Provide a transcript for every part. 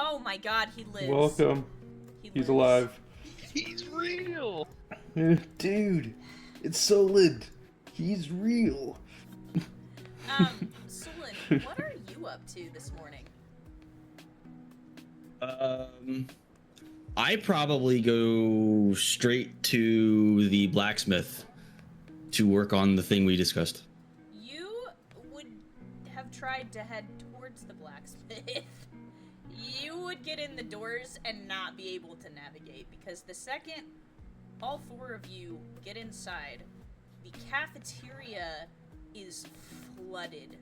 Oh my god, he lives. Welcome. He's alive. He's real! Dude, it's Solid. He's real. Solid, what are you up to this morning? I probably go straight to the blacksmith to work on the thing we discussed. You would have tried to head towards the blacksmith. You would get in the doors and not be able to navigate, because the second all four of you get inside, the cafeteria is flooded.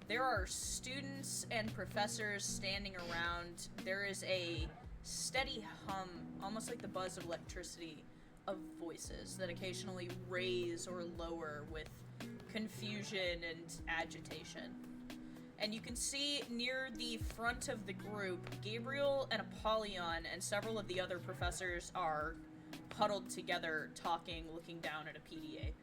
There are students and professors standing around. There is a steady hum, almost like the buzz of electricity, of voices that occasionally raise or lower with confusion and agitation. And you can see near the front of the group, Gabriel and Apollyon and several of the other professors are huddled together, talking, looking down at a PDA.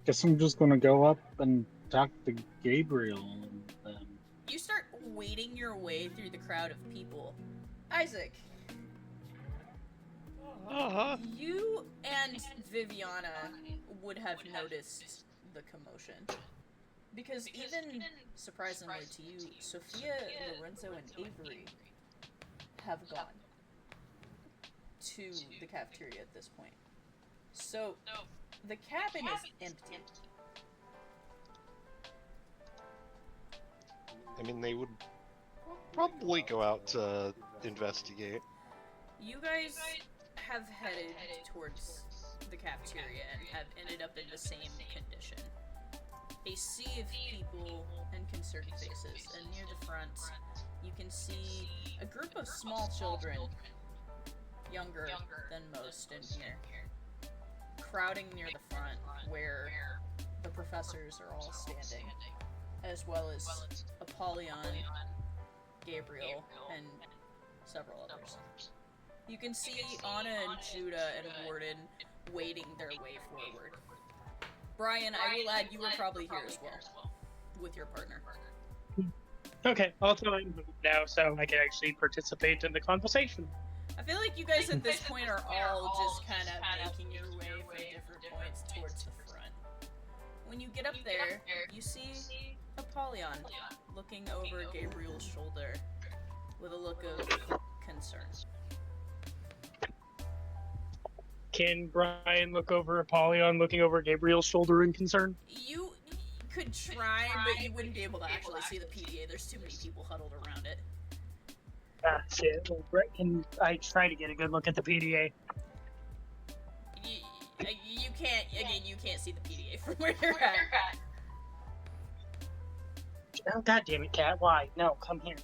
Guess I'm just gonna go up and talk to Gabriel and then... You start wading your way through the crowd of people. Isaac. You and Viviana would have noticed the commotion. Because even, surprisingly to you, Sophia, Lorenzo, and Avery have gone to the cafeteria at this point. So, the cabin is empty. I mean, they would probably go out to investigate. You guys have headed towards the cafeteria and have ended up in the same condition. A sea of people and concerned faces, and near the front, you can see a group of small children, younger than most in here, crowding near the front where the professors are all standing, as well as Apollyon, Gabriel, and several others. You can see Anna and Judah and Warden wading their way forward. Brian, I will add you were probably here as well, with your partner. Okay, I'll throw in now so I can actually participate in the conversation. I feel like you guys at this point are all just kind of making your way from different points towards the front. When you get up there, you see Apollyon looking over Gabriel's shoulder with a look of concern. Can Brian look over Apollyon looking over Gabriel's shoulder in concern? You could try, but you wouldn't be able to actually see the PDA. There's too many people huddled around it. Ah, shit. Well, can I try to get a good look at the PDA? You can't, again, you can't see the PDA from where you're at. Oh, God damn it, Cat. Why? No, come here.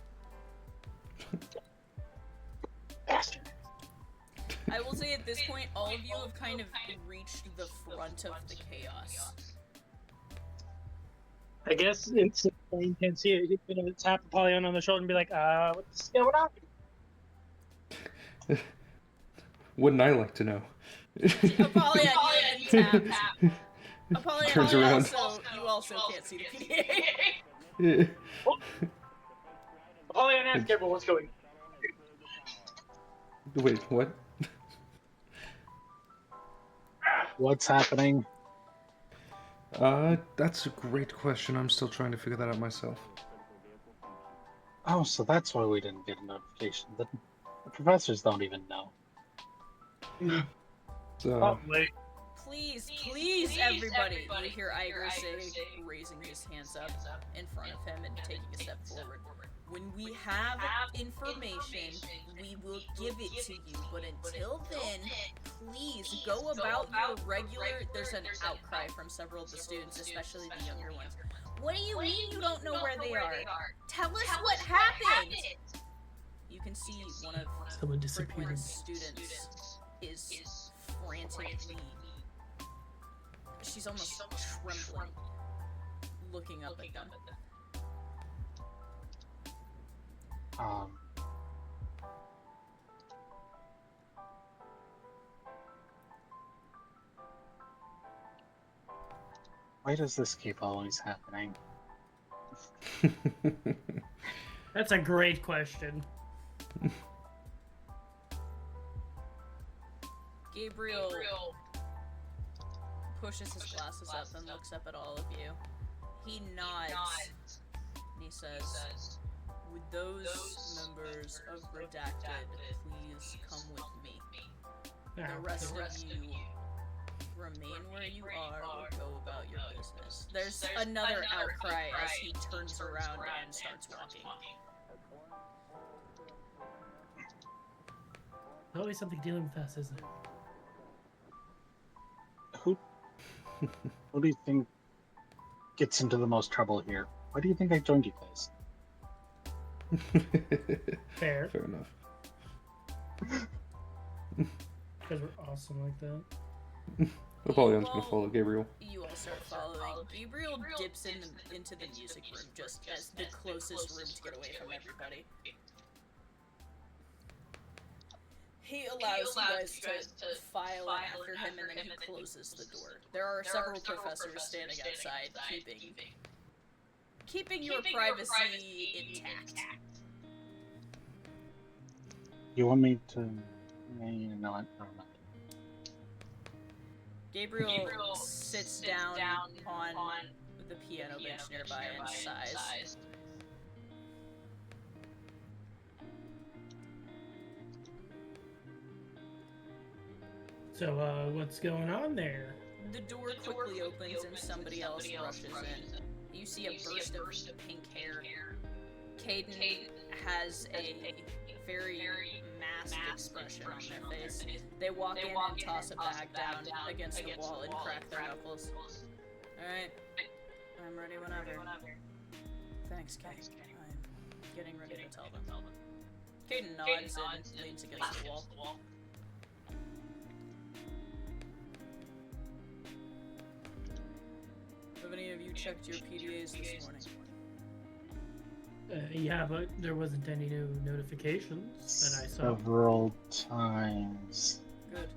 Bastard. I will say at this point, all of you have kind of reached the front of the chaos. I guess it's you can see it. You know, tap Apollyon on the shoulder and be like, what's going on? Wouldn't I like to know? Apollyon, you tap. Apollyon, Turns around. You also can't see the PDA. Yeah. Apollyon, ask Gabriel what's going on. Wait, what? What's happening? That's a great question. I'm still trying to figure that out myself. Oh, so that's why we didn't get a notification. The professors don't even know. So, Probably. Please, everybody. You hear Iger say, raising his hands up in front of him and taking a step forward. When we have information, we will give it to you. But until then, please go about your regular... There's an outcry from several of the students, especially the younger ones. What do you mean you don't know where they are? Tell us what happened! You can see one of Someone disappeared. Brooklyn's students is frantically... She's almost trembling, looking up at them. Why does this keep always happening? That's a great question. Gabriel pushes his glasses up and looks up at all of you. He nods and he says, "Would those members of Redacted please come with me? The rest of you remain where you are or go about your business." There's another outcry as he turns around and starts walking. Always something dealing with us, isn't it? Who do you think gets into the most trouble here? Why do you think I joined you guys? Fair. Fair enough. Because we're awesome like that. Napoleon's gonna follow Gabriel. You all start following. Gabriel dips into the music room just as the closest room to get away from everybody. He allows you guys to file in after him and then he closes the door. There are several professors standing outside keeping your privacy intact. You want me to... You know what? Never mind. Gabriel sits down on the piano bench nearby and sighs. So, what's going on there? The door quickly opens and somebody else rushes in. You see a burst of pink hair. Caden has a very masked expression on their face. They walk in and toss a bag down against the wall and crack their knuckles. Alright. I'm ready whenever. Thanks, Kate. I'm getting ready to tell them. Caden nods and leans against the wall. Have any of you checked your PDAs this morning? Yeah, but there wasn't any new notifications that I saw. Several times. Good.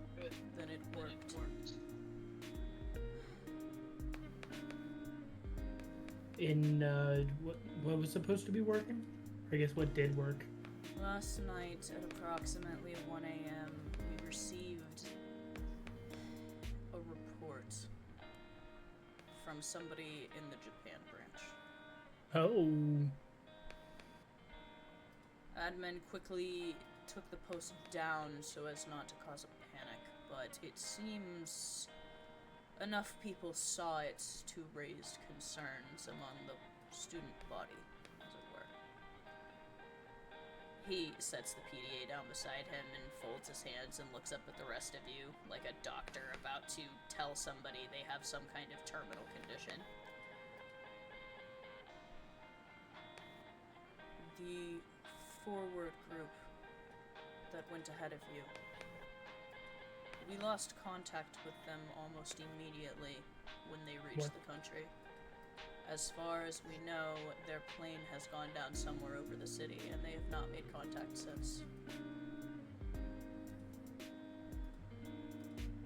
Then it worked. In, what was supposed to be working? I guess what did work? Last night at approximately 1 a.m., we received a report from somebody in the Japan branch. Oh. Admin quickly took the post down so as not to cause a panic, but it seems enough people saw it to raise concerns among the student body, as it were. He sets the PDA down beside him and folds his hands and looks up at the rest of you like a doctor about to tell somebody they have some kind of terminal condition. The forward group that went ahead of you. We lost contact with them almost immediately when they reached the country. As far as we know, their plane has gone down somewhere over the city, and they have not made contact since.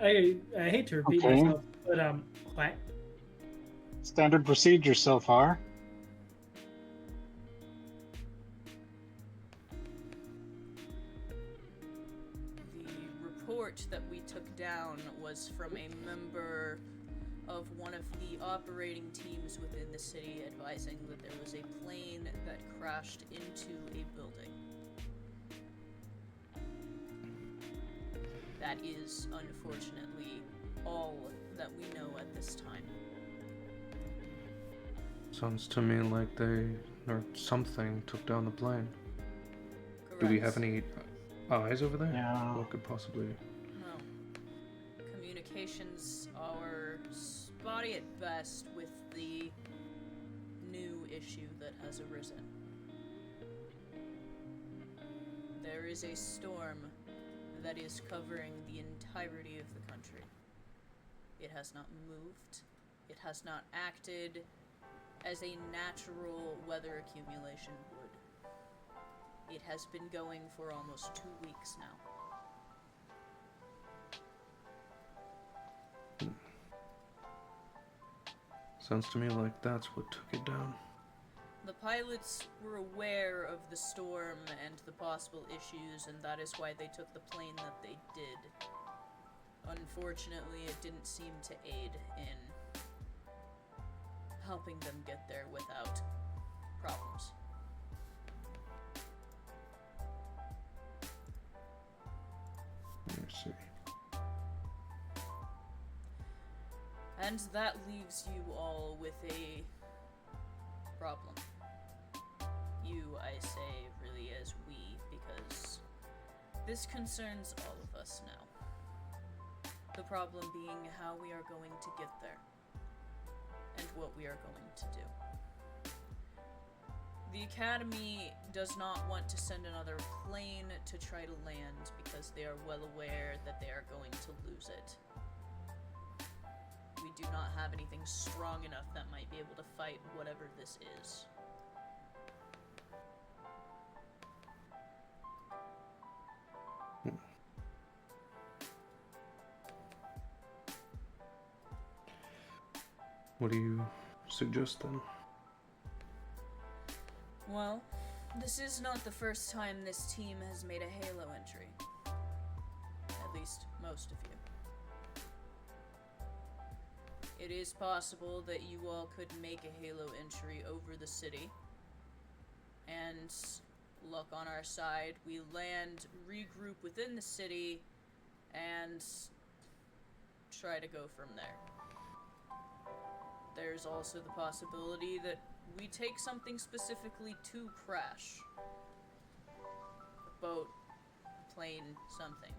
I hate to repeat Okay. myself, but what? Standard procedure so far. The report that we took down was from a member of one of the operating teams within the city advising that there was a plane that crashed into a building. That is, unfortunately, all that we know at this time. Sounds to me like they or something took down the plane. Correct. Do we have any eyes over there? Yeah. What could possibly... No. Communications are spotty at best with the new issue that has arisen. There is a storm that is covering the entirety of the country. It has not moved. It has not acted as a natural weather accumulation would. It has been going for almost 2 weeks now. Sounds to me like that's what took it down. The pilots were aware of the storm and the possible issues, and that is why they took the plane that they did. Unfortunately, it didn't seem to aid in helping them get there without problems. I see. And that leaves you all with a problem. You, I say, really as we, because this concerns all of us now. The problem being how we are going to get there, and what we are going to do. The Academy does not want to send another plane to try to land because they are well aware that they are going to lose it. We do not have anything strong enough that might be able to fight whatever this is. What do you suggest then? Well, this is not the first time this team has made a Halo entry. At least, most of you. It is possible that you all could make a Halo entry over the city. And luck on our side, we land, regroup within the city, and try to go from there. There's also the possibility that we take something specifically to crash. A boat, a plane, something.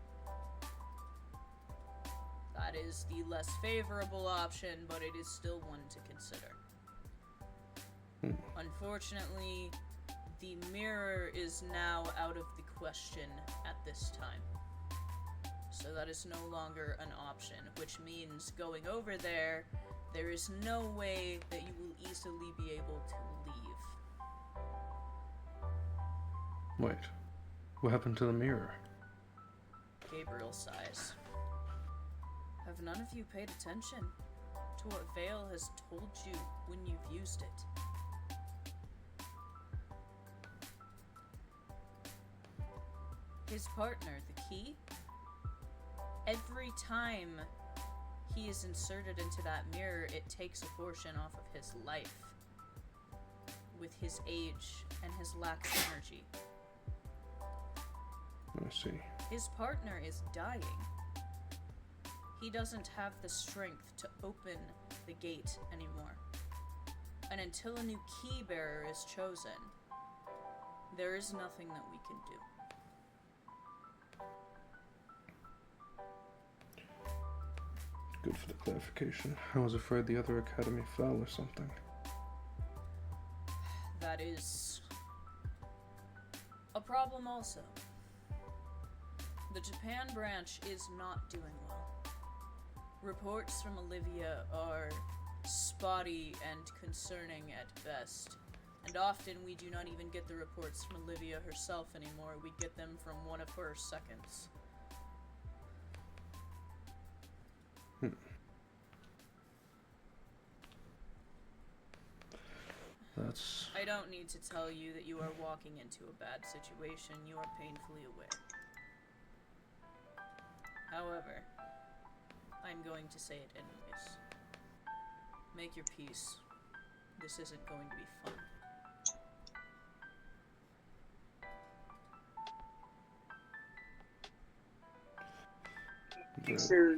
That is the less favorable option, but it is still one to consider. Unfortunately, the mirror is now out of the question at this time. So that is no longer an option, which means going over there, there is no way that you will easily be able to leave. Wait, what happened to the mirror? Gabriel sighs. Have none of you paid attention to what Vale has told you when you've used it? His partner, the key? Every time he is inserted into that mirror, it takes a portion off of his life. With his age and his lack of energy. I see. His partner is dying. He doesn't have the strength to open the gate anymore. And until a new key bearer is chosen, there is nothing that we can do. Good for the clarification. I was afraid the other academy fell or something. That is a problem also. The Japan branch is not doing well. Reports from Olivia are spotty and concerning at best. And often we do not even get the reports from Olivia herself anymore. We get them from one of her seconds. That's... I don't need to tell you that you are walking into a bad situation. You are painfully aware. However, I'm going to say it anyways. Make your peace. This isn't going to be fun. Sure.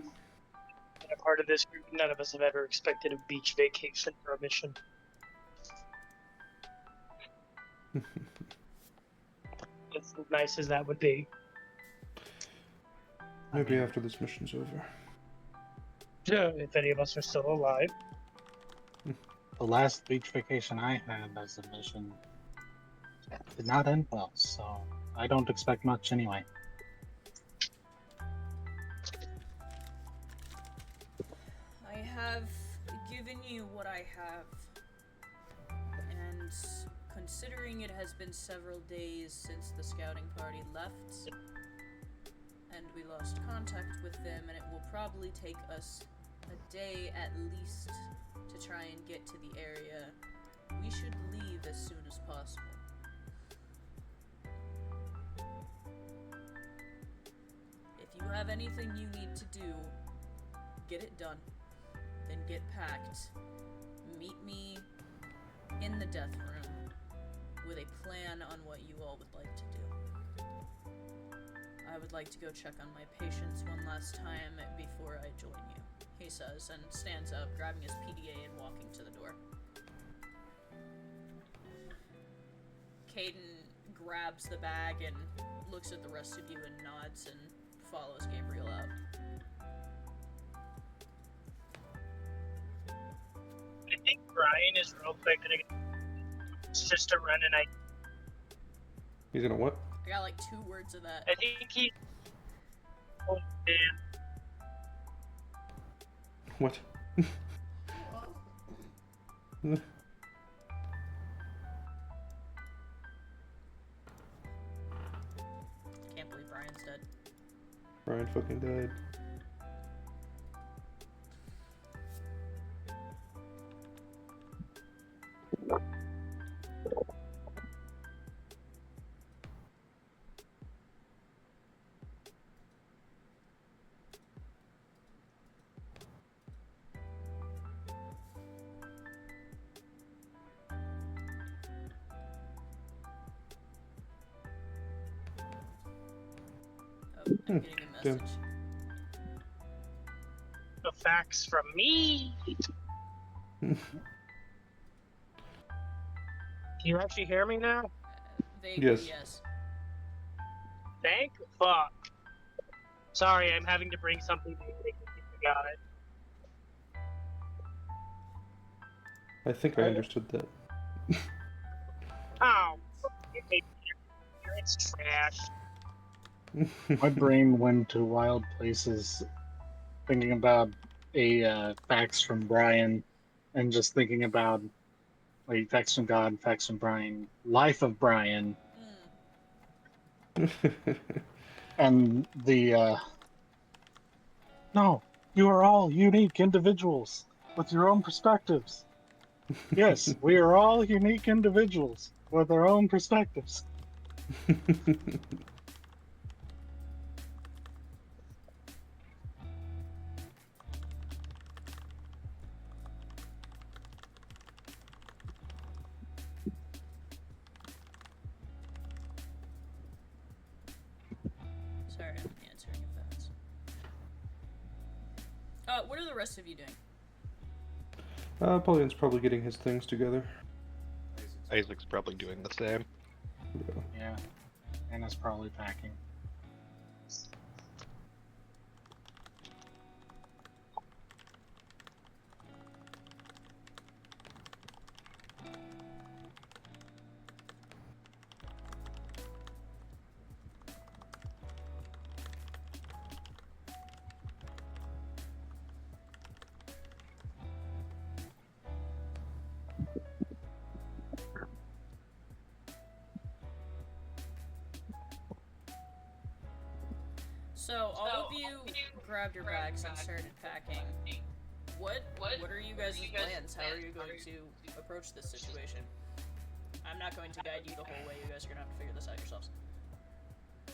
A part of this group, none of us have ever expected a beach vacation for a mission. As nice as that would be. Maybe after this mission's over. If any of us are still alive. The last beach vacation I had as a mission did not end well, so I don't expect much anyway. I have given you what I have. considering it has been several days since the scouting party left, and we lost contact with them, and it will probably take us a day at least to try and get to the area, we should leave as soon as possible. If you have anything you need to do, get it done. Then get packed. Meet me in the death room with a plan on what you all would like to do. I would like to go check on my patients one last time before I join you, he says, and stands up, grabbing his PDA and walking to the door. Caden grabs the bag and looks at the rest of you and nods and follows Gabriel out. I think Brian is real quick gonna just to run and He's gonna what? I got like 2 words of that. I think he. Oh damn! What? Can't believe Brian's dead. Brian fucking died. Oh, I'm getting a damn. message. The facts from me. Can you actually hear me now? Vaguely, Yes. yes. Thank fuck. Sorry, I'm having to bring something to you. Got it. I think I understood that. Oh, it's trash. My brain went to wild places thinking about a facts from Brian and just thinking about like facts from God, facts from Brian, life of Brian, and the no, you are all unique individuals with your own perspectives. Yes, we are all unique individuals with our own perspectives. Sorry, I'm answering it fast. What are the rest of you doing? Pauline's probably getting his things together. Isaac's probably doing the same. Yeah, Anna's probably packing. So, all of you grabbed your bags and started packing. What are you guys' plans? How are you going to approach this situation? I'm not going to guide you the whole way. You guys are going to have to figure this out yourselves. I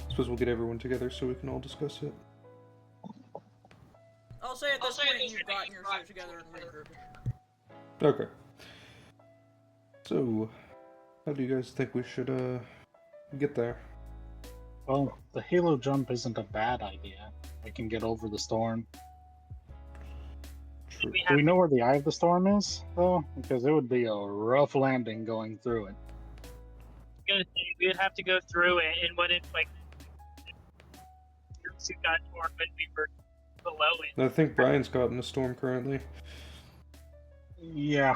suppose we'll get everyone together so we can all discuss it. I'll say at this point you've gotten your shit together and regrouped. Okay. So, how do you guys think we should, get there? Well, the Halo jump isn't a bad idea. We can get over the storm. True. We Do have we know where the eye of the storm is, though? Because it would be a rough landing going through it. we would have to go through it, and what if like your suit got torn when we were below it? I think Brian's caught in a storm currently. Yeah.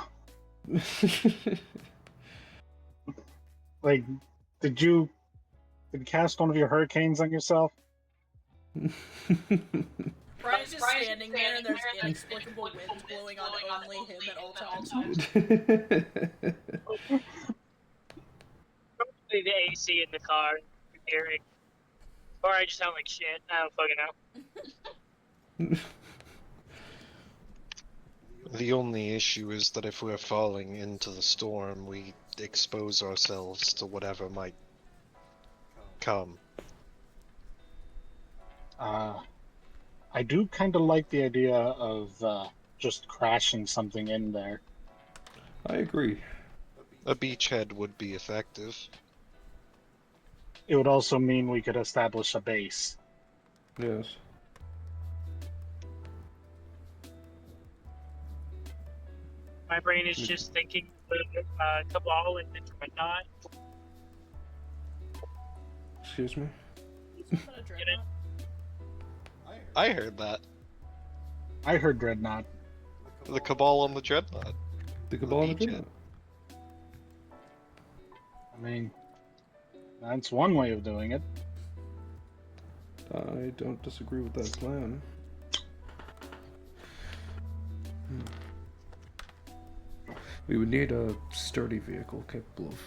Like, did you cast one of your hurricanes on yourself? Brian's just standing there, and there's inexplicable winds blowing on only him at all times. Probably the AC in the car, hearing. Or I just sound like shit. I don't fucking know. The only issue is that if we're falling into the storm, we expose ourselves to whatever might come. I do kind of like the idea of just crashing something in there. I agree. A beachhead would be effective. It would also mean we could establish a base. Yes. My brain is just thinking Cabal and the Dreadnought. Excuse me? Not a dreadnought. I heard that. I heard Dreadnought. The Cabal on the Dreadnought. The Cabal and the beachhead. Dreadnought. I mean, that's one way of doing it. I don't disagree with that plan. We would need a sturdy vehicle capable of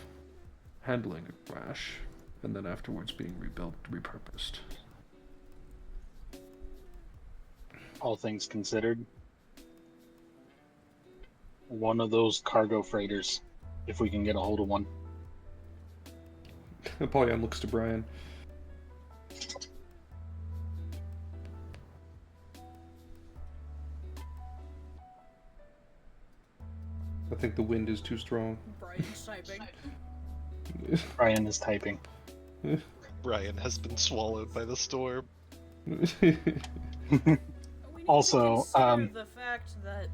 handling a crash, and then afterwards being repurposed. All things considered. One of those cargo freighters, if we can get a hold of one. Apollyon looks to Brian. I think the wind is too strong. Brian's typing. Brian is typing. Brian has been swallowed by the storm. We need Also, to consider the fact that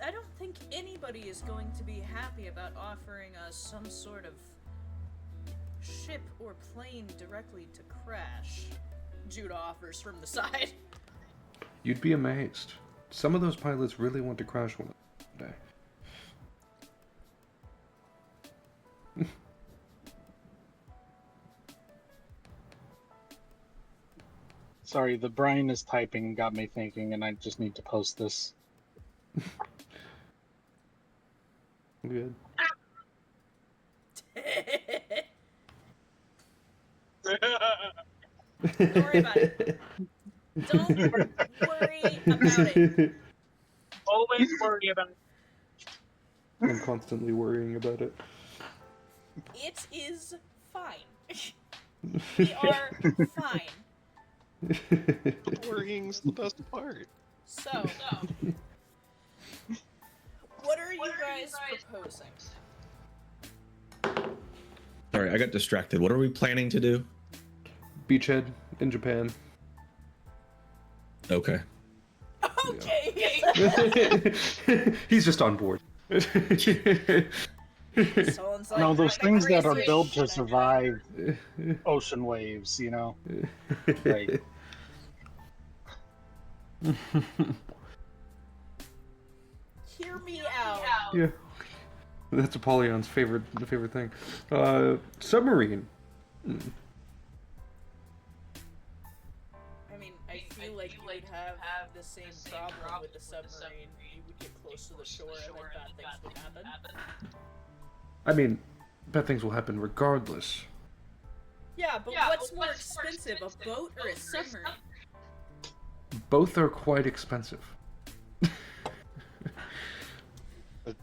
I don't think anybody is going to be happy about offering us some sort of ship or plane directly to crash. Judah offers from the side. You'd be amazed. Some of those pilots really want to crash one day. Sorry, the Brian is typing got me thinking, and I just need to post this. Good. Don't worry about it. Don't worry about it. Always worry about it. I'm constantly worrying about it. It is fine. We are fine. Worrying's the best part. So, what are you guys proposing? Sorry, I got distracted. What are we planning to do? Beachhead in Japan. Okay. Okay. He's just on board. Someone's like, No, those "I'm things that are crazy." built to survive ocean waves, you know? Like, Hear me out. Yeah. That's Apollyon's favorite thing. Submarine. I mean, I feel like you would have the same problem with the submarine. You would get close to the shore and then bad things would happen. I mean, bad things will happen regardless. Yeah, but what's more expensive, a boat or a submarine? Both are quite expensive. A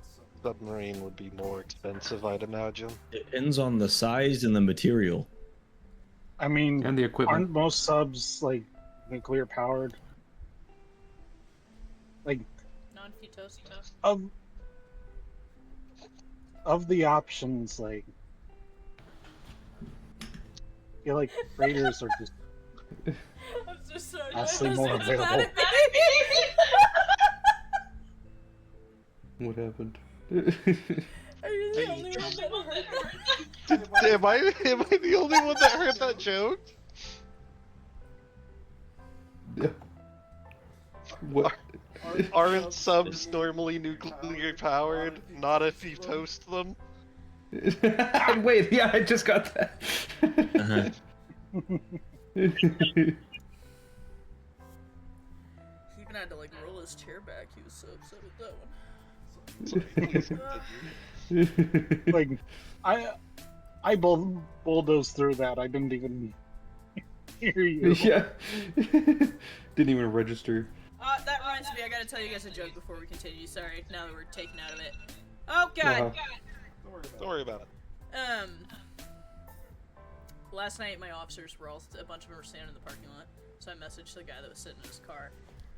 submarine would be more expensive, I'd imagine. It depends on the size and the material. I mean, And the equipment. aren't most subs, like, nuclear powered? Like, Non-futose. of the options, like, I feel like freighters are just I'm so sorry. vastly This more is bad available. at me. What happened? Are you the only one that heard that? Am I the only one that heard that joke? What? Aren't subs normally nuclear powered? Not if you toast them? Wait, yeah, I just got that. Uh-huh. gonna have to like roll his chair back. He was so upset with that one. Like, I bulldozed through that. I didn't even hear you. Yeah. Didn't even register. That reminds me, I gotta tell you guys a joke before we continue. Sorry, now that we're taken out of it. Oh god! Don't worry about it. Last night my officers were all, a bunch of them were standing in the parking lot, so I messaged the guy that was sitting in his car,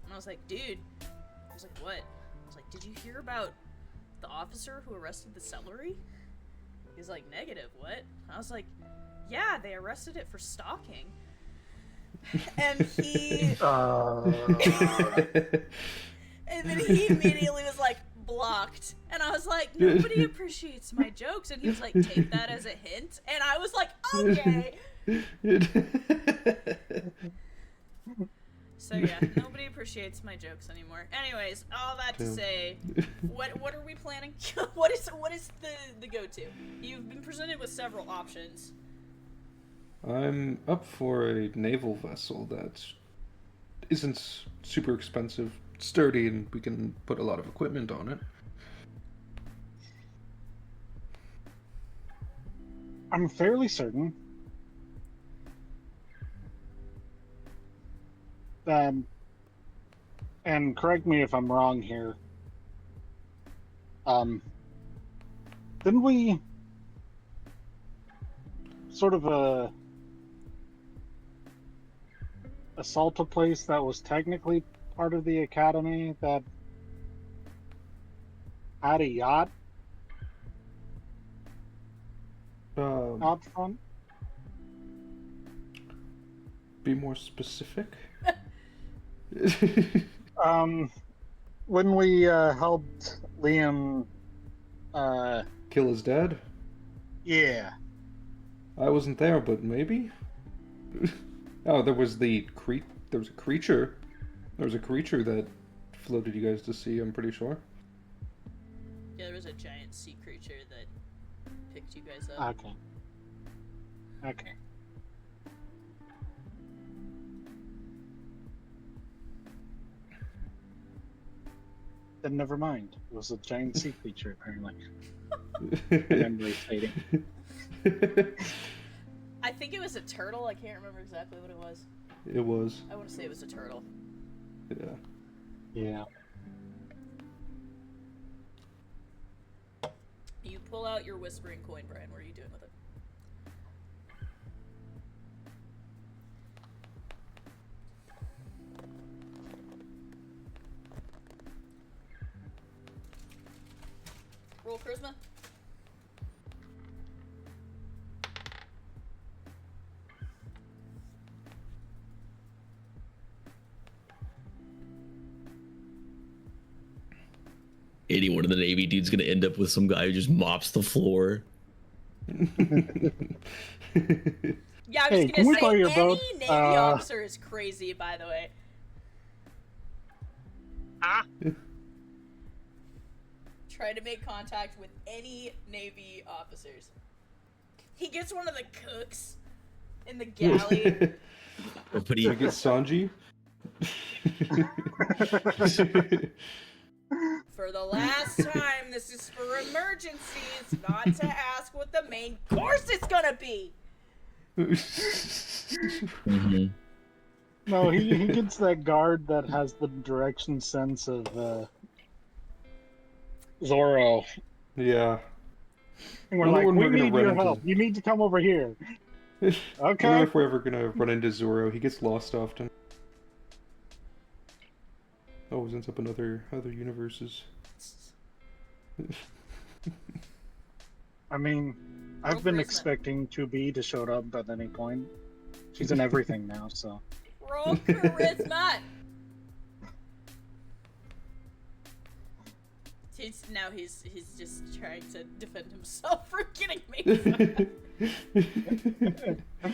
and I was like, dude, I was like, what? I was like, did you hear about the officer who arrested the celery? He's like, negative, what? I was like, yeah, they arrested it for stalking. And he... And then he immediately was like, blocked. And I was like, nobody appreciates my jokes. And he was like, take that as a hint. And I was like, okay. So yeah, nobody appreciates my jokes anymore. Anyways, all that to say, what are we planning? what is the go-to? You've been presented with several options. I'm up for a naval vessel that isn't super expensive, sturdy, and we can put a lot of equipment on it. I'm fairly certain that, and correct me if I'm wrong here, didn't we sort of assault a place that was technically part of the academy that had a yacht out front? Be more specific. When we helped Liam Kill his dad? yeah. I wasn't there, but maybe? Oh, there was a creature. There was a creature that floated you guys to sea, I'm pretty sure. Yeah, there was a giant sea creature that picked you guys up. Okay. Then never mind. It was a giant sea creature, apparently. Memory fading. I think it was a turtle. I can't remember exactly what it was. It was. I want to say it was a turtle. Yeah. Yeah. You pull out your whispering coin, Brian. What are you doing with it? Roll charisma. Any one of the Navy dudes gonna end up with some guy who just mops the floor. Yeah, I was Hey, can we gonna borrow say your any boat? Navy officer is crazy, by the way. Try to make contact with any Navy officers. He gets one of the cooks in the galley. But Can we get Sanji? For the last time, this is for emergencies, not to ask what the main course is gonna be. Mm-hmm. No, he gets that guard that has the direction sense of Zorro. Yeah. And we're Wonder like, when we we're gonna need run your into- help. You need to come over here. I Okay. wonder if we're ever gonna run into Zoro. He gets lost often. Always ends up in other universes. I mean, I've been expecting 2B to show up at any point. She's in everything now, so. Roll charisma. He's just trying to defend himself for getting made fun of.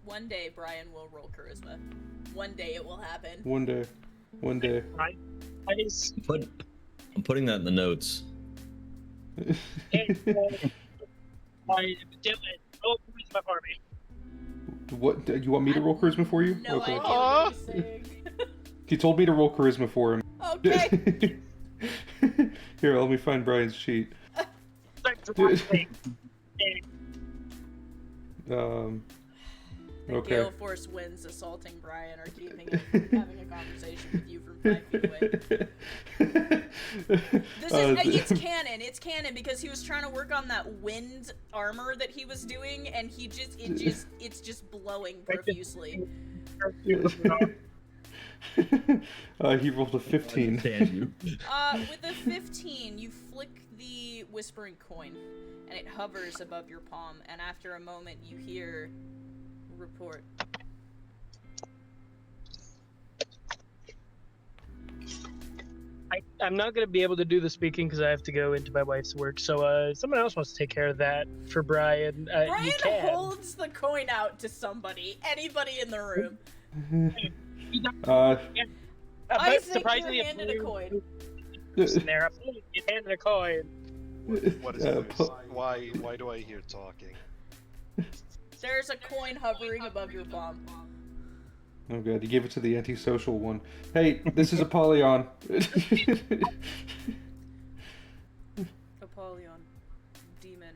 One day, Brian will roll charisma. One day it will happen. One day. One day. Right? I'm putting that in the notes. I do it. Oh, charisma for me. What? You want me to roll charisma for you? No Okay. idea what he's saying. He told me to roll charisma for him. Okay. Here, let me find Brian's sheet. Thanks for watching. The Okay. Gale Force winds assaulting Brian or keeping him from having a conversation with you from 5 feet away. It's canon. It's canon because he was trying to work on that wind armor that he was doing, and it's just blowing profusely. He rolled a 15. Understand you. With a 15, you flick the whispering coin, and it hovers above your palm. And after a moment, you hear report. I'm not going to be able to do the speaking because I have to go into my wife's work. So someone else wants to take care of that for Brian. You Brian can. holds the coin out to somebody, anybody in the room. Isaac, you're handed a coin. Sitting there, you handed a coin. What is this? Why do I hear talking? There's a coin hovering above your palm. Oh god, he gave it to the antisocial one. Hey, this is Apollyon. Apollyon, Demon,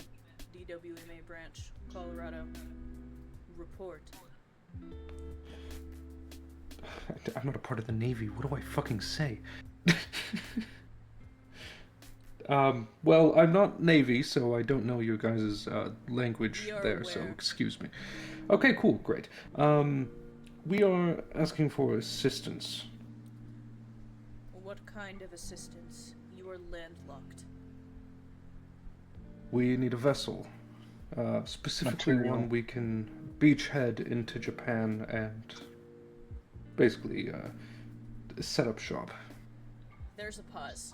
DWMA branch, Colorado. Report. I'm not a part of the Navy. What do I fucking say? Well, I'm not Navy, so I don't know your guys' language You're there, so aware. excuse me. Okay, cool, great. We are asking for assistance. What kind of assistance? You are landlocked. We need a vessel. Specifically Material. one we can beachhead into Japan and basically set up shop. There's a pause.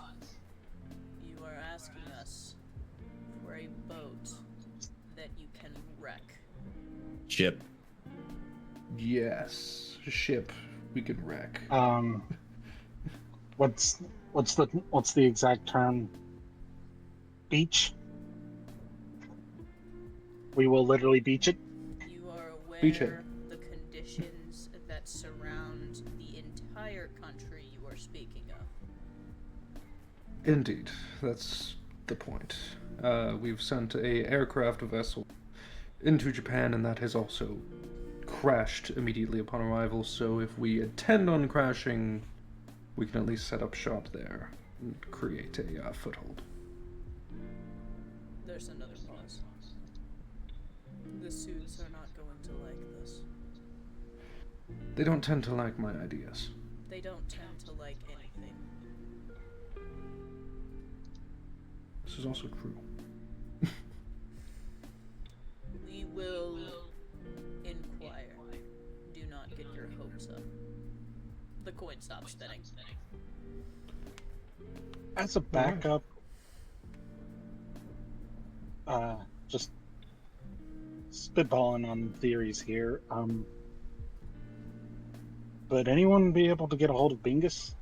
You are asking us for a boat that you can wreck. Ship. Yes, ship we can wreck. What's the exact term? Beach. We will literally beach it. You are aware Beachhead. the conditions that surround the entire country you are speaking of. Indeed, that's the point. We've sent a aircraft vessel into Japan, and that has also crashed immediately upon arrival. So if we intend on crashing, we can at least set up shop there and create a foothold. There's another pause. The suits are not going to like this. They don't tend to like my ideas. They don't tend to like anything. This is also true. We will inquire. Do not get your hopes up. The coin stops spinning. As a backup, just spitballing on theories here. Would anyone be able to get a hold of Bingus?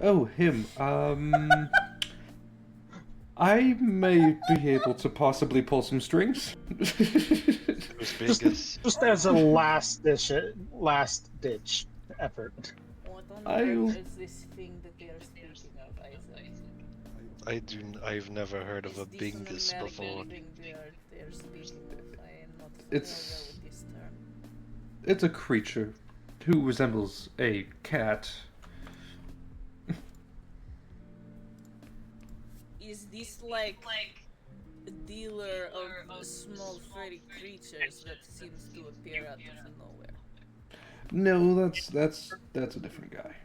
Oh, him. I may be able to possibly pull some strings. Who's biggest? Just as a last ditch effort. What on I'll- earth is this thing that they are speaking of, Isaac? I've never heard of a Is this an bingus American before. thing they are speaking of? I am not familiar It's- with this term. It's a creature who resembles a cat. Is this like a dealer of small furry creatures that seems to appear out of nowhere? No, that's a different guy.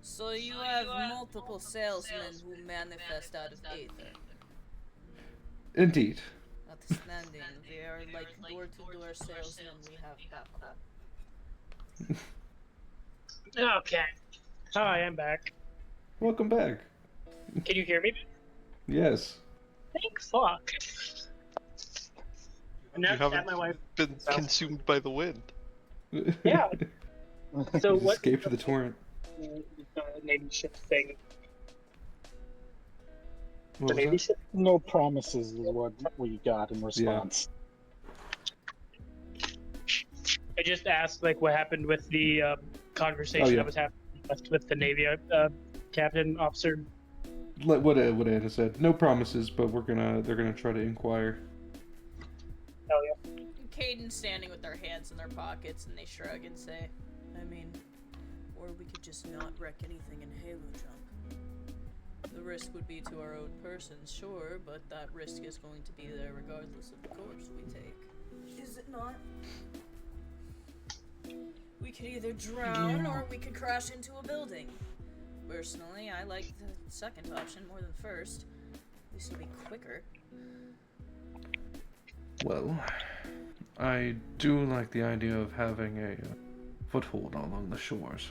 So you have multiple salesmen who manifest out of aether. Indeed. Outstanding. They are like door-to-door salesmen we have back home. Okay. Hi, I'm back. Welcome back. Can you hear me? Yes. Thank fuck. And You that haven't my wife. been So- consumed by the wind. Yeah. So what? Escape the torrent. The Navy ship thing. What The was Navy that? ship. No promises is what we got in response. I just asked like what happened with the conversation Oh, yeah. that was happening with the Navy captain officer. What Anna said. No promises, but they're gonna try to inquire. Hell yeah. Caden's standing with their hands in their pockets, and they shrug and say, I mean, or we could just not wreck anything in Halo Jump. The risk would be to our own persons, sure, but that risk is going to be there regardless of the course we take. Is it not? We could either drown or we could crash into a building. Personally, I like the second option more than first. At least it'll be quicker. Well, I do like the idea of having a foothold along the shores.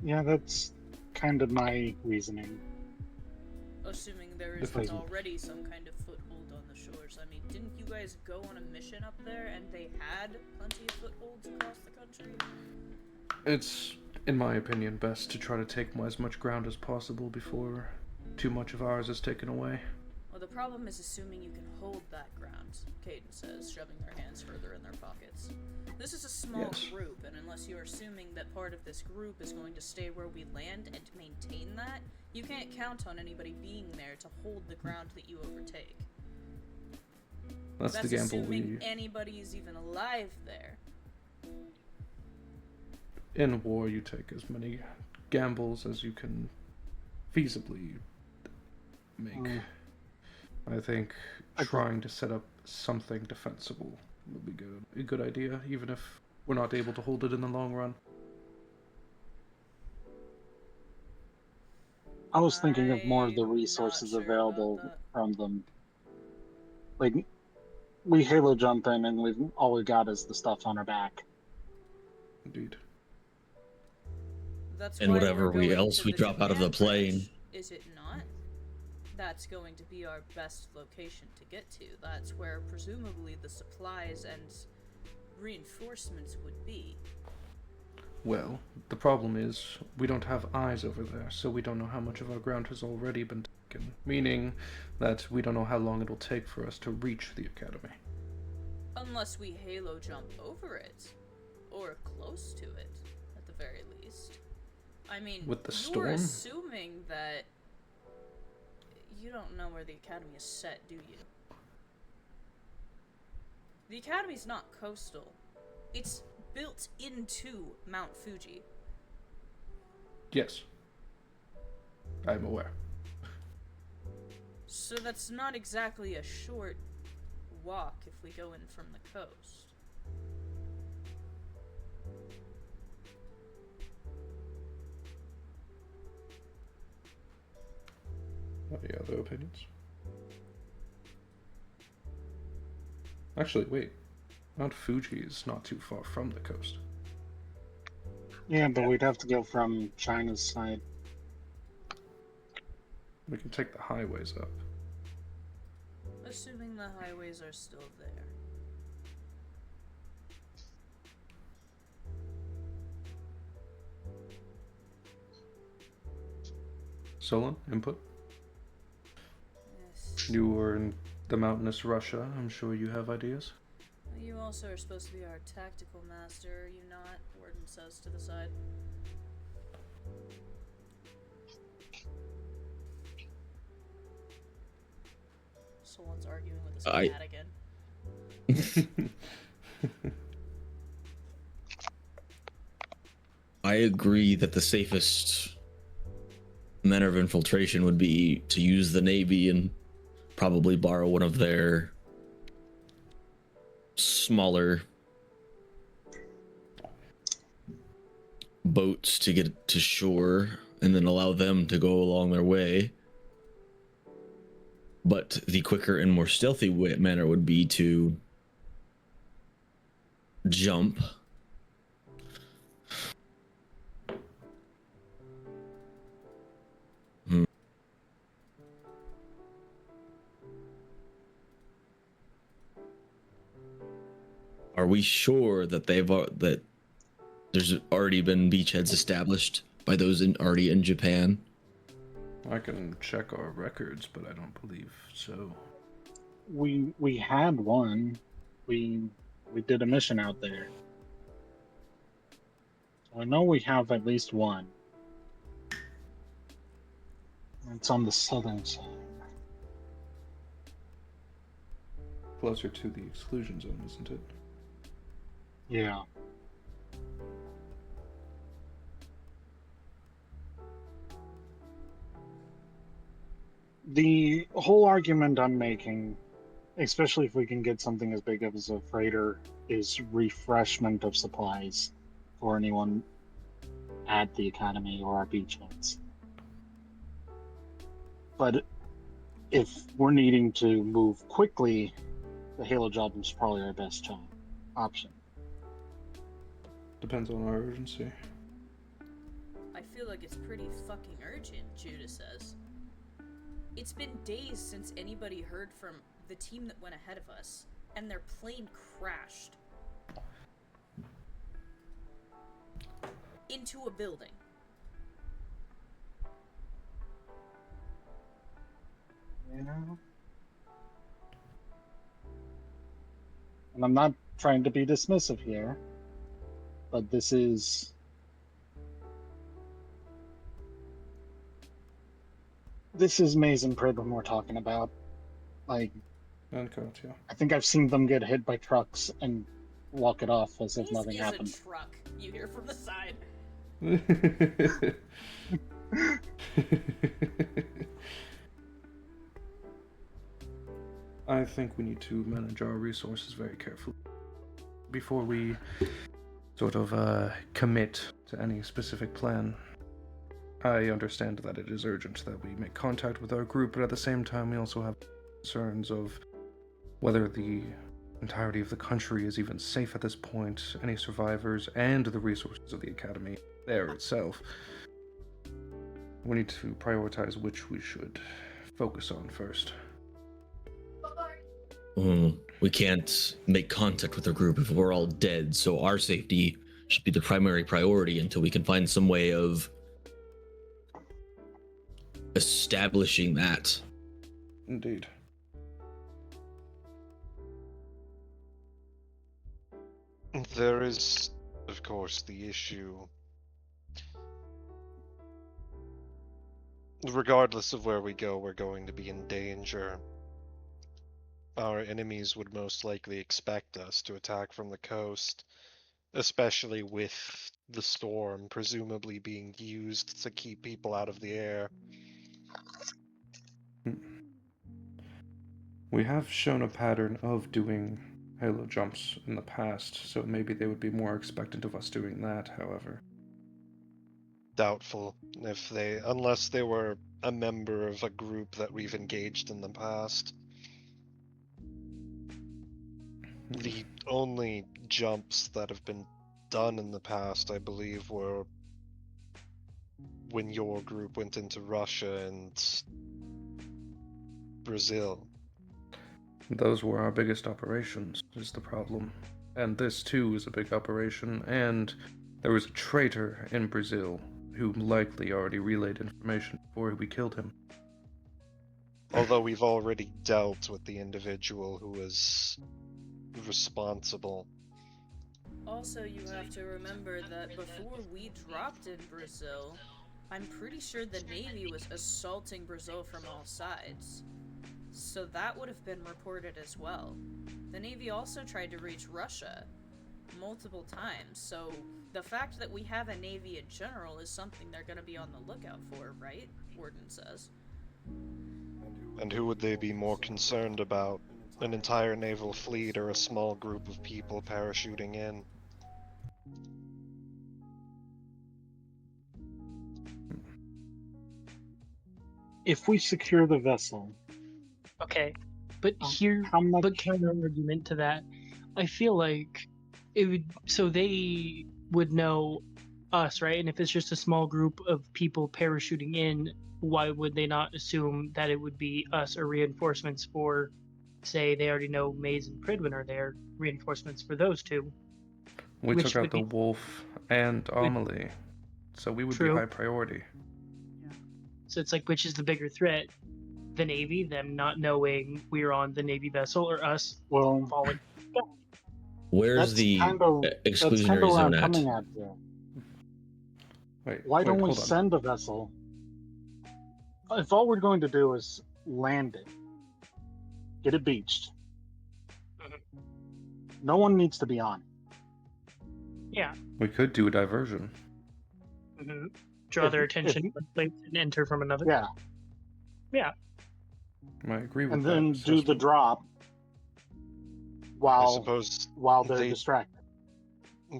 Yeah, that's kind of my reasoning. Assuming there If isn't I- already some kind of foothold on the shores. I mean, didn't you guys go on a mission up there and they had plenty of footholds across the country? It's, in my opinion, best to try to take as much ground as possible before too much of ours is taken away. Well, the problem is assuming you can hold that ground, Caden says, shoving their hands further in their pockets. This is a small Yes. group, and unless you're assuming that part of this group is going to stay where we land and maintain that, you can't count on anybody being there to hold the ground that you overtake. That's the gamble assuming we... anybody's even alive there. In war, you take as many gambles as you can feasibly make. I think trying to set up something defensible would be a good idea, even if we're not able to hold it in the long run. I was thinking of more of the I'm not resources sure about available that. from them. Like, we Halo jump in and all we got is the stuff on our back. Indeed. That's And why whatever we're going else to we the drop out of the Japan plane. branch, is it not? That's going to be our best location to get to. That's where presumably the supplies and reinforcements would be. Well, the problem is we don't have eyes over there, so we don't know how much of our ground has already been taken, meaning that we don't know how long it'll take for us to reach the academy. Unless we Halo jump over it. Or close to it, at the very least. I mean, With the you're storm? assuming that you don't know where the academy is set, do you? The academy's not coastal. It's built into Mount Fuji. Yes. I'm aware. So that's not exactly a short walk if we go in from the coast. Any other opinions? Actually, wait. Mount Fuji is not too far from the coast. Yeah, but we'd have to go from China's side. We can take the highways up. Assuming the highways are still there. Solon, input? Yes. You were in the mountainous Russia. I'm sure you have ideas. You also are supposed to be our tactical master, are you not? Warden says to the side. Someone's arguing with a cat again. I agree that the safest manner of infiltration would be to use the Navy and probably borrow one of their smaller boats to get to shore and then allow them to go along their way. But the quicker and more stealthy manner would be to jump. we sure that that there's already been beachheads established by those already in Japan? I can check our records, but I don't believe so. We had one. We did a mission out there. So I know we have at least one. It's on the southern side. Closer to the exclusion zone, isn't it? Yeah. The whole argument I'm making, especially if we can get something as big as a freighter, is refreshment of supplies for anyone at the academy or our beachheads. But if we're needing to move quickly, the Halo job is probably our best option. Depends on our urgency. I feel like it's pretty fucking urgent, Judah says. It's been days since anybody heard from the team that went ahead of us, and their plane crashed into a building. Yeah. And I'm not trying to be dismissive here, but this is Maze and Pridwen we're talking about. Like, And coach, yeah. I think I've seen them get hit by trucks and walk it off as if This nothing is happened. a truck, you hear from the side. I think we need to manage our resources very carefully before we sort of commit to any specific plan. I understand that it is urgent that we make contact with our group, but at the same time we also have concerns of whether the entirety of the country is even safe at this point, any survivors, and the resources of the Academy there itself. We need to prioritize which we should focus on first. We can't make contact with our group if we're all dead, so our safety should be the primary priority until we can find some way of establishing that. Indeed. There is, of course, the issue. Regardless of where we go, we're going to be in danger. Our enemies would most likely expect us to attack from the coast, especially with the storm presumably being used to keep people out of the air. We have shown a pattern of doing halo jumps in the past, so maybe they would be more expectant of us doing that, however. Doubtful unless they were a member of a group that we've engaged in the past. The only jumps that have been done in the past, I believe, were when your group went into Russia and Brazil. Those were our biggest operations, is the problem. And this too is a big operation, and there was a traitor in Brazil who likely already relayed information before we killed him. Although we've already dealt with the individual who was responsible. Also, you have to remember that before we dropped in Brazil, I'm pretty sure the Navy was assaulting Brazil from all sides. So that would have been reported as well. The Navy also tried to reach Russia multiple times, so the fact that we have a Navy in general is something they're going to be on the lookout for, right? Warden says. And who would they be more concerned about? An entire naval fleet or a small group of people parachuting in? If we secure the vessel, Okay, but how much? but counter argument to that, I feel like it would. So they would know us, right? And if it's just a small group of people parachuting in, why would they not assume that it would be us or reinforcements for say they already know Maze and Pridwin are there, reinforcements for those two. We Which took out would the be- wolf and Amelie, so we would be True. high priority. So it's like, which is the bigger threat? The Navy, them not knowing we're on the Navy vessel, or us Well, falling? Where's that's the kind of exclusionary where I'm zone at? coming at. There. Wait, Why don't we hold on. send a vessel? If all we're going to do is land it, get it beached, no one needs to be on. Yeah. We could do a diversion. hmm Draw their If- attention, and enter from another. Yeah, Yeah. I agree with and that. then do the assessment. drop I while suppose they're they- distracted.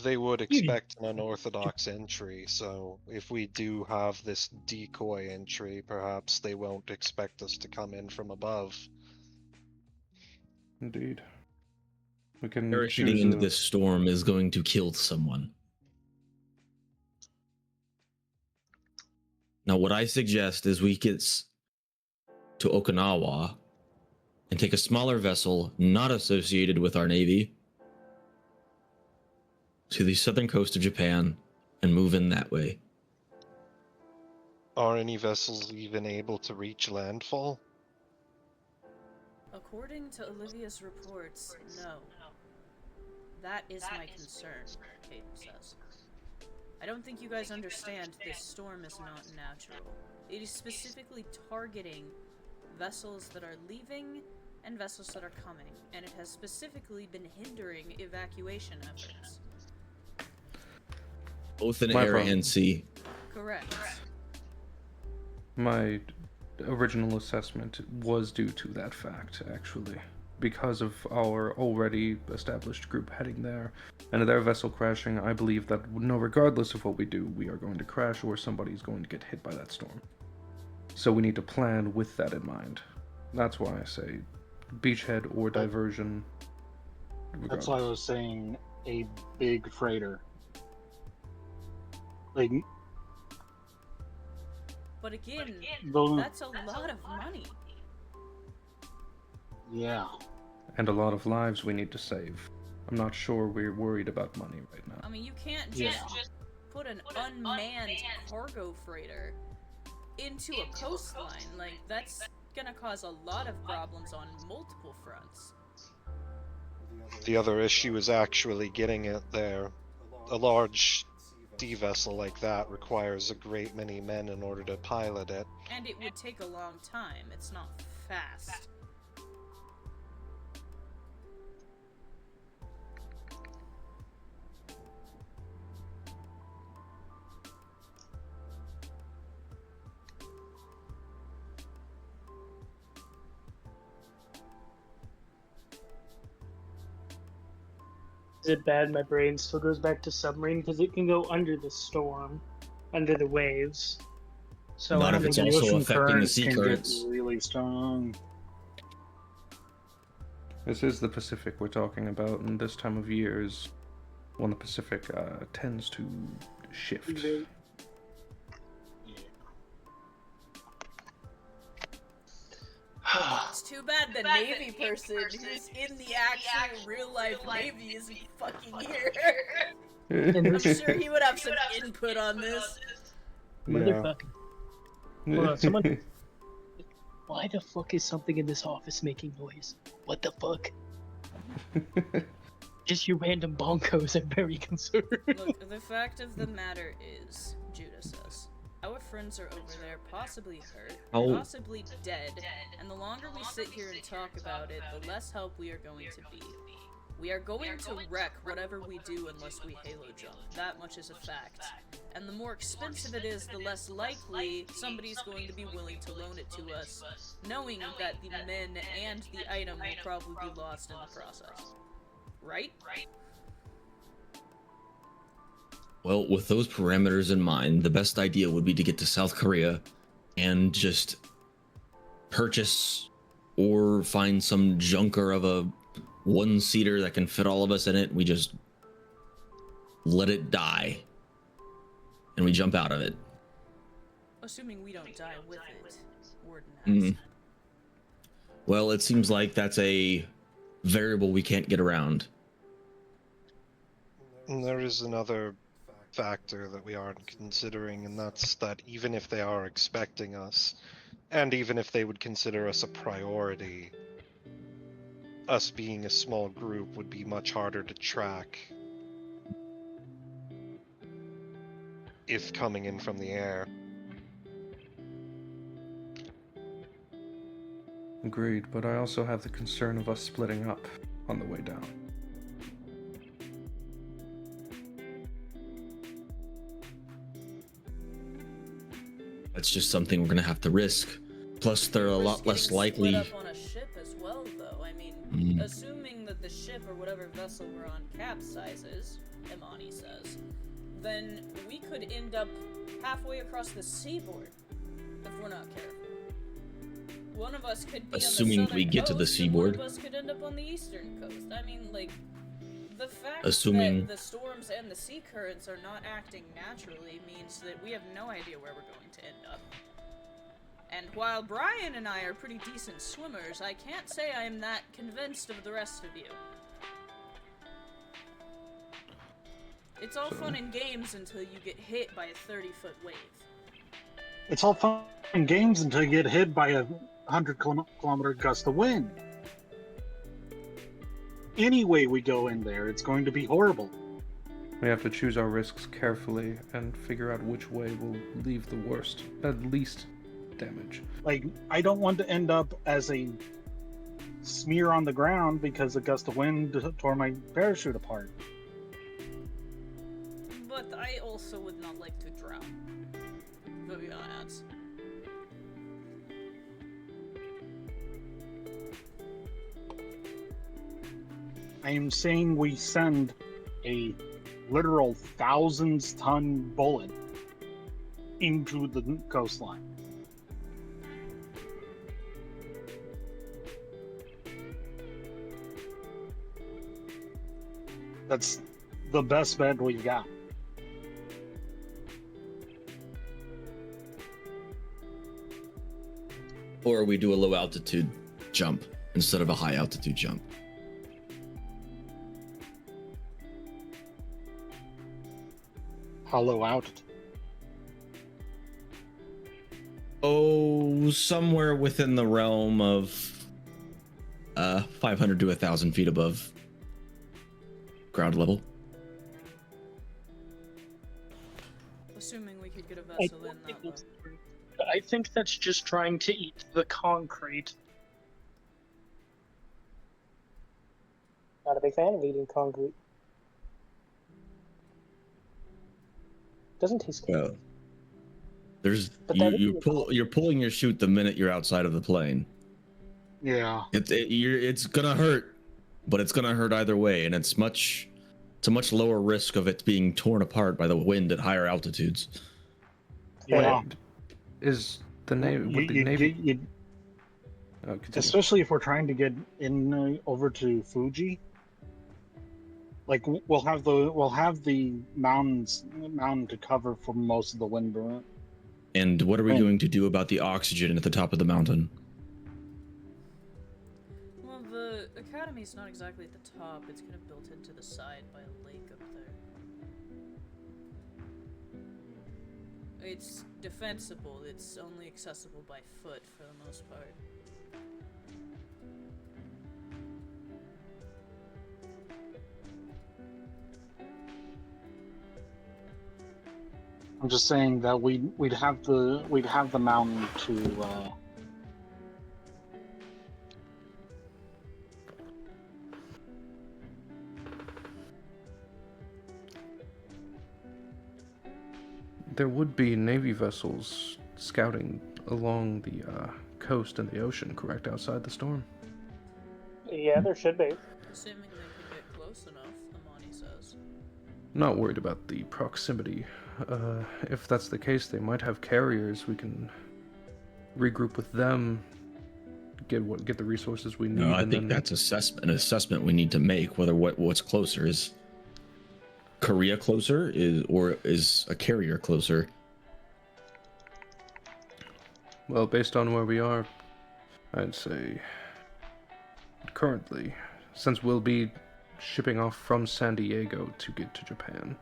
they would expect an unorthodox entry, so if we do have this decoy entry, perhaps they won't expect us to come in from above. Indeed. We can Parachuting choose into a... this storm is going to kill someone. Now, what I suggest is we get to Okinawa and take a smaller vessel not associated with our navy to the southern coast of Japan and move in that way. Are any vessels even able to reach landfall? According to Olivia's reports, no. That is my concern, Caden says. I don't think you guys understand this storm is not natural. It is specifically targeting vessels that are leaving and vessels that are coming, and it has specifically been hindering evacuation efforts. Both in My air problem. and sea. Correct. My original assessment was due to that fact, actually. Because of our already established group heading there, and their vessel crashing, I believe that regardless of what we do, we are going to crash or somebody's going to get hit by that storm. So we need to plan with that in mind. That's why I say beachhead or diversion. That's why I was saying a big freighter. Like, But again, the, that's a lot of money. yeah. And a lot of lives we need to save. I'm not sure we're worried about money right now. I mean, you can't Yeah. just put an unmanned cargo freighter into a coastline. Like, that's gonna cause a lot of problems on multiple fronts. The other issue is actually getting it there. A large sea vessel like that requires a great many men in order to pilot it. And it would take a long time. It's not fast. Is it bad? My brain still goes back to submarine because it can go under the storm, under the waves. So Not I if don't it's think also ocean affecting the currents sea can get currents. really strong. This is the Pacific we're talking about, and this time of year is when the Pacific tends to shift. It's too bad the Navy person who's in the actual real life Navy isn't fucking here. I'm sure he would have some input on this. Motherfucker. Hold on, someone. Why the fuck is something in this office making noise? What the fuck? Just your random bonkos. I'm very concerned. Look, the fact of the matter is, Judah says, our friends are over there, possibly hurt, How- possibly dead, and the longer we sit here and talk about it, the less help we are going to be. We are going to wreck whatever we do unless we halo jump. That much is a fact. And the more expensive it is, the less likely somebody's going to be willing to loan it to us, knowing that the men and the item will probably be lost in the process. Right? Well, with those parameters in mind, the best idea would be to get to South Korea and just purchase or find some junker of a one-seater that can fit all of us in it. We just let it die and we jump out of it. Assuming we don't die with it, Warden Mhm. asks. Well, it seems like that's a variable we can't get around. And there is another factor that we aren't considering, and that's that even if they are expecting us, and even if they would consider us a priority, us being a small group would be much harder to track if coming in from the air. Agreed, but I also have the concern of us splitting up on the way down. That's just something we're gonna have to risk. Plus, they're a lot less likely. Split up on a ship as well, though. I mean, assuming that the ship or whatever vessel we're on capsizes, Imani says, then we could end up halfway across the seaboard if we're not careful. One of us could be Assuming on the southern we get to the coast, seaboard. and one of us could end up on the eastern coast. I mean, like, the fact Assuming- that the storms and the sea currents are not acting naturally means that we have no idea where we're going to end up. And while Brian and I are pretty decent swimmers, I can't say I am that convinced of the rest of you. It's all fun and games until you get hit by a 30-foot wave. It's all fun and games until you get hit by a 100-kilometer gust of wind. Any way we go in there, it's going to be horrible. We have to choose our risks carefully and figure out which way will leave the worst, at least damage. Like, I don't want to end up as a smear on the ground because a gust of wind tore my parachute apart. But I also would not like to drown. To be honest. I am saying we send a literal thousands-ton bullet into the coastline. That's the best bet we got. Or we do a low altitude jump instead of a high altitude jump. Hollow out. Oh, somewhere within the realm of 500 to 1,000 feet above ground level. Assuming we could get a vessel in that low. I think that's just trying to eat the concrete. Not a big fan of eating concrete. Doesn't taste good. Well, there's But that is you're pulling your chute the minute you're outside of the plane. Yeah. It's gonna hurt, but it's gonna hurt either way, and it's a much lower risk of it being torn apart by the wind at higher altitudes. Yeah. Is the name with the Navy? Oh, continue. Especially if we're trying to get in over to Fuji. Like we'll have the mountain to cover for most of the wind. And what are we going to do about the oxygen at the top of the mountain? Well, the academy's not exactly at the top. It's kind of built into the side by a lake up there. It's defensible. It's only accessible by foot for the most part. I'm just saying that we'd have the mountain to. There would be Navy vessels scouting along the coast and the ocean, correct, outside the storm? Yeah, there should be. Assuming they could get close enough, Amani says. Not worried about the proximity. If that's the case, they might have carriers. We can regroup with them, get the resources we need. No, I and think then... that's an assessment we need to make. Whether what's closer is Korea closer, is a carrier closer? Well, based on where we are, I'd say currently, since we'll be shipping off from San Diego to get to Japan,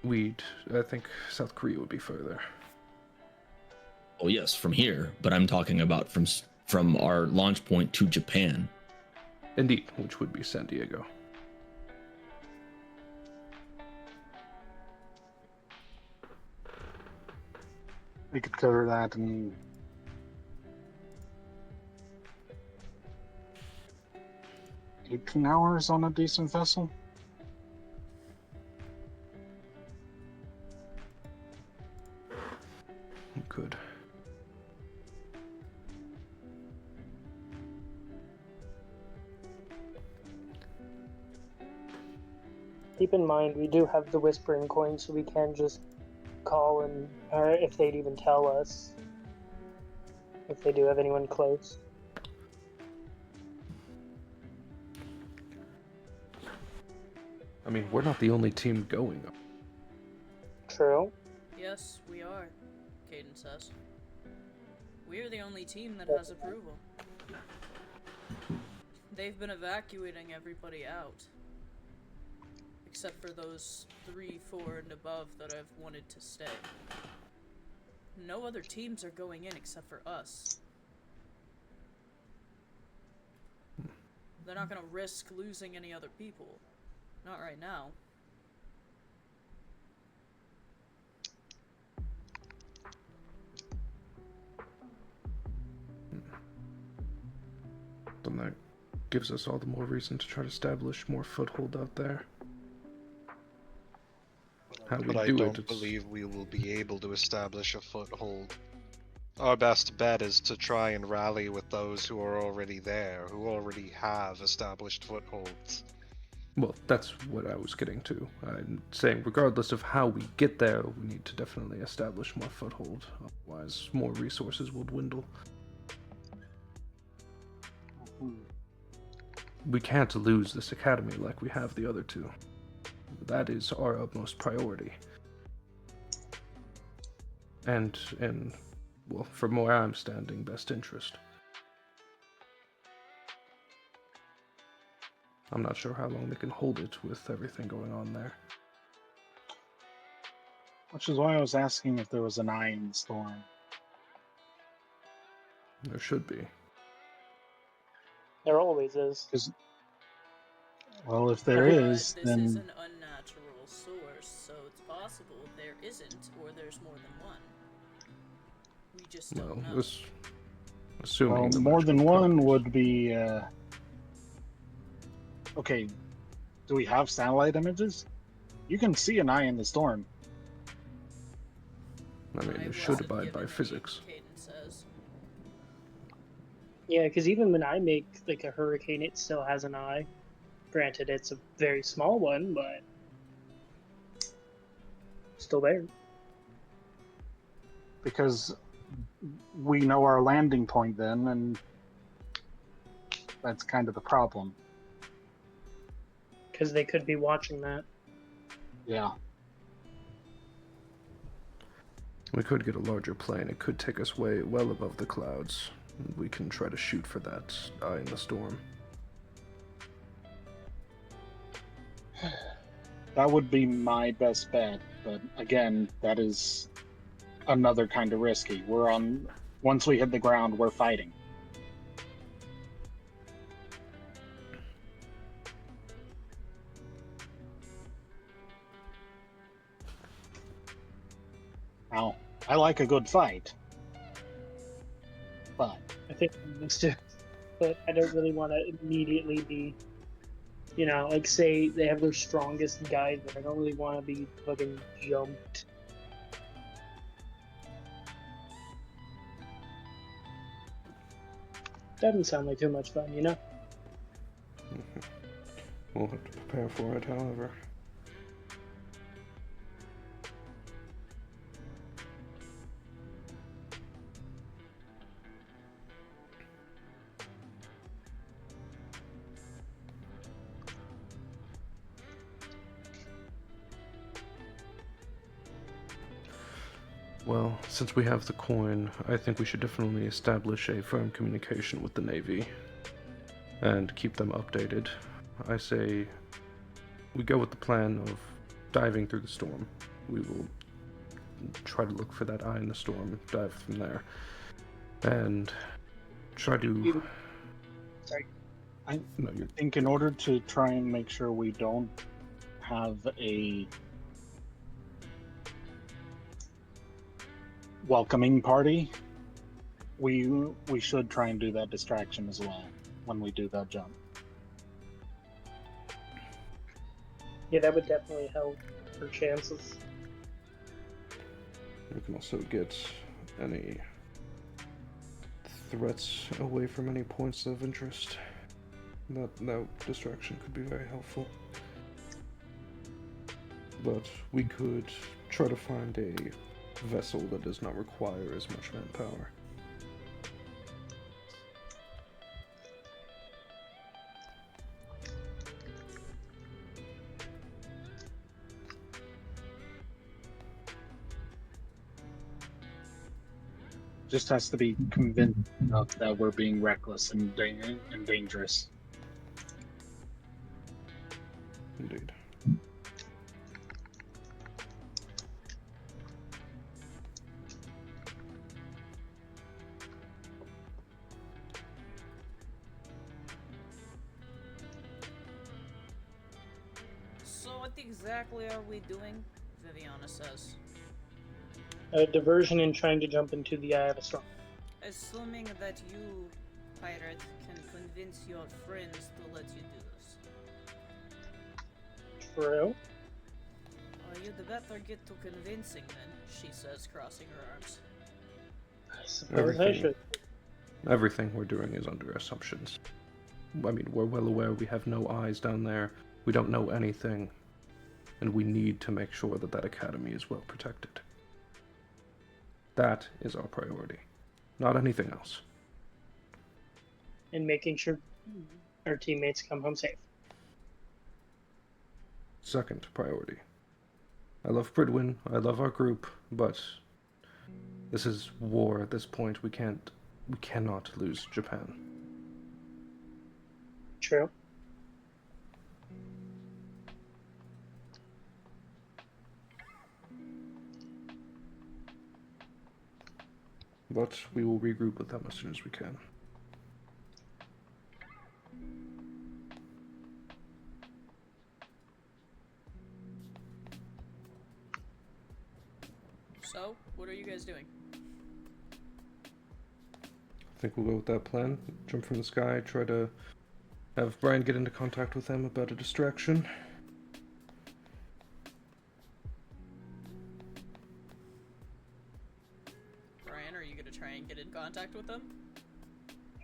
I think South Korea would be further. Oh yes, from here, but I'm talking about from our launch point to Japan. Indeed, which would be San Diego. We could cover that in 18 hours on a decent vessel. We could. Keep in mind, we do have the Whispering Coin, so we can just call and, or if they'd even tell us, if they do have anyone close. I mean, we're not the only team going. True. Yes, we are, Caden says. We're the only team that has approval. They've been evacuating everybody out. Except for those 3, 4, and above that have wanted to stay. No other teams are going in except for us. They're not gonna risk losing any other people. Not right now. Then that gives us all the more reason to try to establish more foothold out there. How we But I do don't it, believe we will be able to establish a foothold. Our best bet is to try and rally with those who are already there, who already have established footholds. well, that's what I was getting to. I'm saying regardless of how we get there, we need to definitely establish more foothold. Otherwise, more resources will dwindle. We can't lose this academy like we have the other two. That is our utmost priority. And in, well, from where I'm standing, best interest. I'm not sure how long they can hold it with everything going on there. Which is why I was asking if there was an eye in the storm. There should be. There always is. 'Cause, well, if there But is, this then is an unnatural source, so it's possible there isn't, or there's more than one. We just don't Well, know. assuming well, the more than magical one properties. would be. Okay, do we have satellite images? You can see an eye in the storm. I mean, I it should wasn't abide given by any, physics. Caden says. Yeah, because even when I make like a hurricane, it still has an eye. Granted, it's a very small one, but still there. Because we know our landing point then, and that's kind of the problem. Because they could be watching that. Yeah. We could get a larger plane. It could take us well above the clouds. We can try to shoot for that eye in the storm. That would be my best bet, but again, that is another kind of risky. Once we hit the ground, we're fighting. Now, I like a good fight, but I think it needs to, but I don't really want to immediately be, like say they have their strongest guys, but I don't really want to be fucking jumped. Doesn't sound like too much fun, We'll have to prepare for it, however. Well, since we have the coin, I think we should definitely establish a firm communication with the Navy and keep them updated. I say we go with the plan of diving through the storm. We will try to look for that eye in the storm, dive from there, and try to... Sorry. I No, you're... think in order to try and make sure we don't have a welcoming party, we should try and do that distraction as well when we do that jump. Yeah, that would definitely help our chances. We can also get any threats away from any points of interest. That distraction could be very helpful. But we could try to find a vessel that does not require as much manpower. Just has to be convinced enough that we're being reckless and dangerous. Indeed. So what exactly are we doing? Viviana says. A diversion in trying to jump into the eye of a storm. Assuming that you, pirate, can convince your friends to let you do this. True. You'd better get to convincing then, she says, crossing her arms. I suppose I should. Everything we're doing is under assumptions. I mean, we're well aware we have no eyes down there. We don't know anything. And we need to make sure that that academy is well protected. That is our priority. Not anything else. And making sure our teammates come home safe. Second priority. I love Pridwin, I love our group, but this is war at this point. We cannot lose Japan. True. But we will regroup with them as soon as we can. So, what are you guys doing? I think we'll go with that plan. Jump from the sky, try to have Brian get into contact with them about a distraction. Brian, are you gonna try and get in contact with them?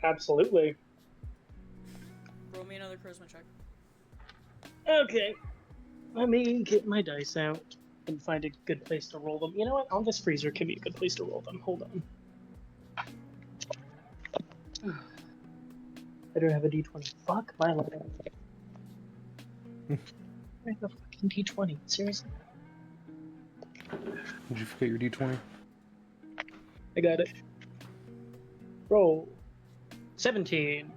Absolutely. Roll me another charisma check. Okay. Let me get my dice out and find a good place to roll them. You know what? On this freezer can be a good place to roll them. Hold on. I don't have a d20. Fuck my life. I have a fucking d20. Seriously? Did you forget your d20? I got it. Roll 17.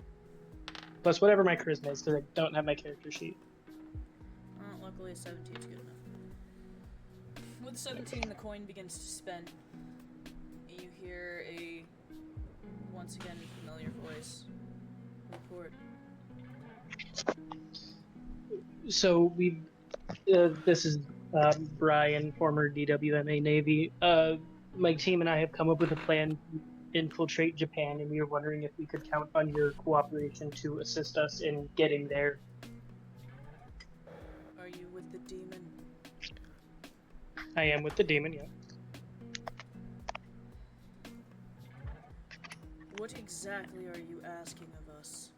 Plus whatever my charisma is, because I don't have my character sheet. Luckily, 17 is good enough. With 17, the coin begins to spin. You hear a, once again, familiar voice. Report. So this is Brian, former DWMA Navy. My team and I have come up with a plan to infiltrate Japan, and we were wondering if we could count on your cooperation to assist us in getting there. Are you with the demon? I am with the demon, yeah. What exactly are you asking of us?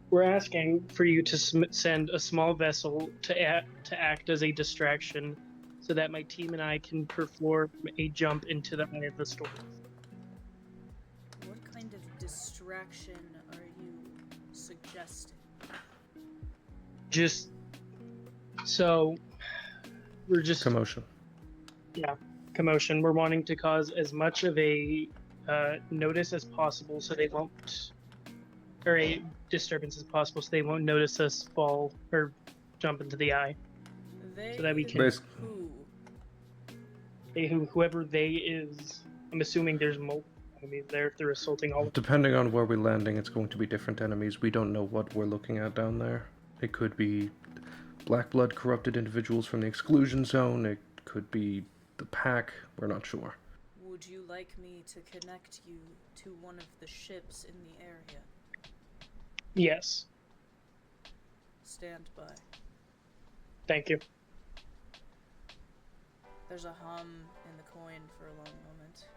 We're asking for you to send a small vessel to act as a distraction so that my team and I can perform a jump into the eye of the storm. What kind of distraction are you suggesting? So we're just Commotion. Yeah, commotion. We're wanting to cause as much of a notice as possible, so they won't, or a disturbance as possible, so they won't notice us fall or jump into the eye. They So that we can- Bas- who? Whoever they is, I'm assuming there's multiple enemies there if they're assaulting all of them. Depending on where we're landing, it's going to be different enemies. We don't know what we're looking at down there. It could be black blood corrupted individuals from the exclusion zone. It could be the pack. We're not sure. Would you like me to connect you to one of the ships in the area? Yes, Stand by. thank you. There's a hum in the coin for a long moment.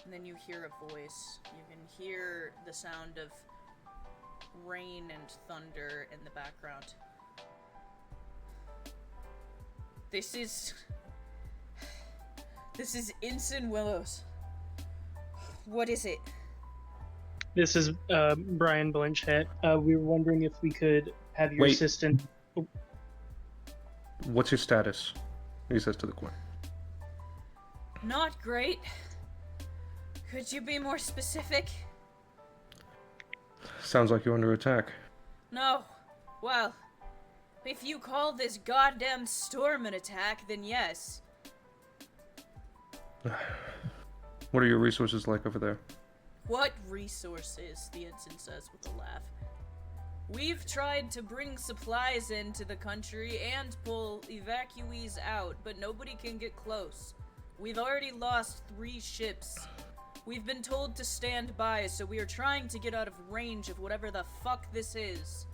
And then you hear a voice. You can hear the sound of rain and thunder in the background. This is Ensign Willows. What is it? This is Brian Blanchett. We were wondering if we could have your Wait. assistant. What's your status? He says to the coin. Not great. Could you be more specific? Sounds like you're under attack. No. Well, if you call this goddamn storm an attack, then yes. What are your resources like over there? What resources? The ensign says with a laugh. We've tried to bring supplies into the country and pull evacuees out, but nobody can get close. We've already lost 3 ships. We've been told to stand by, so we are trying to get out of range of whatever the fuck this is.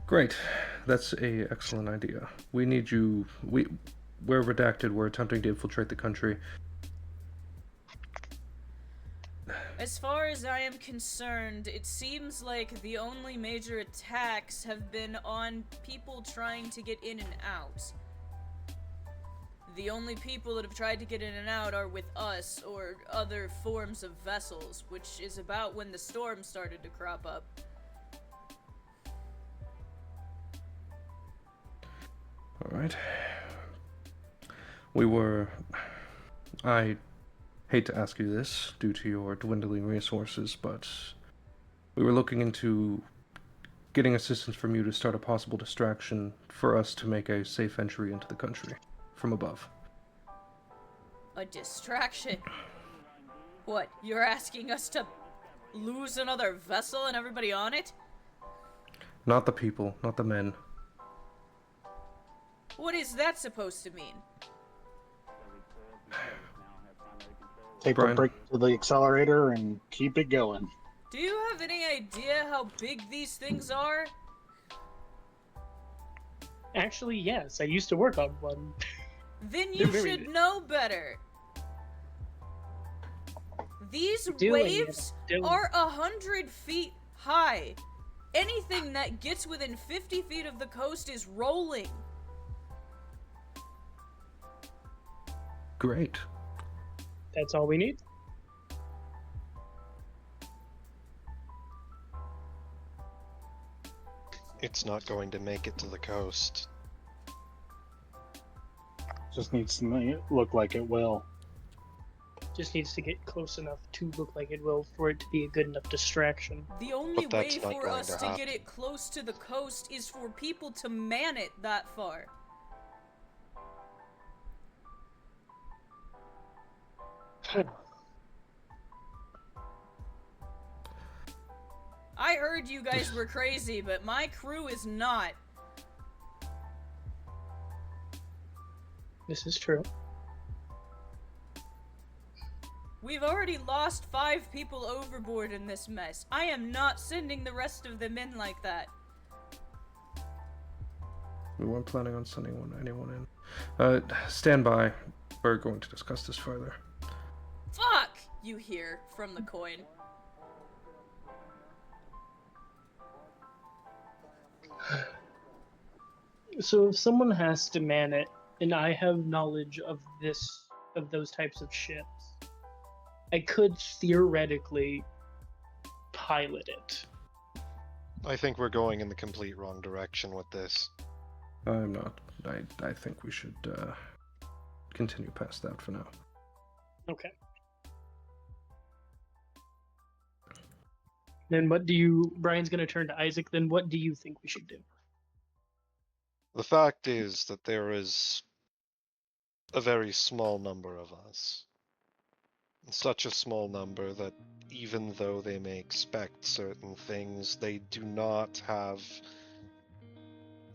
Great. That's a excellent idea. We need you. We're redacted. We're attempting to infiltrate the country. As far as I am concerned, it seems like the only major attacks have been on people trying to get in and out. The only people that have tried to get in and out are with us or other forms of vessels, which is about when the storm started to crop up. Alright. I hate to ask you this due to your dwindling resources, but we were looking into getting assistance from you to start a possible distraction for us to make a safe entry into the country from above. A distraction? What, you're asking us to lose another vessel and everybody on it? Not the people, not the men. What is that supposed to mean? Take Brian? a break to the accelerator and keep it going. Do you have any idea how big these things are? Actually, yes, I used to work on one. Then you They're very should know better. These Doing it, waves doing it. are 100 feet high. Anything that gets within 50 feet of the coast is rolling. Great. That's all we need. It's not going to make it to the coast. Just needs to look like it will. Just needs to get close enough to look like it will for it to be a good enough distraction. The only But that's way not for going us to to get happen. it close to the coast is for people to man it that far. I heard you guys were crazy, but my crew is not. This is true. We've already lost 5 people overboard in this mess. I am not sending the rest of them in like that. We weren't planning on sending anyone in. Stand by. We're going to discuss this further. Fuck! You hear from the coin. So if someone has to man it, and I have knowledge of those types of ships, I could theoretically pilot it. I think we're going in the complete wrong direction with this. I'm not. I think we should continue past that for now. Okay. Then what do you... Brian's going to turn to Isaac. Then what do you think we should do? The fact is that there is a very small number of us. Such a small number that even though they may expect certain things, they do not have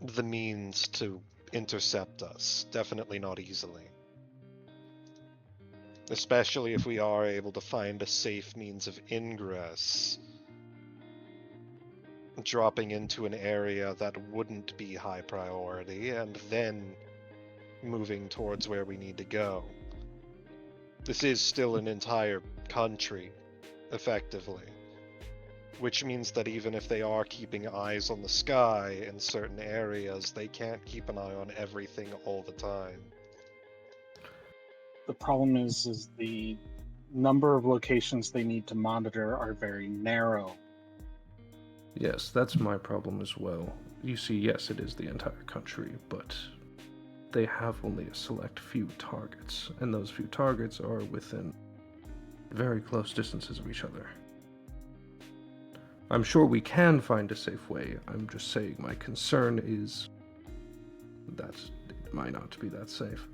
the means to intercept us. Definitely not easily. Especially if we are able to find a safe means of ingress. Dropping into an area that wouldn't be high priority, and then moving towards where we need to go. This is still an entire country, effectively. Which means that even if they are keeping eyes on the sky in certain areas, they can't keep an eye on everything all the time. The problem is the number of locations they need to monitor are very narrow. Yes, that's my problem as well. You see, yes, it is the entire country, but they have only a select few targets, and those few targets are within very close distances of each other. I'm sure we can find a safe way. I'm just saying my concern is that it might not be that safe.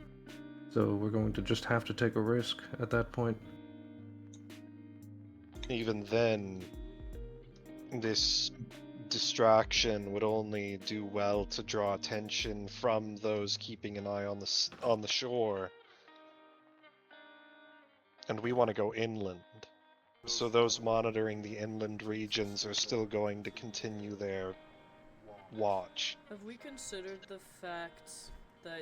So we're going to just have to take a risk at that point. Even then, this distraction would only do well to draw attention from those keeping an eye on the shore. And we want to go inland. So those monitoring the inland regions are still going to continue their watch. Have we considered the fact that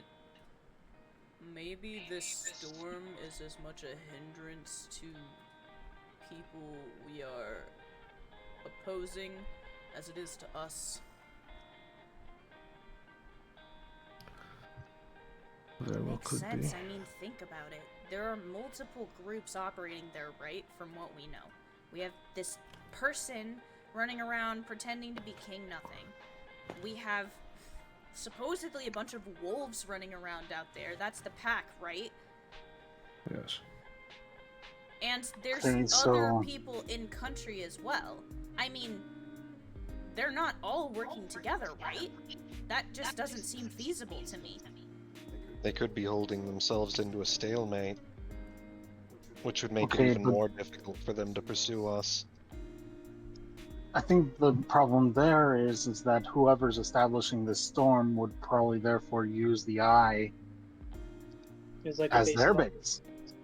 maybe this storm is as much a hindrance to people we are opposing as it is to us? Very well Makes could sense. be. I mean, think about it. There are multiple groups operating there, right? From what we know. We have this person running around pretending to be King Nothing. We have supposedly a bunch of wolves running around out there. That's the pack, right? Yes. And there's Okay, other so- people in country as well. I mean, they're not all working together, right? That just doesn't seem feasible to me. They could be holding themselves into a stalemate, which would make Okay, it even but- more difficult for them to pursue us. I think the problem there is that whoever's establishing this storm would probably therefore use the eye It's like as a their baseball. base.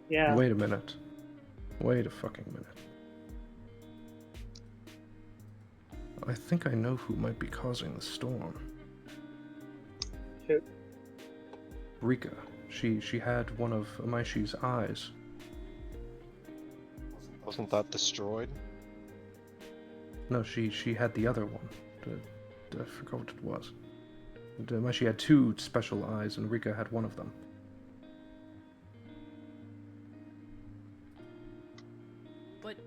Yeah. Wait a minute. Wait a fucking minute. I think I know who might be causing the storm. Who? Rika. She had one of Amaishi's eyes. Wasn't that destroyed? No, she had the other one. I forgot what it was. Amaishi had two special eyes, and Rika had one of them. But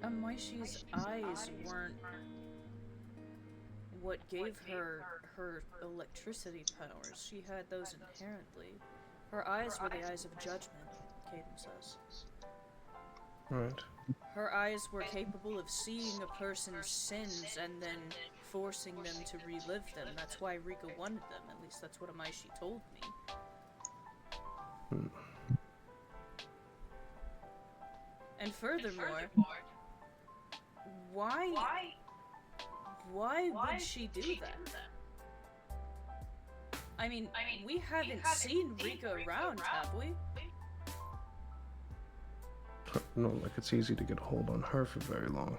Amaishi's eyes weren't what gave her her electricity powers. She had those inherently. Her eyes were the eyes of judgment, Caden says. Right. Her eyes were capable of seeing a person's sins and then forcing them to relive them. That's why Rika wanted them. At least that's what Amaishi told me. And furthermore, why would she do that? I mean, we haven't seen Rika around, have we? Not like it's easy to get a hold on her for very long.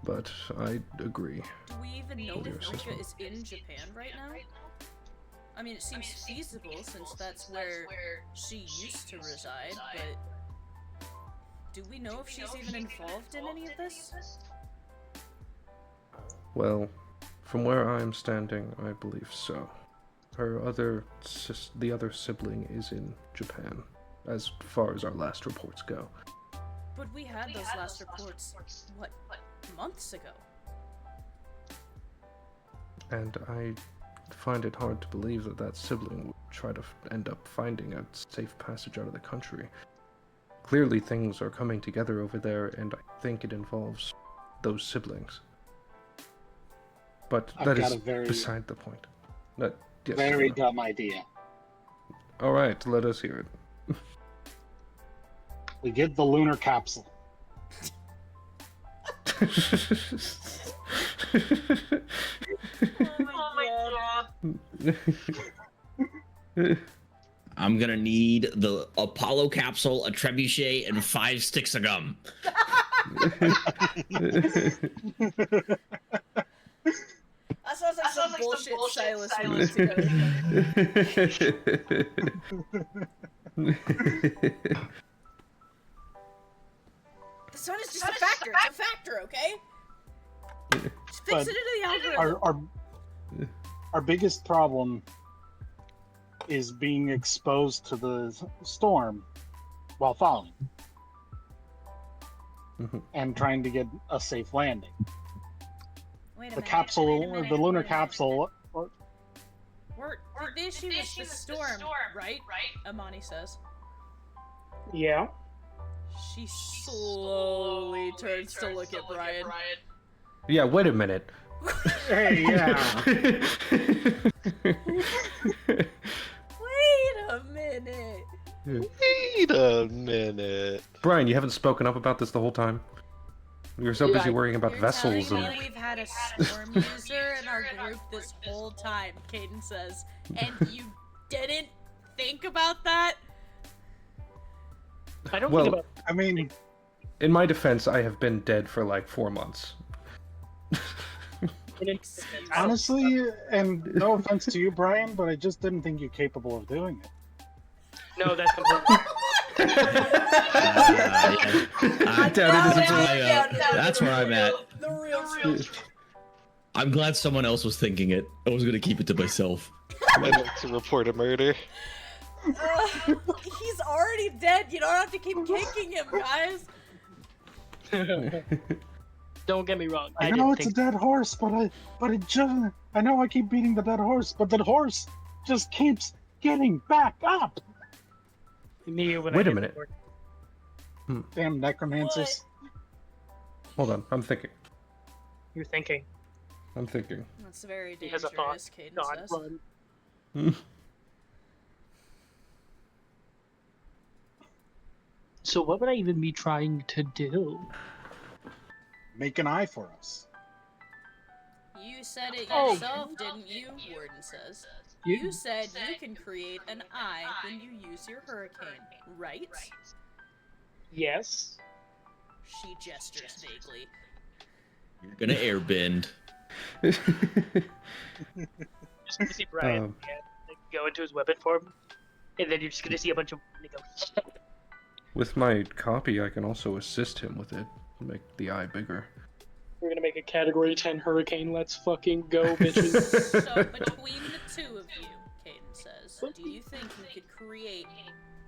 But I agree. Do we even know With your if Rika assessment. is in Japan right now? I mean, it seems feasible since that's where she used to reside, but do we know if she's even involved in any of this? Well, from where I am standing, I believe so. Her the other sibling is in Japan, as far as our last reports go. But we had those last reports, what, months ago? And I find it hard to believe that that sibling would try to end up finding a safe passage out of the country. Clearly things are coming together over there, and I think it involves those siblings. But I've that got is a very, beside the point. Yes, very Sora. dumb idea. Alright, let us hear it. We get the lunar capsule. Oh my god. I'm gonna need the Apollo capsule, a trebuchet, and 5 sticks of gum. That sounds like some bullshit Silas would together. The sun is just a factor. It's a factor, okay? Just fix But it into the algorithm. our biggest problem is being exposed to the storm while falling and trying to get a safe landing. Wait a The minute, capsule, wait a minute, the lunar wait a minute. capsule. The issue is the storm, right? Amani says. Yeah. She slowly turns to look at Brian. Yeah, wait a minute. Hey, yeah. Wait a minute. Wait a minute. Brian, you haven't spoken up about this the whole time? You're so busy worrying about You're vessels telling and... me we've had a storm user in our group this whole time, Caden says, and you didn't think about that? I don't Well, think about. I mean, in my defense, I have been dead for like 4 months. honestly, and no offense to you, Brian, but I just didn't think you're capable of doing it. No, that's completely. That's where I'm at. The real I'm glad someone else was thinking it. I was gonna keep it to myself. I'd like to report a murder. He's already dead. You don't have to keep kicking him, guys. Don't get me wrong. I I know didn't it's a think. dead horse, but it just, I know I keep beating the dead horse, but the horse just keeps getting back up. Me when Wait I a hit minute. the board. Damn necromancers. Hold on, I'm thinking. You're thinking. I'm thinking. That's very He has a dangerous, thought. Caden God, says. run. So what would I even be trying to do? Make an eye for us. You said it Oh. yourself, didn't you? Warden says. You said you can create an eye when you use your hurricane, right? Yes. She gestures vaguely. You're gonna airbend. Just gonna see Brian like, go into his weapon form, and then you're just gonna see a bunch of and go. With my copy, I can also assist him with it. Make the eye bigger. We're gonna make a Category 10 hurricane. Let's fucking go, bitches. So between the two of you, Caden says, do you think you could create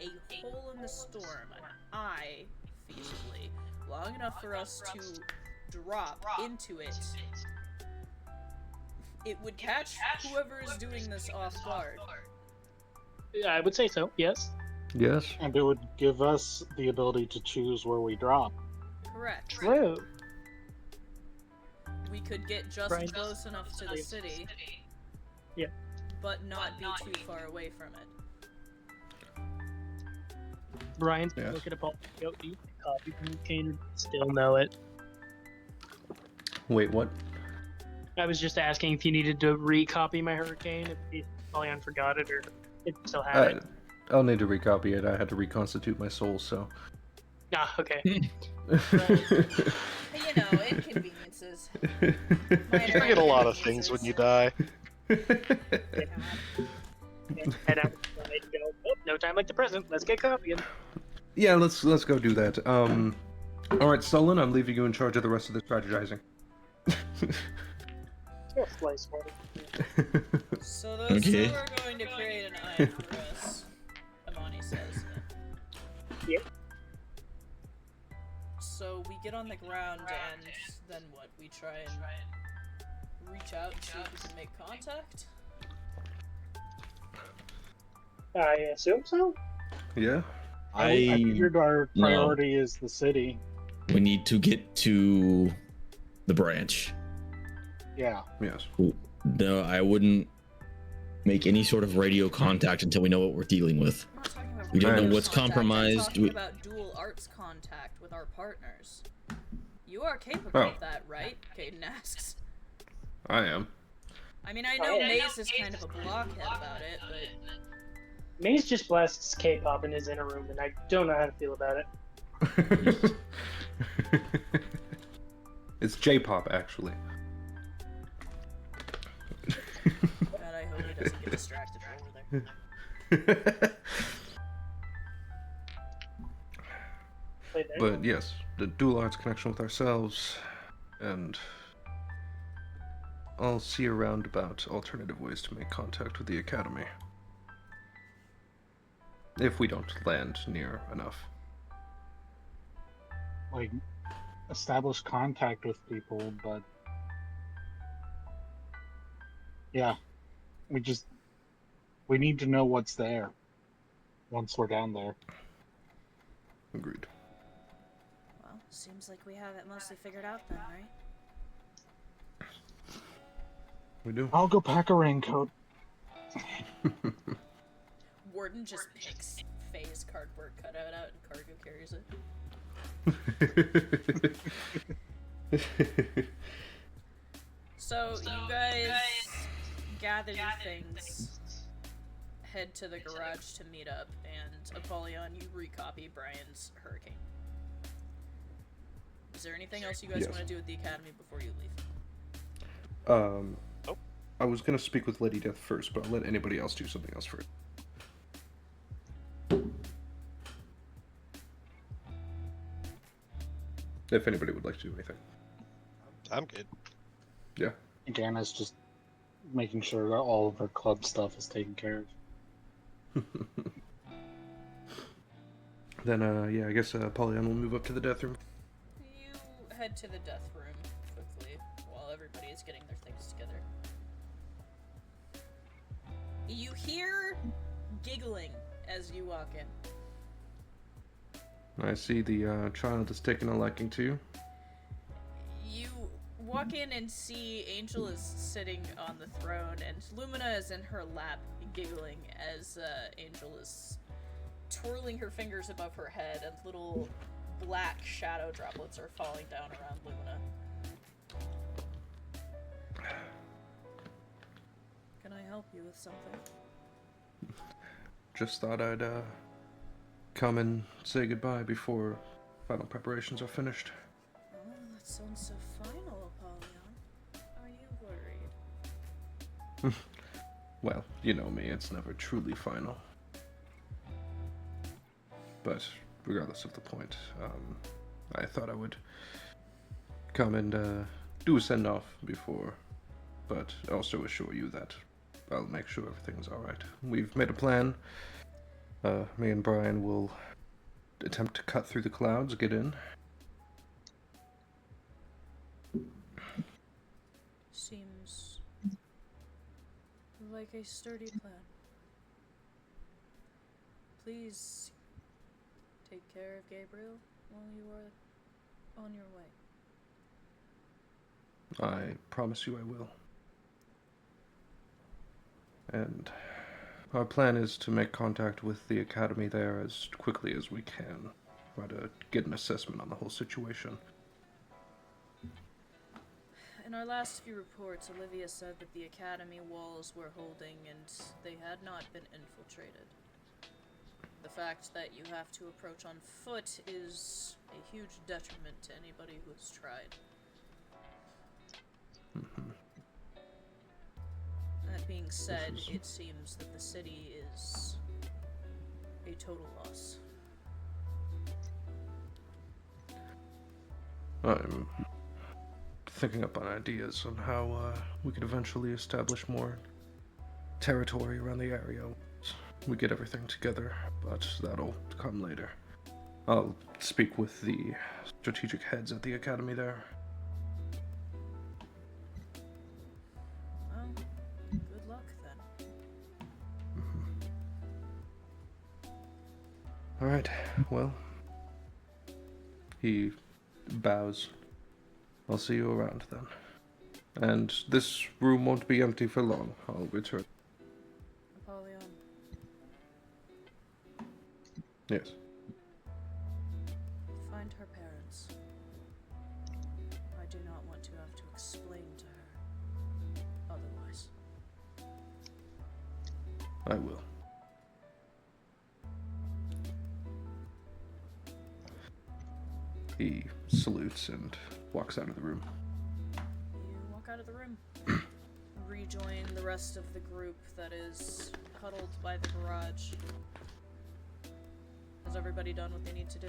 a hole in the storm, an eye, feasibly, long enough for us to drop into it? It would catch whoever is doing this off guard. I would say so. Yes. Yes? And it would give us the ability to choose where we drop. Correct. True. We could get just Brian. close enough to the city, Yeah. but not be too far away from it. Brian's Yes. looking up all the you can copy from Hurricane. Still know it. Wait, what? I was just asking if you needed to recopy my Hurricane, if you probably forgot it, or if you still have it. I'll need to recopy it. I had to reconstitute my soul, so... Ah, okay. You know, inconveniences. You forget a lot of things when you die. Head out and go, oh, no time like the present. Let's get copying. Yeah, let's go do that. Alright, Sullen, I'm leaving you in charge of the rest of the strategizing. You're a slice water. So those Okay. two are going to create an eye for us, Amani says. Yep. So we get on the ground and then what? We try and reach out and see if we can make contact? I assume so. Yeah. I figured our no. priority is the city. We need to get to the branch. Yeah. Yes. No, I wouldn't make any sort of radio contact until we know what we're dealing with. I'm not talking about We don't know radio what's contact, compromised. I'm talking about dual arts contact with our partners. You are capable Oh. of that, right? Caden asks. I am. I mean, I know Maze is kind of a blockhead about it, but... Maze just blasts K-pop in his inner room, and I don't know how to feel about it. It's J-pop, actually. God, I hope he doesn't get distracted over there. Wait, there. But yes, the dual arts connection with ourselves, and I'll see around about alternative ways to make contact with the Academy. If we don't land near enough. Like, establish contact with people, but yeah, we need to know what's there once we're down there. Agreed. Well, seems like we have it mostly figured out then, right? We do. I'll go pack a raincoat. Warden just picks Faye's cardboard cutout out and cargo carries it. So, you guys gather your things, head to the garage to meet up, and Apollyon, you recopy Brian's Hurricane. Is there anything else you guys Yes. want to do at the Academy before you leave? I was gonna speak with Lady Death first, but I'll let anybody else do something else first. If anybody would like to do anything. I'm good. Yeah. Dana's just making sure that all of her club stuff is taken care of. Then, yeah, I guess Polyon will move up to the death room. You head to the death room quickly while everybody is getting their things together. You hear giggling as you walk in. I see the child is taking a liking to you. You walk in and see Angel is sitting on the throne, and Lumina is in her lap, giggling as Angel is twirling her fingers above her head, and little black shadow droplets are falling down around Lumina. Can I help you with something? Just thought I'd come and say goodbye before final preparations are finished. Oh, that sounds so final, Apollyon. Are you worried? Well, you know me, it's never truly final. But regardless of the point, I thought I would come and do a send-off before, but also assure you that I'll make sure everything's alright. We've made a plan. Me and Brian will attempt to cut through the clouds, get in. Seems like a sturdy plan. Please take care of Gabriel while you are on your way. I promise you I will. And our plan is to make contact with the Academy there as quickly as we can. Try to get an assessment on the whole situation. In our last few reports, Olivia said that the Academy walls were holding and they had not been infiltrated. The fact that you have to approach on foot is a huge detriment to anybody who has tried. That being said, it seems that the city is a total loss. I'm thinking up on ideas on how we could eventually establish more territory around the area once we get everything together, but that'll come later. I'll speak with the strategic heads at the Academy there. Well, good luck then. Alright, well. He bows. I'll see you around then. And this room won't be empty for long. I'll return. Napoleon, Yes. find her parents. I do not want to have to explain to her otherwise. I will. He salutes and walks out of the room. You walk out of the room. Rejoin the rest of the group that is huddled by the garage. Has everybody done what they need to do?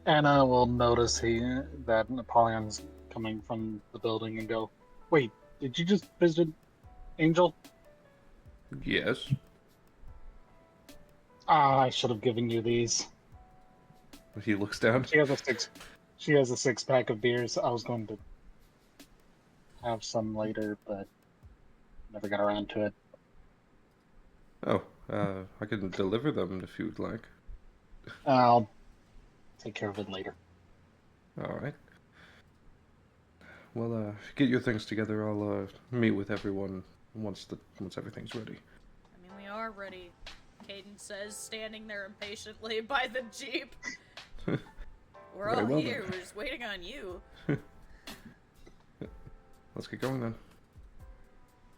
Anna will notice that Napoleon's coming from the building and go, "Wait, did you just visit Angel?" Yes. I should have given you these. He looks down. She has a six-pack of beers. I was going to have some later, but never got around to it. Oh, I can deliver them if you'd like. I'll take care of it later. Alright. Well, get your things together. I'll meet with everyone once everything's ready. I mean, we are ready, Caden says, standing there impatiently by the Jeep. We're all Very well, here, then. we're just waiting on you. Let's get going then.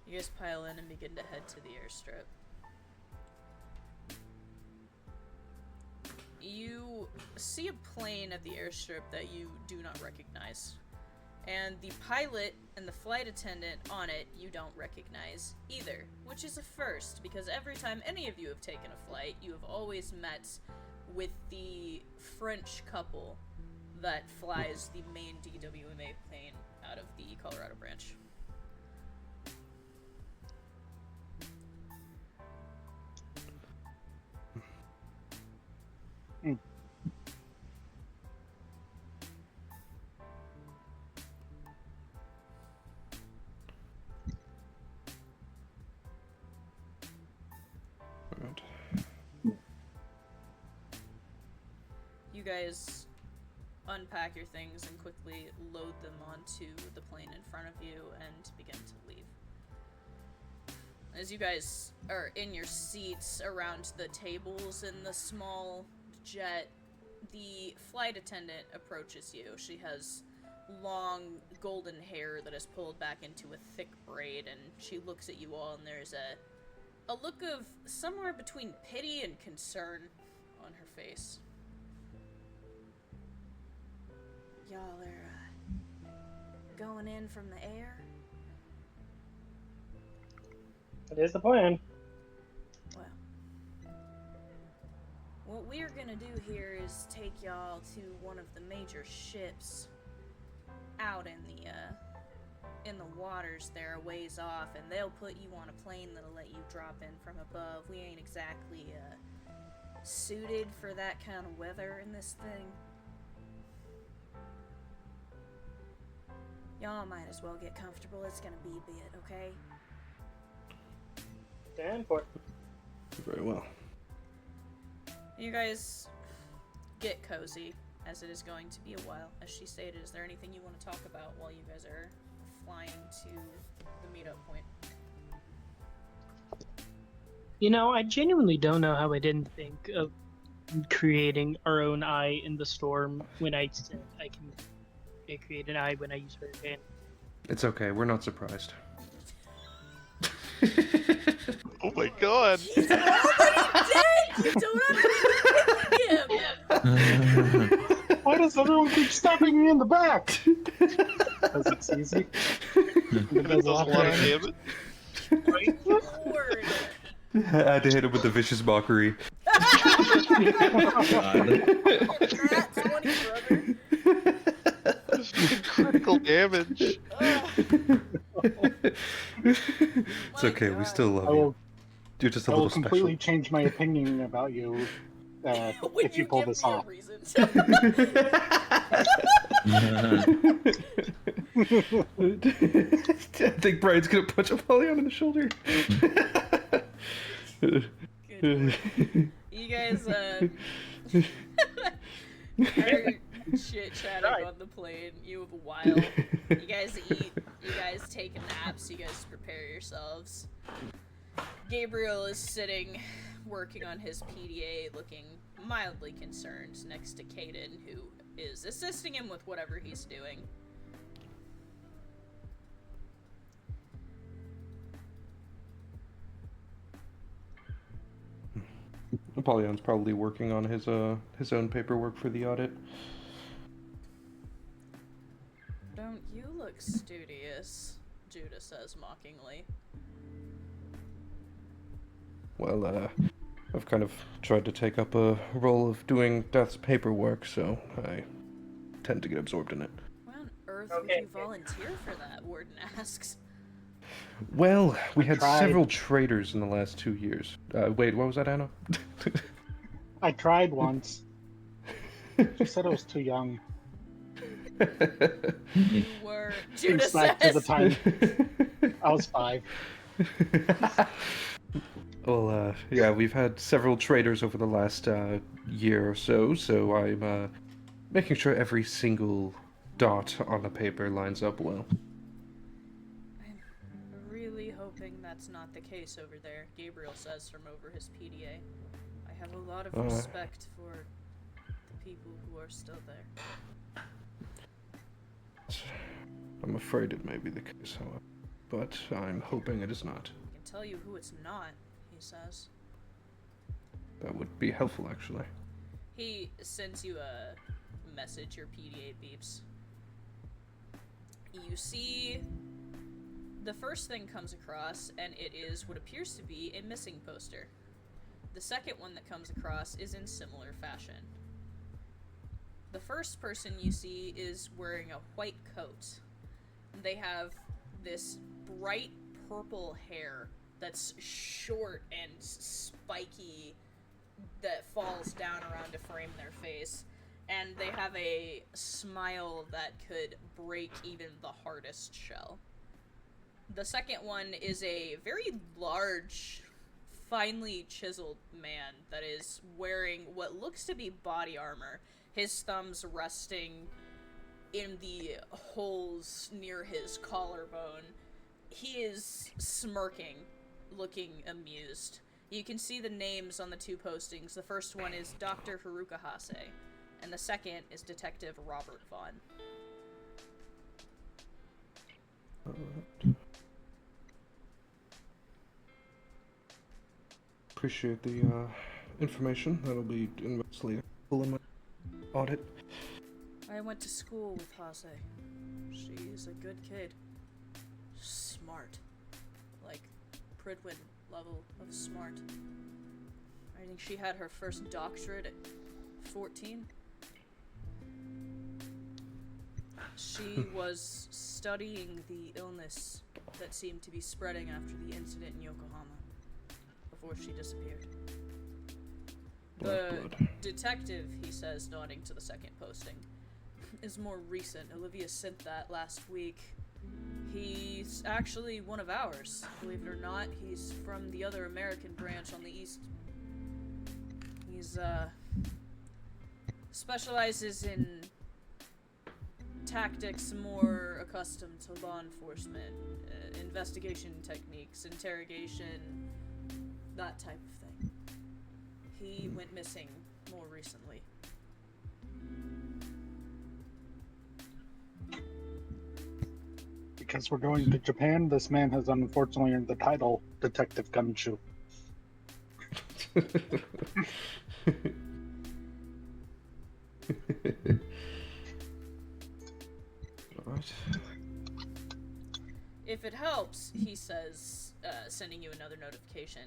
You guys pile in and begin to head to the airstrip. You see a plane at the airstrip that you do not recognize. And the pilot and the flight attendant on it you don't recognize either, which is a first, because every time any of you have taken a flight, you have always met with the French couple that flies the main DWMA plane out of the Colorado branch. Alright. You guys unpack your things and quickly load them onto the plane in front of you and begin to leave. As you guys are in your seats around the tables in the small jet, the flight attendant approaches you. She has long golden hair that is pulled back into a thick braid, and she looks at you all, and there's a look of somewhere between pity and concern on her face. Y'all are going in from the air? That is the plan. Well, what we're gonna do here is take y'all to one of the major ships out in the waters there, a ways off, and they'll put you on a plane that'll let you drop in from above. We ain't exactly suited for that kind of weather in this thing. Y'all might as well get comfortable. It's gonna be a bit, okay? Stand for it. Very well. You guys get cozy, as it is going to be a while. As she stated, is there anything you want to talk about while you guys are flying to the meetup point? You know, I genuinely don't know how I didn't think of creating our own eye in the storm when I said I can create an eye when I use hurricane. It's okay, we're not surprised. Oh my god! He's already dead! You don't understand him! Why does everyone keep stabbing me in the back? Because it's easy. It does a lot of damage. Right forward. I had to hit him with the vicious mockery. Congrats, 20, brother. Critical damage. It's okay, we still love I you. will, You're just a I will little completely special. change my opinion about you When if you pull give this me a off. reason. I think Brian's gonna punch Apollyon in the shoulder. Good lord. You guys, are chit-chatting on the plane. You have a while. You guys eat. You guys take naps. You guys prepare yourselves. Gabriel is sitting, working on his PDA, looking mildly concerned next to Caden, who is assisting him with whatever he's doing. Apollyon's probably working on his own paperwork for the audit. Don't you look studious? Judah says mockingly. Well, I've kind of tried to take up a role of doing Death's paperwork, so I tend to get absorbed in it. Why on earth would you volunteer for that? Warden asks. Well, we I had tried. several traitors in the last 2 years. Wait, what was that, Anna? I tried once. She said I was too young. You were. Judah Thinks back to the says. time I was 5. Well, yeah, we've had several traitors over the last year or so I'm making sure every single dot on the paper lines up well. I'm really hoping that's not the case over there, Gabriel says from over his PDA. I have a lot of respect for the people who are still there. I'm afraid it may be the case, however, but I'm hoping it is not. I can tell you who it's not, he says. That would be helpful, actually. He sends you a message, your PDA beeps. You see, the first thing comes across, and it is what appears to be a missing poster. The second one that comes across is in similar fashion. The first person you see is wearing a white coat. They have this bright purple hair that's short and spiky that falls down around to frame their face. And they have a smile that could break even the hardest shell. The second one is a very large, finely chiseled man that is wearing what looks to be body armor, his thumbs resting in the holes near his collarbone. He is smirking, looking amused. You can see the names on the two postings. The first one is Dr. Haruka Hase, and the second is Detective Robert Vaughn. Appreciate the information. That'll be immensely helpful in my audit. I went to school with Hase. She's a good kid. Smart. Like, Pridwin level of smart. I think she had her first doctorate at 14. She was studying the illness that seemed to be spreading after the incident in Yokohama, before she disappeared. The detective, he says, nodding to the second posting, is more recent. Olivia sent that last week. He's actually one of ours, believe it or not. He's from the other American branch on the east. He's, specializes in tactics more accustomed to law enforcement, investigation techniques, interrogation, that type of thing. He went missing more recently. Because we're going to Japan, this man has unfortunately earned the title Detective Gumshoe. Alright. If it helps, he says, sending you another notification.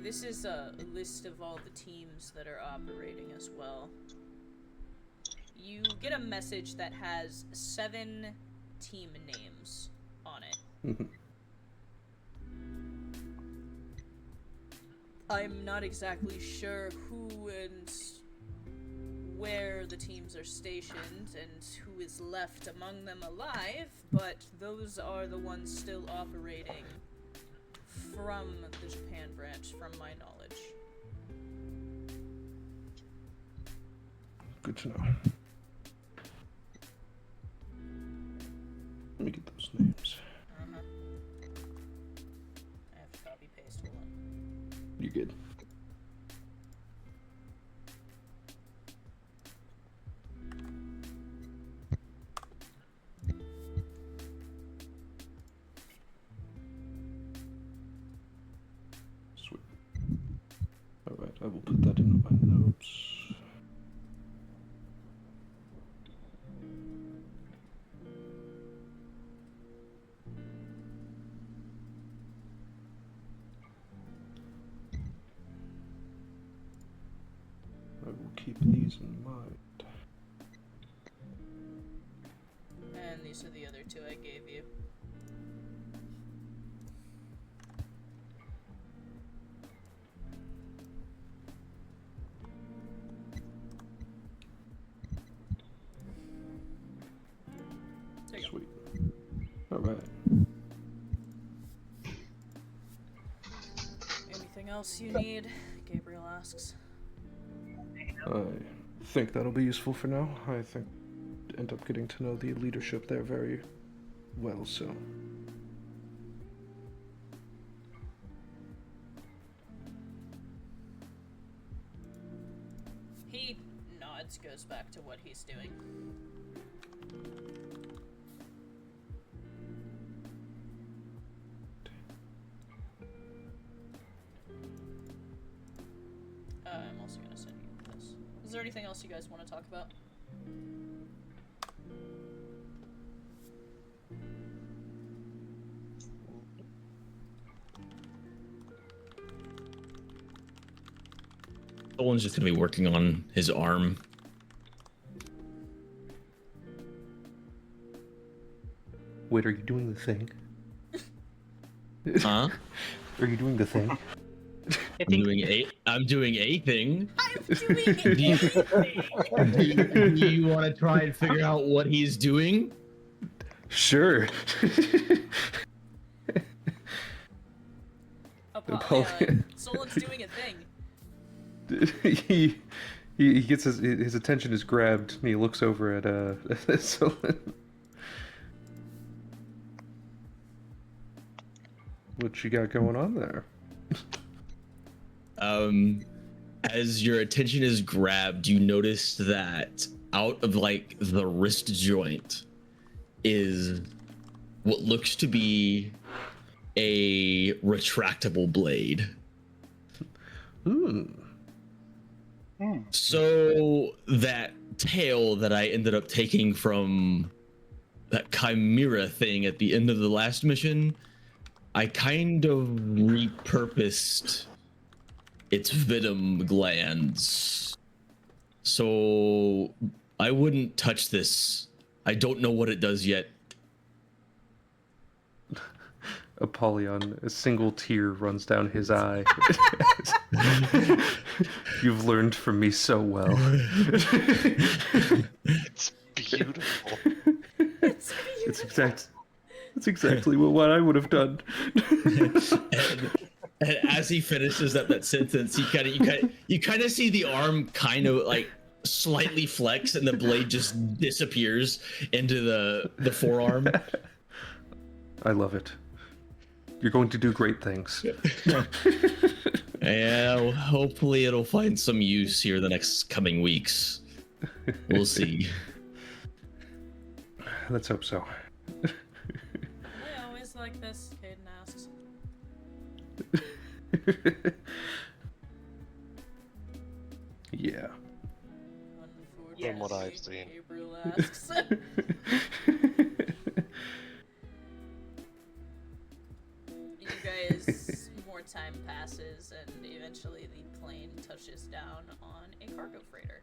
This is a list of all the teams that are operating as well. You get a message that has 7 team names on it. I'm not exactly sure who and where the teams are stationed and who is left among them alive, but those are the ones still operating from the Japan branch, from my knowledge. Good to know. Let me get those names. Uh-huh. I have to copy paste, hold on. You good? Sweet. Alright, I will put that into my notes. I will keep these in mind. And these are the other two I gave you. There you go. Sweet. Alright. Anything else you need? Gabriel asks. I think that'll be useful for now. I think end up getting to know the leadership there very well, so. He nods, goes back to what he's doing. I'm also gonna send you this. Is there anything else you guys want to talk about? Someone's just gonna be working on his arm. Wait, are you doing the thing? Huh? Are you doing the thing? I think I'm doing a thing. I'm doing it! Do you want to try and figure out what he's doing? Sure. Solon's doing a thing. he gets his attention is grabbed and he looks over at Solon. What you got going on there? As your attention is grabbed, you notice that out of like the wrist joint is what looks to be a retractable blade. So that tail that I ended up taking from that chimera thing at the end of the last mission, I kind of repurposed its venom glands. So I wouldn't touch this. I don't know what it does yet. Apollyon, a single tear runs down his eye. You've learned from me so well. It's beautiful. It's exactly what I would have done. And as he finishes up that sentence, you kind of see the arm kind of like slightly flex, and the blade just disappears into the forearm. I love it. You're going to do great things. Yeah, hopefully it'll find some use here the next coming weeks. We'll see. Let's hope so. I always like this, Caden asks. Yeah. From what I've seen. Gabriel asks. You guys, more time passes, and eventually the plane touches down on a cargo freighter.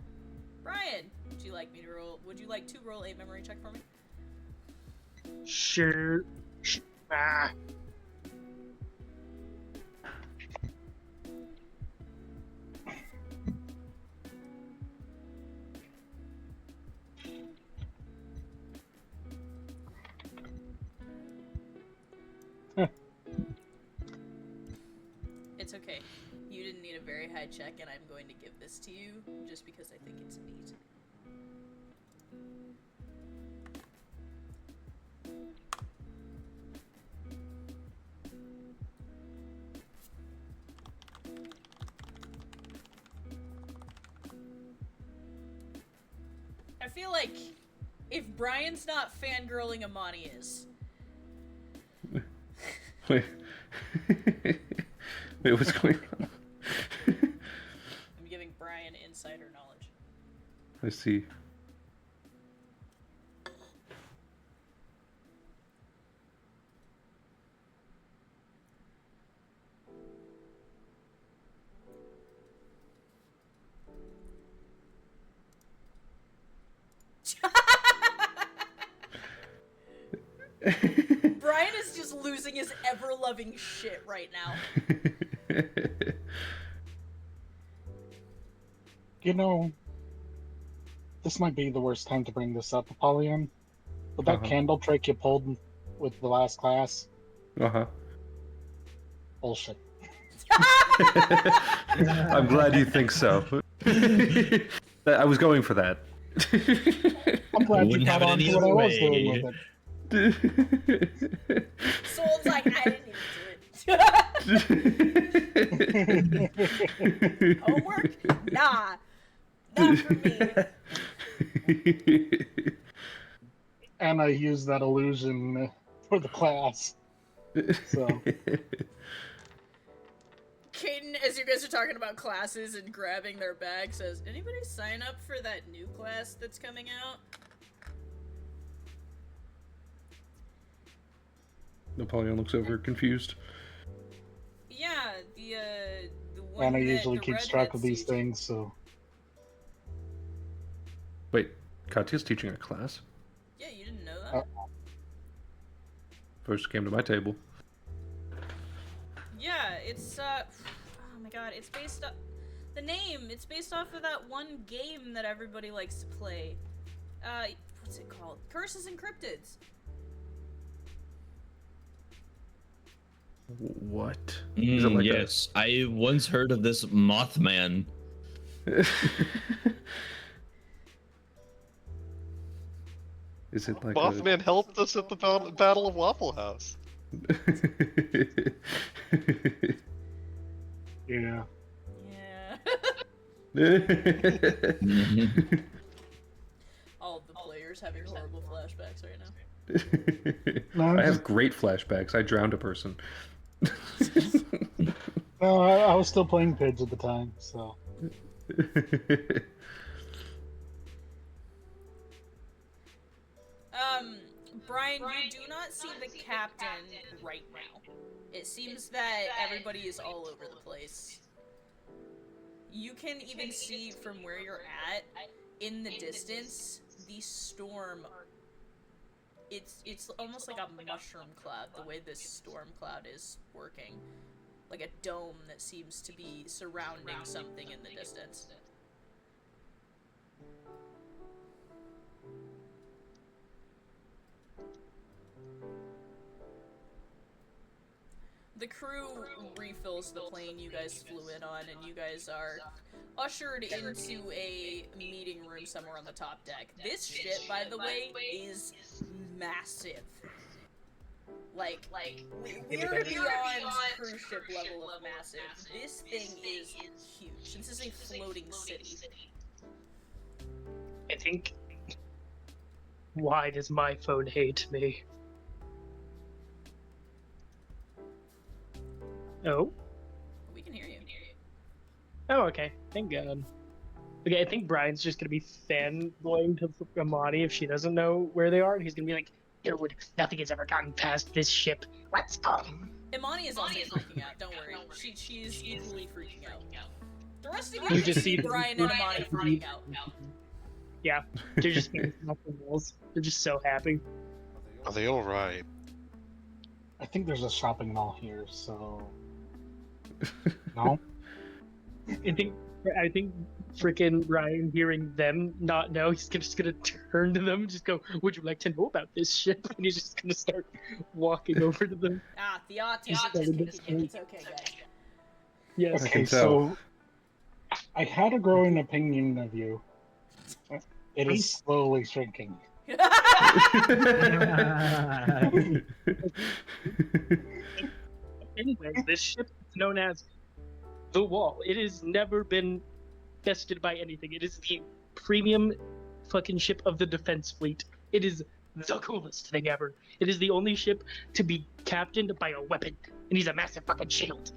Brian, would you like to roll a memory check for me? Sure. Ah. Okay, you didn't need a very high check, and I'm going to give this to you just because I think it's neat. I feel like if Brian's not fangirling, Amani is. Wait. Wait, what's going on? I'm giving Brian insider knowledge. I see. Brian is just losing his ever-loving shit right now. You know, this might be the worst time to bring this up, Apollyon. But that candle trick you pulled with the last class, bullshit. I'm glad you think so. I was going for that. I'm glad you Wouldn't have caught it on any to what I other was doing way. with it. Soul's like, I didn't even do it. Homework? Nah. Not for me. And I used that illusion for the class. So. Caden, as you guys are talking about classes and grabbing their bag, says, anybody sign up for that new class that's coming out? Napoleon looks over confused. Yeah, the one Anna that usually the keeps track of redhead's these teaching. things, so. Wait, Katya's teaching a class? Yeah, you didn't know that? First came to my table. Yeah, it's, oh my god, it's based off, the name, it's based off of that one game that everybody likes to play. What's it called? Curses and Cryptids. What? Is it like yes, I once heard of this Mothman. Is it like Mothman helped us at the Battle of Waffle House. Yeah. Yeah. All of the players having horrible flashbacks right now. No, I have great flashbacks. I drowned a person. No, I was still playing Pidge at the time, so. Brian, you do not see the captain right now. It seems that everybody is all over the place. You can even see from where you're at, in the distance, the storm. It's almost like a mushroom cloud, the way this storm cloud is working. Like a dome that seems to be surrounding something in the distance. The crew refills the plane you guys flew in on, and you guys are ushered into a meeting room somewhere on the top deck. This ship, by the way, is massive. Like we're beyond cruise ship level of massive. This thing is huge. This is a floating city. I think. Why does my phone hate me? Oh. We can hear you. Oh, okay. Thank God. Okay, I think Brian's just gonna be fanboying to Amani if she doesn't know where they are, and he's gonna be like, "Dude, nothing has ever gotten past this ship. Let's go." Imani is also freaking out. Don't worry. She's equally freaking out. The rest of You you just just see see Brian and Imani freaking out. Yeah, they're just off the walls. They're just so happy. Are they alright? I think there's a shopping mall here, so. No? I think freaking Brian hearing them not know, he's just gonna turn to them and just go, "Would you like to know about this ship?" And he's just gonna start walking over to them. Ah, the autism is kicking in. It's okay, guys. Yes. I Okay, can tell. so I had a growing opinion of you. It is slowly shrinking. Anyways, this ship is known as the Wall. It has never been bested by anything. It is the premium fucking ship of the defense fleet. It is the coolest thing ever. It is the only ship to be captained by a weapon, and he's a massive fucking shield.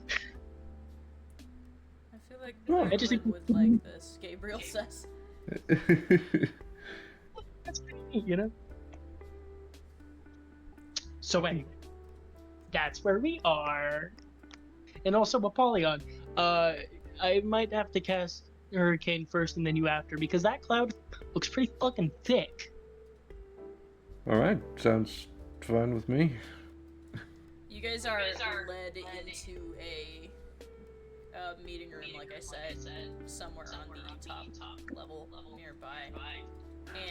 I feel like Oh. everyone I just think- would like this, Gabriel says. That's pretty neat, you know? So anyway, that's where we are. And also Apollyon. I might have to cast Hurricane first and then you after, because that cloud looks pretty fucking thick. Alright, sounds fine with me. You guys are led into a meeting room, like I said, somewhere on the top level nearby.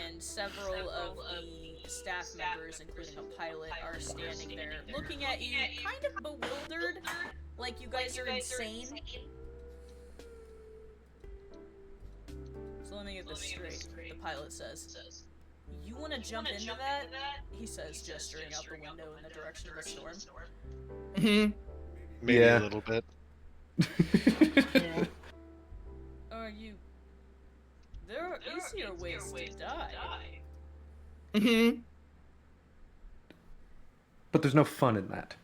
And several of the staff members, including a pilot, are standing there looking at you, kind of bewildered, like you guys are insane. So let me get this straight. The pilot says, "You want to jump into that?" He says, gesturing out the window in the direction of the storm. Maybe Yeah. a little bit. Are you... There are easier ways to die. But there's no fun in that.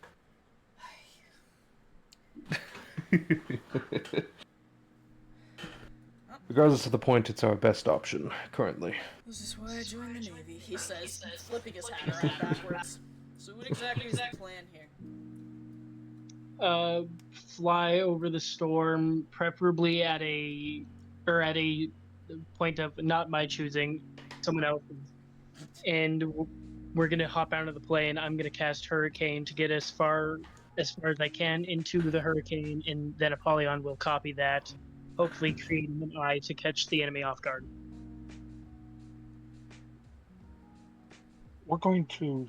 Regardless of the point, it's our best option currently. This is why I joined the Navy, he says, flipping his hat around backwards. So what exactly is the plan here? Fly over the storm, preferably at a point of not my choosing, someone else's. And we're gonna hop out of the plane. I'm gonna cast Hurricane to get as far as I can into the hurricane, and then Apollyon will copy that, hopefully creating an eye to catch the enemy off guard. We're going to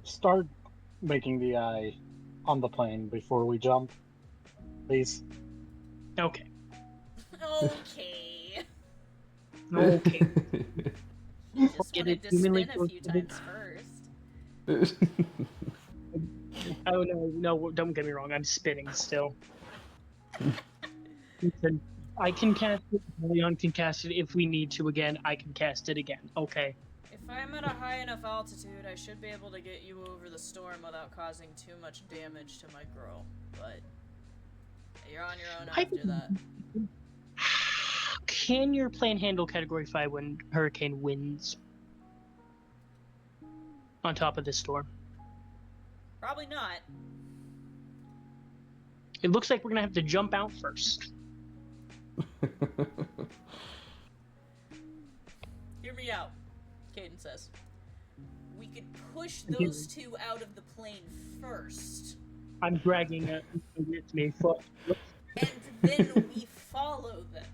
start making the eye on the plane before we jump, please. Okay. Okay. Okay. He just Get wanted it to humanly spin a few motivated. times first. Oh no, don't get me wrong. I'm spinning still. Listen, I can cast it. Leon can cast it if we need to again. I can cast it again. Okay. If I'm at a high enough altitude, I should be able to get you over the storm without causing too much damage to my girl. But you're on your own after that. Can your plane handle Category 5 when Hurricane winds on top of this storm? Probably not. It looks like we're gonna have to jump out first. Hear me out, Caden says. We could push those two out of the plane first, I'm dragging it with me. Fuck. and then we follow them.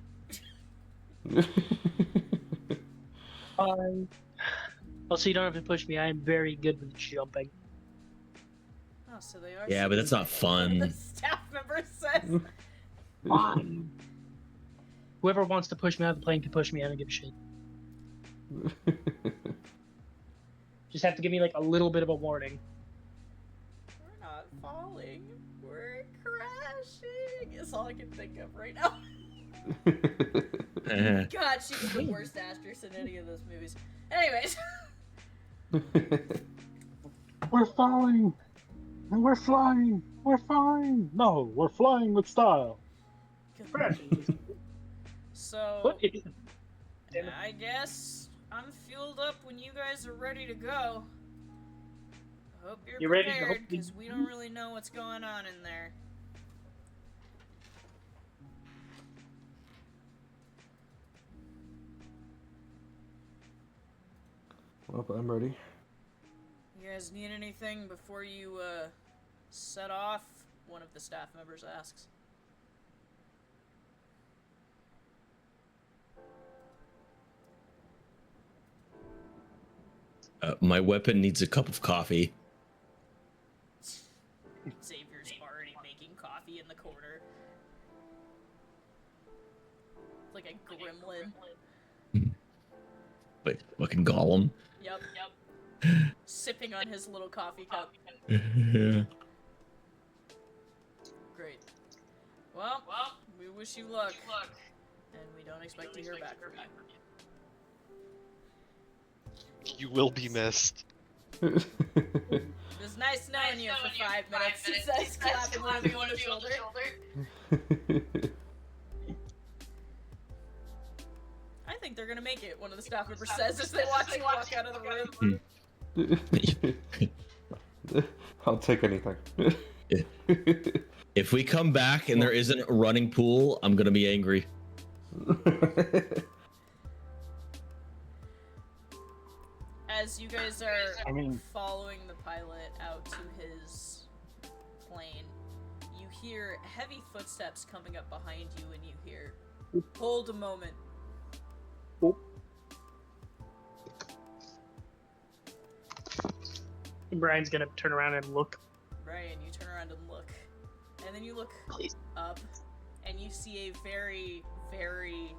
Also, you don't have to push me. I am very good with jumping. Oh, so they are. Yeah, but that's not fun. The staff member says. Fine. Whoever wants to push me out of the plane can push me. I don't give a shit. Just have to give me like a little bit of a warning. We're not falling. We're crashing. Is all I can think of right now. God, she was the worst actress in any of those movies. Anyways. We're falling! And we're flying! We're fine! No, we're flying with style! So, What is I guess I'm fueled up when you guys are ready to go. I hope you're You ready to prepared, go? because we don't really know what's going on in there. Well, I'm ready. You guys need anything before you, set off? One of the staff members asks. My weapon needs a cup of coffee. Xavier's already making coffee. coffee in the corner. Like a gremlin. But fucking Gollum. Yep. Sipping on his little coffee cup. Yeah. Great. Well, we wish you luck. And we don't expect to hear back from you. You will be missed. It was nice knowing you for 5 minutes, he says, clapping one of you on the shoulder. I think they're gonna make it, one of the staff members says as they watch you walk out of the room. I'll take anything. If we come back and there isn't a running pool, I'm gonna be angry. As you guys are I following the pilot out to his plane, you hear heavy footsteps coming up behind you, and you hear, "Hold a moment." Brian's gonna turn around and look. Brian, you turn around and look. And then you look Please. up, and you see a very, very,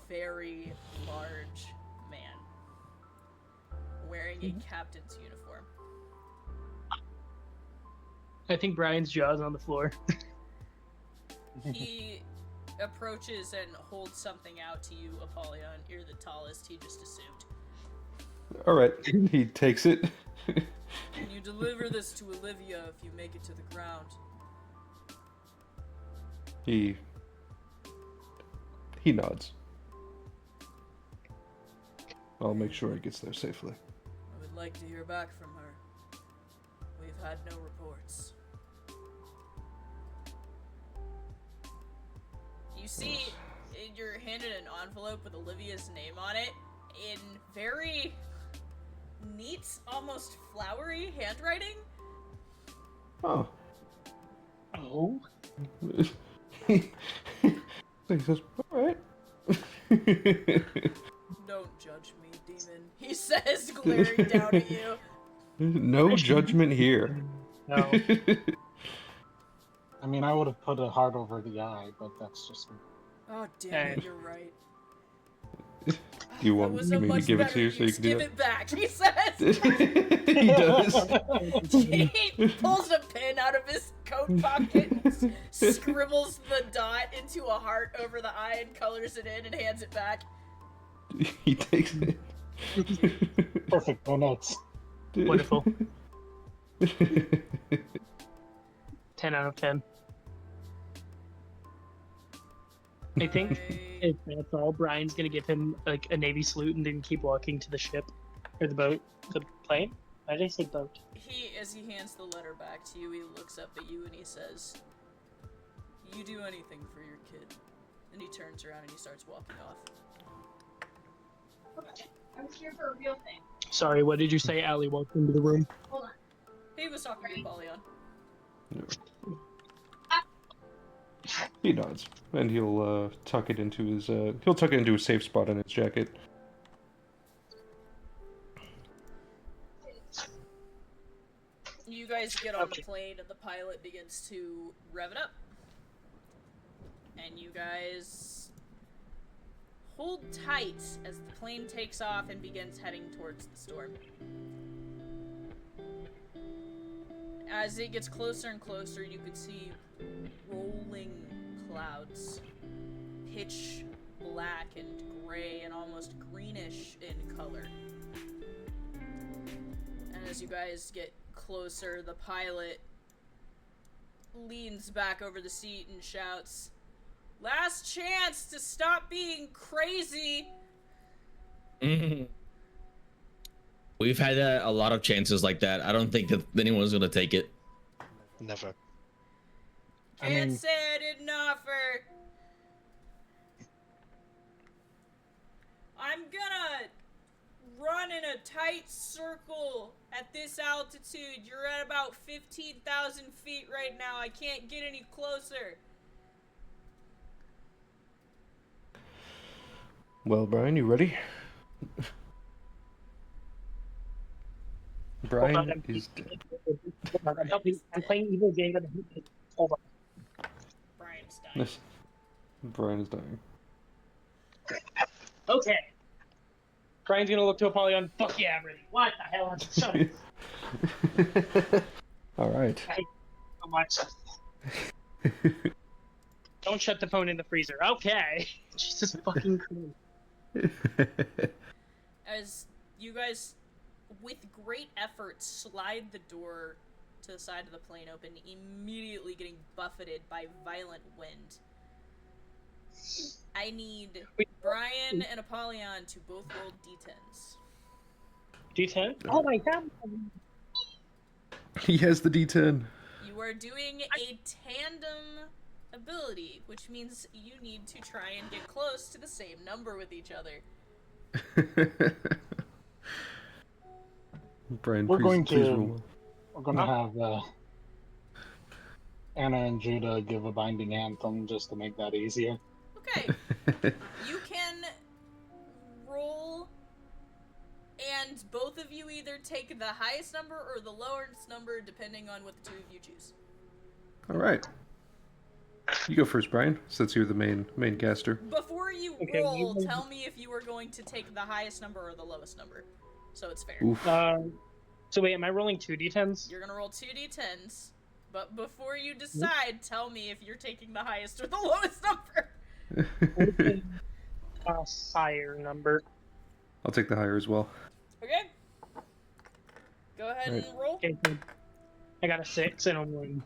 very large man wearing a captain's uniform. I think Brian's jaw's on the floor. He approaches and holds something out to you, Apollyon. You're the tallest, he just assumed. Alright, he takes it. Can you deliver this to Olivia if you make it to the ground? He nods. I'll make sure it gets there safely. I would like to hear back from her. We've had no reports. You see, you're handed an envelope with Olivia's name on it in very neat, almost flowery handwriting. Oh. Oh? He says, alright. Don't judge me, demon, he says, glaring down at you. No judgment here. No. I mean, I would have put a heart over the eye, but that's just me. Oh, damn it, you're right. Do you want was me a to much give it better to you so you use. can do Give that? it back, he says. He does. He pulls a pin out of his coat pocket and scribbles the dot into a heart over the eye and colors it in and hands it back. He takes it. Perfect, no notes. Wonderful. 10 out of 10. I think if that's all, Brian's gonna give him like a Navy salute and then keep walking to the ship or the boat, the plane. Why did I say boat? As he hands the letter back to you, he looks up at you and he says, "You do anything for your kid." And he turns around and he starts walking off. I was here for a real thing. Sorry, what did you say? Allie walked into the room. Hold on. He was talking to Apollyon. He nods, and he'll tuck it into his safe spot in his jacket. You guys get on the plane and the pilot begins to rev it up. And you guys hold tight as the plane takes off and begins heading towards the storm. As it gets closer and closer, you could see rolling clouds, pitch black and gray and almost greenish in color. And as you guys get closer, the pilot leans back over the seat and shouts, "Last chance to stop being crazy!" We've had a lot of chances like that. I don't think that anyone's gonna take it. Never. Can't say I didn't offer. I'm gonna run in a tight circle at this altitude. You're at about 15,000 feet right now. I can't get any closer. Well, Brian, you ready? Brian is dead. I'm playing evil game. Hold on. Brian's dying. Brian is dying. Okay. Brian's gonna look to Apollyon. Fuck yeah, I'm ready. What the hell? Shut up. All right. I hate so much. Don't shut the phone in the freezer. Okay. Jesus fucking Christ. As you guys, with great effort, slide the door to the side of the plane open, immediately getting buffeted by violent wind. I need Brian and Apollyon to both roll d10s. D10? Oh my god. He has the D10. You are doing a tandem ability, which means you need to try and get close to the same number with each other. Brian, We're going please to- roll. We're gonna have Anna and Judah give a binding anthem just to make that easier. Okay, you can roll, and both of you either take the highest number or the lowest number, depending on what the two of you choose. All right. You go first, Brian, since you're the main caster. Before you Okay, roll, you- tell me if you are going to take the highest number or the lowest number, so it's fair. Oof. So wait, am I rolling 2d10s? You're gonna roll 2d10s, but before you decide, tell me if you're taking the highest or the lowest number. A higher number. I'll take the higher as well. Okay. Go ahead and roll. Okay, good. I got a 6 and a 1.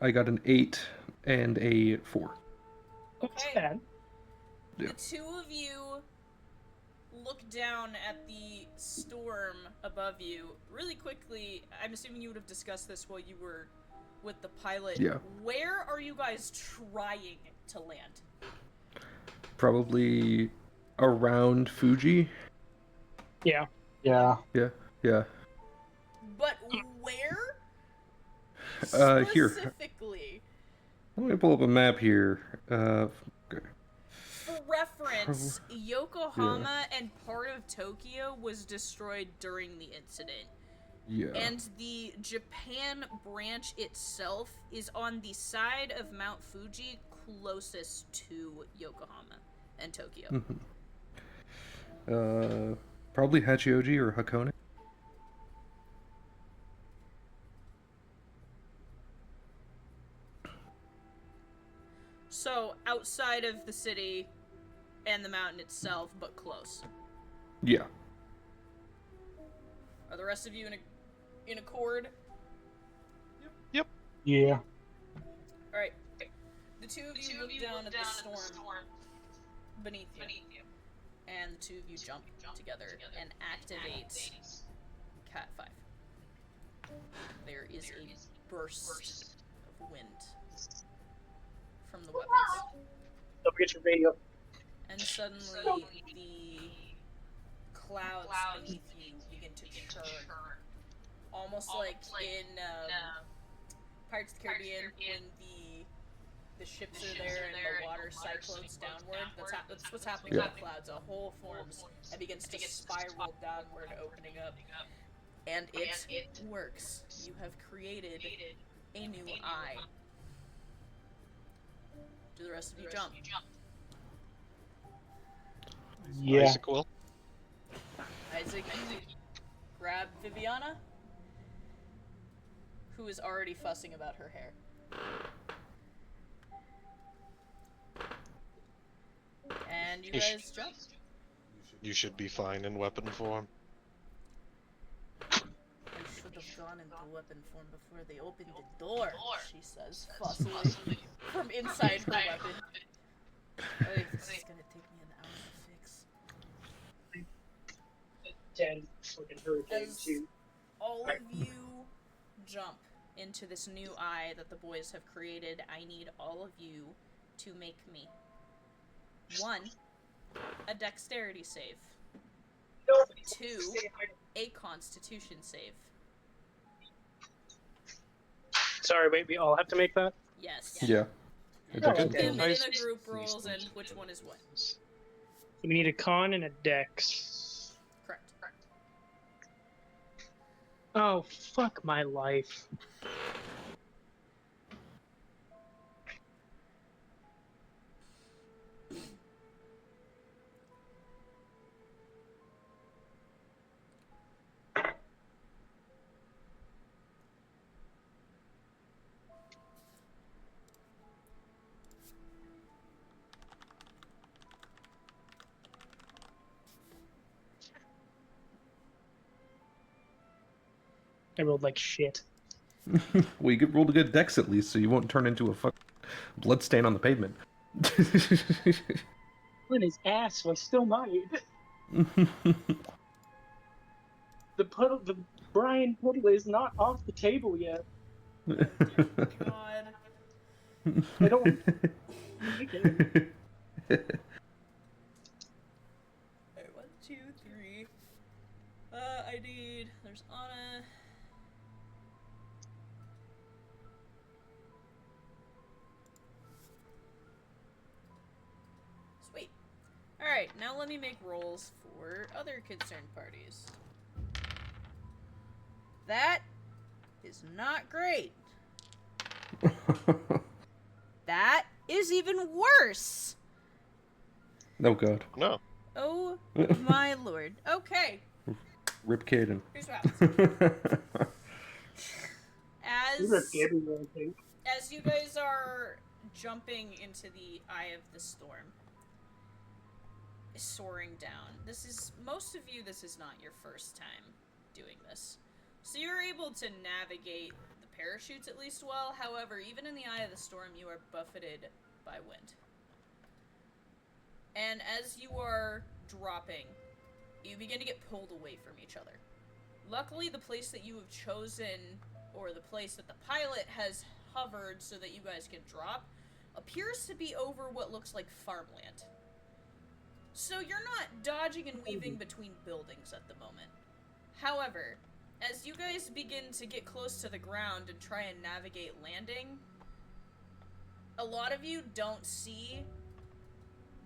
I got an 8 and a 4. That's Okay. bad. Yeah. The two of you look down at the storm above you really quickly. I'm assuming you would have discussed this while you were with the pilot. Yeah. Where are you guys trying to land? Probably around Fuji. Yeah. Yeah. Yeah. But where? Here. Specifically. Let me pull up a map here. For reference, Yokohama and part of Tokyo was destroyed during the incident. Yeah. And the Japan branch itself is on the side of Mount Fuji closest to Yokohama and Tokyo. Probably Hachioji or Hakone. So, outside of the city and the mountain itself, but close. Yeah. Are the rest of you in accord? Yeah. Alright. The two of you look down at the storm beneath you. And the two of you jump together and activate Cat 5. There is a burst of wind from the weapons. Don't forget your radio. And suddenly the clouds beneath you begin to turn. Almost like in Pirates of the Caribbean when the ships are there and the water cyclones downward. That's what's happening with the clouds. A hole forms and begins to spiral downward, opening up. And it works. You have created a new eye. Do the rest of you jump? Yeah. Isaac will. Isaac, you grab Viviana, who is already fussing about her hair. And you guys jump. You should be fine in weapon form. I should have gone into weapon form before they opened the door, she says fussily from inside her weapon. This is gonna take me an hour to fix. 10 fucking hurricane As 2. all of you jump into this new eye that the boys have created, I need all of you to make me 1, a dexterity save. 2, a constitution save. Sorry, wait, we all have to make that? Yes. Yeah. Oh, Put okay. them in a group rolls and which one is what. So we need a con and a dex. Correct. Oh, fuck my life. I rolled like shit. Well, you get rolled a good dex at least, so you won't turn into a fucking blood stain on the pavement. When his ass was still mine. The Brian puddle is not off the table yet. God. I don't like it. Alright, 1, 2, 3. I need. There's Anna. Sweet. Alright, now let me make rolls for other concerned parties. That is not great. That is even worse. Oh god. No. Oh my lord. Okay. Rip Caden. Here's what happens. You ripped everywhere, I think. As you guys are jumping into the eye of the storm, soaring down. Most of you, this is not your first time doing this. So you're able to navigate the parachutes at least well. However, even in the eye of the storm, you are buffeted by wind. And as you are dropping, you begin to get pulled away from each other. Luckily, the place that you have chosen, or the place that the pilot has hovered so that you guys can drop, appears to be over what looks like farmland. So you're not dodging and weaving between buildings at the moment. However, as you guys begin to get close to the ground and try and navigate landing, a lot of you don't see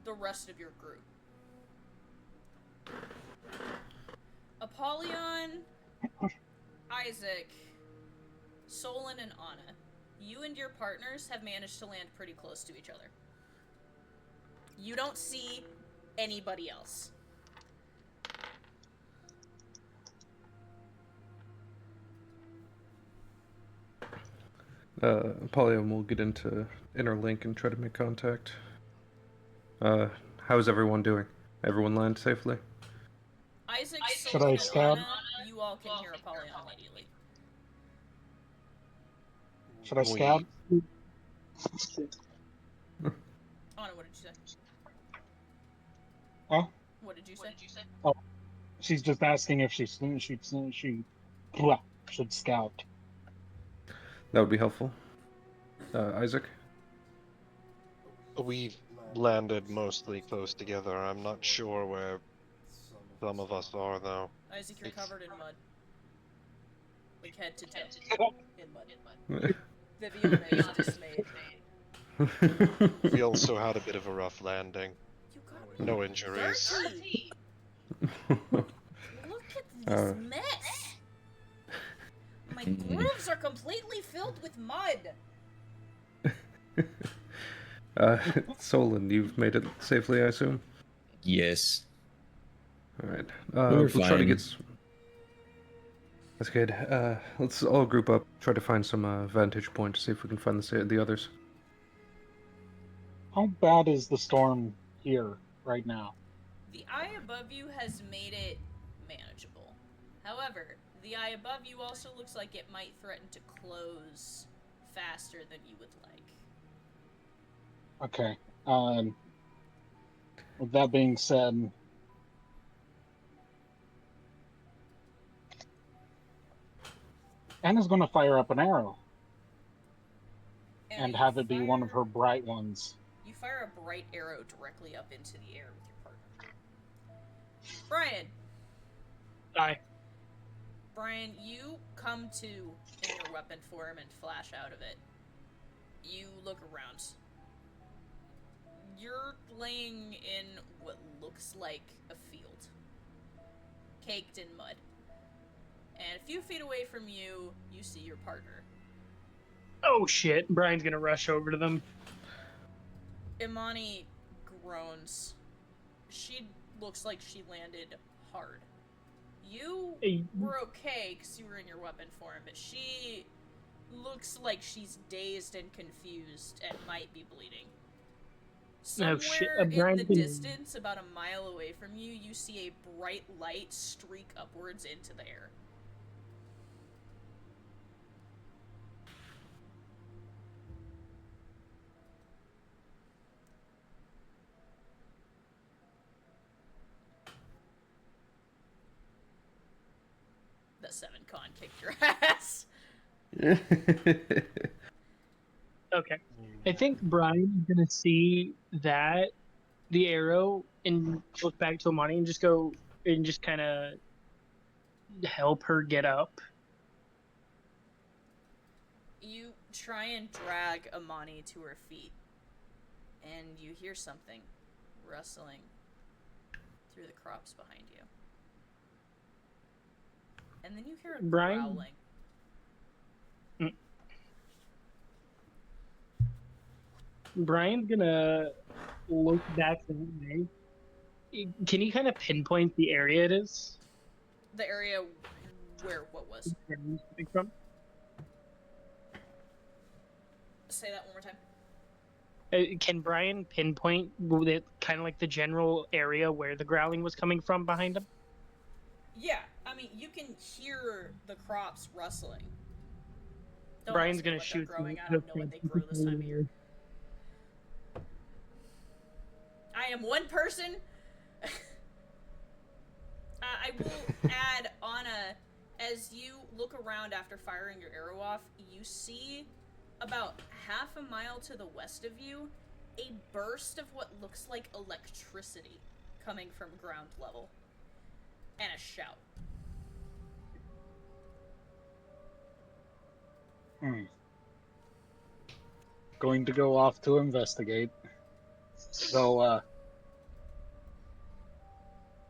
the rest of your group. Apollyon, Isaac, Solon, and Anna, you and your partners have managed to land pretty close to each other. You don't see anybody else. Apollyon will get into Interlink and try to make contact. How's everyone doing? Everyone land safely? Isaac, Should Solon, I and stab? Anna, you all can hear Apollyon immediately. Should I stab? Anna, what did you say? Huh? What did you say? Oh, she's just asking if she should scout. That would be helpful. Isaac? We've landed mostly close together. I'm not sure where some of us are, though. Isaac, you're covered in mud. Like head to toe. In mud. Viviana is dismayed. We also had a bit of a rough landing. You got No injuries. dirty. Look at this mess. My grooves are completely filled with mud. Solon, you've made it safely, I assume? Yes. Alright. We're We'll try to fine. get... That's good. Let's all group up, try to find some vantage point to see if we can find the others. How bad is the storm here right now? The eye above you has made it manageable. However, the eye above you also looks like it might threaten to close faster than you would like. Okay. With that being said, Anna's going to fire up an arrow and you have it be one of fire- her bright ones. You fire a bright arrow directly up into the air with your partner. Brian. Aye. Brian, you come to in your weapon form and flash out of it. You look around. You're laying in what looks like a field, caked in mud. And a few feet away from you, you see your partner. Oh shit! Brian's gonna rush over to them. Imani groans. She looks like she landed hard. You were okay because you were in your weapon form, but she looks like she's dazed and confused and might be bleeding. Somewhere in Brian the can- distance, about a mile away from you, you see a bright light streak upwards into the air. The 7 con kicked your ass. Okay. I think Brian's gonna see that the arrow and look back to Amani and just go and just kind of help her get up. You try and drag Amani to her feet, and you hear something rustling through the crops behind you. And then you hear a Brian? growling. Brian's gonna look back that way. Can you kind of pinpoint the area it is? The area where what was? Where he's coming from? Say that one more time. Can Brian pinpoint kind of like the general area where the growling was coming from behind him? Yeah, I mean, you can hear the crops rustling. Don't Brian's ask me gonna what shoot. they're growing. I don't know what they grow this time of year. I am one person. I will add, Anna, as you look around after firing your arrow off, you see about half a mile to the west of you a burst of what looks like electricity coming from ground level. And a shout. Going to go off to investigate. So,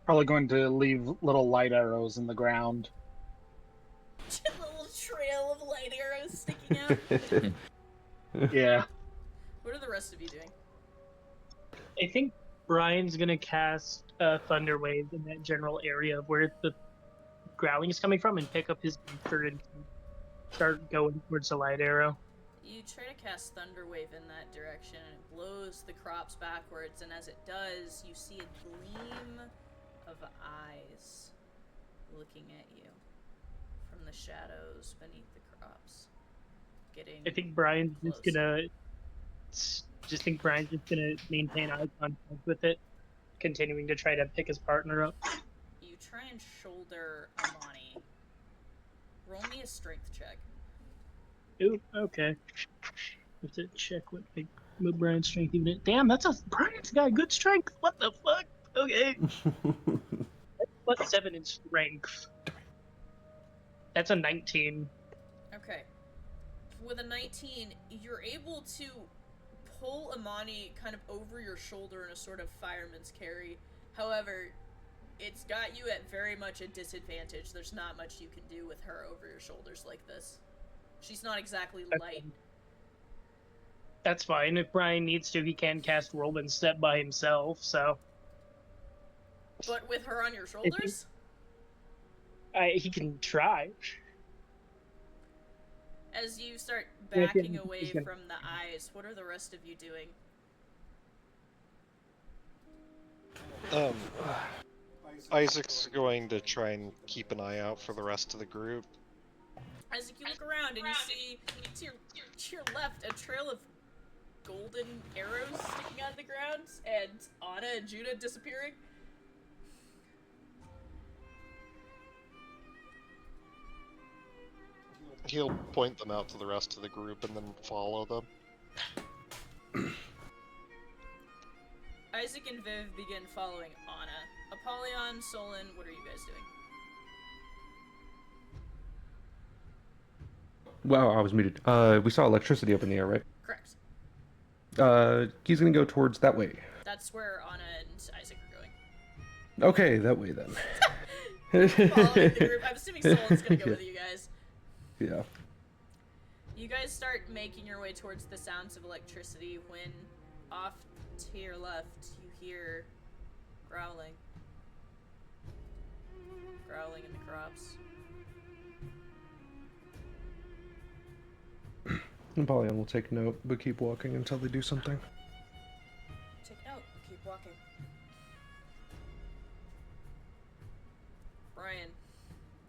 probably going to leave little light arrows in the ground. A little trail of light arrows sticking out. Yeah. What are the rest of you doing? I think Brian's gonna cast Thunder Wave in that general area of where the growling is coming from and pick up his booster and start going towards the light arrow. You try to cast Thunder Wave in that direction, and it blows the crops backwards, and as it does, you see a gleam of eyes looking at you from the shadows beneath the crops. I think Brian's just gonna maintain eye contact with it, continuing to try to pick his partner up. You try and shoulder Amani. Roll me a strength check. Ooh, okay. Have to check what Brian's strength even is. Damn, Brian's got good strength. What the fuck? Okay. Plus 7 in strength. That's a 19. Okay. With a 19, you're able to pull Amani kind of over your shoulder in a sort of fireman's carry. However, it's got you at very much a disadvantage. There's not much you can do with her over your shoulders like this. She's not exactly light. That's fine. If Brian needs to, he can cast Whirlwind Step by himself, so... But with her on your shoulders? He can try. As you start backing away from the eyes, what are the rest of you doing? Isaac's going to try and keep an eye out for the rest of the group. Isaac, you look around and you see to your left a trail of golden arrows sticking out of the ground, and Anna and Judah disappearing. He'll point them out to the rest of the group and then follow them. Isaac and Viv begin following Anna. Apollyon, Solon, what are you guys doing? Wow, I was muted. We saw electricity up in the air, right? Correct. He's gonna go towards that way. That's where Anna and Isaac are going. Okay, that way then. Following the group. I'm assuming Solon's gonna go with you guys. Yeah. You guys start making your way towards the sounds of electricity when off to your left you hear growling. Growling in the crops. Napoleon will take note, but keep walking until they do something. Take note, keep walking. Brian,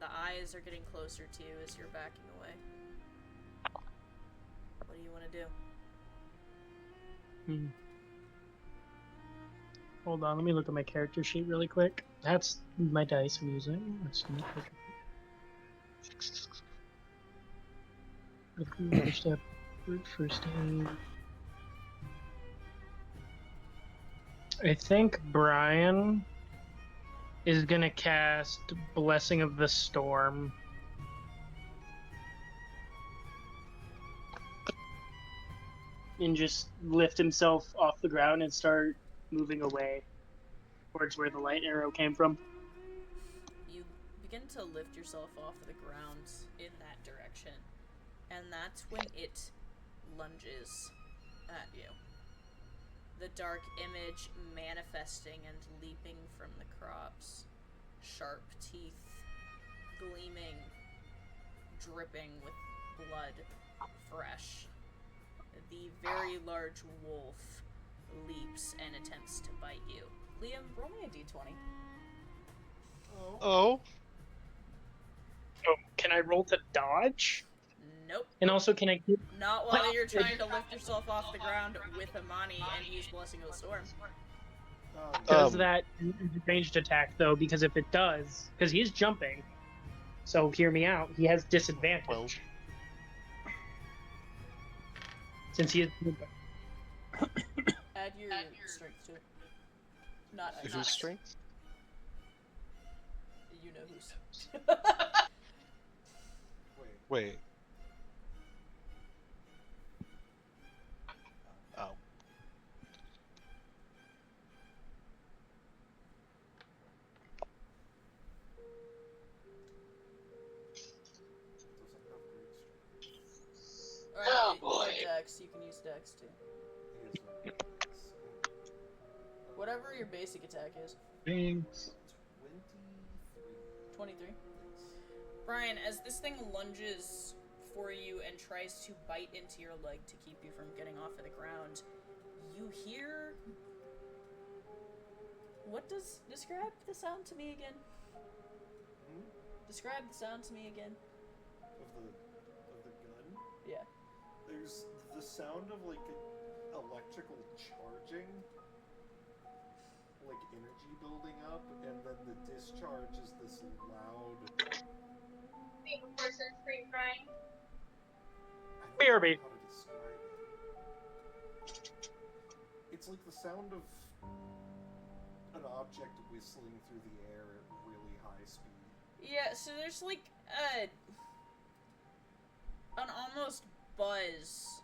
the eyes are getting closer to you as you're backing away. What do you want to do? Hold on, let me look at my character sheet really quick. That's my dice I'm using. First step. First aid. I think Brian is gonna cast Blessing of the Storm. And just lift himself off the ground and start moving away towards where the light arrow came from. You begin to lift yourself off the ground in that direction, and that's when it lunges at you. The dark image manifesting and leaping from the crops, sharp teeth gleaming, dripping with blood, fresh. The very large wolf leaps and attempts to bite you. Liam, roll me a d20. Oh. Oh, can I roll to dodge? Nope. And also, can I keep... Not while you're trying to lift yourself off the ground with Amani and use Blessing of the Storm. Does that ranged attack, though? Because if it does... Because he's jumping. So hear me out. He has disadvantage. Well. Since he is... Add your strength to it. Not Whose strength? You know who's. Wait. Oh. Alright, Dex. You can use Dex too. Whatever your basic attack is. Thanks. 23. Brian, as this thing lunges for you and tries to bite into your leg to keep you from getting off of the ground, you hear... Describe the sound to me again. Describe the sound to me again. Of the gun? Yeah. There's the sound of like electrical charging, like energy building up, and then the discharge is this loud. Big person scream crying. I don't BRB. know how to describe it. It's like the sound of an object whistling through the air at really high speed. Yeah, so there's like an almost buzz,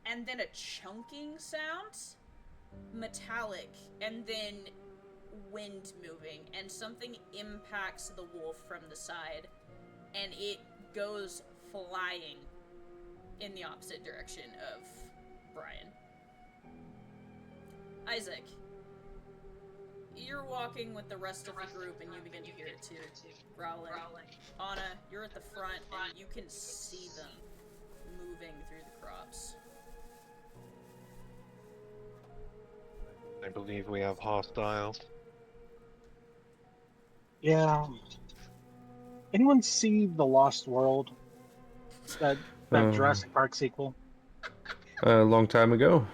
and then a chunking sound, metallic, and then wind moving, and something impacts the wolf from the side, and it goes flying in the opposite direction of Brian. Isaac, you're walking with the rest of the group, and you begin to hear it too, growling. Anna, you're at the front, and you can see them moving through the crops. I believe we have hostiles. Yeah. Anyone see The Lost World? That Jurassic Park sequel? A long time ago.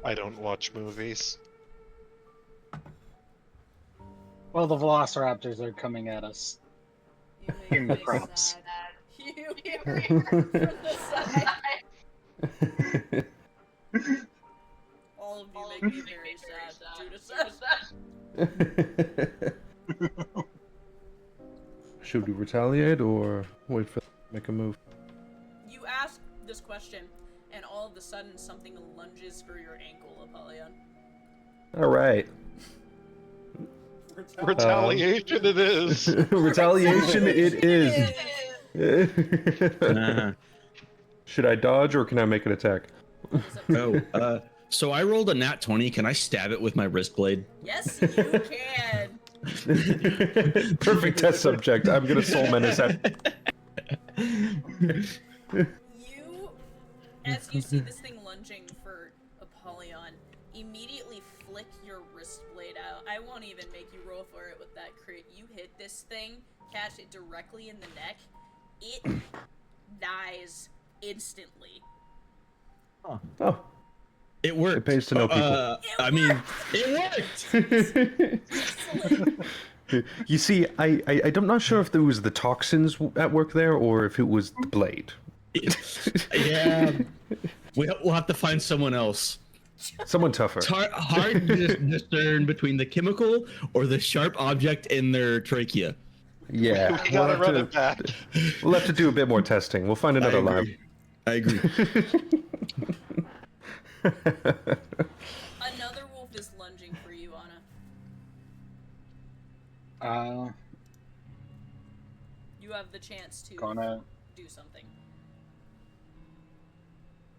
I don't watch movies. Well, the Velociraptors are coming at us. You In make the me crops. sad. You hear it from the side. All of you make me very sad. Judas says. Should we retaliate or wait for them to make a move? You ask this question, and all of a sudden something lunges for your ankle, Apollyon. All right. Retaliation it is. Retaliation it is. Should I dodge or can I make an attack? So I rolled a nat 20. Can I stab it with my wrist blade? Yes, you can. Perfect test subject. I'm gonna soul menace that. You, as you see this thing lunging for Apollyon, immediately flick your wrist blade out. I won't even make you roll for it with that crit. You hit this thing, catch it directly in the neck. It dies instantly. Huh. Oh. It worked. It pays to know people. I mean, it worked. You see, I'm not sure if there was the toxins at work there or if it was the blade. Yeah, we'll have to find someone else. Someone tougher. It's hard to discern between the chemical or the sharp object in their trachea. Yeah, We gotta run it back. We'll have to do a bit more testing. We'll find another lab. I agree. Another wolf is lunging for you, Anna. You have the chance to Gonna. do something.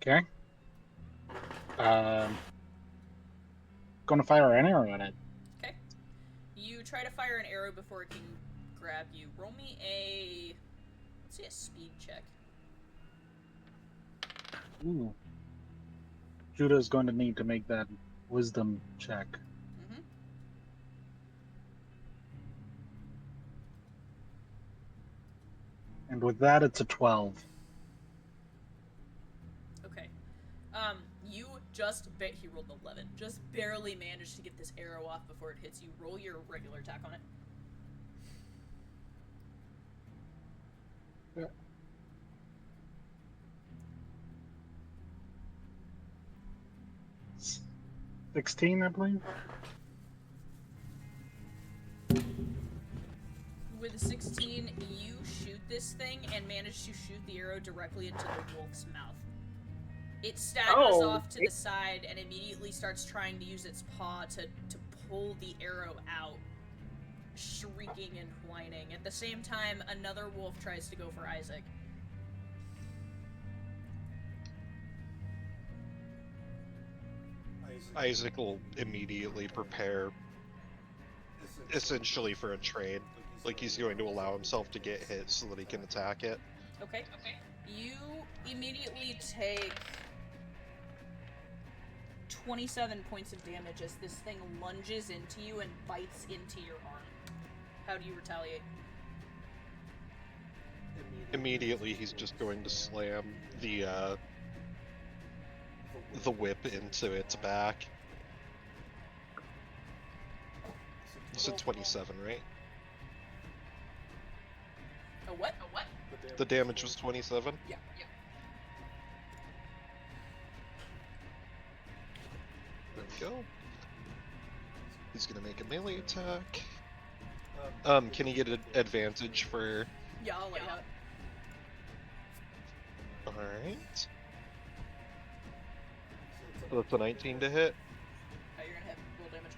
Okay. Gonna fire an arrow at it. Okay. You try to fire an arrow before it can grab you. Roll me let's see, a speed check. Ooh. Judah's going to need to make that wisdom check. Mm-hmm. And with that, it's a 12. Okay. You just he rolled an 11. Just barely managed to get this arrow off before it hits you. Roll your regular attack on it. Yeah. 16, I believe. With a 16, you shoot this thing and manage to shoot the arrow directly into the wolf's mouth. It staggers off to the side and immediately starts trying to use its paw to pull the arrow out, shrieking and whining. At the same time, another wolf tries to go for Isaac. Isaac will immediately prepare, essentially for a trade. Like he's going to allow himself to get hit so that he can attack it. Okay. You immediately take 27 points of damage as this thing lunges into you and bites into your arm. How do you retaliate? Immediately, he's just going to slam the whip into its back. You said 27, right? A what? The damage was 27? Yeah. There we go. He's gonna make a melee attack. Can he get an advantage for... Yeah, I'll let you have it. Alright. So that's a 19 to hit. You're gonna hit. Roll damage.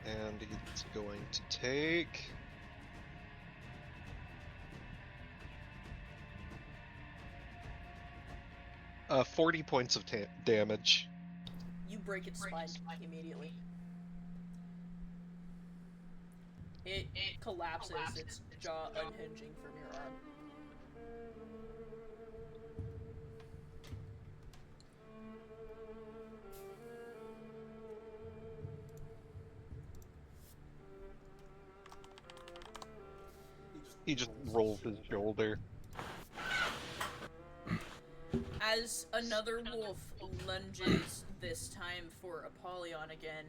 And he's going to take... 40 points of damage. You break its spine immediately. It collapses, its jaw unhinging from your arm. He just rolls his shoulder. As another wolf lunges, this time for Apollyon again,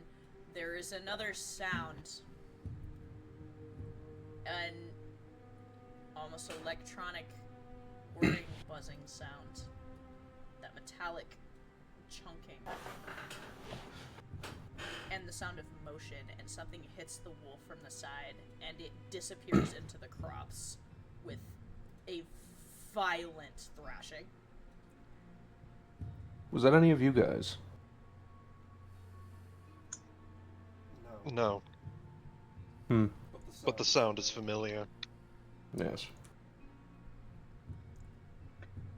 there is another sound. An almost electronic whirring, buzzing sound. That metallic chunking. And the sound of motion, and something hits the wolf from the side, and it disappears into the crops with a violent thrashing. Was that any of you guys? No. But the sound is familiar. Yes.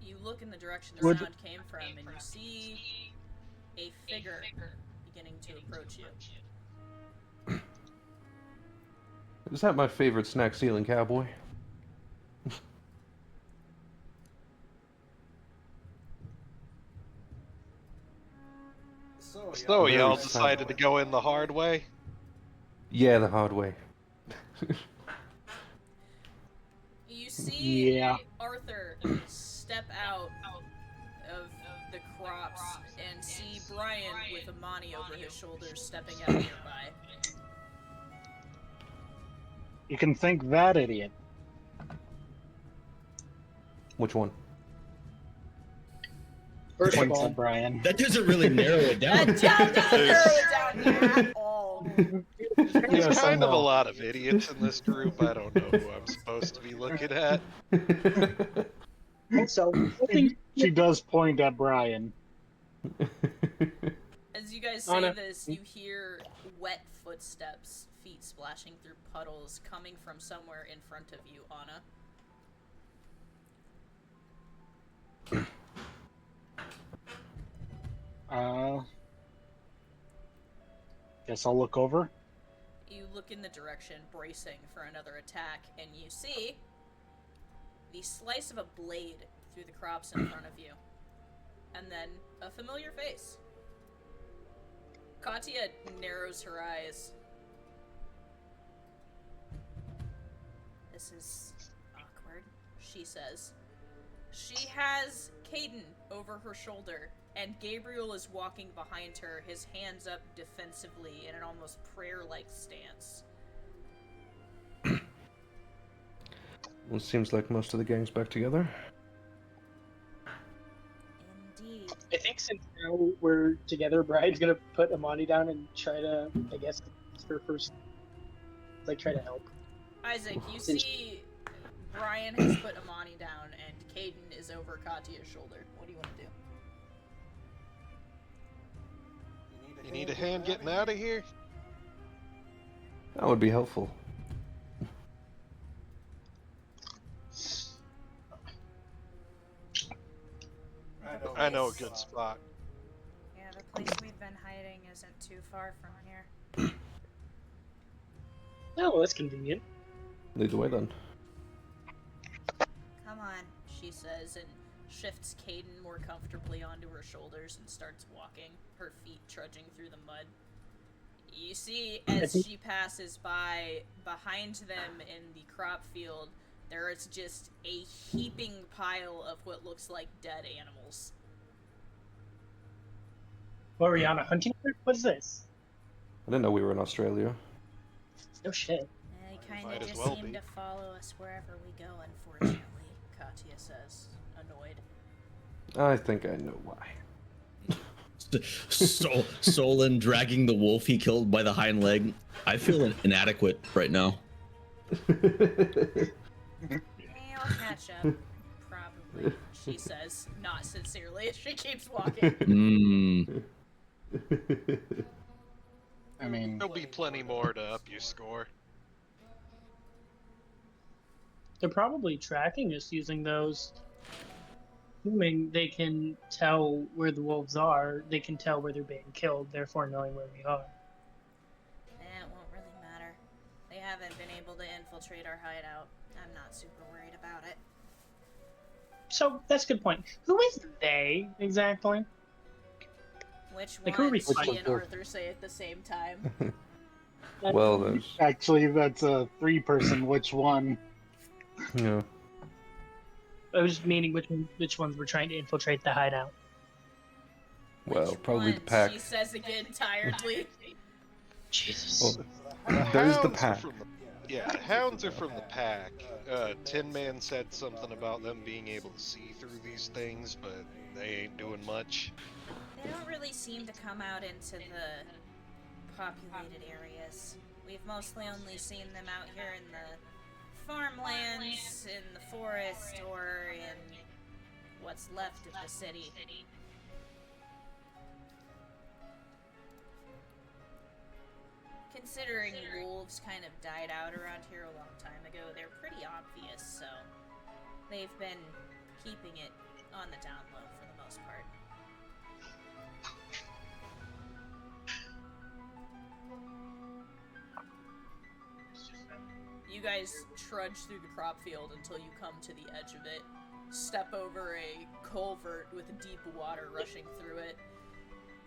You look in the direction the sound came from, and you see a figure beginning to approach you. Is that my favorite snack stealing cowboy? So y'all decided to go in the hard way? Yeah, the hard way. You see Yeah. Arthur step out of the crops and see Brian with Amani over his shoulders stepping out nearby. You can thank that idiot. Which one? First of Points all, at Brian. That doesn't really narrow it down. That doesn't narrow it down at all. There's Yes, I kind of a know. lot of idiots in this group. I don't know who I'm supposed to be looking at. so I think She does point at Brian. As you guys say Anna. this, you hear wet footsteps, feet splashing through puddles, coming from somewhere in front of you, Anna. Guess I'll look over. You look in the direction, bracing for another attack, and you see the slice of a blade through the crops in front of you. And then a familiar face. Katya narrows her eyes. This is awkward, she says. She has Caden over her shoulder, and Gabriel is walking behind her, his hands up defensively in an almost prayer-like stance. Well, it seems like most of the gang's back together. Indeed. I think since now we're together, Brian's gonna put Amani down and try to, I guess, her first, like, try to help. Isaac, you see Brian has put Amani down, and Caden is over Katya's shoulder. What do you want to do? You need a hand getting out of here? That would be helpful. I know a good spot. Yeah, the place we've been hiding isn't too far from here. Oh, well, that's convenient. Lead the way then. Come on, she says, and shifts Caden more comfortably onto her shoulders and starts walking, her feet trudging through the mud. You see, as she passes by, behind them in the crop field, there is just a heaping pile of what looks like dead animals. What, were you on a hunting trip? What's this? I didn't know we were in Australia. No shit. They kind Might of as just well seem be. to follow us wherever we go, unfortunately, Katya says, annoyed. I think I know why. Solon dragging the wolf he killed by the hind leg. I feel inadequate right now. Hey, I'll catch up. Probably, she says, not sincerely, as she keeps walking. I mean, There'll be plenty more to up your score. They're probably tracking us using those. Assuming they can tell where the wolves are, they can tell where they're being killed, therefore knowing where we are. It won't really matter. They haven't been able to infiltrate our hideout. I'm not super worried about it. So, that's a good point. Who is they, exactly? Which Like, who are one? we She fighting and for? Arthur say at the same time. Well, there's... actually, that's a three-person. Which one? Yeah. I was just meaning which ones were trying to infiltrate the hideout. Well, Which probably the ones? pack. She says again, tiredly. Jesus. Well, there's the Hounds are pack. from the- yeah, hounds are from the pack. Tin Man said something about them being able to see through these things, but they ain't doing much. They don't really seem to come out into the populated areas. We've mostly only seen them out here in the farmlands, in the forest, or in what's left of the city. Considering wolves kind of died out around here a long time ago, they're pretty obvious, so they've been keeping it on the down low for the most part. You guys trudge through the crop field until you come to the edge of it. Step over a culvert with deep water rushing through it.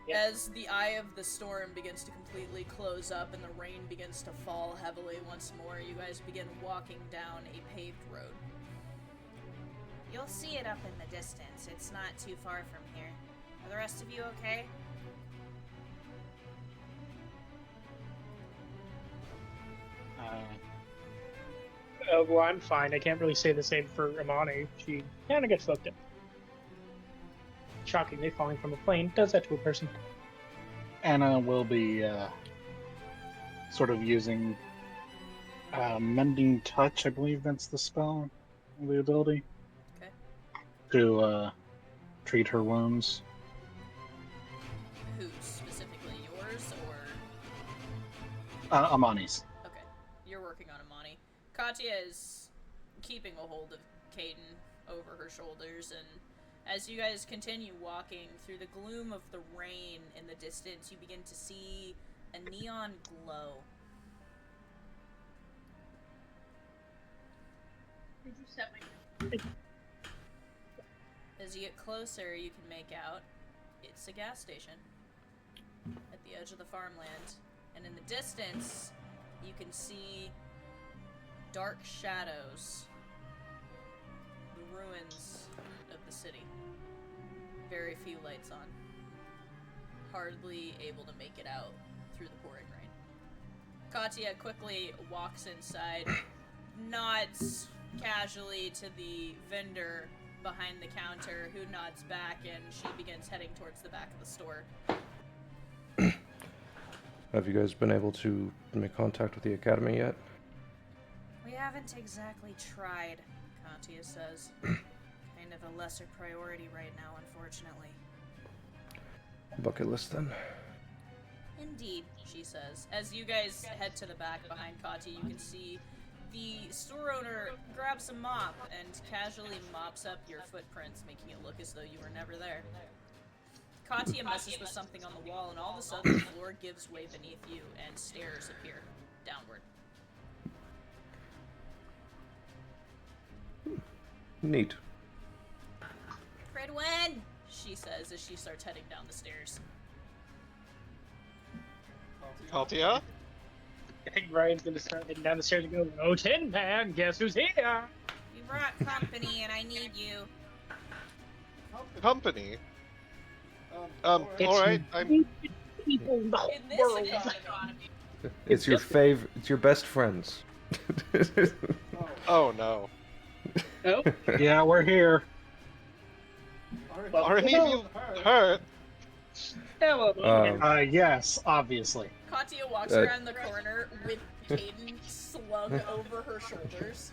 Yep. As the eye of the storm begins to completely close up and the rain begins to fall heavily once more, you guys begin walking down a paved road. You'll see it up in the distance. It's not too far from here. Are the rest of you okay? Well, I'm fine. I can't really say the same for Amani. She kind of gets fucked up. Shockingly, falling from a plane does that to a person. Anna will be sort of using Mending Touch, I believe that's the spell, the ability, Okay. to treat her wounds. Whose? Specifically yours, or... Amani's. Okay. You're working on Amani. Katya is keeping a hold of Caden over her shoulders, and as you guys continue walking through the gloom of the rain in the distance, you begin to see a neon glow. Did you set my... As you get closer, you can make out it's a gas station at the edge of the farmland. And in the distance, you can see dark shadows, the ruins of the city. Very few lights on. Hardly able to make it out through the pouring rain. Katya quickly walks inside, nods casually to the vendor behind the counter, who nods back, and she begins heading towards the back of the store. Have you guys been able to make contact with the academy yet? We haven't exactly tried, Katya says. Kind of a lesser priority right now, unfortunately. Bucket list then. Indeed, she says. As you guys head to the back behind Katya, you can see the store owner grabs a mop and casually mops up your footprints, making it look as though you were never there. Katya messes with something on the wall, and all of a sudden the floor gives way beneath you, and stairs appear downward. Neat. Fredwin, she says as she starts heading down the stairs. Katya? I think Ryan's gonna start heading down the stairs and go, "Oh, Tin Pan, guess who's here?" You brought company, and I need you. Company? It's alright, I'm... people in the whole In this world. economy. It's your it's your best friends. Oh no. Oh, Yeah, we're here. Are any of you hurt? hello. Yes, obviously. Katya walks around the corner with Caden slung over her shoulders.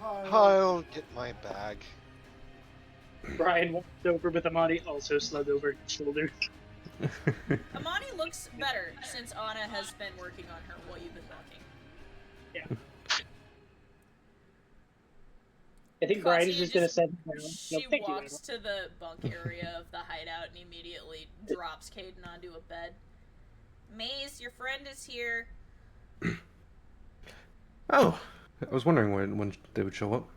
I'll get my bag. Brian walked over with Amani, also slugged over his shoulder. Amani looks better since Anna has been working on her while you've been walking. Yeah. I think Brian is just gonna send her down. She No, thank you, walks to the bunk area of the hideout and immediately drops Caden onto a bed. Maze, your friend is here. Oh, I was wondering when they would show up.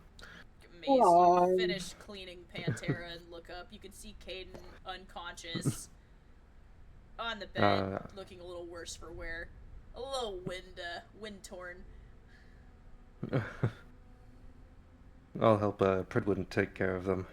Maze, you finish cleaning Pantera and look up. You can see Caden unconscious on the bed, looking a little worse for wear. A little wind torn. I'll help Pridwin take care of them.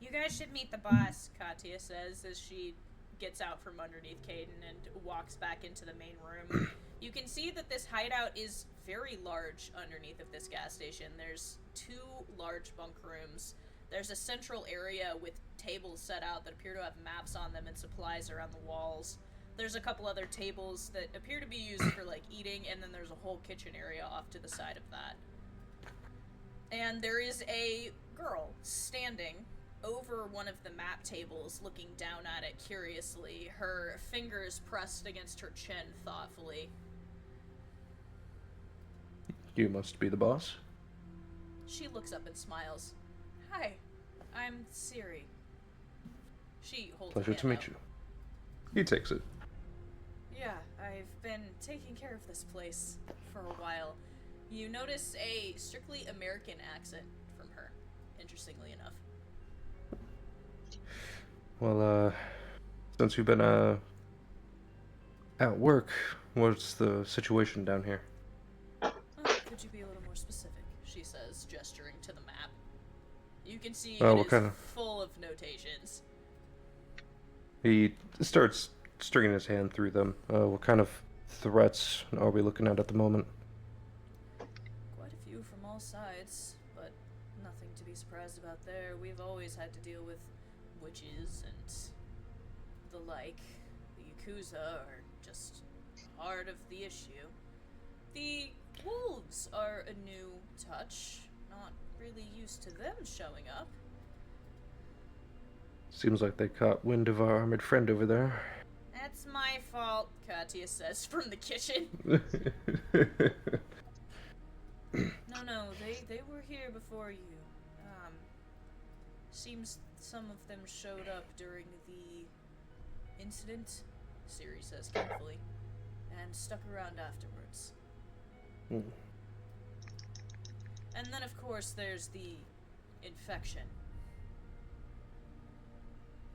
You guys should meet the boss, Katya says as she gets out from underneath Caden and walks back into the main room. You can see that this hideout is very large underneath of this gas station. There's 2 large bunk rooms. There's a central area with tables set out that appear to have maps on them and supplies around the walls. There's a couple other tables that appear to be used for, like, eating, and then there's a whole kitchen area off to the side of that. And there is a girl standing over one of the map tables, looking down at it curiously, her fingers pressed against her chin thoughtfully. You must be the boss. She looks up and smiles. Hi, I'm Siri. She holds Pleasure to meet you. He takes it. Yeah, I've been taking care of this place for a while. You notice a strictly American accent from her, interestingly enough. Well, since you've been at work, what's the situation down here? Could you be a little more specific? She says, gesturing to the map. You can see Well, it what is kind of... full of notations. He starts stringing his hand through them. What kind of threats are we looking at the moment? Quite a few from all sides, but nothing to be surprised about there. We've always had to deal with witches and the like. The Yakuza are just part of the issue. The wolves are a new touch. Not really used to them showing up. Seems like they caught wind of our armored friend over there. That's my fault, Katya says from the kitchen. No, they were here before you. Seems some of them showed up during the incident, Siri says carefully, and stuck around afterwards. And then, of course, there's the infection.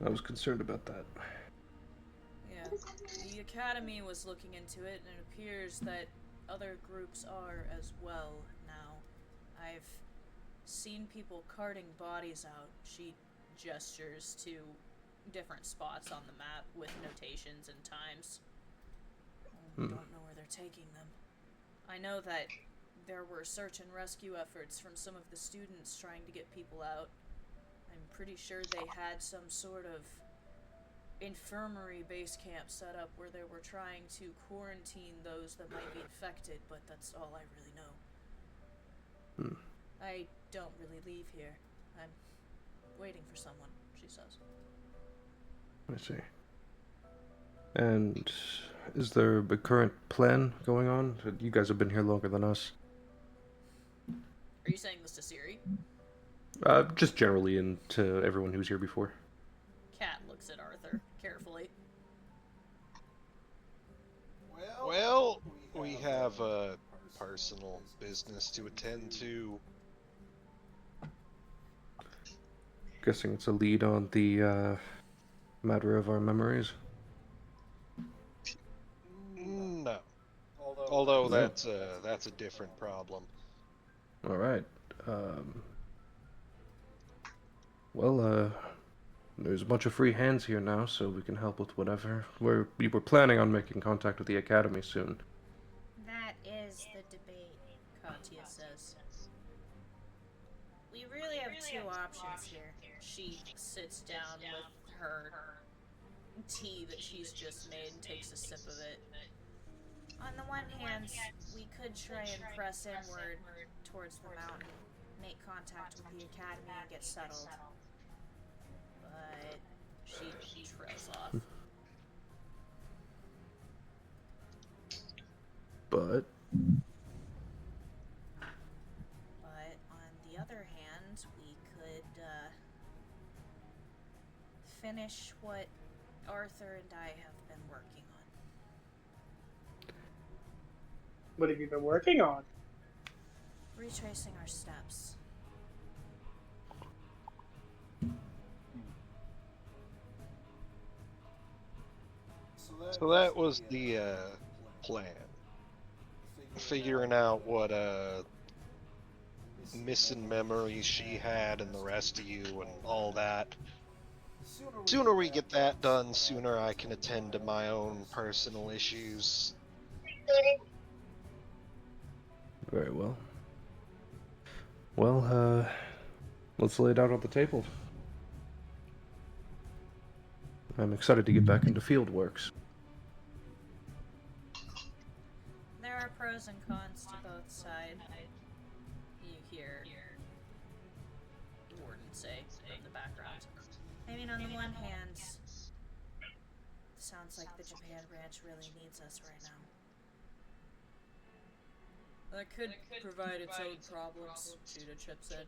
I was concerned about that. Yeah, the Academy was looking into it, and it appears that other groups are as well now. I've seen people carting bodies out. She gestures to different spots on the map with notations and times. I don't know where they're taking them. I know that there were search and rescue efforts from some of the students trying to get people out. I'm pretty sure they had some sort of infirmary base camp set up where they were trying to quarantine those that might be infected, but that's all I really know. I don't really leave here. I'm waiting for someone, she says. I see. And is there a current plan going on? You guys have been here longer than us. Are you saying this to Siri? Just generally, and to everyone who's here before. Cat looks at Arthur carefully. Well, we have a personal business to attend to. Guessing it's a lead on the matter of our memories. No. Although that's a different problem. All right. Well, there's a bunch of free hands here now, so we can help with whatever. We were planning on making contact with the Academy soon. That is the debate, Katya says. We really have two options here. She sits down with her tea that she's just made and takes a sip of it. On the one hand, we could try and press inward towards the mountain, make contact with the Academy and get settled. But she trails off. But on the other hand, we could finish what Arthur and I have been working on. What have you been working on? Retracing our steps. So that was the plan. Figuring out what missing memories she had and the rest of you and all that. Sooner we get that done, sooner I can attend to my own personal issues. very well. Well, let's lay it out on the table. I'm excited to get back into field works. There are pros and cons to both sides. You hear Warden say in the background. I mean, on the one hand, sounds like the Japan branch really needs us right now. That could provide its own problems, Judah Chip said.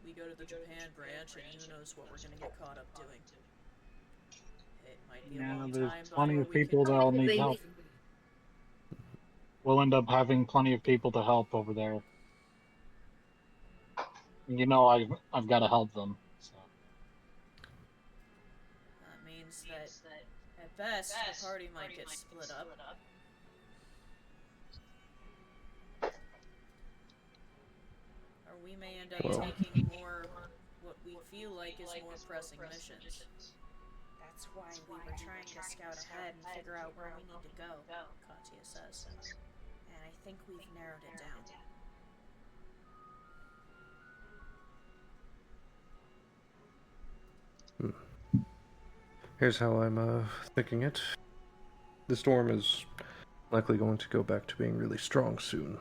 We go to the Japan branch and who knows what we're gonna get caught up doing. It might be a long there's time plenty before of we people can... that'll need help. We'll end up having plenty of people to help over there. You know, I've got to help them. So. That means that, at best, the party might get split up. Or we may end up taking more, what we feel like is more pressing missions. That's why we were trying to scout ahead and figure out where we need to go, Katya says. And I think we've narrowed it down. Here's how I'm thinking it. The storm is likely going to go back to being really strong soon.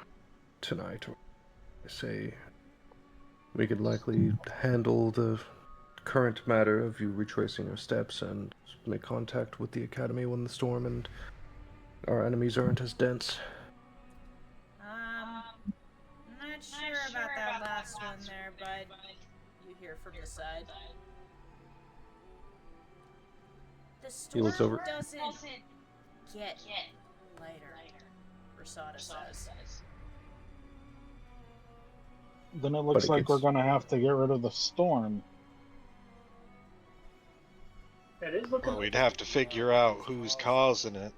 Tonight, or I say we could likely handle the current matter of you retracing your steps and make contact with the academy when the storm and our enemies aren't as dense. Not sure about that last one there, bud. You hear from the side. The He looks storm over. doesn't get lighter, Rasada says. Then it looks like we're going to have to get rid of the storm. That is looking. Well, we'd have to figure out who's causing it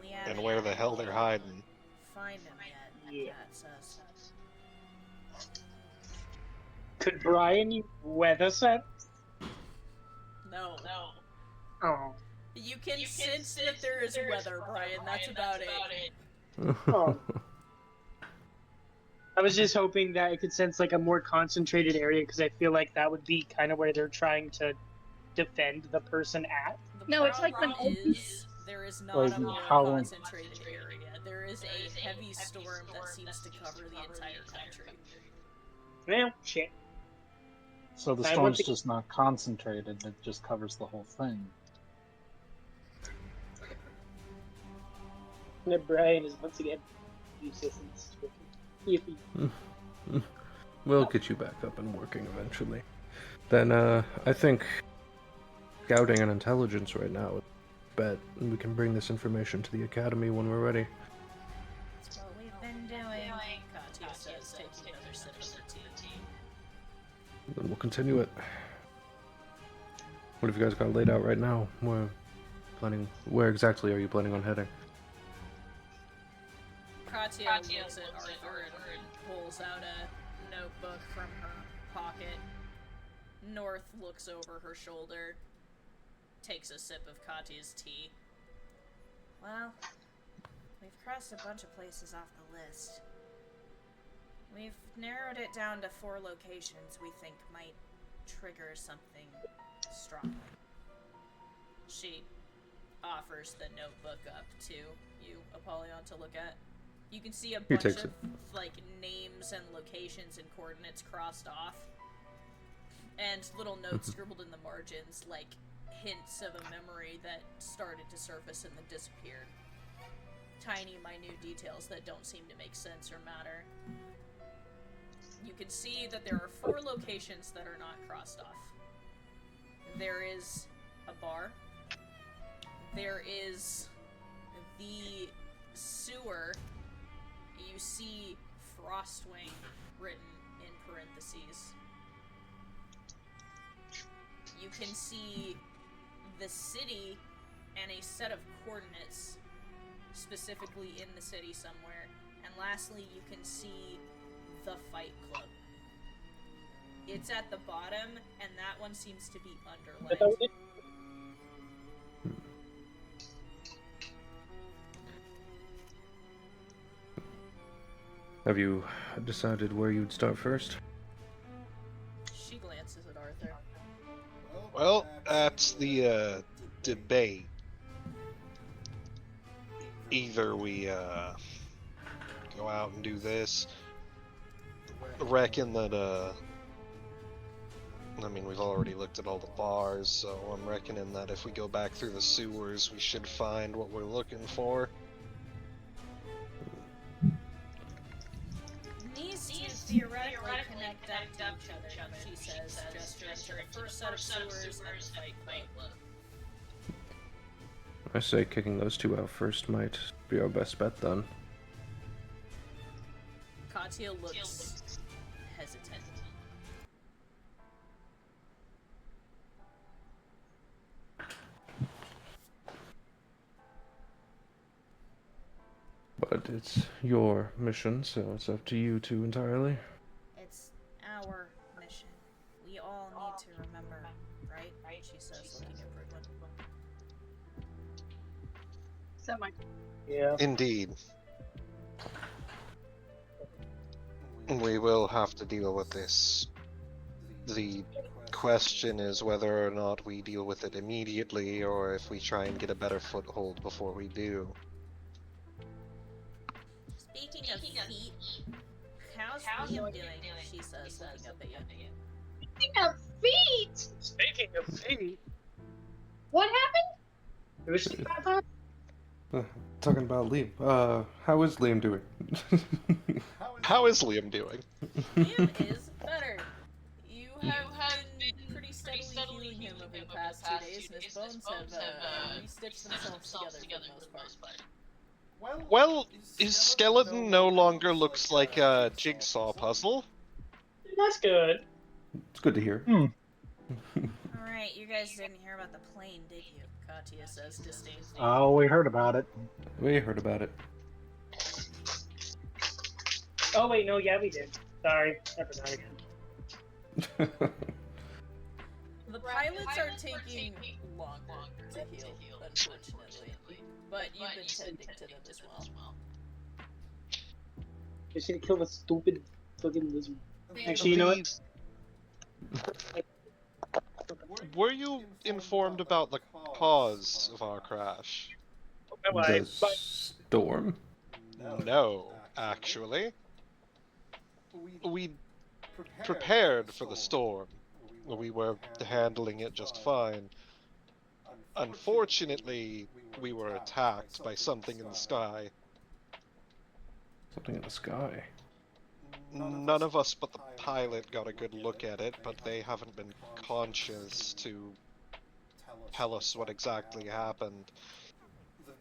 We and haven't where the hell they're hiding. find them yet, Yeah. Kat says. Could Brian use weather sense? No. Oh. You can sense that there is weather, Brian. That's about it. Oh. I was just hoping that I could sense like a more concentrated area because I feel like that would be kind of where they're trying to defend the person at. No, it's like problem when is there is not Like a more how- concentrated area. There is a heavy storm that seems to cover the entire country. Well, shit. So the I storm's want to- just not concentrated, it just covers the whole thing. And Brian is once again useless and stupid. Yippee. We'll get you back up and working eventually. Then, I think scouting and intelligence right now, bet we can bring this information to the academy when we're ready. That's what we've been doing, Katya says, taking another sip of her tea. Then we'll continue it. What have you guys got laid out right now? Where exactly are you planning on heading? Katya looks at Arthur and pulls out a notebook from her pocket. North looks over her shoulder, takes a sip of Katya's tea. Well, we've crossed a bunch of places off the list. We've narrowed it down to 4 locations we think might trigger something strongly. She offers the notebook up to you, Apollyon, to look at. You can see a bunch takes of it. like names and locations and coordinates crossed off, and little notes scribbled in the margins, like hints of a memory that started to surface and then disappeared. Tiny, minute details that don't seem to make sense or matter. You can see that there are 4 locations that are not crossed off. There is a bar. There is the sewer. You see Frostwing written in parentheses. You can see the city and a set of coordinates specifically in the city somewhere. And lastly, you can see the Fight Club. It's at the bottom, and that one seems to be underlined. Have you decided where you'd start first? She glances at Arthur. Well, that's the debate. Either we go out and do this. Reckon that I mean, we've already looked at all the bars, so I'm reckoning that if we go back through the sewers, we should find what we're looking for. These two theoretically connect up to each other, she says, gesturing to the first set of sewers and the Fight Club. I say kicking those 2 out first might be our best bet then. Katya looks hesitant. But it's your mission, so it's up to you two entirely. It's our mission. We all need to remember, right? She says, looking at Brooklyn. Semi. Yeah. Indeed. We will have to deal with this. The question is whether or not we deal with it immediately, or if we try and get a better foothold before we do. Speaking of feet, how's Liam doing? She says, looking up at you. Speaking of feet, Speaking of feet, what happened? Who's about that? Talking about Liam. How is Liam doing? How is Liam doing? Liam is better. You have been pretty steadily healing him over the past 2 days, and his bones have re-stitched themselves together for the most part. Well, his skeleton no longer looks like a jigsaw puzzle. That's good. It's good to hear. Alright, you guys didn't hear about the plane, did you? Katya says disdainfully. Oh, we heard about it. We heard about it. Oh wait, no, yeah, we did. Sorry, I forgot again. The pilots are taking longer to heal, unfortunately. But you've been tending to them as well. You should kill the stupid fucking lizard. Actually, you know what? Were you informed about the cause of our crash? The storm? No, actually. We prepared for the storm. We were handling it just fine. Unfortunately, we were attacked by something in the sky. Something in the sky. None of us but the pilot got a good look at it, but they haven't been conscious to tell us what exactly happened.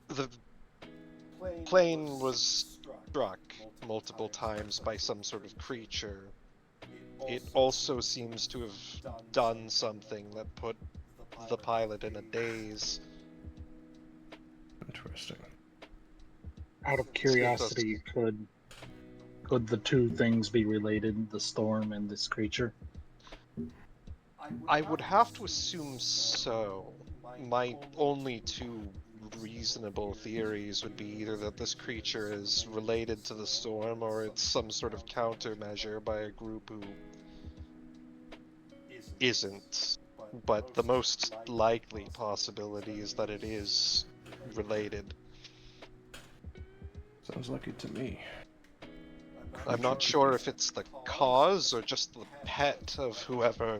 The plane was struck multiple times by some sort of creature. It also seems to have done something that put the pilot in a daze. Interesting. Out of curiosity, could the two things be related, the storm and this creature? I would have to assume so. My only two reasonable theories would be either that this creature is related to the storm, or it's some sort of countermeasure by a group who isn't. But the most likely possibility is that it is related. Sounds like it to me. I'm not sure if it's the cause or just the pet of whoever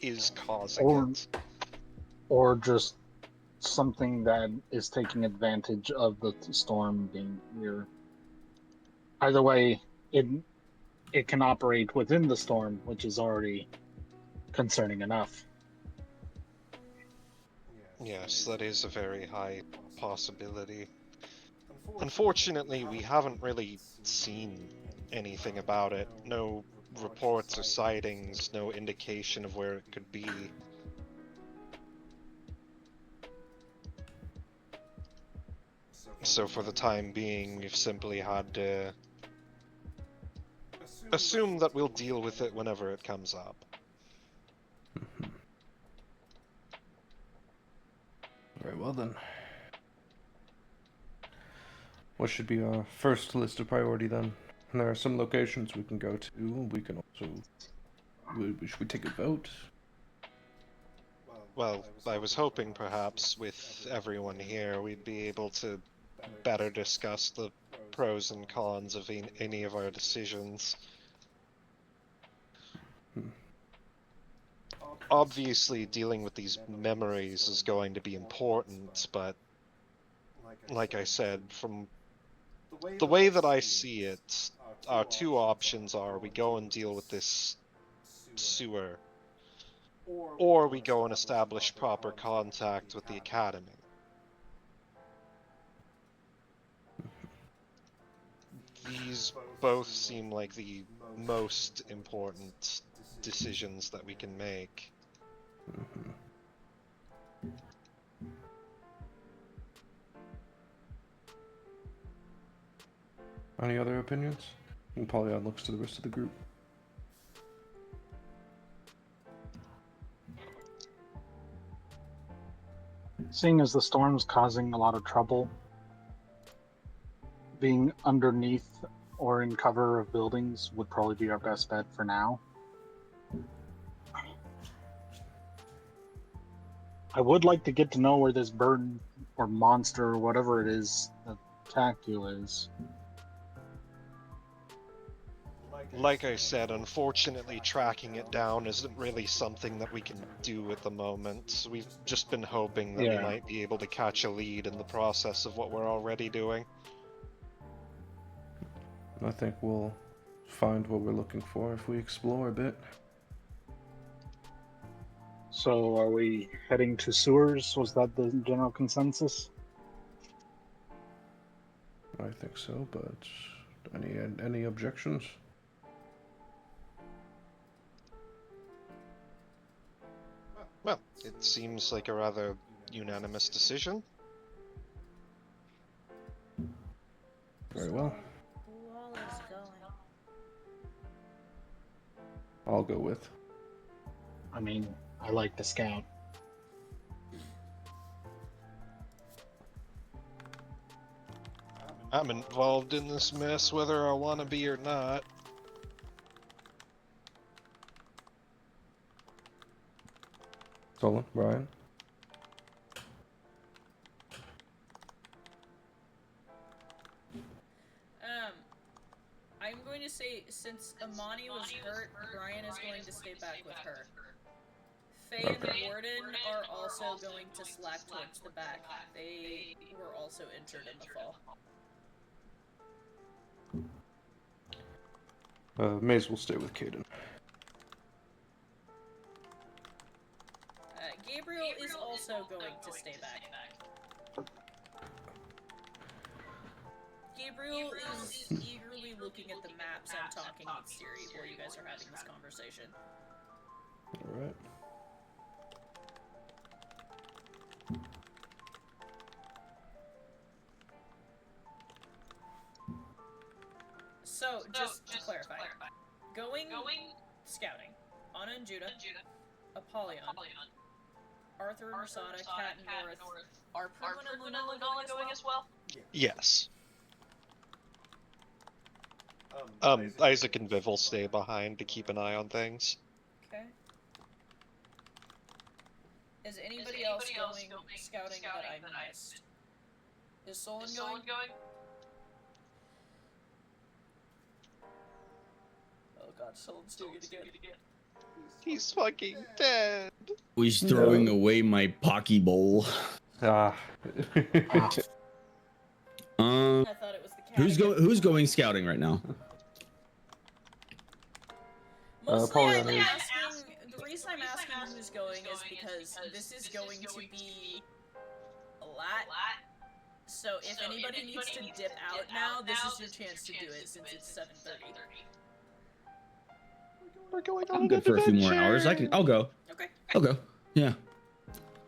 is causing it. Or just something that is taking advantage of the storm being here. Either way, it can operate within the storm, which is already concerning enough. Yes, that is a very high possibility. Unfortunately, we haven't really seen anything about it. No reports or sightings, no indication of where it could be. So for the time being, we've simply had to assume that we'll deal with it whenever it comes up. Very well then. What should be our first list of priority then? There are some locations we can go to. We can also... Should we take a vote? Well, I was hoping perhaps with everyone here we'd be able to better discuss the pros and cons of any of our decisions. Obviously, dealing with these memories is going to be important, but like I said, from the way that I see it, our two options are we go and deal with this sewer, or we go and establish proper contact with the academy. These both seem like the most important decisions that we can make. Any other opinions? And Polyon looks to the rest of the group. Seeing as the storm's causing a lot of trouble, being underneath or in cover of buildings would probably be our best bet for now. I would like to get to know where this bird or monster or whatever it is that attacked you is. Like I said, unfortunately, tracking it down isn't really something that we can do at the moment. We've just been hoping that we might be able to catch a lead in the process of what we're already doing. I think we'll find what we're looking for if we explore a bit. So are we heading to sewers? Was that the general consensus? I think so, but any objections? Well, it seems like a rather unanimous decision. Very well. Who all is going? I'll go with. I mean, I like to scout. I'm involved in this mess whether I want to be or not. Solon, Brian? I'm going to say, since Amani was hurt, Brian is going to stay back with her. Faye and the Warden are also going to slack towards the back. They were also injured in the fall. Maze will stay with Caden. Gabriel is also going to stay back. Gabriel is eagerly looking at the maps and talking with Siri while you guys are having this conversation. Alright. So, just to clarify, going scouting, Anna and Judah, Apollyon, Arthur and Rasada, Kat and North, are Pruin and Lunella going as well? Yes. Isaac and Viv will stay behind to keep an eye on things. Okay. Is anybody else going scouting that I missed? Is Solon going? Oh god, Solon's doing it again. He's fucking dead. He's throwing away my Pocky Bowl. Ah. I thought it was the cat. Who's going scouting right now? Mostly I'm asking, the reason I'm asking who's going is because this is going to be a lot. So if anybody needs to dip out now, this is your chance to do it since it's 7:30. We're going on I'm good for a few more hours. I'll go. Okay. I'll go. Yeah.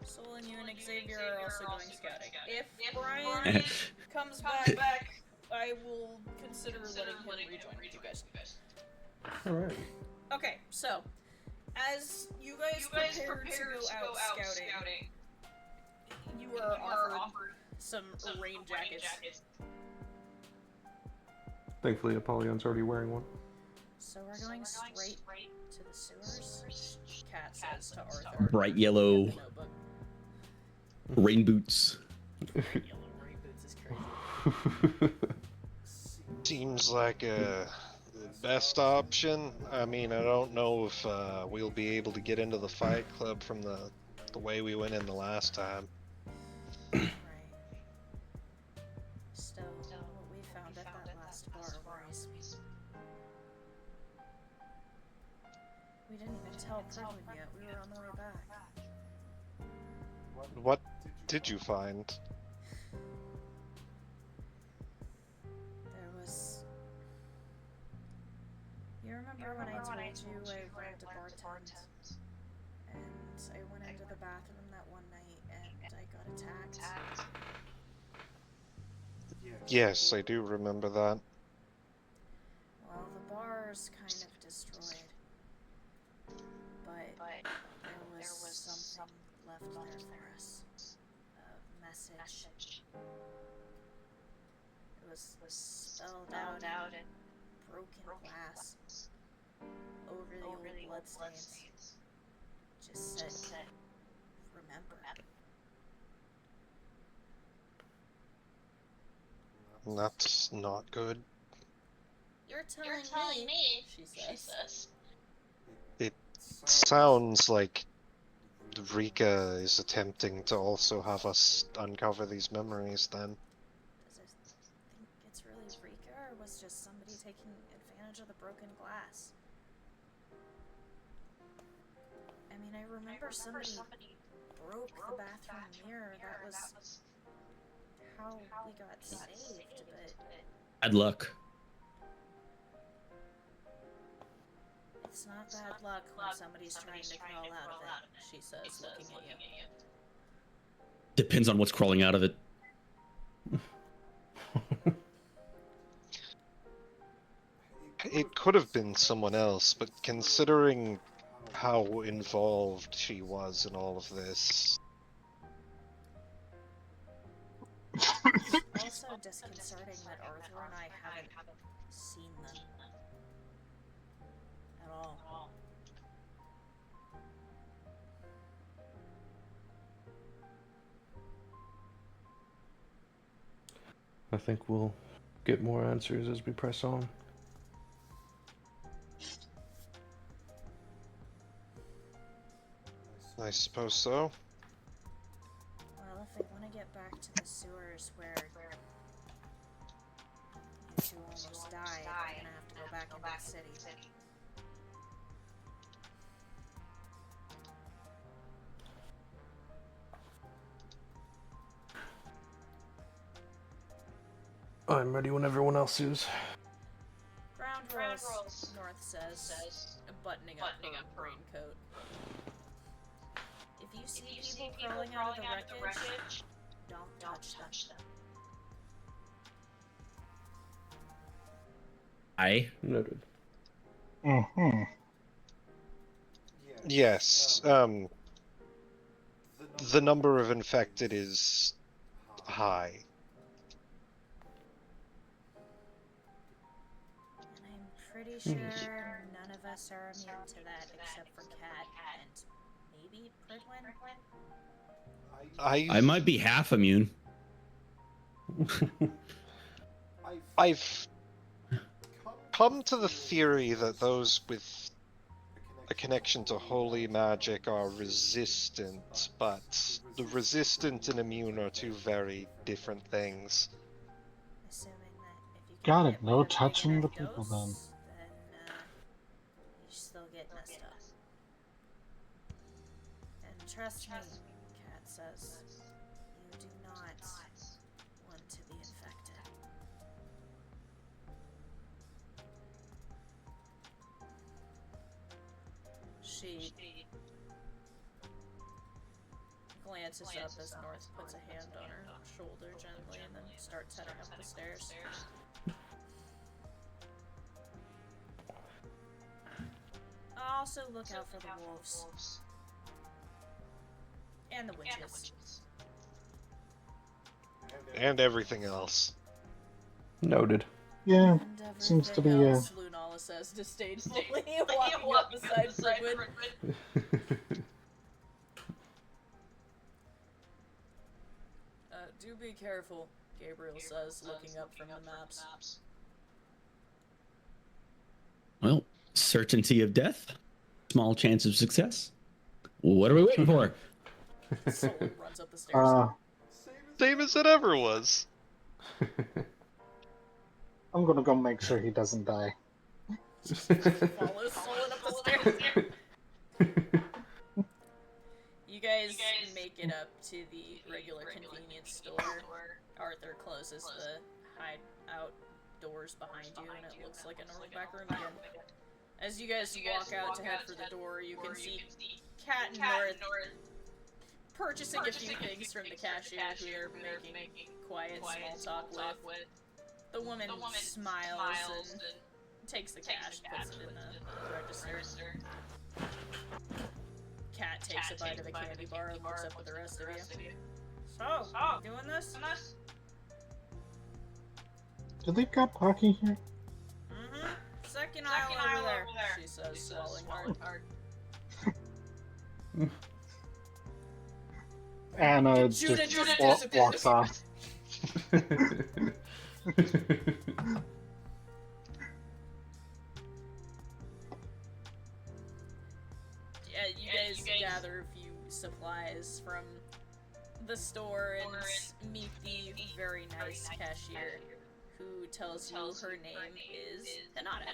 Sol and you and Xavier are also going scouting. If Brian comes back, I will consider letting him rejoin with you guys. Alright. Okay, so as you guys prepare to go out scouting, you are offered some rain jackets. Thankfully, Apollyon's already wearing one. So we're going straight to the sewers. Cat says to Arthur. Bright yellow rain boots. Yellow rain boots is crazy. Seems like the best option. I mean, I don't know if we'll be able to get into the fight club from the way we went in the last time. Right. Still, what we found at that last bar worries me. We didn't even tell Privlin yet. We were on the way back. What did you find? There was... You remember when I told you I wanted to bartend? And I went into the bathroom that one night and I got attacked? Yes, I do remember that. Well, the bar's kind of destroyed. But there was something left there for us. A message. It was spelled out in broken glass over the old bloodstains. Just said, remember. That's not good. You're telling me, she says. It sounds like Rika is attempting to also have us uncover these memories then. Does it think it's really Rika, or was just somebody taking advantage of the broken glass? I mean, I remember somebody broke the bathroom mirror. That was how we got saved, but Bad luck. it's not bad luck when somebody's trying to crawl out of it, she says, looking at you. Depends on what's crawling out of it. It could have been someone else, but considering how involved she was in all of this, It's also disconcerting that Arthur and I haven't seen them at all. I think we'll get more answers as we press on. I suppose so. Well, if we want to get back to the sewers where you two almost died, we're gonna have to go back into the city. I'm ready when everyone else is. Ground rules, North says, buttoning up her raincoat. If you see people crawling out of the wreckage, don't touch them. I Noted. Mm-hmm. Yes, the number of infected is high. And I'm pretty sure none of us are immune to that except for Cat and maybe Pridwin? I might be half immune. I've come to the theory that those with a connection to holy magic are resistant, but the resistant and immune are two very different things. Assuming that if you Got get it. hit No with a big touching enough the people dose, then. you still get messed up. And trust me, Kat says, you do not want to be infected. She glances up as North puts a hand on her shoulder gently and then starts heading up the stairs. Also look out for the wolves. And the witches. And everything else. Noted. Yeah, And seems to everything be else, Lunala says disdainfully, walking up beside Pridwin. Do be careful, Gabriel says, looking up from the maps. Well, certainty of death, small chance of success. What are we waiting for? Solon runs up the stairs. Same as it ever was. I'm gonna go make sure he doesn't die. Follows Solon up the stairs. You guys make it up to the regular convenience store. Arthur closes the hideout doors behind you, and it looks like a normal back room again. As you guys walk out to head for the door, you can see Kat and North purchasing a few things from the cashier who they're making quiet small talk with. The woman smiles and takes the cash, puts it in the register. Kat takes a bite of the candy bar and looks up at the rest of you. So, you doing this? Do they got parking here? Mm-hmm. Second aisle over there, she says, swallowing hard. Anna Judah just just walks off. Yeah, you guys gather a few supplies from the store and meet the very nice cashier who tells you her name is Hinata.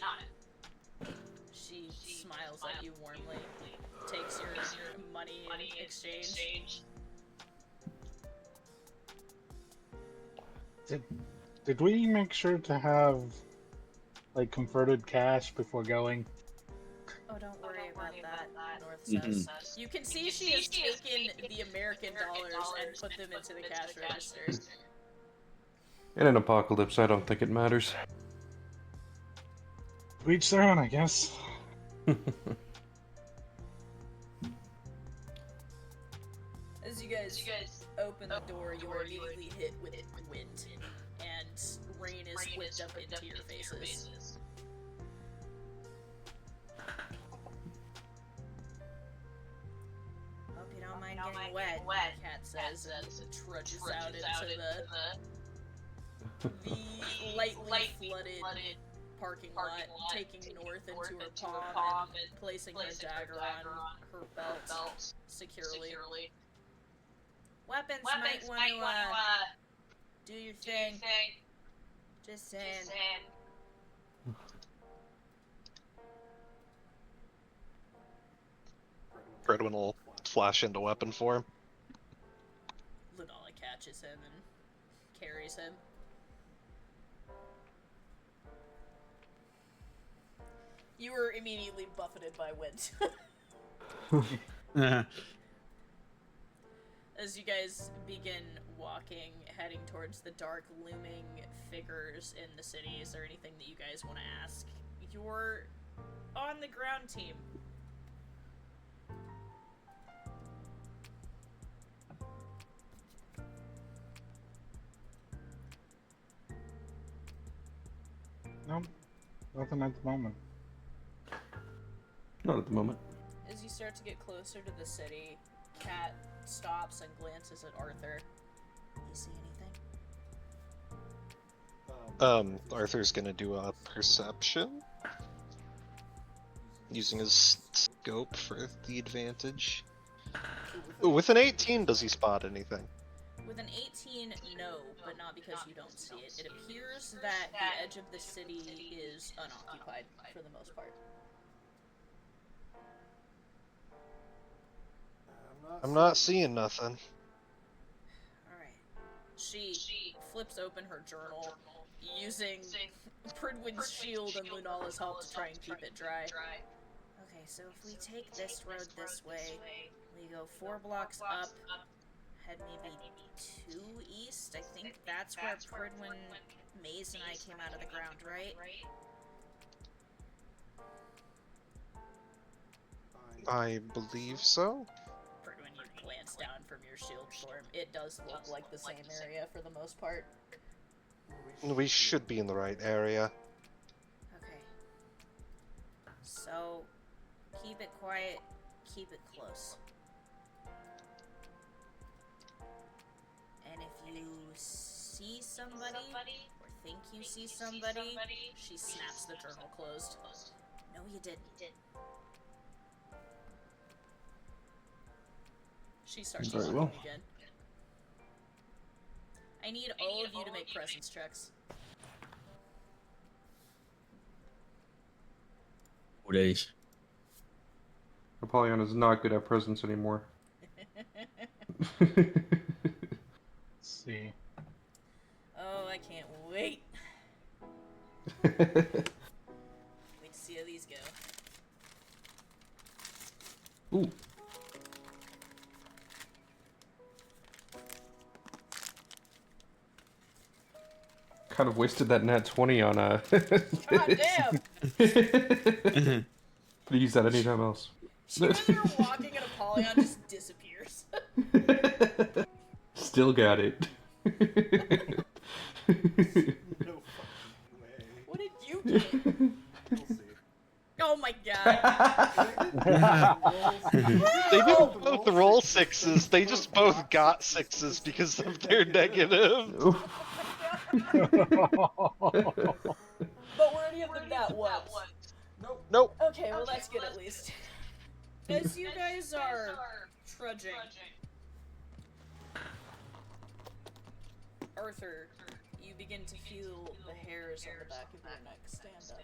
She smiles at you warmly, takes your money in exchange. Did we make sure to have like converted cash before going? Oh, don't worry about that, North says. You can see she has taken the American dollars and put them into the cash register. In an apocalypse, I don't think it matters. To each their own, I guess. As you guys open the door, you are immediately hit with wind, and rain is whipped up into your faces. Hope you don't mind getting wet, Cat says, and trudges out into the lightly flooded parking lot, taking North into her palm and placing her dagger on her belt securely. Weapons might want to do your thing. Just saying. Fredwin will flash into weapon form. Lunala catches him and carries him. You were immediately buffeted by wind. As you guys begin walking, heading towards the dark, looming figures in the city, is there anything that you guys want to ask? You're on the ground team. Nope, nothing at the moment. Not at the moment. As you start to get closer to the city, Kat stops and glances at Arthur. You see anything? Arthur's gonna do a perception. Using his scope for the advantage. With an 18, does he spot anything? With an 18, no, but not because you don't see it. It appears that the edge of the city is unoccupied for the most part. I'm not seeing nothing. Alright. She flips open her journal, using Pridwin's shield and Lunala's help to try and keep it dry. Okay, so if we take this road this way, we go 4 blocks up, head maybe 2 east. I think that's where Pridwin, Maze, and I came out of the ground, right? I believe so. Pridwin, you glance down from your shield form. It does look like the same area for the most part. We should be in the right area. Okay. So, keep it quiet, keep it close. And if you see somebody, or think you see somebody, she snaps the journal closed. No, you didn't. She starts Very walking well. again. I need all of you to make presence checks. 4 days. Apollyon is not good at presents anymore. Let's see. Oh, I can't wait. Wait to see how these go. Ooh. Kind of wasted that nat 20 on God damn! Could use that anytime else. She was here walking and Apollyon just disappears. Still got it. No fucking We'll see. Oh my god. They didn't both roll sixes, they just both got sixes because of their negative. But were any of them that ones? Nope. Okay, well that's good at least. As you guys are trudging, Arthur, you begin to feel the hairs on the back of your neck stand up.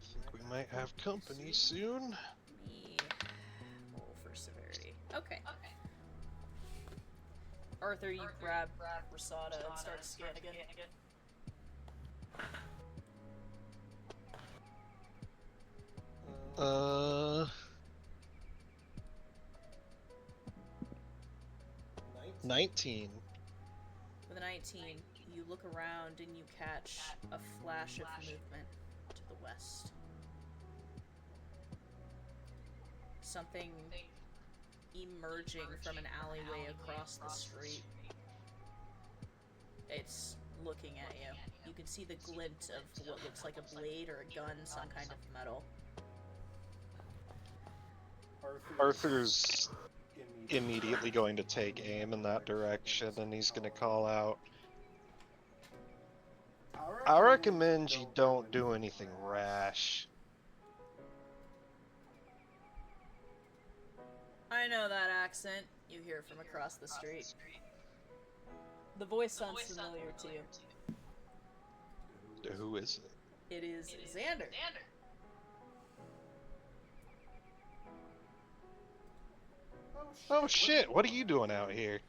Think we might have company soon. Me roll for severity. Okay. Arthur, you grab Rasada and start to scan again. 19. With a 19, you look around and you catch a flash of movement to the west. Something emerging from an alleyway across the street. It's looking at you. You can see the glint of what looks like a blade or a gun, some kind of metal. Arthur's immediately going to take aim in that direction, and he's going to call out, I recommend you don't do anything rash. I know that accent, you hear from across the street. The voice sounds familiar to you. Who is it? It is Xander. Oh shit, what are you doing out here?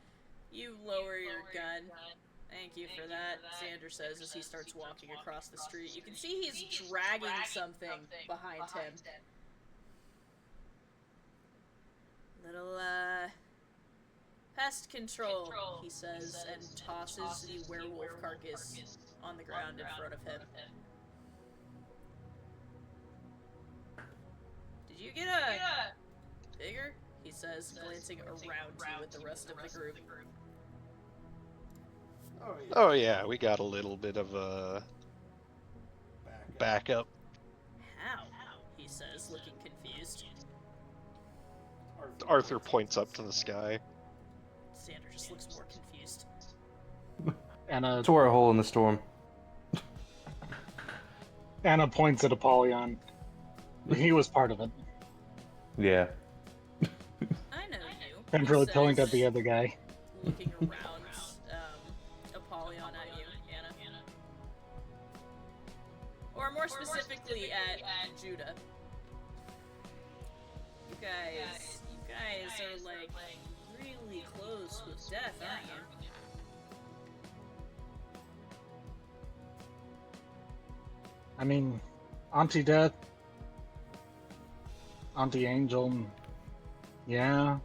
You lower your gun. Thank you for that, Xander says as he starts walking across the street. You can see he's dragging something behind him. Little, pest control, he says, and tosses the werewolf carcass on the ground in front of him. Did you get a bigger? He says, glancing around you with the rest of the group. Oh yeah, we got a little bit of a backup. How? He says, looking confused. Arthur points up to the sky. Xander just looks more confused. Anna Tore a hole in the storm. points at Apollyon. He was part of it. Yeah. I know you. And he really says, pulling at the other guy. Looking around, Apollyon at you, Anna. Or more specifically at Judah. You guys are like really close with death, aren't you? I mean, Auntie Death, Auntie Angel, yeah.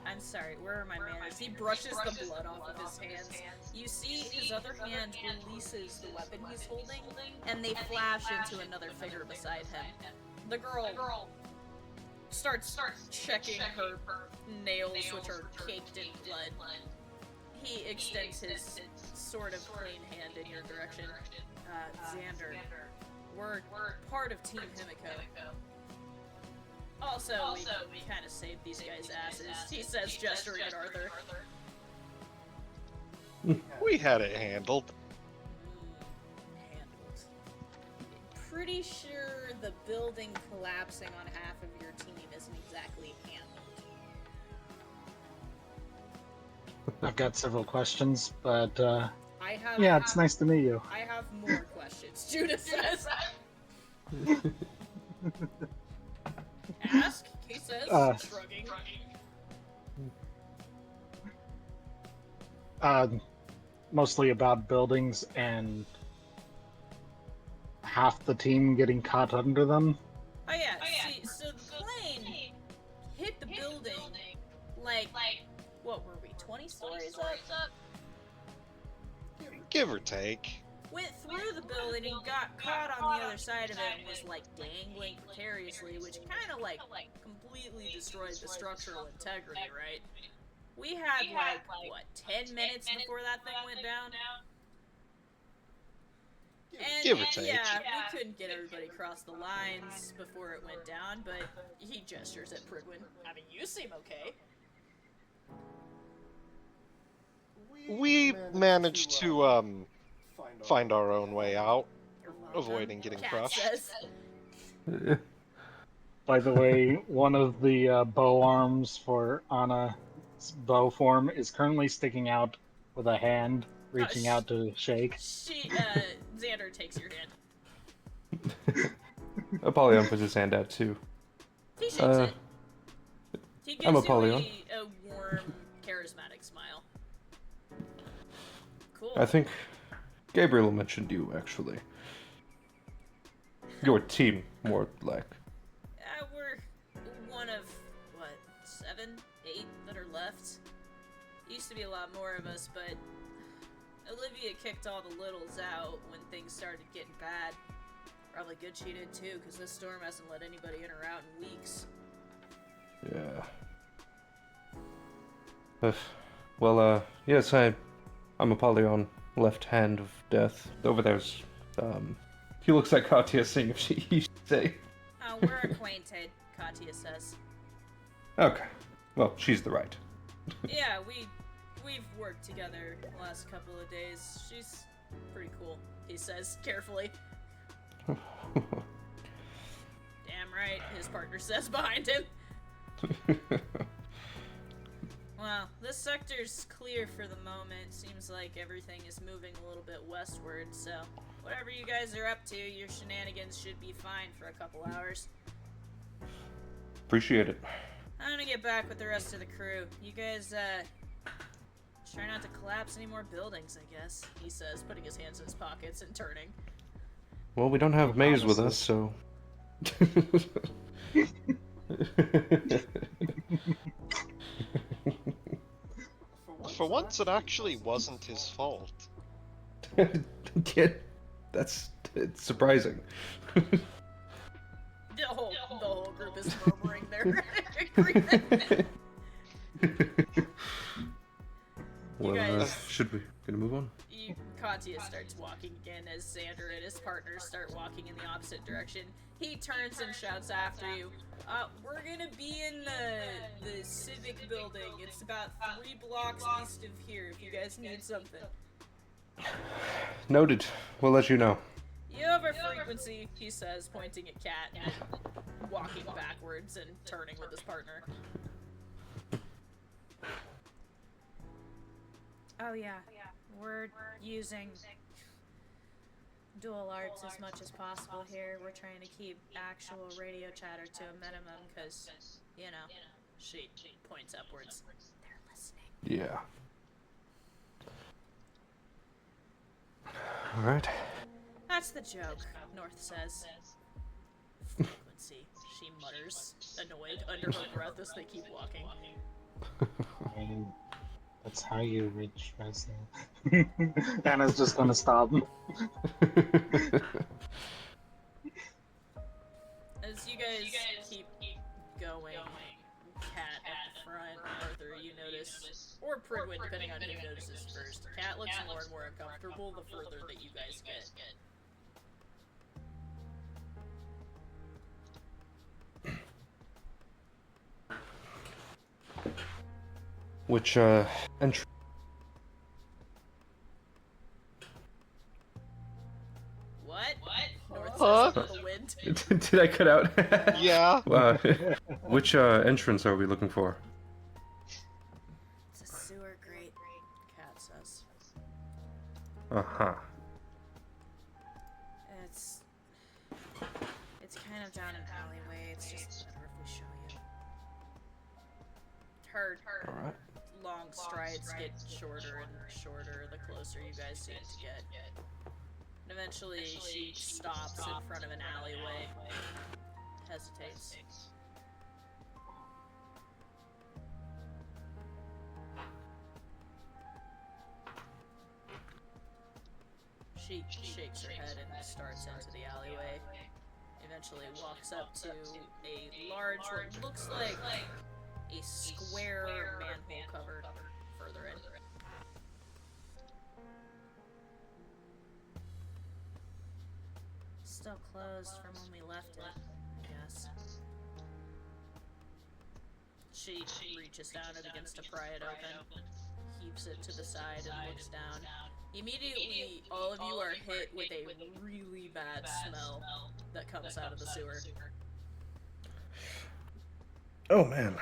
I'm sorry, where are my manners? He brushes the blood off of his hands. You see his other hand releases the weapon he's holding, and they flash into another figure beside him. The girl starts checking her nails, which are caked in blood. He extends his sort of clean hand in your direction. Xander, we're part of Team Himiko. Also, we kind of saved these guys' asses, he says, gesturing at Arthur. We had it handled. Handled. Pretty sure the building collapsing on half of your team isn't exactly handled. I've got several questions, but Yeah, it's nice to meet you. I have more questions, Judah says. Ask, he says, shrugging. Mostly about buildings and half the team getting caught under them. Oh yeah, see, so the plane hit the building, like, what were we, 20 stories up? Give or take. Went through the building and got caught on the other side of it and was, like, dangling precariously, which kind of, like, completely destroyed the structural integrity, right? We had like what 10 minutes before that thing went down. And Give or take. yeah, we couldn't get everybody across the lines before it went down, but he gestures at Prigwin. I mean, you seem okay. We managed to find our own way out, You're welcome, avoiding getting Cat crushed. says. By the way, one of the bow arms for Anna's bow form is currently sticking out with a hand reaching out to shake. Xander takes your hand. Apollyon puts his hand out too. He shakes it. He gives I'm you Apollyon. a warm, charismatic smile. Cool. I think Gabriel mentioned you, actually. Your team, more like. We're one of, what, 7, 8 that are left? Used to be a lot more of us, but Olivia kicked all the littles out when things started getting bad. Probably good she did too, because this storm hasn't let anybody in or out in weeks. Yeah. Well, yes, I'm Apollyon, left hand of death. Over there's, he looks at Katya, seeing if he should say. Oh, we're acquainted, Katya says. Okay. Well, she's the right. Yeah, we've worked together the last couple of days. She's pretty cool, he says carefully. Damn right, his partner says behind him. Well, this sector's clear for the moment. Seems like everything is moving a little bit westward, so whatever you guys are up to, your shenanigans should be fine for a couple hours. Appreciate it. I'm gonna get back with the rest of the crew. You guys, try not to collapse any more buildings, I guess, he says, putting his hands in his pockets and turning. Well, we don't have Maze with us, so... For once, it actually wasn't his fault. Yeah, it's surprising. The whole group is murmuring their agreement. Well, guys- should we gonna move on? Katya starts walking again as Xander and his partners start walking in the opposite direction. He turns and shouts after you. We're gonna be in the civic building. It's about 3 blocks east of here if you guys need something. Noted. We'll let you know. You have our frequency, he says, pointing at Cat and walking backwards and turning with his partner. Oh yeah, we're using dual arts as much as possible here. We're trying to keep actual radio chatter to a minimum because, you know, she points upwards. They're listening. Yeah. Alright. That's the joke, North says. Frequency, she mutters, annoyed under her breath as they keep walking. That's how you reach Fresno. Anna's just gonna stop. As you guys keep going, Cat at the front, Arthur, you notice, or Prigwin, depending on who notices first. Cat looks more and more uncomfortable the further that you guys get. Which, entry? What? North Huh? says into the wind. Did I cut out? Yeah. Which, entrance are we looking for? It's a sewer grate, Cat says. Uh-huh. It's kind of down an alleyway. It's just better if we show you. Her Alright. long strides get shorter and shorter the closer you guys seem to get. And eventually she stops in front of an alleyway. Hesitates. She shakes her head and starts into the alleyway. Eventually walks up to a large, what looks like a square manhole cover further in. Still closed from when we left it, I guess. She reaches down and begins to pry it open, heaves it to the side and looks down. Immediately, all of you are hit with a really bad smell that comes out of the sewer. Oh man.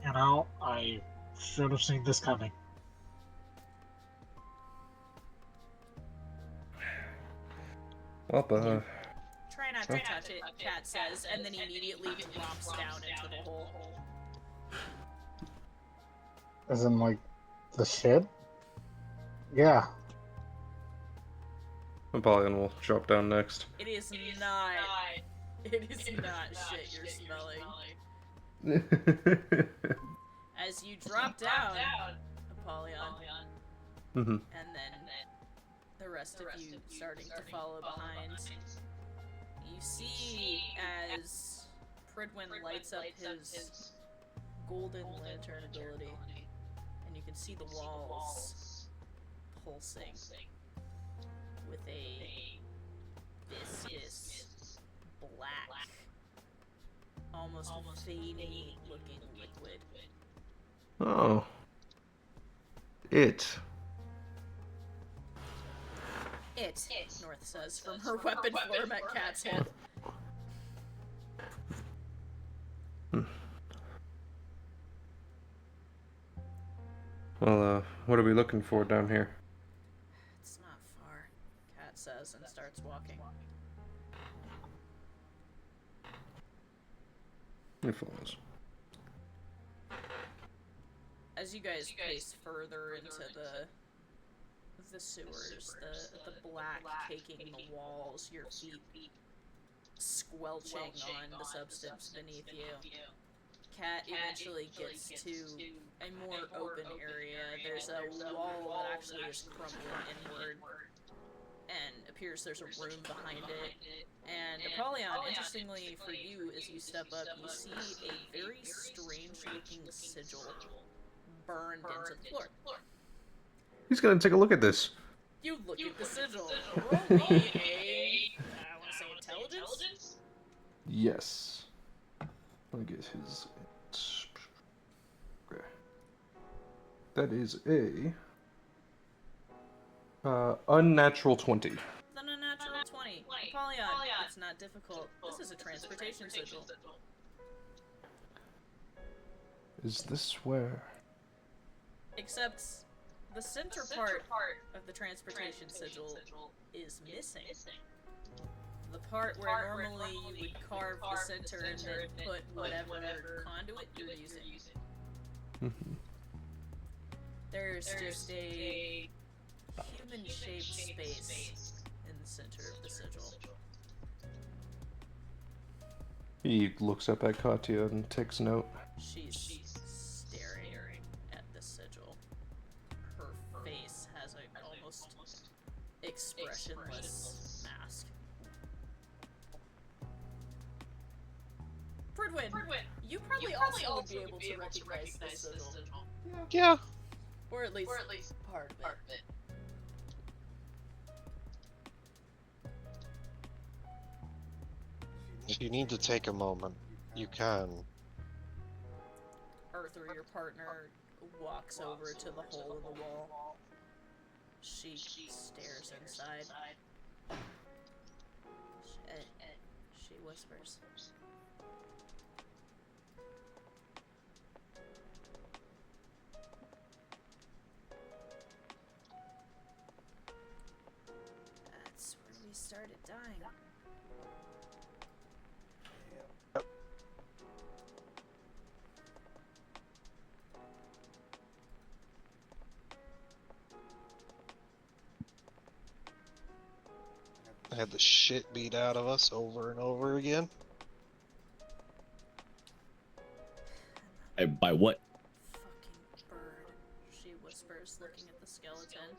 You know, I should have seen this coming. Well, Try not to touch it, Cat says, and then immediately drops down into the hole. As in, like, the ship? Yeah. Apollyon will drop down next. It is not shit you're smelling. As you drop down, Apollyon, Mm-hmm. and then the rest of you starting to follow behind, you see as Pridwin lights up his golden lantern ability, and you can see the walls pulsing with a viscous, black, almost veiny looking liquid. Oh. It. It, North says from her weapon form at Cat's hip. Well, what are we looking for down here? It's not far, Cat says and starts walking. It follows. As you guys pace further into the sewers, the black caking the walls, your feet squelching on the substance beneath you. Cat eventually gets to a more open area. There's a wall that actually is crumbling inward, and appears there's a room behind it. And Apollyon, interestingly for you, as you step up, you see a very strange-looking sigil burned into the floor. He's gonna take a look at this. You look at the sigil. Roll me a, I want to say intelligence? Yes. Let me get his. Okay. That is a unnatural 20. Then a natural 20. Apollyon, it's not difficult. This is a transportation sigil. Is this where? Except the center part of the transportation sigil is missing. The part where normally you would carve the center and then put whatever conduit you're using. Mm-hmm. There's just a human-shaped space in the center of the sigil. He looks up at Katya and takes note. She's staring at the sigil. Her face has an almost expressionless mask. Pridwin, you probably also would be able to recognize this sigil. Yeah. Or at least part of it. If you need to take a moment, you can. Arthur, your partner, walks over to the hole in the wall. She stares inside. She whispers. That's where we started dying. Had the shit beat out of us over and over again. By what? Fucking bird, she whispers, looking at the skeleton.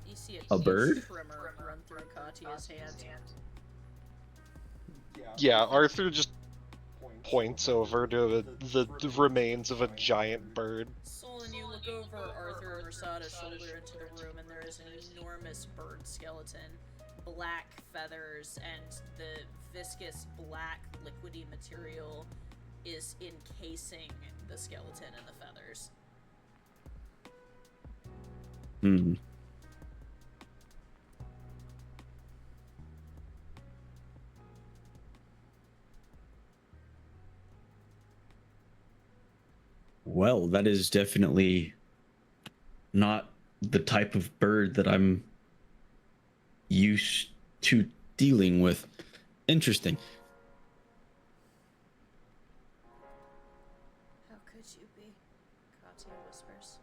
You see A huge bird? tremor run through Katya's hand. Yeah, Arthur just points over to the remains of a giant bird. Solon, you look over Arthur and Rasada's shoulder into the room, and there is an enormous bird skeleton, black feathers, and the viscous black liquidy material is encasing the skeleton and the feathers. Hmm. Well, that is definitely not the type of bird that I'm used to dealing with. Interesting. How could you be? Katya whispers.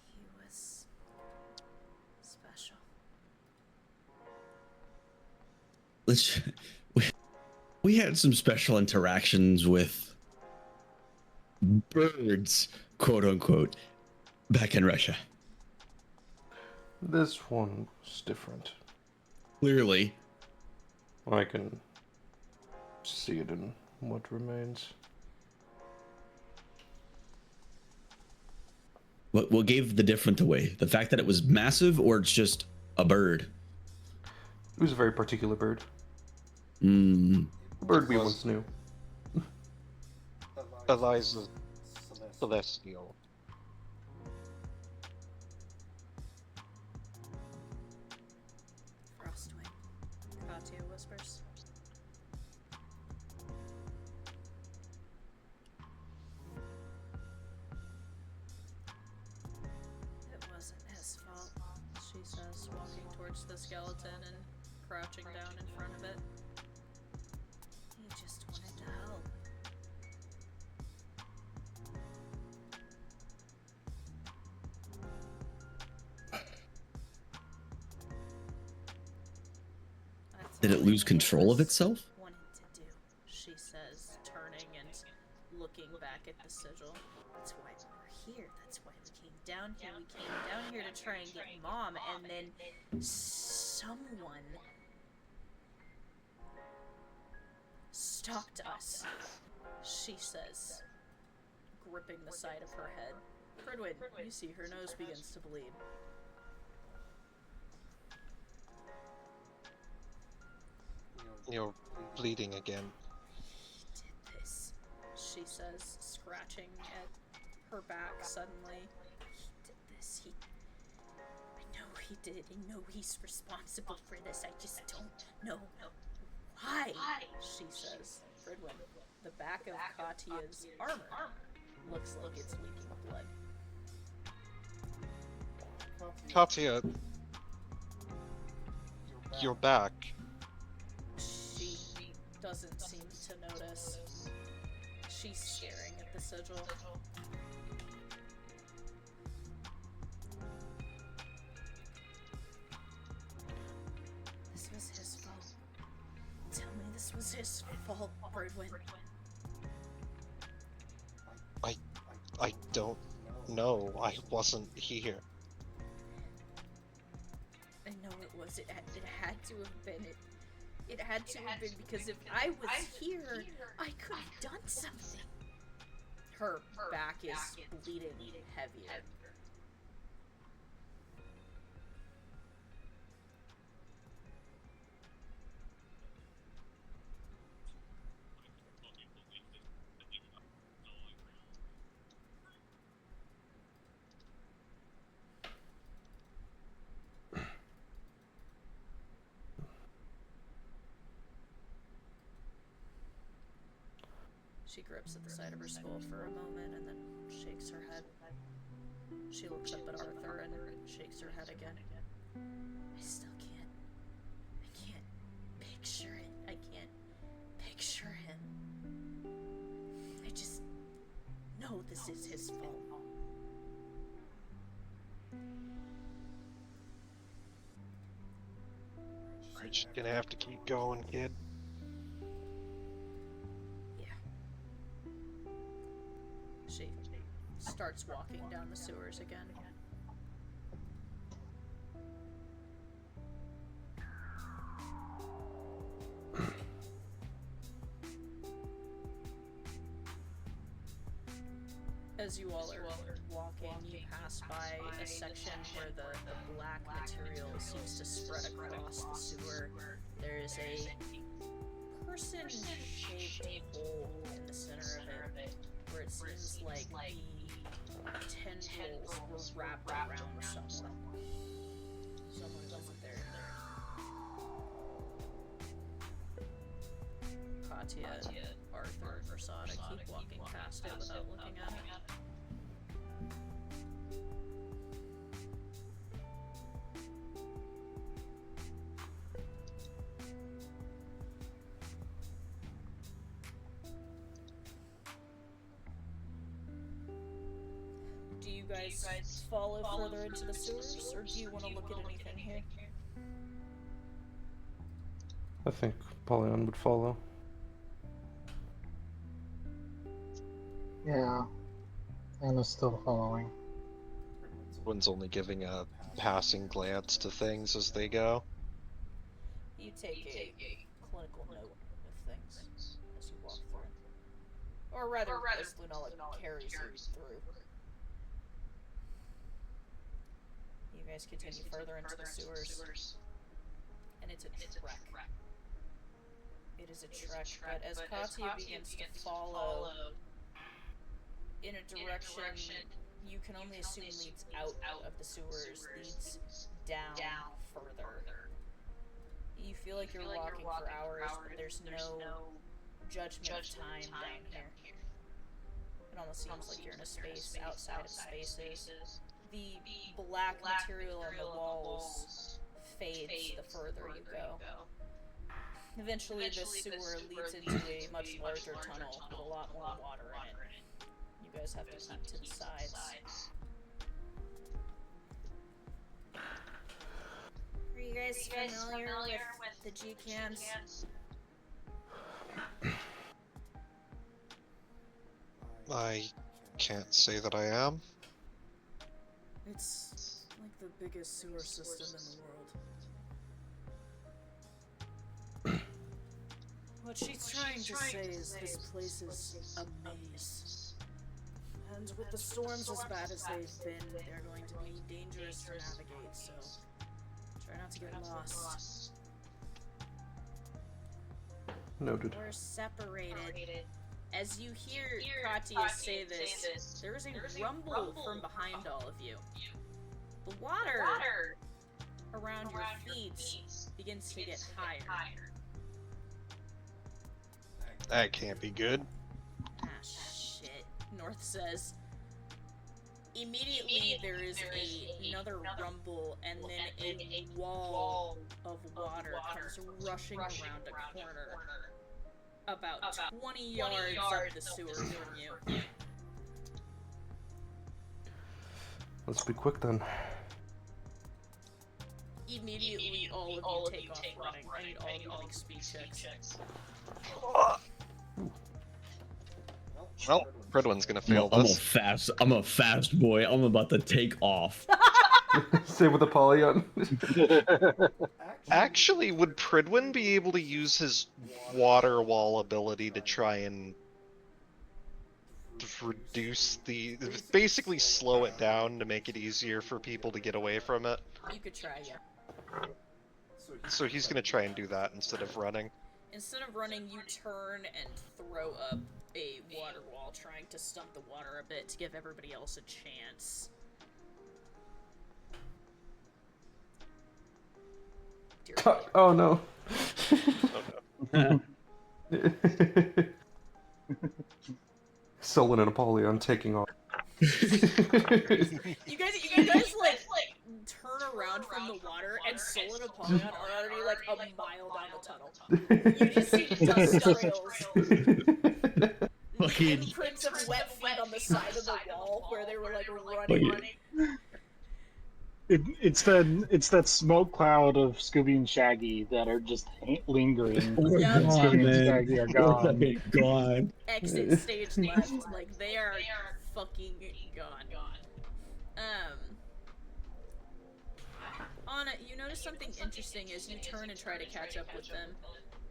He was special. We had some special interactions with birds, quote unquote, back in Russia. This one was different. Clearly. I can see it in what remains. What gave the difference away? The fact that it was massive, or it's just a bird? It was a very particular bird. Mm. A bird we once knew. Eliza Celestial. Frostwing, Katya whispers. It wasn't his fault, she says, walking towards the skeleton and crouching down in front of it. He just wanted to help. Did it lose control of itself? Wanted to do, she says, turning and looking back at the sigil. That's why we're here. That's why we came down here. We came down here to try and get Mom, and then someone stopped us, she says, gripping the side of her head. Fredwin, you see her nose begins to bleed. You're bleeding again. He did this, she says, scratching at her back suddenly. He did this. I know he did. I know he's responsible for this. I just don't know why, she says. Fredwin, the back of Katya's armor looks like it's leaking blood. Katya, you're back. She doesn't seem to notice. She's staring at the sigil. This was his fault. Tell me this was his fault, Birdwin. I don't know. I wasn't here. I know it was. It had to have been. It had to have been, because if I was here, I could have done something. Her back is bleeding heavier. She grips at the side of her skull for a moment and then shakes her head. She looks up at Arthur and shakes her head again. I still can't. I can't picture it. I can't picture him. I just know this is his fault. We're just gonna have to keep going, kid. She starts walking down the sewers again. As you all are walking, you pass by a section where the black material seems to spread across the sewer. There is a person-shaped hole in the center of it, where it seems like the tendrils were wrapped around someone. Someone wasn't there. Katya, Arthur, and Versada keep walking past it without looking at it. Do you guys follow further into the sewers, or do you want to look at anything here? I think Polyon would follow. Yeah. Anna's still following. One's only giving a passing glance to things as they go. You take a clinical note of things as you walk through. Or rather, as Lunala carries you through. You guys continue further into the sewers. And it's a trek. It is a trek, but as Katya begins to follow in a direction you can only assume leads out of the sewers, leads down further. You feel like you're walking for hours, but there's no judgment of time down here. It almost seems like you're in a space outside of spaces. The black material on the walls fades the further you go. Eventually, this sewer leads into a much larger tunnel with a lot more water in it. You guys have to keep to the sides. Are you guys familiar with the G-cans? I can't say that I am. It's like the biggest sewer system in the world. What she's trying to say is this place is a maze. And with the storms as bad as they've been, they're going to be dangerous to navigate, so try not to get lost. Noted. We're separated. As you hear Katya say this, there is a rumble from behind all of you. The water around your feet begins to get higher. That can't be good. Ah, shit, North says. Immediately there is another rumble, and then a wall of water comes rushing around a corner. About 20 yards up the sewer from you. Let's be quick then. Immediately, all of you take off running. I need all of you to make speed checks. Well, Fredwin's gonna fail this. I'm a fast boy. I'm about to take off. Same with the Polyon. Actually, would Pridwin be able to use his water wall ability to try and reduce basically slow it down to make it easier for people to get away from it? You could try, yeah. So he's gonna try and do that instead of running. Instead of running, you turn and throw up a water wall, trying to stump the water a bit to give everybody else a chance. Oh no. Sullen and Apollyon taking off. You guys like turn around from the water, and Sol and Apollyon are already like a mile down the tunnel. You just see dust trails. The imprints of wet feet on the side of the wall where they were like running. It's that smoke cloud of Scooby and Shaggy that are just lingering. Yep. Scooby and Shaggy are gone. God. Exit stage left. Like, they are fucking gone. Anna, you notice something interesting as you turn and try to catch up with them.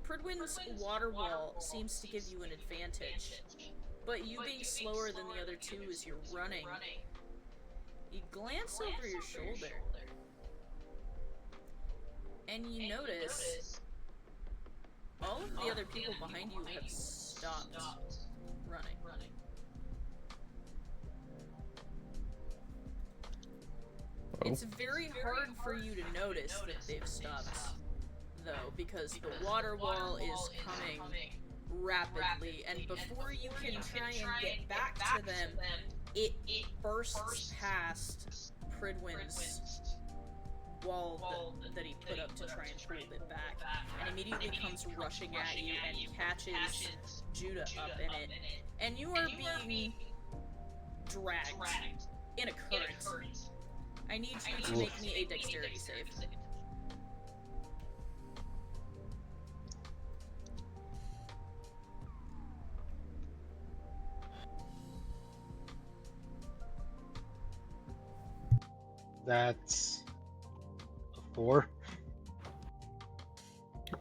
Pridwin's water wall seems to give you an advantage, But you being slower than the other two as you're running, you glance over your shoulder, and you notice all of the other people behind you have stopped running. It's very hard for you to notice that they've stopped, though, because the water wall is coming rapidly, and before you can try and get back to them, it bursts past Pridwin's wall that he put up to try and hold it back, and immediately comes rushing at you and catches Judah up in it, and you are being dragged in a current. I need you to make me a dexterity save. That's a 4.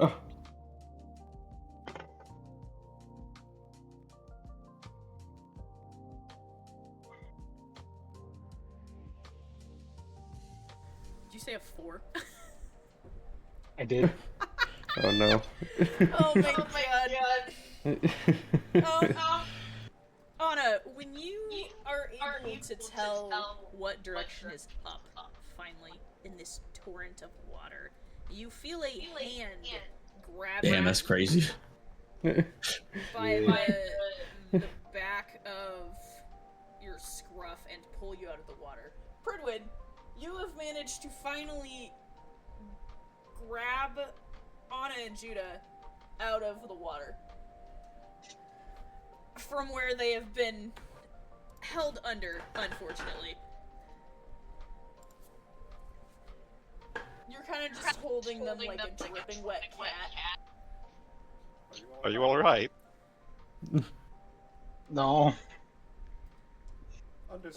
Oh. Did you say a 4? I did. Oh no. Oh my god. Anna, when you are able to tell what direction is up, finally, in this torrent of water, you feel a hand grab Damn, you that's crazy. by the back of your scruff and pull you out of the water. Pridwin, you have managed to finally grab Anna and Judah out of the water from where they have been held under, unfortunately. You're kind of just holding them like a dripping wet cat. Are you alright? No.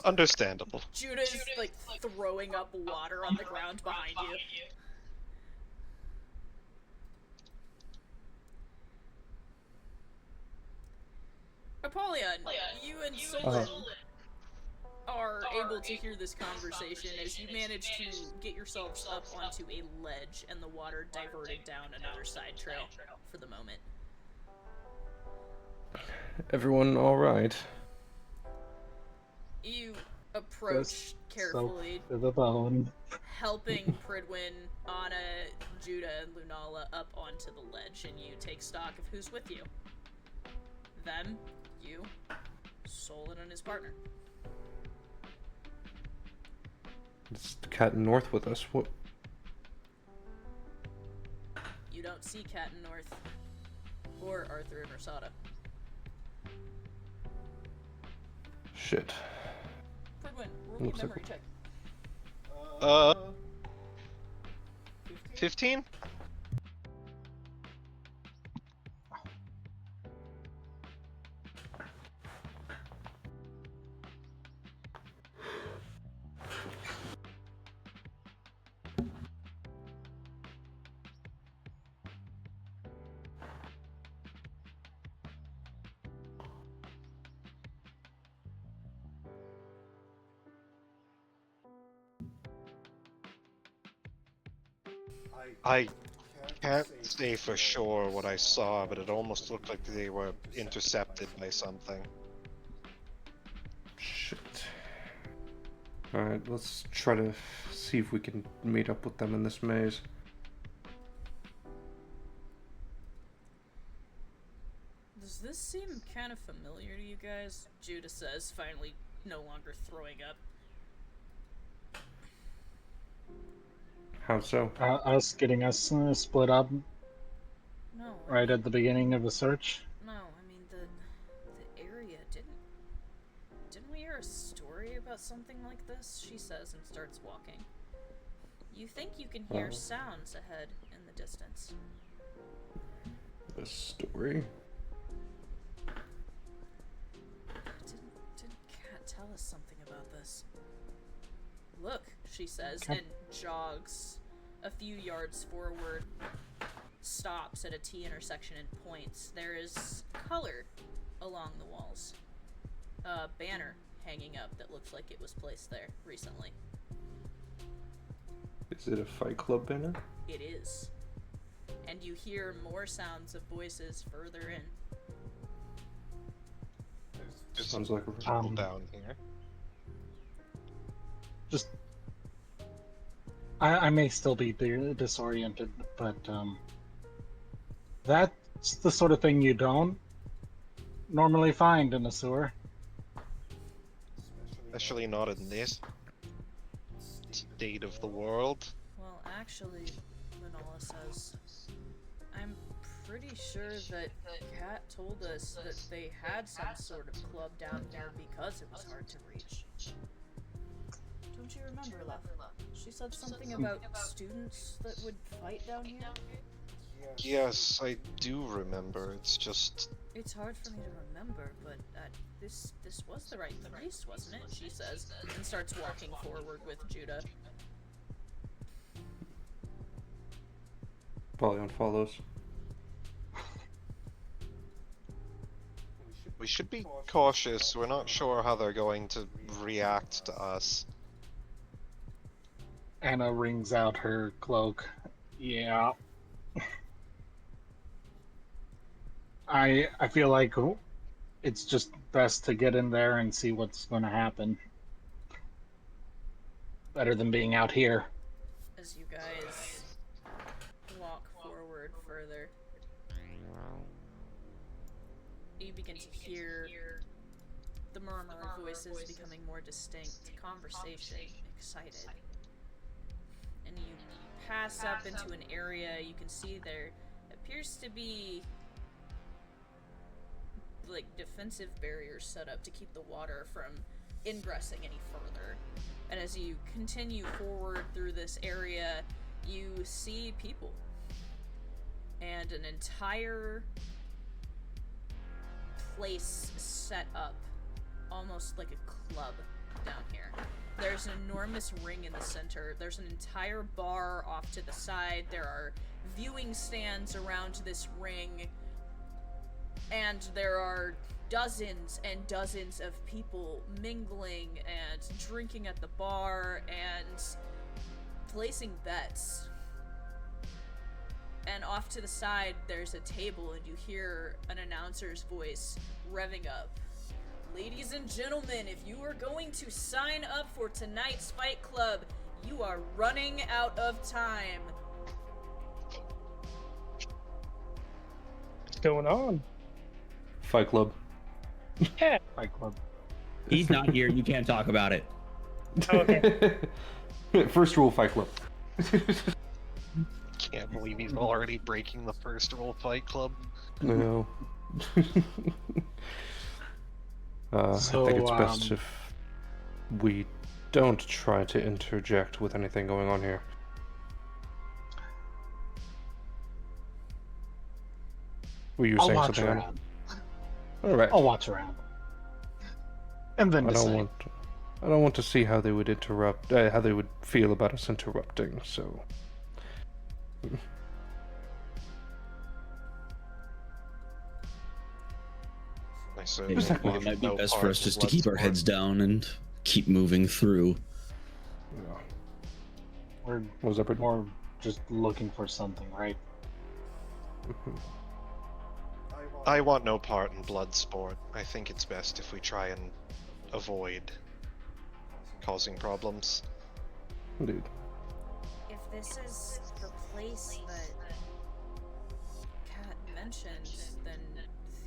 Understandable. Judah's like throwing up water on the ground behind you. Apollyon, you and Solon are able to hear this conversation as you manage to get yourselves up onto a ledge and the water diverted down another side trail for the moment. Everyone all right? You approach carefully, To the bone. helping Pridwin, Anna, Judah, and Lunala up onto the ledge, and you take stock of who's with you. Them, you, Solon and his partner. It's the cat north with us. What? You don't see Cat and North, or Arthur and Rosada. Shit. Pridwin, roll me a Looks like- memory check. 15? I can't say for sure what I saw, but it almost looked like they were intercepted by something. Shit. Alright, let's try to see if we can meet up with them in this maze. Does this seem kind of familiar to you guys? Judah says, finally no longer throwing up. How so? Us getting us split up No. right at the beginning of the search. No, I mean the area didn't we hear a story about something like this? She says and starts walking. You think you can hear sounds ahead in the distance. The story? Didn't Kat tell us something about this? Look, she says, and jogs a few yards forward, stops at a T intersection and points. There is color along the walls. banner hanging up that looks like it was placed there recently. Is it a Fight Club banner? It is. And you hear more sounds of voices further in. There's Sounds like a people down here. Just, I may still be disoriented, but that's the sort of thing you don't normally find in a sewer. Especially not in this state of the world. Well, actually, Manola says, I'm pretty sure that Kat told us that they had some sort of club down here because it was hard to reach. Don't you remember, Love? She said something about students that would fight down here? Yes, I do remember. It's just It's hard for me to remember, but this was the right place, wasn't it? She says, and starts walking forward with Judah. Polyon follows. we should be cautious. We're not sure how they're going to react to us. Anna wrings out her cloak. Yeah. I feel like it's just best to get in there and see what's going to happen. Better than being out here. As you guys walk forward further, you begin to hear the murmur of voices becoming more distinct, conversation, excited. And you pass up into an area. You can see there appears to be like defensive barriers set up to keep the water from ingressing any further. And as you continue forward through this area, you see people and an entire place set up almost like a club down here. There's an enormous ring in the center. There's an entire bar off to the side. There are viewing stands around this ring. And there are dozens and dozens of people mingling and drinking at the bar and placing bets. And off to the side, there's a table, and you hear an announcer's voice revving up. Ladies and gentlemen, if you are going to sign up for tonight's Fight Club, you are running out of time. What's going on? Fight Club. Yeah. Fight Club. He's not here. You can't talk about it. Okay. First rule, Fight Club. Can't believe he's already breaking the first rule, Fight Club. No. I think it's best if we don't try to interject with anything going on here. Were you I'll saying watch something? around. All right. I'll watch around. And then I decide. don't want to see how they would interrupt, how they would feel about us interrupting. So. It might be best for us just to keep our heads down and keep moving through. Yeah. We're What was that? more just looking for something, right? I want no part in blood sport. I think it's best if we try and avoid causing problems. Indeed. If this is the place that Kat mentioned, then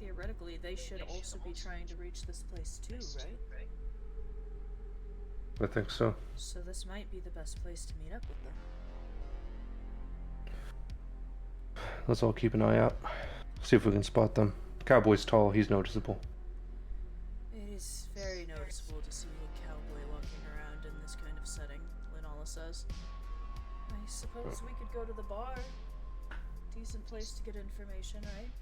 theoretically they should also be trying to reach this place too, right? I think so. So this might be the best place to meet up with them. Let's all keep an eye out. See if we can spot them. Cowboy's tall, he's noticeable. It is very noticeable to see a cowboy walking around in this kind of setting, Linala says. I suppose we could go to the bar. Decent place to get information, right?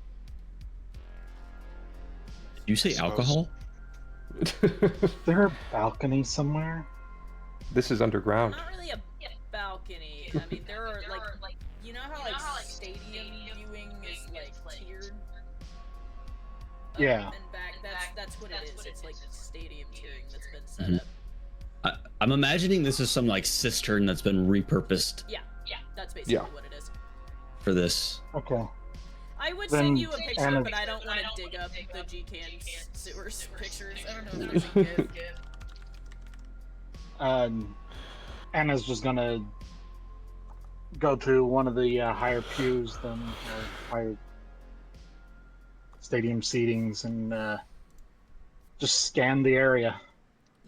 Did you say alcohol? Is there a balcony somewhere? This is underground. Not really a balcony. I mean, there are like, you know how like stadium viewing is like tiered? Yeah. And back. that's what it is. It's like stadium cheering that's been set Mhm. up. I'm imagining this is some like cistern that's been repurposed Yeah, that's basically what it is. for this. Okay. I would Then send you a picture, Anna- but I don't want to dig up the GCAN sewers pictures. I don't know if there's a GIF. Anna's just gonna go to one of the higher pews, or higher stadium seatings, and just scan the area.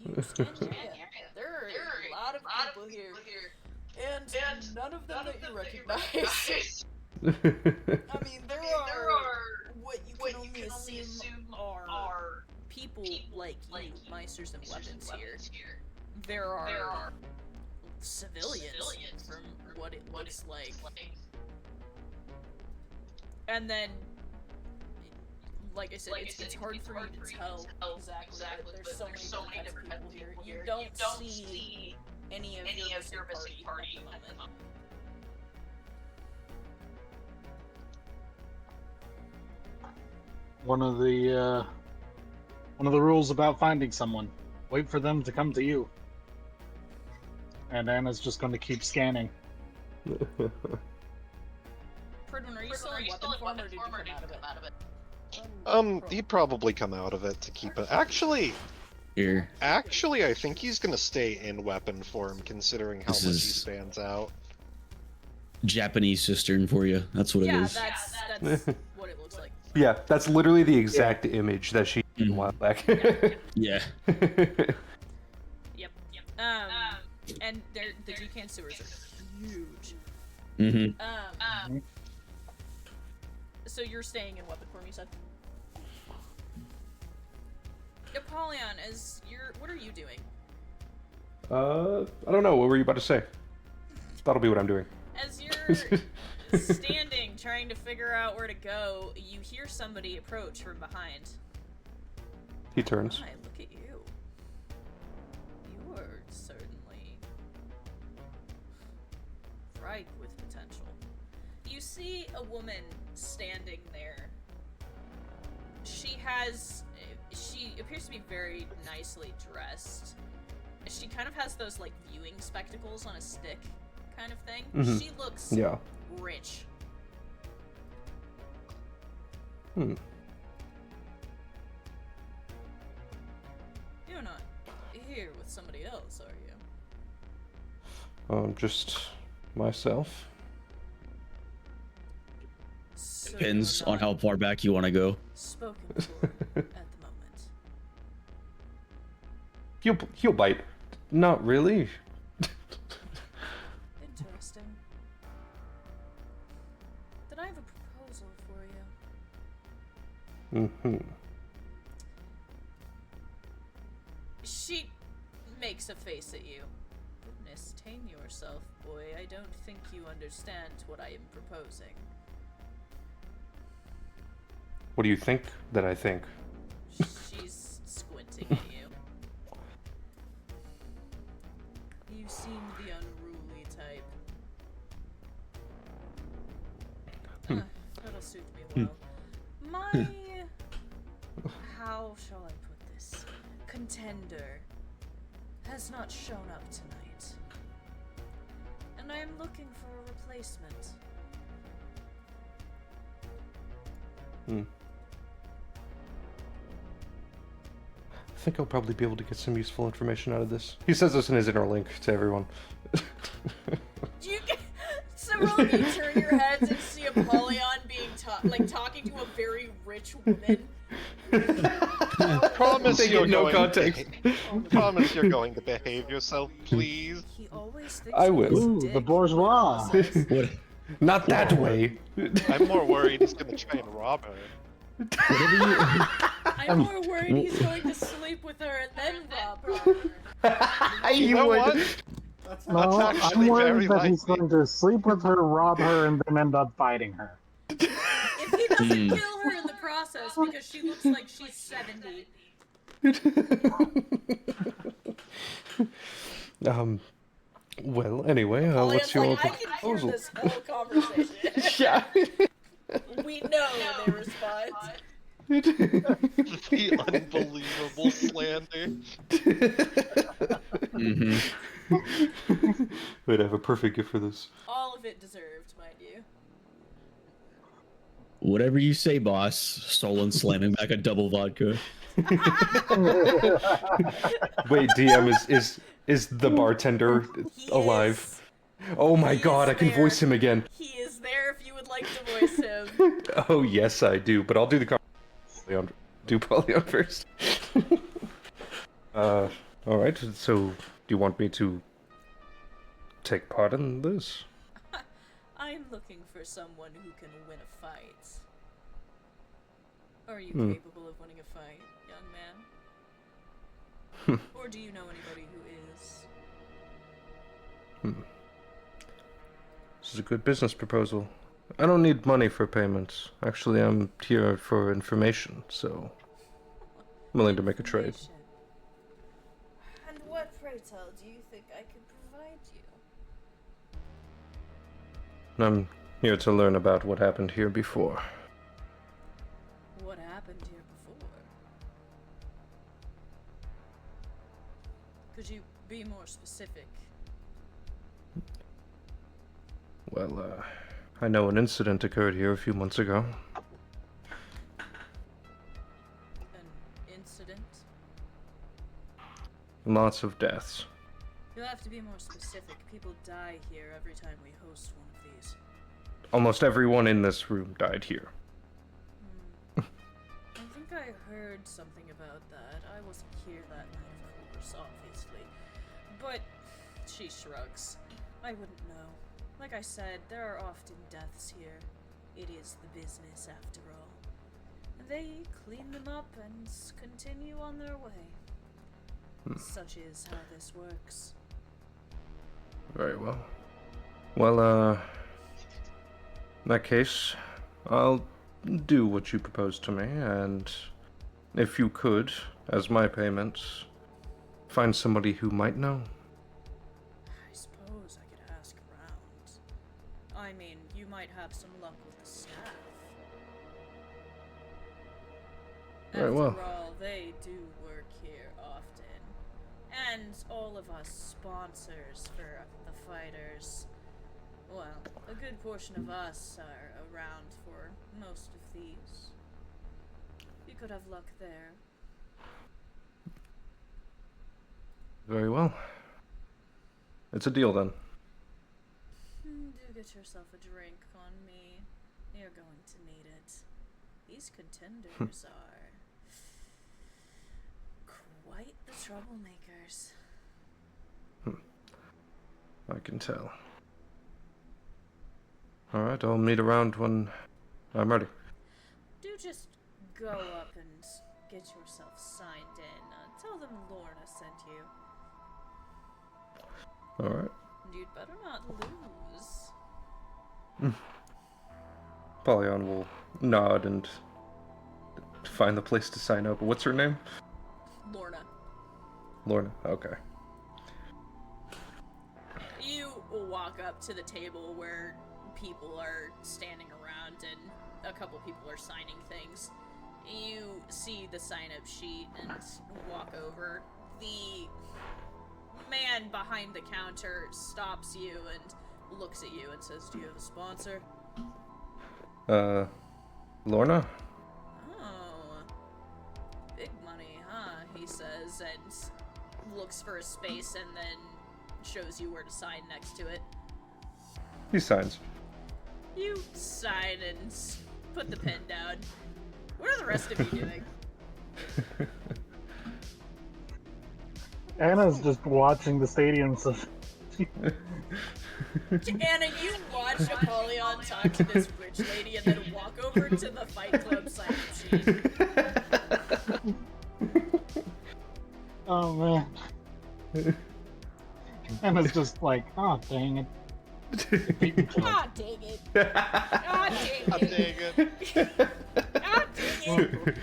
You scan the area. There are a lot of people here, and none of them that you recognize. I mean, there are what you can only assume are People like you, Meisters and Weapons here. There are civilians from what it looks like. And then, like I said, it's hard for you to tell exactly, but there's so many different kinds of people here. You don't see any of your missing party at the moment. One of the rules about finding someone: wait for them to come to you. And Anna's just going to keep scanning. Pridwin, are you still in weapon form, or did you come out of it? He'd probably come out of it to keep it. Actually, I think he's gonna stay in weapon form, considering how much he stands out. Japanese cistern for you. That's what it is. That's what it looks like. Yeah, that's literally the exact image that she did a while back. Yeah. Yep. And the GCAN sewers are huge. Mm-hmm. So you're staying in weapon form, you said? Apollyon, what are you doing? I don't know. What were you about to say? That'll be what I'm doing. As you're standing, trying to figure out where to go, you hear somebody approach from behind. He turns. My, look at you. You are certainly ripe with potential. You see a woman standing there. She appears to be very nicely dressed. She kind of has those like viewing spectacles on a stick kind of thing. Mm-hmm. She looks rich. Hmm. You're not here with somebody else, are you? Just myself. So Depends you're on not how far back you want to go. spoken for at the moment. He'll bite. Not really. Interesting. Then I have a proposal for you. Mm-hmm. She makes a face at you. Goodness, tame yourself, boy. I don't think you understand what I am proposing. What do you think that I think? She's squinting at you. You seem the unruly type. That'll suit me well. My... how shall I put this? Contender has not shown up tonight. And I am looking for a replacement. I think I'll probably be able to get some useful information out of this. He says this in his inner link to everyone. Do you get... Several of you turn your heads and see Apollyon being talking to a very rich woman. Promise They you're get no going context. Promise you're going to behave yourself, please. He always thinks I of will. his Ooh, dick the bourgeois. when he says- What? Not that way. I'm more worried he's gonna try and rob her. Whatever you. I'm more worried he's going to sleep with her and then rob her. You know what? No, I'm actually very worried that he's likely. going to sleep with her, rob her, and then end up fighting her. If he doesn't kill her in the process because she looks like she's 70. Well, anyway, what's your like, I can hear proposal? this whole conversation. Yeah. We know they respond. The unbelievable slander. Wait, I have a perfect gift for this. All of it deserved, mind you. Whatever you say, boss. Stolen slamming back a double vodka. Wait, DM is the bartender He alive? is. Oh my He god, is I can there. voice him again. He is there if you would like to voice him. Oh yes, I do, but I'll do the do Polyon first. All right. So, do you want me to take part in this? I'm looking for someone who can win a fight. Are you Hmm. capable of winning a fight, young man? Or do you know anybody who is? This is a good business proposal. I don't need money for payments. Actually, I'm here for information, so I'm willing to make a trade. Information. And what, pray tell, do you think I could provide you? I'm here to learn about what happened here before. What happened here before? Could you be more specific? Well, I know an incident occurred here a few months ago. An incident? Lots of deaths. You'll have to be more specific. People die here every time we host one of these. Almost everyone in this room died here. I think I heard something about that. I wasn't here that night, of course, obviously. But she shrugs. I wouldn't know. Like I said, there are often deaths here. It is the business, after all. They clean them up and continue on their way. Such is how this works. Very well. Well, in that case, I'll do what you proposed to me, and if you could, as my payment, find somebody who might know. I suppose I could ask around. I mean, you might have some luck with the staff. Very well. After all, they do work here often. And all of us sponsors for the fighters. Well, a good portion of us are around for most of these. You could have luck there. Very well. It's a deal then. Do get yourself a drink on me. You're going to need it. These contenders are quite the troublemakers. I can tell. Alright, I'll meet around when I'm ready. Do just go up and get yourself signed in. Tell them Lorna sent you. Alright. You'd better not lose. Polyon will nod and find the place to sign up. What's her name? Lorna. Lorna. Okay. You walk up to the table where people are standing around and a couple people are signing things. You see the sign-up sheet and walk over. The man behind the counter stops you and looks at you and says, "Do you have a sponsor?" Lorna? Oh, big money, huh? He says, and looks for a space and then shows you where to sign next to it. He signs. You sign and put the pen down. What are the rest of you doing? Anna's just watching the stadium, so Anna, you watch Apollyon talk to this rich lady and then walk over to the Fight Club sign-up sheet. oh man. Anna's just like, oh dang it. Ah, dang it. Ah, dang it. Ah, dang it.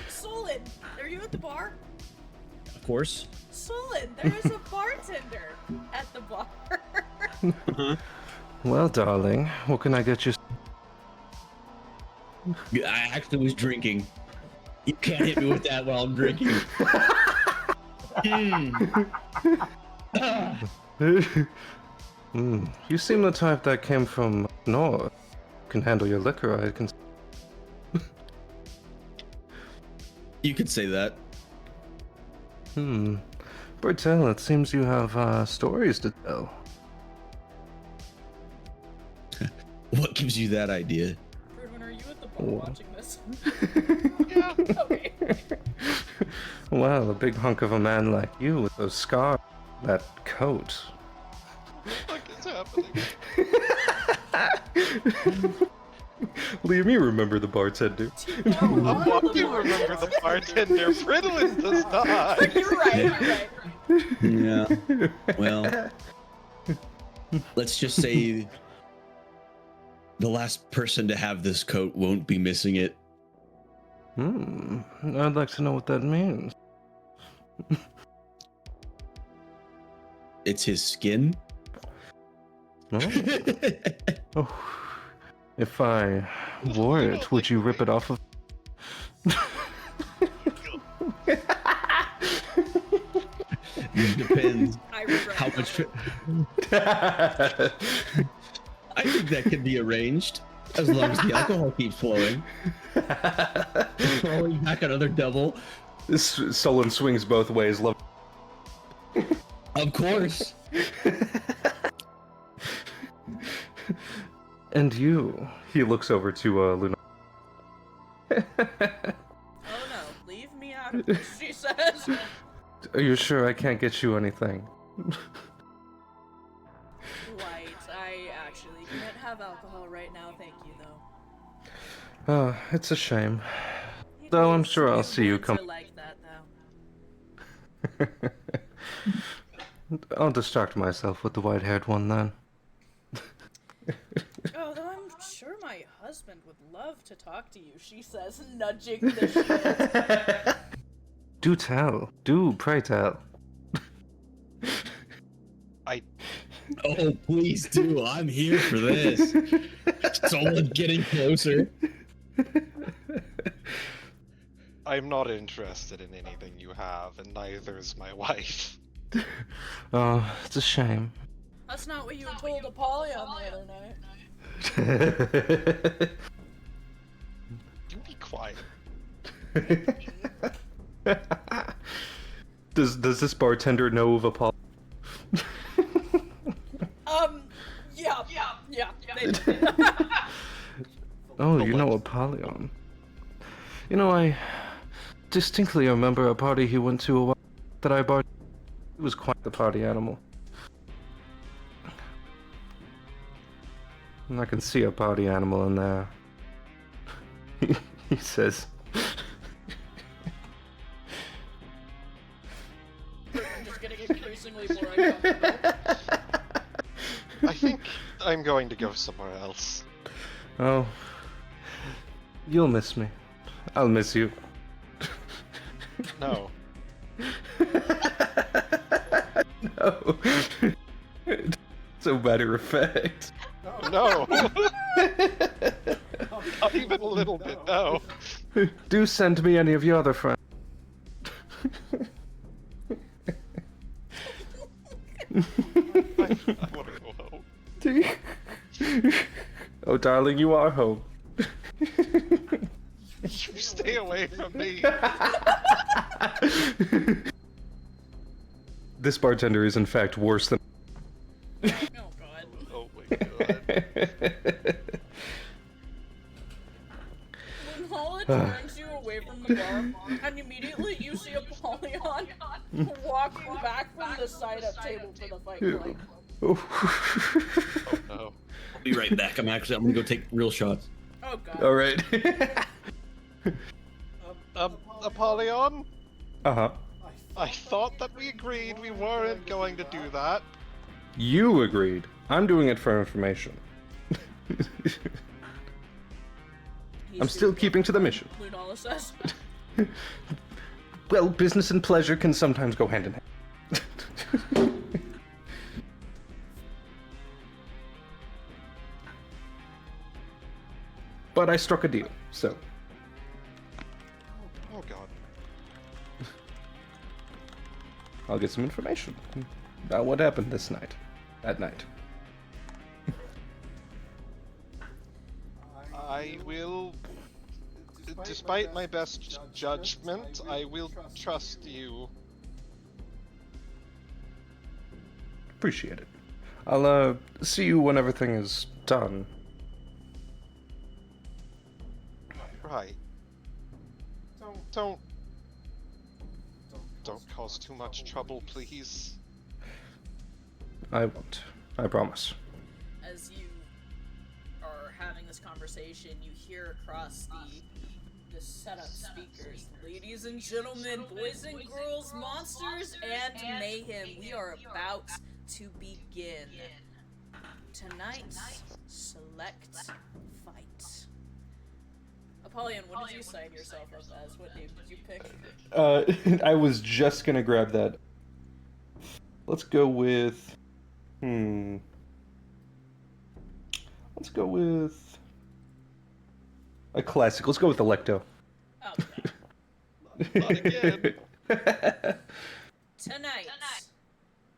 Solon, are you at the bar? Of course. Solon, there is a bartender at the bar. Well, darling, what can I get you? I actually was drinking. You can't hit me with that while I'm drinking. You seem the type that came from north. Can handle your liquor, I can. You could say that. Bertel, it seems you have stories to tell. What gives you that idea? Ferdwin, are you at the bar watching this? Yeah. Okay. Well, a big hunk of a man like you with those scars, that coat. What is happening? Liam, you remember the bartender. You remember the bartender. Fridolin does not. You're right. Yeah. Well, let's just say the last person to have this coat won't be missing it. I'd like to know what that means. It's his skin. Oh. If I wore it, would you rip it off of? Depends I regret how much. I think that can be arranged as long as the alcohol keeps flowing. Throwing back another double. This Solon swings both ways. Love. Of course. And you? He looks over to Luna. Oh no, leave me out of this, she says. Are you sure I can't get you anything? Right, I actually can't have alcohol right now, thank you though. It's a shame. Though I'm sure I'll see you come. Like that though. I'll distract myself with the white-haired one then. Oh, though I'm sure my husband would love to talk to you, she says, nudging the shit. Do tell. Do pray tell. Oh, please do. I'm here for this. Someone getting closer. I'm not interested in anything you have, and neither is my wife. Oh, it's a shame. That's not what you told Apollyon the other night. You be quiet. Does this bartender know of Apollo? Yeah. Oh, you know Apollyon. You know, I distinctly remember a party he went to a while that I barred. He was quite the party animal. And I can see a party animal in there. He says. I'm just getting increasingly more uncomfortable. I think I'm going to go somewhere else. Oh. You'll miss me. I'll miss you. No. No. So matter of fact. No. Not even a little bit, no. Do send me any of your other friends. I want to go home. Oh, darling, you are home. You stay away from me. This bartender is in fact worse than. Oh god. Oh my god. When Hala turns you away from the bar, and immediately you see Apollyon walking back from the side-up table to the fight club. Oh no. I'll be right back. I'm gonna go take real shots. Oh god. All right. Apollyon? Uh-huh. I thought that we agreed we weren't going to do that. You agreed. I'm doing it for information. I'm still keeping to the mission. Lunala says. Well, business and pleasure can sometimes go hand in hand. but I struck a deal, so Oh god. I'll get some information about what happened that night. I will, despite my best judgment, I will trust you. Appreciate it. I'll see you when everything is done. Right. Don't cause too much trouble, please. I won't. I promise. As you are having this conversation, you hear across the setup speakers, ladies and gentlemen, boys and girls, monsters and mayhem, we are about to begin tonight's select fight. Apollyon, what did you sign yourself up as? What name did you pick? I was just gonna grab that. Let's go with... Let's go with... a classic. Let's go with Electo. Okay. Not again. Tonight,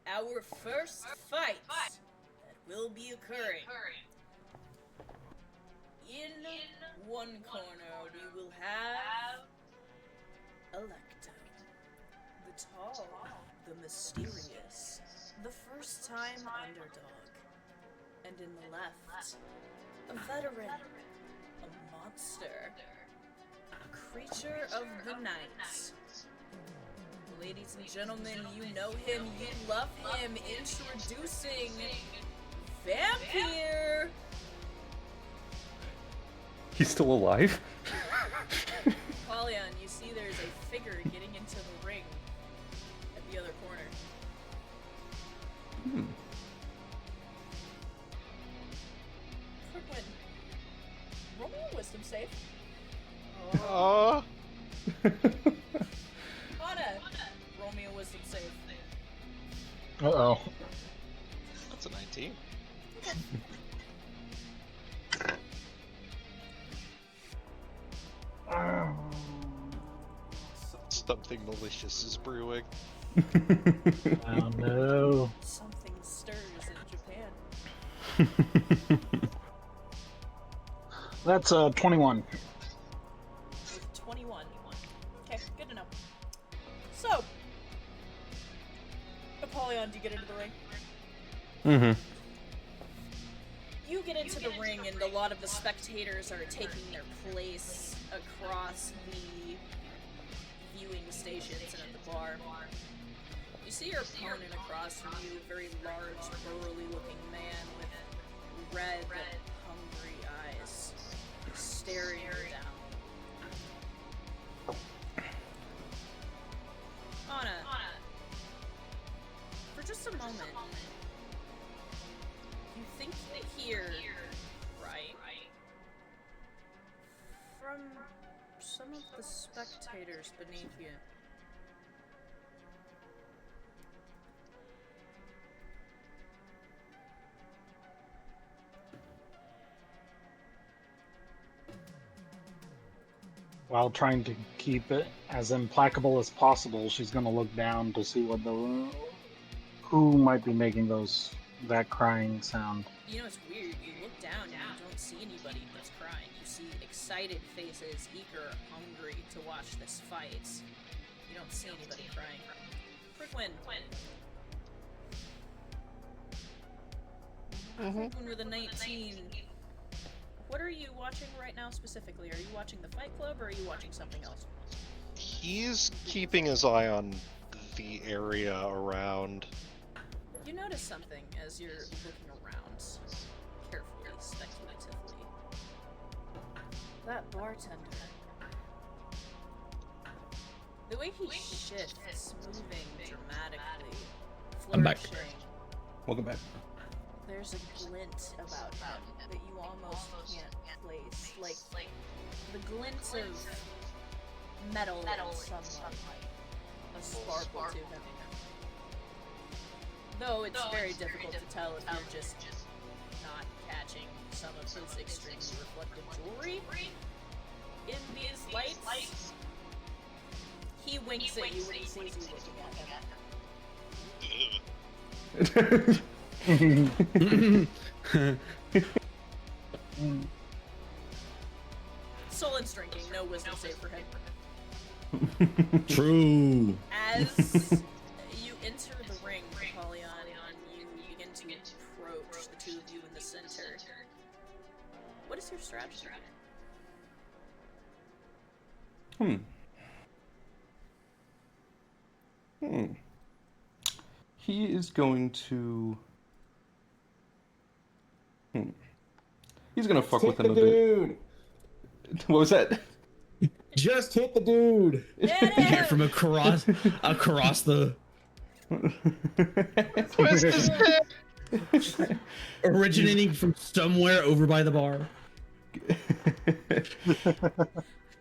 our first fight that will be occurring. In one corner, we will have Electo, the tall, the mysterious, the first-time underdog. And in the left, a veteran, a monster, a creature of the night. Ladies and gentlemen, you know him, you love him. Introducing Vampire. He's still alive? Apollyon, you see there's a figure getting into the ring at the other corner. Quick one. Roll me a wisdom save. Oh. Anna, roll me a wisdom save. Uh-oh. That's a 19. Something malicious is brewing. Oh no. Something stirs in Japan. That's 21. 21. Okay, good to know. So, Apollyon, do you get into the ring? Mm-hmm. You get into the ring, and a lot of the spectators are taking their place across the viewing stations and at the bar. You see your opponent across from you, a very large, burly-looking man with red, hungry eyes, staring you down. Anna, for just a moment, you think you hear, right, from some of the spectators beneath you. While trying to keep it as implacable as possible, she's gonna look down to see what who might be making that crying sound. You know, it's weird. You look down and you don't see anybody that's crying. You see excited faces, eager, hungry to watch this fight. You don't see anybody crying. Crickwin. Crickwin with a 19. What are you watching right now specifically? Are you watching the Fight Club or are you watching something else? He's keeping his eye on the area around. You notice something as you're looking around, carefully, speculatively. That bartender. The way he shifts, moving dramatically, I'm back. flourishing. Welcome back. There's a glint about him that you almost can't place. Like the glint of metal and sunlight. A sparkle to him. Though it's very difficult to tell if you're just not catching some of his extremely reflective jewelry. lights. He winks at you when he sees you looking at him. Solon's drinking, no wisdom save for him. True. As you enter the ring, Apollyon, you begin to approach the two of you in the center. What is your strategy? He is going to. He's gonna fuck with him a bit. What was that? Just hit the dude. You hear from across the Twist his head! originating from somewhere over by the bar.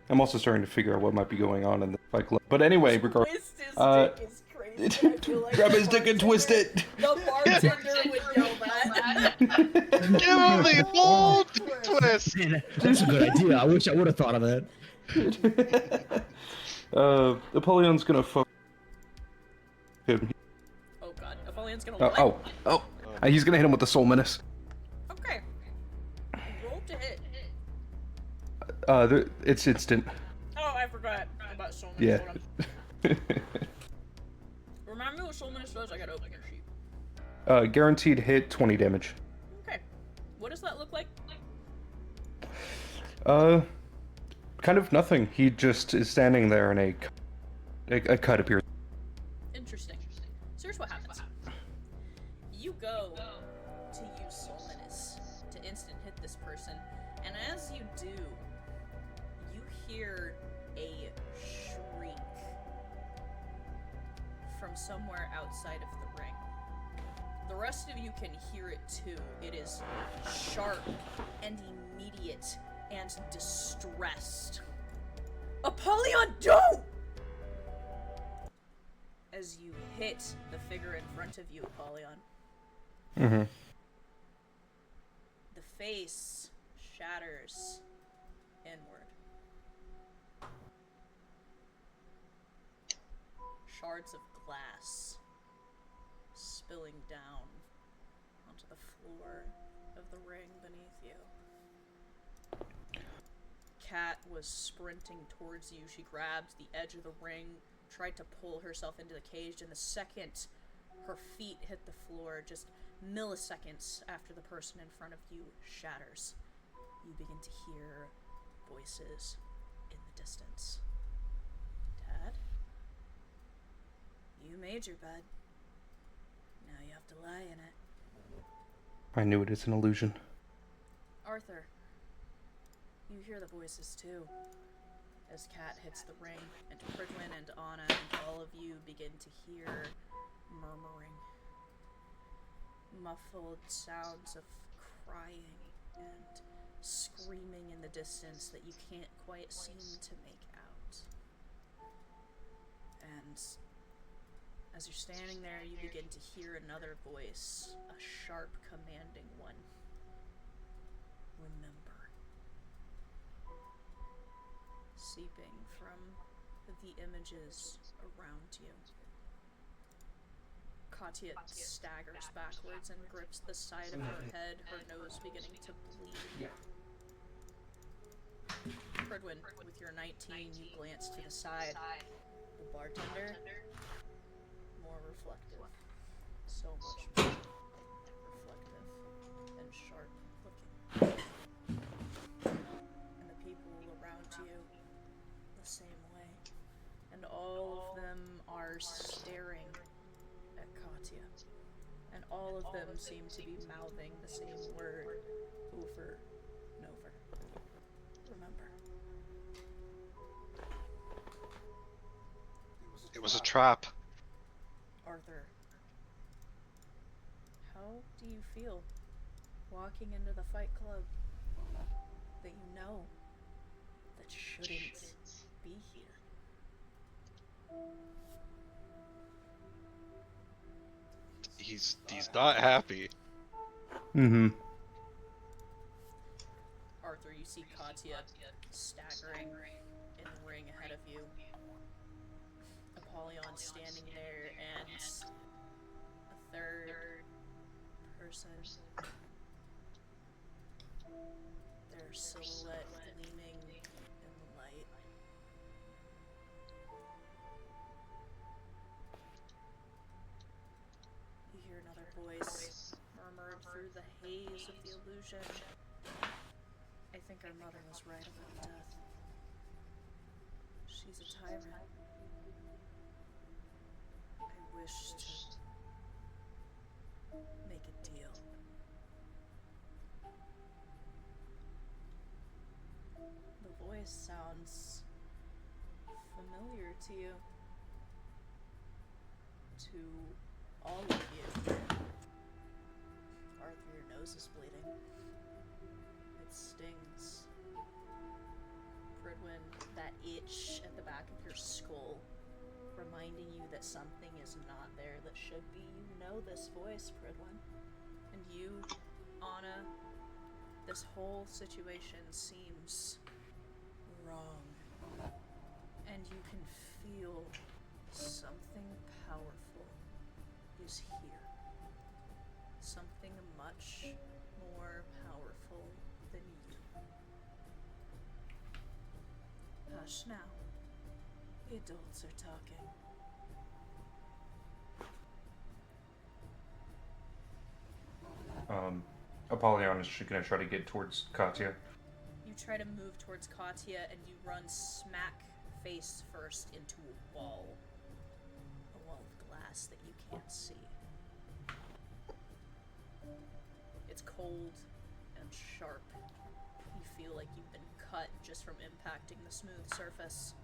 I'm also starting to figure out what might be going on in the Fight Club. But anyway, regardless. Twist his dick is crazy. I feel like Grab his dick and twist it! the bartender would yell that. Give him the old twist! Man, that's a good idea. I wish I would have thought of that. Apollyon's gonna fuck him. Oh god, Apollyon's gonna what? He's gonna hit him with the Soul Menace. Okay. Roll to hit. It's instant. Oh, I forgot about Soul Yeah. Menace. Remind me what Soul Menace does, I gotta open your sheet. Guaranteed hit, 20 damage. Okay. What does that look like? Kind of nothing. He just is standing there and a cut appears. Interesting. So here's what happens. You go to use Soul Menace to instant hit this person, and as you do, you hear a shriek from somewhere outside of the ring. The rest of you can hear it too. It is sharp and immediate and distressed. Apollyon, don't! As you hit the figure in front of you, Apollyon. Mm-hmm. The face shatters inward. Shards of glass spilling down onto the floor of the ring beneath you. Cat was sprinting towards you. She grabbed the edge of the ring, tried to pull herself into the cage, and the second her feet hit the floor, just milliseconds after the person in front of you shatters, you begin to hear voices in the distance. Dad? You made your bed. Now you have to lie in it. I knew it is an illusion. Arthur, you hear the voices too. As Kat hits the ring, and Pridwin and Anna and all of you begin to hear murmuring. Muffled sounds of crying and screaming in the distance that you can't quite seem to make out. And as you're standing there, you begin to hear another voice, a sharp, commanding one. Remember. Seeping from the images around you. Katya staggers backwards and grips the side of her head, her nose beginning to bleed. Pridwin, with your 19, you glance to the side. The bartender, more reflective. So much more reflective and sharp looking. And the people around you, the same way. And all of them are staring at Katya. And all of them seem to be mouthing the same word over and over. Remember. It was a trap. Arthur, how do you feel walking into the Fight Club that you know that shouldn't be here? He's not happy. Mm-hmm. Arthur, you see Katya staggering in the ring ahead of you. Apollyon standing there, and a third person. Their silhouette gleaming in the light. You hear another voice murmured through the haze of the illusion. I think our mother was right about death. She's a tyrant. I wish to make a deal. The voice sounds familiar to you. To all of you. Arthur, your nose is bleeding. It stings. Fridwin, that itch at the back of your skull, reminding you that something is not there that should be. You know this voice, Fridwin. And you, Anna, this whole situation seems wrong. And you can feel something powerful is here. Something much more powerful than you. Hush now. The adults are talking. Apollyon is gonna try to get towards Katya. You try to move towards Katya and you run smack face first into a wall. A wall of glass that you can't see. It's cold and sharp. You feel like you've been cut just from impacting the smooth surface.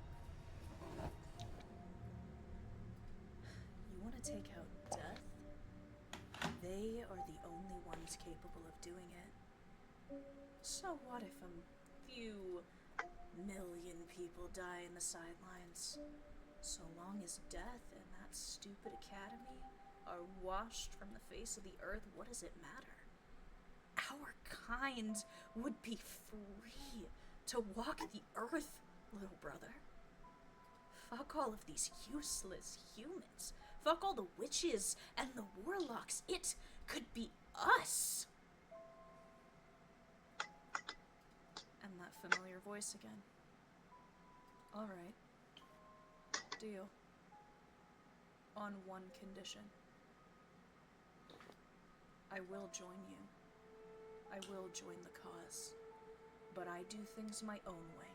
You want to take out death? They are the only ones capable of doing it. So what if a few million people die in the sidelines? So long as death and that stupid academy are washed from the face of the earth, what does it matter? Our kind would be free to walk the earth, little brother. Fuck all of these useless humans. Fuck all the witches and the warlocks. It could be us. And that familiar voice again. Alright. Deal. On one condition. I will join you. I will join the cause. But I do things my own way.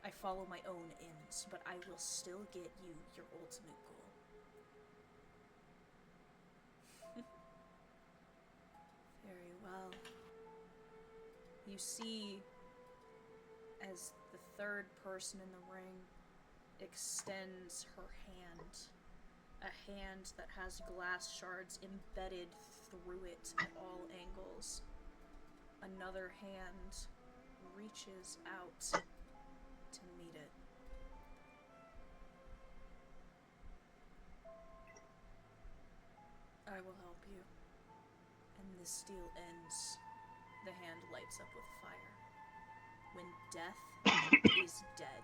I follow my own ends, but I will still get you your ultimate goal. Very well. You see, as the third person in the ring extends her hand, a hand that has glass shards embedded through it at all angles. Another hand reaches out to meet it. I will help you. And this deal ends. The hand lights up with fire. When death is dead.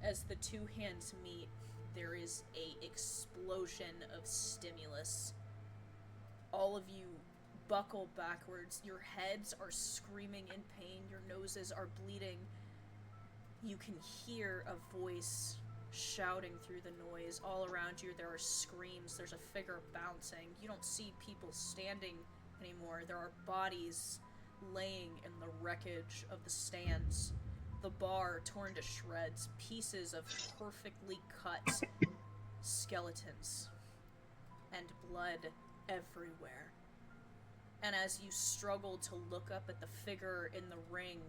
As the two hands meet, there is a explosion of stimulus. All of you buckle backwards. Your heads are screaming in pain. Your noses are bleeding. You can hear a voice shouting through the noise. All around you there are screams. There's a figure bouncing. You don't see people standing anymore. There are bodies laying in the wreckage of the stands. The bar torn to shreds. Pieces of perfectly cut skeletons. And blood everywhere. And as you struggle to look up at the figure in the ring,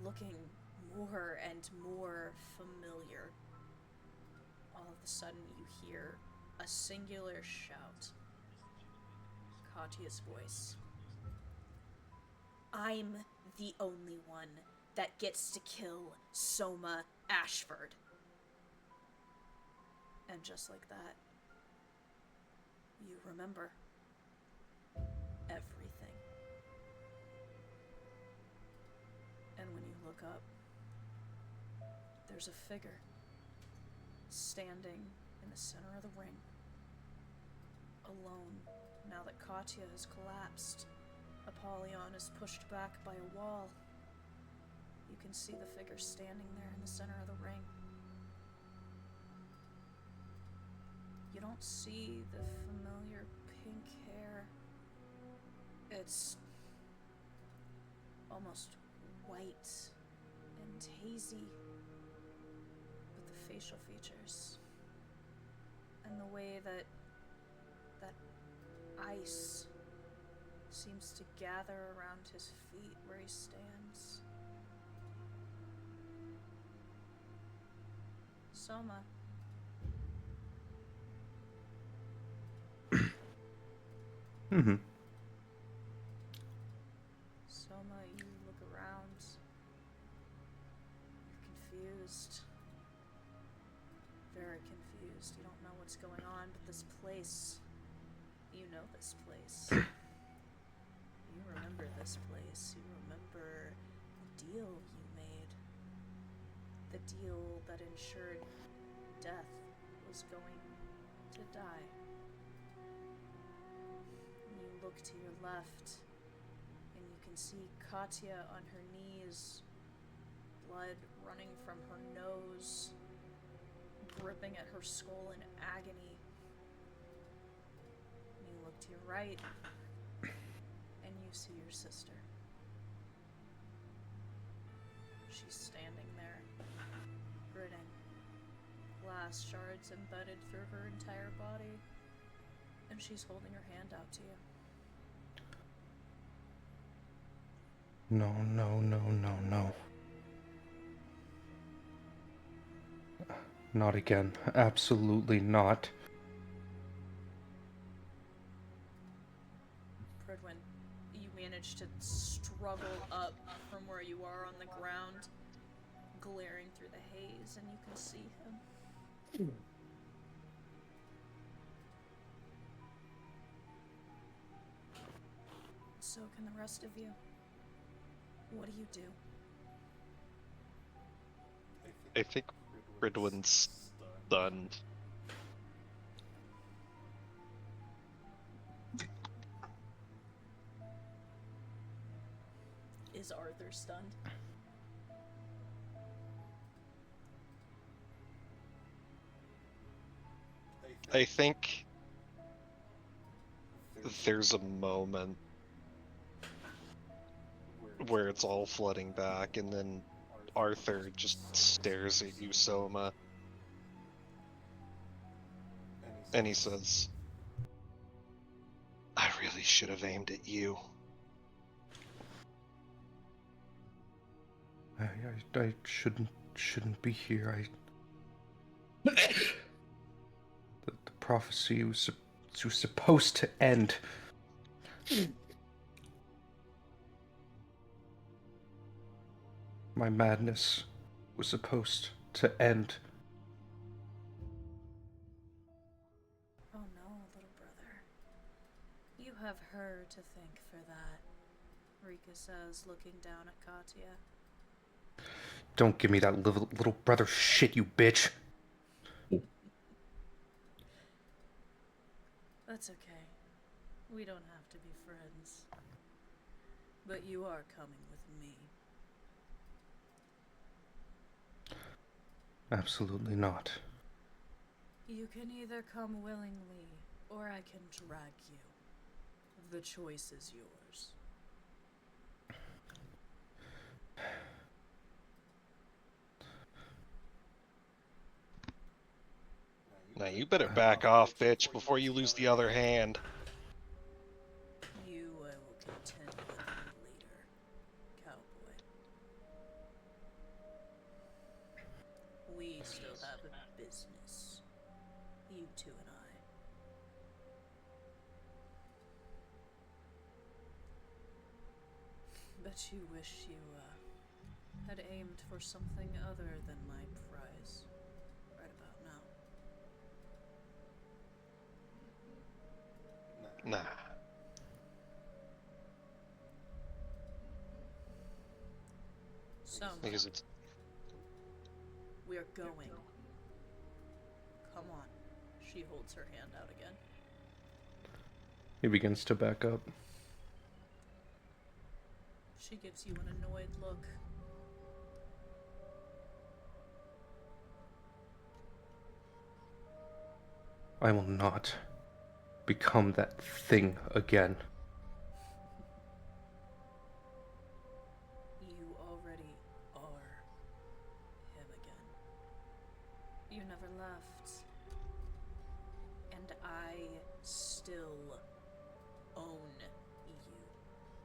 looking more and more familiar, all of a sudden you hear a singular shout. Katya's voice. I'm the only one that gets to kill Soma Ashford. And just like that, you remember. look up. There's a figure standing in the center of the ring, alone. Now that Katya has collapsed, Apollyon is pushed back by a wall. You can see the figure standing there in the center of the ring. You don't see the familiar pink hair. It's almost white and hazy, but the facial features and the way that ice seems to gather around his feet where he stands. Soma. Mm-hmm. Soma, you look around. You're confused. Very confused. You don't know what's going on, but this place... You know this place. You remember this place. You remember the deal you made. The deal that ensured death was going to die. You look to your left, and you can see Katya on her knees, blood running from her nose, gripping at her skull in agony. You look to your right, and you see your sister. She's standing there, grinning, glass shards embedded through her entire body, and she's holding her hand out to you. No, no, no, no, no. Not again. Absolutely not. Pridwin, you manage to struggle up from where you are on the ground, glaring through the haze, and you can see him. So can the rest of you. What do you do? I think Ridwin's stunned. Is Arthur stunned? I think there's a moment where it's all flooding back, and then Arthur just stares at you, Soma, and he says, I really should have aimed at you. I shouldn't be here. The prophecy was supposed to end. My madness was supposed to end. Oh no, little brother. You have her to thank for that, Rika says, looking down at Katya. Don't give me that little brother shit, you bitch. That's okay. We don't have to be friends. But you are coming with me. Absolutely not. You can either come willingly, or I can drag you. The choice is yours. Now you better back off, bitch, before you lose the other hand. You I will contend with later, cowboy. We still have a business. You two and I. Bet you wish you, had aimed for something other than my prize. Right about now. Nah. So, Because it's we are going. Come on. She holds her hand out again. He begins to back up. She gives you an annoyed look. I will not become that thing again. You already are him again. You never left. And I still own you,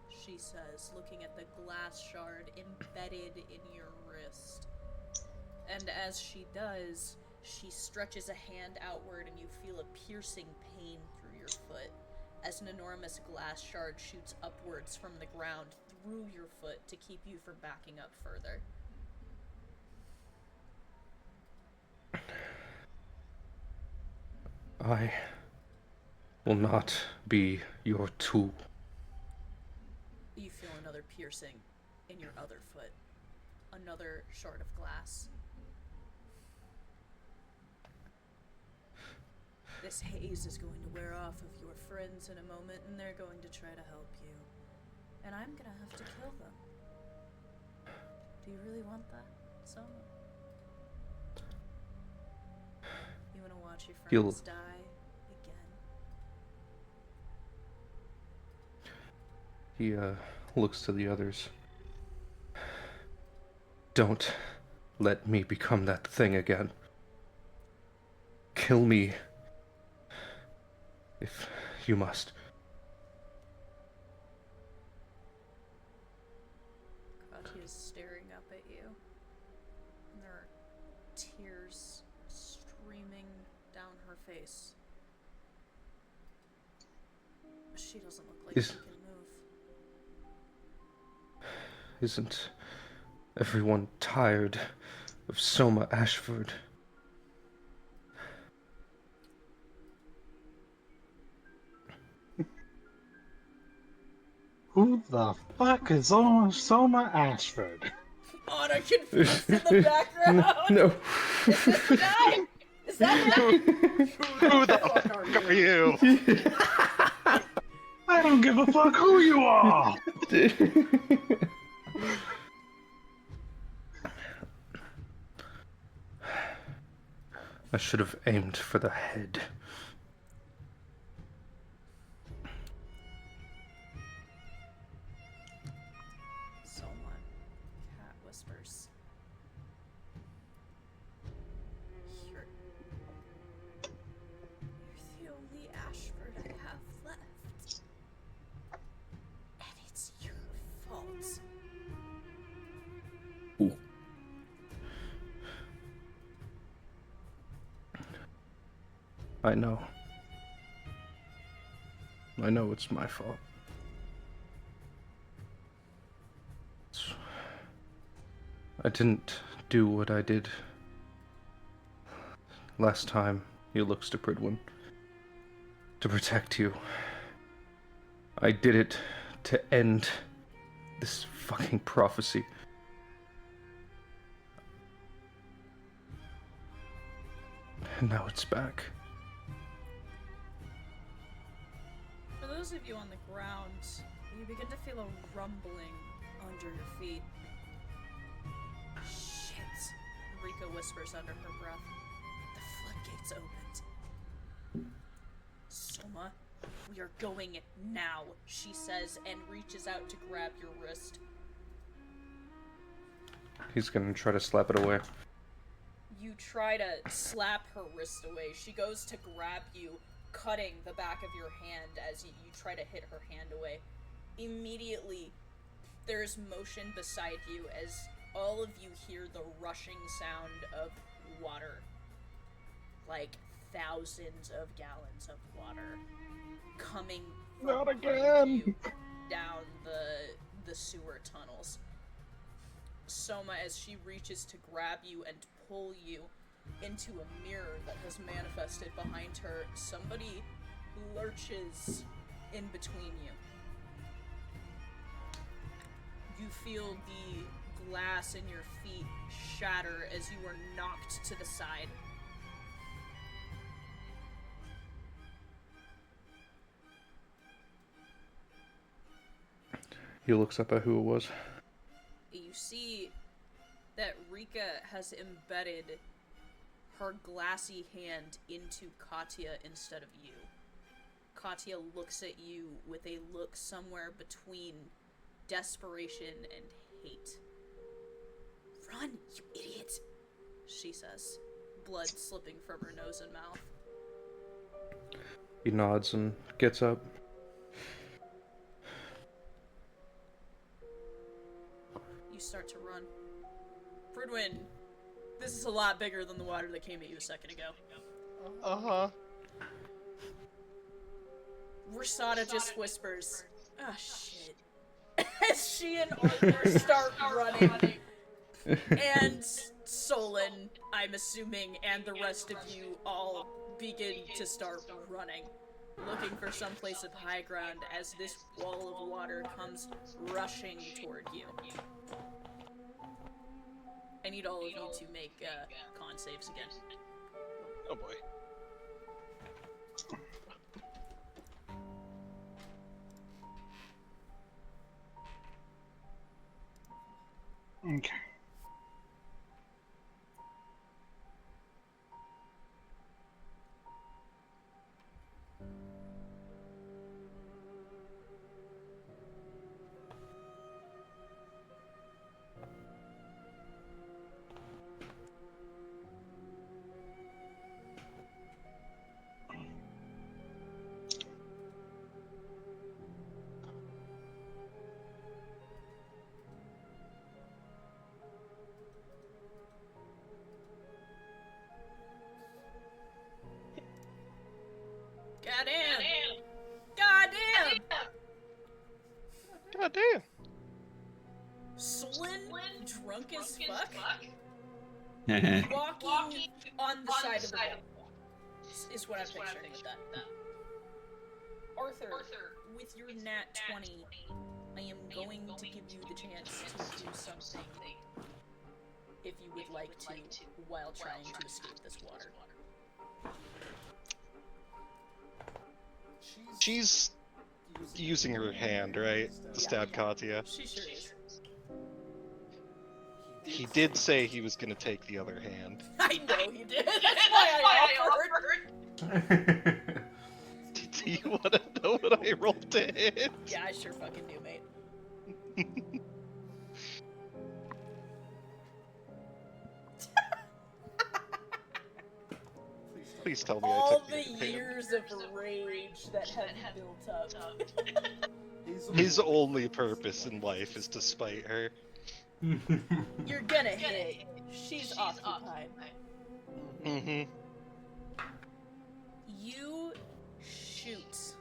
she says, looking at the glass shard embedded in your wrist. And as she does, she stretches a hand outward and you feel a piercing pain through your foot as an enormous glass shard shoots upwards from the ground through your foot to keep you from backing up further. I will not be your tool. You feel another piercing in your other foot. Another shard of glass. This haze is going to wear off of your friends in a moment, and they're going to try to help you. And I'm gonna have to kill them. Do you really want that, Soma? You wanna watch your friends die again? He looks to the others. Don't let me become that thing again. Kill me if you must. Katia is staring up at you, and there are tears streaming down her face. She doesn't look like she can move. Isn't everyone tired of Soma Ashford? Who the fuck is Soma Ashford? Anna confused in the background. No. Is this the guy? Is that him? who the fuck are you? I don't give a fuck who you are! I should have aimed for the head. Someone. Cat whispers. You're the only Ashford I have left. And it's your fault. Ooh. I know. I know it's my fault. I didn't do what I did last time. He looks to Pridwin. To protect you. I did it to end this fucking prophecy. And now it's back. For those of you on the ground, you begin to feel a rumbling under your feet. Shit, Rika whispers under her breath. The floodgates opened. Soma, we are going now, she says, and reaches out to grab your wrist. He's gonna try to slap it away. You try to slap her wrist away. She goes to grab you, cutting the back of your hand as you try to hit her hand away. Immediately, there's motion beside you as all of you hear the rushing sound of water. Like thousands of gallons of water coming from Not behind again! you down the sewer tunnels. Soma, as she reaches to grab you and pull you into a mirror that has manifested behind her, somebody lurches in between you. You feel the glass in your feet shatter as you are knocked to the side. He looks up at who it was. You see that Rika has embedded her glassy hand into Katya instead of you. Katya looks at you with a look somewhere between desperation and hate. "Run, you idiot," she says, blood slipping from her nose and mouth. He nods and gets up. You start to run. Fridwin, this is a lot bigger than the water that came at you a second ago. Uh-huh. Rasada just whispers, "Ah, shit," as she and Arthur start running. And Solon, I'm assuming, and the rest of you all begin to start running, looking for some place of high ground as this wall of water comes rushing toward you. I need all of you to make con saves again. Oh boy. Okay. Goddamn! Goddamn! Goddamn. Solon, drunk as fuck, walking on the side of the wall, is what I'm picturing with that. Arthur, with your nat 20, I am going to give you the chance to do something if you would like to while trying to escape this water. She's using her hand, right? To stab Katya. She sure is. He did say he was gonna take the other hand. I know he did. That's why I offered. Do you want to know what I rolled to hit? Yeah, I sure fucking do, mate. Please tell me I All took the the hand. years of rage that have built up. His only purpose in life is to spite her. You're gonna hit. She's occupied. Mm-hmm. You shoot,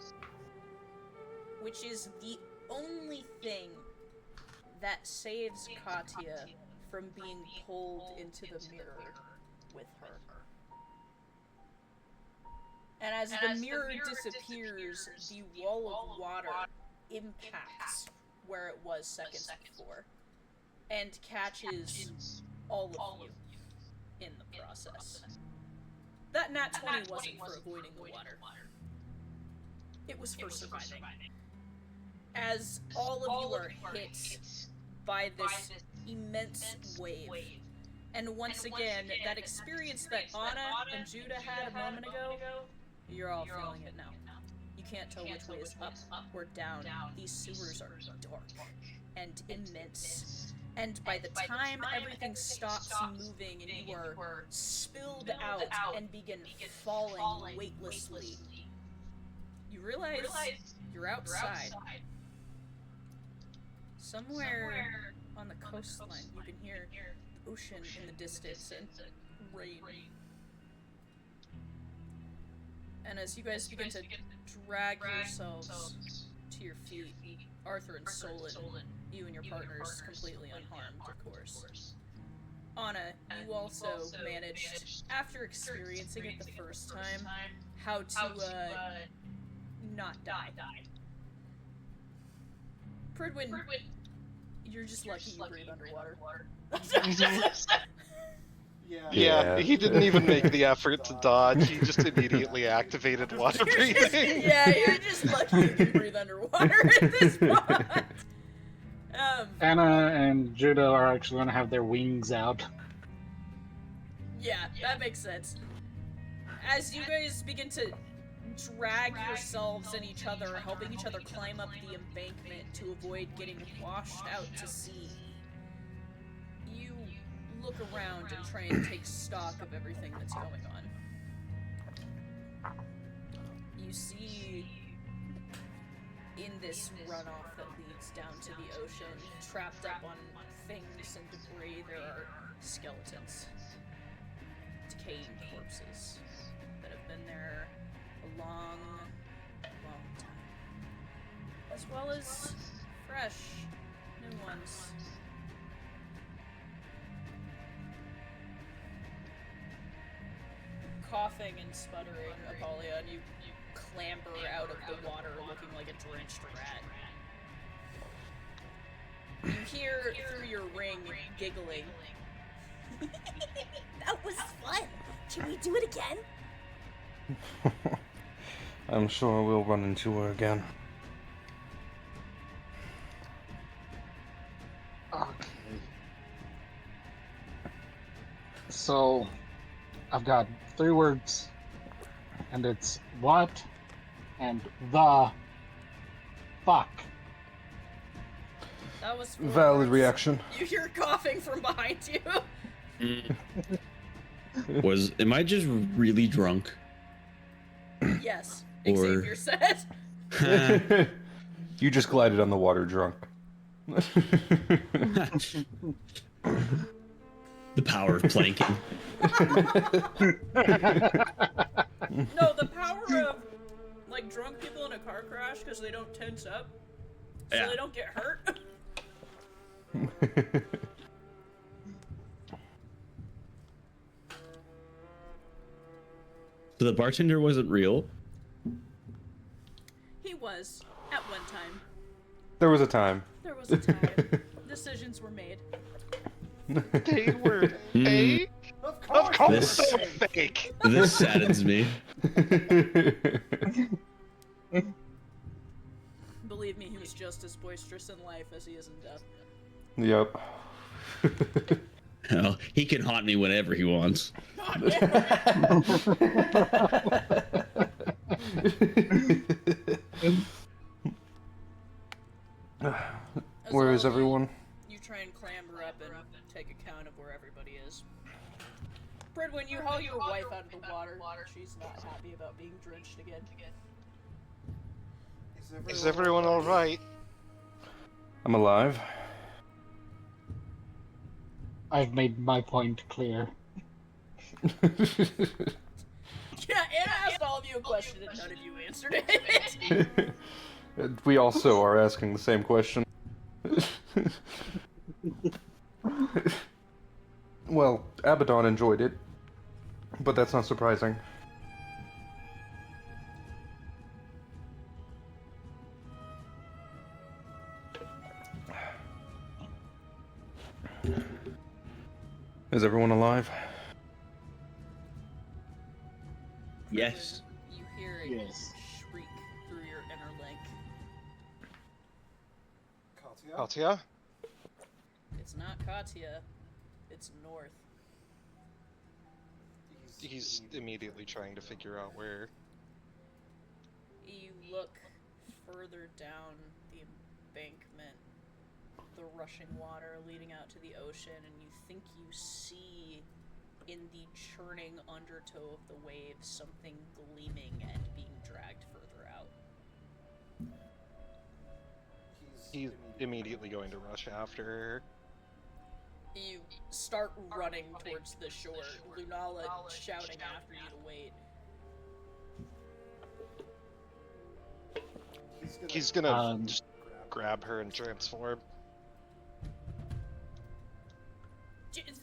which is the only thing that saves Katya from being pulled into the mirror with her. And as the mirror disappears, the wall of water impacts where it was seconds before, and catches all of you in the process. That nat 20 wasn't for avoiding the water. It was for surviving. As all of you are hit by this immense wave. And once again, that experience that Anna and Judah had a moment ago, you're all feeling it now. You can't tell which way is up or down. These sewers are dark and immense. And by the time everything stops moving and you are spilled out and begin falling weightlessly, you realize you're outside. Somewhere on the coastline, you can hear the ocean in the distance and rain. And as you guys begin to drag yourselves to your feet, Arthur and Solon, you and your partners completely unharmed, of course. Anna, you also managed, after experiencing it the first time, how to, not die. Pridwin, You're just lucky you breathe underwater. Yeah, he didn't even make the effort to dodge. He just immediately activated water breathing. You're just lucky you can breathe underwater at this point. Anna and Judah are actually going to have their wings out. Yeah, that makes sense. As you guys begin to drag yourselves and each other, helping each other climb up the embankment to avoid getting washed out to sea, you look around and try and take stock of everything that's going on. You see, in this runoff that leads down to the ocean, trapped up on things and debris, there are skeletons. Decaying corpses that have been there a long, long time. As well as fresh, new ones. Coughing and sputtering, Apollyon, you clamber out of the water looking like a drenched rat. You hear through your ring giggling. That was fun. Can we do it again? I'm sure we'll run into her again. Okay. So, I've got 3 words, and it's what and the fuck. That was 4 Valid words. reaction. You hear coughing from behind you. Am I just really drunk? Yes, Or- Xavier said. You just glided on the water drunk. The power of planking. No, the power of, like, drunk people in a car crash because they don't tense up, so Yeah. they don't get hurt. So the bartender wasn't real? He was, at one time. There was a time. There was a time. Decisions were made. They were fake? Of course they were fake! This saddens me. Believe me, he was just as boisterous in life as he is in death. Yep. Hell, he can haunt me whenever he wants. Where is everyone? You try and clamber up and take account of where everybody is. Bridwin, you haul your wife out of the water. She's not happy about being drenched again. Is everyone alright? I'm alive. I've made my point clear. Yeah, Anna asked all of you a question and none of you answered it. We also are asking the same question. Well, Abaddon enjoyed it, but that's not surprising. Is everyone alive? Yes. You hear a Yes. shriek through your inner link. Katya? It's not Katya. It's North. He's immediately trying to figure out where. You look further down the embankment, the rushing water leading out to the ocean, and you think you see in the churning undertow of the waves something gleaming and being dragged further out. He's immediately going to rush after her. You start running towards the shore, Lunala shouting after you to wait. He's gonna just grab her and transform.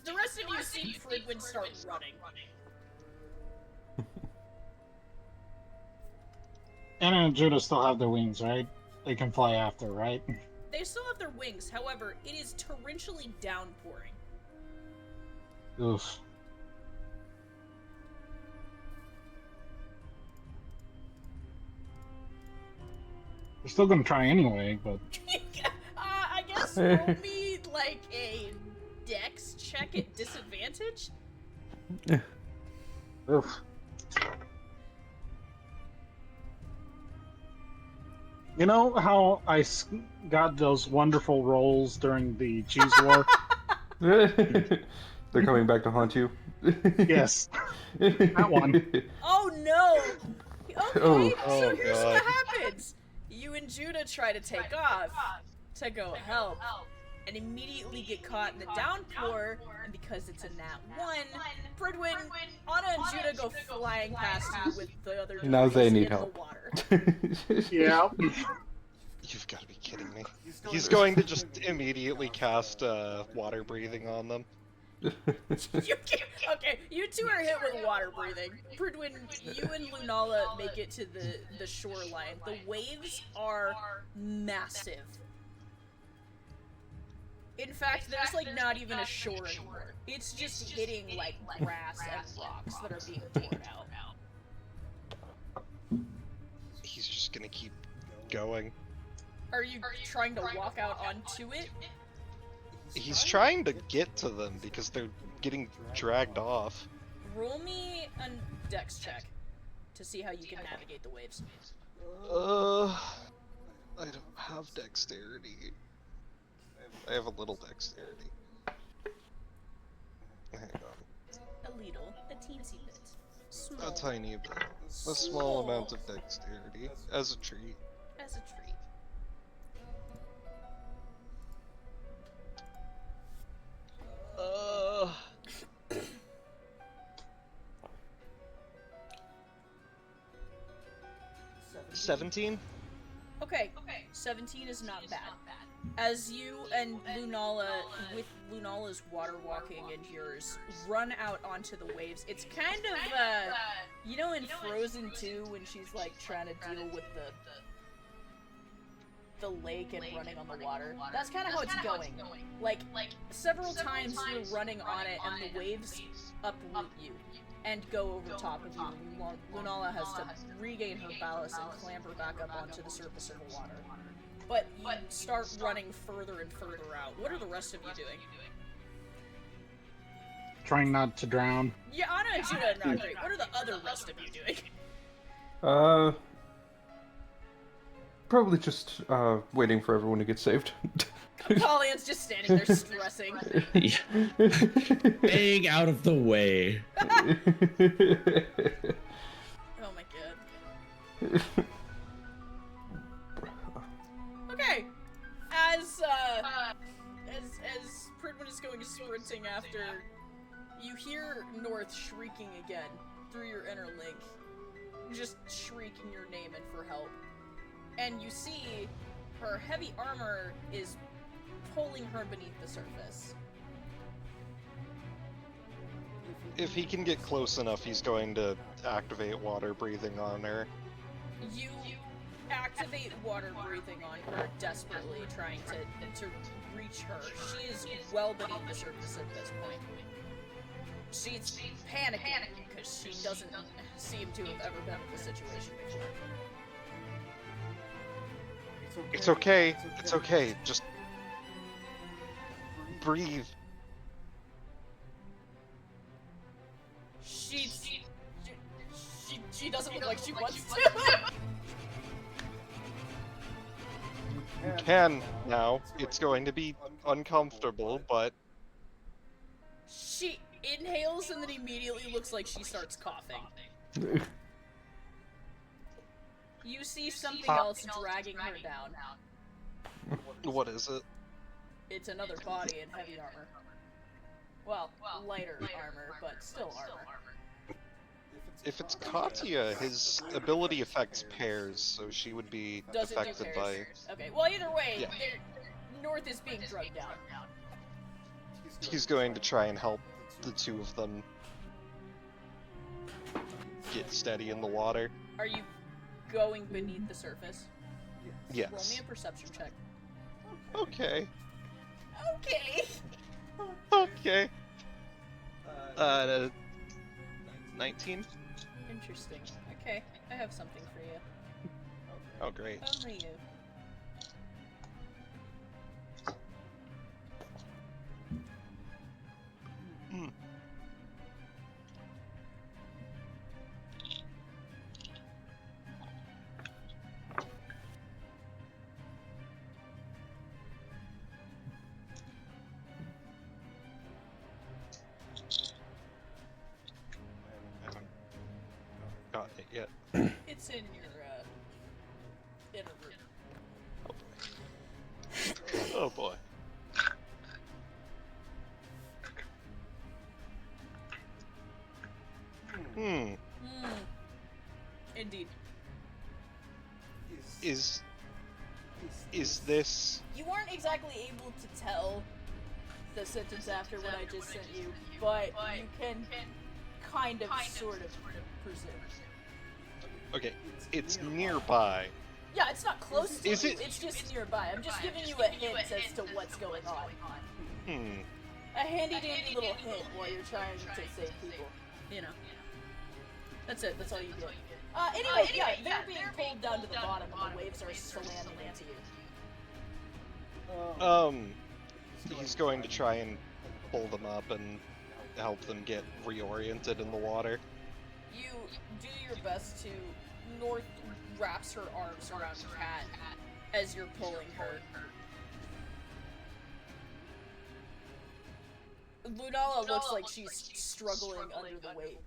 The rest of you see Fridwin start running. Anna and Judah still have their wings, right? They can fly after, right? They still have their wings. However, it is torrentially downpouring. Oof. We're still gonna try anyway, but I guess roll me like a dex check at disadvantage. oof. You know how got those wonderful rolls during the cheese war? They're coming back to haunt you. Yes. That one. Oh no! Okay, Oh. so Oh, here's God. what happens. You and Judah try to take off to go help, and immediately get caught in the downpour, and because it's a nat 1, Bridwin, Anna, and Judah go flying past you with the other Now they dwarves need in help. the water. Yeah. You've got to be kidding me. He's going to just immediately cast water breathing on them. Okay, you two are hit with water breathing. Bridwin, you and Lunala make it to the shoreline. The waves are massive. In fact, there's like not even a shore anymore. It's just hitting like grass and rocks that are being torn out. He's just gonna keep going. Are you trying to walk out onto it? He's trying to get to them because they're getting dragged off. Roll me a dex check to see how you can navigate the waves. I don't have dexterity. I have a little dexterity. Hang on. A little, a teensy bit. Small. A tiny bit. A small amount of dexterity. As a treat. As a treat. 17? Okay, 17 is not bad. As you and Lunala, with Lunala's water walking and yours, run out onto the waves, it's kind of, you know in Frozen 2 when she's, like, trying to deal with the lake and running on the water? That's kind of how it's going. Like, several times you're running on it and the waves uproot you and go over top of you. Lunala has to regain her ballast and clamber back up onto the surface of the water. But you start running further and further out. What are the rest of you doing? Trying not to drown. Yeah, Anna and Judah are not great. What are the other rest of you doing? Probably just waiting for everyone to get saved. Pollyann's just standing there stressing. Staying out of the way. Oh my god. Okay. As Pridman is going sprinting after, you hear North shrieking again through your inner link, just shrieking your name and for help. And you see her heavy armor is pulling her beneath the surface. If he can get close enough, he's going to activate water breathing on her. You activate water breathing on her desperately, trying to reach her. She is well beneath the surface at this point. She's panicking because she doesn't seem to have ever been in this situation before. It's okay. It's okay. Just breathe. She doesn't look like she wants to. You can now. It's going to be uncomfortable, but She inhales and then immediately looks like she starts coughing. You see something else dragging her down. what is it? It's another body in heavy armor. Well, lighter armor, but still armor. If it's Katya, his ability affects pairs, so she would be Does it do affected by... pairs? Okay, well either way, Yeah. North is being drugged down. He's going to try and help the two of them get steady in the water. Are you going beneath the surface? Roll Yes. me a perception check. Okay. Okay. Okay. 19? Interesting. Okay, I have something for you. Oh, great. Only you. Hmm. I haven't gotten it yet. It's in your inner room. Oh boy. Hmm. Indeed. Is this... You weren't exactly able to tell the sentence after what I just sent you, but you can kind of, sort of presume. Okay, it's nearby. Yeah, it's not close to Is you, it- it's just nearby. I'm just giving you a hint as to what's going on. Hmm. A handy-dandy little hint while you're trying to save people. You know. That's it, that's all you get. Anyway, yeah, they're being pulled down to the bottom and the waves are slamming into you. He's going to try and pull them up and help them get reoriented in the water. You do your best to... North wraps her arms around Kat as you're pulling her. Lunala looks like she's struggling under the weight.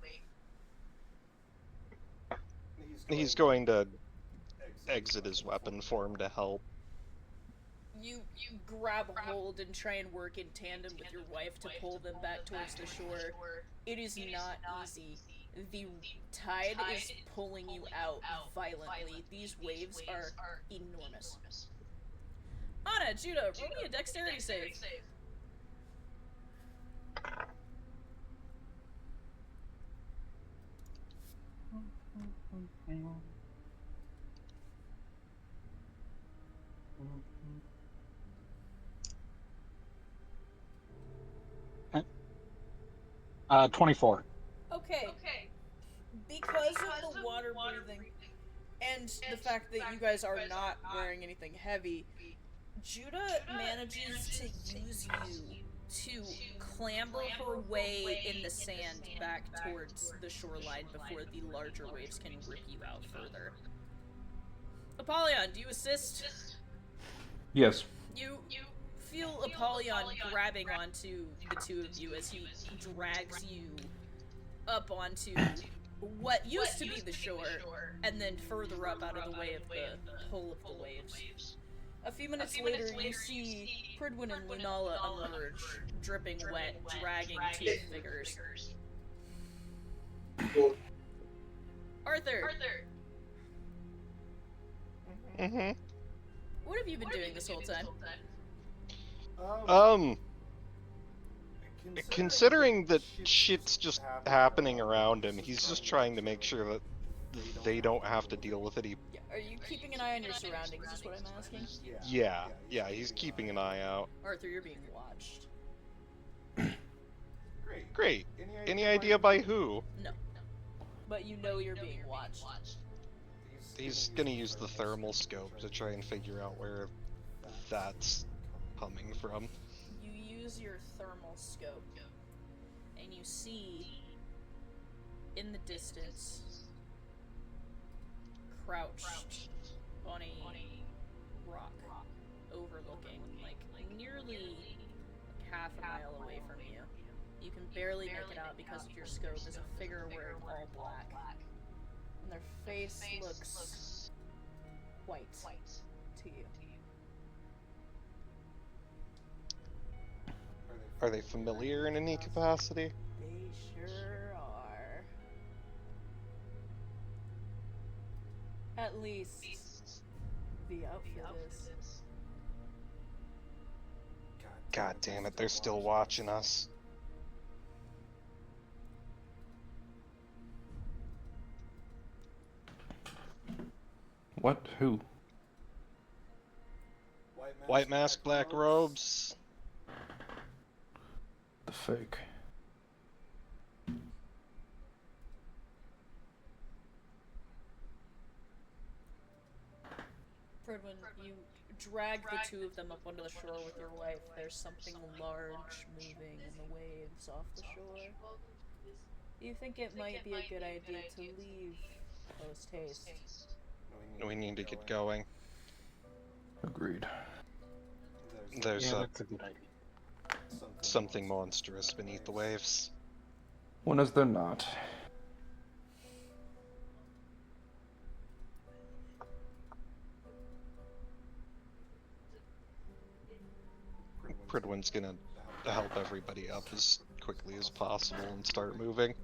He's going to exit his weapon form to help. You grab hold and try and work in tandem with your wife to pull them back towards the shore. It is not easy. The tide is pulling you out violently. These waves are enormous. Anna, Judah, roll me a dexterity save. Uh, 24. Okay. Because of the water breathing and the fact that you guys are not wearing anything heavy, Judah manages to use you to clamber her way in the sand back towards the shoreline before the larger waves can rip you out further. Apollyon, do you assist? Yes. You feel Apollyon grabbing onto the two of you as he drags you up onto what used to be the shore, and then further up out of the way of the pull of the waves. A few minutes later, you see Pridwin and Lunala emerge, dripping wet, dragging two figures. Arthur! Mm-hmm. What have you been doing this whole time? Considering that shit's just happening around him, he's just trying to make sure that they don't have to deal with it. Are you keeping an eye on your surroundings, is what I'm asking? Yeah, he's keeping an eye out. Arthur, you're being watched. Great. Any idea by who? No. But you know you're being watched. He's gonna use the thermal scope to try and figure out where that's coming from. You use your thermal scope, and you see, in the distance, crouched on a rock, overlooking, like, nearly half a mile away from you. You can barely make it out because of your scope, as a figure wearing all black. And their face looks white to you. Are they familiar in any capacity? They sure are. At least the outfit is. God damn it, they're still watching us. What? Who? White mask, black robes. The fake. Fredwin, you drag the two of them up onto the shore with your wife. There's something large moving in the waves off the shore. You think it might be a good idea to leave post haste? We need to get going. Agreed. There's Yeah, that's a good idea. something monstrous beneath the waves. When is there not? Pridwin's gonna help everybody up as quickly as possible and start moving.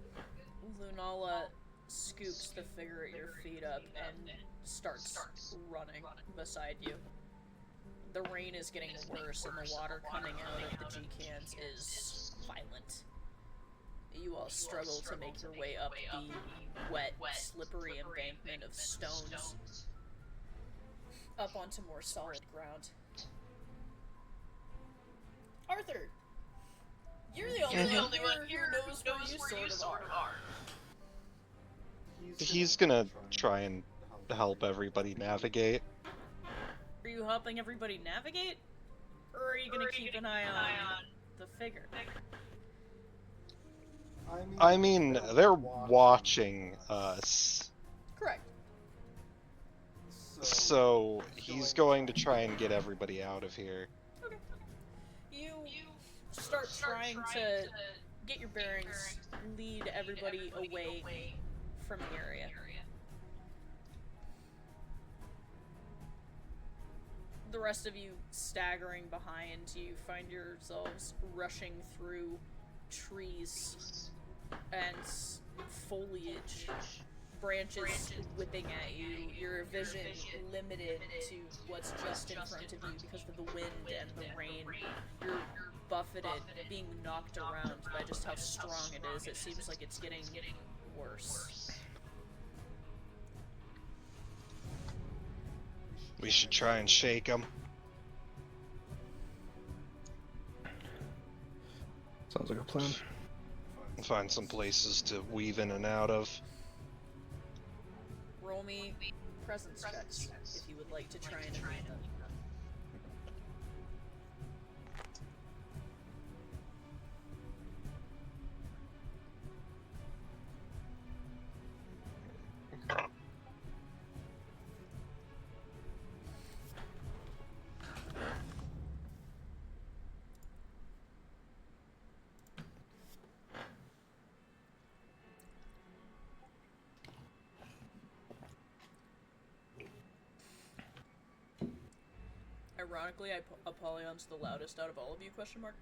Lunala scoops the figure at your feet up and starts running beside you. The rain is getting worse and the water coming out of the G-cans is violent. You all struggle to make your way up the wet, slippery embankment of stones up onto more solid ground. Arthur! You're the only one here who knows where you sort of are. He's gonna try and help everybody navigate. Are you helping everybody navigate? Or are you gonna keep an eye on the figure? I mean, they're watching us. Correct. So he's going to try and get everybody out of here. Okay. You start trying to get your bearings, lead everybody away from the area. The rest of you staggering behind, you find yourselves rushing through trees and foliage, branches whipping at you, your vision limited to what's just in front of you because of the wind and the rain. You're buffeted, being knocked around by just how strong it is. It seems like it's getting worse. We should try and shake them. Sounds like a plan. Find some places to weave in and out of. Roll me presence checks if you would like to try and find them. Ironically, Apollyon's the loudest out of all of you, question mark?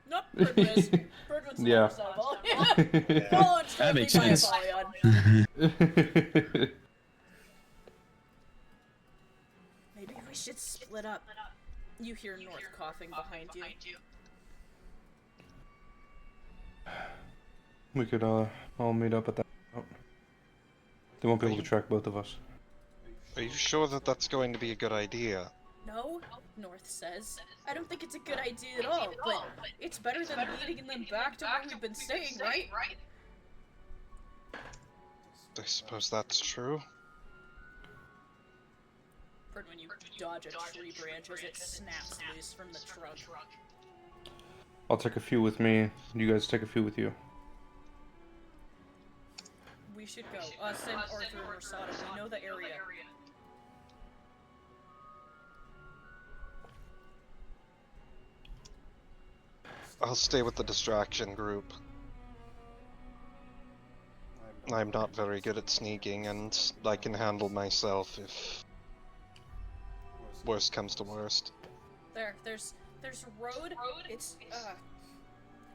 Nope, Birdwin is. Birdwin's the loudest out of all of you. Followed That makes by sense. Apollyon. Maybe we should split up. You hear North coughing behind you. We could all meet up at that. Oh. They won't be able to track both of us. Are you sure that that's going to be a good idea? No, North says. I don't think it's a good idea at all, but it's better than leading them back to where we've been staying, right? I suppose that's true. Heard when you dodge a tree branch as it snaps loose from the trunk. I'll take a few with me. You guys take a few with you. We should go. Us and Arthur and Rosada, we know the area. I'll stay with the distraction group. I'm not very good at sneaking, and I can handle myself if worst comes to worst. There's a road. It's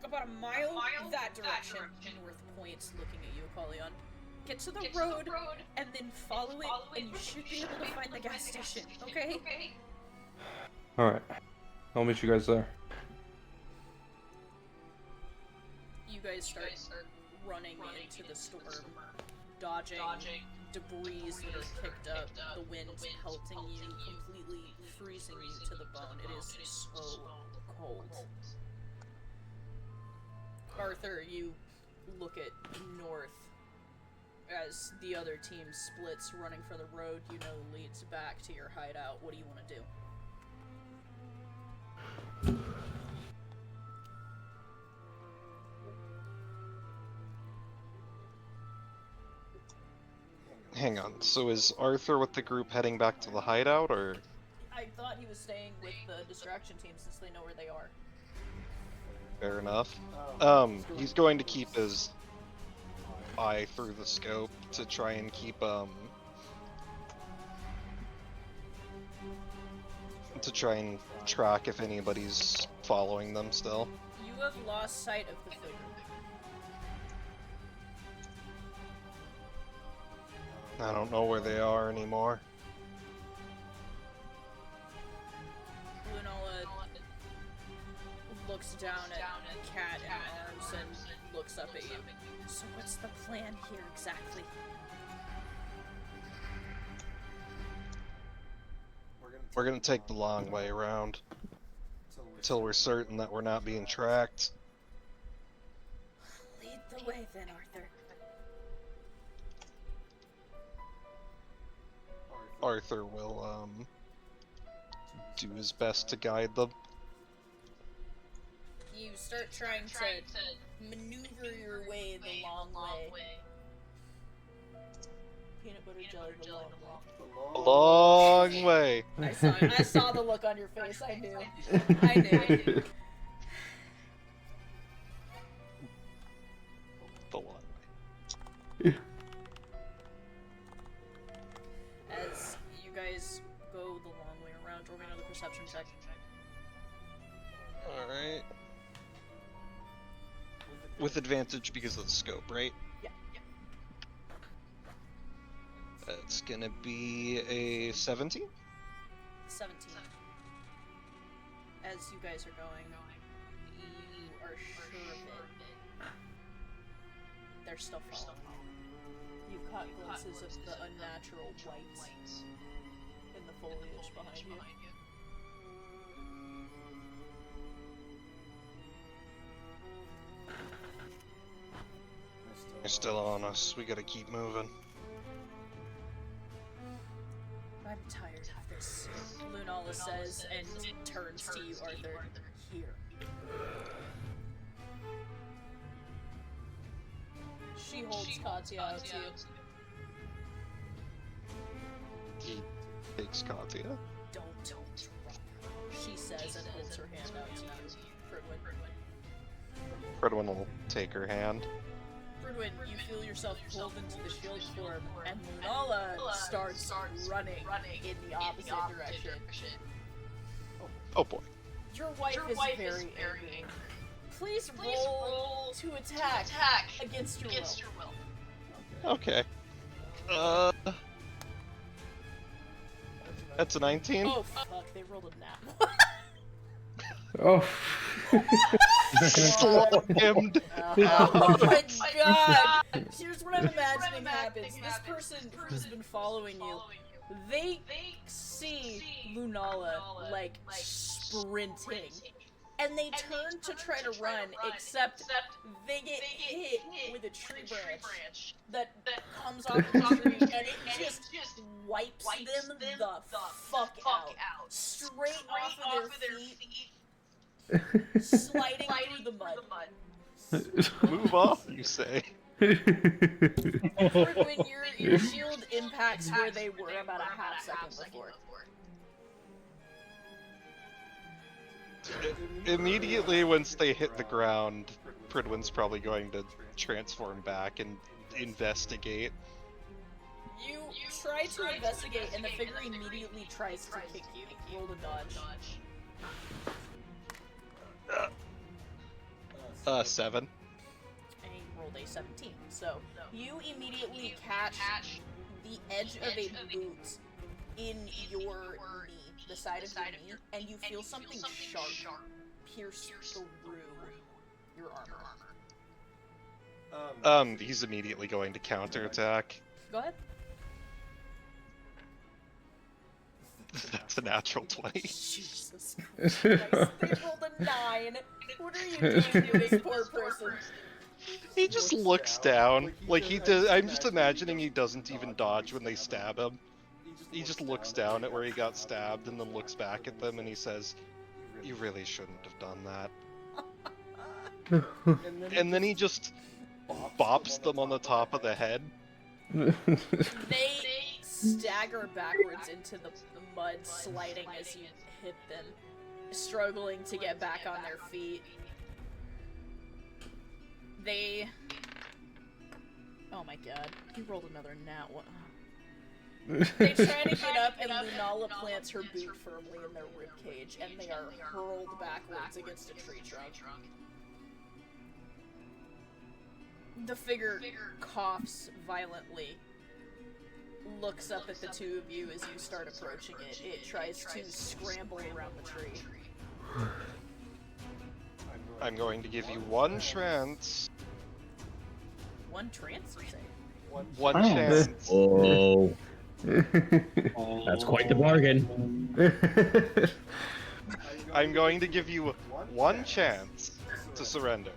about a mile that direction. North points, looking at you, Apollyon. Get to the road and then follow it, and you should be able to find the gas station. Okay? Alright. I'll meet you guys there. You guys start running into the storm, dodging debris that are kicked up, the wind pelting you, completely freezing you to the bone. It is so cold. Arthur, you look at north as the other team splits, running for the road you know leads back to your hideout. What do you want to do? Hang on, so is Arthur with the group heading back to the hideout, or? I thought he was staying with the distraction team since they know where they are. Fair enough. He's going to keep his eye through the scope to try and keep, to try and track if anybody's following them still. You have lost sight of the figure. I don't know where they are anymore. Lunola looks down at Cat and Arms and looks up at you. So what's the plan here exactly? We're gonna take the long way around until we're certain that we're not being tracked. Lead the way then, Arthur. Arthur will, do his best to guide them. You start trying to maneuver your way the long way. Peanut butter jelly the long way. A long way. I saw the look on your face. I knew. I knew. The long way. As you guys go the long way around, roll me another perception check. Alright. With advantage because of the scope, right? Yeah. That's gonna be a 17? 17. As you guys are going, you are sure of it. They're still following you. You've caught glimpses of the unnatural whites in the foliage behind you. They're still on us. We gotta keep moving. I'm tired of this, Lunala says, and turns to you, Arthur. Here. She holds Katya out to you. He takes Katya. Don't drop her, she says, and holds her hand out to you. Fredwin will take her hand. Fredwin, you feel yourself pulled into the shield form, and Lunala starts running in the opposite direction. Oh boy. Your wife is very angry. Please roll to attack against your will. Okay. That's a 19? Oh fuck, they rolled a nat. Oh. Slammed. Oh my god! Here's what I'm imagining happens. This person who's been following you, they see Lunala, like, sprinting. And they turn to try to run, except they get hit with a tree branch that comes off the tree, and it just wipes them the fuck out. Straight off of their feet, sliding through the mud. Move off, you say. When your shield impacts where they were about a half second before. Immediately once they hit the ground, Pridwin's probably going to transform back and investigate. You try to investigate, and the figure immediately tries to kick you. Roll to dodge. 7. And you rolled a 17. So, you immediately catch the edge of a boot in your knee, the side of your knee, and you feel something sharp pierce through your armor. He's immediately going to counterattack. Go ahead. That's a natural 20. Jesus Christ, they rolled a 9. What are you doing to this poor person? He just looks down. Like he does. I'm just imagining he doesn't even dodge when they stab him. He just looks down at where he got stabbed and then looks back at them and he says, "You really shouldn't have done that." And then he just bops them on the top of the head. They stagger backwards into the mud, sliding as you hit them, struggling to get back on their feet. They... Oh my god, he rolled another nat one. They try to get up, and Lunala plants her boot firmly in their ribcage, and they are hurled backwards against a tree trunk. The figure coughs violently, looks up at the two of you as you start approaching it. It tries to scramble around the tree. I'm going to give you one chance. One trance, you say? One chance. Oh. That's quite the bargain. I'm going to give you one chance to surrender.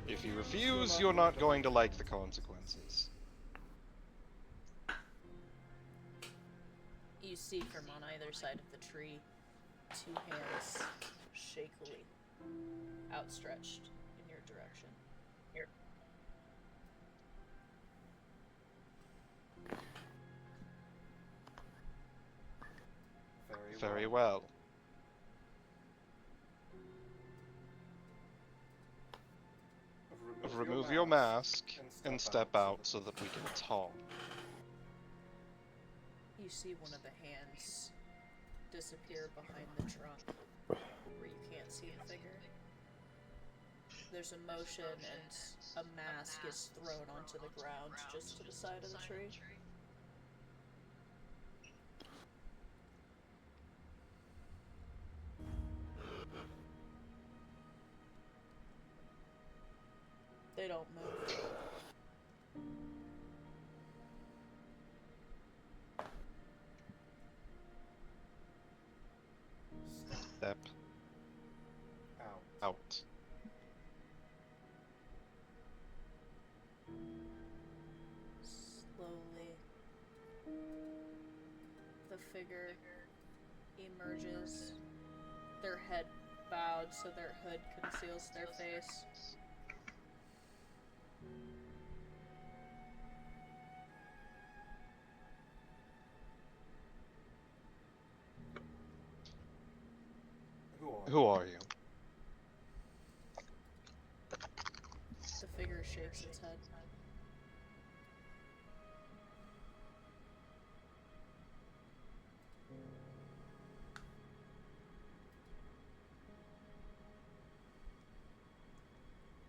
If you refuse, you're not going to like the consequences. You see from on either side of the tree, two hands shakily outstretched in your direction. Here. Very well. Remove your mask and step out so that we can talk. You see one of the hands disappear behind the trunk, where you can't see the figure. There's a motion and a mask is thrown onto the ground just to the side of the tree. They don't move. Step out. Slowly, the figure emerges, their head bowed so their hood conceals their face. Who are you? The figure shakes its head.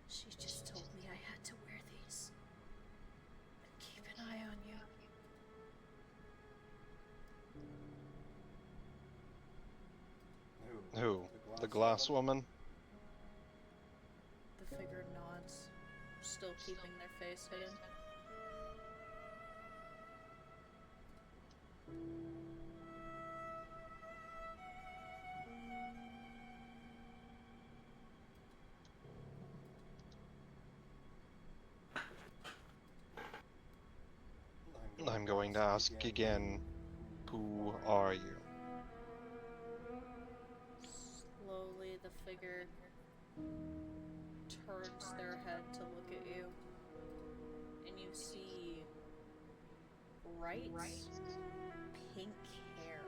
She just told me I had to wear these. And keep an eye on you. Who? The glass woman? The figure nods, still keeping their face hidden. I'm going to ask again, who are you? Slowly, the figure turns their head to look at you, and you see bright pink hair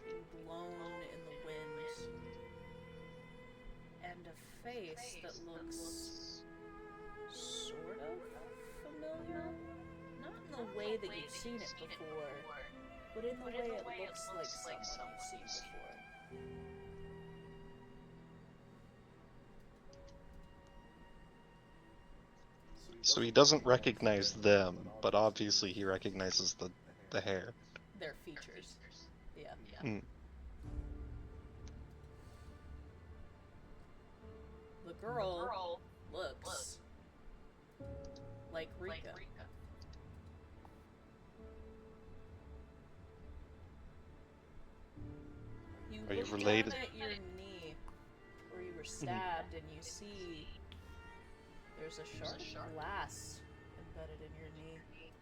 being blown in the wind, and a face that looks sort of familiar. Not in the way that you've seen it before, but in the way it looks like someone you've seen before. So he doesn't recognize them, but obviously he recognizes the hair. Their features. Yeah. Mm. The girl looks like Rika. Are you look related? down at your knee where you were stabbed, and you see there's a shard of glass embedded in your knee.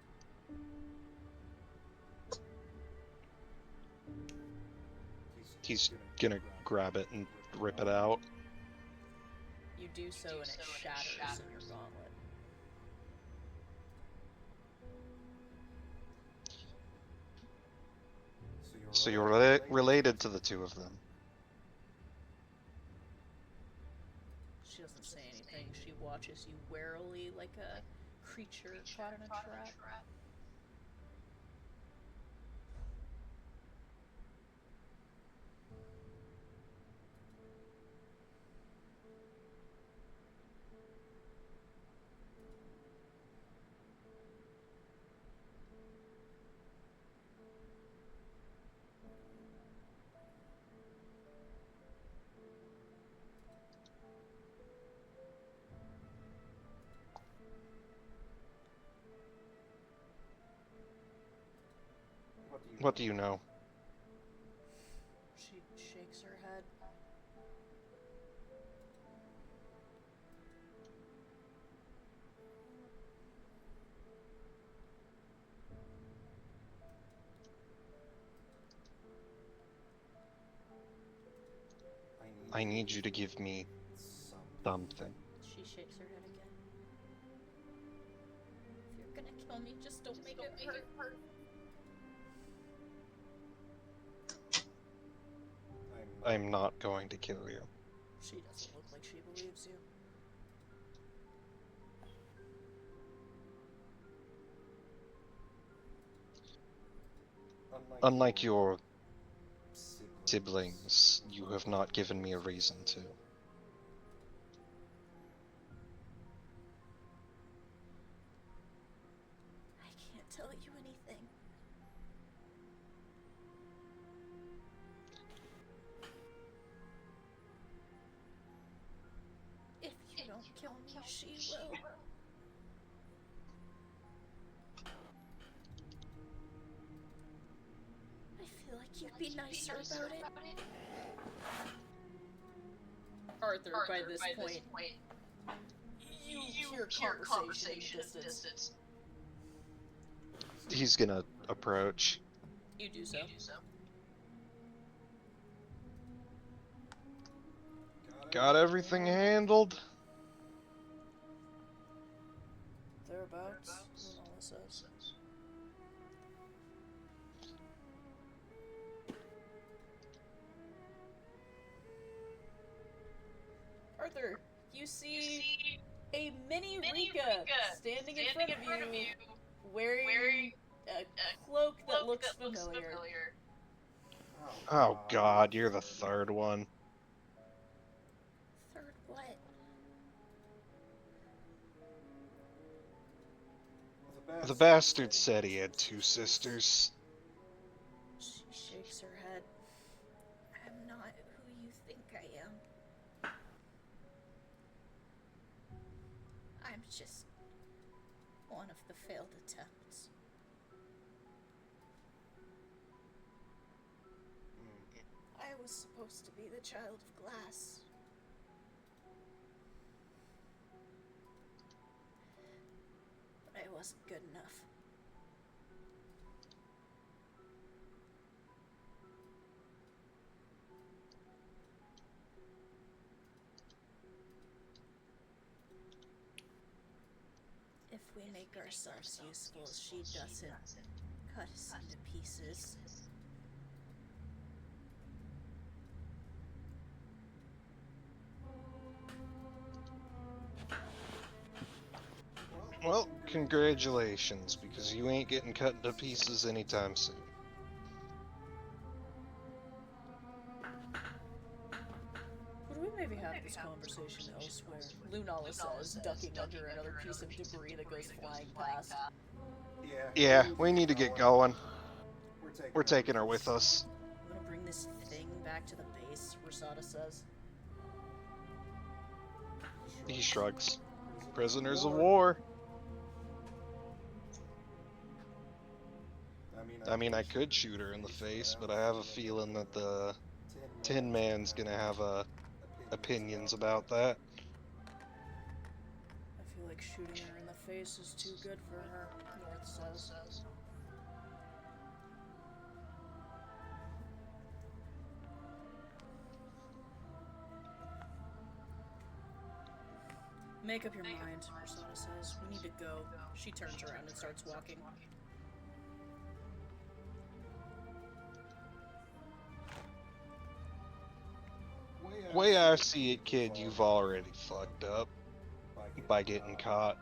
He's gonna grab it and rip it out. You do so, and it shatters in your gauntlet. So you're related to the two of them. She doesn't say anything. She watches you warily like a creature caught in a trap. What do you know? She shakes her head. I need you to give me something. She shakes her head again. If you're gonna kill me, just don't make it hurt. I'm not going to kill you. She doesn't look like she believes you. Unlike your siblings, you have not given me a reason to. I can't tell you anything. If you don't kill me, she will. I feel like you'd be nicer about it. Arthur, by this point, you hear conversation in the distance. He's gonna approach. You do so. Got everything handled? Thereabouts, Lunala says. Arthur, you see a mini Rika standing in front of you, wearing a cloak that looks familiar. Oh god, you're the third one. Third what? The bastard said he had two sisters. She shakes her head. I'm not who you think I am. I'm just one of the failed attempts. I was supposed to be the child of glass. But I wasn't good enough. If we make ourselves useful, she doesn't cut us into pieces. Well, congratulations, because you ain't getting cut into pieces anytime soon. Could we maybe have this conversation elsewhere? Lunala says, ducking under another piece of debris that goes flying past. Yeah, we need to get going. We're taking her with us. I'm gonna bring this thing back to the base, Rosada says. He shrugs. Prisoners of war. I mean, I could shoot her in the face, but I have a feeling that the Tin Man's gonna have opinions about that. I feel like shooting her in the face is too good for her, North says. Make up your mind, Rosada says. We need to go. She turns around and starts walking. Way I see it, kid, you've already fucked up by getting caught.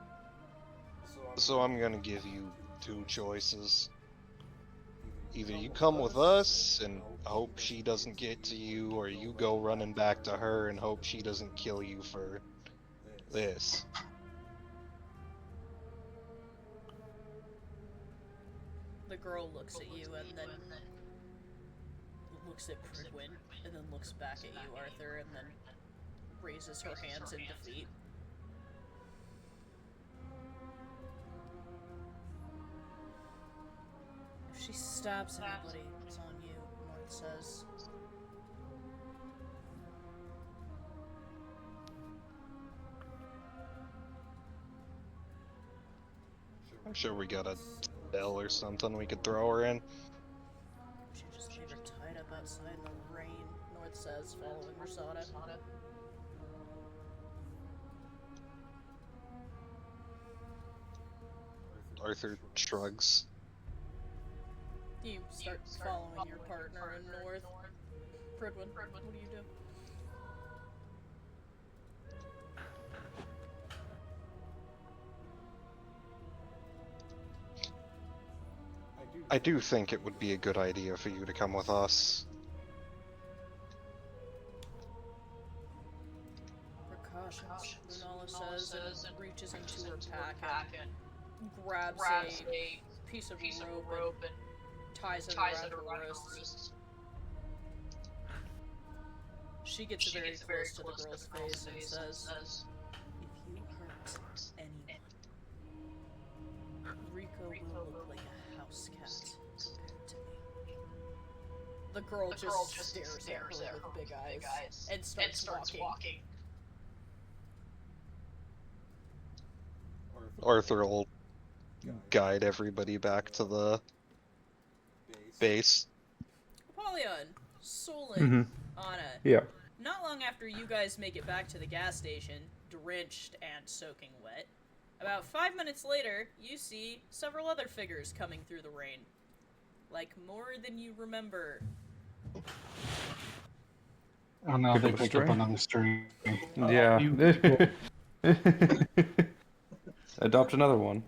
So I'm gonna give you two choices. Either you come with us and hope she doesn't get to you, or you go running back to her and hope she doesn't kill you for this. The girl looks at you and then looks at Pridwin and then looks back at you, Arthur, and then raises her hands in defeat. If she stabs anybody, it's on you, North says. I'm sure we got a bell or something we could throw her in. We should just leave her tied up outside in the rain, North says, following Rosada. Arthur shrugs. You start following your partner in North. Pridwin, what do you do? I do think it would be a good idea for you to come with us. Precautions, Lunala says, and reaches into her pack and grabs a piece of rope and ties it around her wrists. She gets very close to the girl's face and says, "If you hurt anyone, Rico will look like a house cat compared to me." The girl just stares at her with big eyes and starts walking. Arthur will guide everybody back to the base. Apollyon, Solon, Anna. Yeah. Not long after you guys make it back to the gas station, drenched and soaking wet, about 5 minutes later, you see several other figures coming through the rain. Like more than you remember. Oh no, they People picked up stray? another string. Yeah. Adopt another one.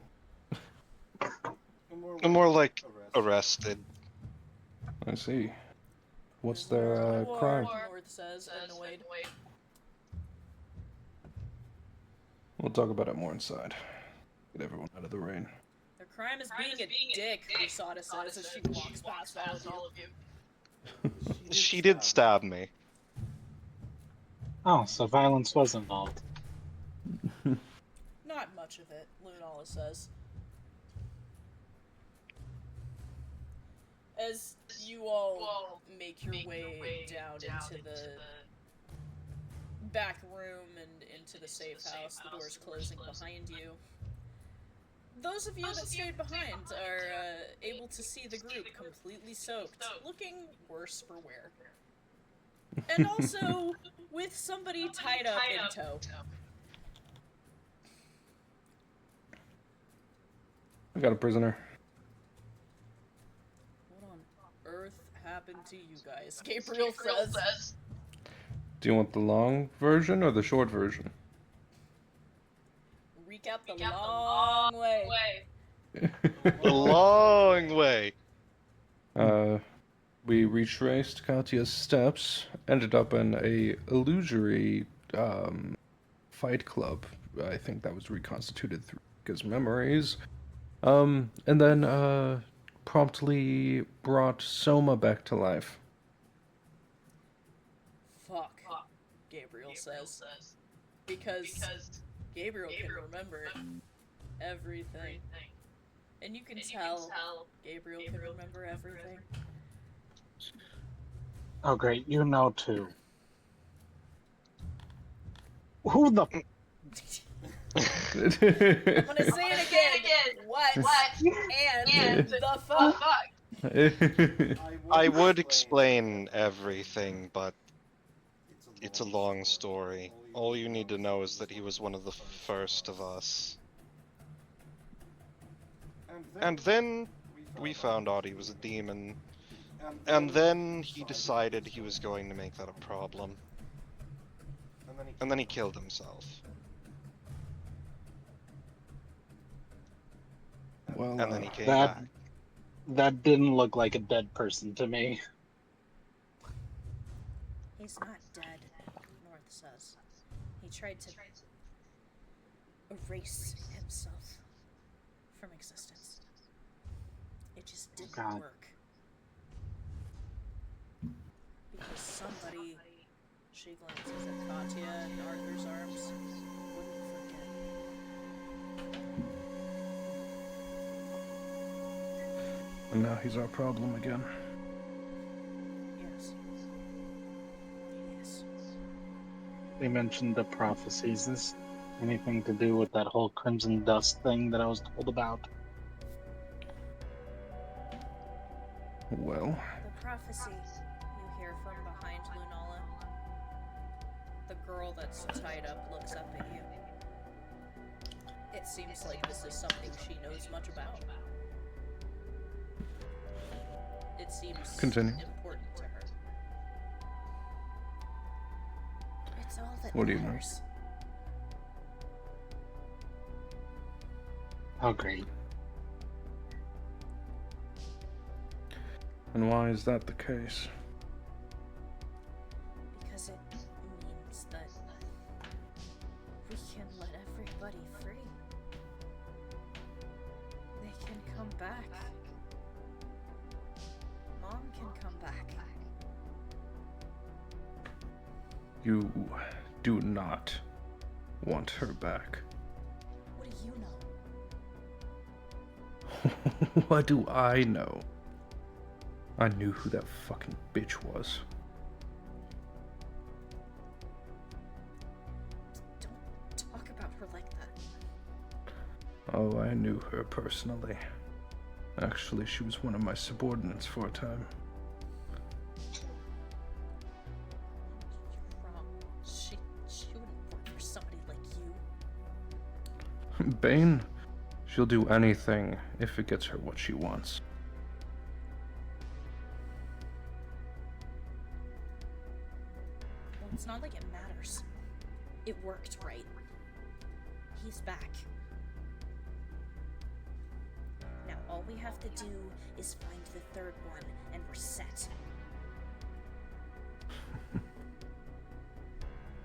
More like arrested. I see. What's their crime? North says, annoyed. We'll talk about it more inside. Get everyone out of the rain. Their crime is being a dick, Rosada says as she walks past all of you. She did stab me. Oh, so violence was involved. Not much of it, Lunala says. As you all make your way down into the back room and into the safe house, the doors closing behind you. Those of you that stayed behind are able to see the group completely soaked, looking worse for wear. And also with somebody tied up in tow. I got a prisoner. What on earth happened to you guys? Gabriel says. Do you want the long version or the short version? Recap the long way. A long way. We retraced Katya's steps, ended up in a illusory fight club. I think that was reconstituted through his memories. And then promptly brought Soma back to life. Fuck, Gabriel says. Because Gabriel can remember everything. And you can tell Gabriel can remember everything. Oh, great. You know, too. Who the... I'm gonna say it again. What? And the fuck? I would explain everything, but it's a long story. All you need to know is that he was one of the first of us. And then we found out he was a demon. And then he decided he was going to make that a problem. And then he killed himself. Well, And then he came That, back. that didn't look like a dead person to me. He's not dead, North says. He tried to erase himself from existence. It just didn't God. work. Because somebody, she glances at Katya in Arthur's arms, wouldn't forget. And now he's our problem again. Yes. Yes. They mentioned the prophecies. Is this anything to do with that whole crimson dust thing that I was told about? Well, The prophecy you hear from behind Lunala. The girl that's tied up looks up at you. It seems like this is something she knows much about. It seems Continue. important to her. It's all that What do you know? matters. Oh, great. and why is that the case? Because it means that we can let everybody free. They can come back. Mom can come back. You do not want her back. What do you know? What do I know? I knew who that fucking bitch was. Don't talk about her like that. Oh, I knew her personally. Actually, she was one of my subordinates for a time. You're wrong. She wouldn't work for somebody like you. Bane? She'll do anything if it gets her what she wants. Well, it's not like it matters. It worked, right? He's back. Now all we have to do is find the third one, and we're set.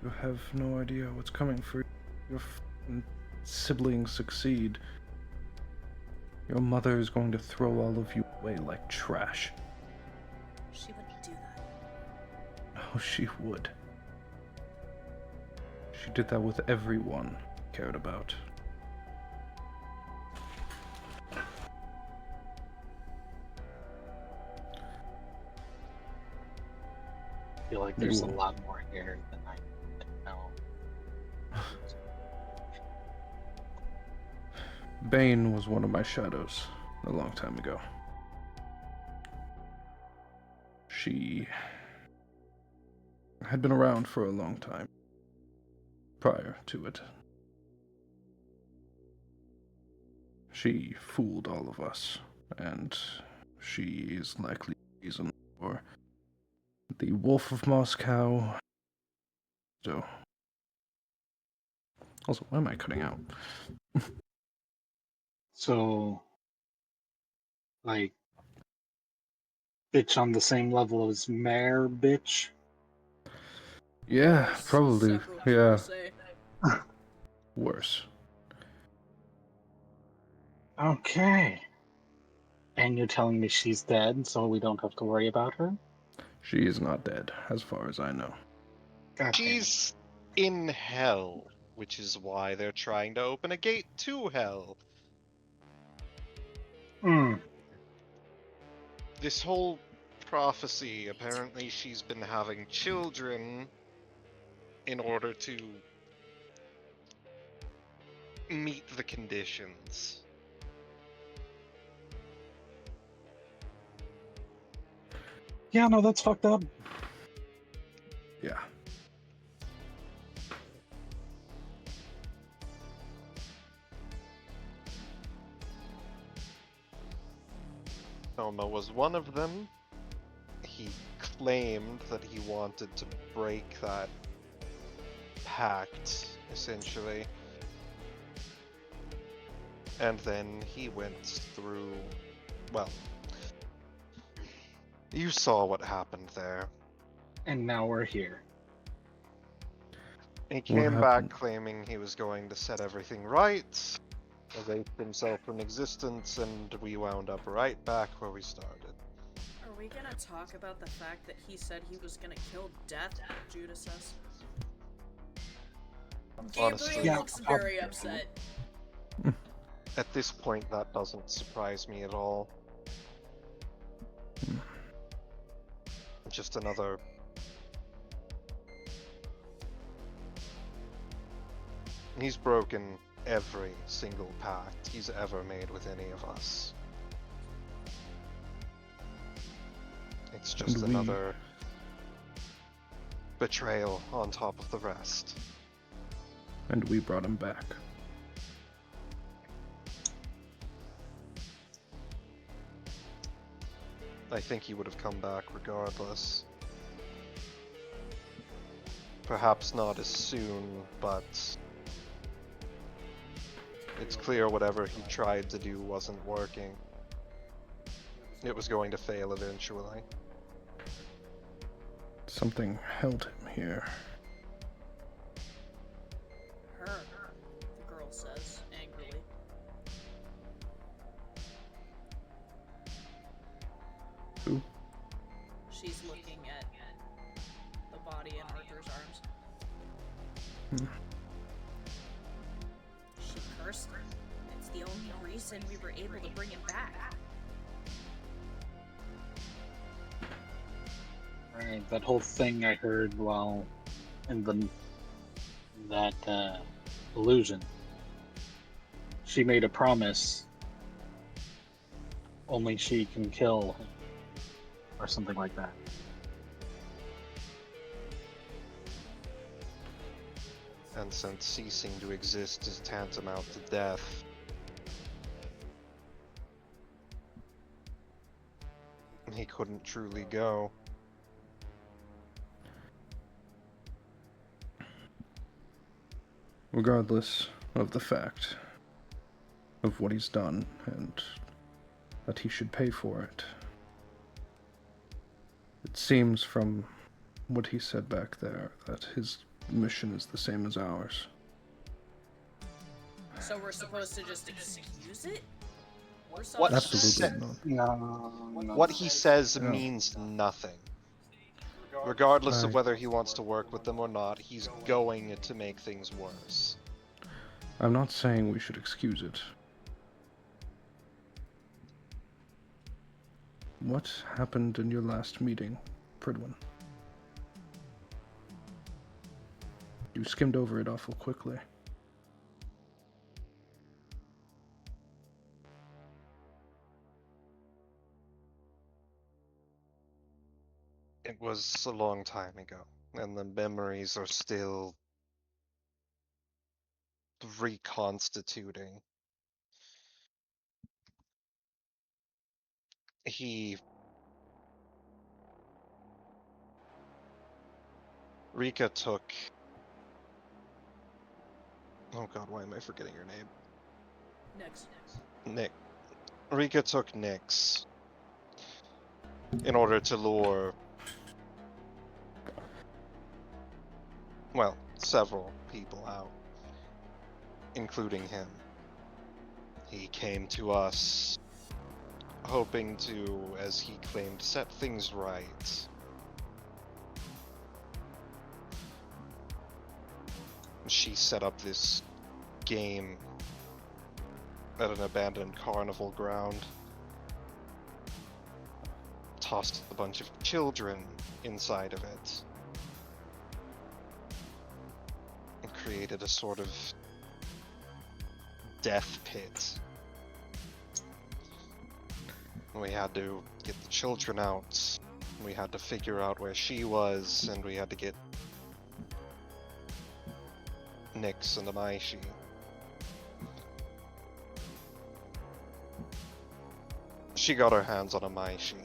You have no idea what's coming for you. Your siblings succeed. Your mother is going to throw all of you away like trash. She wouldn't do that. Oh, she would. She did that with everyone she cared about. I feel like there's a lot more here than I know. Bane was one of my shadows a long time ago. She had been around for a long time prior to it. She fooled all of us, and she is likely the reason for the Wolf of Moscow. So, also, why am I cutting out? So, like, bitch on the same level as Mare bitch? Yeah, probably. Yeah, Say. worse. Okay. And you're telling me she's dead, so we don't have to worry about her? She is not dead, as far as I know. God damn it. She's in hell, which is why they're trying to open a gate to hell. Hmm. This whole prophecy. Apparently, she's been having children in order to meet the conditions. Yeah, no, that's fucked up. Yeah. Noma was one of them. He claimed that he wanted to break that pact, essentially. And then he went through, well, you saw what happened there. And now we're here. He What came back happened? claiming he was going to set everything right, erased himself from existence, and we wound up right back where we started. Are we gonna talk about the fact that he said he was gonna kill Death, Judah says? Honestly, Gabriel looks very upset. at this point, that doesn't surprise me at all. Just another... He's broken every single pact he's ever made with any of us. It's just And we- another betrayal on top of the rest. And we brought him back. I think he would have come back regardless. Perhaps not as soon, but it's clear whatever he tried to do wasn't working. It was going to fail eventually. Something held him here. Her, the girl says, angrily. Who? She's looking at the body in Arthur's arms. She cursed him. It's the only reason we were able to bring him back. Right, that whole thing I heard while in that illusion. She made a promise. Only she can kill him, or something like that. And since ceasing to exist is tantamount to death, he couldn't truly go. Regardless of the fact of what he's done and that he should pay for it. It seems from what he said back there that his mission is the same as ours. So we're supposed to just excuse it? We're What supposed Absolutely not. No. What he says No. means nothing. Regardless of Right. whether he wants to work with them or not, he's going to make things worse. I'm not saying we should excuse it. What happened in your last meeting, Pridwin? You skimmed over it awful quickly. It was a long time ago, and the memories are still reconstituting. Rika took... Oh god, why am I forgetting your name? Next. Nick. Rika took Nyx in order to lure, well, several people out, including him. He came to us hoping to, as he claimed, set things right. She set up this game at an abandoned carnival ground, tossed a bunch of children inside of it. And created a sort of death pit. We had to get the children out. We had to figure out where she was, and we had to get Nyx and Amaishi. She got her hands on Amaishi.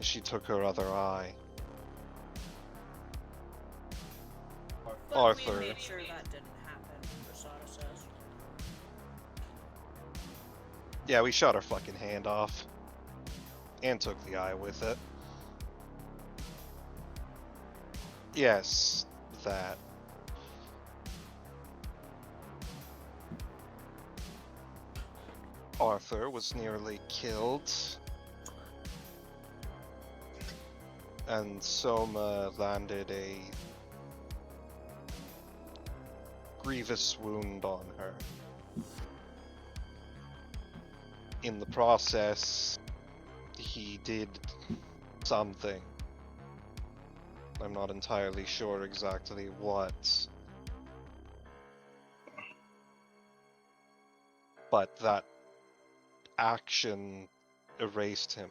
She took her other eye. But Arthur. we made sure that didn't happen, Rosada says. Yeah, we shot her fucking hand off. And took the eye with it. Yes, that. Arthur was nearly killed. And Soma landed a grievous wound on her. In the process, he did something. I'm not entirely sure exactly what. But that action erased him.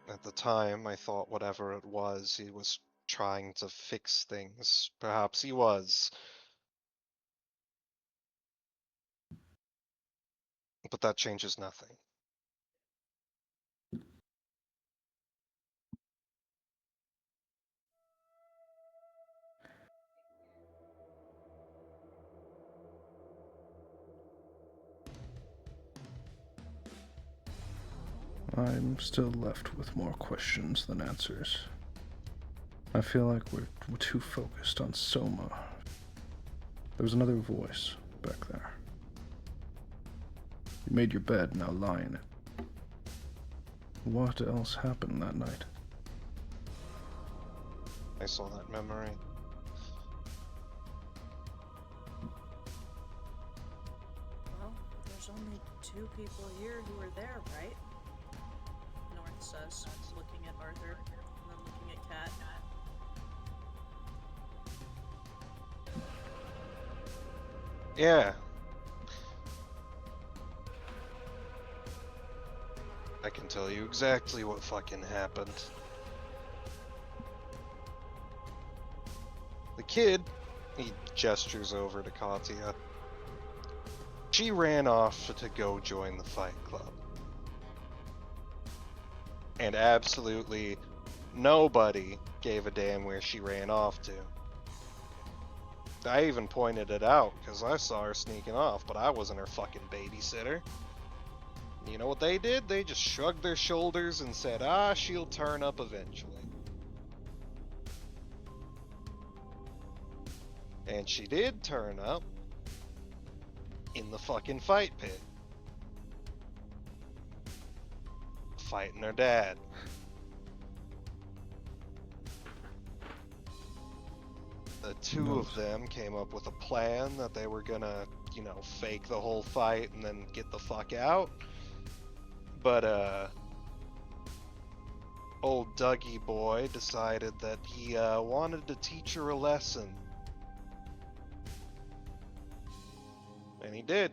At the time, I thought whatever it was, he was trying to fix things. Perhaps he was. But that changes nothing. I'm still left with more questions than answers. I feel like we're too focused on Soma. There was another voice back there. You made your bed, now lie in it. What else happened that night? I saw that memory. Well, there's only 2 people here who were there, right? North says, looking at Arthur, and then looking at Kat. Yeah. I can tell you exactly what fucking happened. The kid, he gestures over to Katya. She ran off to go join the fight club. And absolutely nobody gave a damn where she ran off to. I even pointed it out, because I saw her sneaking off, but I wasn't her fucking babysitter. You know what they did? They just shrugged their shoulders and said, ah, she'll turn up eventually. And she did turn up in the fucking fight pit. Fighting her dad. The 2 of them came up with a plan that they were gonna, fake the whole fight and then get the fuck out. But, old Dougie boy decided that he, wanted to teach her a lesson. And he did.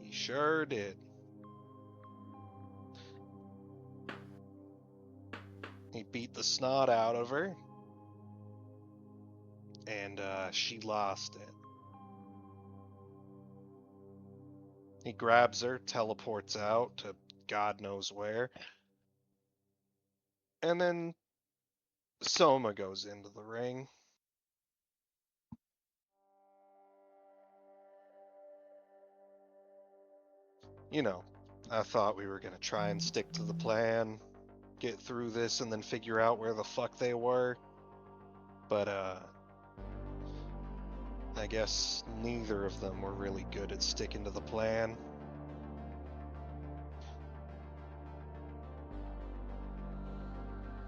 He sure did. He beat the snot out of her. And, she lost it. He grabs her, teleports out to God knows where. And then Soma goes into the ring. I thought we were gonna try and stick to the plan, get through this, and then figure out where the fuck they were. But, I guess neither of them were really good at sticking to the plan.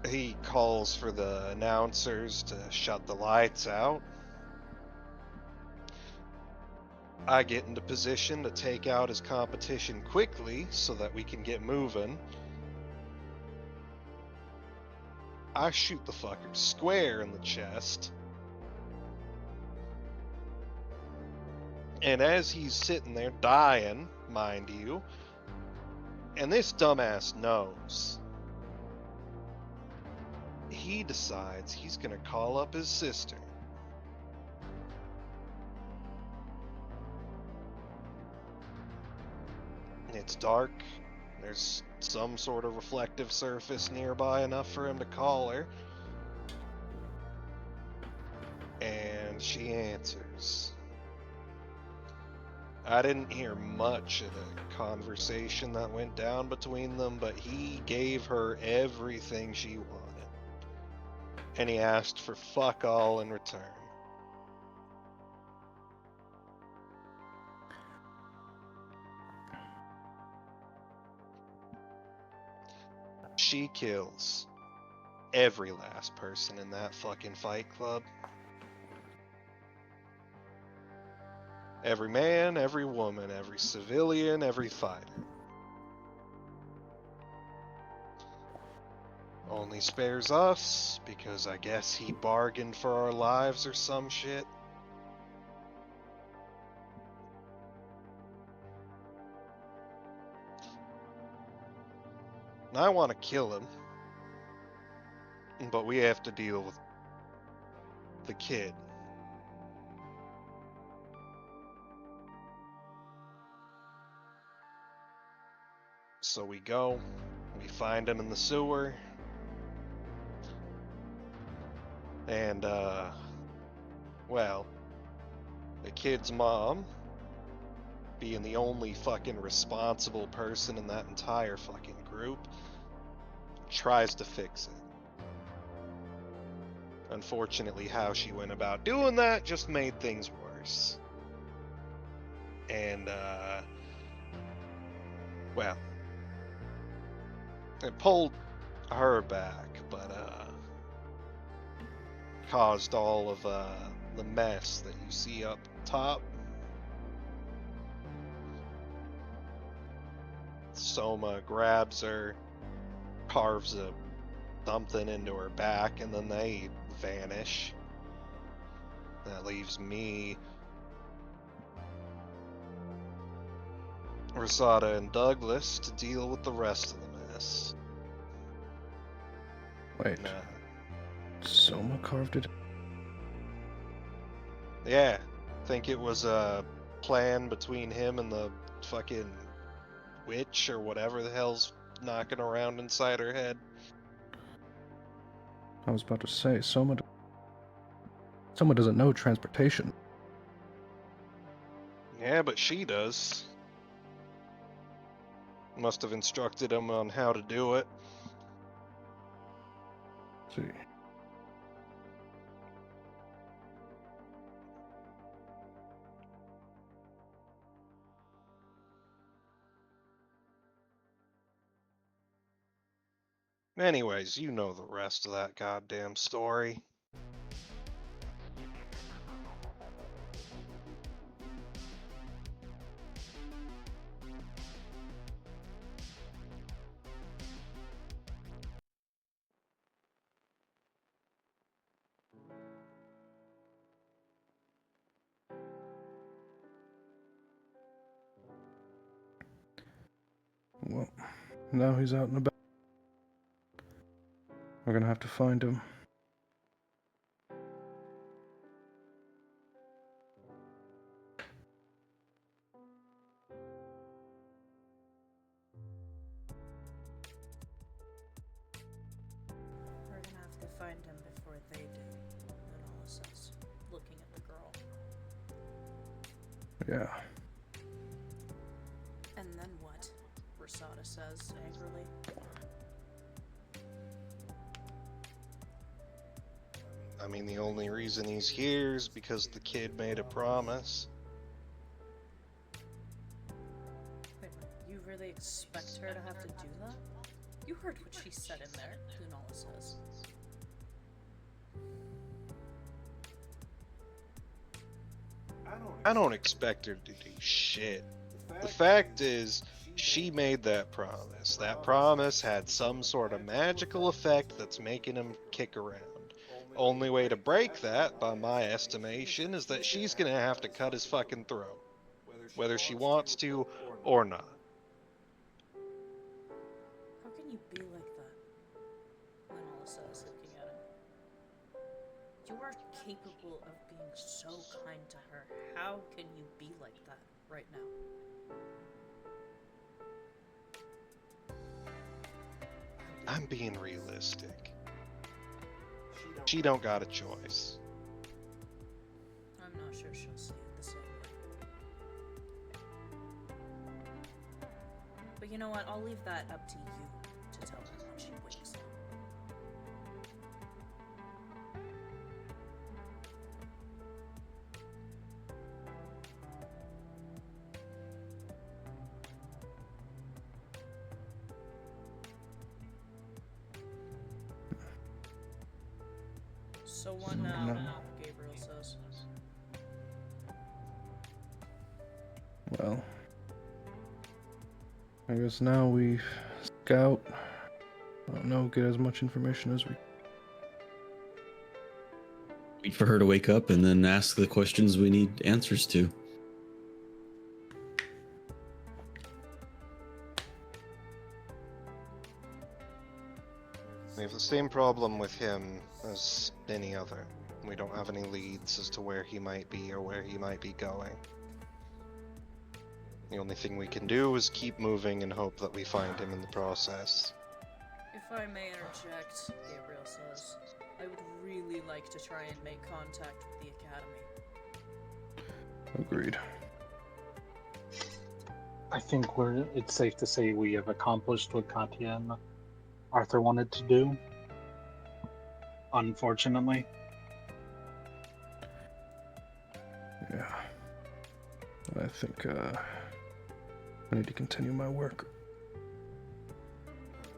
He calls for the announcers to shut the lights out. I get into position to take out his competition quickly so that we can get moving. I shoot the fucker square in the chest. And as he's sitting there dying, mind you, and this dumbass knows, he decides he's gonna call up his sister. It's dark. There's some sort of reflective surface nearby enough for him to call her. And she answers. I didn't hear much of the conversation that went down between them, but he gave her everything she wanted. And he asked for fuck all in return. She kills every last person in that fucking fight club. Every man, every woman, every civilian, every fighter. Only spares us because I guess he bargained for our lives or some shit. And I want to kill him, but we have to deal with the kid. So we go, we find him in the sewer, and, well, the kid's mom, being the only fucking responsible person in that entire fucking group, tries to fix it. Unfortunately, how she went about doing that just made things worse. And, well, it pulled her back, but, caused all of, the mess that you see up top. Soma grabs her, carves something into her back, and then they vanish. That leaves me, Rosada, and Douglas to deal with the rest of the mess. Wait. Soma carved it? Yeah, think it was a plan between him and the fucking witch or whatever the hell's knocking around inside her head. I was about to say, Soma doesn't know transportation. Yeah, but she does. Must have instructed him on how to do it. Let's see. Anyways, you know the rest of that goddamn story. Well, now he's out and about. We're gonna have to find him. We're gonna have to find him before they do, Nanola says, looking at the girl. Yeah. And then what? Rosada says angrily. I mean, the only reason he's here is because the kid made a promise. Wait, you really expect her to have to do that? You heard what she said in there, Nanola says. I don't expect her to do shit. The fact is, she made that promise. That promise had some sort of magical effect that's making him kick around. Only way to break that, by my estimation, is that she's gonna have to cut his fucking throat. Whether she wants to or not. How can you be like that? Linola says, looking at him. You are capable of being so kind to her. How can you be like that right now? I'm being realistic. She don't got a choice. I'm not sure she'll see it the same way. But you know what? I'll leave that up to you to tell her when she wakes up. So what now? No. Gabriel says. Well, I guess now we scout. I don't know, get as much information as we. Wait for her to wake up and then ask the questions we need answers to. We have the same problem with him as any other. We don't have any leads as to where he might be or where he might be going. The only thing we can do is keep moving and hope that we find him in the process. If I may interject, Gabriel says, I would really like to try and make contact with the Academy. Agreed. I think it's safe to say we have accomplished what Katya and Arthur wanted to do. Unfortunately. Yeah. I think I need to continue my work.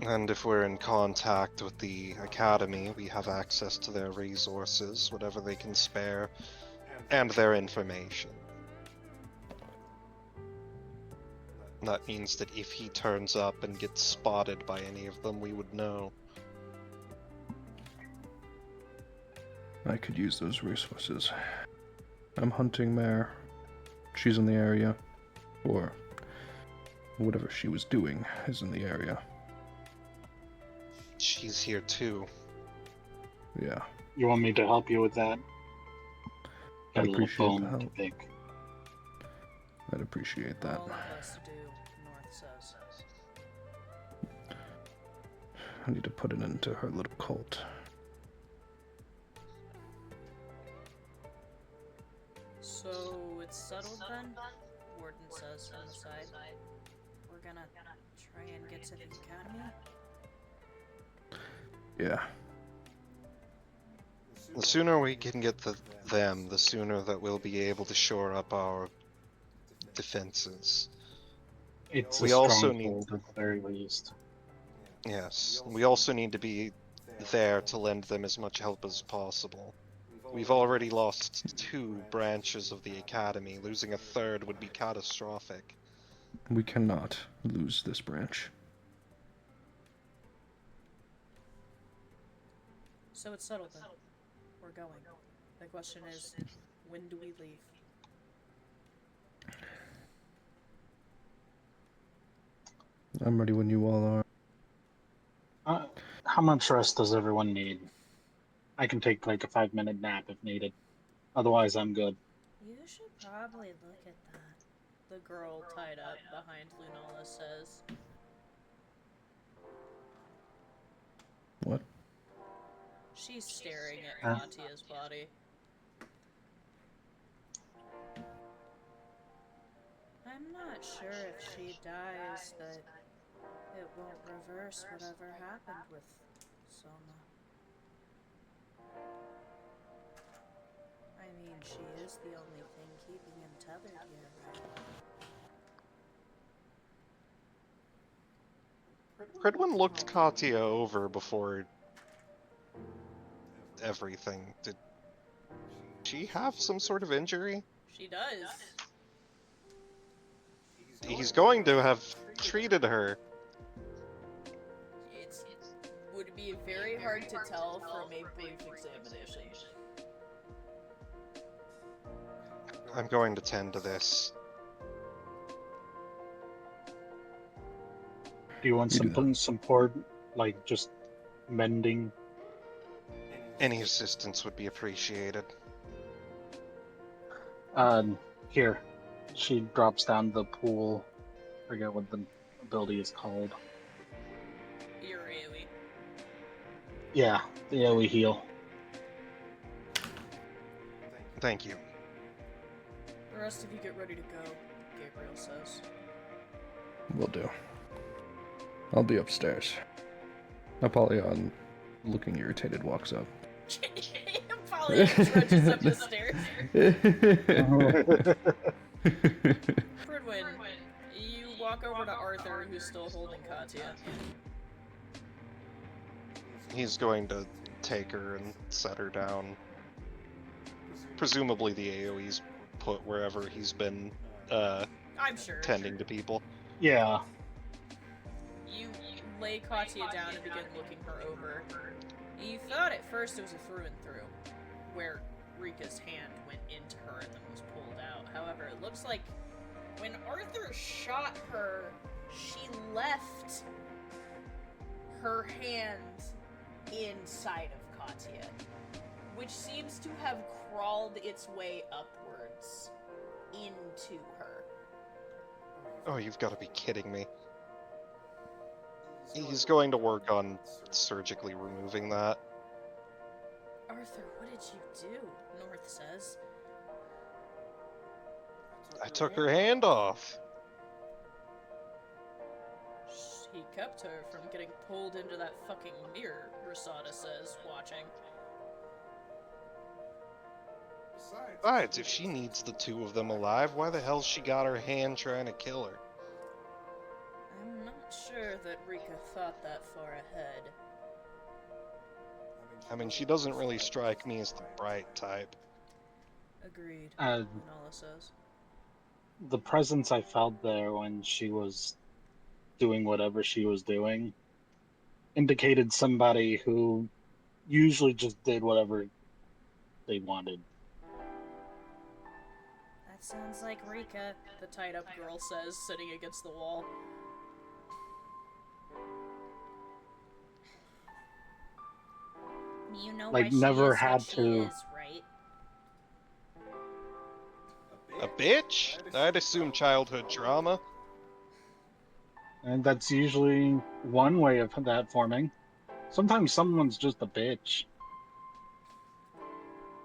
And if we're in contact with the Academy, we have access to their resources, whatever they can spare, and their information. That means that if he turns up and gets spotted by any of them, we would know. I could use those resources. I'm hunting Mare. She's in the area. Or whatever she was doing is in the area. She's here too. Yeah. You want me to help you with that? I'd Got a little appreciate the bone to help. pick. I'd appreciate that. All of us do, North says. I need to put an end to her little cult. So it's settled then? Warden says on the side. We're gonna try and get to the Academy? Yeah. The sooner we can get them, the sooner that we'll be able to shore up our defenses. It's We a also stronghold at the very least. Yes, we also need to be there to lend them as much help as possible. We've already lost 2 branches of the Academy. Losing a third would be catastrophic. We cannot lose this branch. So it's settled then. We're going. The question is, when do we leave? I'm ready when you all are. How much rest does everyone need? I can take like a 5-minute nap if needed. Otherwise, I'm good. You should probably look at that. The girl tied up behind Lunola says. What? She's staring at Huh? Katya's body. I'm not sure if she dies that it won't reverse whatever happened with Soma. I mean, she is the only thing keeping him tethered here, right? Cridwin looked Katya over before everything. Did she have some sort of injury? She does. He's going to have treated her. It would be very hard to tell from a brief examination. I'm going to tend to this. Do you want You do some support, like just mending? Any assistance would be appreciated. Here. She drops down the pool. I forget what the ability is called. Your AoE. Yeah, the AoE heal. Thank you. The rest of you get ready to go, Gabriel says. Will do. I'll be upstairs. Apollyon, looking irritated, walks up. Apollyon trudges up the stairs. Fridwin, you walk over to Arthur, who's still holding Katya. He's going to take her and set her down. Presumably the AoE's put wherever he's been I'm sure. tending to people. Yeah. You lay Katya down and begin looking her over. You thought at first it was a through and through, where Rika's hand went into her and then was pulled out. However, it looks like when Arthur shot her, she left her hand inside of Katya, which seems to have crawled its way upwards into her. Oh, you've got to be kidding me. He's going to work on surgically removing that. Arthur, what did you do? North says. I took her hand off. He kept her from getting pulled into that fucking mirror, Rasada says, watching. Besides, if she needs the two of them alive, why the hell she got her hand trying to kill her? I'm not sure that Rika thought that far ahead. I mean, she doesn't really strike me as the bright type. Agreed, Uh, Nala says. The presence I felt there when she was doing whatever she was doing indicated somebody who usually just did whatever they wanted. That sounds like Rika, the tied-up girl says, sitting against the wall. You know Like, why she never is had what she to. is, right? A bitch? I'd assume childhood trauma. And that's usually one way of that forming. Sometimes someone's just a bitch.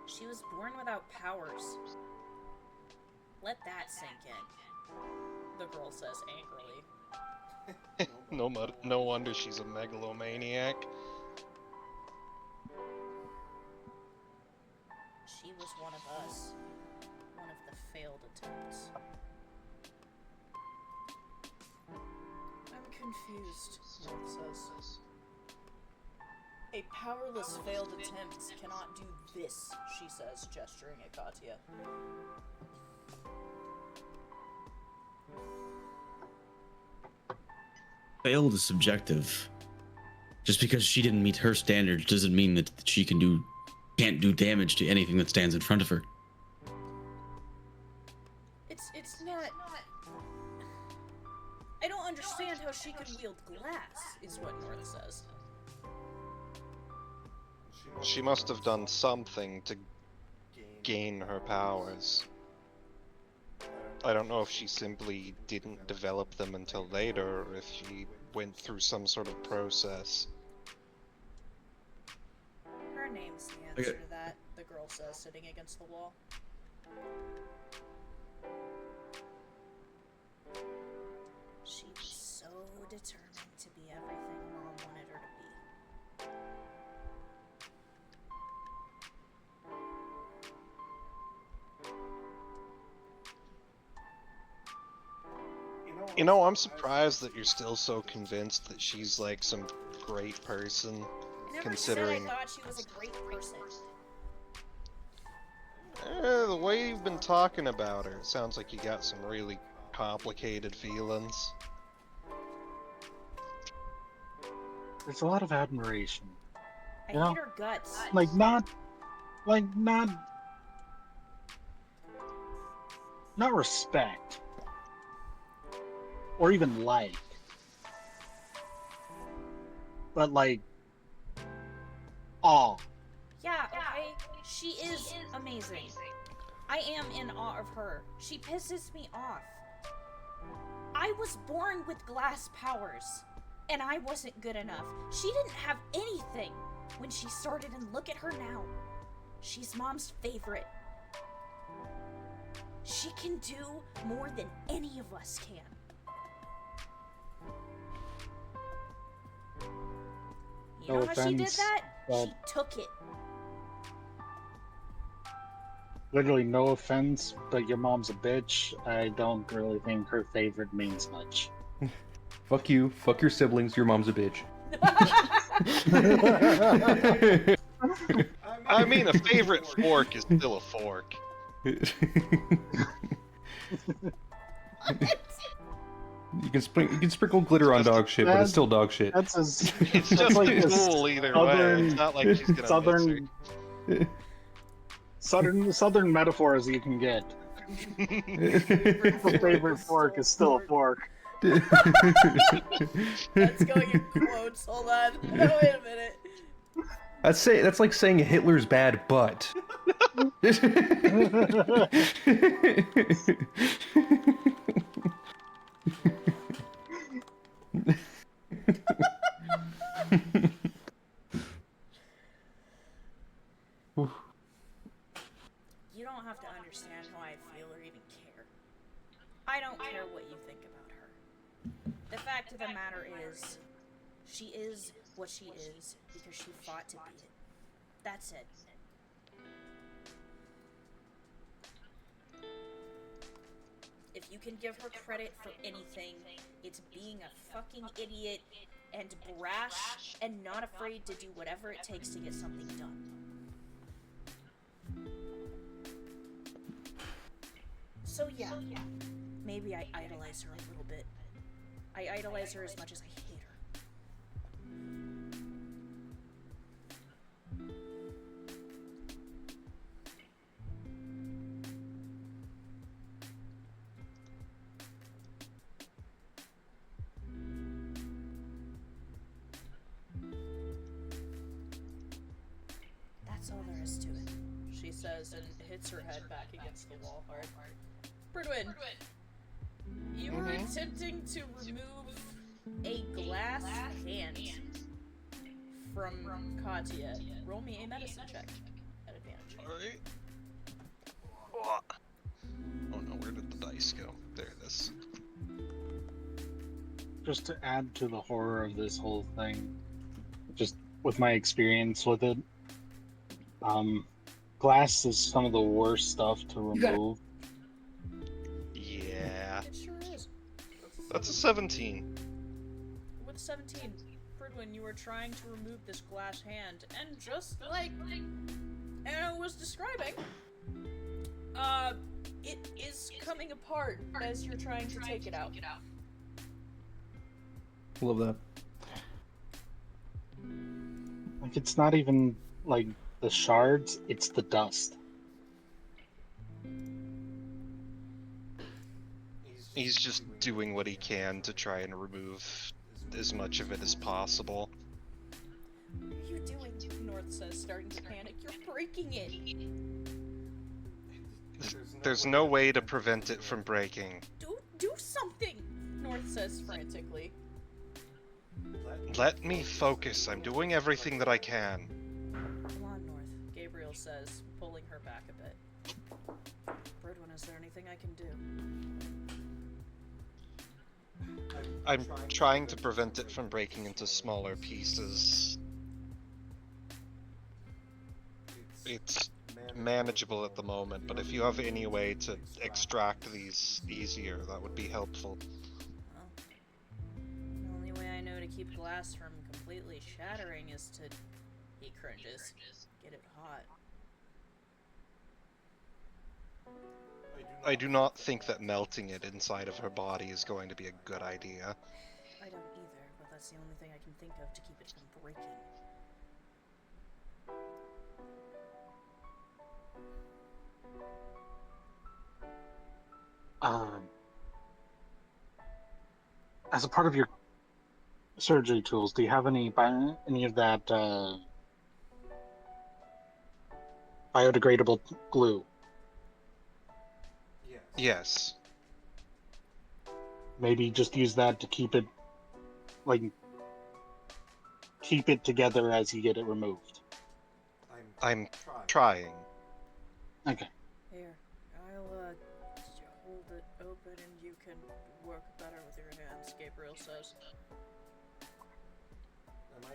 She was born without powers. Let that sink in, the girl says angrily. No wonder she's a megalomaniac. She was one of us. One of the failed attempts. I'm confused, North says. A powerless failed attempt cannot do this, she says, gesturing at Katya. Failed is subjective. Just because she didn't meet her standards doesn't mean that she can't do damage to anything that stands in front of her. It's not... I don't understand how she could wield glass, is what North says. She must have done something to gain her powers. I don't know if she simply didn't develop them until later, or if she went through some sort of process. Her name's the answer to that, the girl says, sitting against the wall. She was so determined to be everything Mom wanted her to be. You know, I'm surprised that you're still so convinced that she's like some great person, I never considering... said I thought she was a great person. The way you've been talking about her, it sounds like you got some really complicated feelings. There's a lot of admiration. I You know? hate her guts. Like not respect. Or even like. But like awe. Yeah, okay. She is amazing. I am in awe of her. She pisses me off. I was born with glass powers, and I wasn't good enough. She didn't have anything when she started, and look at her now. She's Mom's favorite. She can do more than any of us can. You know No how she did offense, that? but- She took it. Literally no offense, but your mom's a bitch. I don't really think her favorite means much. Fuck you. Fuck your siblings. Your mom's a bitch. I mean, a favorite fork is still a fork. You can sprinkle glitter on dog shit, but it's still dog shit. That's as It's that's just like a a tool either way. It's not like she's gonna miss southern metaphor as you can get. A favorite fork is still a fork. That's going in quotes. Hold on. Oh, wait a minute. That's like saying Hitler's bad butt. You don't have to understand how I feel or even care. I don't care what you think about her. The fact of the matter is, she is what she is because she fought to be it. That's it. If you can give her credit for anything, it's being a fucking idiot and brash and not afraid to do whatever it takes to get something done. So yeah, maybe I idolize her a little bit. I idolize her as much as I hate her. That's all there is to it, she says and hits her head back against the wall hard. Bridwin, you were attempting to remove a glass hand from Katya. Roll me a medicine check at advantage. Alright. Oh no, where did the dice go? There it is. Just to add to the horror of this whole thing, just with my experience with it, glass is some of the worst stuff to remove. Yeah. It sure is. That's a 17. With 17, Bridwin, you were trying to remove this glass hand, and just like Anna was describing, it is coming apart as you're trying to take it out. Love that. Like, it's not even like the shards, it's the dust. He's just doing what he can to try and remove as much of it as possible. What are you doing? North says, starting to panic. You're breaking it. There's no way to prevent it from breaking. Do something, North says frantically. Let me focus. I'm doing everything that I can. Come on, North, Gabriel says, pulling her back a bit. Bridwin, is there anything I can do? I'm trying to prevent it from breaking into smaller pieces. It's manageable at the moment, but if you have any way to extract these easier, that would be helpful. Well, the only way I know to keep glass from completely shattering is to, he cringes, get it hot. I do not think that melting it inside of her body is going to be a good idea. I don't either, but that's the only thing I can think of to keep it from breaking. As a part of your surgery tools, do you have any of that biodegradable glue? Yes. Maybe just use that to keep it together as you get it removed. I'm trying. Okay. Here, I'll hold it open and you can work better with your hands, Gabriel says.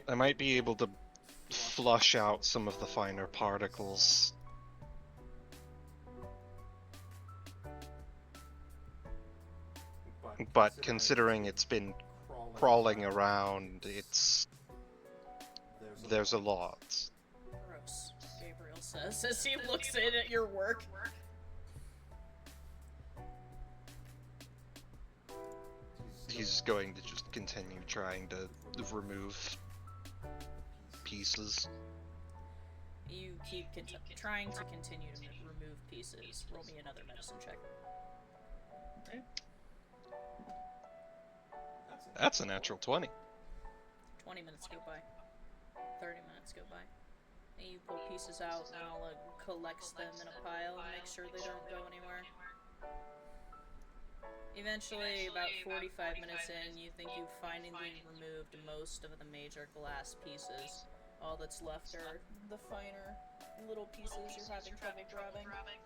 I might be able to flush out some of the finer particles. But considering it's been crawling around, there's a lot. Gross, Gabriel says as he looks in at your work. He's going to just continue trying to remove pieces. You keep trying to continue to remove pieces. Roll me another medicine check. Okay. That's a natural 20. 20 minutes go by. 30 minutes go by. And you pull pieces out, and I'll collects them in a pile and make sure they don't go anywhere. Eventually, about 45 minutes in, you think you've finally removed most of the major glass pieces. All that's left are the finer little pieces you're having trouble grabbing.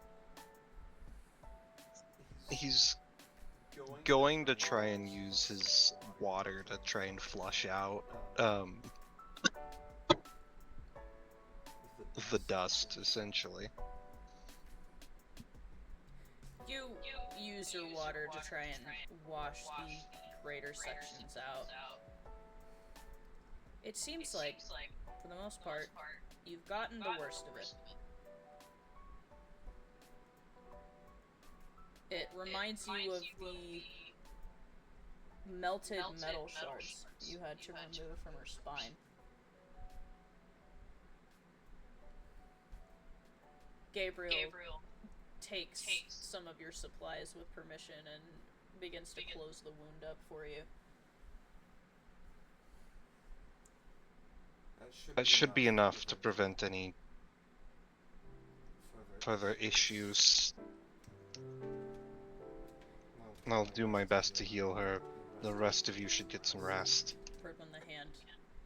He's going to try and use his water to try and flush out the dust, essentially. You use your water to try and wash the greater sections out. It seems like, for the most part, you've gotten the worst of it. It reminds you of the melted metal shards you had to remove from her spine. Gabriel takes some of your supplies with permission and begins to close the wound up for you. That should be enough to prevent any further issues. I'll do my best to heal her. The rest of you should get some rest. When the hand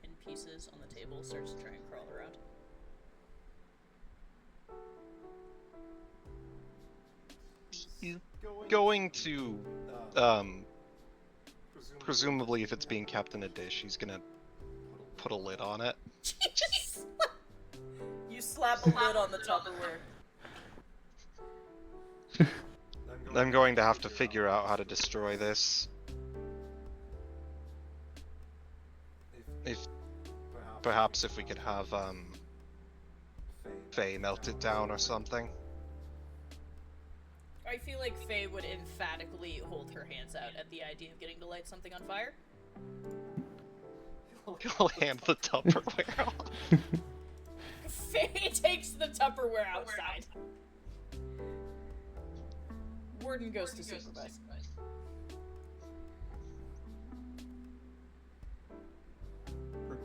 in pieces on the table starts to try and crawl around. He's going to, presumably if it's being kept in a dish, he's gonna put a lid on it. Jesus! You slap a lid on the Tupperware. I'm going to have to figure out how to destroy this. If perhaps if we could have Faye melt it down or something. I feel like Faye would emphatically hold her hands out at the idea of getting to light something on fire. He'll hand the Tupperware off. Faye takes the Tupperware outside. Warden goes to supervise.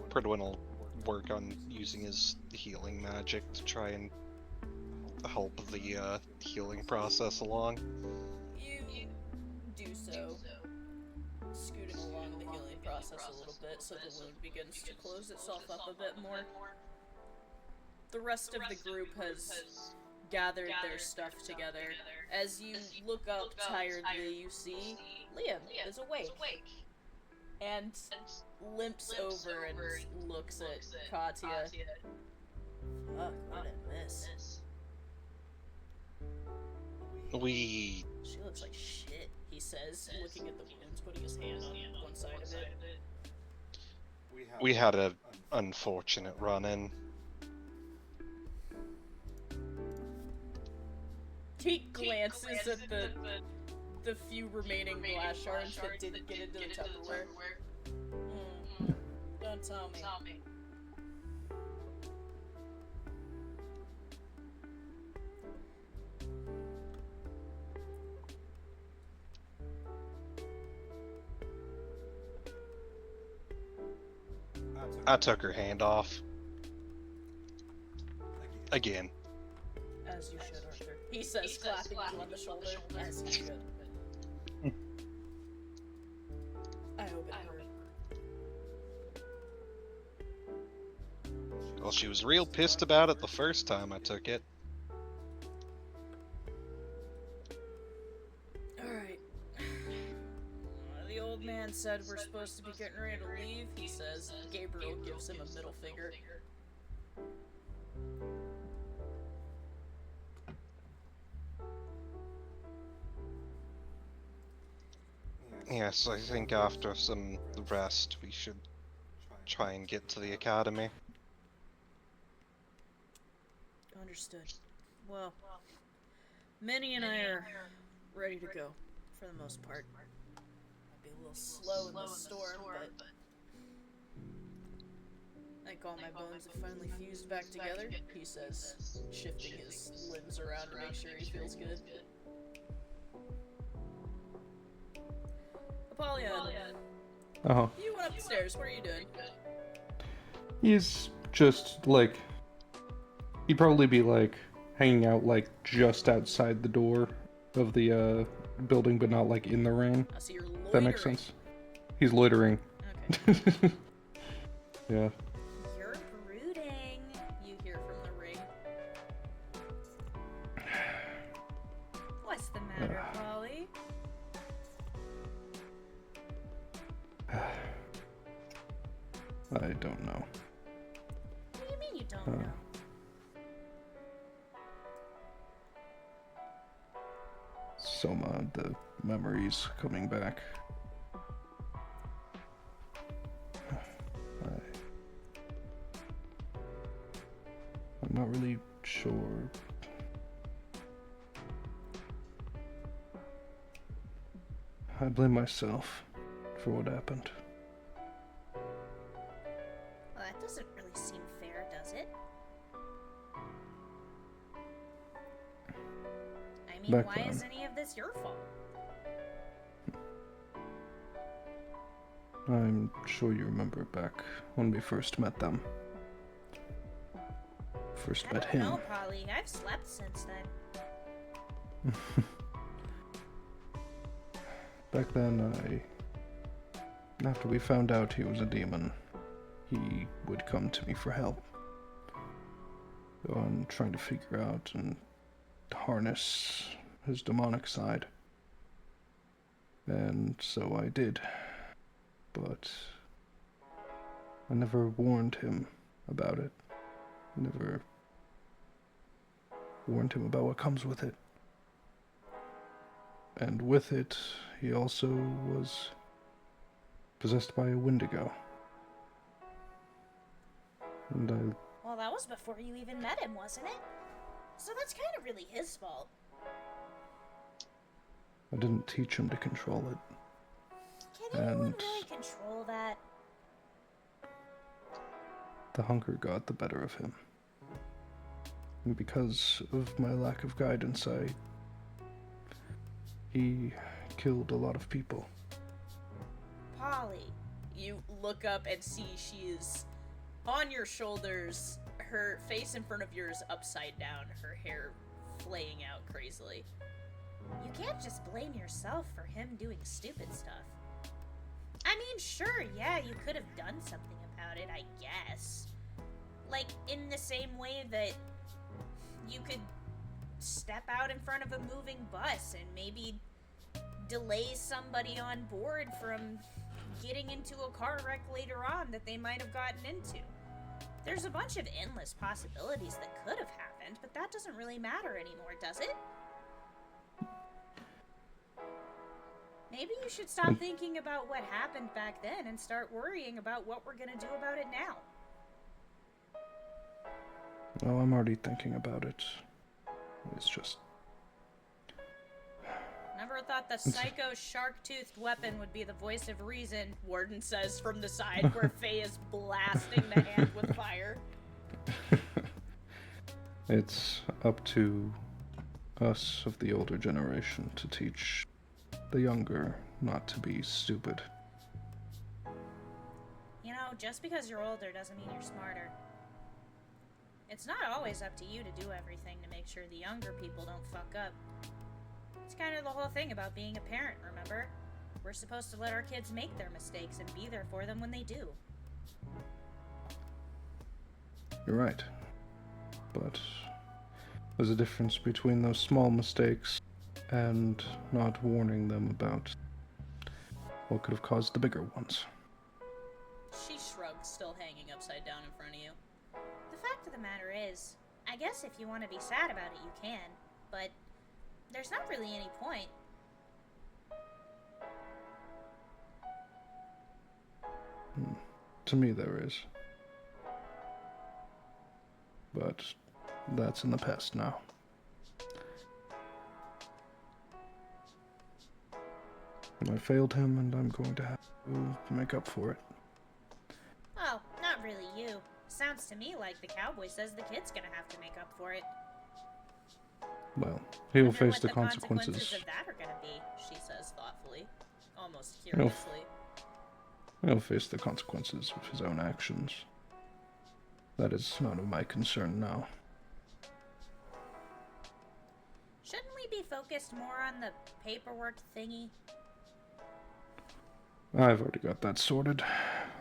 Pridwin will work on using his healing magic to try and help the healing process along. You do so, scooting along the healing process a little bit so the wound begins to close itself up a bit more. The rest of the group has gathered their stuff together. As you look up tiredly, you see Liam is awake and limps over and looks at Katya. Fuck, what a miss. We She looks like shit, he says, looking at the wounds, putting his hand on one side of it. we had an unfortunate run-in. He glances at the few remaining glass shards that didn't get into the Tupperware. Don't tell me. I took her hand off. Again. As you should, Arthur. He says, clapping you on the shoulder, as you should. I hope it hurt. Well, she was real pissed about it the first time I took it. Alright. The old man said we're supposed to be getting ready to leave, he says. Gabriel gives him a middle finger. Yes, I think after some rest we should try and get to the academy. Understood. Well, Minnie and I are ready to go, for the most part. Might be a little slow in the storm, but I think all my bones have finally fused back together, he says, shifting his limbs around to make sure he feels good. Apollyon, you went upstairs. What are you doing? He's just, like... He'd probably be, like, hanging out, like, just outside the door of the, building, but not, like, in the rain. So you're loitering. That makes sense. He's loitering. Okay. Yeah. You're brooding, you hear from the ring. What's the matter, Polly? I don't know. What do you mean you don't know? Soma, the memories coming back. I'm not really sure. I blame myself for what happened. Well, that doesn't really seem fair, does it? I mean, why is any of this your fault? I'm sure you remember back when we first met them. First met him. No, Polly. I've slept since then. Back then, after we found out he was a demon, he would come to me for help. On trying to figure out and harness his demonic side. And so I did. But I never warned him about it. Never warned him about what comes with it. And with it, he also was possessed by a Wendigo. And Well, that was before you even met him, wasn't it? So that's kind of really his fault. I didn't teach him to control it. Can anyone really control that? The hunger got the better of him. And because of my lack of guidance, he killed a lot of people. Polly, you look up and see she is on your shoulders, her face in front of yours upside down, her hair flaying out crazily. You can't just blame yourself for him doing stupid stuff. I mean, sure, yeah, you could have done something about it, I guess. Like, in the same way that you could step out in front of a moving bus and maybe delay somebody on board from getting into a car wreck later on that they might have gotten into. There's a bunch of endless possibilities that could have happened, but that doesn't really matter anymore, does it? Maybe you should stop thinking about what happened back then and start worrying about what we're gonna do about it now. Oh, I'm already thinking about it. It's just Never thought the psycho shark-toothed weapon would be the voice of reason, Warden says from the side where Faye is blasting the hand with fire. It's up to us of the older generation to teach the younger not to be stupid. You know, just because you're older doesn't mean you're smarter. It's not always up to you to do everything to make sure the younger people don't fuck up. It's kind of the whole thing about being a parent, remember? We're supposed to let our kids make their mistakes and be there for them when they do. You're right. But there's a difference between those small mistakes and not warning them about what could have caused the bigger ones. She shrugs, still hanging upside down in front of you. The fact of the matter is, I guess if you want to be sad about it, you can, but there's not really any point. To me, there is. But that's in the past now. I failed him, and I'm going to have to make up for it. Well, not really you. Sounds to me like the cowboy says the kid's gonna have to make up for it. Well, he'll Wonder face what the consequences consequences. of that are gonna be, she says thoughtfully, almost curiously. He'll face the consequences of his own actions. That is none of my concern now. Shouldn't we be focused more on the paperwork thingy? I've already got that sorted.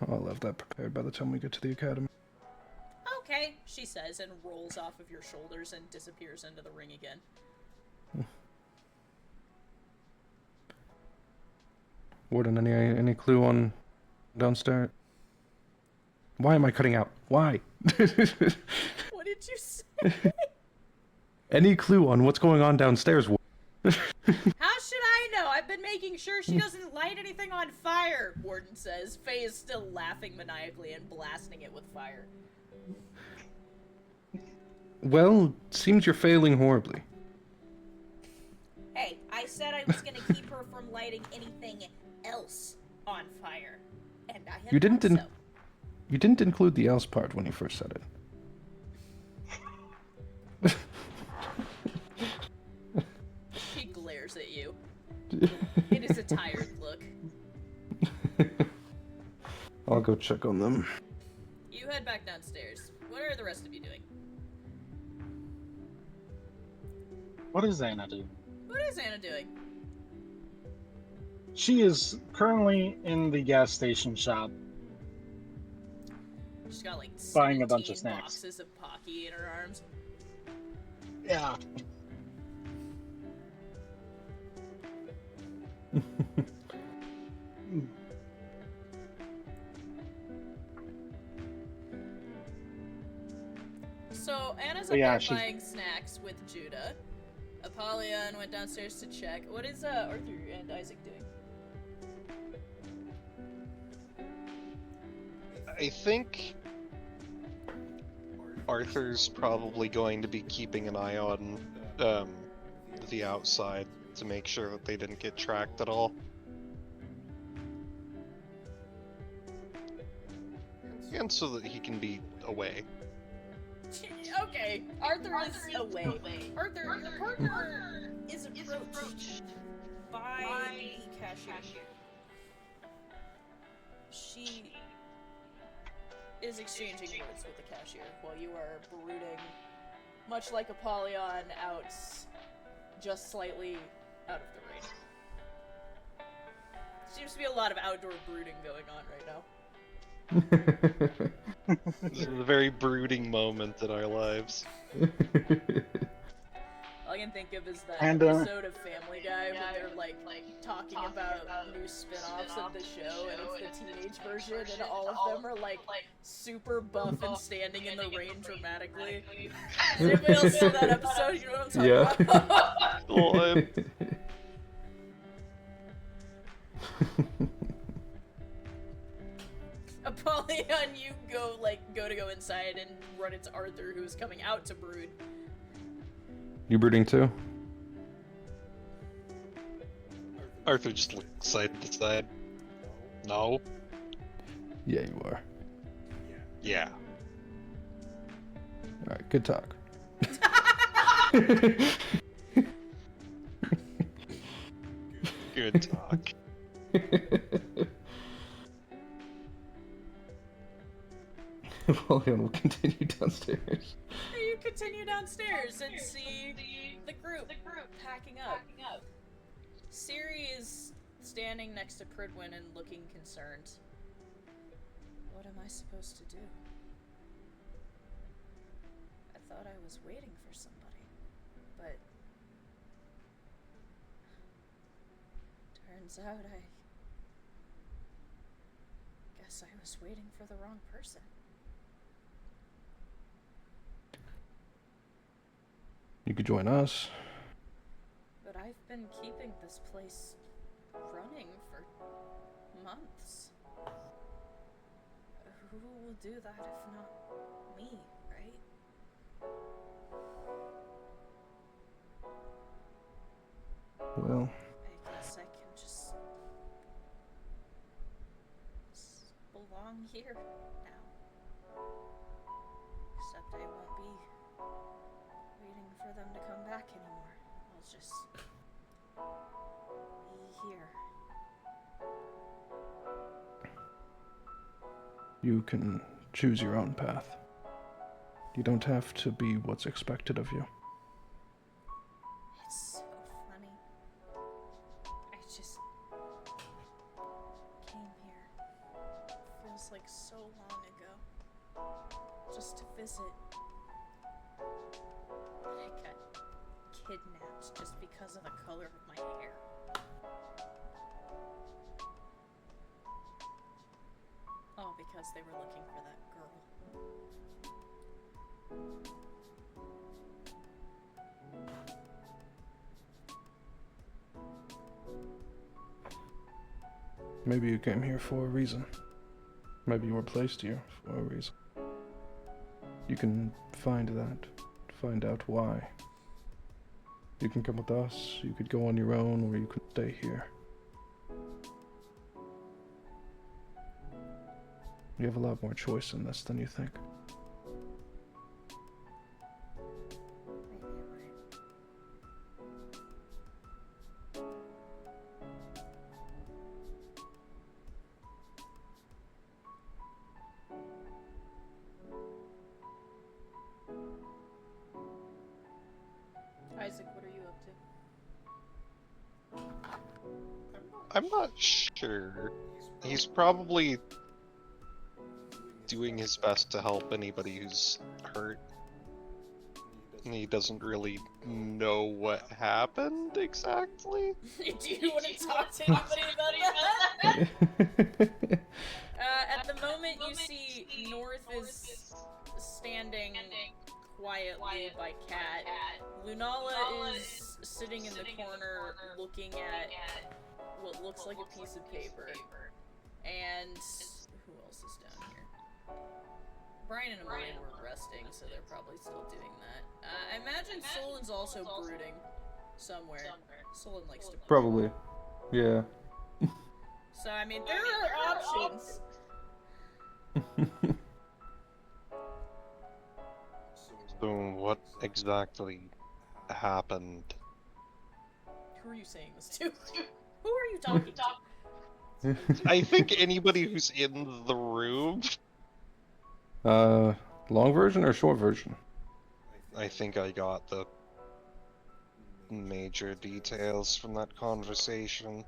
I'll have that prepared by the time we get to the academy. Okay, she says, and rolls off of your shoulders and disappears into the ring again. Warden, any clue on downstairs? Why am I cutting out? Why? What did you say? Any clue on what's going on downstairs? How should I know? I've been making sure she doesn't light anything on fire, Warden says. Faye is still laughing maniacally and blasting it with fire. Well, seems you're failing horribly. Hey, I said I was gonna keep her from lighting anything else on fire. And I have done so. You didn't include the else part when you first said it. She glares at you. It is a tired look. I'll go check on them. You head back downstairs. What are the rest of you doing? What is Anna doing? What is Anna doing? She is currently in the gas station shop. She's got like buying a bunch of 17 snacks. boxes of Pocky in her arms. Yeah. So Anna's Oh, up yeah, there she's- buying snacks with Judah. Apollyon went downstairs to check. What is Arthur and Isaac doing? I think Arthur's probably going to be keeping an eye on the outside to make sure that they didn't get tracked at all. And so that he can be away. Okay, Arthur is away. Arthur, your partner is approached by the cashier. She is exchanging words with the cashier while you are brooding, much like Apollyon, out just slightly out of the rain. Seems to be a lot of outdoor brooding going on right now. This is a very brooding moment in our lives. All I can think of is that And, episode of Family Guy where they're like talking about new spin-offs of the show, and it's the teenage version, and all of them are like super buff and standing in the rain dramatically. Does anybody else know that episode? You know what I'm talking about? Well, Apollyon, you go to go inside and run into Arthur, who is coming out to brood. You brooding too? Arthur just looks side to side. No. Yeah, you are. Yeah. Alright, good talk. Good talk. Apollyon will continue downstairs. You continue downstairs and see the group packing up. Siri is standing next to Pridwin and looking concerned. What am I supposed to do? I thought I was waiting for somebody, but turns out I guess I was waiting for the wrong person. You could join us. But I've been keeping this place running for months. Who will do that if not me, right? Well, I guess I can just belong here now. Except I won't be waiting for them to come back anymore. I'll just be here. you can choose your own path. You don't have to be what's expected of you. It's so funny. I just came here. Feels like so long ago. Just to visit. I got kidnapped just because of the color of my hair. All because they were looking for that girl. Maybe you came here for a reason. Maybe you were placed here for a reason. You can find that. Find out why. You can come with us, you could go on your own, or you could stay here. You have a lot more choice in this than you think. Isaac, what are you up to? I'm not sure. He's probably doing his best to help anybody who's hurt. And he doesn't really know what happened exactly. Do you want to talk to anybody about that? At the moment, you see North is standing quietly by Cat. Lunala is sitting in the corner looking at what looks like a piece of paper. And who else is down here? Brian and Amaya were resting, so they're probably still doing that. I imagine Solon's also brooding somewhere. Solon likes to brood. Probably. Yeah. So, I mean, there are options. So what exactly happened? Who are you saying this to? Who are you talking to? I think anybody who's in the room. Long version or short version? I think I got the major details from that conversation.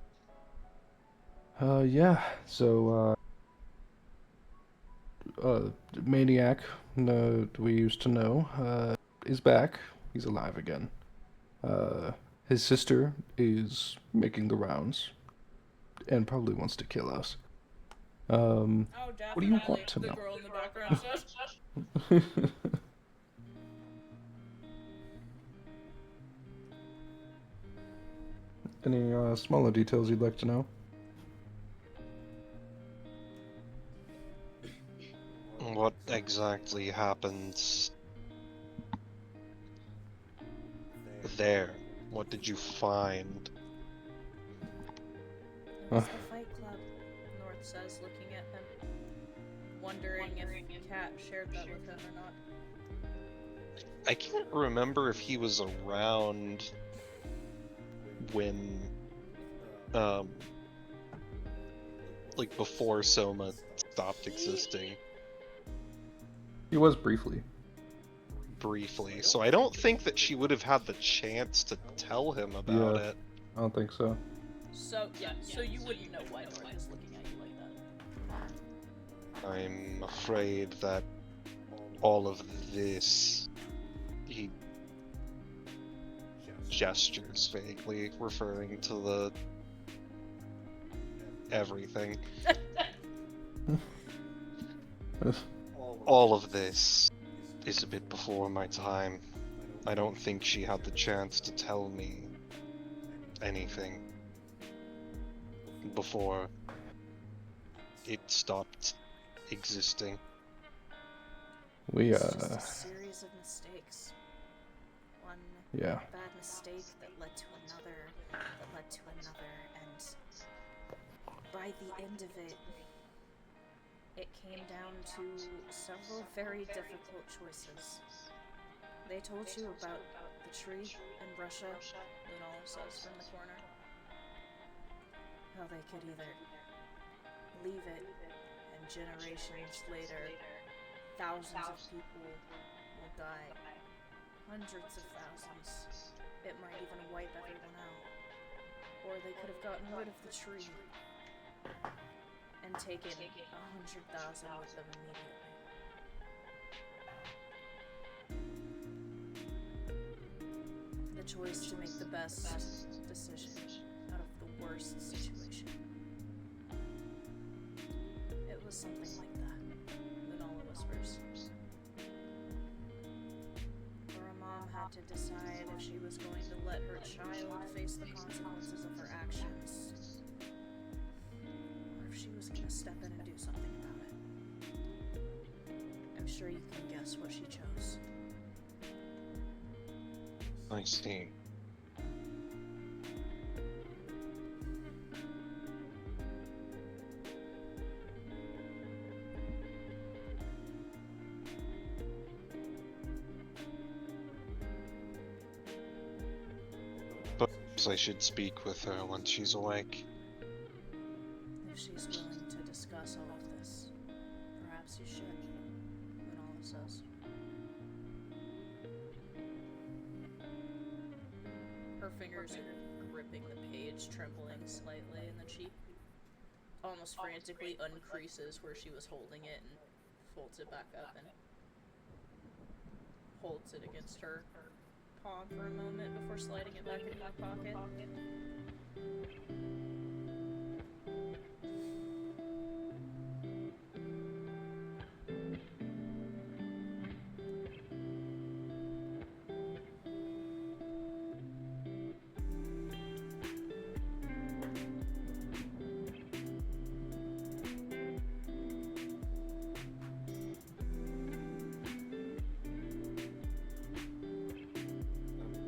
Yeah. So, Maniac, we used to know, is back. He's alive again. His sister is making the rounds, and probably wants to kill us. Oh, What do you want to the know? girl in the background says. Any smaller details you'd like to know? What exactly happens there? What did you find? Where's the Fight Club? North says, looking at him, wondering if Kat shared that with him or not. I can't remember if he was around when, like before Soma stopped existing. He was briefly. Briefly, so I don't think that she would have had the chance to tell him about Yeah. it. I don't think so. So, yeah, so you wouldn't know why North is looking at you like that. I'm afraid that all of this, he gestures vaguely, referring to the everything. All of this is a bit before my time. I don't think she had the chance to tell me anything before it stopped existing. We, It's just a series of mistakes. One yeah. bad mistake that led to another, and by the end of it, it came down to several very difficult choices. They told you about the tree in Russia, Lunala says from the corner. How they could either leave it, and generations later, thousands of people will die. Hundreds of thousands. It might even wipe everyone out. Or they could have gotten rid of the tree and taken 100,000 with them immediately. The choice to make the best decision out of the worst situation. It was something like that, Lunala whispers. Or a mom had to decide if she was going to let her child face the consequences of her actions, or if she was going to step in and do something about it. I'm sure you can guess what she chose. I see. Perhaps I should speak with her once she's awake. If she's willing to discuss all of this, perhaps you should, Lunala says. Her fingers are gripping the page, trembling slightly, and then she almost frantically uncreases where she was holding it and folds it back up and holds it against her palm for a moment before sliding it back into her pocket.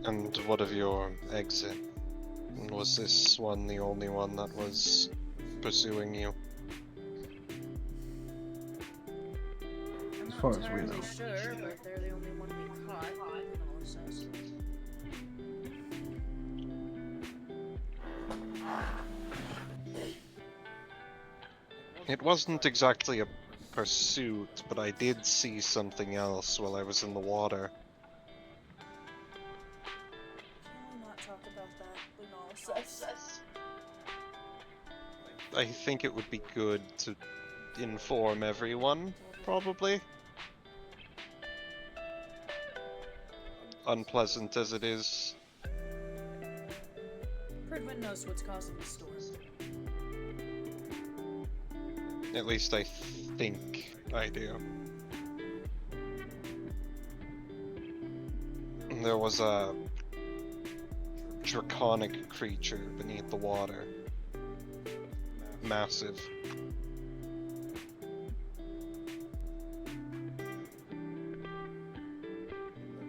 And what of your exit? Was this one the only one that was pursuing you? I'm As far not as we entirely know. sure, but they're the only one we caught, Lunala says. It wasn't exactly a pursuit, but I did see something else while I was in the water. Can we not talk about that, Lunala says? I think it would be good to inform everyone, probably. Unpleasant as it is. Pridwin knows what's causing the storm. At least I think I do. There was a draconic creature beneath the water. Massive.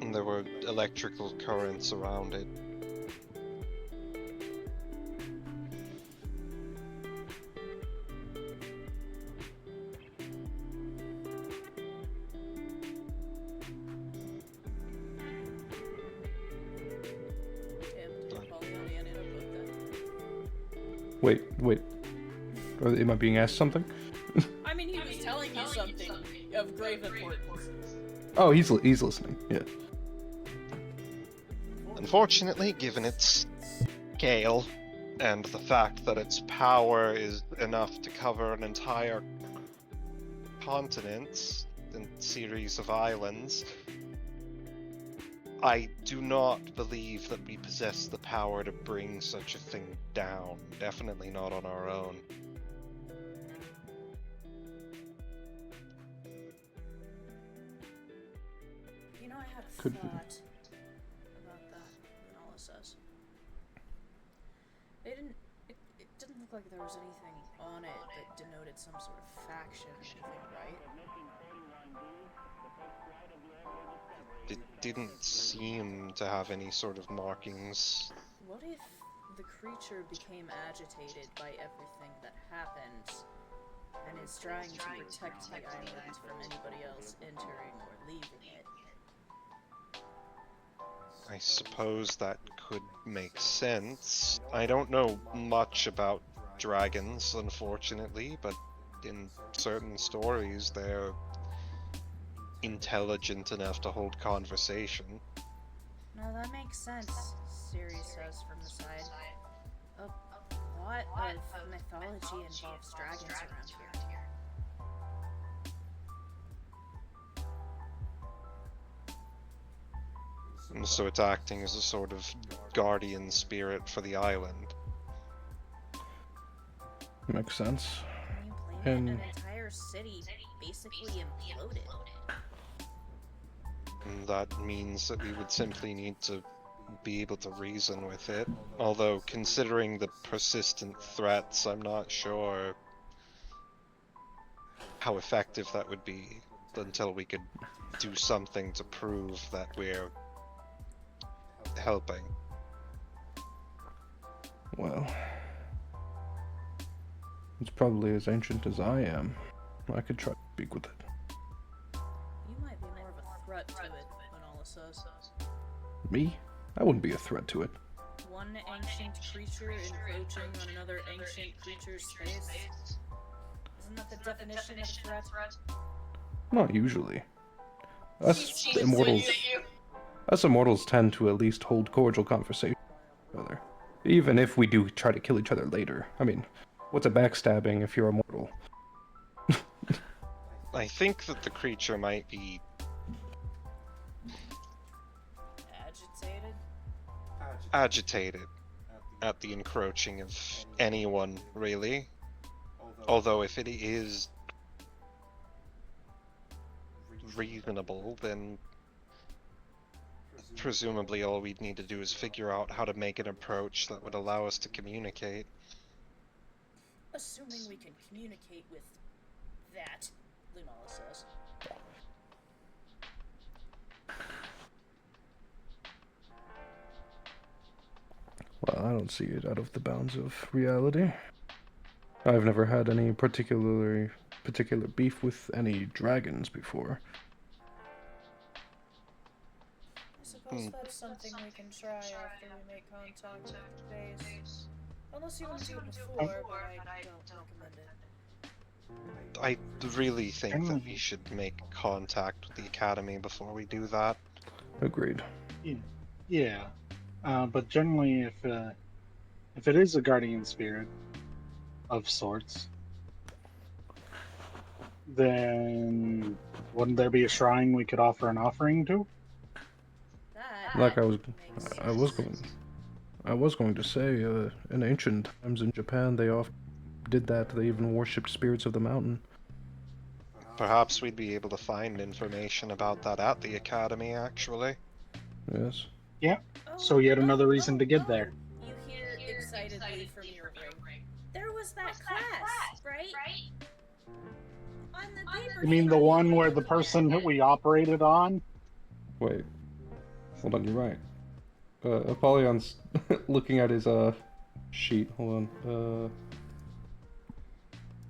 And there were electrical currents around it. Wait. Am I being asked something? I mean, he was telling you something of grave importance. Oh, he's listening. Yeah. Unfortunately, given its scale and the fact that its power is enough to cover an entire continent and series of islands, I do not believe that we possess the power to bring such a thing down. Definitely not on our own. You know, I had a Could be. thought about that, Lunala says. It didn't look like there was anything on it that denoted some sort of faction or anything, right? It didn't seem to have any sort of markings. What if the creature became agitated by everything that happened and is trying to protect the island from anybody else entering or leaving it? I suppose that could make sense. I don't know much about dragons, unfortunately, but in certain stories they're intelligent enough to hold conversation. No, that makes sense, Siri says from the side. A lot of mythology involves dragons around here. And so it's acting as a sort of guardian spirit for the island. Makes sense. Can you blame And it? An entire city basically imploded. And that means that we would simply need to be able to reason with it. Although, considering the persistent threats, I'm not sure how effective that would be until we could do something to prove that we're helping. well, it's probably as ancient as I am. I could try to speak with it. You might be more of a threat to it, Lunala says. Me? I wouldn't be a threat to it. One ancient creature encroaching on another ancient creature's space? Isn't that the definition of a threat? Not usually. Us immortals tend to at least hold cordial conversation with each other. Even if we do try to kill each other later. I mean, what's a backstabbing if you're immortal? I think that the creature might be agitated at the encroaching of anyone, really. Although if it is reasonable, then presumably all we'd need to do is figure out how to make an approach that would allow us to communicate. Assuming we can communicate with that, Lunala says. Well, I don't see it out of the bounds of reality. I've never had any particular beef with any dragons before. I suppose that's something we can try after we make contact with the base. Unless you want to do it before, but I don't recommend it. I really think that we should make contact with the Academy before we do that. Agreed. Yeah. But generally, if it is a guardian spirit of sorts, then wouldn't there be a shrine we could offer an offering to? Like I was going to say, in ancient times in Japan, they often did that. They even worshipped spirits of the mountain. Perhaps we'd be able to find information about that at the Academy, actually. Yes. Yeah. So yet another reason to get there. You hear excitedly from your ring. There was that class, right? On the paper. You mean the one where the person that we operated on? Wait. Hold on, you're right. Apollyon's looking at his sheet. Hold on.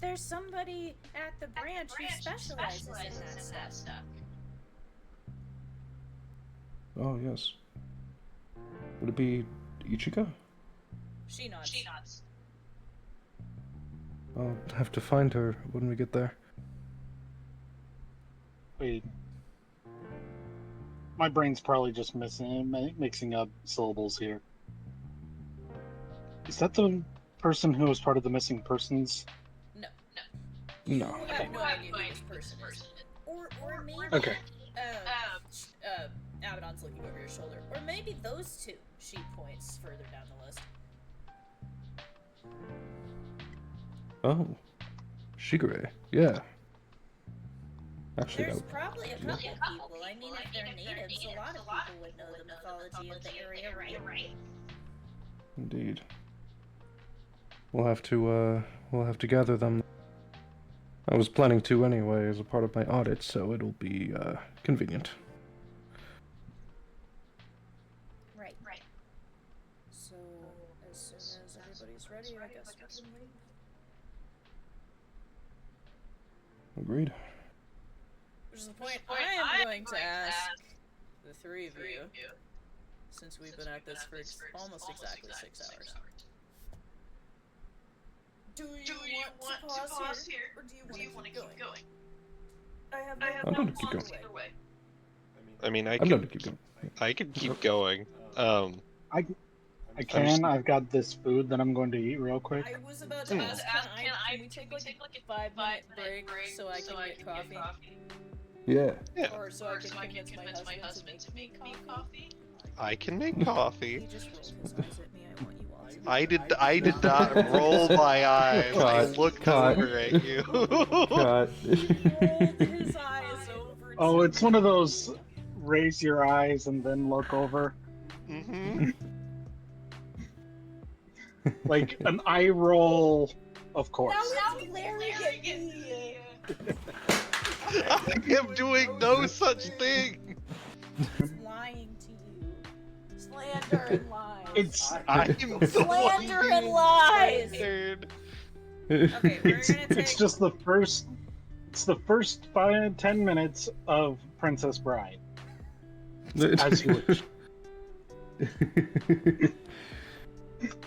There's somebody at the branch who specializes in that stuff. Oh yes. Would it be Ichika? She nods. I'll have to find her when we get there. Wait. My brain's probably just mixing up syllables here. Is that the person who was part of the missing persons? No. No. You have no idea who this person is. Or maybe... Okay. Abaddon's looking over your shoulder. Or maybe those two. She points further down the list. Oh. Shigure. Yeah. Actually, There's that probably a couple people. I mean, if they're natives, a lot of people would know the mythology of the area, right? indeed. We'll have to gather them. I was planning to anyway as a part of my audit, so it'll be convenient. Right. So, as soon as everybody's ready, I guess we can leave. Agreed. Which is the point I am going to ask the three of you, since we've been at this for almost exactly 6 hours. Do you want to pause here, or do you want to keep going? I have I'm going to keep going. I mean, I'm going to keep going. I could keep going. I can. I've got this food that I'm going to eat real quick. I was about to ask, can we take like a 5-minute break so I can get coffee? Yeah. Or so I can convince my husband to make me coffee? I can make coffee. He just rolled his eyes at me. I want you all to I did not roll my eyes. I looked over at you. Cut. He rolled his eyes over Oh, to it's one of those raise your eyes and then look over. Mm-hmm. Like an eye roll, of course. Now he's glaring at me! I am doing no such thing. He's lying to you. Slander and lies. It's I'm the Slander one and lies! slandered. Okay, we're gonna take... it's just the first. It's the first 5-10 minutes of Princess Bride. As you wish.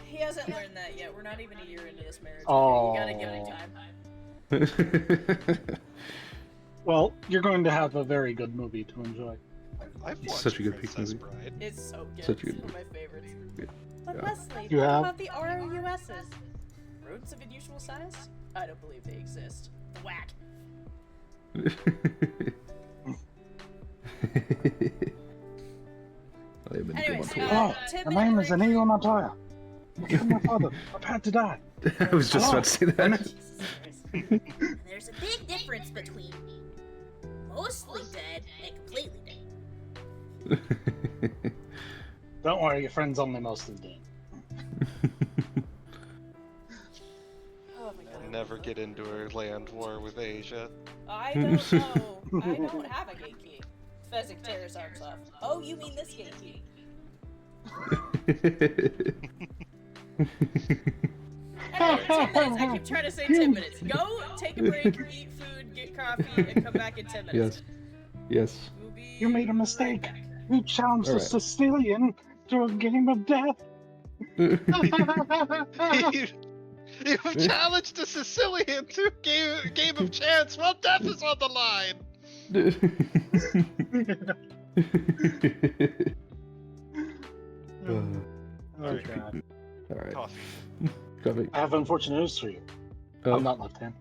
He hasn't learned that yet. We're not even a year into this marriage. Oh. You gotta give him time. Well, you're going to have a very good movie to enjoy. I've watched Such a good peak Princess movie. Bride. It's so good. Such a good It's one of my favorites. But Yeah. Wesley, You what have? about the ROUSs? Roots of unusual size? I don't believe they exist. Whack. Anyways, My name is Inigo Montoya. Kill my father. Prepare to die. I was just about to say that. There's a big difference between mostly dead and completely dead. Don't worry, your friend's only mostly dead. Oh my god. Never get into a land war with Asia. I don't know. I don't have a gate key. Fezzik tears arms off. Oh, you mean this gate key? Anyway, 10 minutes. I keep trying to say 10 minutes. Go, take a break, eat food, get coffee, and come back in 10 minutes. Yes. We'll be You made a mistake. You challenged All a right. Sicilian to a game of death. You challenged a Sicilian to a game of chance while death is on the line. Oh, Very God. All right. Coffee. Coffee. I have unfortunate news for you. Oh. I'm not left-handed.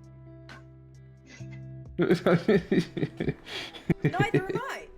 Neither am I.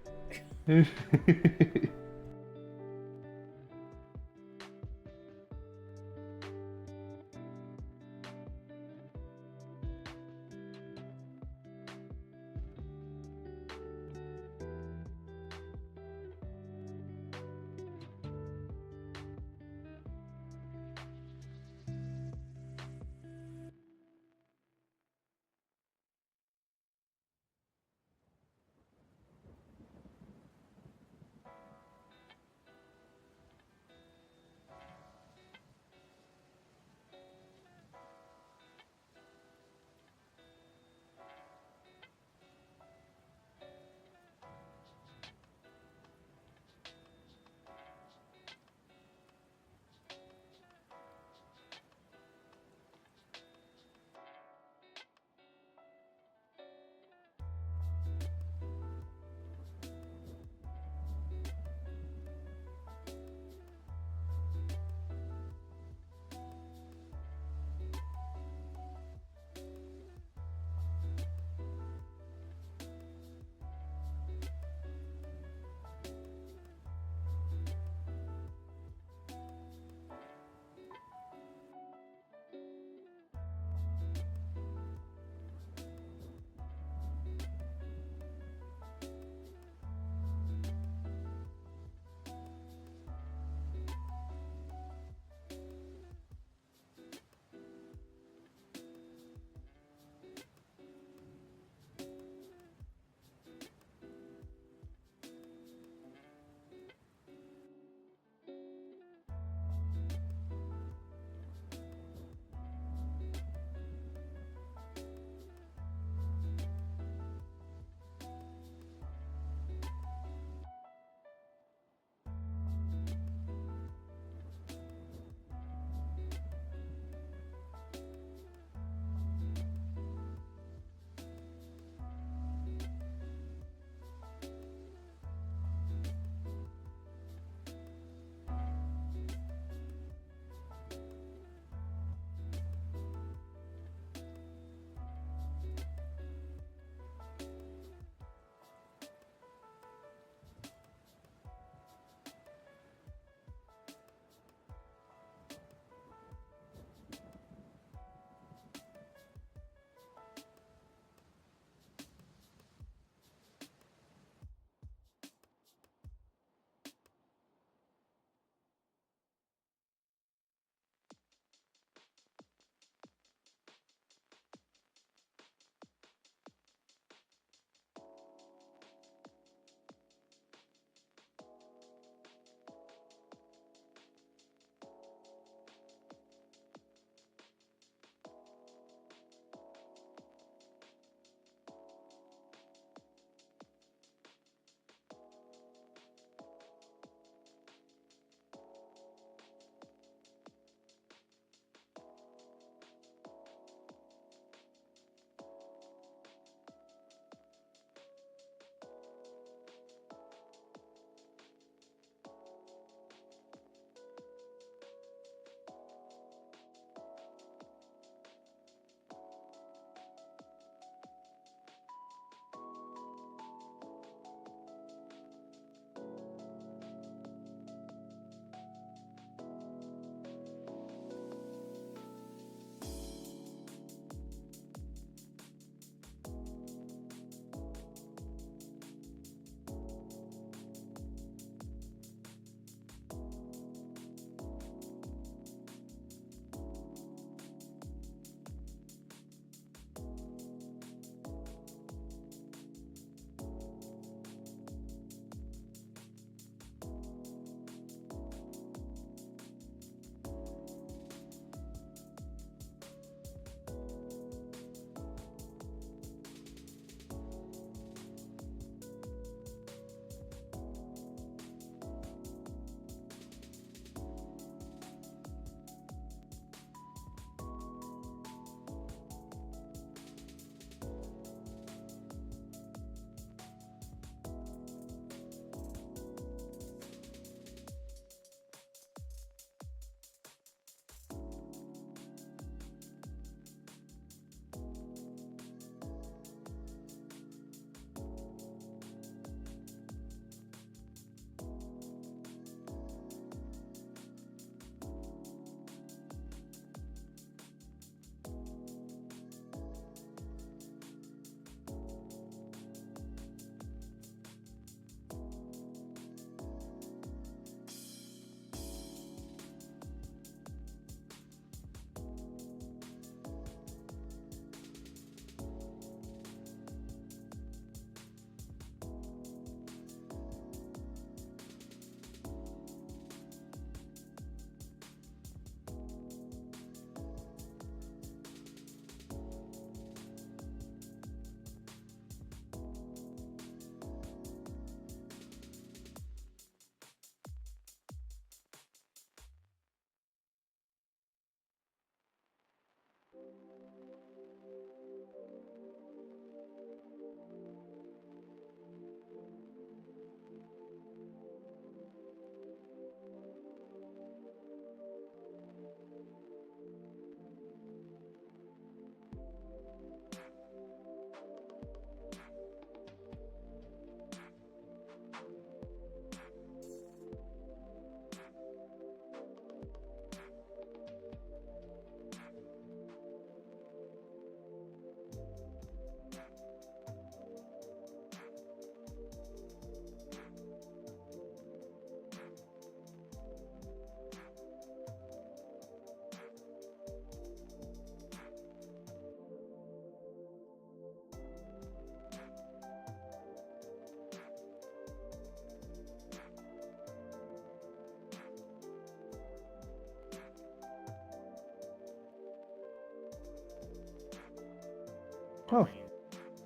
Oh,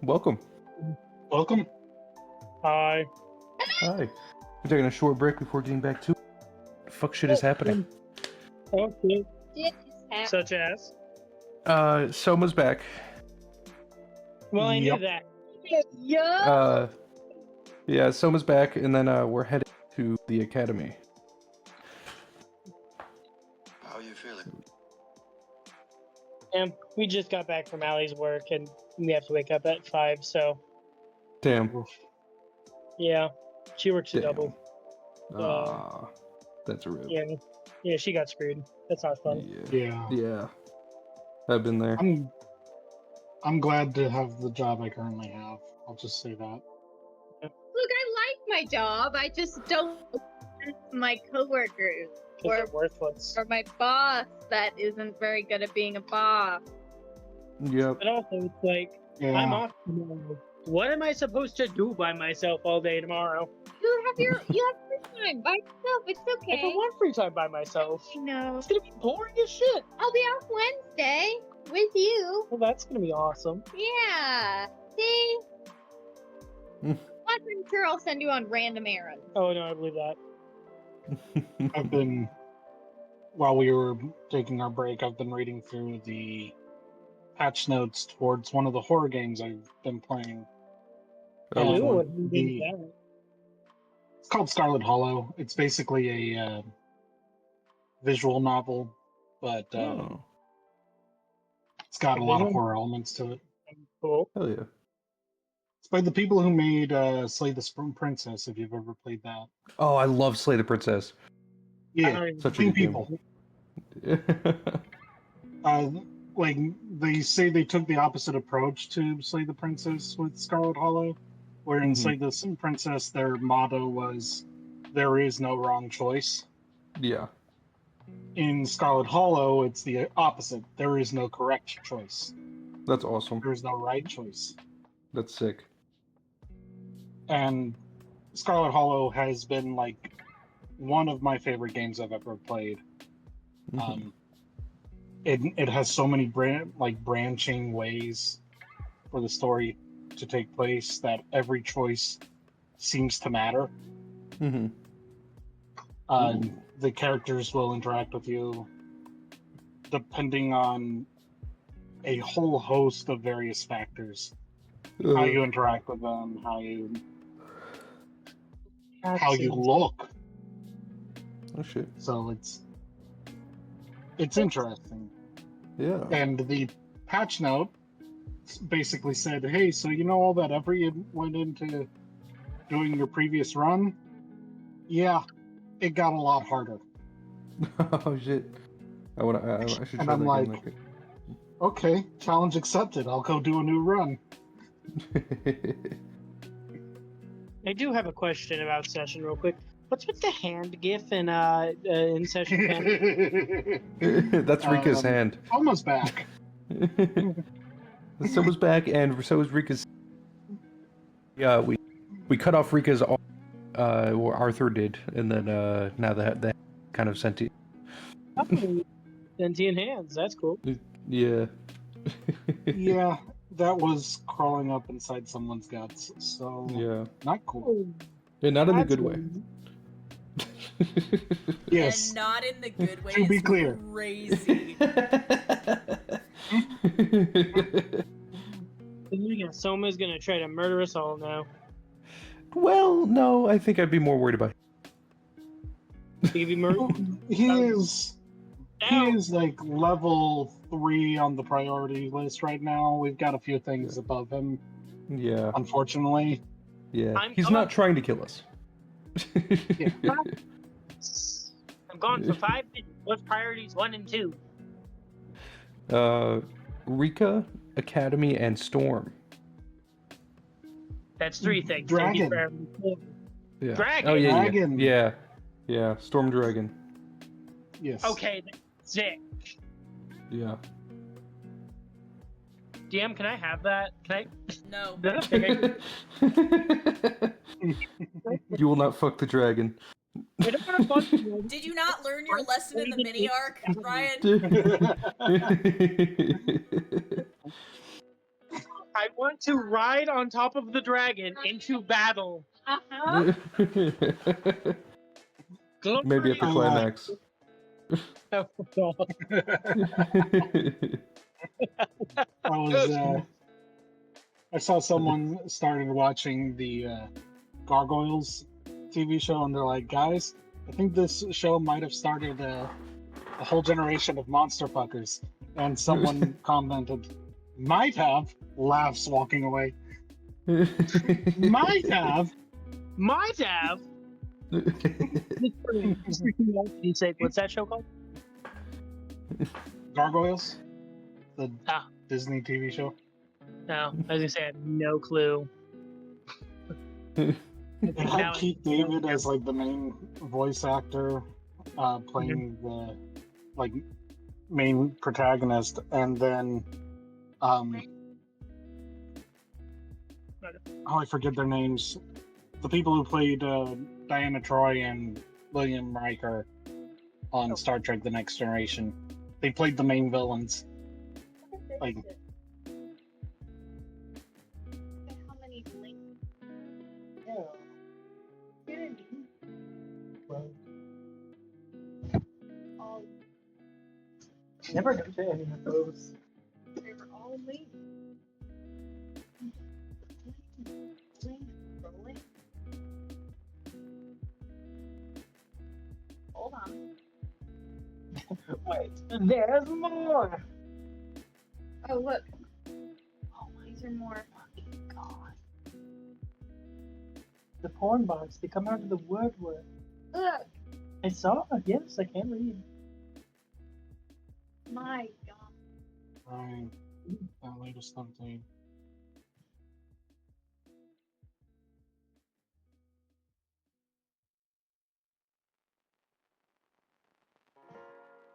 welcome. Welcome. Hi. Hi. We're taking a short break before getting back to fuck shit is happening. Okay. Shit is happening. Such as? Soma's back. Well, I knew Yep. that. Yo! Yeah, Soma's back, and then we're headed to the academy. How are you feeling? We just got back from Allie's work, and we have to wake up at 5, so Damn. yeah. She works a Damn. double. That's a rip. Yeah, she got screwed. That's not fun. Yeah. I've been there. I'm glad to have the job I currently have. I'll just say that. Look, I like my job. I just don't like my coworkers Because they're worthless. or my boss that isn't very good at being a boss. Yep. But also, it's like, I'm off tomorrow. What am I supposed to do by myself all day tomorrow? You have free time by yourself. It's okay. I don't want free time by myself. I know. It's gonna be boring as shit. I'll be off Wednesday with you. Well, that's gonna be awesome. Yeah. See? Plus, I'm sure I'll send you on random errands. Oh no, I believe that. I've been, while we were taking our break, I've been reading through the patch notes towards one of the horror games I've been playing. Oh, And what fun. do you think it's called Scarlet Hollow. It's basically a visual novel, but Oh. it's got a lot of horror elements to it. Cool. Hell yeah. It's by the people who made Slay the Spring Princess, if you've ever played that. Oh, I love Slay the Princess. Yeah, Such a same good game. people. Like, they say they took the opposite approach to Slay the Princess with Scarlet Hollow, where in Slay the Spring Princess, their motto was, "There is no wrong choice." Yeah. In Scarlet Hollow, it's the opposite. There is no correct choice. That's awesome. There is no right choice. That's sick. And Scarlet Hollow has been like one of my favorite games I've ever played. It has so many branching ways for the story to take place that every choice seems to matter. The characters will interact with you depending on a whole host of various factors. How you interact with them, how you look. Oh shit. So it's interesting. Yeah. And the patch note basically said, "Hey, so you know all that effort you went into doing your previous run? Yeah, it got a lot harder." Oh shit. I should And try I'm that like, game. okay, challenge accepted. I'll go do a new run. I do have a question about Session real quick. What's with the hand gif in Session 10? That's Rika's hand. Almost back. Soma's back, and so is Rika's. Yeah, we cut off Rika's, or Arthur did, and then now that kind of sentient. Oh, sentient hands. That's cool. Yeah. Yeah, that was crawling up inside someone's guts. So Yeah. not cool. Yeah, not in a good way. Yes. And not in the good way. To be it's clear. Crazy. Soma's gonna try to murder us all now. Well, no, I think I'd be more worried about. He be murdered. He is like level 3 on the priority list right now. We've got a few things above him. Yeah. Unfortunately. Yeah. He's not trying to kill us. I'm gone for 5 minutes. What's priorities 1 and 2? Rika, Academy, and Storm. That's 3 things. Dragon. Yeah. Dragon. Oh yeah. Dragon. Yeah. Yeah. Storm Dragon. Yes. Okay, that's it. Yeah. DM, can I have that? Can I? No. You will not fuck the dragon. Did you not learn your lesson in the mini arc, Ryan? I want to ride on top of the dragon into battle. Uh-huh. Maybe at the climax. I was I saw someone started watching the Gargoyles TV show, and they're like, "Guys, I think this show might have started a whole generation of monster fuckers." And someone commented, "Might have." Laughs walking away. Might have. Might have. What's that show called? Gargoyles, the Disney TV show. No, I was gonna say I had no clue. It had Keith David as like the main voice actor, playing the like main protagonist, and then I forget their names. The people who played Diana Troy and William Riker on Star Trek: The Next Generation, they played the main villains. Like, How many links? All Never got to any of those. they were all linked. Link. Hold on. Wait, there's more. Oh look. Oh, these are more. Fucking God. The porn box, they come out of the woodwork. Look. I saw it, yes, I can read. My God. Ryan, that latest update.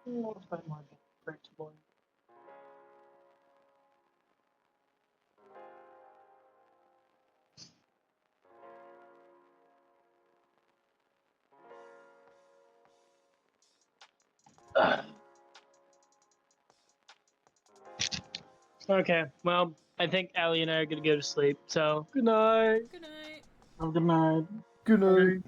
I'll find more French boy. Okay, well, I think Allie and I are gonna go to sleep. So good night. Good night. Have a good night. Good night.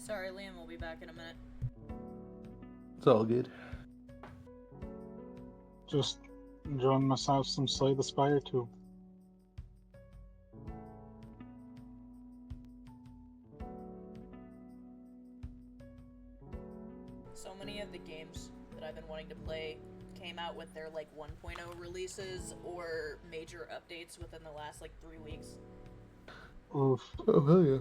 Sorry, Liam will be back in a minute. It's all good. Just enjoying myself some Slay the Spire too. So many of the games that I've been wanting to play came out with their like 1.0 releases or major updates within the last like 3 weeks. Oof. Oh, hell yeah.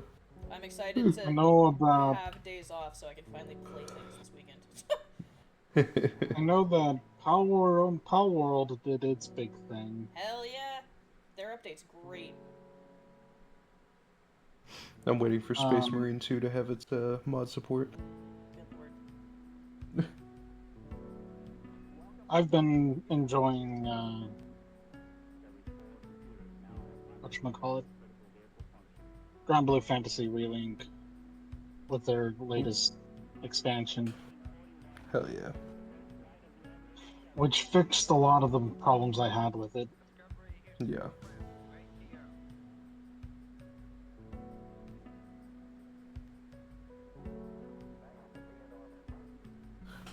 I'm excited to I know about. have days off so I can finally play things this weekend. I know that Power World did its big thing. Hell yeah! Their update's great. I'm waiting for Space Marine 2 to have its mod support. Good lord. I've been enjoying whatchamacallit? Grand Blue Fantasy Relink with their latest expansion, Hell yeah. which fixed a lot of the problems I had with it. Yeah.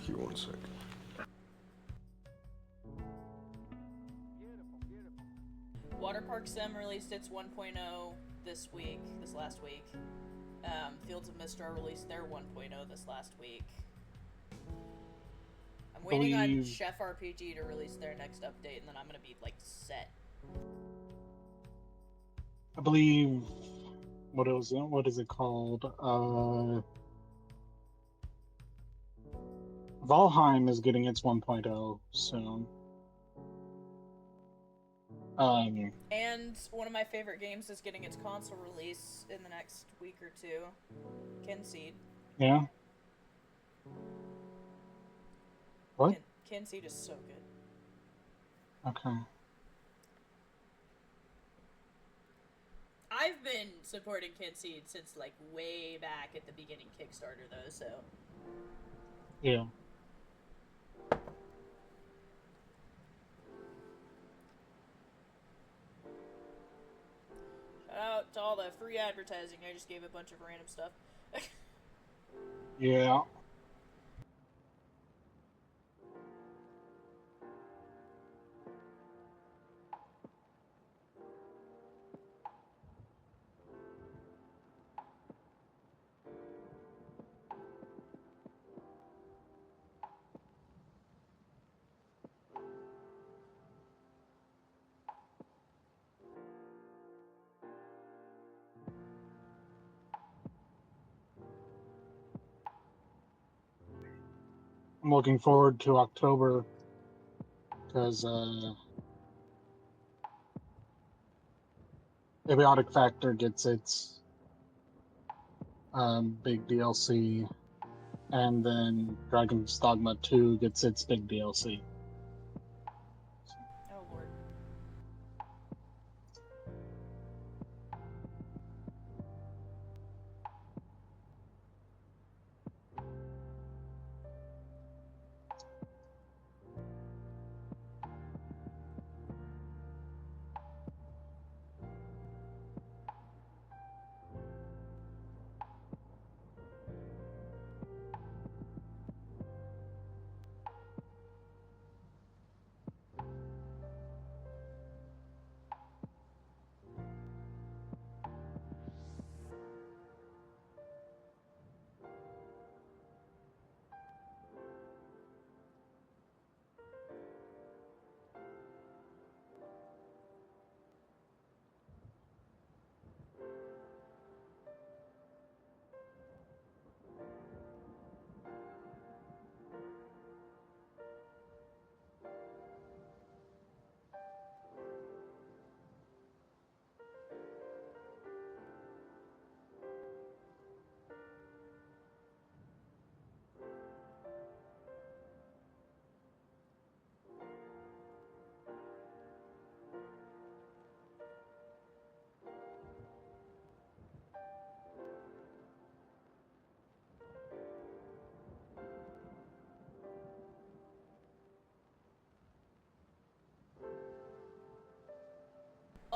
Here, one sec. Water Park Sim released its 1.0 this last week. Fields of Mistral released their 1.0 this last week. I'm waiting on Chef RPG to release their next update, and then I'm gonna be like set. I believe what is it called? Valheim is getting its 1.0 soon. And one of my favorite games is getting its console release in the next week or two. Kinseed. Yeah. What? Kinseed is so good. Okay. I've been supporting Kinseed since like way back at the beginning Kickstarter though, so. Yeah. Shout out to all the free advertising. I just gave a bunch of random stuff. Yeah. I'm looking forward to October because Abiotic Factor gets its big DLC, and then Dragon's Dogma 2 gets its big DLC. Oh lord.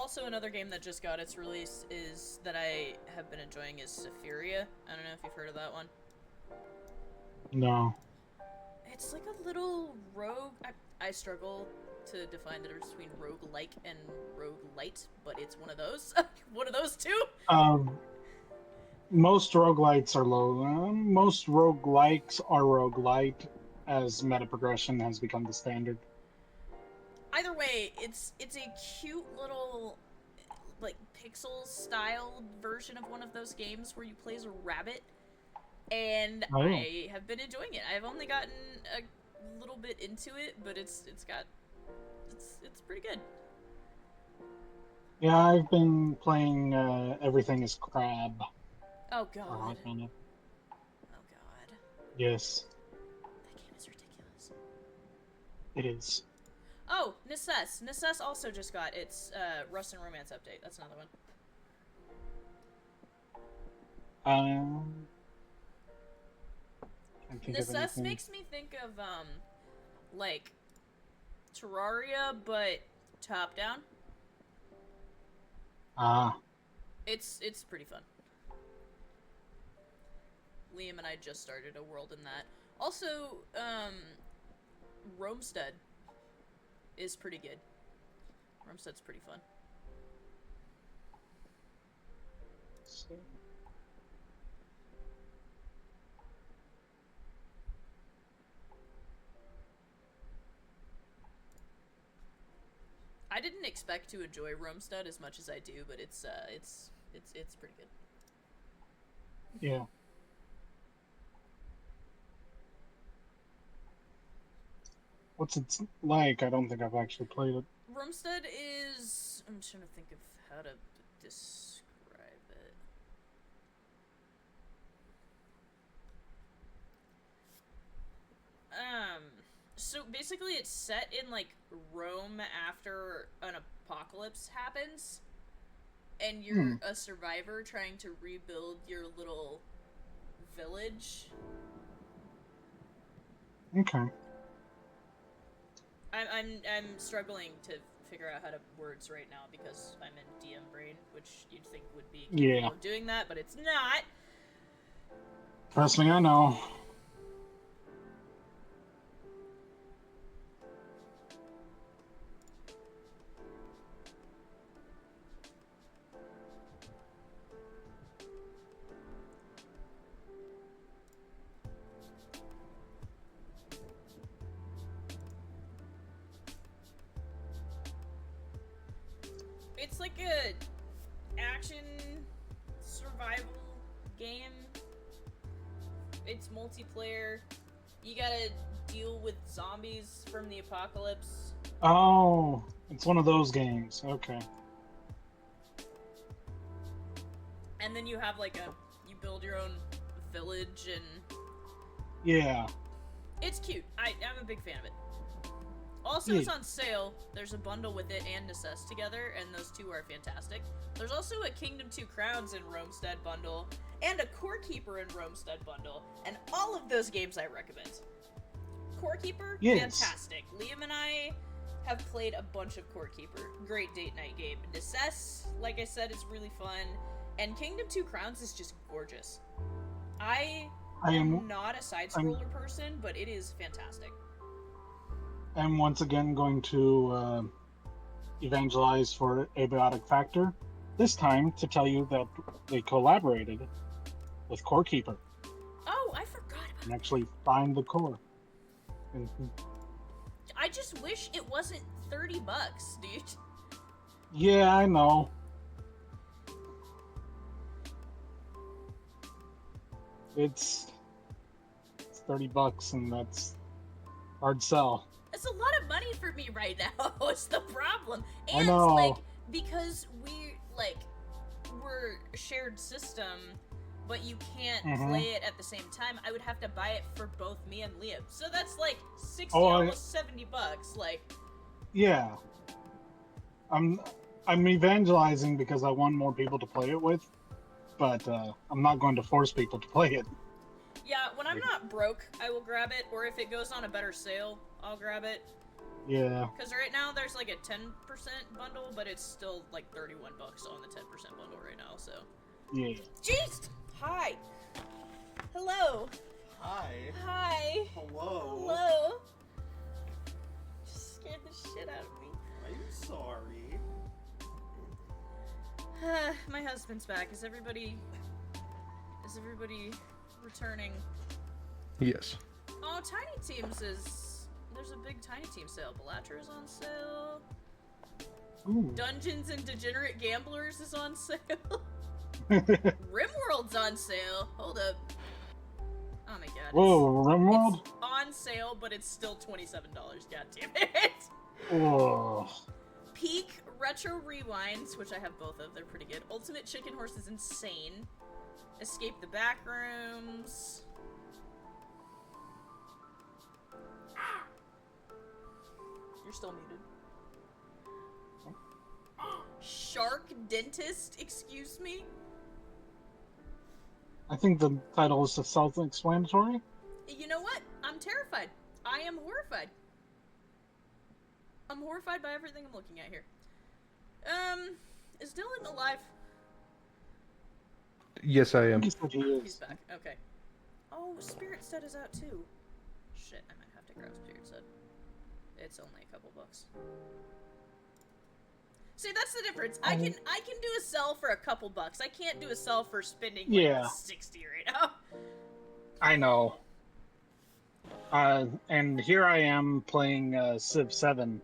Also, another game that just got its release is that I have been enjoying is Sephiria. I don't know if you've heard of that one. No. It's like a little rogue. I struggle to define the difference between roguelike and roguelite, but it's one of those. One of those two. Most roguelites are low. Most roguelikes are roguelite, as meta progression has become the standard. Either way, it's a cute little like pixel styled version of one of those games where you play as a rabbit, and I have been enjoying it. I've only gotten a little bit into it, but it's pretty good. Yeah, I've been playing Everything is Crab. Oh god. Oh god. Yes. That game is ridiculous. It is. Oh, Necess. Necess also just got its Rust and Romance update. That's another one. Necess makes me think of like Terraria, but top down. It's pretty fun. Liam and I just started a world in that. Also, Roamstead is pretty good. Roamstead's pretty fun. I didn't expect to enjoy Roamstead as much as I do, but it's pretty good. Yeah. What's it like? I don't think I've actually played it. Roamstead is... I'm trying to think of how to describe it. So basically it's set in, like, Rome after an apocalypse happens, and you're a survivor trying to rebuild your little village. Okay. I'm struggling to figure out how to words right now because I'm in DM brain, which you'd think would be capable of doing that, but it's not. Trust me, I know. It's like a action survival game. It's multiplayer. You gotta deal with zombies from the apocalypse. Oh, it's one of those games. Okay. And then you have like you build your own village and... Yeah. It's cute. I'm a big fan of it. Also, it's on sale. There's a bundle with it and Necess together, and those two are fantastic. There's also a Kingdom 2 Crowns in Roamstead bundle, and a Core Keeper in Roamstead bundle, and all of those games I recommend. Core Keeper, fantastic. Liam and I have played a bunch of Core Keeper. Great date night game. Necess, like I said, is really fun, and Kingdom 2 Crowns is just gorgeous. I am not a side-scroller person, but it is fantastic. I'm once again going to evangelize for Abiotic Factor. This time to tell you that they collaborated with Core Keeper. Oh, I forgot about and actually find the core. I just wish it wasn't $30, dude. Yeah, I know. It's $30 and that's hard sell. It's a lot of money for me right now. It's the problem. And I know. like because we're a shared system, but you can't play it at the same time, I would have to buy it for both me and Liam. So that's like 60, almost $70. Like, yeah. I'm evangelizing because I want more people to play it with, but I'm not going to force people to play it. Yeah, when I'm not broke, I will grab it, or if it goes on a better sale, I'll grab it. Yeah. Because right now there's like a 10% bundle, but it's still like $31 on the 10% bundle right now, so. Yeah. Jeez! Hi! Hello! Hi. Hi! Hello. Hello! Just scared the shit out of me. I'm sorry. My husband's back. Is everybody returning? Yes. Oh, Tiny Teams there's a big Tiny Team sale. Bellatr's on sale. Ooh. Dungeons and Degenerate Gamblers is on sale. Rimworld's on sale. Hold up. Oh my god. Whoa, Rimworld? It's on sale, but it's still $27. God damn it. Oh. Peak Retro Rewinds, which I have both of. They're pretty good. Ultimate Chicken Horse is insane. Escape the Backrooms. You're still muted. Shark Dentist, excuse me? I think the title is self-explanatory. You know what? I'm terrified. I am horrified. I'm horrified by everything I'm looking at here. Is Dylan alive? Yes, I am. He's back. Okay. Oh, Spirit Stud is out too. Shit, I might have to grab Spirit Stud. It's only a couple bucks. See, that's the difference. I can do a sell for a couple bucks. I can't do a sell for spending like 60 right now. I know. And here I am playing Civ 7,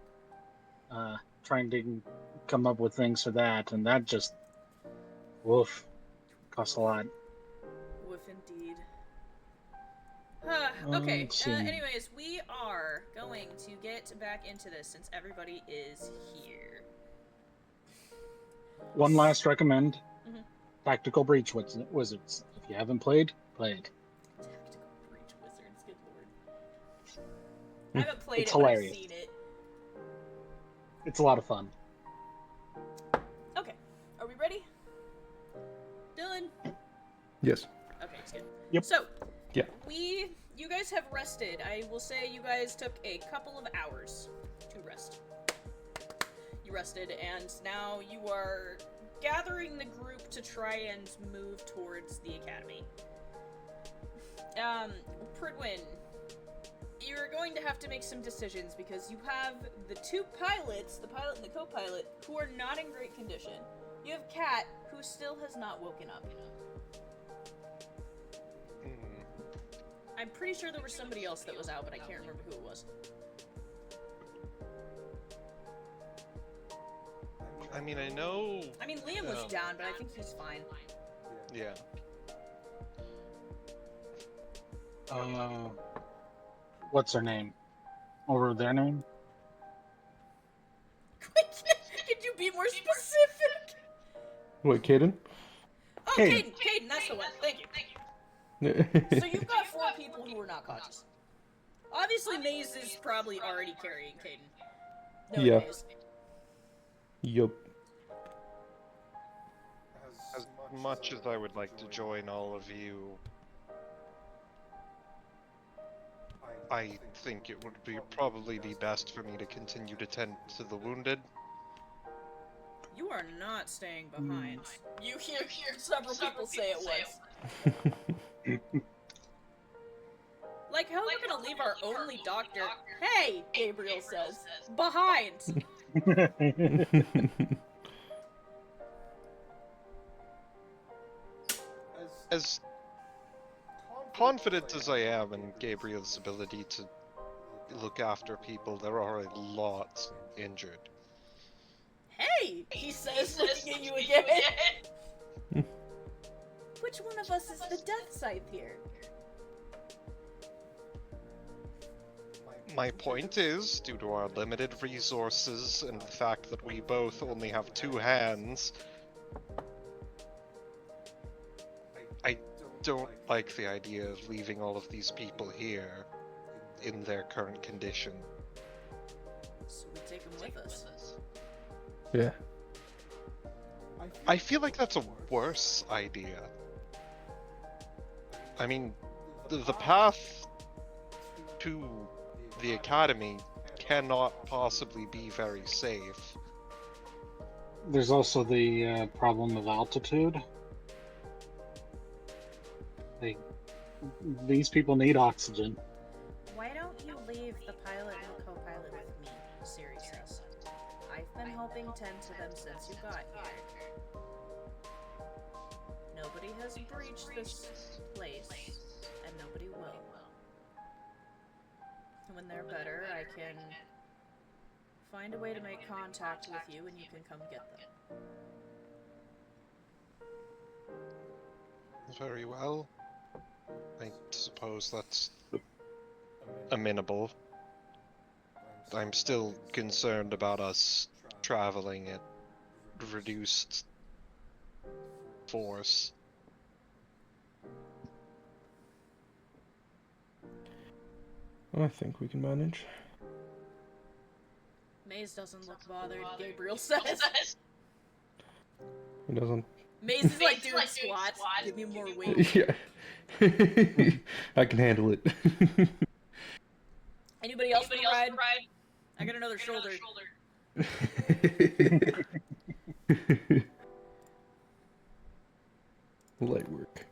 trying to come up with things for that, and that just, woof, costs a lot. Woof indeed. Okay, anyways, we are going to get back into this since everybody is here. One last recommend. Mhm. Tactical Breach Wizards. If you haven't played, play it. Tactical Breach Wizards, good lord. I haven't played It's it, but I've hilarious. seen it. It's a lot of fun. Okay, are we ready? Dylan? Yes. Okay, it's good. Yep. So, Yeah. you guys have rested. I will say you guys took a couple of hours to rest. You rested, and now you are gathering the group to try and move towards the academy. Pridwin, you're going to have to make some decisions because you have the two pilots, the pilot and the co-pilot, who are not in great condition. You have Kat, who still has not woken up. I'm pretty sure there was somebody else that was out, but I can't remember who it was. I mean, I know... I mean, Liam was down, but I think he's fine. Yeah. What's her name? Or their name? Could you be more specific? What, Caden? Oh, Caden! Caden, that's the one. Thank you. So you've got 4 people who are not conscious. Obviously, Maze is probably already carrying Caden. No, Yeah. Maze. Yup. As much as I would like to join all of you, I think it would probably be best for me to continue to tend to the wounded. You are not staying behind. You hear several people say it once. Like, how are we gonna leave our only doctor? Hey, Gabriel says, behind. As confident as I am in Gabriel's ability to look after people, there are a lot injured. Hey, he says, looking at you again. Which one of us is the death scythe here? My point is, due to our limited resources and the fact that we both only have 2 hands, I don't like the idea of leaving all of these people here in their current condition. So we take them with us. Yeah. I feel like that's a worse idea. I mean, the path to the academy cannot possibly be very safe. There's also the problem of altitude. These people need oxygen. Why don't you leave the pilot and the co-pilot with me, Siri says. I've been helping tend to them since you got here. Nobody has breached this place, and nobody will. When they're better, I can find a way to make contact with you and you can come get them. Very well. I suppose that's amenable. I'm still concerned about us traveling at reduced force. I think we can manage. Maze doesn't look bothered, Gabriel says. He doesn't. Maze is like doing squats. Give me more weight. Yeah. I can handle it. Anybody else want to ride? I got another shoulder. Light work.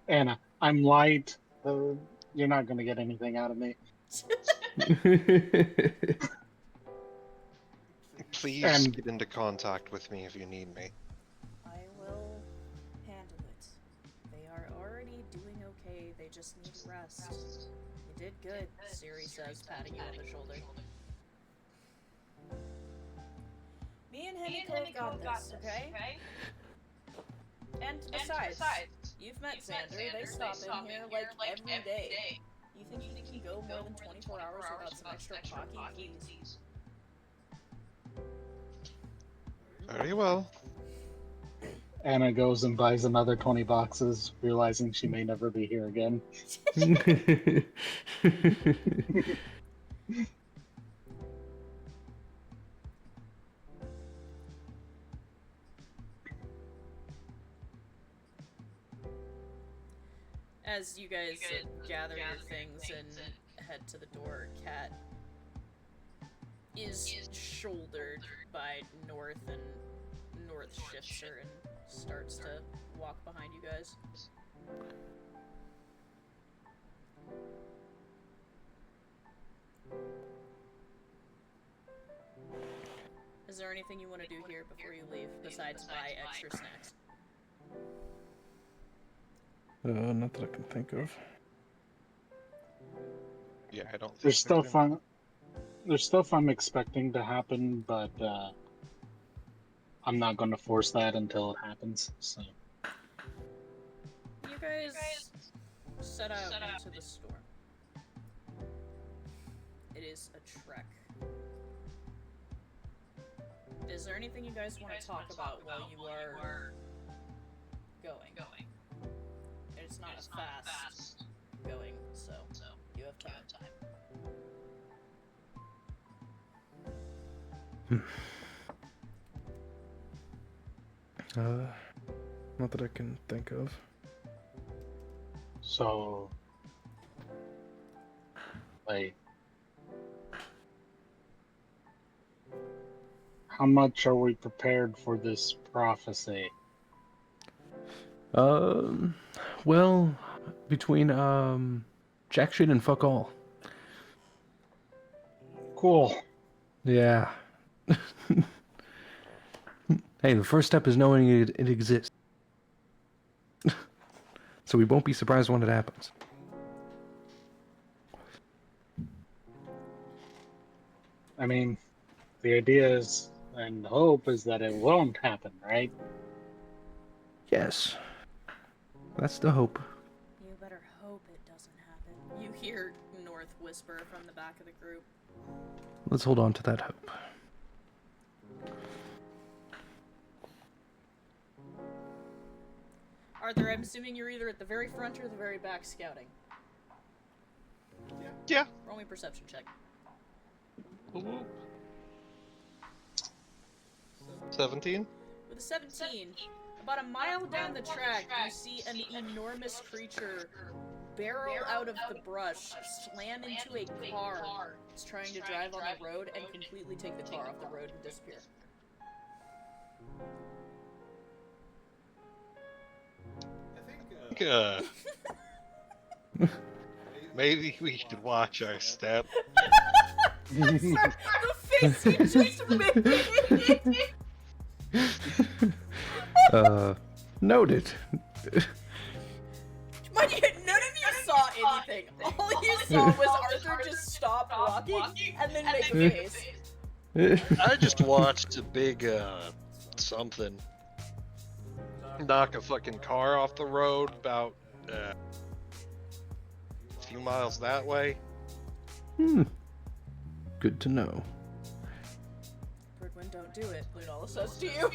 Anna, I'm light. You're not going to get anything out of me. Please get into contact with me if you need me. I will handle it. They are already doing okay. They just need rest. You did good, Siri says, patting you on the shoulder. Me and Henniko got this, okay? And besides, you've met Xander. They stop in here like every day. You think you can go more than 24 hours without some extra hockey, please? Very well. Anna goes and buys another 20 boxes, realizing she may never be here again. As you guys gather your things and head to the door, Kat is shouldered by North, and North shifts her and starts to walk behind you guys. Is there anything you want to do here before you leave, besides buy extra snacks? Not that I can think of. Yeah, I don't think there's stuff I'm expecting to happen, but I'm not going to force that until it happens. So you guys set out into the storm. It is a trek. Is there anything you guys want to talk about while you are going? It's not a fast going, so you have time. Not that I can think of. So, like, how much are we prepared for this prophecy? Well, between jack shit and fuck all. Cool. Yeah. Hey, the first step is knowing it exists. So we won't be surprised when it happens. I mean, the idea is, and the hope is that it won't happen, right? Yes. That's the hope. You better hope it doesn't happen. You hear North whisper from the back of the group. Let's hold on to that hope. Arthur, I'm assuming you're either at the very front or the very back scouting. Yeah. Roll me perception check. Ooh. 17? With a 17, about a mile down the track, you see an enormous creature barrel out of the brush, slam into a car that's trying to drive on the road, and completely take the car off the road and disappear. I think, maybe we should watch our step. The face you just made! Noted. Mind you, none of you saw anything. All you saw was Arthur just stop walking and then make a face. I just watched a big, something knock a fucking car off the road about, a few miles that way. Good to know. Birdwin, don't do it. Lunala says to you.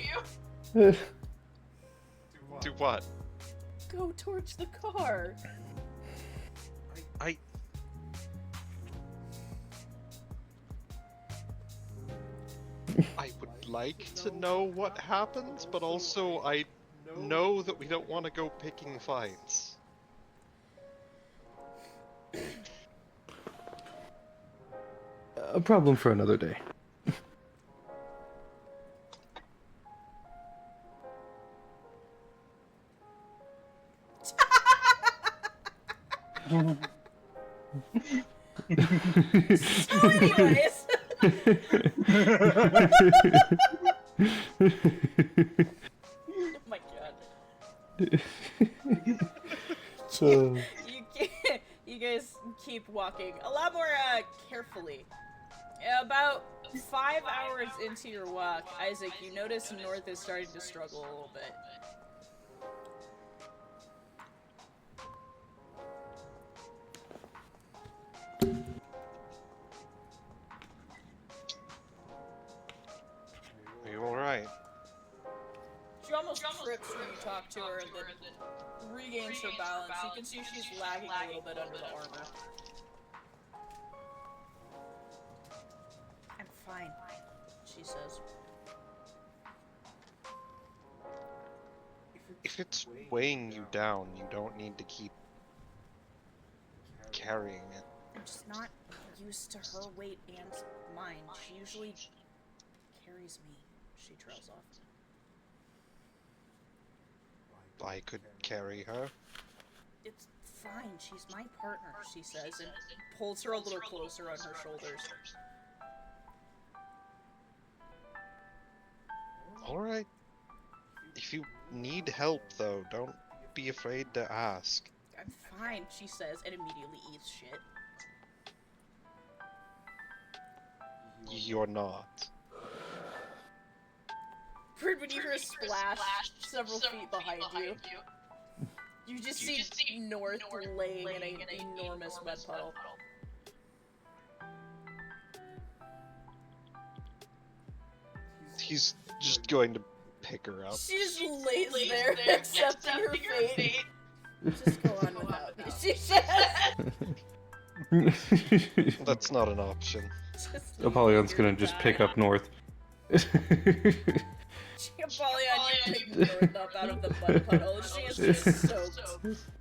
Do what? Go towards the car. I would like to know what happens, but also I know that we don't want to go picking fights. A problem for another day. So anyways. Oh my god. You guys keep walking a lot more carefully. About 5 hours into your walk, Isaac, you notice North is starting to struggle a little bit. Are you alright? She almost trips when you talk to her and then regains her balance. You can see she's lagging a little bit under the armor. I'm fine, she says. If it's weighing you down, you don't need to keep carrying it. I'm just not used to her weight and mine. She usually carries me. She trails off. I could carry her. It's fine. She's my partner, she says, and pulls her a little closer on her shoulders. Alright. If you need help, though, don't be afraid to ask. I'm fine, she says, and immediately eats shit. You're not. Heard when you hear a splash several feet behind you. You just see North laying in an enormous mud puddle. He's just going to pick her up. She just lays there, accepting her fate. Just go on without me, she says. That's not an option. Apollion's gonna just pick up North. Apollyon, you pick North up out of the mud puddle. She is just soaked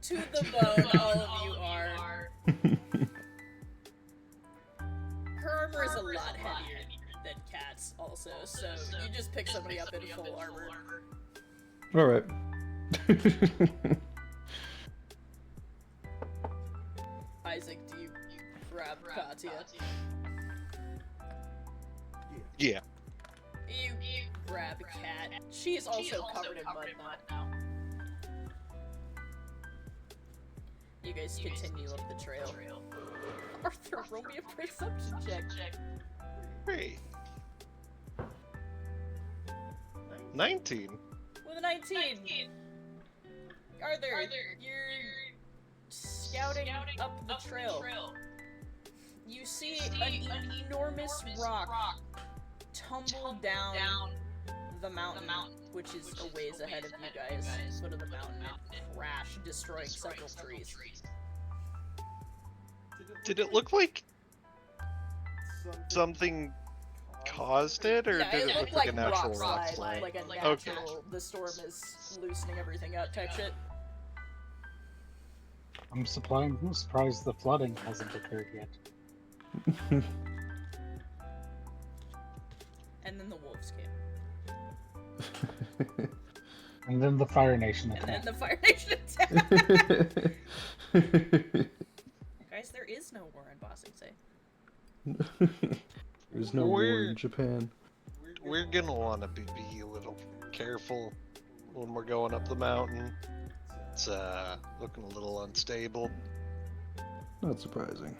to the bone, all of you are. Her armor is a lot heavier than Cat's also, so you just pick somebody up in full armor. Alright. Isaac, do you grab Katya? Yeah. You grab Cat. She is also covered in mud now. You guys continue up the trail. Arthur, roll me a perception check. Great. 19. With a 19. Arthur, you're scouting up the trail. You see an enormous rock tumble down the mountain, which is a ways ahead of you guys. Foot of the mountain and crash, destroying several trees. Did it look like something caused it, or Yeah, did it look like a natural rock slide, slide? like a natural, Okay. the storm is loosening everything up type shit. I'm surprised the flooding hasn't occurred yet. And then the wolves came. And then the Fire Nation And attacked. then the Fire Nation attacked. Guys, there is no war in Bossing Say. There's no war in Japan. We're gonna want to be a little careful when we're going up the mountain. It's looking a little unstable. Not surprising.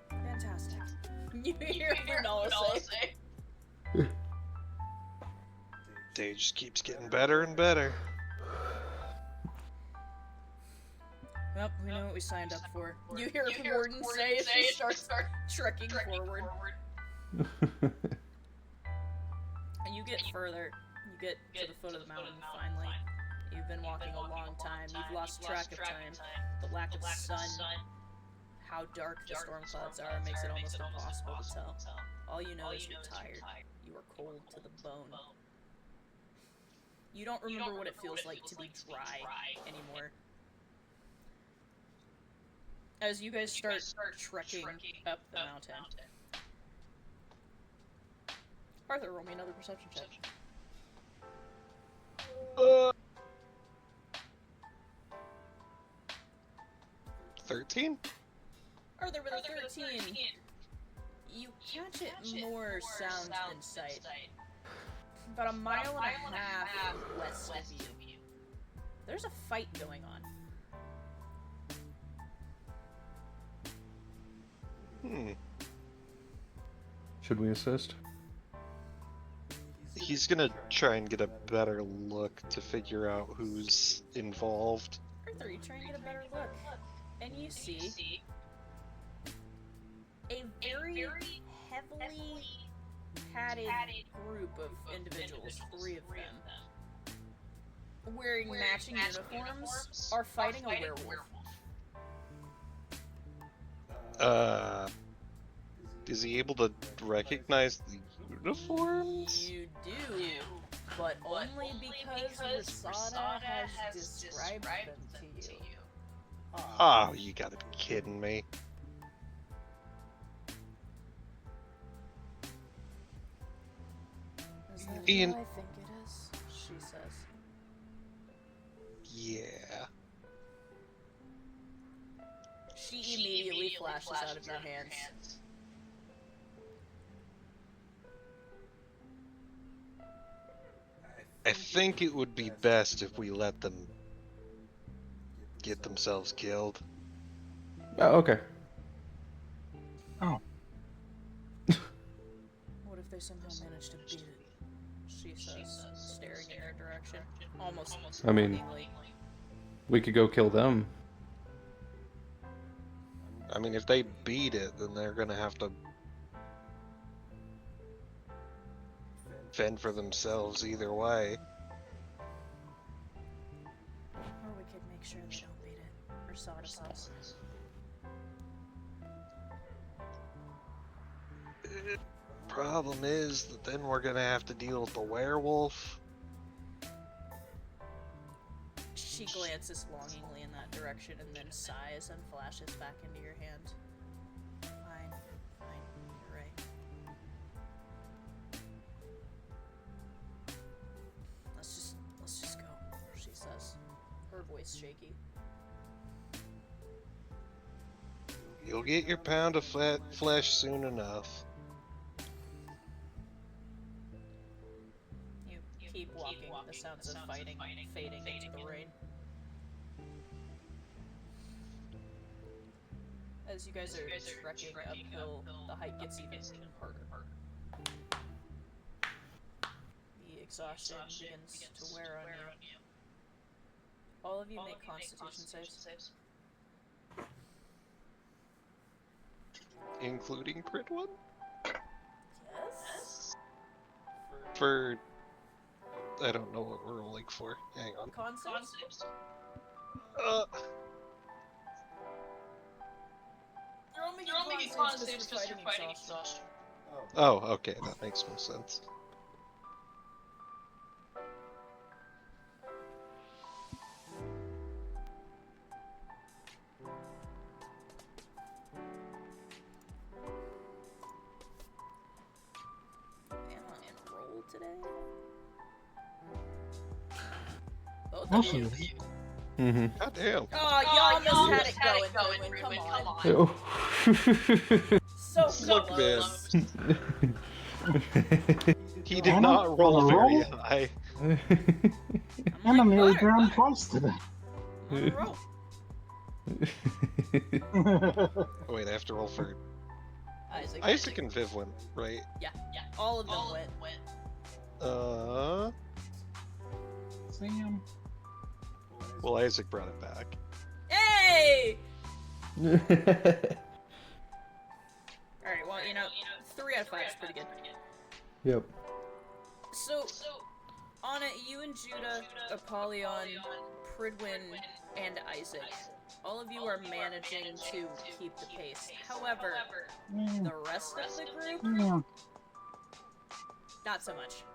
Fantastic. You hear Fernala say. Day just keeps getting better and better. Well, we know what we signed up for. You hear Warden say as she starts trekking forward. And you get further. You get to the foot of the mountain, finally. You've been walking a long time. You've lost track of time. The lack of sun. How dark the storm clouds are makes it almost impossible to tell. All you know is you're tired. You are cold to the bone. You don't remember what it feels like to be dry anymore. As you guys start trekking up the mountain. Arthur, roll me another perception check. 13? Arthur with a 13. You catch it more sound than sight. About a mile and a half west of you. There's a fight going on. Should we assist? He's gonna try and get a better look to figure out who's involved. Arthur, you try and get a better look. And you see a very heavily padded group of individuals, 3 of them, wearing matching uniforms, are fighting a werewolf. Is he able to recognize the uniforms? You do, but only because Rasada has described them to you. Oh, you gotta be kidding me. Is that Ian. who I think it is? She says. Yeah. She immediately flashes out of your hands. I think it would be best if we let them get themselves killed. Oh, okay. Oh. What if they somehow manage to beat it? She says, staring in their direction. Almost I mean, longingly. we could go kill them. I mean, if they beat it, then they're gonna have to fend for themselves either way. Or we could make sure they don't beat it. Rasada says. Problem is that then we're gonna have to deal with the werewolf. She glances longingly in that direction and then sighs and flashes back into your hand. Fine, you're right. Let's just go, she says, her voice shaky. You'll get your pound of flesh soon enough. You keep walking, the sounds of fighting fading into the rain. As you guys are trekking uphill, the hike gets even harder. The exhaustion begins to wear on you. All of you make Constitution saves. Including crit one? Yes? For... I don't know what we're rolling for. Hang on. Con saves? You're all making con saves because you're fighting exhaustion. Oh, okay, that makes more sense. Actually, Mm-hmm. God damn. Oh, you almost had it going, Come on. Oh. So Look, close. He did Anna, not roll on a very roll? high. Anna like nearly butter. drowned twice today. I'm on a roll. Oh, wait, I have to roll for Isaac. and Viv went, right? Yeah. All of them went. Sam. Well, Isaac brought it back. Hey! Alright, well, 3 out of 5 is pretty good. Yep. So, Anna, you and Judah, Apollyon, Pridwin, and Isaac, all of you are managing to keep the pace. However, the rest of the group, not so much.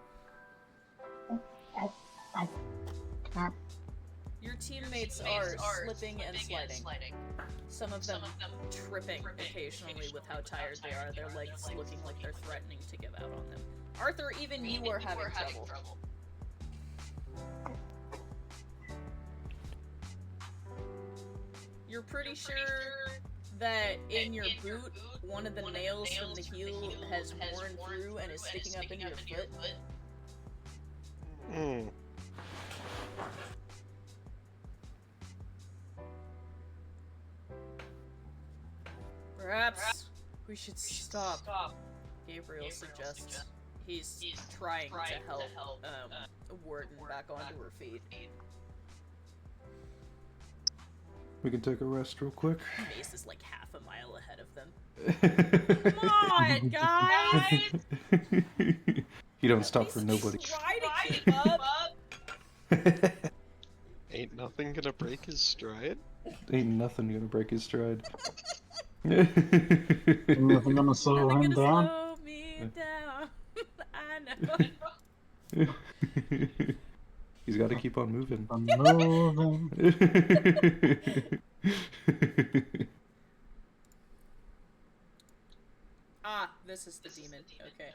Your teammates are slipping and sliding. Some of them tripping occasionally with how tired they are, their legs looking like they're threatening to give out on them. Arthur, even you are having trouble. You're pretty sure that in your boot, one of the nails from the heel has worn through and is sticking up in your foot. Hmm. Perhaps we should stop, Gabriel suggests. He's trying to help Warden back onto her feet. We can take a rest real quick. Mace is like half a mile ahead of them. Come on, guys! You don't stop for nobody. Try to keep up! Ain't nothing gonna break his stride. Ain't nothing gonna break his stride. Ain't nothing gonna slow him down. Slow me down. I know. He's got to keep on moving. I'm moving. Ah, this is the demon. Okay.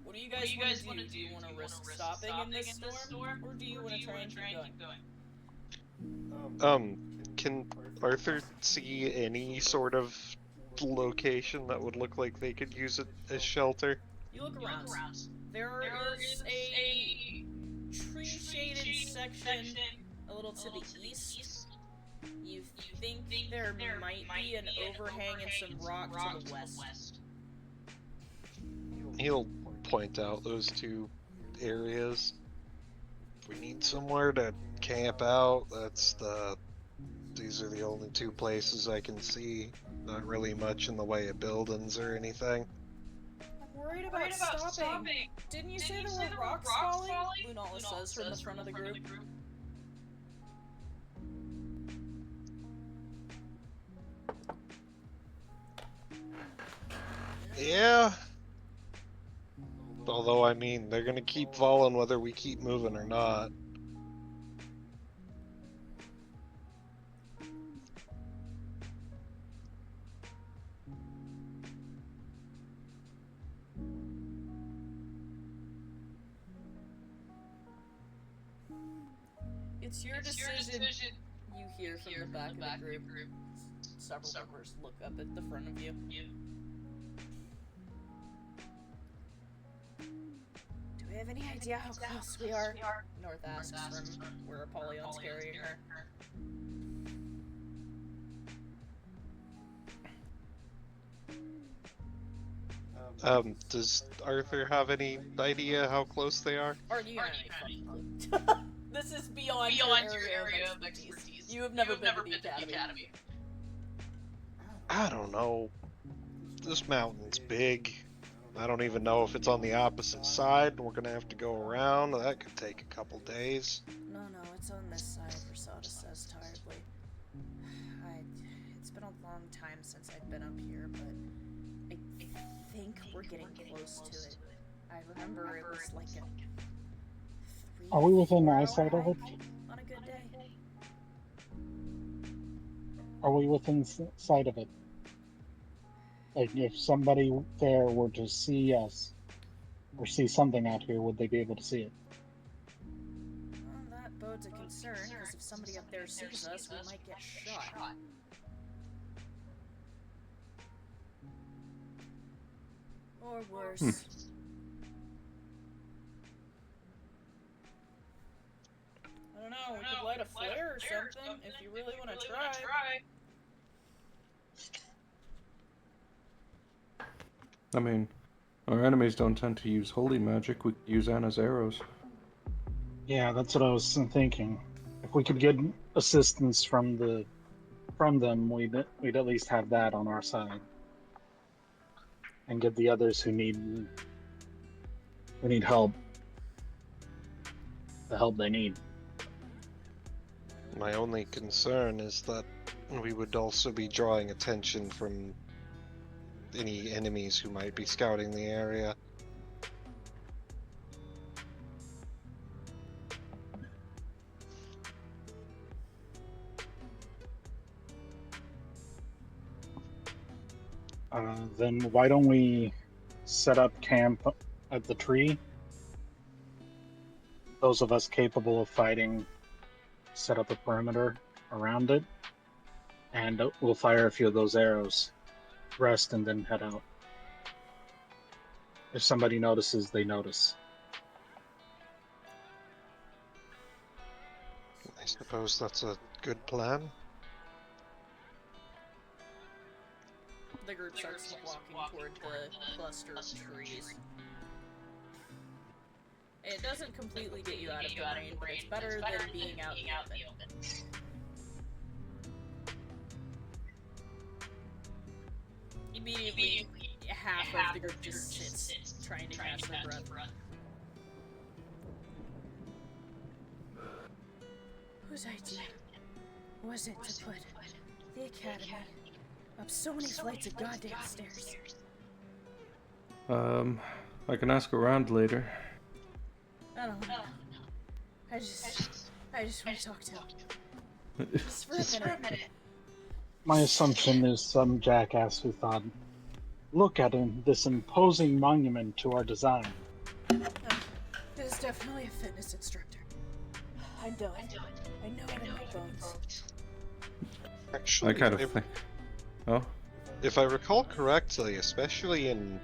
What do you guys want to do? Do you want to risk stopping in this storm, or do you want to try and keep going? Can Arthur see any sort of location that would look like they could use it as shelter? You look around. There is a tree-shaded section a little to the east. You think there might be an overhang and some rock to the west. He'll point out those two areas. If we need somewhere to camp out, these are the only two places I can see. Not really much in the way of buildings or anything. I'm worried about stopping. Didn't you say there were rocks falling? Lunala says from the front of the group. Yeah. Although, I mean, they're gonna keep falling whether we keep moving or not. It's your decision. You hear from the back of the group. Several members look up at the front of you. Do we have any idea how close we are? North asks from where Apollyon's carrying her. Does Arthur have any idea how close they are? Or you have any fucking clue? This is beyond your area of expertise. You have never been to the academy. I don't know. This mountain's big. I don't even know if it's on the opposite side. We're gonna have to go around. That could take a couple days. No, it's on this side, Versada says tiredly. It's been a long time since I've been up here, but I think we're getting close to it. I remember it was like a 3 Are we within 4 eyesight of it? on a good day. Are we within sight of it? Like, if somebody there were to see us, or see something out here, would they be able to see it? Well, that bodes a concern, because if somebody up there sees us, we might get shot. Or worse. I don't know, we could light a flare or something, if you really want to try. I mean, our enemies don't tend to use holy magic. We could use Anna's arrows. Yeah, that's what I was thinking. If we could get assistance from them, we'd at least have that on our side, and give the others who need help the help they need. My only concern is that we would also be drawing attention from any enemies who might be scouting the area. Then why don't we set up camp at the tree? Those of us capable of fighting set up a perimeter around it, and we'll fire a few of those arrows, rest, and then head out. If somebody notices, they notice. I suppose that's a good plan. The group starts walking toward the cluster of trees. It doesn't completely get you out of the rain, but it's better than being out in the open. Immediately, half of the group just sits, trying to catch their breath. Whose idea was it to put the academy up so many flights of goddamn stairs? I can ask around later. I don't know. I just want to talk to him. Just for a minute. My assumption is some jackass who thought, look at this imposing monument to our design. This is definitely a fitness instructor. I'm done. I know it in my bones. Actually, I kind of think. Oh? If I recall correctly, especially in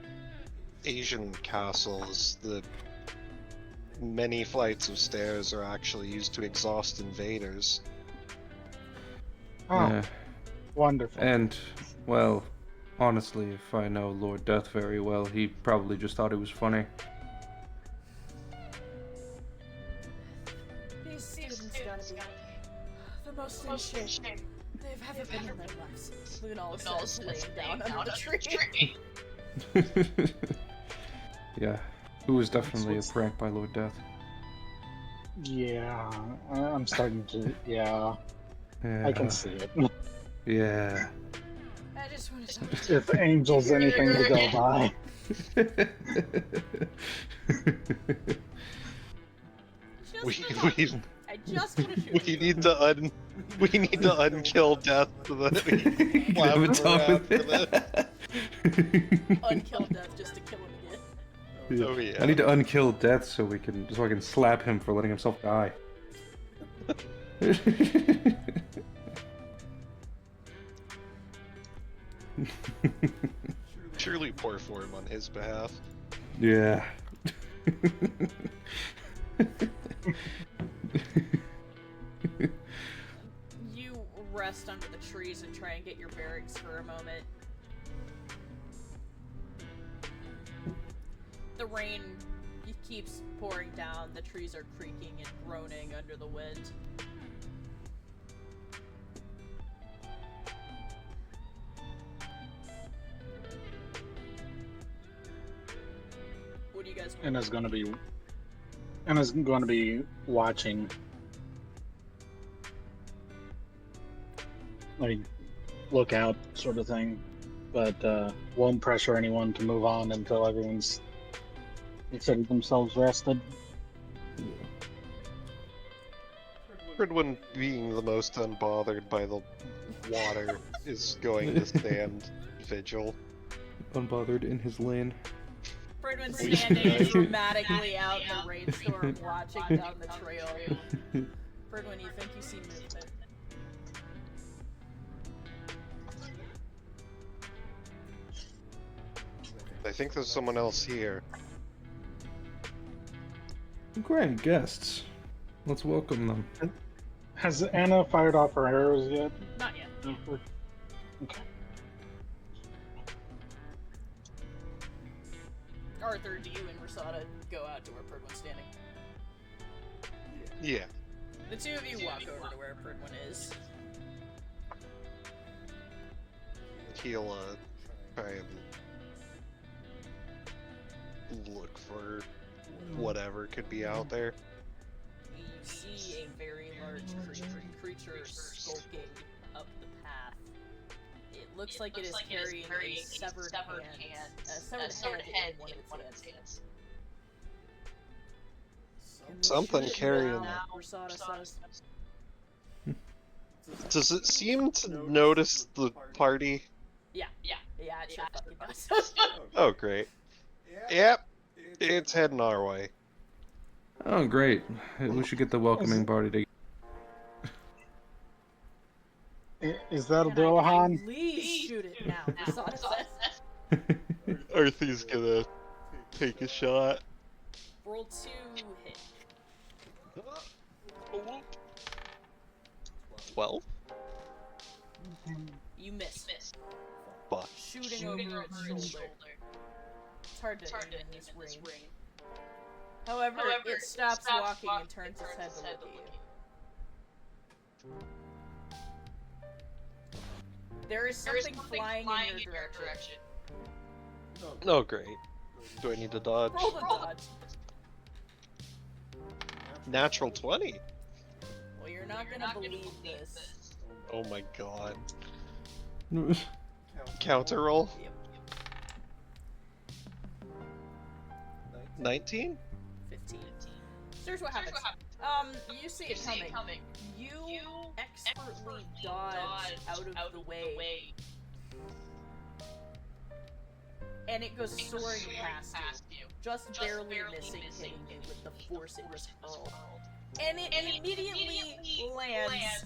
Asian castles, the many flights of stairs are actually used to exhaust invaders. Oh, Yeah. Wonderful. And, well, honestly, if I know Lord Death very well, he probably just thought it was funny. These students gotta be the most in shape they've ever been in their lives. Lunal says, laying down under the tree. Yeah, it was definitely a prank by Lord Death. Yeah, I'm starting to. Yeah, Yeah. I can see it. Yeah. I just want to talk. If Angel's anything to go by. We need to unkill Death so that we can slap him after that. Unkill Death just to kill him again. Yeah. Oh yeah. I need to unkill Death so I can slap him for letting himself die. Truly poor form on his behalf. Yeah. You rest under the trees and try and get your bearings for a moment. The rain keeps pouring down, the trees are creaking and groaning under the wind. What do you guys want? Anna's going to be watching, like, look out sort of thing, but won't pressure anyone to move on until everyone's considered themselves rested. Fridwin, being the most unbothered by the water, is going to stand vigil. Unbothered in his lane. Fridwin's We standing should. dramatically out in the rainstorm, watching down the trail. Fridwin, you think you see movement? I think there's someone else here. Great guests. Let's welcome them. Has Anna fired off her arrows yet? Not yet. Okay. Arthur, do you and Rosada go out to where Fridwin's standing? Yeah. The two of you walk over to where Fridwin is. He'll try and look for whatever could be out there. You see a very large creature skulking up the path. It looks like it is carrying a severed head in one of its hands. Something carrying. Rosada says. Does it seem to notice the party? Yeah, it sure fucking does. Oh, great. Yep, it's heading our way. Oh, great. We should get the welcoming party to. Is that a Dillahan? Please shoot it now, Rosada says. Arthur's gonna take a shot. Roll 2 hit. 12? You miss. Fuck. Shooting over its shoulder. It's hard to aim in this rain. However, it stops walking and turns its head to look at you. There is something flying in your direction. Oh, great. Do I need to dodge? Roll the dodge. Natural 20? Well, you're not gonna believe this. Oh my god. Counter roll? Yep. 19? 15. So here's what happens. You see it coming. You expertly dodge out of the way. And it goes soaring past you. Just barely missing hitting you with the force it was hurled. And it immediately lands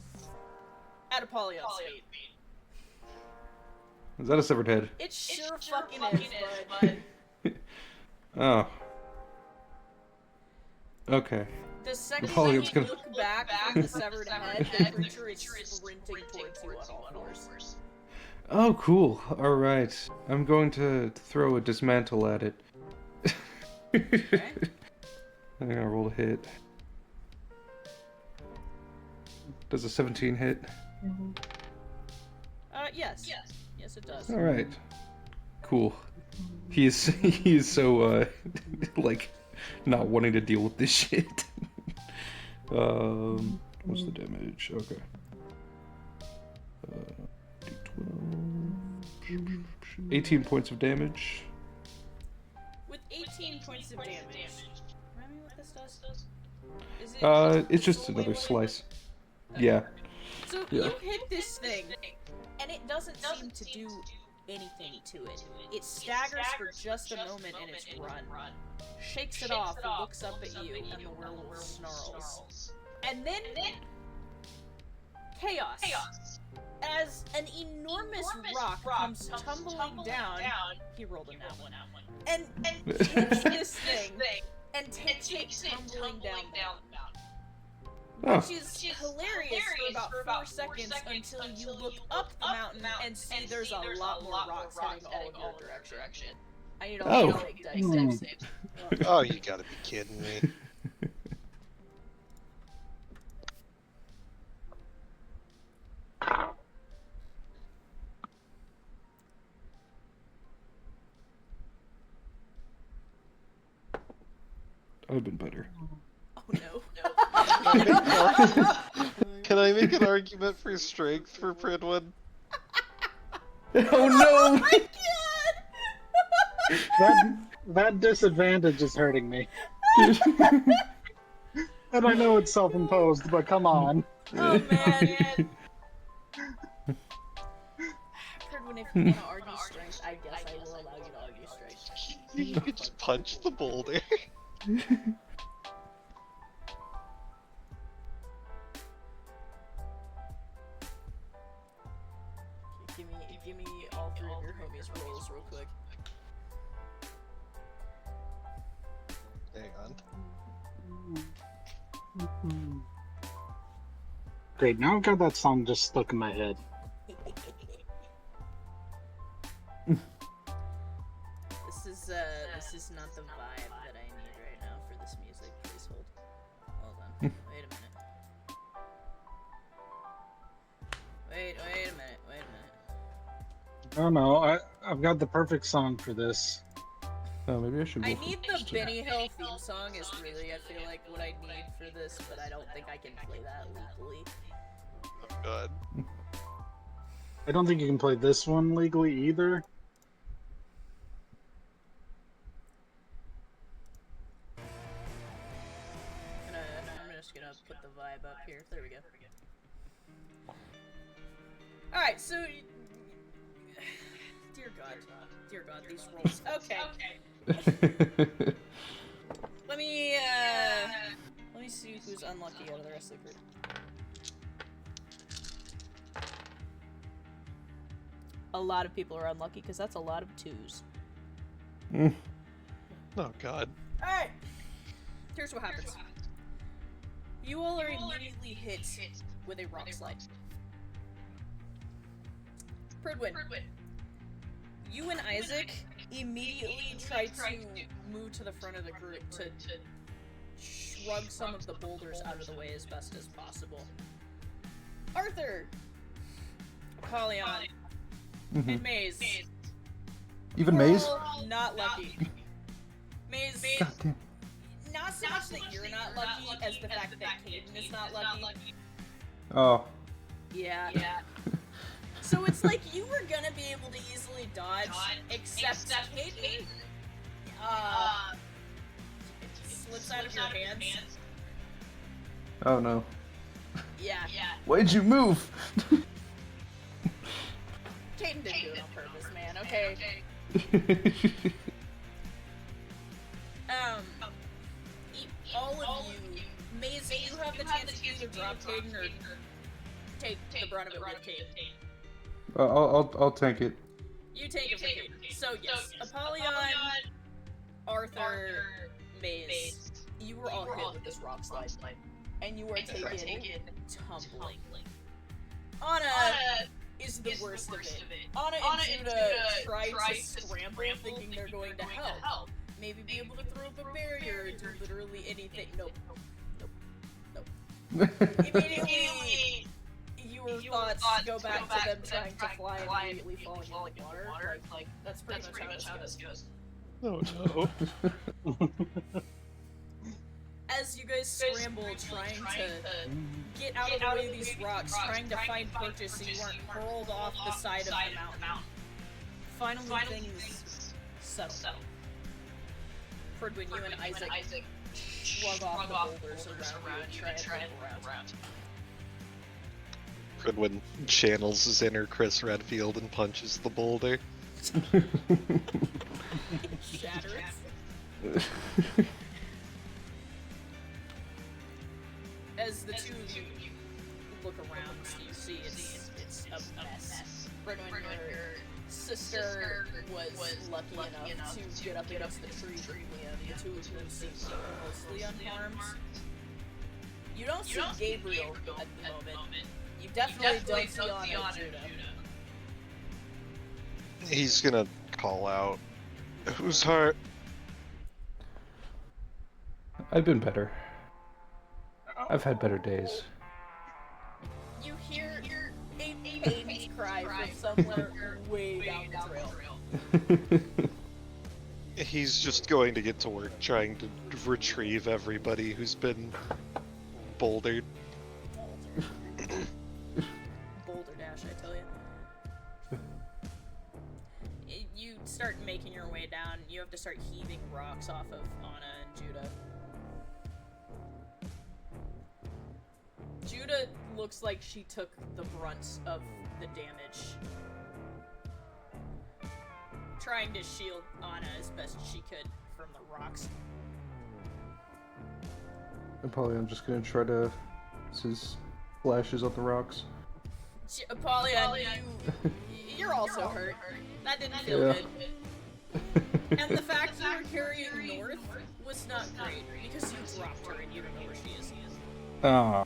at Apollyon's feet. Is that a severed head? It sure fucking is, bud. Oh. Okay. The second Apollyon's that you gonna- look back from the severed head, the creature is sprinting towards you on all fours. Oh, cool. Alright. I'm going to throw a dismantle at it. Okay. I'm gonna roll a hit. Does a 17 hit? Yes. Yes, it does. Alright. Cool. He's so, like, not wanting to deal with this shit. What's the damage? Okay. D12. 18 points of damage. With 18 points of damage. Remind me what this does? Is it It's just another slice. Yeah. So Yeah. you hit this thing, and it doesn't seem to do anything to it. It staggers for just a moment in its run, shakes it off, looks up at you, and the werewolf snarls. And then chaos. As an enormous rock comes tumbling down, he rolled a nat one, and hits this thing, and takes it tumbling down. Oh. Which is hilarious for about 4 seconds until you look up the mountain and see there's a lot more rocks heading all in your direction. I need all to make dice saves. Oh, you gotta be kidding me. I've been better. Oh no. Can I make an argument for strength for Pridwin? Oh no! That disadvantage is hurting me. And I know it's self-imposed, but come on. Oh man. Pridwin, if you want to argue strength, I guess I will allow you to argue strength. You could just punch the boulder. Give me all three of your homies rolls real quick. Hang on. Great, now I've got that song just stuck in my head. This is not the vibe that I need right now for this music. Please hold. Hold on. Wait a minute. Wait a minute. Oh no, I've got the perfect song for this. Oh, maybe I should go I for need the this too. Benny Hill theme song is really, I feel like, what I need for this, but I don't think I can play that legally. Oh god. I don't think you can play this one legally either. I'm just gonna put the vibe up here. There we go. Alright, so... Dear God, these rolls. Okay. Let me see who's unlucky out of the rest of the group. A lot of people are unlucky, because that's a lot of 2s. Oh god. Alright! Here's what happens. You all are immediately hit with a rock slide. Pridwin, you and Isaac immediately try to move to the front of the group to shrug some of the boulders out of the way as best as possible. Arthur, Apollyon, and Maze. Even you are Maze? all not lucky. Maze, God damn. not so much that you're not lucky as the fact that Caden is not lucky. Oh. Yeah. So it's like you were gonna be able to easily dodge, except Caden, slips out of your hands. Oh no. Yeah. Why'd you move? Caden didn't do it on purpose, man, okay? All of you, Maisie, you have the chance to either drop Caden or take the brunt of it with Caden. I'll tank it. You take it for Caden. So yes, Apollyon, Arthur, Maze, you were all hit with this rock slide, and you are taken tumbling. Anna is the worst of it. Anna and Judah try to scramble, thinking they're going to help. Maybe be able to throw up a barrier or do literally anything. Nope. Immediately, your thoughts go back to them trying to fly and immediately falling in the water. Like that's pretty much how this goes. Oh no. As you guys scramble, trying to get out of the way of these rocks, trying to find purchase so you aren't hurled off the side of the mountain. Finally, things settle. Pridwin, you and Isaac shrug off the boulders around you and try and travel around. Pridwin channels his inner Chris Redfield and punches the boulder. Shatters. As the two of you look around, you see it's a mess. Pridwin, your sister was lucky enough to get up against the tree. The two of you seem mostly unharmed. You don't see Gabriel at the moment. You definitely don't see Anna and Judah. He's gonna call out. Who's hurt? I've been better. I've had better days. You hear a pained cry from somewhere way down the trail. He's just going to get to work trying to retrieve everybody who's been bouldered. Boulder Dash, I tell you. You start making your way down. You have to start heaving rocks off of Anna and Judah. Judah looks like she took the brunt of the damage. trying to shield Anna as best she could from the rocks. Apollyon just gonna try to use his flashes on the rocks. Apollyon, you're also hurt. That didn't feel good. And the fact you were carrying North was not great, because you dropped her and you don't know where she is. Ah.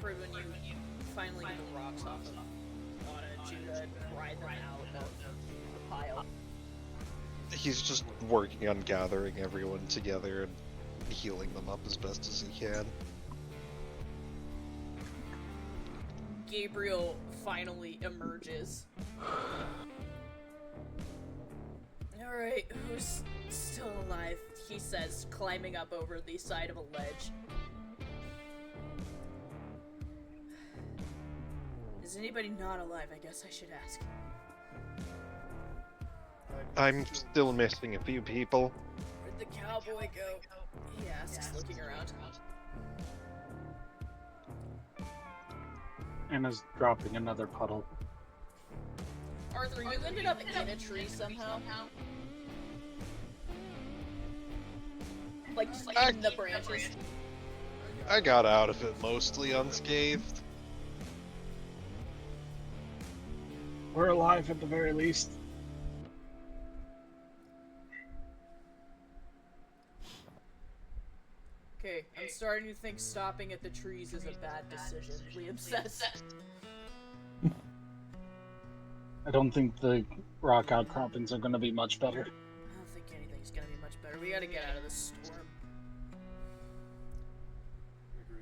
When you finally get the rocks off of Anna and Judah and pry them out of the pile. He's just working on gathering everyone together and healing them up as best as he can. Gabriel finally emerges. Alright, who's still alive? He says, climbing up over the side of a ledge. Is anybody not alive? I guess I should ask. I'm still missing a few people. Where'd the cowboy go? He asks, looking around. Anna's dropping another puddle. Arthur, you ended up in a tree somehow. Like, just in the branches. I got out of it mostly unscathed. We're alive at the very least. Okay, I'm starting to think stopping at the trees is a bad decision, Liam says. I don't think the rock outcroppings are going to be much better. I don't think anything's gonna be much better. We gotta get out of this storm.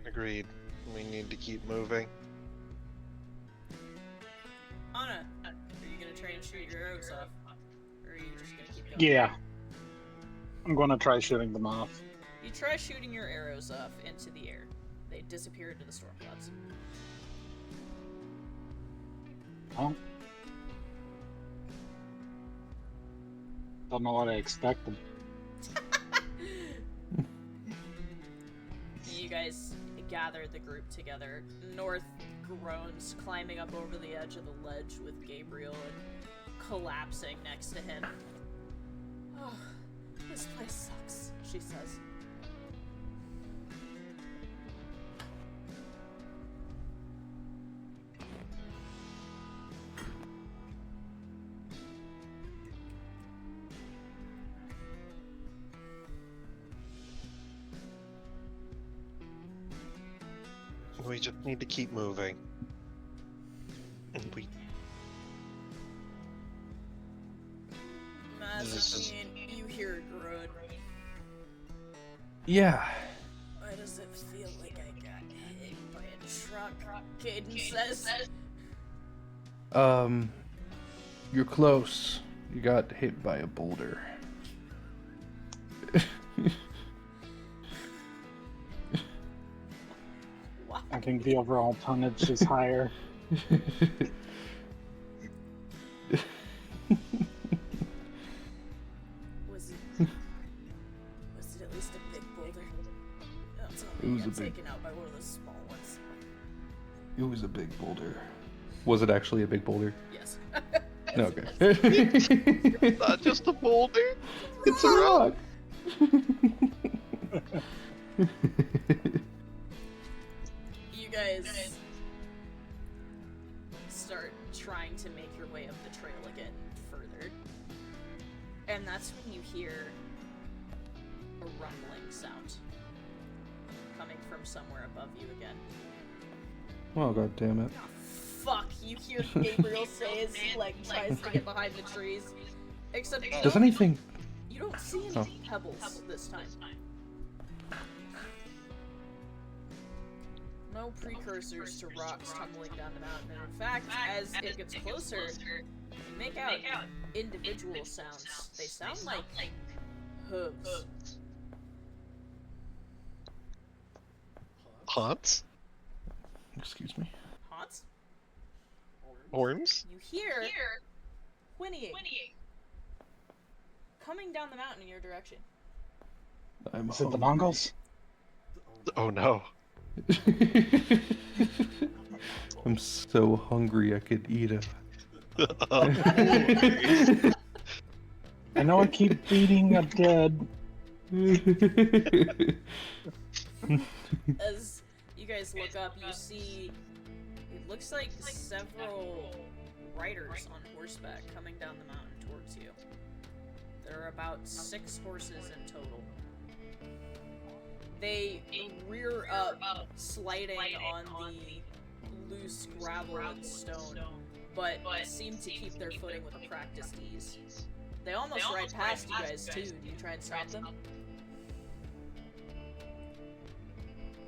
Agreed. We need to keep moving. Anna, are you gonna try and shoot your arrows off? Or are you just gonna keep going? Yeah. I'm going to try shooting them off. You try shooting your arrows off into the air. They disappear into the storm clouds. Oh. Don't know what I expected. You guys gather the group together. North groans, climbing up over the edge of the ledge with Gabriel and collapsing next to him. Oh, this place sucks, she says. We just need to keep moving. And we... Mazepine, you hear a groan. Yeah. Why does it feel like I got hit by a truck? Caden says. You're close. You got hit by a boulder. I think the overall tonnage is higher. Was it at least a big boulder? Don't tell me It was you a got big- taken out by one of the small ones. It was a big boulder. Was it actually a big boulder? Yes. Okay. It's not just a boulder. It's a rock. You guys start trying to make your way up the trail again further. And that's when you hear a rumbling sound coming from somewhere above you again. Oh, god damn it. Oh, fuck, you hear Gabriel say as he tries to get behind the trees. Except you Does don't- anything... You don't see any pebbles this time. No precursors to rocks tumbling down the mountain, and in fact, as it gets closer, you make out individual sounds. They sound like hooves. Haunts? Excuse me. Haunts? Horns? You hear whinnying coming down the mountain in your direction. I'm Is it the hungry. Mongols? Oh no. I'm so hungry I could eat it. I know I keep beating a dead. As you guys look up, you see it looks like several riders on horseback coming down the mountain towards you. There are about 6 horses in total. They rear up, sliding on the loose gravel and stone, but seem to keep their footing with a practiced ease. They almost ride past you guys too. Do you try and stop them?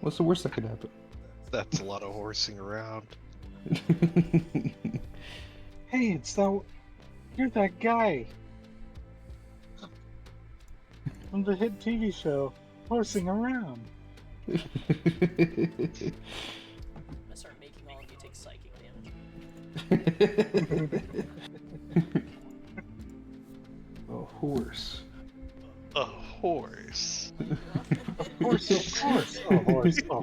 What's the worst that could happen? That's a lot of horsing around. Hey, you're that guy from the hit TV show, Horsing Around. I'm gonna start making all of you take psychic damage. A horse. A horse. Of course, a horse. All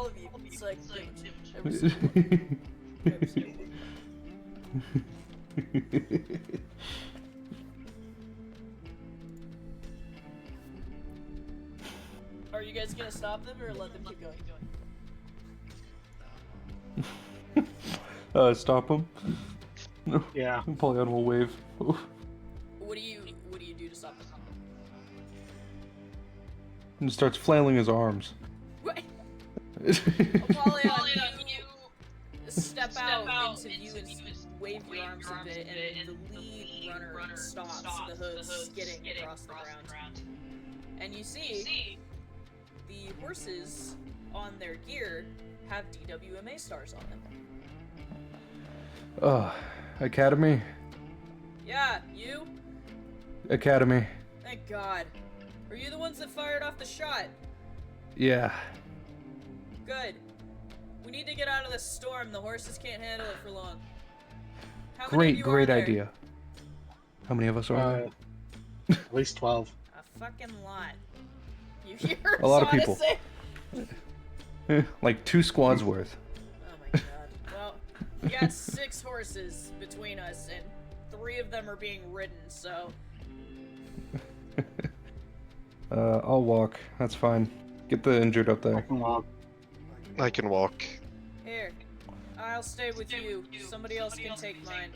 of you psychic damage. Every single one. Every single one. Are you guys gonna stop them or let them keep going? Stop him. No. Yeah. Polygon will wave. What do you do to stop them? And starts flailing his arms. Right. Apollyon, you step out into view and wave your arms a bit, and the lead runner stops, the hooves skidding across the ground. And you see the horses on their gear have DWMA stars on them. Academy? Yeah, you? Academy. Thank God. Are you the ones that fired off the shot? Yeah. Good. We need to get out of this storm. The horses can't handle it for long. How many of Great, you great are there? idea. How many of us are there? At least 12. A fucking lot. You hear A lot of Sana people. say? Like 2 squads worth. Oh my God. Well, we got 6 horses between us, and 3 of them are being ridden, so... I'll walk. That's fine. Get the injured up I there. can walk. I can walk. Here. I'll stay with you. Somebody else can take mine.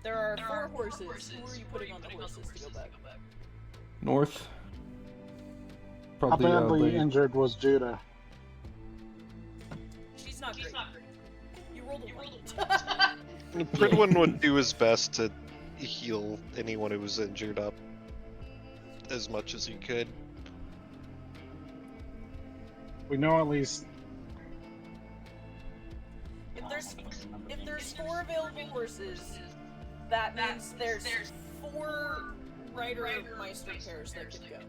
There are 4 horses. Who are you putting on the horses to go back? North. How Probably, badly injured was Judah? She's not great. You rolled a 1. Pridwin would do his best to heal anyone who was injured up as much as he could. We know at least. If there's 4 available horses, that means there's 4 Rider Meister pairs that could go.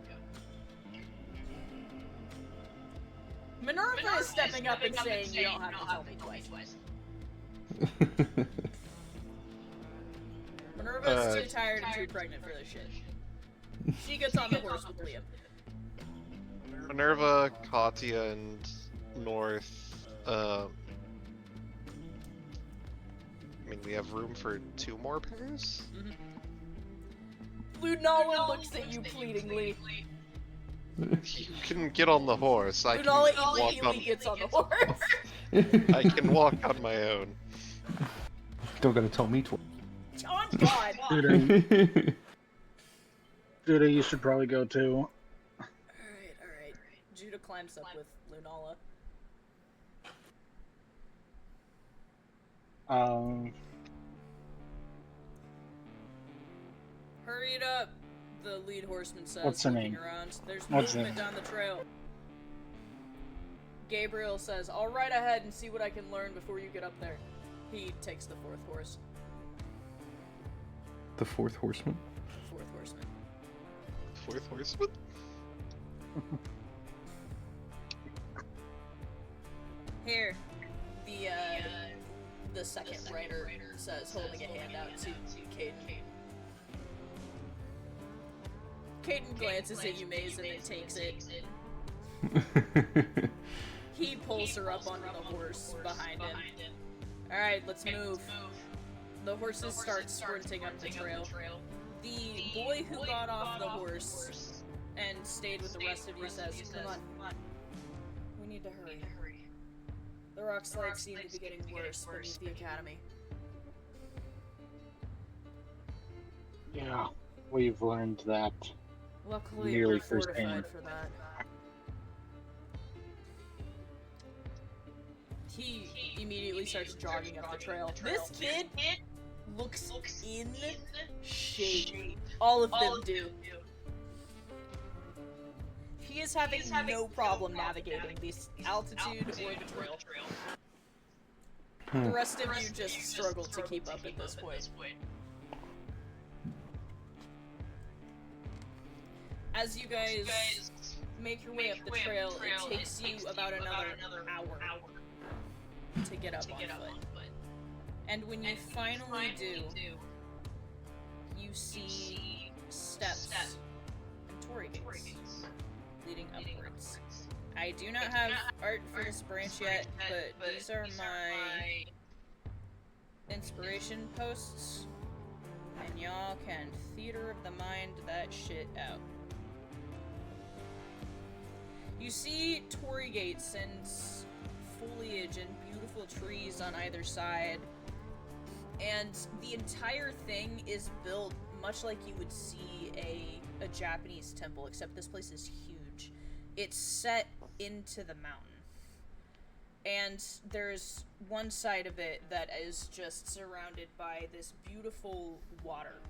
Minerva is stepping up and saying, "You don't have to tell me twice." Minerva's too tired and too pregnant for this shit. She gets on the horse with Liam. Minerva, Katya, and North. I mean, we have room for 2 more pairs? Lunala looks at you pleadingly. You can get on the horse. I can Lunala walk immediately on. gets on the horse. I can walk on my own. Don't gotta tell me twice. On God. Judah, you should probably go too. Alright. Judah climbs up with Lunala. Hurry it up, the lead horseman says, What's her looking name? around. There's What's her movement name? down the trail. Gabriel says, "I'll ride ahead and see what I can learn before you get up there." He takes the 4th horse. The 4th horseman? 4th horseman. 4th horseman? Here, the the second rider says, holding a hand out to Caden. Caden glances at you, Maze, and then takes it. He pulls her up onto the horse behind him. Alright, let's move. The horses start sprinting up the trail. The boy who got off the horse and stayed with the rest of you says, come on. We need to hurry. The rock slides seem to be getting worse beneath the academy. Yeah, we've learned that. Luckily, nearly we're fortified firsthand. for that. He immediately starts jogging up the trail. This kid looks in shape. All of them do. He is having no problem navigating this altitude or the trail. The rest of you just struggle to keep up at this point. As you guys make your way up the trail, it takes you about another hour to get up on foot. And when you finally do, you see steps and Torii gates leading upwards. I do not have art for this branch yet, but these are my inspiration posts, and y'all can theater of the mind that shit out. You see Torii gates and foliage and beautiful trees on either side, and the entire thing is built much like you would see a Japanese temple, except this place is huge. It's set into the mountain, and there's one side of it that is just surrounded by this beautiful water.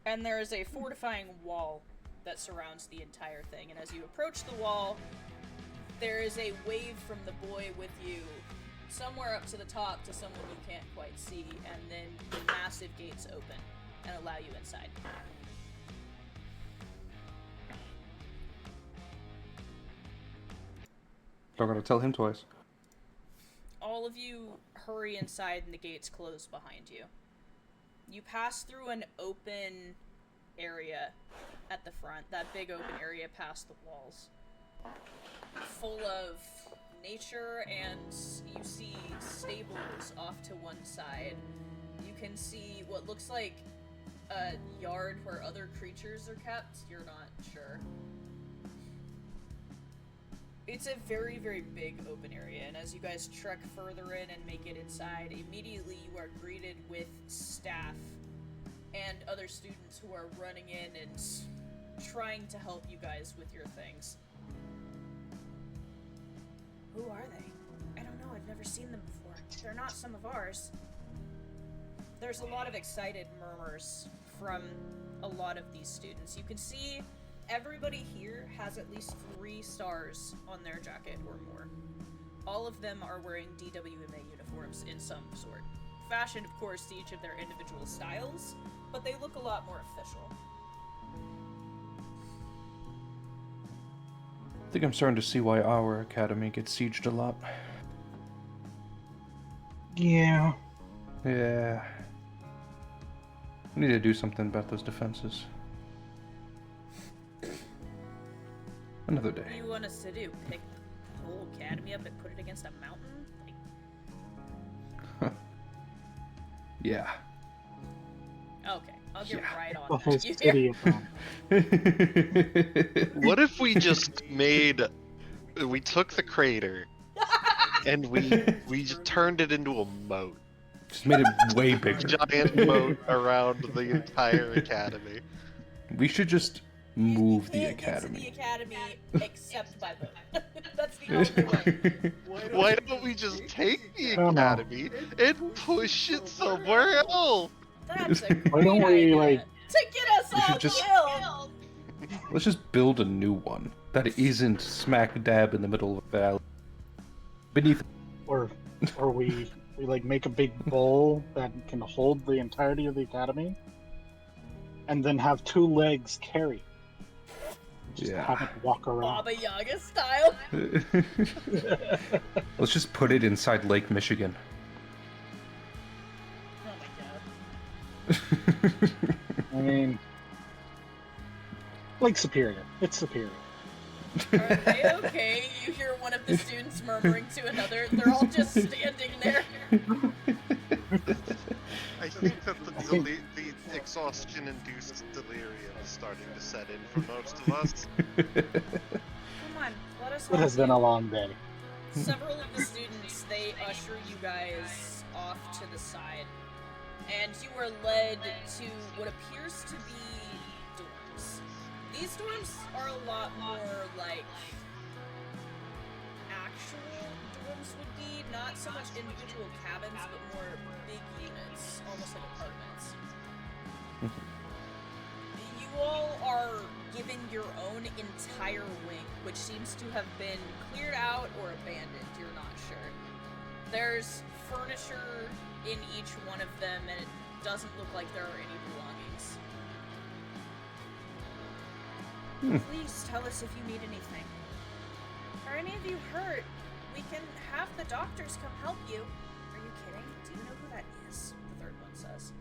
And there is a fortifying wall that surrounds the entire thing, and as you approach the wall, there is a wave from the boy with you somewhere up to the top to someone you can't quite see, and then the massive gates open and allow you inside. Don't gotta tell him twice. All of you hurry inside and the gates close behind you. You pass through an open area at the front, that big open area past the walls, full of nature, and you see stables off to one side. You can see what looks like a yard where other creatures are kept. You're not sure. It's a very, very big open area, and as you guys trek further in and make it inside, immediately you are greeted with staff and other students who are running in and trying to help you guys with your things. Who are they? I don't know, I've never seen them before. They're not some of ours. There's a lot of excited murmurs from a lot of these students. You can see everybody here has at least 3 stars on their jacket or more. All of them are wearing DWMA uniforms in some sort. Fashioned, of course, to each of their individual styles, but they look a lot more official. I think I'm starting to see why our academy gets sieged a lot. Yeah. Yeah. We need to do something about those defenses. Another day. What do you want us to do? Pick the whole academy up and put it against a mountain? Like... Yeah. Okay, I'll get right on The whole that. city of them. What if we just we took the crater and we just turned it into a moat? Just made it way bigger. Giant moat around the entire academy. We should just move the Can't get to academy. the academy except by boat. That's the only way. Why don't we just take the Come on. academy and push it somewhere else? That's a great Why don't we, idea. like- To get us We should all just- killed! Let's just build a new one that isn't smack dab in the middle of a valley. Beneath. Or we like make a big bowl that can hold the entirety of the academy, and then have 2 legs carry. Just Yeah. have it walk around. Baba Yaga style. Let's just put it inside Lake Michigan. Oh my god. I mean, Lake Superior. It's Superior. Are they okay? You hear one of the students murmuring to another. They're all just standing there. I think that the exhaustion-induced delirium is starting to set in for most of us. Come on, let us It help has been you. a long day. Several of the students, they usher you guys off to the side. And you are led to what appears to be dorms. These dorms are a lot more like actual dorms would be, not so much individual cabins, but more big units, almost like apartments. You all are given your own entire wing, which seems to have been cleared out or abandoned, you're not sure. There's furniture in each one of them, and it doesn't look like there are any belongings. Please tell us if you need anything. Are any of you hurt? We can have the doctors come help you. Are you kidding? Do you know who that is? The third one says.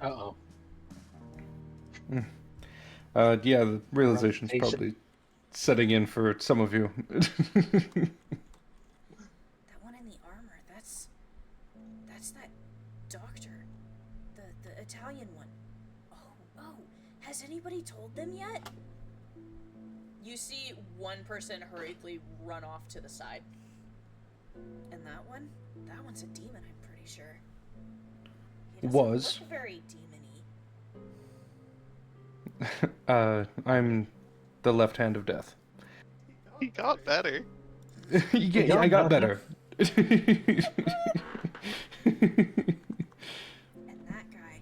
Uh-oh. Yeah, the realization's Patient. probably setting in for some of you. That one in the armor, that's that doctor. The Italian one. Oh, has anybody told them yet? You see one person hurriedly run off to the side. And that one's a demon, I'm pretty sure. Was. Look very demon-y. I'm the left hand of death. He got better. I got better. And that guy,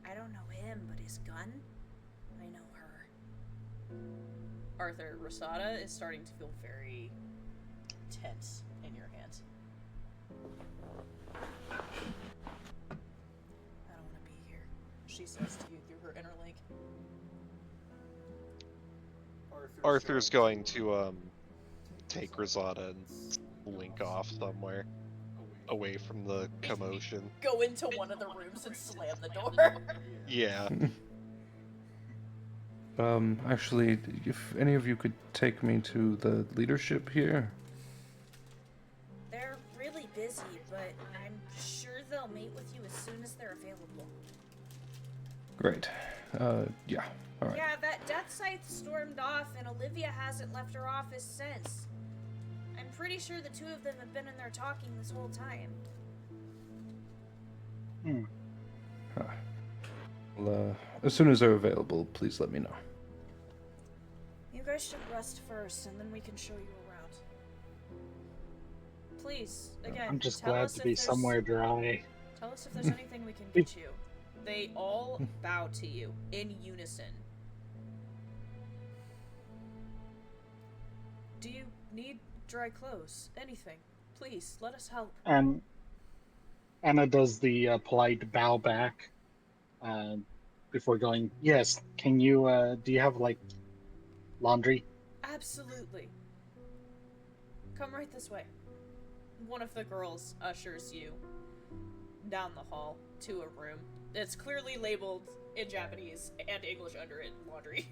I don't know him, but his gun, I know her. Arthur, Rosada is starting to feel very tense in your hands. I don't want to be here, she says to you through her inner link. Arthur's going to take Rosada and link off somewhere away from the commotion. Go into one of the rooms and slam the door. Yeah. Actually, if any of you could take me to the leadership here. They're really busy, but I'm sure they'll meet with you as soon as they're available. Great. Yeah. Alright. Yeah, that death scythe stormed off, and Olivia hasn't left her office since. I'm pretty sure the two of them have been in there talking this whole time. Well, as soon as they're available, please let me know. You guys should rest first, and then we can show you around. Please, again, I'm just tell glad us to if be there's- somewhere dry. Tell us if there's anything we can get you. They all bow to you in unison. Do you need dry clothes? Anything? Please, let us help. And Anna does the polite bow back before going, yes, can you, do you have, like, laundry? Absolutely. Come right this way. One of the girls ushers you down the hall to a room that's clearly labeled in Japanese and English under it, laundry.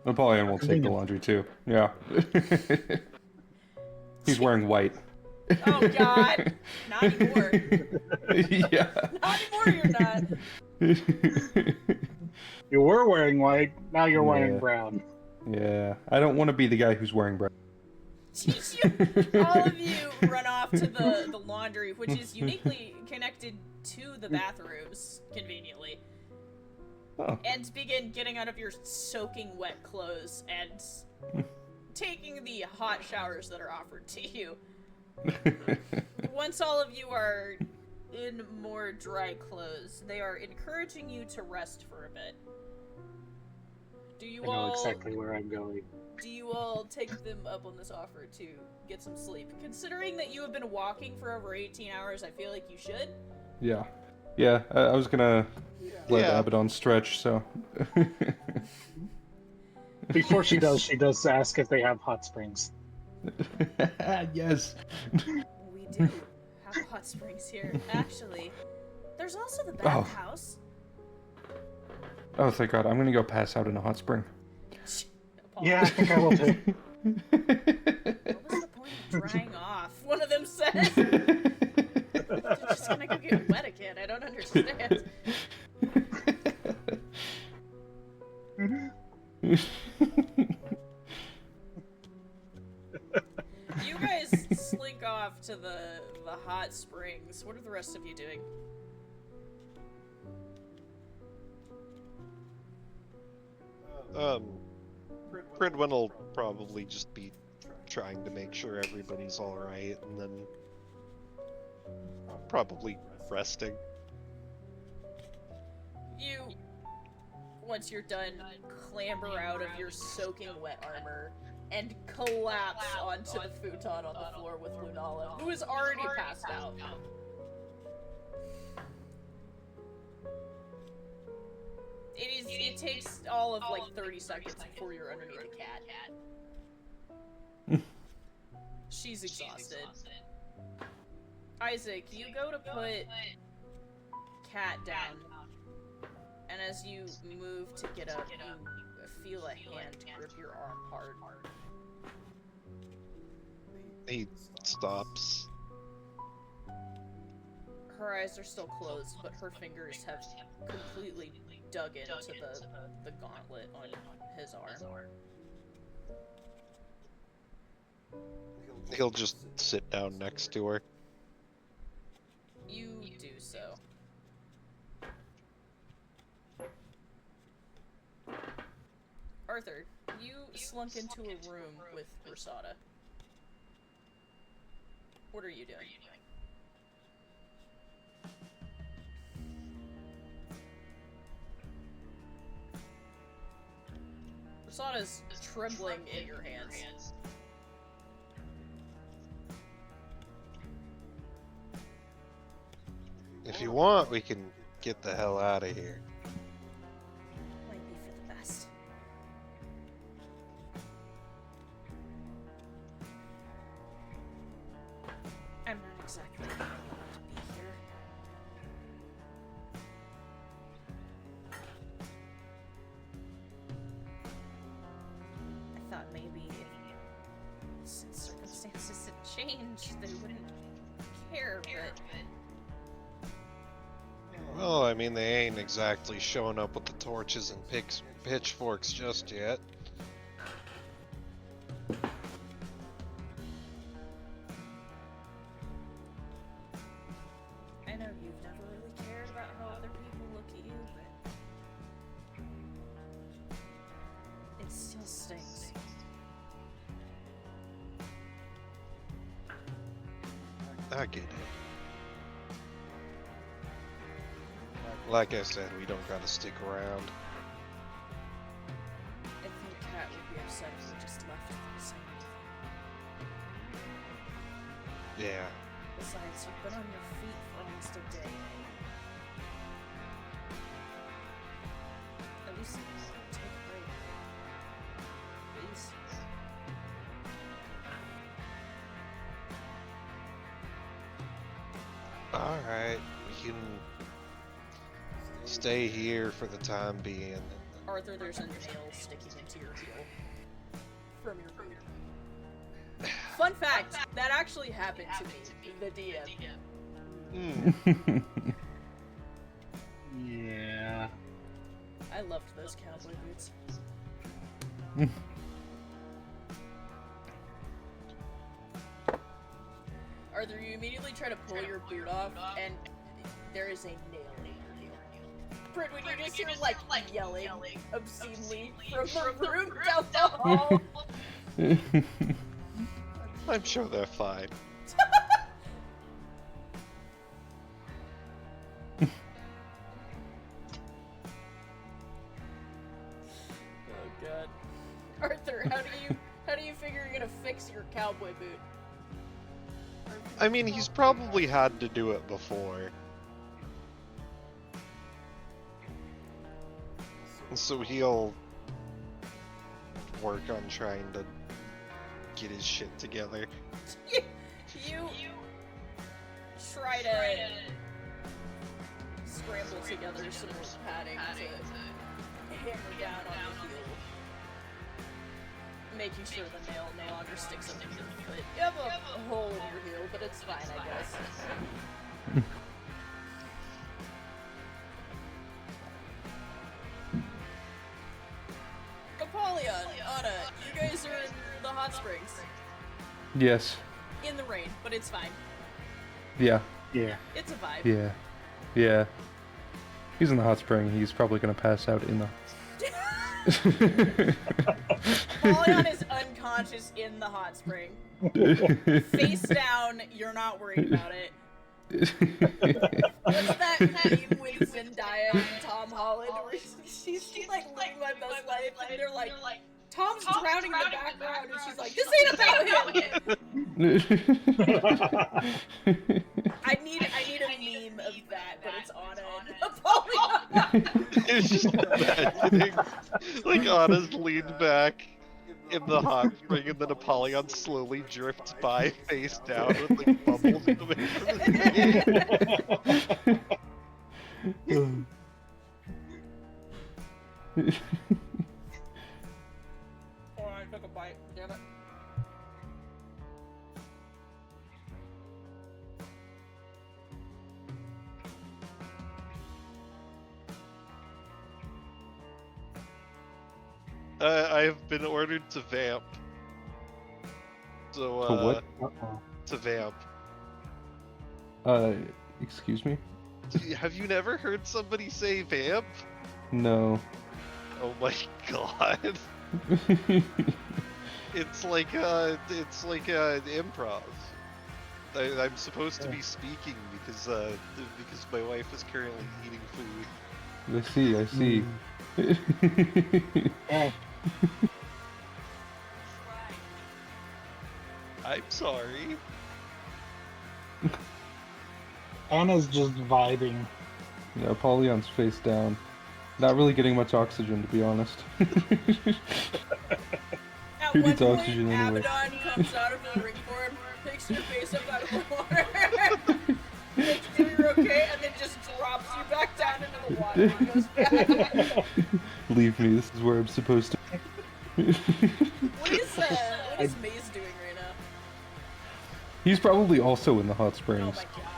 Napoleon will take the laundry too. Yeah. He's wearing white. Oh god! Not anymore. Yeah. Not anymore, you're not. You were wearing white, now you're wearing Yeah. brown. Yeah. I don't want to be the guy who's wearing brown. All of you run off to the laundry, which is uniquely connected to the bathrooms, conveniently. Oh. And begin getting out of your soaking wet clothes and taking the hot showers that are offered to you. Once all of you are in more dry clothes, they are encouraging you to rest for a bit. Do you I know all exactly where I'm going. do you all take them up on this offer to get some sleep? Considering that you have been walking for over 18 hours, I feel like you should. Yeah. Yeah, I was gonna let Yeah. Abaddon stretch, so... Before she does ask if they have hot springs. Yes. We do have hot springs here. Actually, there's also the Oh. bathhouse. Oh, thank God. I'm gonna go pass out in a hot spring. Yeah, I think I will too. What was the point of drying off? One of them says. They're just gonna go get wet again. I don't understand. You guys slink off to the hot springs. What are the rest of you doing? Pridwin will probably just be trying to make sure everybody's alright, and then probably resting. You, once you're done, clamber out of your soaking wet armor and collapse onto the futon on the floor with Lunala, who is already passed out. It takes all of like 30 seconds before you're underneath a cat. She's exhausted. Isaac, you go to put Cat down, and as you move to get up, you feel a hand grip your arm hard. He stops. Her eyes are still closed, but her fingers have completely dug into the gauntlet on his arm. He'll just sit down next to her. You do so. Arthur, you slunk into a room with Rosada. What are you doing? Rosada's trembling in your hands. If you want, we can get the hell out of here. Might be for the best. I'm not exactly allowed to be here. I thought maybe since circumstances had changed, they wouldn't care, but... Well, I mean, they ain't exactly showing up with the torches and pitchforks just yet. I know you've never really cared about how other people look at you, but it still stings. I get it. Like I said, we don't gotta stick around. I think Kat would be upset if we just left without saying anything. Yeah. Besides, you've been on your feet for almost a day. At least take a break. Please. Alright, we can stay here for the time being. Arthur, there's a nail sticking into your heel. From your boot. Fun fact, that actually happened to me, the DM. Yeah. I loved those cowboy boots. Arthur, you immediately try to pull your boot off, and there is a nail in your heel. Pridwin, you just hear, like yelling obscenely from the room down the hall. I'm sure they're fine. Oh god. Arthur, how do you boot. I mean, he's probably had to do it before. So he'll work on trying to get his shit together. You try to scramble together some more padding to hammer down on the heel, making sure the nail no longer sticks up into the foot. You have a hole in your heel, but it's fine, I guess. Apollyon, Anna, you guys are in the hot springs. Yes. In the rain, but it's fine. Yeah. Yeah. It's a vibe. Yeah. Yeah. He's in the hot spring. He's probably gonna pass out in the. Apollyon is unconscious in the hot spring. Face down, you're not worried about it. What's that meme with Zendaya and Tom Holland where she's like living my best life and they're like, Tom's drowning in the background and she's like, this ain't about him! I need a meme of that, but it's Anna and Apollyon. It's just imagining, like, Anna's leaned back in the hot spring and then Apollyon slowly drifts by face down with, like, bubbles coming from his face. Oh, I took a bite. Damn it. I've been ordered to vamp. So, To what? to vamp. Excuse me? Have you never heard somebody say vamp? No. Oh my god. It's like improv. I'm supposed to be speaking because my wife is currently eating food. I see. I'm sorry. Anna's just vibing. Yeah, Apollyon's face down. Not really getting much oxygen, to be honest. At Who one needs point, oxygen anyway? Abaddon comes out of the ring form, picks your face up out of the water, makes sure you're okay, and then just drops you back down into the water and goes back. Leave me, this is where I'm supposed to. What is Maze doing right now? He's probably also in the hot springs. Oh my god.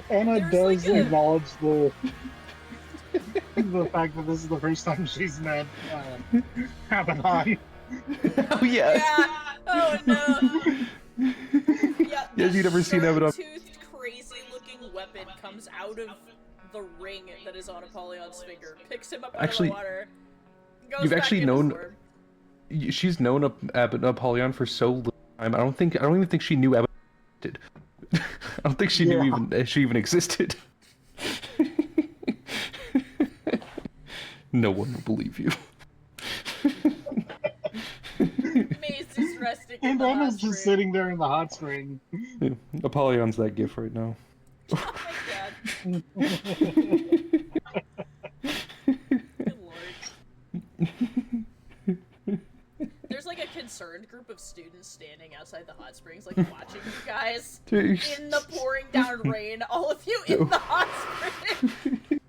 Anna There's does like a- acknowledge the fact that this is the first time she's met Abaddon. Oh yeah. Yeah. Oh no. Yeah. Yes, you've never seen Abaddon. Toothed, crazy-looking weapon comes out of the ring that is on Apollyon's finger, picks him up out Actually, of the water. Goes you've back actually into known- form. She's known Apollyon for so little time. I don't even think she knew Abaddon existed. I don't think she knew she even existed. No one will believe you. Maze is resting in And the Anna's hot just spring. sitting there in the hot spring. Yeah, Apollyon's that gif right now. Oh my god. Good lord. There's like a concerned group of students standing outside the hot springs, like watching you guys in the pouring down rain. All of you in the hot spring.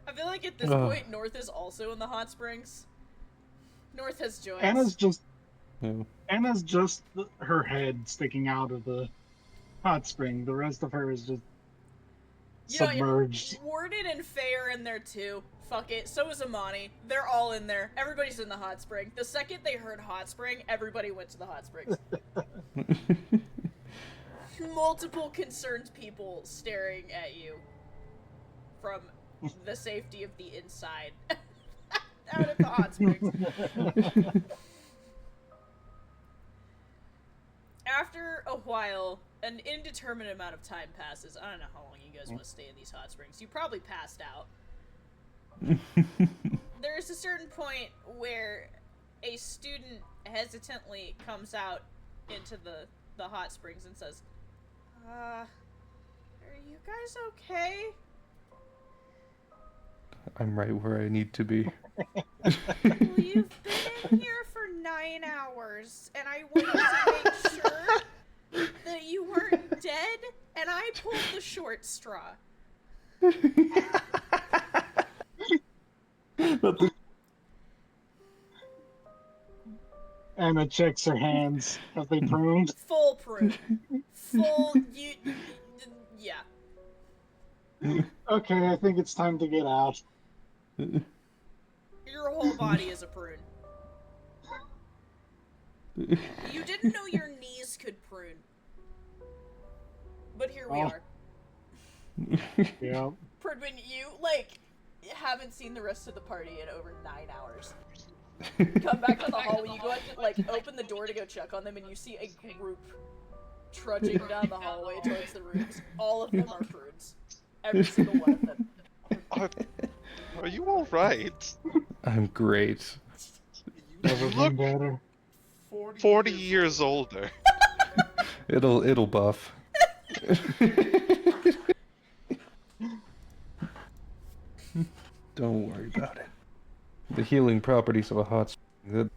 I feel like at this point, North is also in the hot springs. North has joined. Anna's just Yeah. Anna's just her head sticking out of the hot spring. The rest of her is just submerged. Warden and Faye are in there too. Fuck it. So is Amani. They're all in there. Everybody's in the hot spring. The second they heard hot spring, everybody went to the hot springs. Multiple concerned people staring at you from the safety of the inside. Out at the hot springs. After a while, an indeterminate amount of time passes. I don't know how long you guys want to stay in these hot springs. You probably passed out. There's a certain point where a student hesitantly comes out into the hot springs and says, are you guys okay? I'm right where I need to be. Well, you've been in here for 9 hours, and I wanted to make sure that you weren't dead, and I pulled the short straw. Anna checks her hands. Have they pruned? Full prune. Full, yeah. Okay, I think it's time to get out. Your whole body is a prune. You didn't know your knees could prune. But here we are. Yeah. Pridwin, you, haven't seen the rest of the party in over 9 hours. Come back to the hallway, you go out to, open the door to go check on them, and you see a group trudging down the hallway towards the rooms. All of them are prudes. Every single one of them. Are you alright? I'm great. Never been better. 40 years older. It'll buff. Don't worry about it. The healing properties of a hot spring.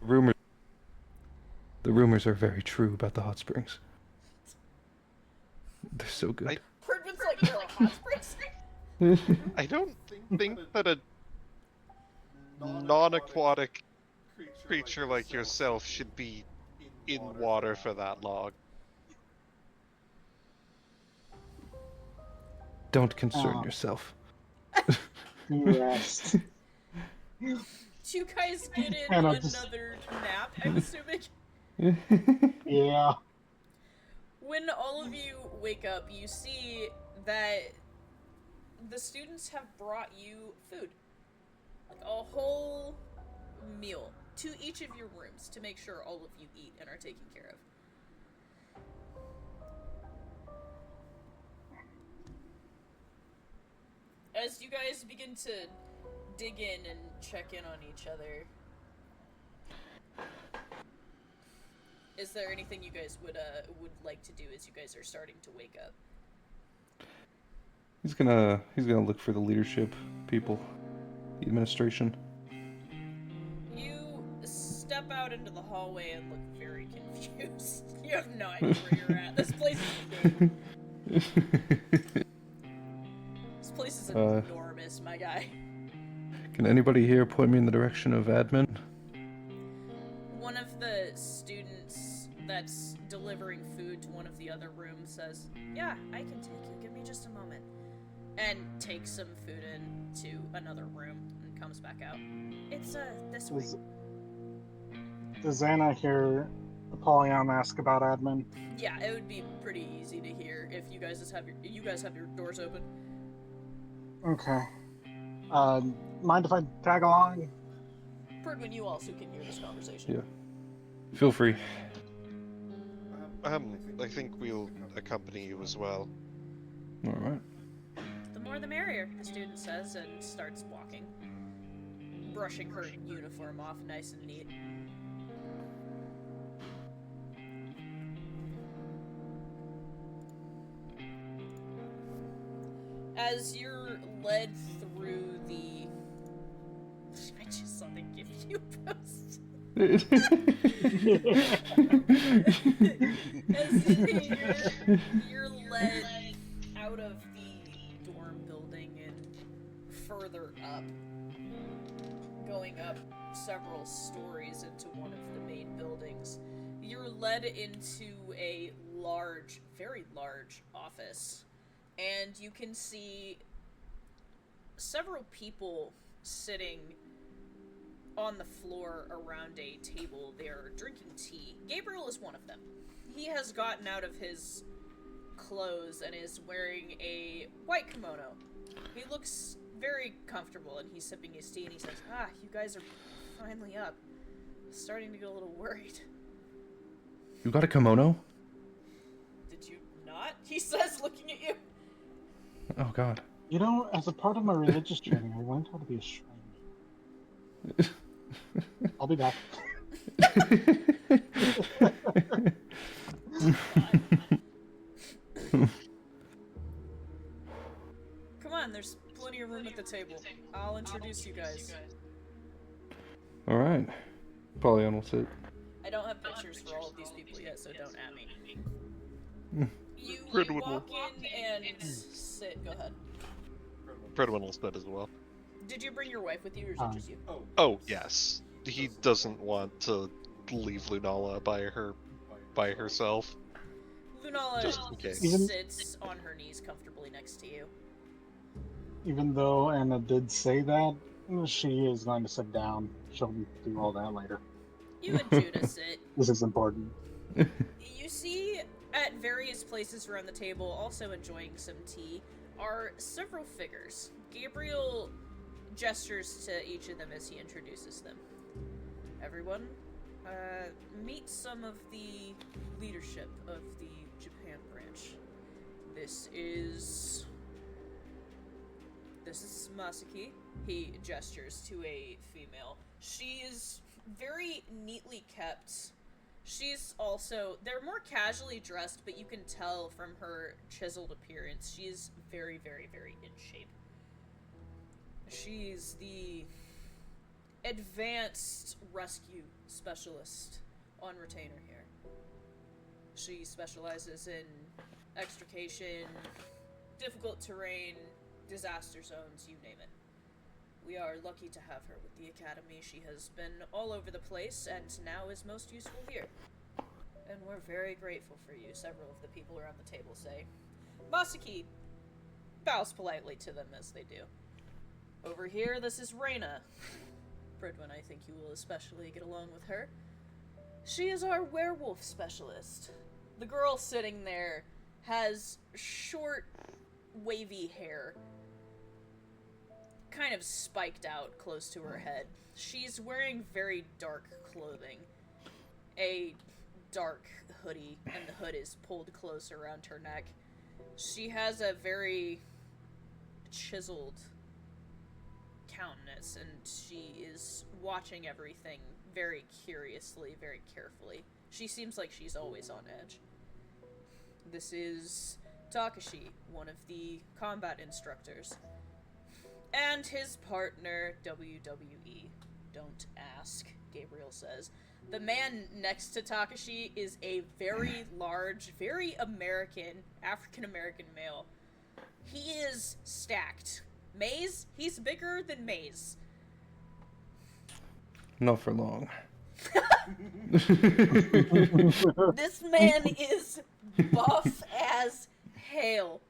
The rumors are very true about the hot springs. They're so good. Pridwin's like, they're like hot springs? I don't think that a non-aquatic creature like yourself should be in water for that long. Don't concern yourself. Rest. Do you guys get in another nap, I'm assuming? Yeah. When all of you wake up, you see that the students have brought you food. Like a whole meal to each of your rooms to make sure all of you eat and are taken care of. As you guys begin to dig in and check in on each other, is there anything you guys would like to do as you guys are starting to wake up? He's gonna look for the leadership people, the administration. You step out into the hallway and look very confused. You have no idea where you're at. This place is big. This place is enormous, my guy. Can anybody here point me in the direction of admin? One of the students that's delivering food to one of the other rooms says, "Yeah, I can take you. Give me just a moment." And takes some food into another room and comes back out. It's, this way. Does Anna hear Apollyon ask about admin? Yeah, it would be pretty easy to hear if you guys have your doors open. Okay. Mind if I tag along? Pridwin, you also can hear this conversation. Yeah. Feel free. I think we'll accompany you as well. Alright. The more the merrier, the student says, and starts walking. Brushing her uniform off nice and neat. As you're led through the... I just saw the gift you post. As you're led out of the dorm building and further up, going up several stories into one of the main buildings, you're led into a large, very large office. And you can see several people sitting on the floor around a table. They're drinking tea. Gabriel is one of them. He has gotten out of his clothes and is wearing a white kimono. He looks very comfortable and he's sipping his tea and he says, you guys are finally up. Starting to get a little worried. You got a kimono? Did you not? He says, looking at you. Oh god. You know, as a part of my religious training, I learned how to be a shrine. I'll be back. Come on, there's plenty of room at the table. I'll introduce you guys. Alright. Polyon will sit. I don't have pictures for all of these people yet, so don't at me. You Gridwood walk in and sit. Go ahead. Fredwin will sit as well. Did you bring your wife with you, or is it just you? Oh, yes. He doesn't want to leave Lunala by herself. Lunala Just in case. sits on her knees comfortably next to you. Even though Anna did say that, she is going to sit down. She'll do all that later. You and Judah sit. This is important. You see, at various places around the table, also enjoying some tea, are several figures. Gabriel gestures to each of them as he introduces them. Everyone, meet some of the leadership of the Japan branch. This is Masaki. He gestures to a female. She is very neatly kept. She's also, they're more casually dressed, but you can tell from her chiseled appearance, she is very, very, very in shape. She's the advanced rescue specialist on retainer here. She specializes in extrication, difficult terrain, disaster zones, you name it. We are lucky to have her with the Academy. She has been all over the place and now is most useful here. And we're very grateful for you, several of the people around the table say. Masaki bows politely to them as they do. Over here, this is Reyna. Bridwin, I think you will especially get along with her. She is our werewolf specialist. The girl sitting there has short, wavy hair, kind of spiked out close to her head. She's wearing very dark clothing. A dark hoodie, and the hood is pulled close around her neck. She has a very chiseled countenance, and she is watching everything very curiously, very carefully. She seems like she's always on edge. This is Takashi, one of the combat instructors. And his partner, WWE. Don't ask, Gabriel says. The man next to Takashi is a very large, very African-American male. He is stacked. Maze, he's bigger than Maze. Not for long. This man is buff as hell.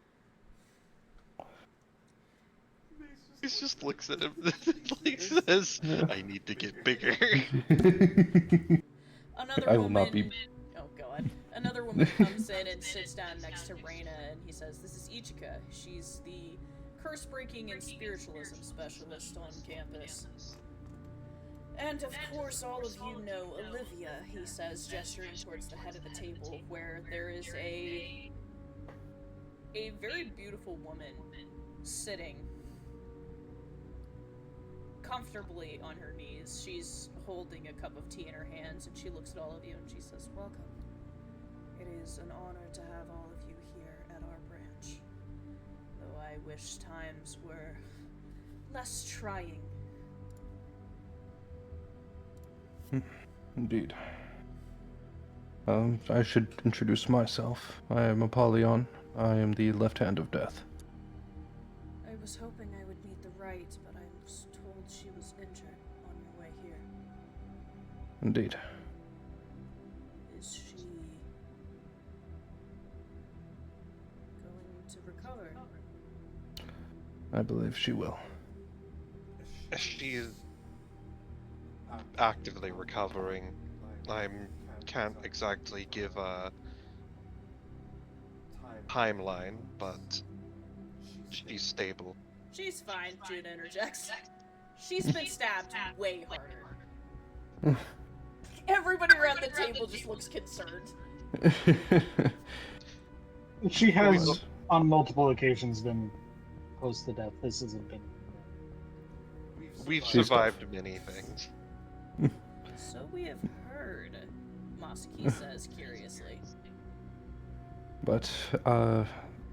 He just looks at him like says, I need to get bigger. Another I will woman, not be. Oh god. Another woman comes in and sits down next to Reyna, and he says, this is Ichika. She's the curse-breaking and spiritualism specialist on campus. And of course, all of you know Olivia, he says, gesturing towards the head of the table, where there is a very beautiful woman sitting comfortably on her knees. She's holding a cup of tea in her hands, and she looks at all of you and she says, welcome. It is an honor to have all of you here at our branch. Though I wish times were less trying. Indeed. I should introduce myself. I am Apollyon. I am the left hand of death. I was hoping I would meet the right, but I was told she was injured on your way here. Indeed. Is she going to recover? I believe she will. She is actively recovering. I can't exactly give a timeline, but she's stable. She's fine, Judah interjects. She's been stabbed way harder. Everybody around the table just looks concerned. She has, on multiple occasions, been close to death. This hasn't been. We've She's survived many things. So we have heard, Masaki says curiously. But,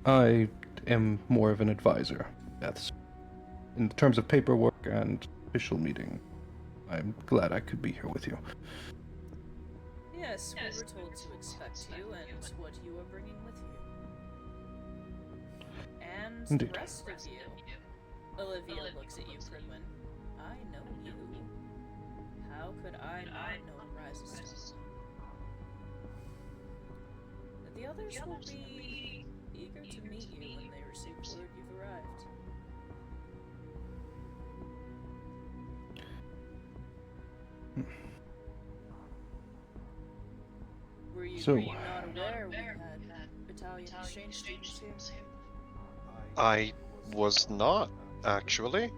I am more of an advisor. That's in terms of paperwork and official meeting. I'm glad I could be here with you. Yes, we were told to expect you and what you are bringing with you. And Indeed. the rest of you. Olivia looks at you, Pridwin. I know you. How could I not know Rise of Stone? The others will be eager to meet you when they receive word you've arrived. Were you not aware we had Italian exchange students here? I was not, actually.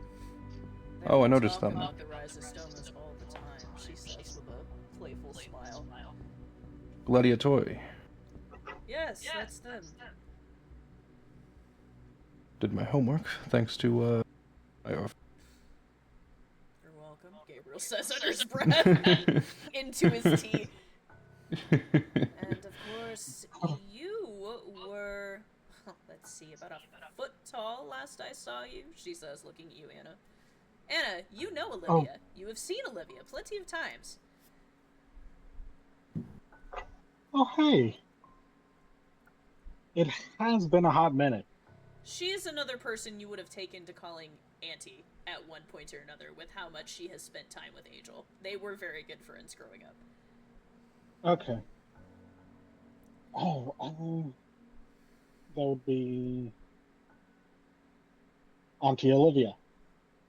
They Oh, I all noticed talk that. about the Rise of Stomas all the time, she says with a playful smile. Gladiatori. Yes, that's them. Did my homework, thanks to, You're welcome, Gabriel says under his breath into his tea. And of course, you were, let's see, about a foot tall last I saw you, she says, looking at you, Anna. Anna, you know Olivia. Oh. You have seen Olivia plenty of times. Oh, hey. It has been a hot minute. She is another person you would have taken to calling Auntie at one point or another with how much she has spent time with Angel. They were very good friends growing up. Okay. Oh, that would be Auntie Olivia.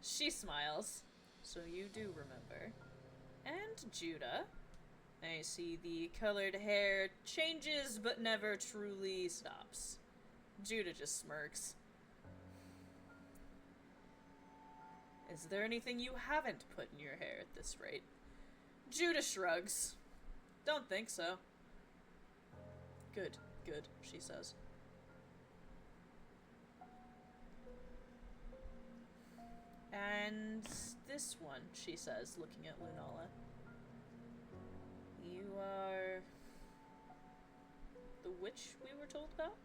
She smiles. So you do remember. And Judah. I see the colored hair changes but never truly stops. Judah just smirks. Is there anything you haven't put in your hair at this rate? Judah shrugs. Don't think so. Good, she says. And this one, she says, looking at Lunala. You are the witch we were told about?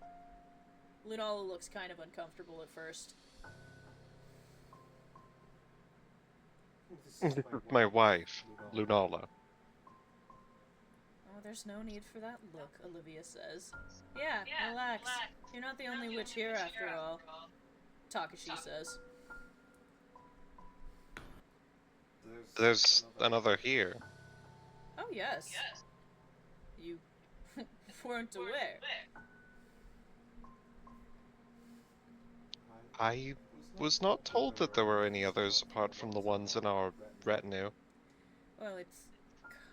Lunala looks kind of uncomfortable at first. This is my wife, Lunala. Oh, there's no need for that look, Olivia says. Yeah, relax. You're not the only witch here after all. Takashi says. There's another here. Oh, yes. You weren't aware. I was not told that there were any others apart from the ones in our retinue. Well, it's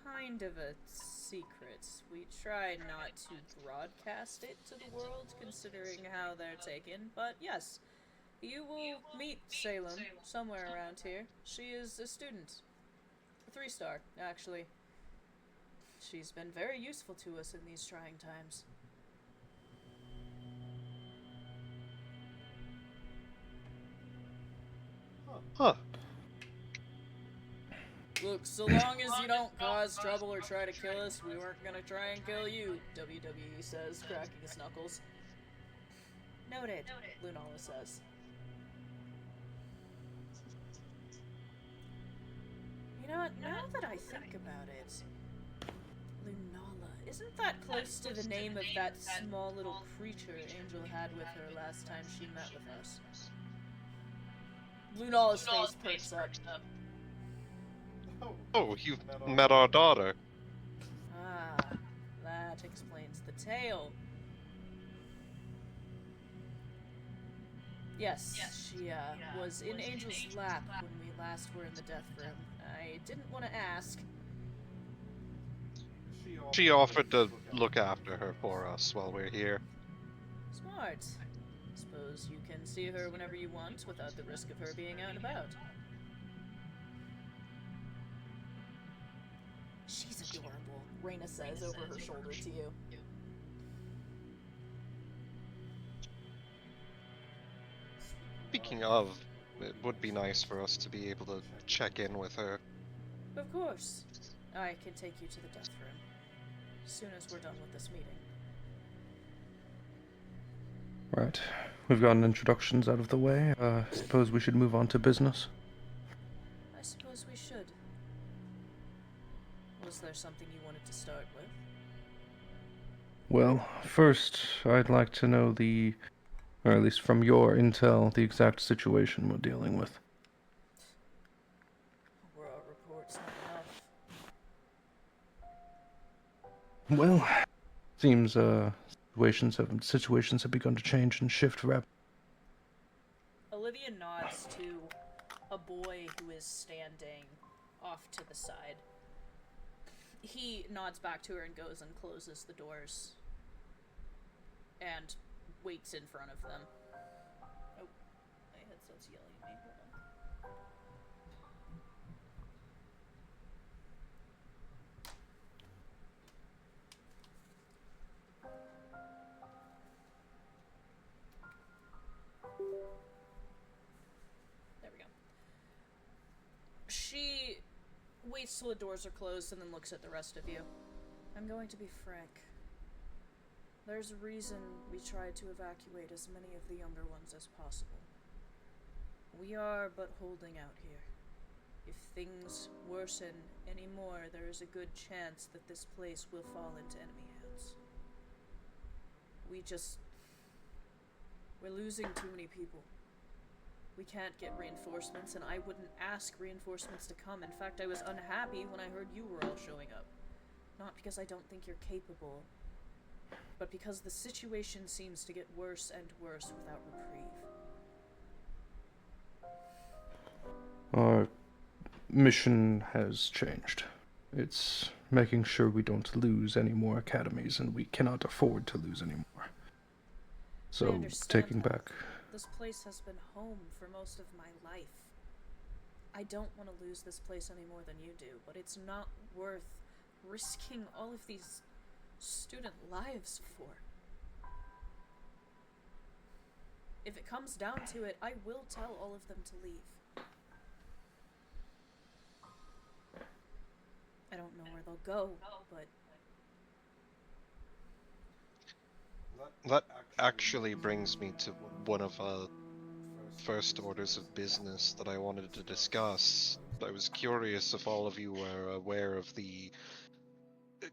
kind of a secret. We try not to broadcast it to the world, considering how they're taken, but yes, you will meet Salem somewhere around here. She is a student. A 3-star, actually. She's been very useful to us in these trying times. Huh. Look, so long as you don't cause trouble or try to kill us, we weren't gonna try and kill you, WWE says, cracking his knuckles. Noted, Lunala says. You know what, now that I think about it, Lunala, isn't that close to the name of that small little creature Angel had with her last time she met with us? Lunala's face perks up. Oh, you've met our daughter. Ah, that explains the tale. Yes, she was in Angel's lap when we last were in the death room. I didn't want to ask. She offered to look after her for us while we're here. Smart. Suppose you can see her whenever you want without the risk of her being out and about. She's adorable, Reyna says over her shoulder to you. speaking of, it would be nice for us to be able to check in with her. Of course. I can take you to the death room as soon as we're done with this meeting. Right. We've gotten introductions out of the way. Suppose we should move on to business. I suppose we should. Was there something you wanted to start with? Well, first, I'd like to know or at least from your intel, the exact situation we're dealing with. Were our reports not enough? Well, seems situations have begun to change and shift rapidly. Olivia nods to a boy who is standing off to the side. He nods back to her and goes and closes the doors and waits in front of them. Oh, my headset's yelling at me. Hold on. There we go. She waits till the doors are closed and then looks at the rest of you. I'm going to be frank. There's a reason we tried to evacuate as many of the younger ones as possible. We are but holding out here. If things worsen any more, there is a good chance that this place will fall into enemy hands. We're losing too many people. We can't get reinforcements, and I wouldn't ask reinforcements to come. In fact, I was unhappy when I heard you were all showing up. Not because I don't think you're capable, but because the situation seems to get worse and worse without reprieve. Our mission has changed. It's making sure we don't lose any more academies, and we cannot afford to lose any more. So, taking back... This place has been home for most of my life. I don't want to lose this place any more than you do, but it's not worth risking all of these student lives for. If it comes down to it, I will tell all of them to leave. I don't know where they'll go, but... That actually brings me to one of our first orders of business that I wanted to discuss. I was curious if all of you were aware of the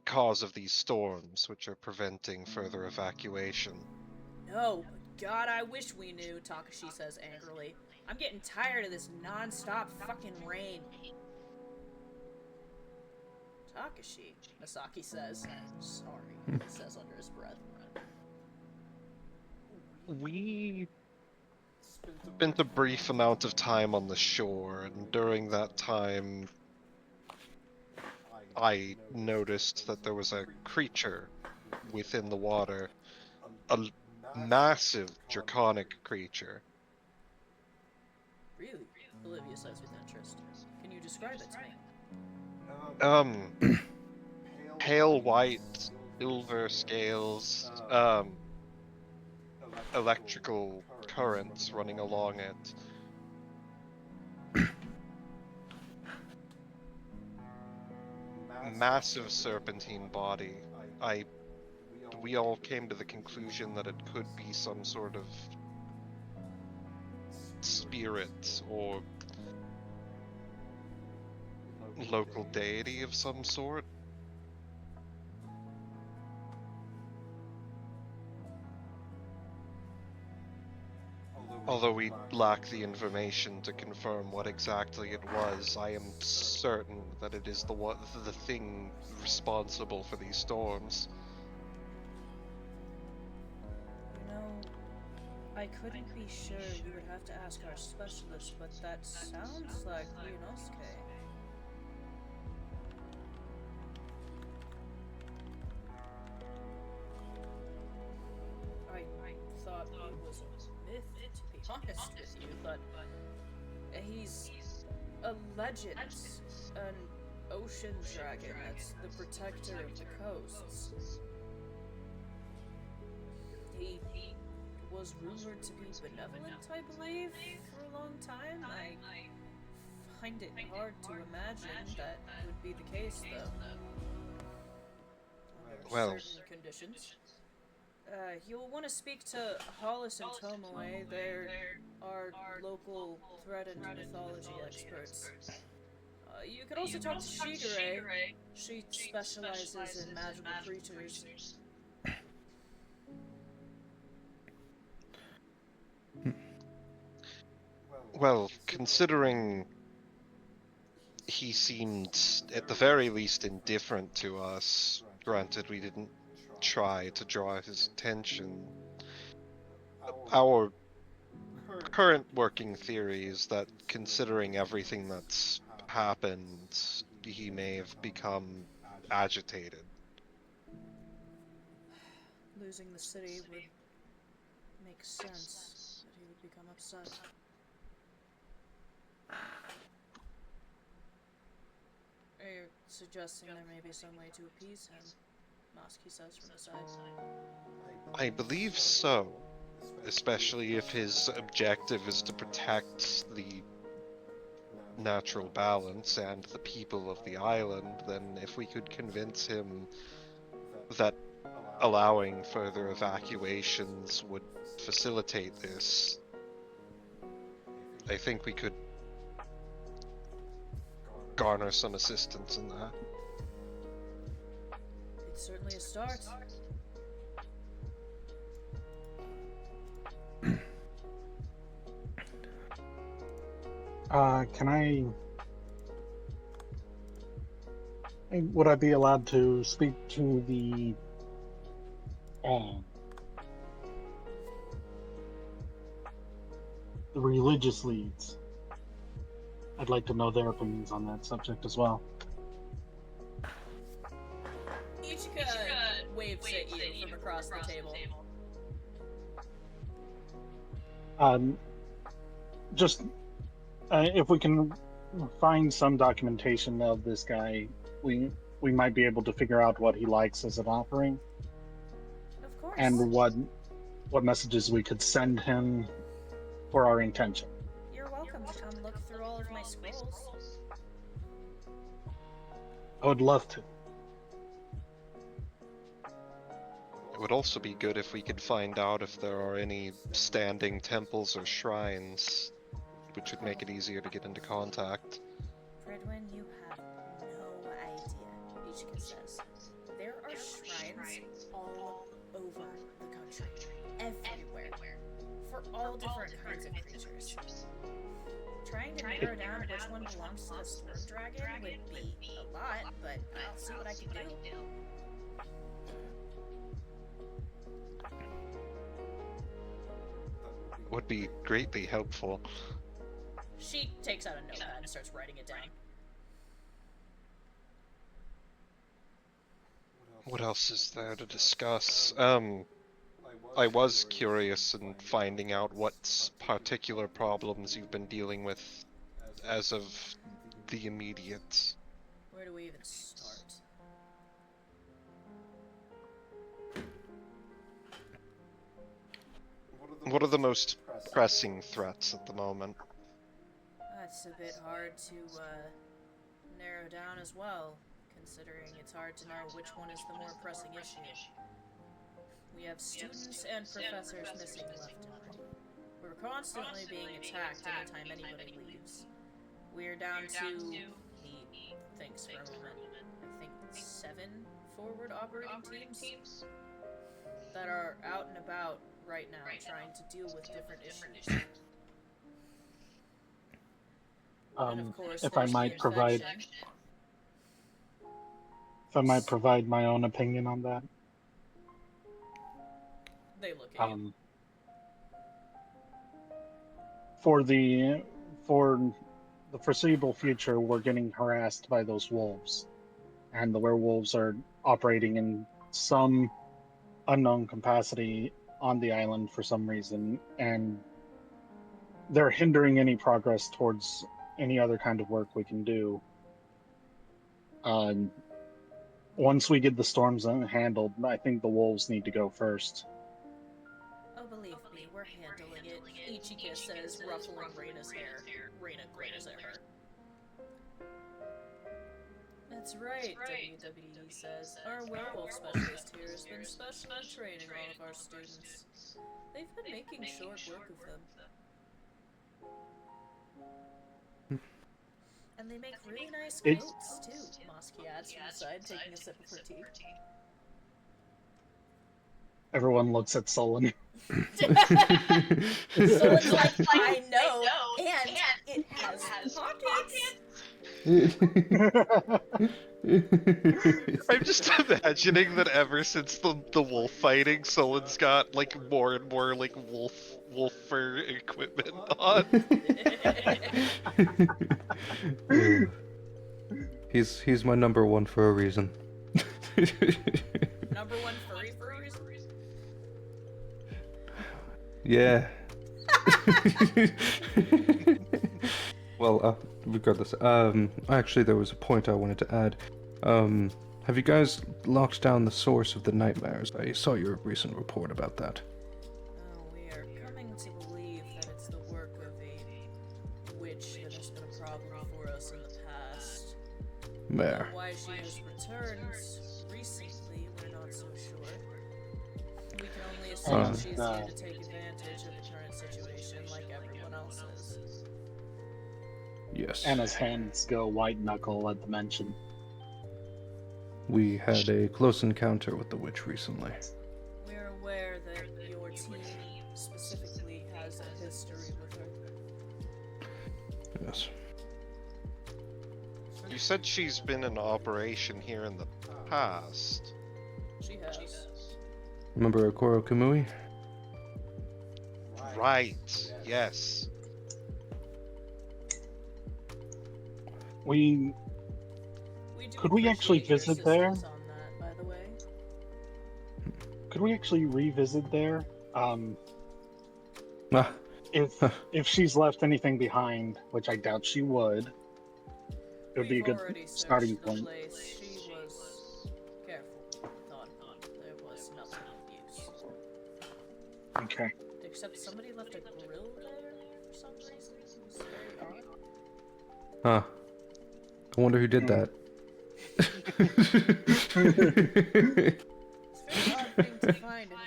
cause of these storms, which are preventing further evacuation. No, but God, I wish we knew, Takashi says angrily. I'm getting tired of this non-stop fucking rain. Takashi, Masaki says. Sorry, he says under his breath. We spent a brief amount of time on the shore, and during that time, I noticed that there was a creature within the water, a massive draconic creature. Really? Olivia says with interest. Can you describe it to me? Pale white, silver scales, electrical currents running along it. Massive serpentine body. We all came to the conclusion that it could be some sort of spirit or local deity of some sort. Although we lack the information to confirm what exactly it was, I am certain that it is the thing responsible for these storms. You know, I couldn't be sure. You would have to ask our specialist, but that sounds like Ryunosuke. I thought he was a myth, to be honest with you, but he's a legend, an ocean dragon that's the protector of the coasts. He was rumored to be benevolent, I believe, for a long time. I find it hard to imagine that would be the case, though. Under Well, certain conditions. You'll want to speak to Hollis and Tomoe. They're our local threat and mythology experts. You could also talk to Shigure. She specializes in magical creatures. well, considering he seemed, at the very least, indifferent to us, granted we didn't try to draw his attention, our current working theory is that considering everything that's happened, he may have become agitated. Losing the city would make sense that he would become upset. Are you suggesting there may be some way to appease him? Mosky says from the side. I believe so, especially if his objective is to protect the natural balance and the people of the island. Then if we could convince him that allowing further evacuations would facilitate this, I think we could garner some assistance in that. It's certainly a start. Would I be allowed to speak to the religious leads? I'd like to know their opinions on that subject as well. Ichika waves at you from across the table. Just if we can find some documentation of this guy, we might be able to figure out what he likes as an offering. Of course. And what messages we could send him for our intention. You're welcome to come look through all of my scrolls. I would love to. It would also be good if we could find out if there are any standing temples or shrines, which would make it easier to get into contact. Fredwin, you have no idea, Ichika says. There are shrines all over the country, everywhere, for all different kinds of creatures. Trying to narrow down which one belongs to the storm dragon would be a lot, but I'll see what I can do. Would be greatly helpful. She takes out a notepad and starts writing it down. What else is there to discuss? I was curious in finding out what particular problems you've been dealing with as of the immediate. Where do we even start? What are the most pressing threats at the moment? That's a bit hard to narrow down as well, considering it's hard to know which one is the more pressing issue. We have students and professors missing left and right. We're constantly being attacked anytime anybody leaves. We're down to, he thinks for a moment, I think 7 forward operating teams that are out and about right now trying to deal with different issues. And of course, if I might provide my own opinion on that. They look at you. For the foreseeable future, we're getting harassed by those wolves, and the werewolves are operating in some unknown capacity on the island for some reason, and they're hindering any progress towards any other kind of work we can do. Once we get the storms handled, I think the wolves need to go first. Oh, believe me, handling it, Ichika says, ruffling Reina's hair. Reina glares at her. That's right, WWE says. Our werewolf specialist here has been specially training all of our students. They've been making short work of them. And they make really nice coats, too, Mosky adds from the side, taking a sip of her tea. Everyone looks at Sullen. Sullen's like, I know, and it has pockets! I'm just imagining that ever since the wolf fighting, Sullen's got like more and more like wolf fur equipment on. He's my number one for a reason. Number one furry for a reason? Yeah. Well, regardless, actually there was a point I wanted to add. Have you guys locked down the source of the nightmares? I saw your recent report about that. Oh, we are coming to believe that it's the work of a witch that has been a problem for us in the past. There. Why she has returned recently, we're not so sure. We can only assume she's here to take advantage of the current situation like everyone else is. Yes. Anna's hands go white knuckle at the mention. We had a close encounter with the witch recently. We're aware that your team specifically has a history with her. Yes. You said she's been in operation here in the past. She has. Remember Okoro Kamui? Right, yes. Could we actually visit there? On that, by the way. Could we actually revisit there? If she's left anything behind, which I doubt she would, it would be a good starting point. Place. She was careful. Thought there was nothing of use. Okay. Except somebody left a grill there for some reason. It was very odd. Huh. I wonder who did that. It's a very odd thing to find in a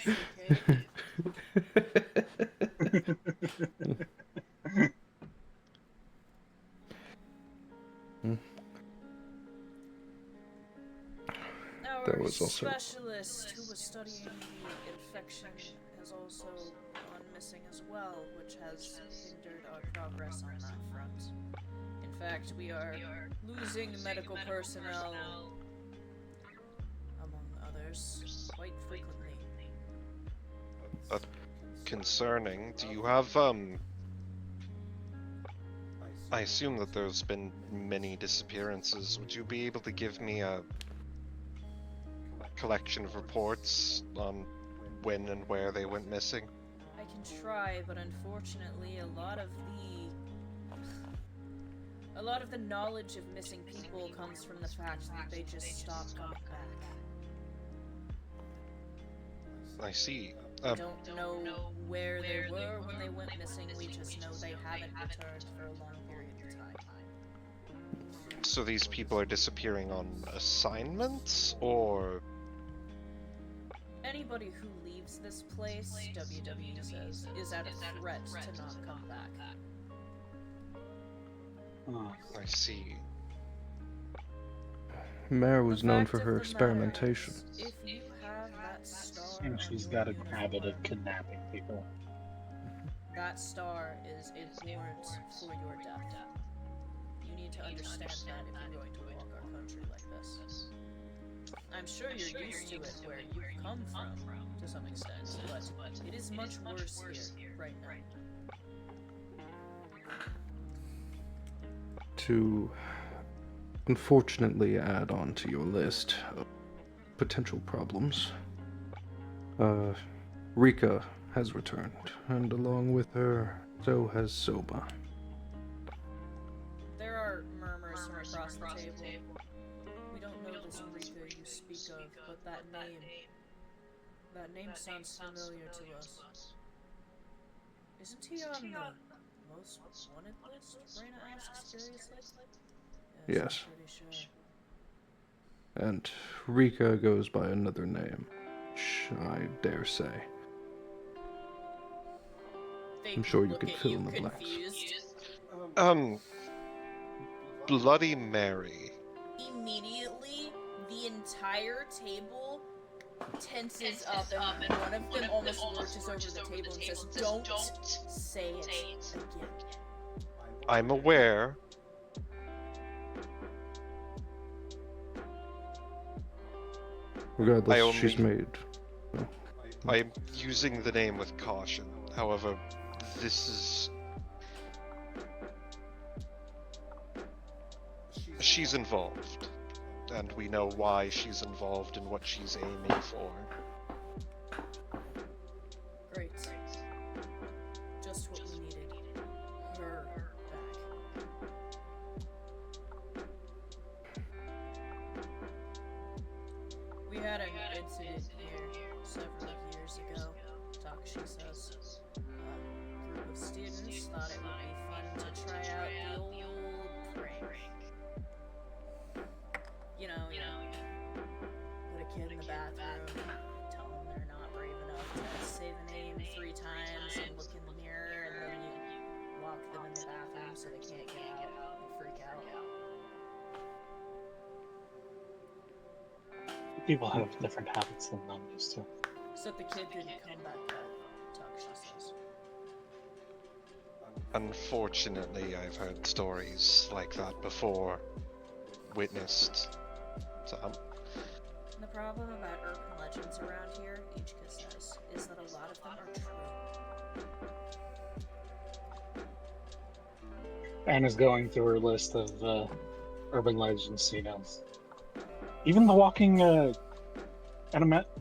There Our was also specialist who was studying the infection has also gone missing as well, which has hindered our progress on that front. In fact, we are losing medical personnel, among others, quite frequently. Concerning. Do you have I assume that there's been many disappearances. Would you be able to give me a collection of reports on when and where they went missing? I can try, but unfortunately a lot of the knowledge of missing people comes from the fact that they just stop coming back. I see. We don't know where they were when they went missing, we just know they haven't returned for a long period of time. So these people are disappearing on assignments, or...? Anybody who leaves this place, WWE says, is at a threat to not come back. I see. Mare was known for her experimentation. If you have that star, And she's got a habit of kidnapping people. that star is a warrant for your death. You need to understand that if you're going to walk our country like this. I'm sure you're used to it where you've come from, to some extent, but it is much worse here, right now. To unfortunately add on to your list of potential problems, Rika has returned, and along with her, so has Soba. There are murmurs from across the table. We don't know this Rika you speak of, but that name sounds familiar to us. Isn't he on the most wanted list? Raina asks curiously. Yes. I'm pretty sure. And Rika goes by another name, which I dare say. I'm sure you could fill in the blanks. Bloody Mary. Immediately, the entire table tenses up, and one of them almost lurches over the table and says, "Don't say it again." I'm aware. Regardless, she's made. I'm using the name with caution. However, this is... She's involved. And we know why she's involved and what she's aiming for. Great. Just what we needed. Her back. We had an incident here several years ago, Takashi says. A group of students thought it would be fun to try out the old prank. You know, put a kid in the bathroom, tell them they're not brave enough to say the name 3 times and look in the mirror, and then you lock them in the bathroom so they can't get out and freak out. People have different habits than I'm used to. Except the kid didn't come back out, Takashi says. Unfortunately, I've heard stories like that before. Witnessed some. The problem about urban legends around here, Ichika says, is that a lot of them are true. Anna's going through her list of urban legends, you know. Even the walking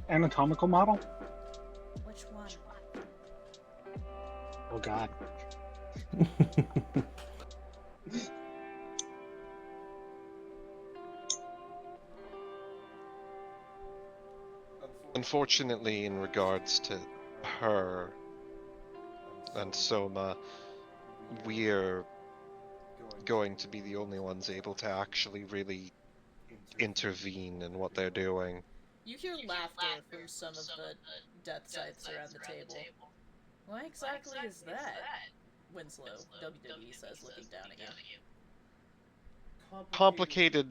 anatomical model? Which one? Oh god. Unfortunately, in regards to her and Soma, we're going to be the only ones able to actually really intervene in what they're doing. You hear laughter from some of the death scythes around the table. Why exactly is that? Winslow, WWE says, looking down at you. Complicated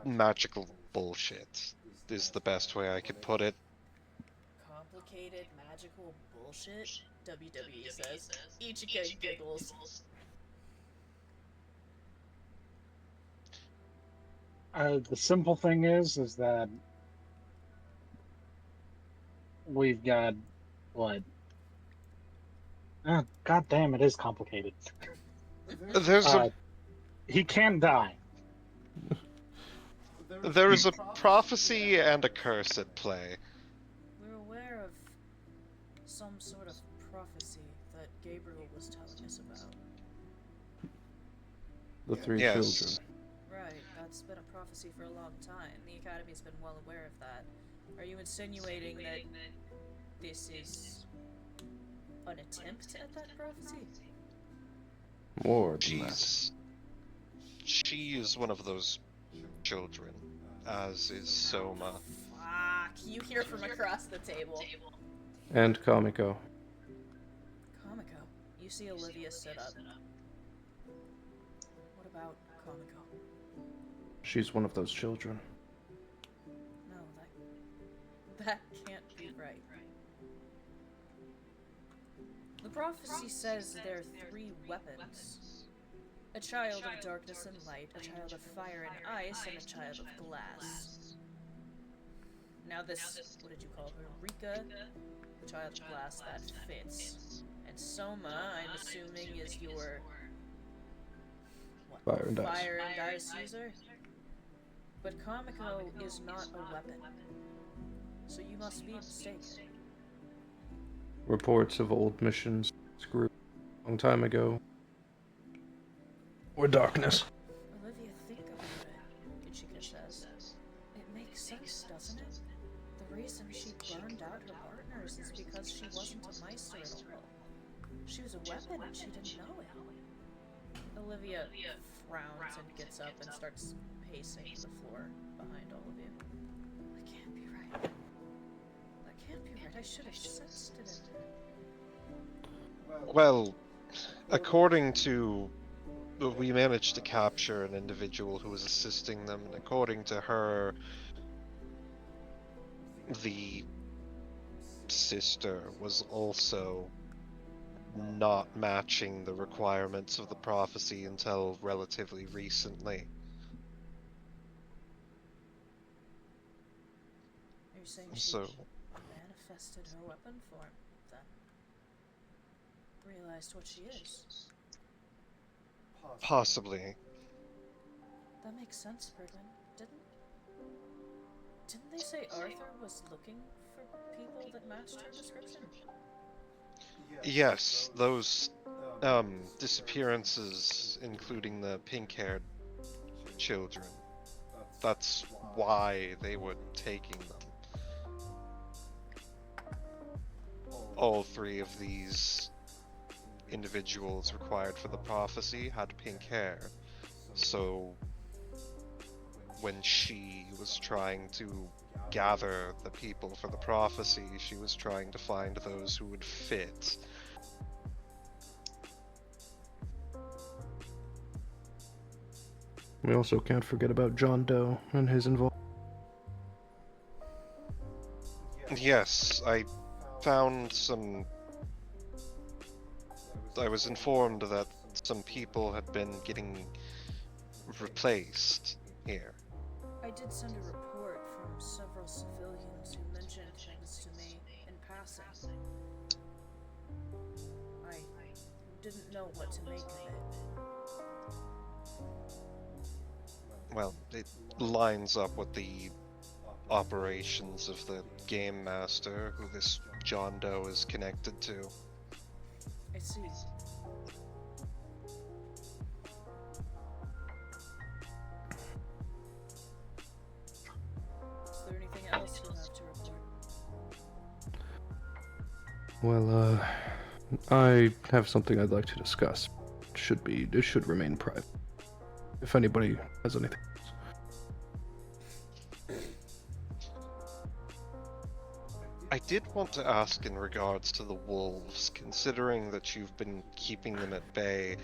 magical bullshit is the best way I could put it. Complicated magical bullshit? WWE says. Ichika giggles. The simple thing is that we've got what? God damn, it is complicated. There's he can die. There is a prophecy and a curse at play. We're aware of some sort of prophecy that Gabriel was telling us about. The 3 Yes. children. Right, that's been a prophecy for a long time. The Academy's been well aware of that. Are you insinuating that this is an attempt at that prophecy? More than that. She is one of those children, as is Soma. Fuck, you hear from across the table. And Kamiko. Kamiko. You see Olivia sit up. What about Kamiko? She's one of those children. No, that can't be right. The prophecy says there are 3 weapons. A child of darkness and light, a child of fire and ice, and a child of glass. Now this, what did you call her? Rika, the child of glass, that fits. And Soma, I'm assuming, is your... what? Fire and ice. Fire and ice user? But Kamiko is not a weapon. So you must be mistaken. Reports of old missions group a long time ago. Or darkness. Olivia, think about it, Ichika says. It makes sense, doesn't it? The reason she burned out her partners is because she wasn't a Meister at all. she was a weapon and she didn't know it. Olivia frowns and gets up and starts pacing the floor behind all of you. That can't be right. That can't be right. I should have sensed it in her. Well, according to... We managed to capture an individual who was assisting them, and according to her, the sister was also not matching the requirements of the prophecy until relatively recently. Are you saying she So, manifested her weapon form, then? Realized what she is? possibly. That makes sense, Birdman. Didn't they say Arthur was looking for people that matched her description? Yes, those disappearances, including the pink-haired children. That's why they were taking them. All three of these individuals required for the prophecy had pink hair, so when she was trying to gather the people for the prophecy, she was trying to find those who would fit. We also can't forget about John Doe and his involvement. Yes, I found some... I was informed that some people had been getting replaced here. I did send a report from several civilians who mentioned things to me in passing. I didn't know what to make of it. Well, it lines up with the operations of the Game Master, who this John Doe is connected to. I see. Is there anything else you have to report? Well, I have something I'd like to discuss. It should remain private. If anybody has anything else. I did want to ask in regards to the wolves, considering that you've been keeping them at bay,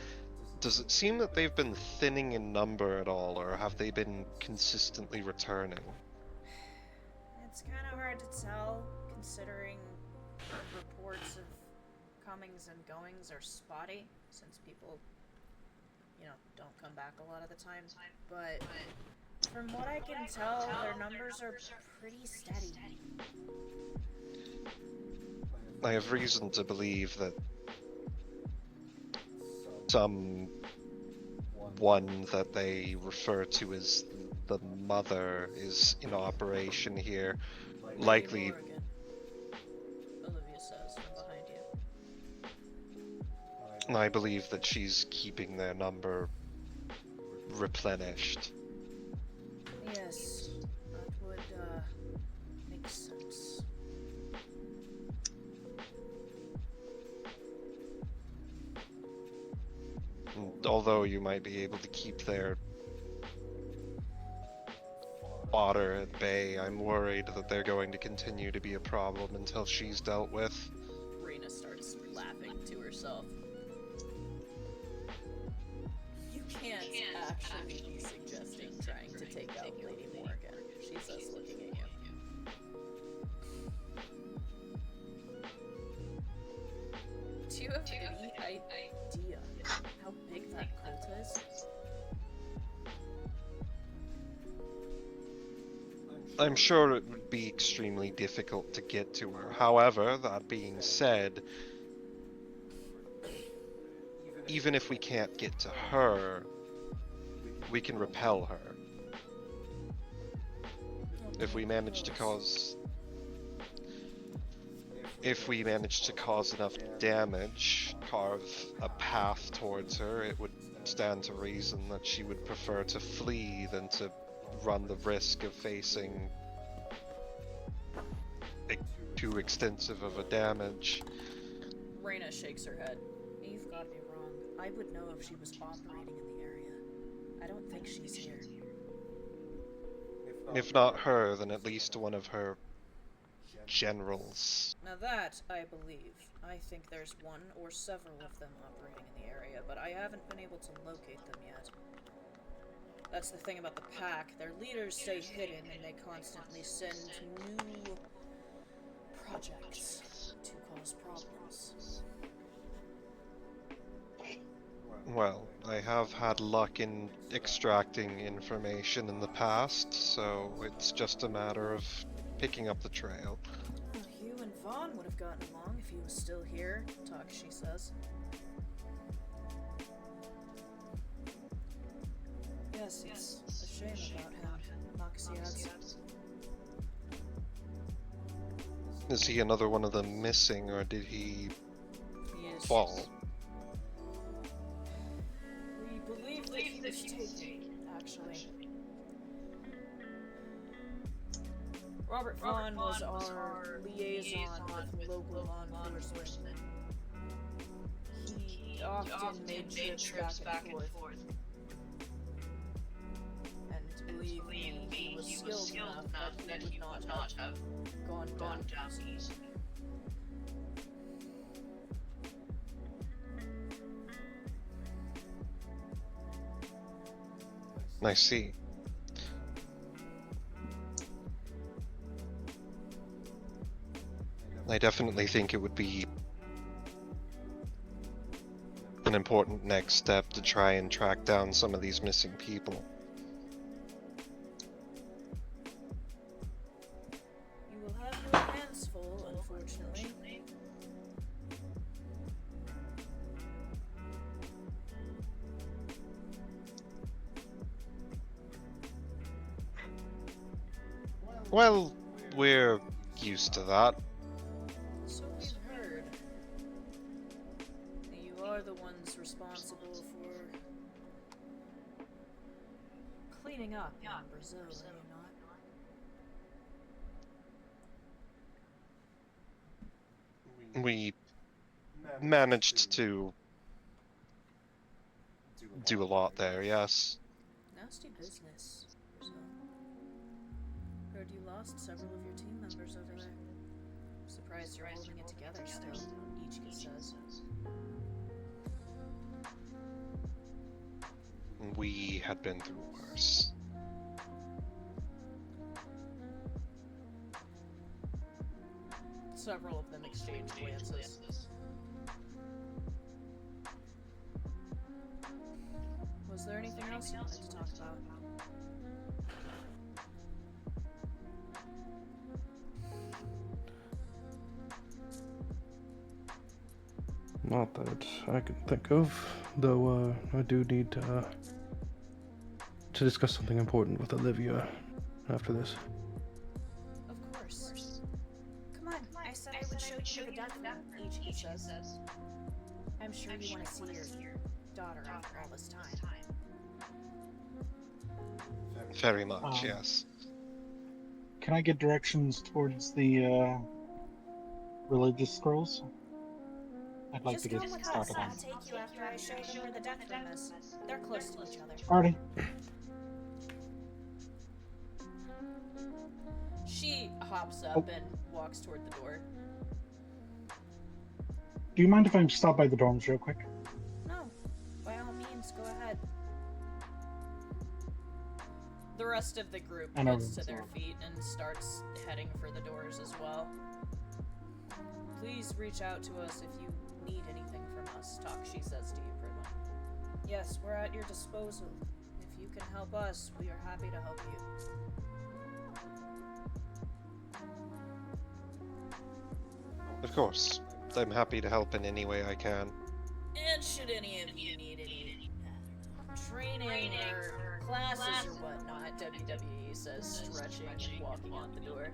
does it seem that they've been thinning in number at all, or have they been consistently returning? It's kind of hard to tell, considering reports of comings and goings are spotty, since people, don't come back a lot of the time. But from what I can tell, their numbers are pretty steady. I have reason to believe that some one that they refer to as the mother is in operation here. Likely. Morgan, Olivia says from behind you. I believe that she's keeping their number replenished. Yes, that would make sense. And although you might be able to keep their fodder at bay, I'm worried that they're going to continue to be a problem until she's dealt with. Rena starts laughing to herself. You can't actually be suggesting trying to take out Lady Morgan. She says, looking at you. Do you have any idea how big that cult is? I'm sure it would be extremely difficult to get to her. However, that being said, even if we can't get to her, we can repel her. If we manage to cause enough damage, carve a path towards her, it would stand to reason that she would prefer to flee than to run the risk of facing too extensive of a damage. Raina shakes her head. You've got me wrong. I would know if she was operating in the area. I don't think she's here. If not her, then at least one of her generals. Now that, I believe. I think there's one or several of them operating in the area, but I haven't been able to locate them yet. That's the thing about the pack. Their leaders stay hidden and they constantly send new projects to cause problems. Well, I have had luck in extracting information in the past, so it's just a matter of picking up the trail. Well, you and Vaughn would have gotten along if he was still here, Takashi says. Yes, it's a shame about him, Moxie adds. Is he another one of them missing, or did he He is. fall? We believe that he was taken, actually. Robert Vaughn was our liaison with local law enforcement. He often made trips back and forth. And believe me, he was skilled enough that he would not have gone down easy. I see. I definitely think it would be an important next step to try and track down some of these missing people. You will have your hands full, unfortunately. Well, we're used to that. So we've heard. You are the ones responsible for cleaning up in Brazil, are you not? We managed to do a lot there, yes. Nasty business, Brazil. Heard you lost several of your team members over there. Surprised you're holding it together still, Ichika says. We had been through worse. Several of them exchange glances. Was there anything else you wanted to talk about? Not that I can think of, though I do need to discuss something important with Olivia after this. Of course. Come on, I said I would show you the death room, Ichika says. I'm sure you want to see your daughter after all this time. Very much, yes. Can I get directions towards the religious scrolls? I'd like to get started on. I'll take you after I show them where the death room is. They're close to each other. Alrighty. She hops up and walks toward the door. Do you mind if I stop by the dorms real quick? No, by all means, go ahead. The rest of the group gets to their feet and starts heading for the doors as well. Please reach out to us if you need anything from us, Takashi says to you, Prima. Yes, we're at your disposal. If you can help us, we are happy to help you. Of course. I'm happy to help in any way I can. And should any of you need any training or classes or whatnot, WWE says, stretching and walking out the door,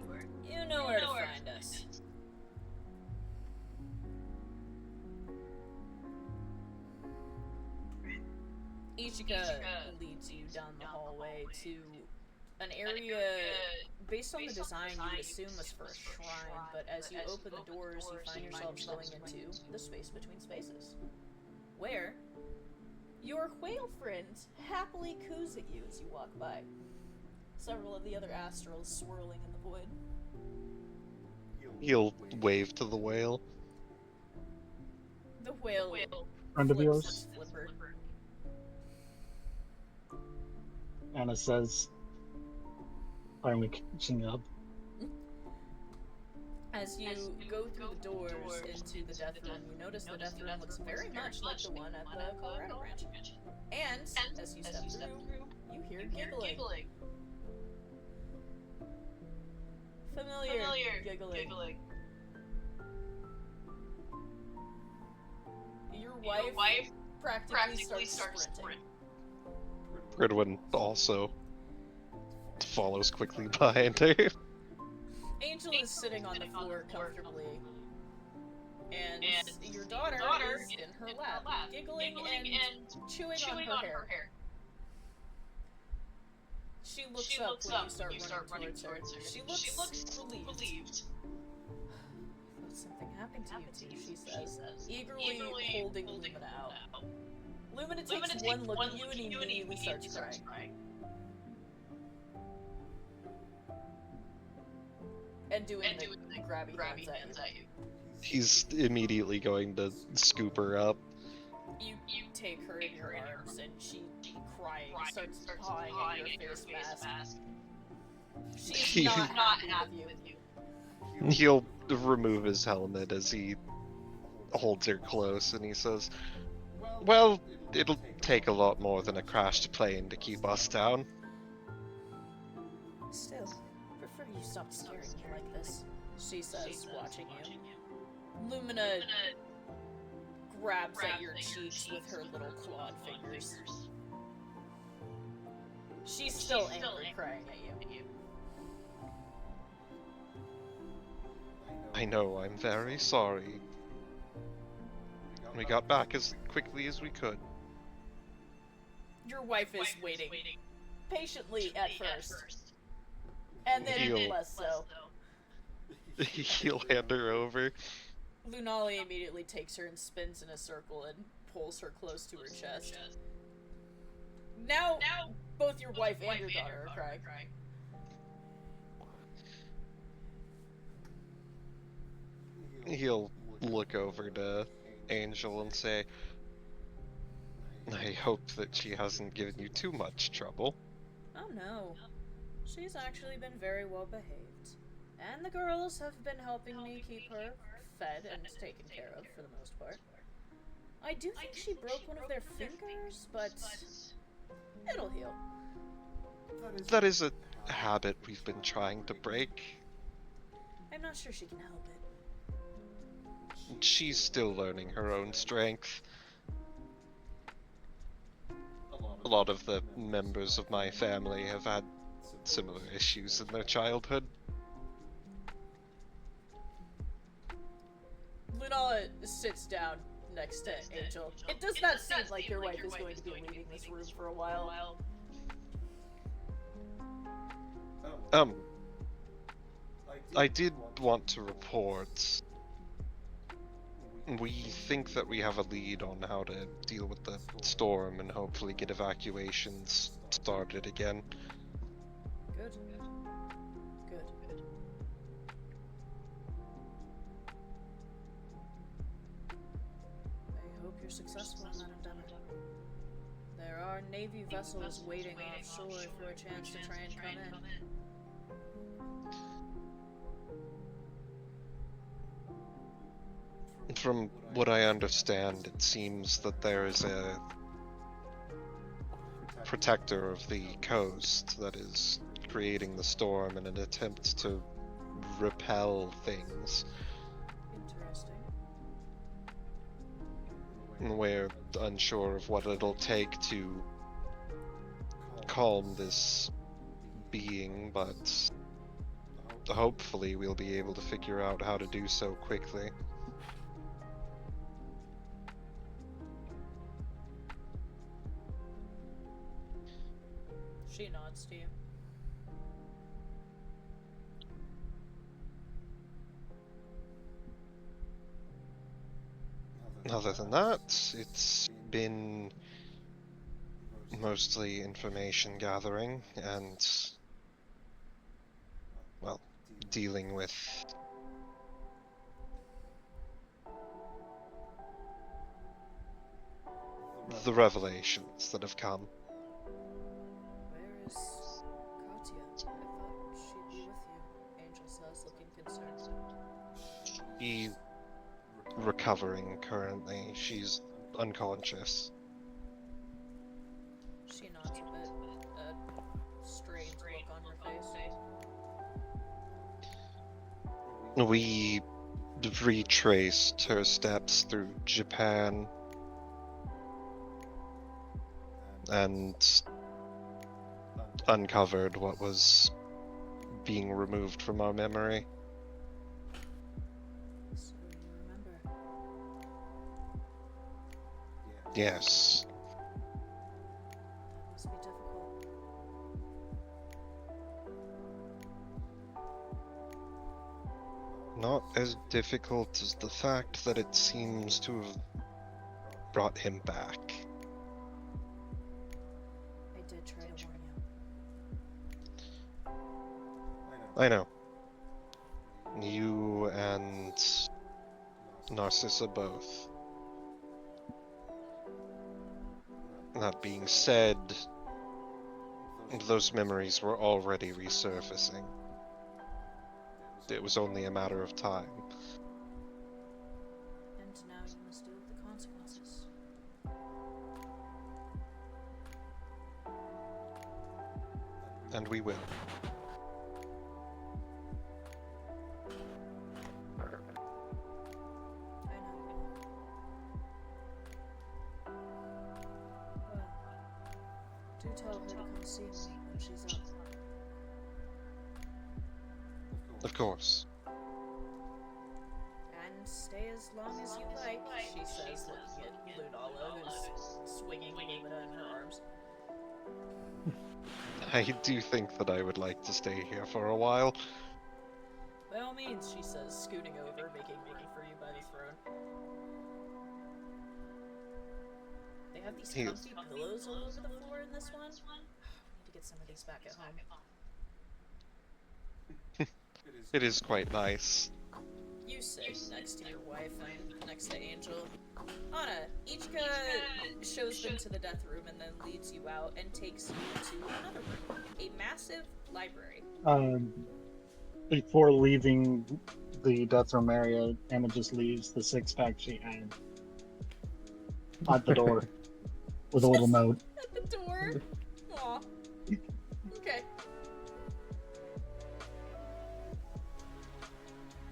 you know where to find us. Ichika leads you down the hallway to an area based on the design, you would assume was for a shrine, but as you open the doors, you find yourselves going into the space between spaces, where your whale friend happily coos at you as you walk by. Several of the other astrals swirling in the void. He'll wave to the whale. The whale Friend of flips yours? its flipper. Anna says, finally catching up. As you go through the doors into the death room, you notice the death room looks very much like the one at the Colorado branch. And as you step through, you hear giggling. Familiar giggling. Your wife practically starts sprinting. Gridwin also follows quickly behind her. Angel is sitting on the floor comfortably, and your daughter is in her lap, giggling and chewing on her hair. She looks up when you start running towards her. She looks relieved. I thought something happened to you two, she says, eagerly holding Lumina out. Lumina takes one look at you and immediately starts crying. And doing the grabby hands at you. He's immediately going to scoop her up. You take her in your arms, and she, crying, starts pawing at your face mask. She's not happy with you. He'll remove his helmet as he holds her close, and he says, "Well, it'll take a lot more than a crashed plane to keep us down." Still, prefer you stop scaring me like this, she says, watching you. Lumina grabs at your cheeks with her little clawed fingers. She's still angry, crying at you. I know, I'm very sorry. We got back as quickly as we could. Your wife is waiting patiently at first, and then less so. He'll hand her over. Lunali immediately takes her and spins in a circle and pulls her close to her chest. Now both your wife and your daughter are crying. He'll look over to Angel and say, "I hope that she hasn't given you too much trouble." Oh no. She's actually been very well behaved. And the girls have been helping me keep her fed and taken care of for the most part. I do think she broke one of their fingers, but it'll heal. That is a habit we've been trying to break. I'm not sure she can help it. She's still learning her own strength. A lot of the members of my family have had similar issues in their childhood. Lunala sits down next to Angel. It does not seem like your wife is going to be leaving this room for a while. I did want to report. We think that we have a lead on how to deal with the storm and hopefully get evacuations started again. Good. I hope you're successful in that endeavor. There are Navy vessels waiting offshore for a chance to try and come in. From what I understand, it seems that there is a protector of the coast that is creating the storm in an attempt to repel things. Interesting. We're unsure of what it'll take to calm this being, but hopefully we'll be able to figure out how to do so quickly. She nods to you. Other than that, it's been mostly information gathering and, well, dealing with the revelations that have come. Where is Katya? I thought she'd be with you, Angel says, looking concerned. She's recovering currently. She's unconscious. She nods a bit, a strained look on her face. We retraced her steps through Japan and uncovered what was being removed from our memory. So you remember? Yes. That must be difficult. Not as difficult as the fact that it seems to have brought him back. I did try to warn you. I know. You and Narcissa both. That being said, those memories were already resurfacing. It was only a matter of time. And now you must deal with the consequences. And we will. I know you will. Well, do tell her to come see me when she's up. Of course. And stay as long as you like, she says, looking at Lunala, who's swinging Lumina in her arms. I do think that I would like to stay here for a while. By all means, she says, scooting over, making room for you by the throne. They have these comfy pillows all over the floor in this one. We need to get some of these back at home. It is quite nice. You sit next to your wife and next to Angel. Anna, Ichika shows them to the death room and then leads you out and takes you to another room. A massive library. Before leaving the death room area, Anna just leaves the six-pack she had at the door with a little note. At the door? Aw. Okay.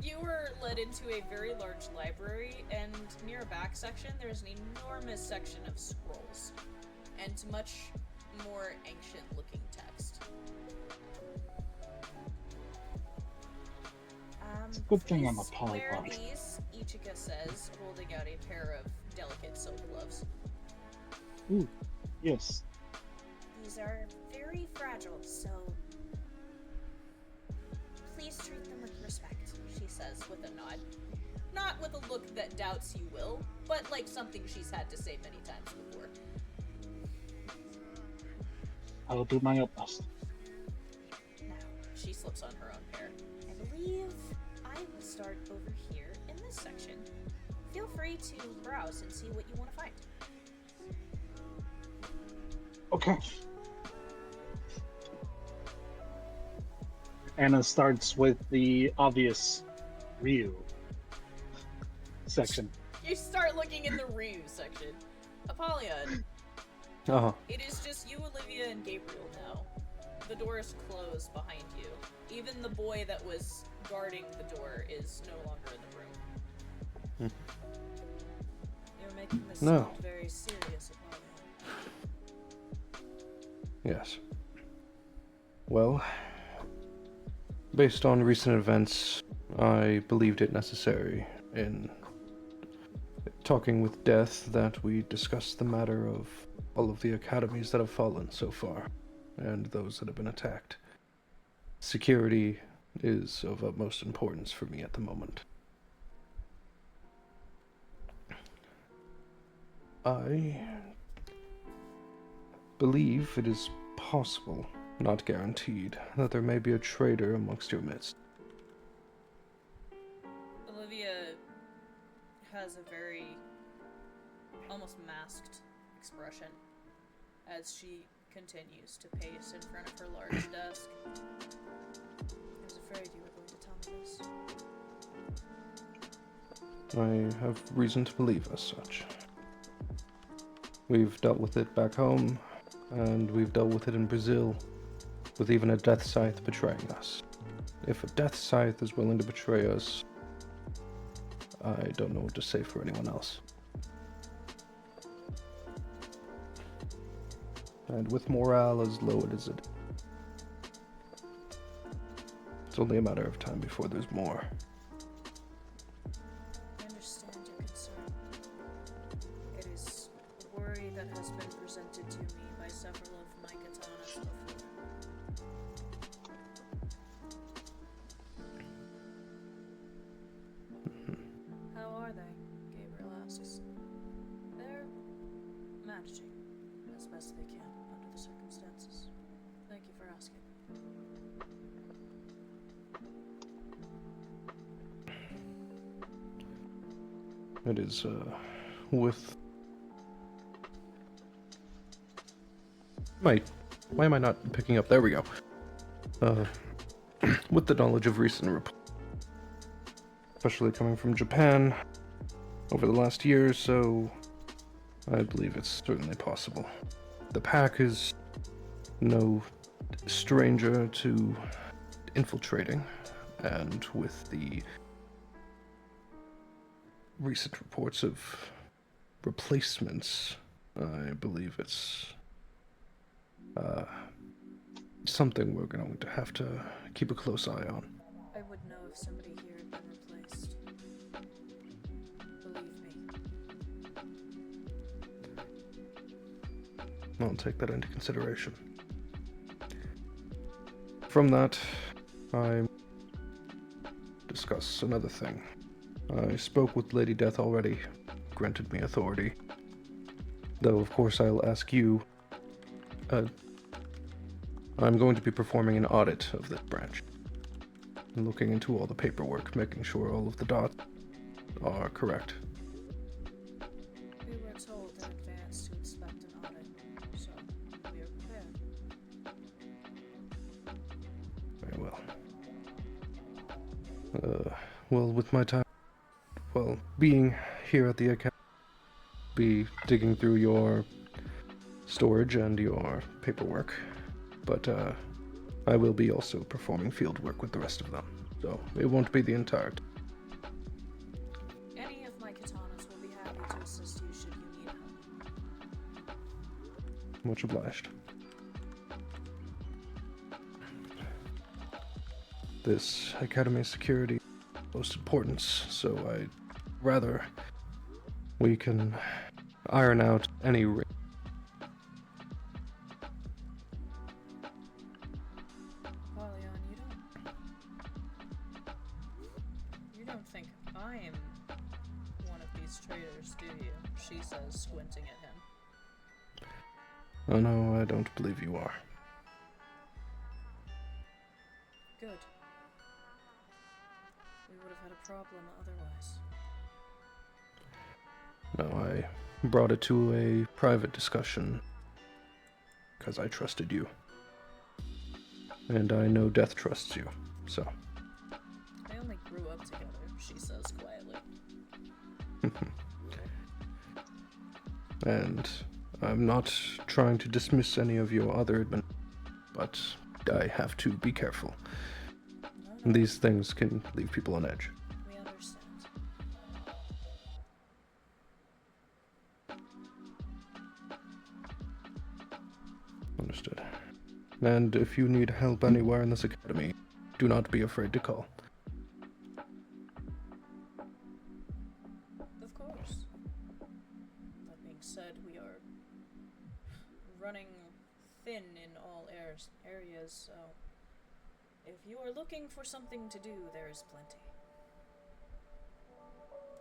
You were led into a very large library, and near a back section, there's an enormous section of scrolls, and much more ancient-looking text. Good thing I'm a Please polyglot. wear these, Ichika says, holding out a pair of delicate silk gloves. Ooh, yes. These are very fragile, so please treat them with respect, She says with a nod. Not with a look that doubts you will, but like something she's had to say many times before. I will do my utmost. Now, she slips on her own pair. I believe I will start over here in this section. Feel free to browse and see what you want to find. Okay. Anna starts with the obvious Ryu section. You start looking in the Ryu section. Apollyon, Uh-huh. it is just you, Olivia, and Gabriel now. The door is closed behind you. Even the boy that was guarding the door is no longer in the room. You're making this No. sound very serious, Apollyon. Yes. Well, based on recent events, I believed it necessary in talking with Death that we discuss the matter of all of the academies that have fallen so far, and those that have been attacked. Security is of utmost importance for me at the moment. I believe it is possible, not guaranteed, that there may be a traitor amongst your midst. Olivia has a very almost masked expression as she continues to pace in front of her large desk. I was afraid you were going to tell me this. I have reason to believe as such. We've dealt with it back home, and we've dealt with it in Brazil, with even a death scythe betraying us. If a death scythe is willing to betray us, I don't know what to say for anyone else. And with morale as low as it, it's only a matter of time before there's more. I understand your concern. It is a worry that has been presented to me by several of my katanas before. How are they? Gabriel asks. They're managing as best they can under the circumstances. Thank you for asking. It is, with... Why am I not picking up? There we go. With the knowledge of recent reports, especially coming from Japan, over the last year or so, I believe it's certainly possible. The pack is no stranger to infiltrating, and with the recent reports of replacements, I believe it's something we're going to have to keep a close eye on. I would know if somebody here had been replaced. Believe me. I'll take that into consideration. From that, I discuss another thing. I spoke with Lady Death already, granted me authority. Though, of course, I'll ask you. I'm going to be performing an audit of this branch. And looking into all the paperwork, making sure all of the dots are correct. We were told in advance to expect an audit, so we are prepared. Very well. Well, with my time, being here at the academy, be digging through your storage and your paperwork, but I will be also performing field work with the rest of them, so it won't be the entirety. Any of my katanas will be happy to assist you should you need help. Much obliged. This academy security is most importance, so I'd rather we can iron out any You don't think I am one of these traitors, do you? She says, squinting at him. Oh no, I don't believe you are. Good. We would have had a problem otherwise. No, I brought it to a private discussion because I trusted you. And I know Death trusts you, so. They only grew up together, she says quietly. And I'm not trying to dismiss any of your other but I have to be careful. No. These things can leave people on edge. We understand. Understood. And if you need help anywhere in this academy, do not be afraid to call. Of course. That being said, we are running thin in all areas, so if you are looking for something to do, there is plenty.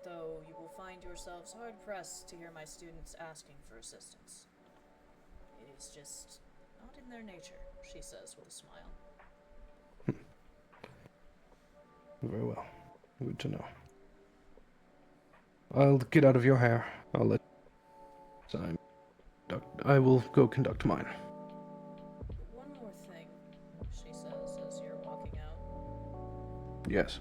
though you will find yourselves hard-pressed to hear my students asking for assistance. It is just not in their nature, she says with a smile. Very well. Good to know. I'll get out of your hair. I'll let time. I will go conduct mine. One more thing, she says as you're walking out. Yes.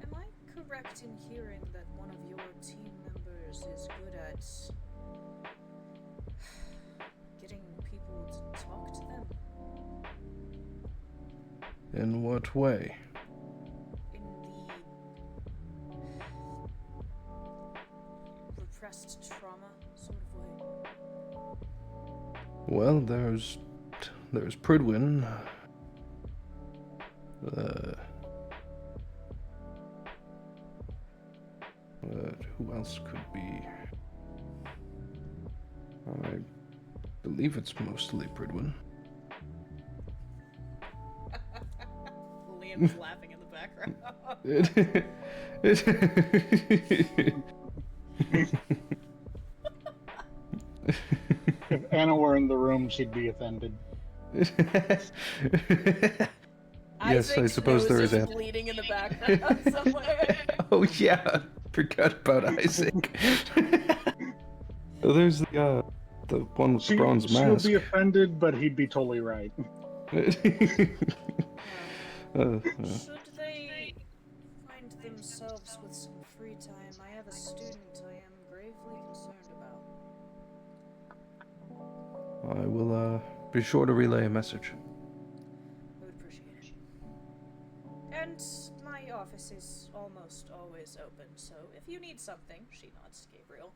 Am I correct in hearing that one of your team members is good at getting people to talk to them? In what way? In the repressed trauma sort of way? Well, there's Pridwin. Who else could be? I believe it's mostly Pridwin. Liam's laughing in the background. If Anna were in the room, she'd be offended. Yes, I suppose there is Anna. bleeding in the background somewhere. Oh yeah, forgot about Isaac. Oh, there's the one with the bronze She would mask. be offended, but he'd be totally right. Should they find themselves with some free time, I have a student I am gravely concerned about. I will be sure to relay a message. I would appreciate it. And my office is almost always open, so if you need something, she nods to Gabriel,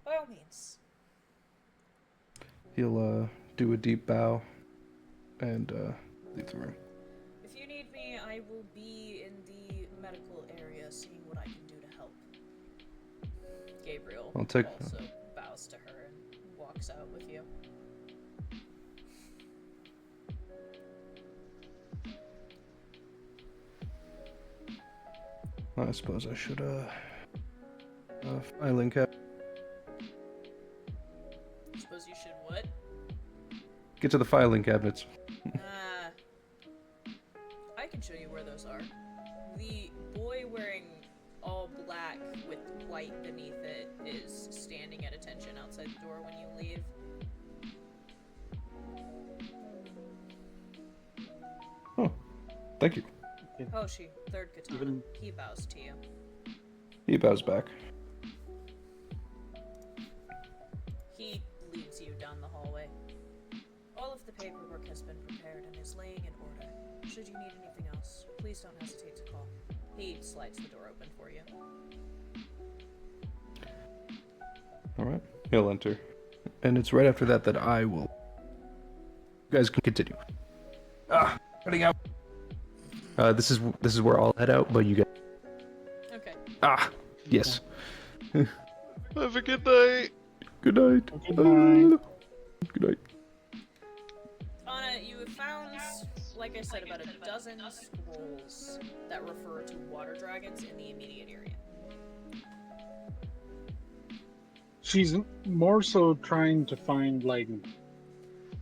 by all means. He'll do a deep bow and leave the room. If you need me, I will be in the medical area seeing what I can do to help. Gabriel also bows to her and walks out with you. I suppose I should filing cabinet. Suppose you should what? Get to the filing cabinets. I can show you where those are. The boy wearing all black with white beneath it is standing at attention outside the door when you leave. Oh, thank you. Hoshi, third katana. He bows to you. He bows back. He leads you down the hallway. All of the paperwork has been prepared and is laying in order. Should you need anything else, please don't hesitate to call. He slides the door open for you. Alright, he'll enter. And it's right after that that I will... You guys can continue. Heading out. This is where I'll head out, but you guys... Okay. Yes. Have a good night. Good night. Good night. Good night. Anna, you have found, like I said, about a dozen scrolls that refer to water dragons in the immediate area. She's more so trying to find, like,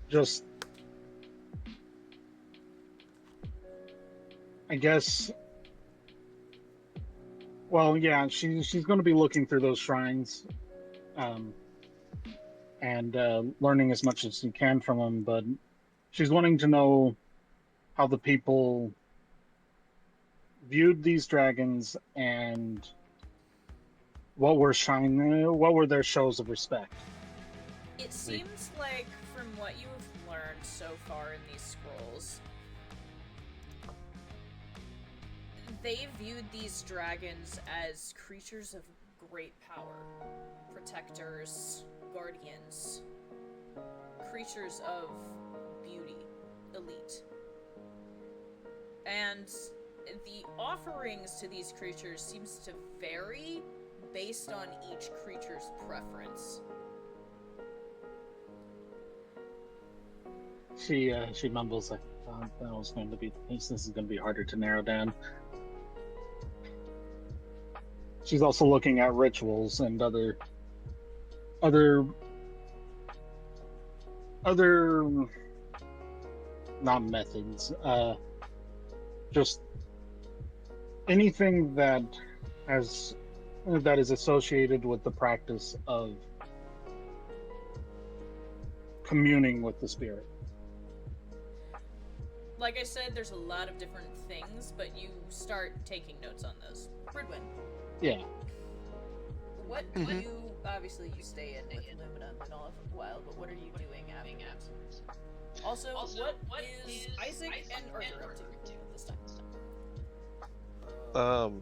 just... I guess... Well, yeah, she's going to be looking through those shrines, and learning as much as she can from them, but she's wanting to know how the people viewed these dragons and what were their shows of respect. It seems like, from what you have learned so far in these scrolls, they viewed these dragons as creatures of great power, protectors, guardians, creatures of beauty, elite. And the offerings to these creatures seems to vary based on each creature's preference. She mumbles, I thought that was going to be the case. This is going to be harder to narrow down. she's also looking at rituals and other not methods, just anything has that is associated with the practice of communing with the spirit. Like I said, there's a lot of different things, but you start taking notes on those. Fridwin, Yeah. what do you... Obviously, you stay in with Lumina and all for a while, but what are you doing afterwards? Also, what is Isaac and Arthur up to at this time?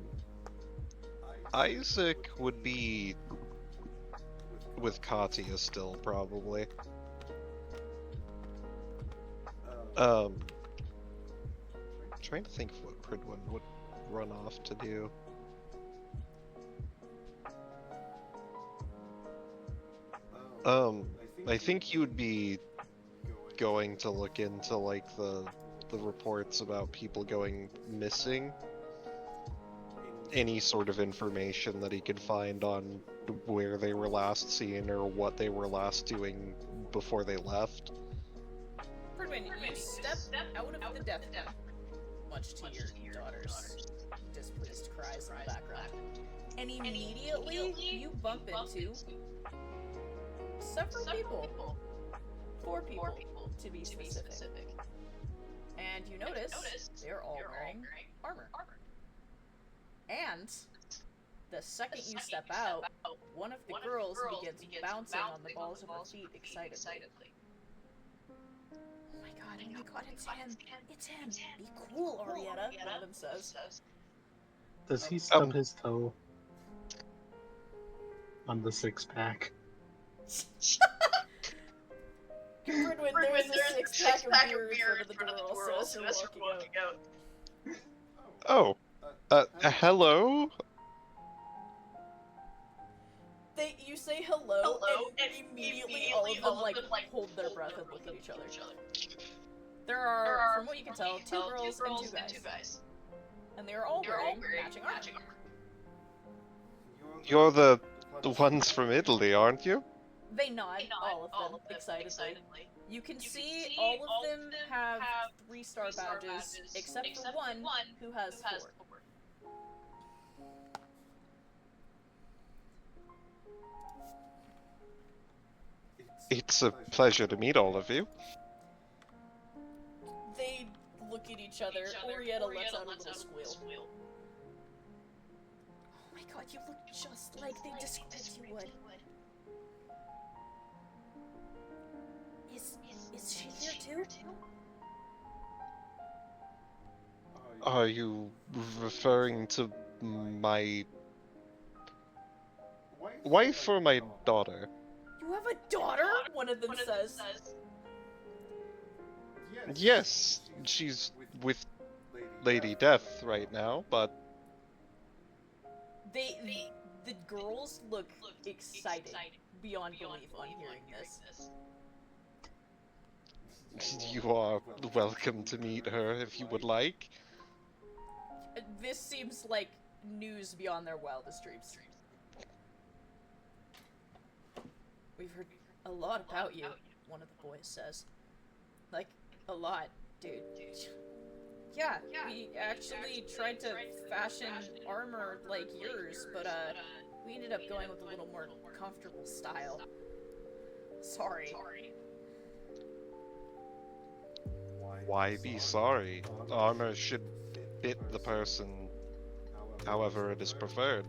Isaac would be with Katya still, probably. Trying to think of what Pridwin would run off to do. I think you would be going to look into, like, the reports about people going missing. Any sort of information that he could find on where they were last seen or what they were last doing before they left. Fridwin, you step out of the death room, much to your daughter's displeased cries in the background. And immediately, you bump into several people. 4 people, to be specific. And you notice they're all wearing armor. And the second you step out, one of the girls begins bouncing on the balls of her feet excitedly. Oh my god, it's him. It's him. Be cool, Arietta, one of them says. Does he stub his toe on the 6-pack? Fridwin, there's a 6-pack of beer in front of the door also as you're walking out. Oh. Hello? You say hello, and immediately all of them, like, hold their breath and look at each other. There are, from what you can tell, 2 girls and 2 guys. And they're all wearing matching armor. You're the ones from Italy, aren't you? They nod, all of them, excitedly. You can see all of them have 3-star badges, except for one who has 4. It's a pleasure to meet all of you. They look at each other. Orietta lets out a little squeal. Oh my god, you look just like they described you would. Is she here too? Are you referring to my wife or my daughter? You have a daughter? One of them says. Yes, she's with Lady Death right now, but... The girls look excited beyond belief on hearing this. You are welcome to meet her if you would like. This seems like news beyond their wildest dreams. We've heard a lot about you, one of the boys says. Like, a lot, dude. Yeah, we actually tried to fashion armor like yours, but, we ended up going with a little more comfortable style. Sorry. Why be sorry? Armor should fit the person however it is preferred.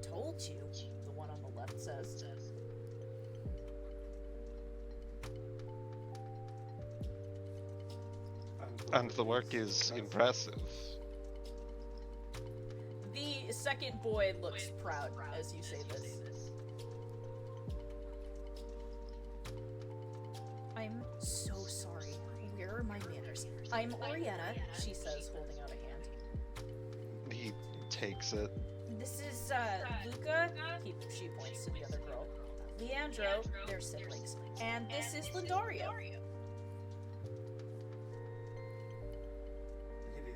Told you, the one on the left says. And the work is impressive. The second boy looks proud as you say this. I'm so sorry. Where are my manners? I'm Orietta, she says, holding out a hand. He takes it. This is, Luca, she points to the other girl. Leandro, their siblings. And this is Lindario.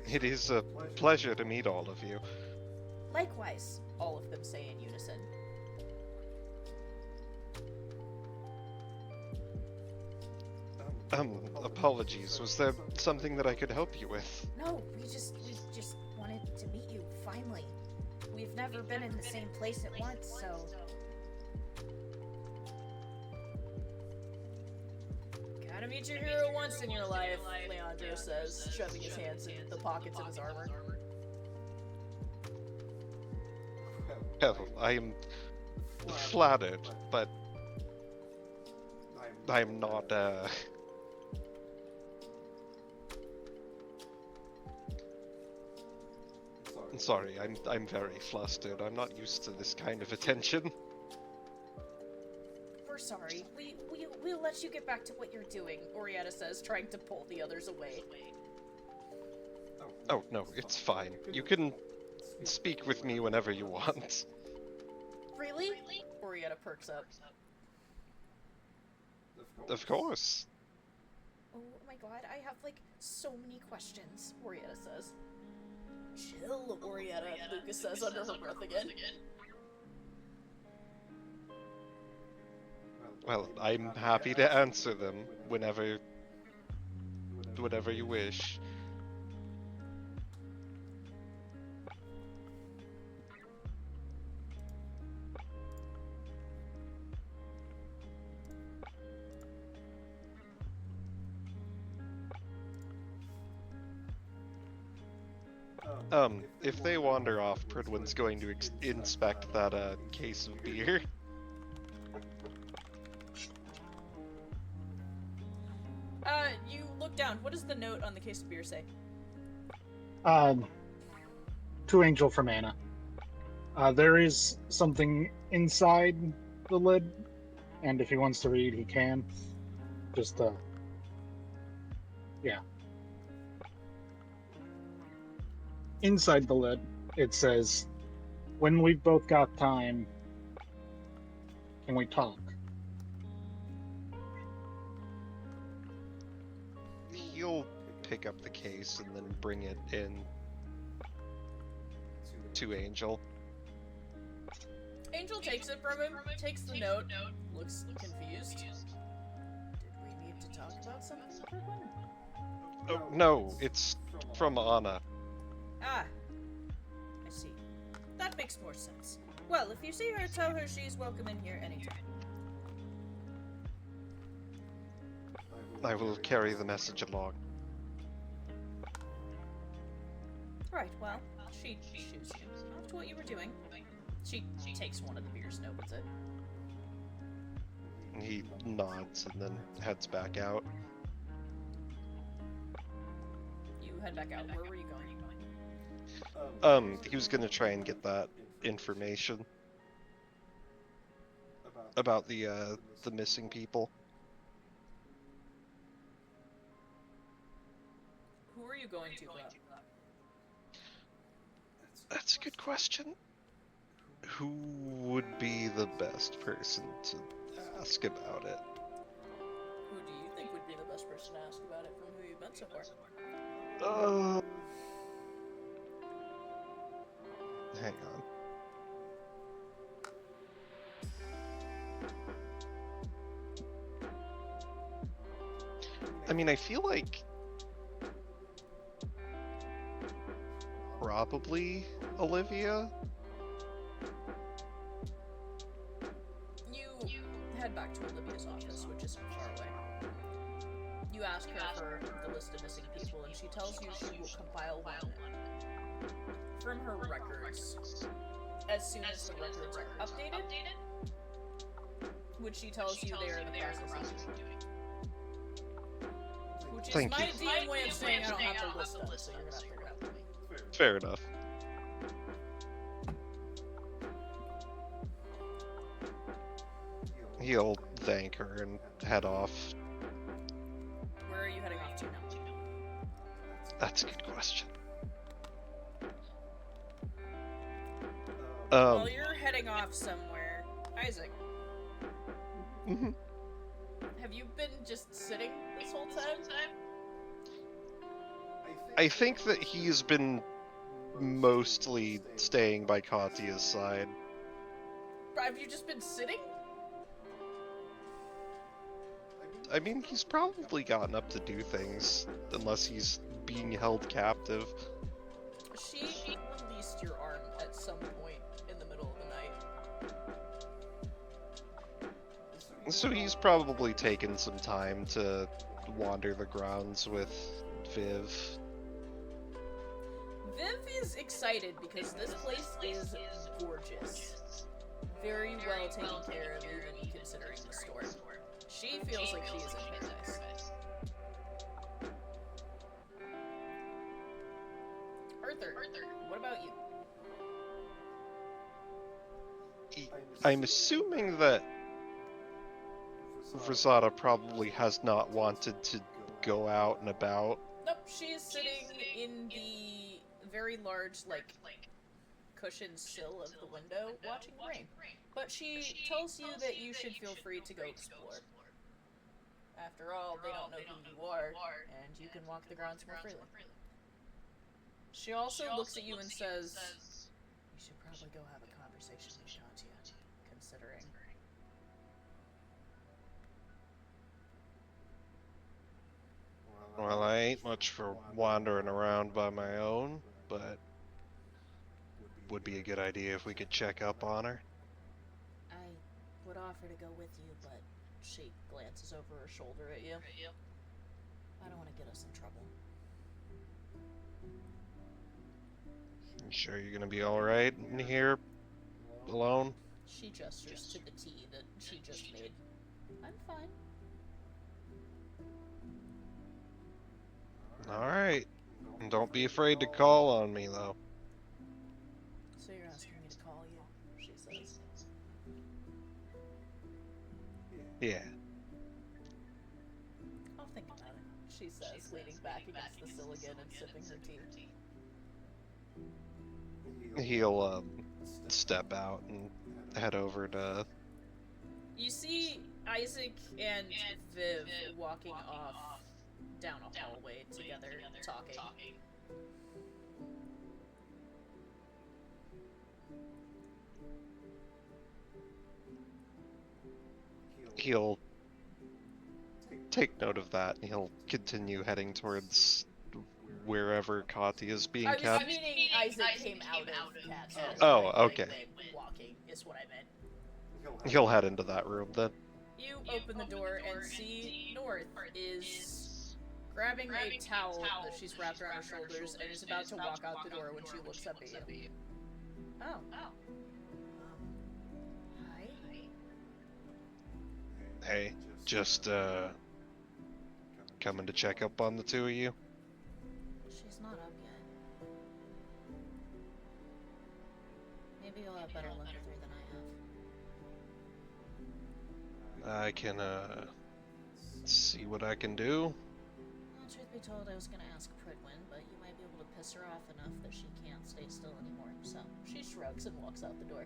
It is a pleasure to meet all of you. Likewise, all of them say in unison. Apologies. Was there something that I could help you with? No, we just wanted to meet you, finally. We've never been in the same place at once, so... Gotta meet your hero once in your life, Leandro says, shoving his hands in the pockets of his armor. Well, I am flattered, but I am not, Sorry, I'm very flustered. I'm not used to this kind of attention. We're sorry. We'll let you get back to what you're doing, Orietta says, trying to pull the others away. Oh, no, it's fine. You can speak with me whenever you want. Really? Orietta perks up. Of course. Oh my god, I have, like, so many questions, Orietta says. Chill, Orietta, Lucas says under her breath again. Well, I'm happy to answer them whenever you wish. If they wander off, Pridwin's going to inspect that, case of beer. You look down. What does the note on the case of beer say? To Angel from Anna. There is something inside the lid, and if he wants to read, he can. Just, yeah. Inside the lid, it says, "When we've both got time, can we talk?" He'll pick up the case and then bring it in to Angel. Angel takes it from him, takes the note, looks confused. Did we need to talk about something, Pridwin? Oh, no, it's from Anna. Ah, I see. That makes more sense. Well, if you see her, tell her she's welcome in here anytime. I will carry the message along. Right, well, she shoos you. Off to what you were doing. She takes one of the beers and opens it. He nods and then heads back out. You head back out. Where were you going? He was gonna try and get that information about the missing people. Who are you going to, bro? That's a good question. Who would be the best person to ask about it? Who do you think would be the best person to ask about it from who you've met so far? Hang on. I mean, I feel like probably Olivia. You head back to Olivia's office, which isn't far away. You ask her for the list of missing people, and she tells you she will compile one from her records as soon as the records are updated, which she tells you they are in the process of doing. Which is Thank my you. DM way of saying I don't have the list done, so you're gonna have to figure it out for me. Fair enough. He'll thank her and head off. Where are you heading off to now? That's a good question. Well, you're heading off somewhere. Isaac, Mhm. have you been just sitting this whole time? I think that he's been mostly staying by Katya's side. Have you just been sitting? I mean, he's probably gotten up to do things, unless he's being held captive. She released your arm at some point in the middle of the night. So he's probably taken some time to wander the grounds with Viv. Viv is excited because this place is gorgeous. Very well taken care of, even considering the storm. She feels like she is in paradise. Arthur, what about you? I'm assuming that Rosada probably has not wanted to go out and about. Nope, she is sitting in the very large, like, cushioned sill of the window, watching the rain. But she tells you that you should feel free to go explore. After all, they don't know who you are, and you can walk the grounds more freely. She also looks at you and says, "You should probably go have a conversation with Katya, considering." Well, I ain't much for wandering around by my own, but would be a good idea if we could check up on her. I would offer to go with you, but she glances over her shoulder at you. I don't want to get us in trouble. You sure you're gonna be alright in here alone? She gestures to the tea that she just made. I'm fine. Alright. And don't be afraid to call on me, though. So you're asking me to call you, she says. Yeah. I'll think about it, she says, leaning back against the sill again and sipping her tea. He'll, step out and head over to... You see Isaac and Viv walking off down a hallway together, talking. He'll take note of that, and he'll continue heading towards wherever Katya is being I kept. was meaning Isaac came out of Cat's room. Oh, like, okay. Walking is what I meant. He'll head into that room then. You open the door and see North is grabbing a towel that she's wrapped around her shoulders and is about to walk out the door when she looks up at you. Oh. Hi. Hey, just, coming to check up on the two of you? She's not up yet. Maybe you'll have better luck with her than I have. I can, see what I can do. Well, truth be told, I was gonna ask Pridwin, but you might be able to piss her off enough that she can't stay still anymore. So, she shrugs and walks out the door.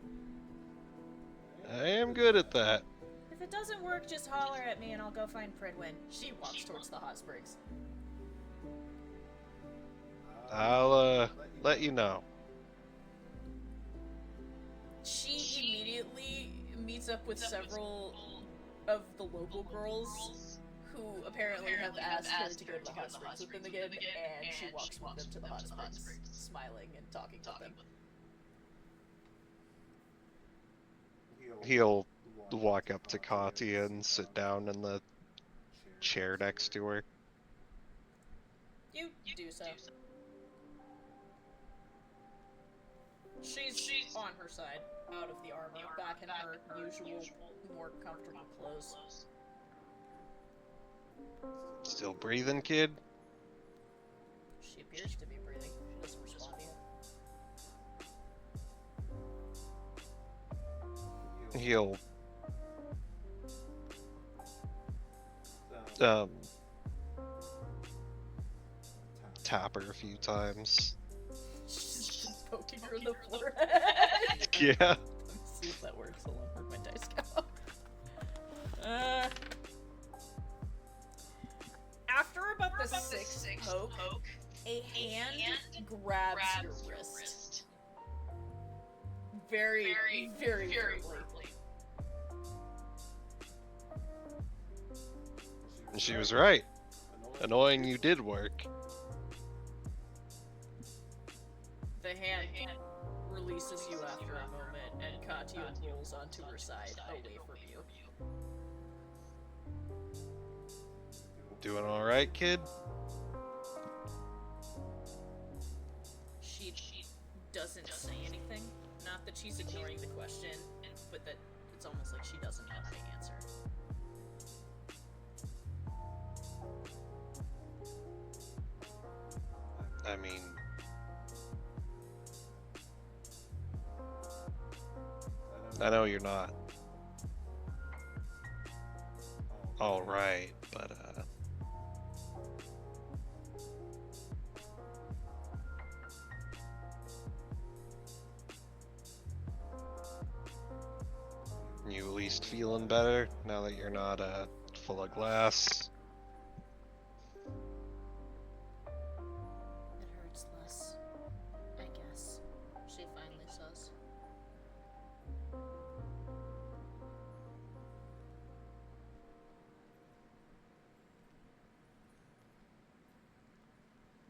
I am good at that. If it doesn't work, just holler at me and I'll go find Pridwin. She walks towards the hot springs. I'll, let you know. She immediately meets up with several of the local girls who apparently have asked her to go to the hot springs with them again, and she walks with them to the hot springs, smiling and talking with them. He'll walk up to Katya and sit down in the chair next to her. You do so. She's on her side, out of the armor, back in her usual, more comfortable clothes. Still breathing, kid? She appears to be breathing. She doesn't respond yet. He'll tap her a few times. She's been poking her in the forehead. Yeah. Let me see if that works. Hold on, where'd my dice go? After about the sixth poke, a hand grabs your wrist. very, very verbally. And she was right. Annoying you did work. The hand releases you after a moment, and Katya rolls onto her side, away from you. Doing alright, kid? She doesn't say anything. Not that she's ignoring the question, but that it's almost like she doesn't know how to answer. I mean... I know you're not alright, but you at least feeling better now that you're not full of glass? It hurts less, I guess, she finally says.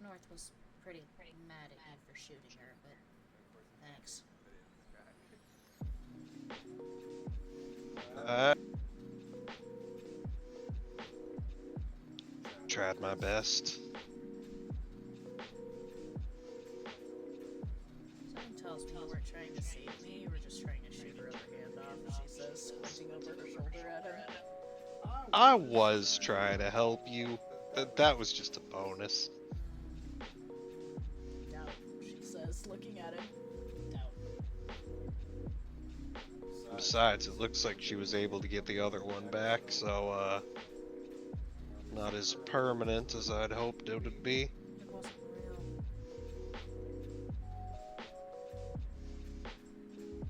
North was pretty mad at you for shooting her, but thanks. Tried my best. Something tells me you weren't trying to save me, you were just trying to shoot her other hand off, she says, squinting over her shoulder at her. I was trying to help you. That was just a bonus. Doubt, she says, looking at him. Doubt. Besides, it looks like she was able to get the other one back, so, not as permanent as I'd hoped it would be. It wasn't real.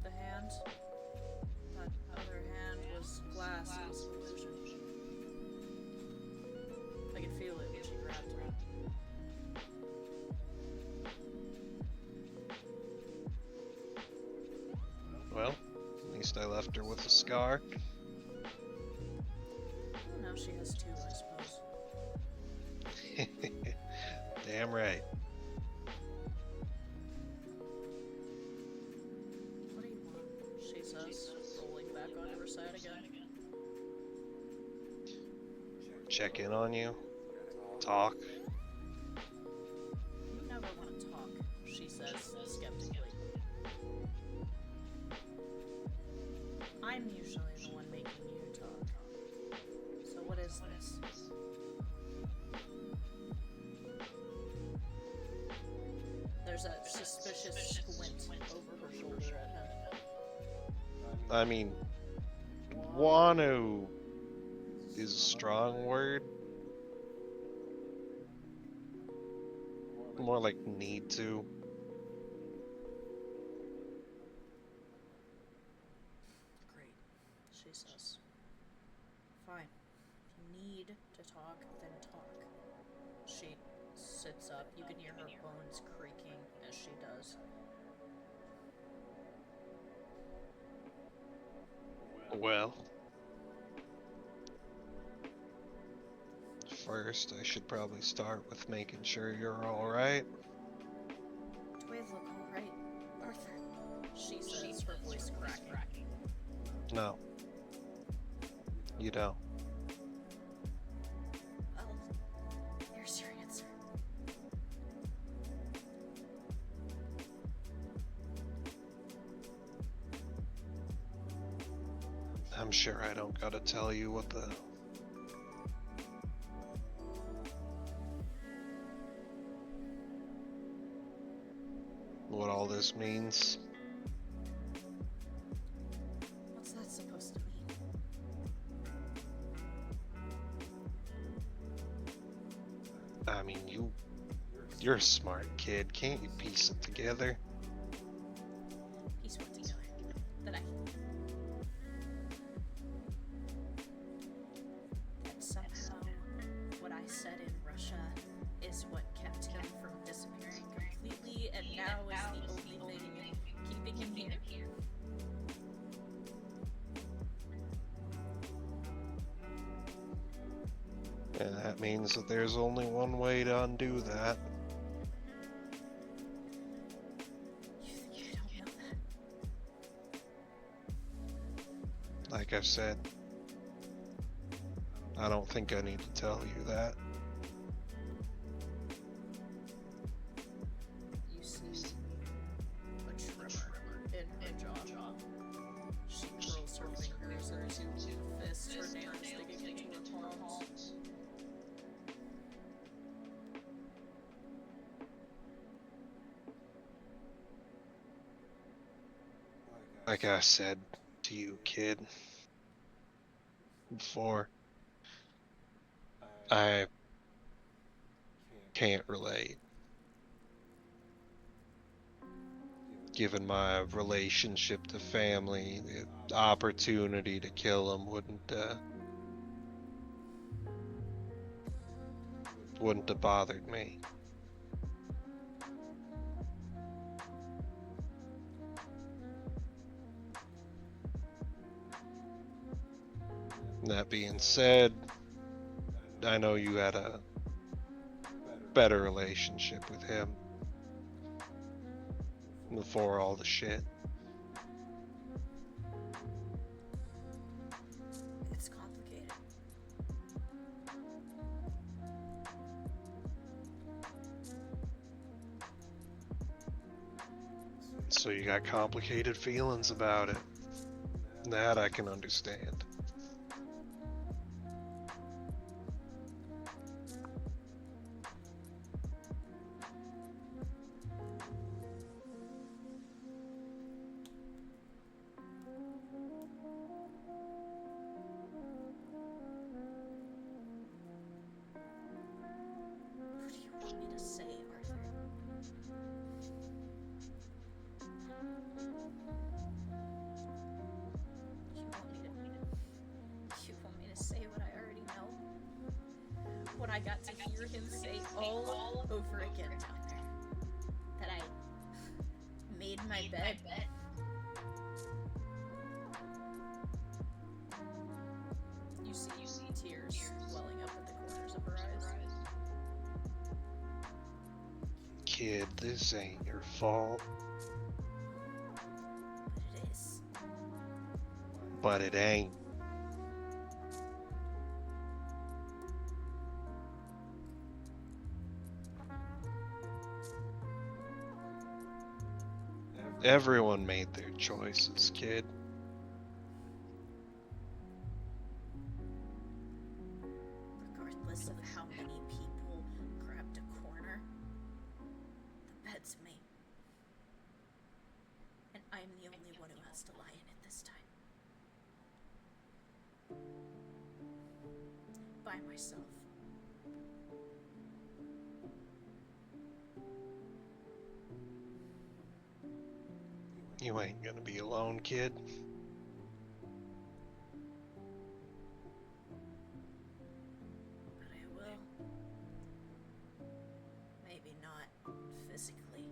The hand? That other hand was glass, it was an illusion. I could feel it when she grabbed me. Well, at least I left her with a scar. Well, now she has two, I suppose. Damn right. What do you want? She says, rolling back onto her side again. Check in on you. Talk. You never want to talk, she says, skeptically. I'm usually the one making you talk. So what is this? There's a suspicious squint over her shoulder at him. I mean, want to is a strong word. More like need to. Great, she says. Fine. If you need to talk, then talk. She sits up. You can hear her bones creaking as she does. Well, first I should probably start with making sure you're alright. Do I look alright, Arthur? She says, her voice cracking. No. You don't. Well, here's your answer. I'm sure I don't gotta tell you what all this means. What's that supposed to mean? I mean, you're a smart kid. Can't you piece it together? Piece what together? That somehow what I said in Russia is what kept him from disappearing completely, and now is the only thing keeping him here. that means that there's only one way to undo that. You don't know that. Like I said, I don't think I need to tell you that. You see a tremor in her jaw. She curls her fingers into a fist, her nails digging into her palms. Like I said to you, kid, before, I can't relate. Given my relationship to family, the opportunity to kill him wouldn't have bothered me. That being said, I know you had a better relationship with him before all the shit. It's complicated. So you got complicated feelings about it. That I can understand. What do you want me to say, Arthur? You want me to say what I already know? What I got to hear him say all over again down there. That I made my bed. You see tears welling up at the corners of her eyes. Kid, this ain't your fault. But it is. But it ain't. Everyone made their choices, kid. Regardless of how many people grabbed a corner, the bed's me. And I'm the only one who has to lie in it this time. By myself. You ain't gonna be alone, kid. But I will. Maybe not physically.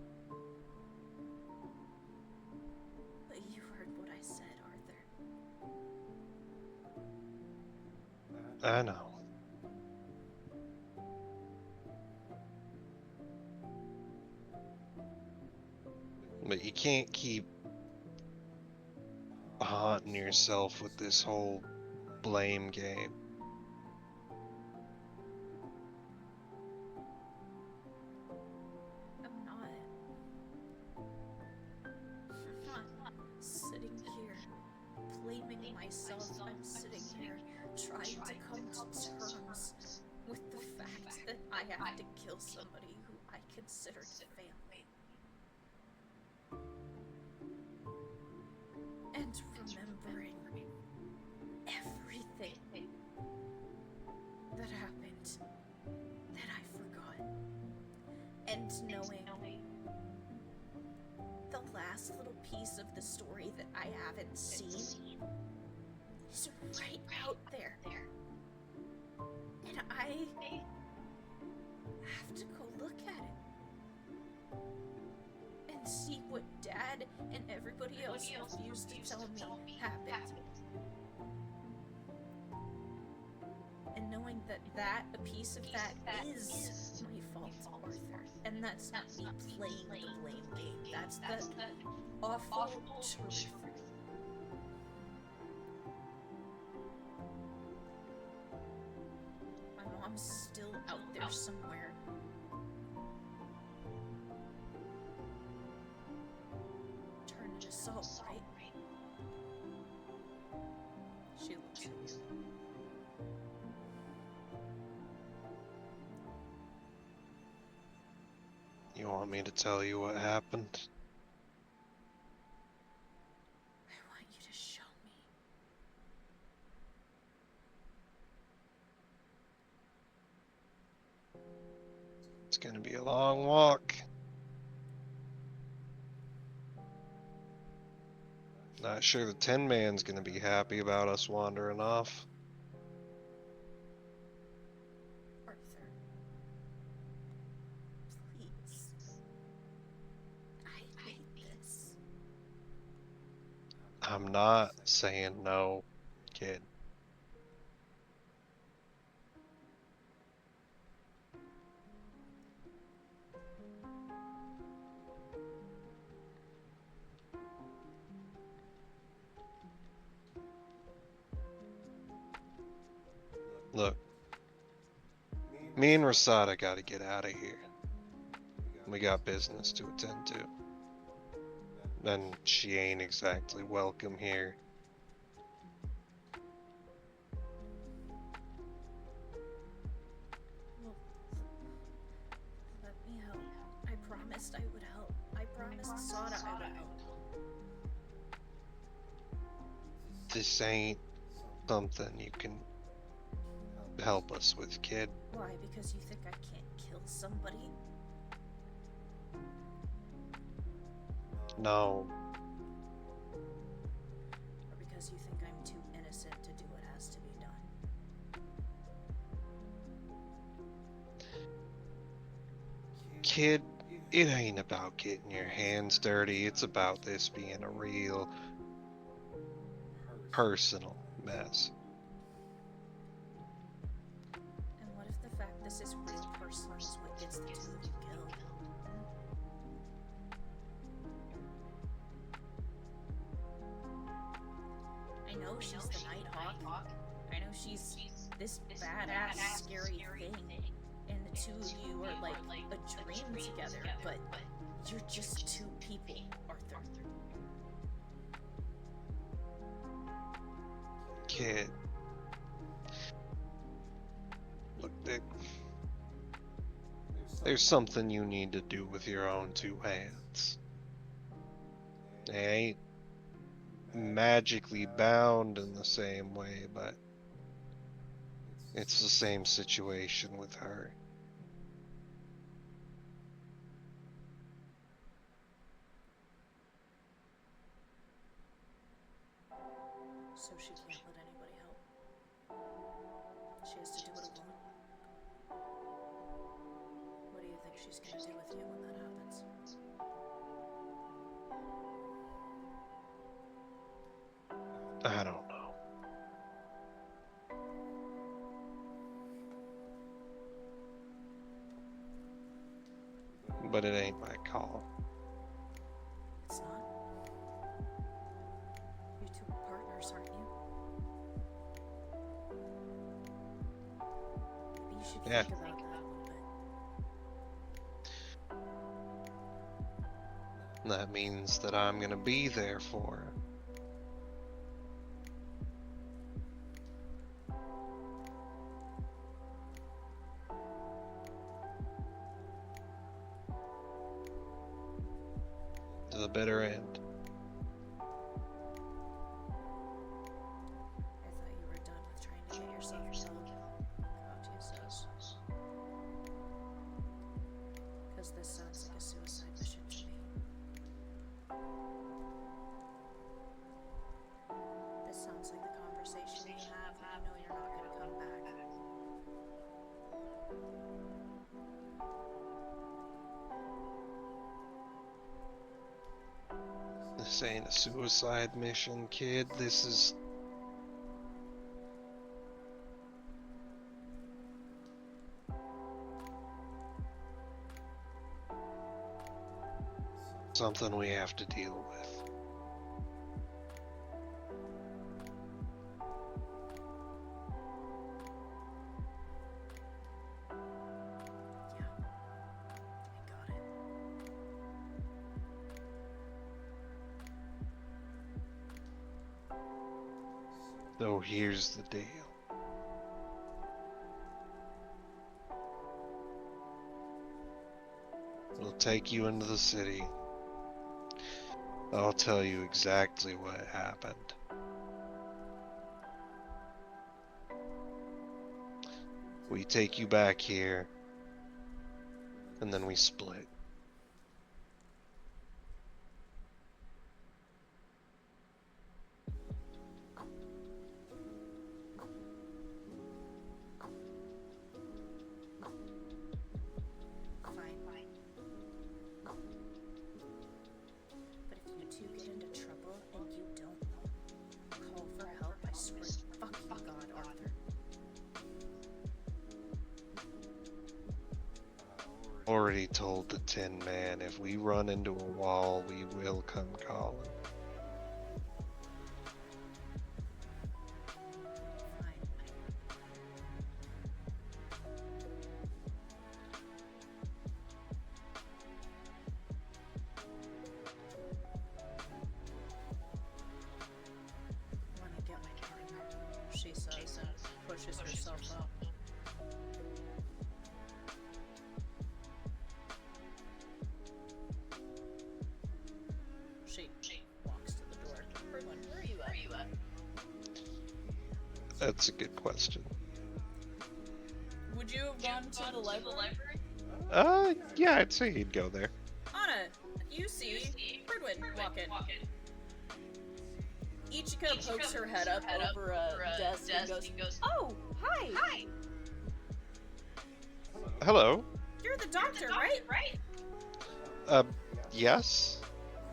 But you heard what I said, Arthur. I know. But you can't keep haunting yourself with this whole blame game. I'm not sitting here blaming myself. I'm sitting here trying to come to terms with the fact that I have to kill somebody who I considered family. And remembering everything that happened that I forgot. And knowing the last little piece of the story that I haven't seen is right out there. And I have to go look at it. And see what Dad and everybody else refused to tell me happened. And knowing that a piece of that is my fault, Arthur. And that's not me playing the blame game. That's the awful truth. My mom's still out there somewhere. Turned into salt, right? She looks at you. You want me to tell you what happened? I want you to show me. It's gonna be a long walk. Not sure the Tin Man's gonna be happy about us wandering off. Arthur. Please. I hate this. I'm not saying no, kid. Look, me and Rasada gotta get out of here. We got business to attend to. And she ain't exactly welcome here. Well, let me help. I promised I would help. I promised Sada I would help. This ain't something you can help us with, kid. Why? Because you think I can't kill somebody? No. Or because you think I'm too innocent to do what has to be done? Kid, it ain't about getting your hands dirty. It's about this being a real personal mess. And what if the fact this is real personal is what gets the two of you killed? I know she's the Nighthawk. I know she's this badass, scary thing. And the two of you are like a dream together, but you're just two people, Arthur. Kid. Look, Dick. There's something you need to do with your own two hands. They ain't magically bound in the same way, but it's the same situation with her. So she can't let anybody help. She has to do it alone. What do you think she's gonna do with you when that happens? I don't know. But it ain't my call. It's not? You two are partners, aren't you? Maybe you should Yeah. think about that a little bit. That means that I'm gonna be there for her. To the bitter end. I thought you were done with trying to get yourself killed. Claudius says. Because this sounds like a suicide mission to me. This sounds like the conversation you have when you know you're not gonna come back. This ain't a suicide mission, kid. This is... Something we have to deal with. I got it. So here's the deal. We'll take you into the city. I'll tell you exactly what happened. We take you back here, and then we split. Fine. But if you two get into trouble and you don't call for help, I swear to fucking God, Arthur. Already told the Tin Man if we run into a wall, we will come calling. Wanna get my partner, she says, and pushes herself up. She walks to the door. Berlin, where are you at? That's a good question. Would you have gone to the library? Yeah, I'd say he'd go there. Anna, you see Bridwin walk in. Ichika pokes her head up over a desk and goes, "Oh, hi! Hello. You're the doctor, right? Yes?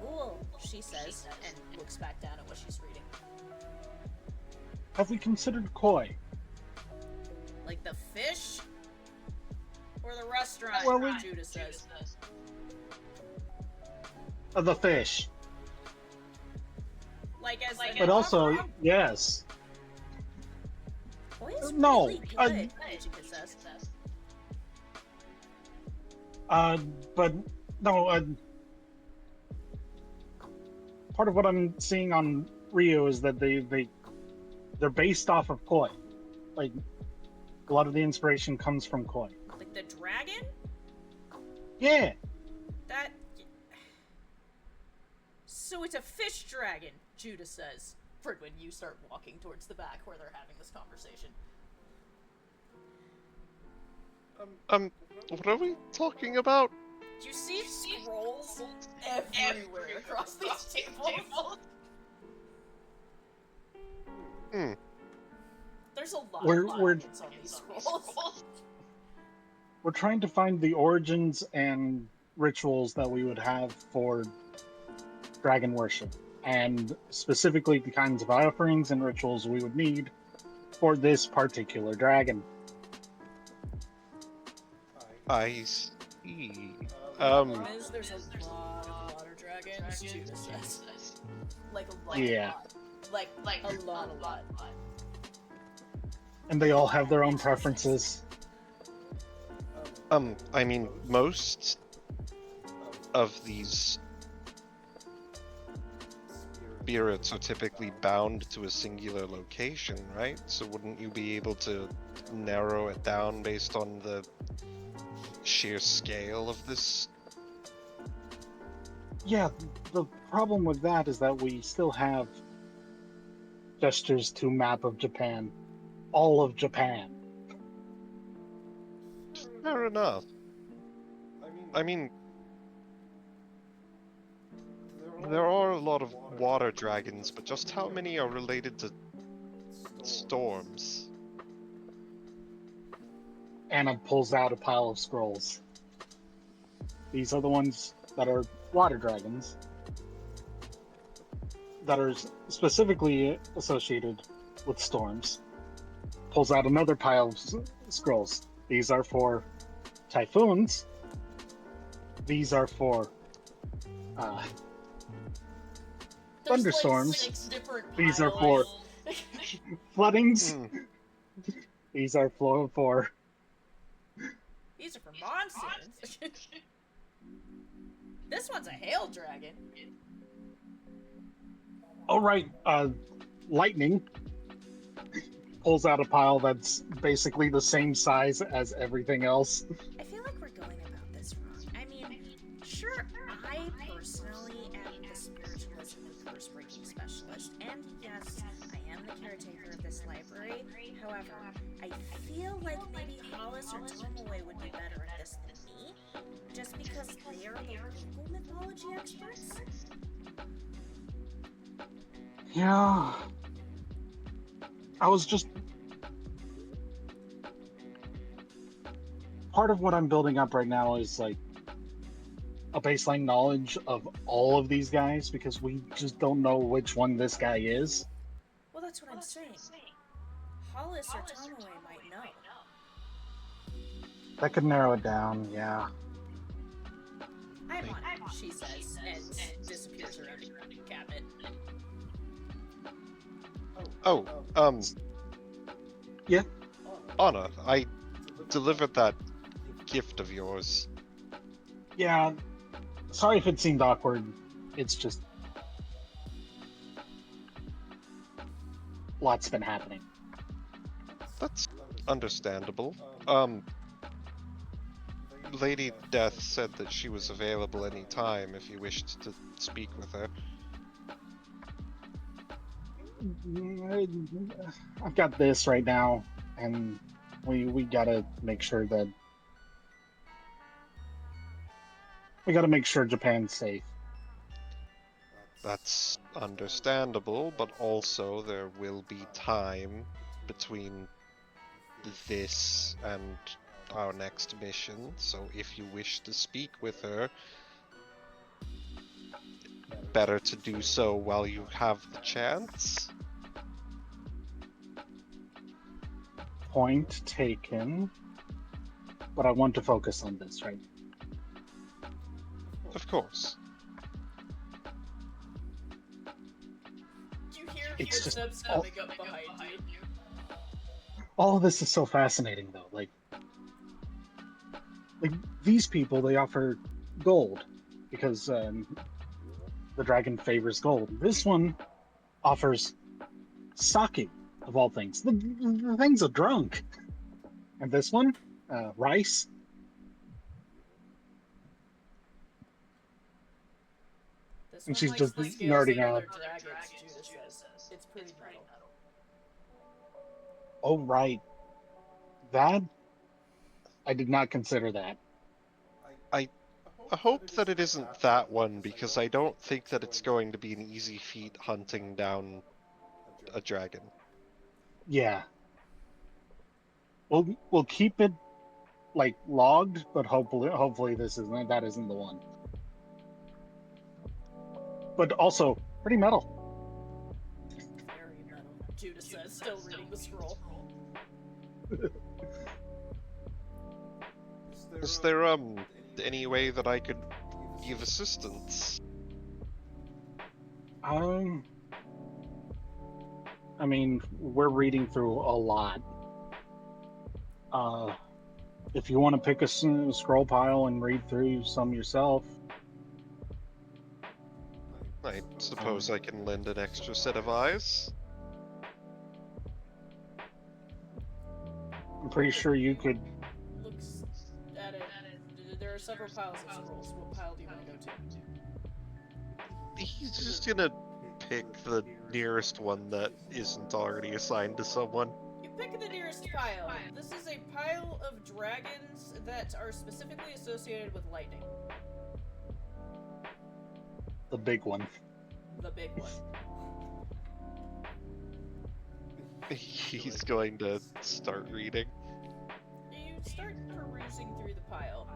Cool," she says, and looks back down at what she's reading. Have we considered koi? Like the fish? Or the restaurant, Well, Judah says. The fish. Like But also, yes. Koi is No, really good, Ichika says. But no, part of what I'm seeing on Rio is that they're based off of koi. Like, a lot of the inspiration comes from koi. Like the dragon? Yeah. That... So it's a fish dragon, Judah says. Fridwin, you start walking towards the back where they're having this conversation. What are we talking about? Do you see scrolls everywhere across these tables? There's a lot We're- of we're- dragons on these scrolls. We're trying to find the origins and rituals that we would have for dragon worship, and specifically the kinds of offerings and rituals we would need for this particular dragon. I see. Problem is, there's a lot of water dragons, Judah says. Like a lot. Yeah. Like a lot. And they all have their own preferences. I mean, most of these spirits are typically bound to a singular location, right? So wouldn't you be able to narrow it down based on the sheer scale of this? Yeah, the problem with that is that we still have gestures to map of Japan. All of Japan. Fair enough. I mean, there are a lot of water dragons, but just how many are related to storms? Anna pulls out a pile of scrolls. These are the ones that are water dragons, that are specifically associated with storms. Pulls out another pile of scrolls. These are for typhoons. These are for Uh, There's thunderstorms. like 6 different These are piles. floodings. Mm. These are for These are for monsters. This one's a hail dragon. all right. Lightning pulls out a pile that's basically the same size as everything else. I feel like we're going about this wrong. I mean, sure, I personally am the spiritualism and curse breaking specialist, and yes, I am the caretaker of this library. However, I feel like maybe Hollis or Tomoe would be better at this than me, just because they are the local mythology experts. Yeah. I was just part of what I'm building up right now is like a baseline knowledge of all of these guys because we just don't know which one this guy is. Well, that's what I'm saying. Hollis or Tomoe might know. That could narrow it down, yeah. I'm on it. She says, and disappears around a cabinet. Oh, Yeah. Anna, I delivered that gift of yours. Yeah. Sorry if it seemed awkward. It's just lots been happening. That's understandable. Lady Death said that she was available any time if you wished to speak with her. I've got this right now, and we gotta make sure that Japan's safe. That's understandable, but also there will be time between this and our next mission, so if you wish to speak with her, better to do so while you have the chance. Point taken. But I want to focus on this, right? Of course. You hear It's just footsteps coming up behind you. All of this is so fascinating, though. Like these people, they offer gold because the dragon favors gold. This one offers sake, of all things. The thing's a drunk. And this one, rice. This And one she's likes just the scales nerding of out. other dragons, Judas says. It's pretty metal. Oh, right. That I did not consider that. I hope that it isn't that one, because I don't think that it's going to be an easy feat hunting down a dragon. Yeah. We'll keep it like logged, but hopefully that isn't the one. But also pretty metal. Very metal, Judas says, still reading the scroll. Is there any way that I could give assistance? I mean, we're reading through a lot. If you want to pick a scroll pile and read through some yourself. I suppose I can lend an extra set of eyes. I'm pretty sure you could. Looks at it. There are several piles of scrolls. What pile do you want to go to? He's just gonna pick the nearest one that isn't already assigned to someone. You pick the nearest pile. This is a pile of dragons that are specifically associated with lightning. The big one. The big one. He's going to start reading. You start perusing through the pile.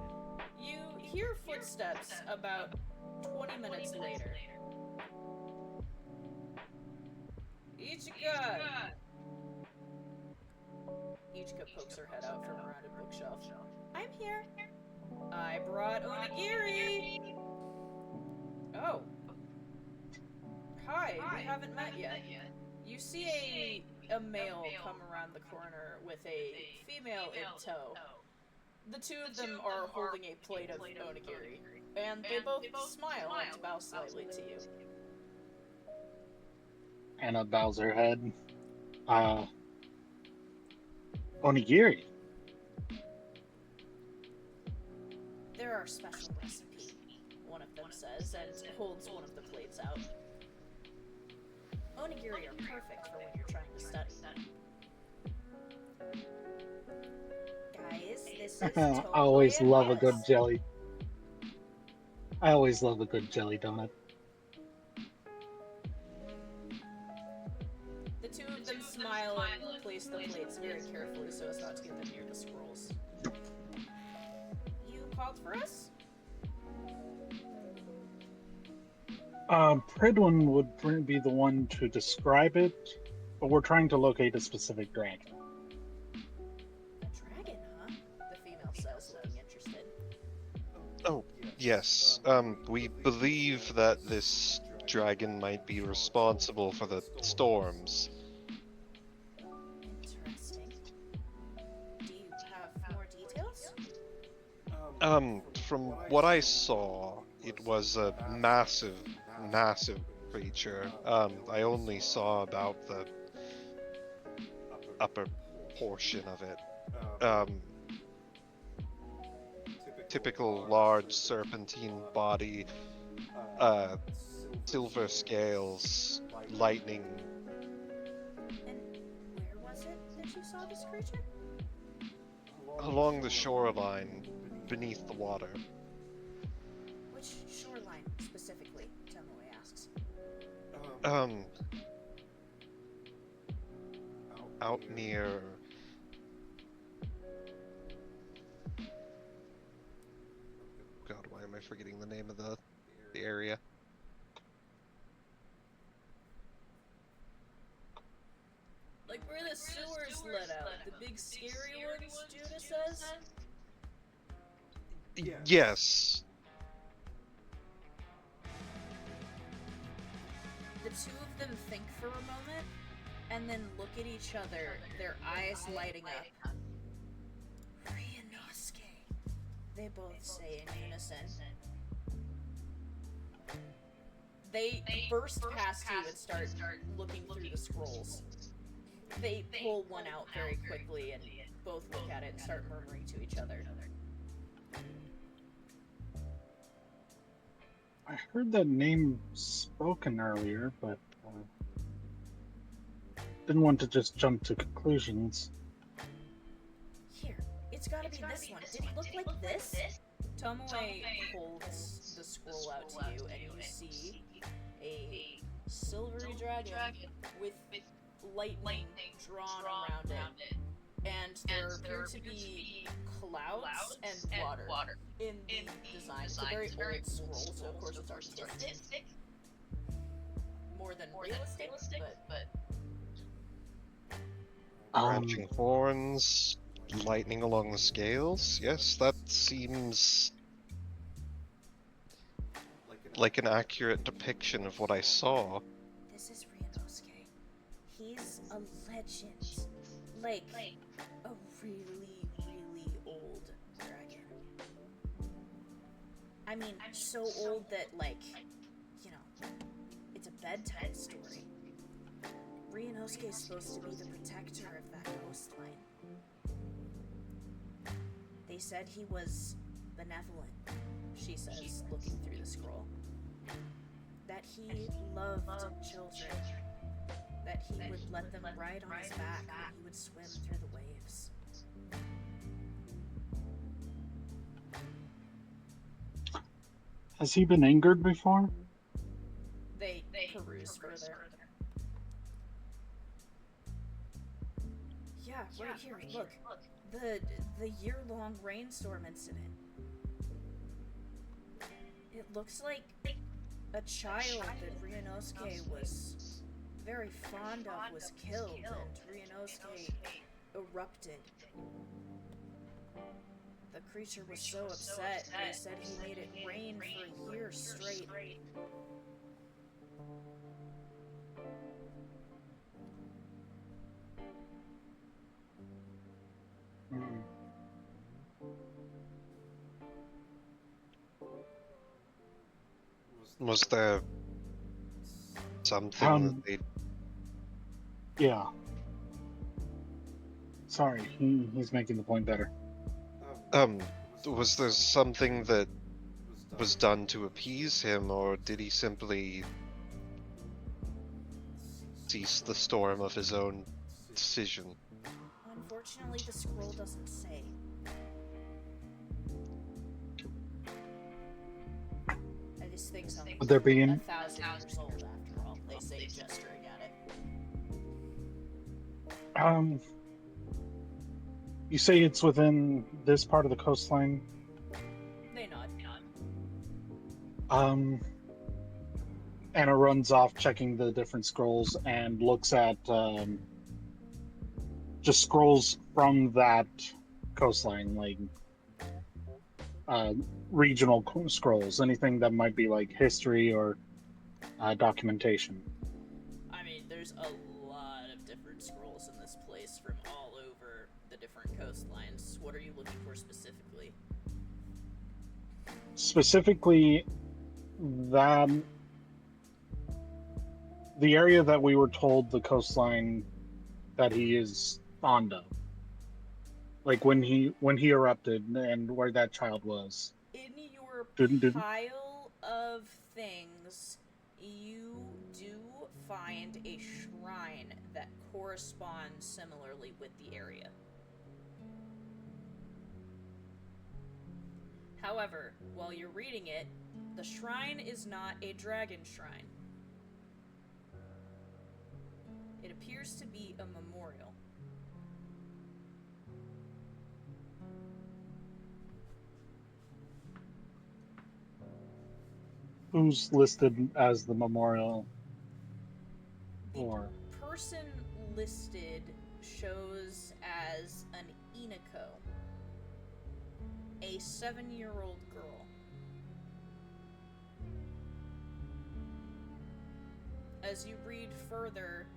You hear footsteps about 20 minutes later. Ichika! Ichika pokes her head out from around a bookshelf. I'm here. I brought onigiri! we haven't met yet. You see a male come around the corner with a female in tow. The two of them are holding a plate of onigiri, and they both smile and bow slightly to you. Anna bows her head. Onigiri. They're our special recipe, one of them says, and holds one of the plates out. Onigiri are perfect for when you're trying to study. Guys, this is I always and love a good Mia's. jelly. I always love a good jelly donut. The two of them smile and place the plates very carefully so as not to get them near the scrolls. You called for us? Pridwin would be the one to describe it, but we're trying to locate a specific dragon. A dragon, huh? The female says, looking interested. Oh, yes. We believe that this dragon might be responsible for the storms. Interesting. Do you have more details? From what I saw, it was a massive creature. I only saw about the upper portion of it. Typical large serpentine body, silver scales, lightning. And where was it that you saw this creature? Along the shoreline, beneath the water. Which shoreline, specifically? Tomoe asks. Out near... God, why am I forgetting the name of the area? Like where the sewers let out, the big scary ones, Judah says? Yes. The two of them think for a moment, and then look at each other, their eyes lighting up. Ryunosuke, they both say in unison. They burst past you and start looking through the scrolls. They pull one out very quickly and both look at it and start murmuring to each other. I heard that name spoken earlier, but didn't want to just jump to conclusions. Here, it's gotta be this one. Did he look like this? Tomoe holds the scroll out to you, and you see a silvery dragon with lightning drawn around it. And there appear to be clouds and water in the design. It's a very old scroll, so of course it's artistic. More than realistic, but... Branching horns, lightning along the scales. Yes, that seems like an accurate depiction of what I saw. This is Ryunosuke. He's a legend. Like, a really old dragon. I mean, so old that, like, you know, it's a bedtime story. Ryunosuke is supposed to be the protector of that coastline. They said he was benevolent, she says, looking through the scroll. That he loved children. That he would let them ride on his back when he would swim through the waves. Has he been angered before? They peruse further. Yeah, right here, look. The year-long rainstorm incident. It looks like a child that Ryunosuke was very fond of was killed, and Ryunosuke erupted. The creature was so upset, they said he made it rain for a year straight. Hmm. Was there something that Um, they... yeah. Sorry, he's making the point better. Was there something that was done to appease him, or did he simply cease the storm of his own decision? Unfortunately, the scroll doesn't say. These things are Would there be 1,000 years old after all, they say, gesturing at it. You say it's within this part of the coastline? They nod. Anna runs off checking the different scrolls and looks at just scrolls from that coastline, like regional scrolls, anything that might be like history or documentation. I mean, there's a lot of different scrolls in this place from all over the different coastlines. What are you looking for specifically? Specifically, that the area that we were told the coastline that he is fond of, like when he erupted and where that child was. In your Didn't pile of things, you do find a shrine that corresponds similarly with the area. However, while you're reading it, the shrine is not a dragon shrine. It appears to be a memorial. Who's listed as the memorial? Or Person listed shows as an Inako, a 7-year-old girl. As you read further,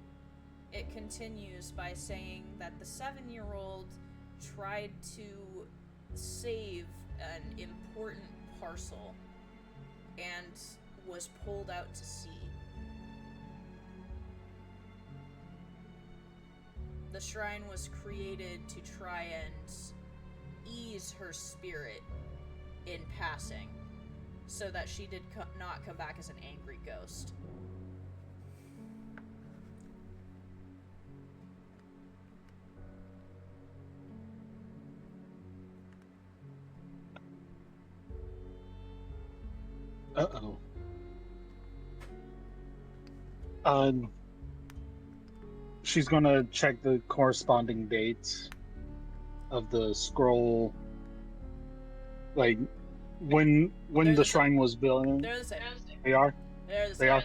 it continues by saying that the 7-year-old tried to save an important parcel and was pulled out to sea. The shrine was created to try and ease her spirit in passing, so that she did not come back as an angry ghost. uh-oh. She's gonna check the corresponding dates of the scroll, like when the shrine was built. They're the same. They are. They're the They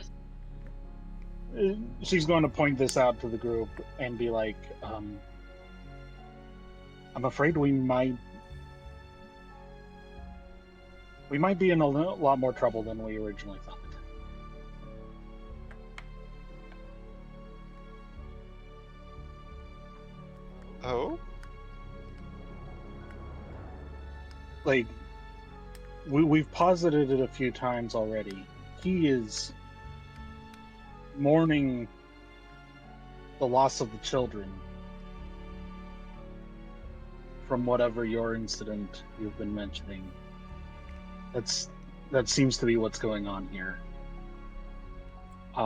same. are. She's going to point this out to the group and be like, I'm afraid we might be in a lot more trouble than we originally thought. Oh? Like, we've posited it a few times already. He is mourning the loss of the children from whatever your incident you've been mentioning. That seems to be what's going on here. He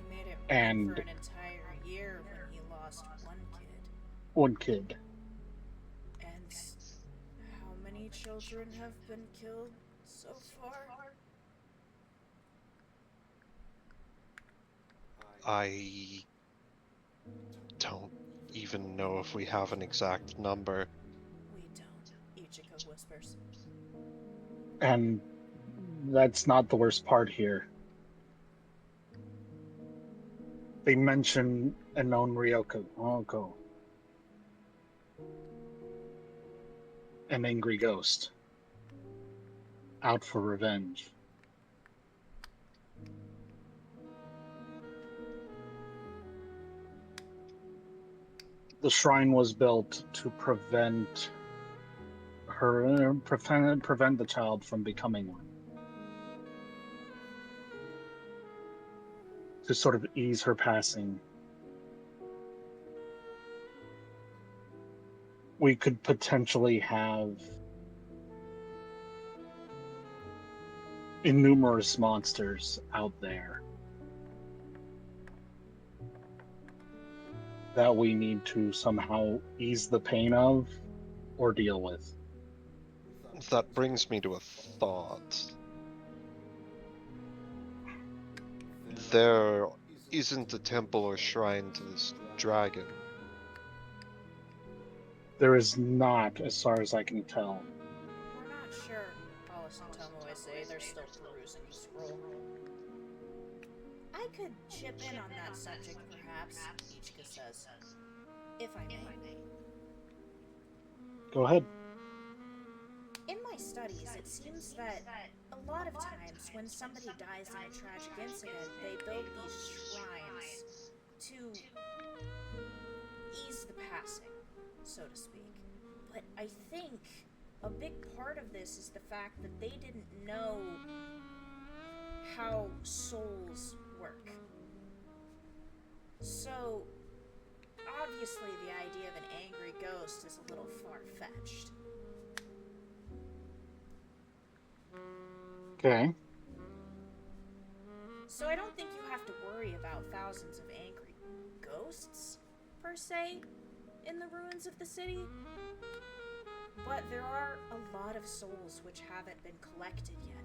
made it and for an entire year when he lost one kid. One kid. And how many children have been killed so far? I don't even know if we have an exact number. We don't, Ichiko whispers. And that's not the worst part here. They mention a known Ryoko, an angry ghost, out for revenge. the shrine was built to prevent the child from becoming one. To sort of ease her passing. We could potentially have innumerous monsters out there that we need to somehow ease the pain of or deal with. That brings me to a thought. There isn't a temple or shrine to this dragon. There is not, as far as I can tell. We're not sure, Alice and Tomoe say. They're still perusing the scroll. I could chip in on that subject, perhaps, Ichika says. If I may. Go ahead. In my studies, it seems that a lot of times when somebody dies in a tragic incident, they build these shrines to ease the passing, so to speak. But I think a big part of this is the fact that they didn't know how souls work. So, obviously the idea of an angry ghost is a little far-fetched. Okay. So I don't think you have to worry about thousands of angry ghosts, per se, in the ruins of the city. But there are a lot of souls which haven't been collected yet.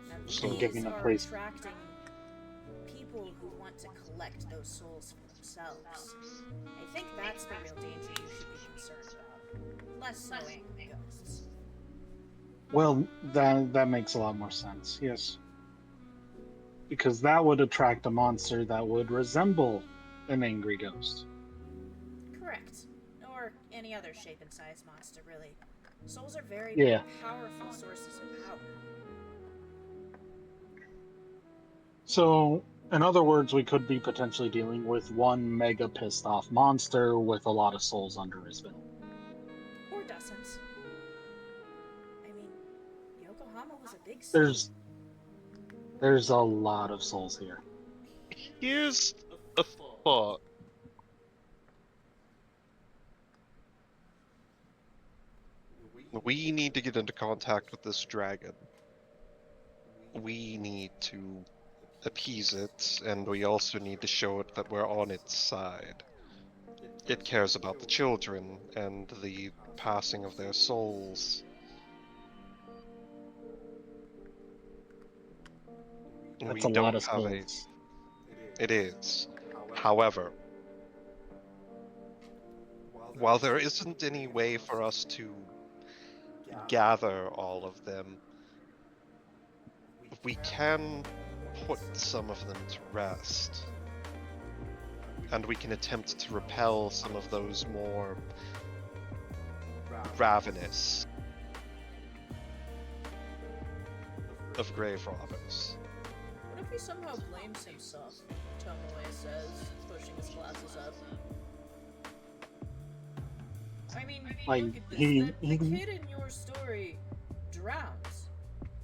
Now, So these are attracting people who want to collect those souls for themselves. I think that's the real danger you should be concerned about. Less so angry ghosts. Well, that makes a lot more sense, yes. Because that would attract a monster that would resemble an angry ghost. Correct. Or any other shape and size monster, really. Souls are very powerful sources of power. So, in other words, we could be potentially dealing with one mega pissed off monster with a lot of souls under his belt. Or dozens. I mean, Yokohama was a big city. There's a lot of souls here. Here's a thought. We need to get into contact with this dragon. We need to appease it, and we also need to show it that we're on its side. It cares about the children and the passing of their souls. That's a lot of souls. It is. However, while there isn't any way for us to gather all of them, we can put some of them to rest. And we can attempt to repel some of those more ravenous of grave robbers. What if he somehow blames himself? Tomoe says, pushing his glasses up. I mean, look at this. The kid in your story drowns,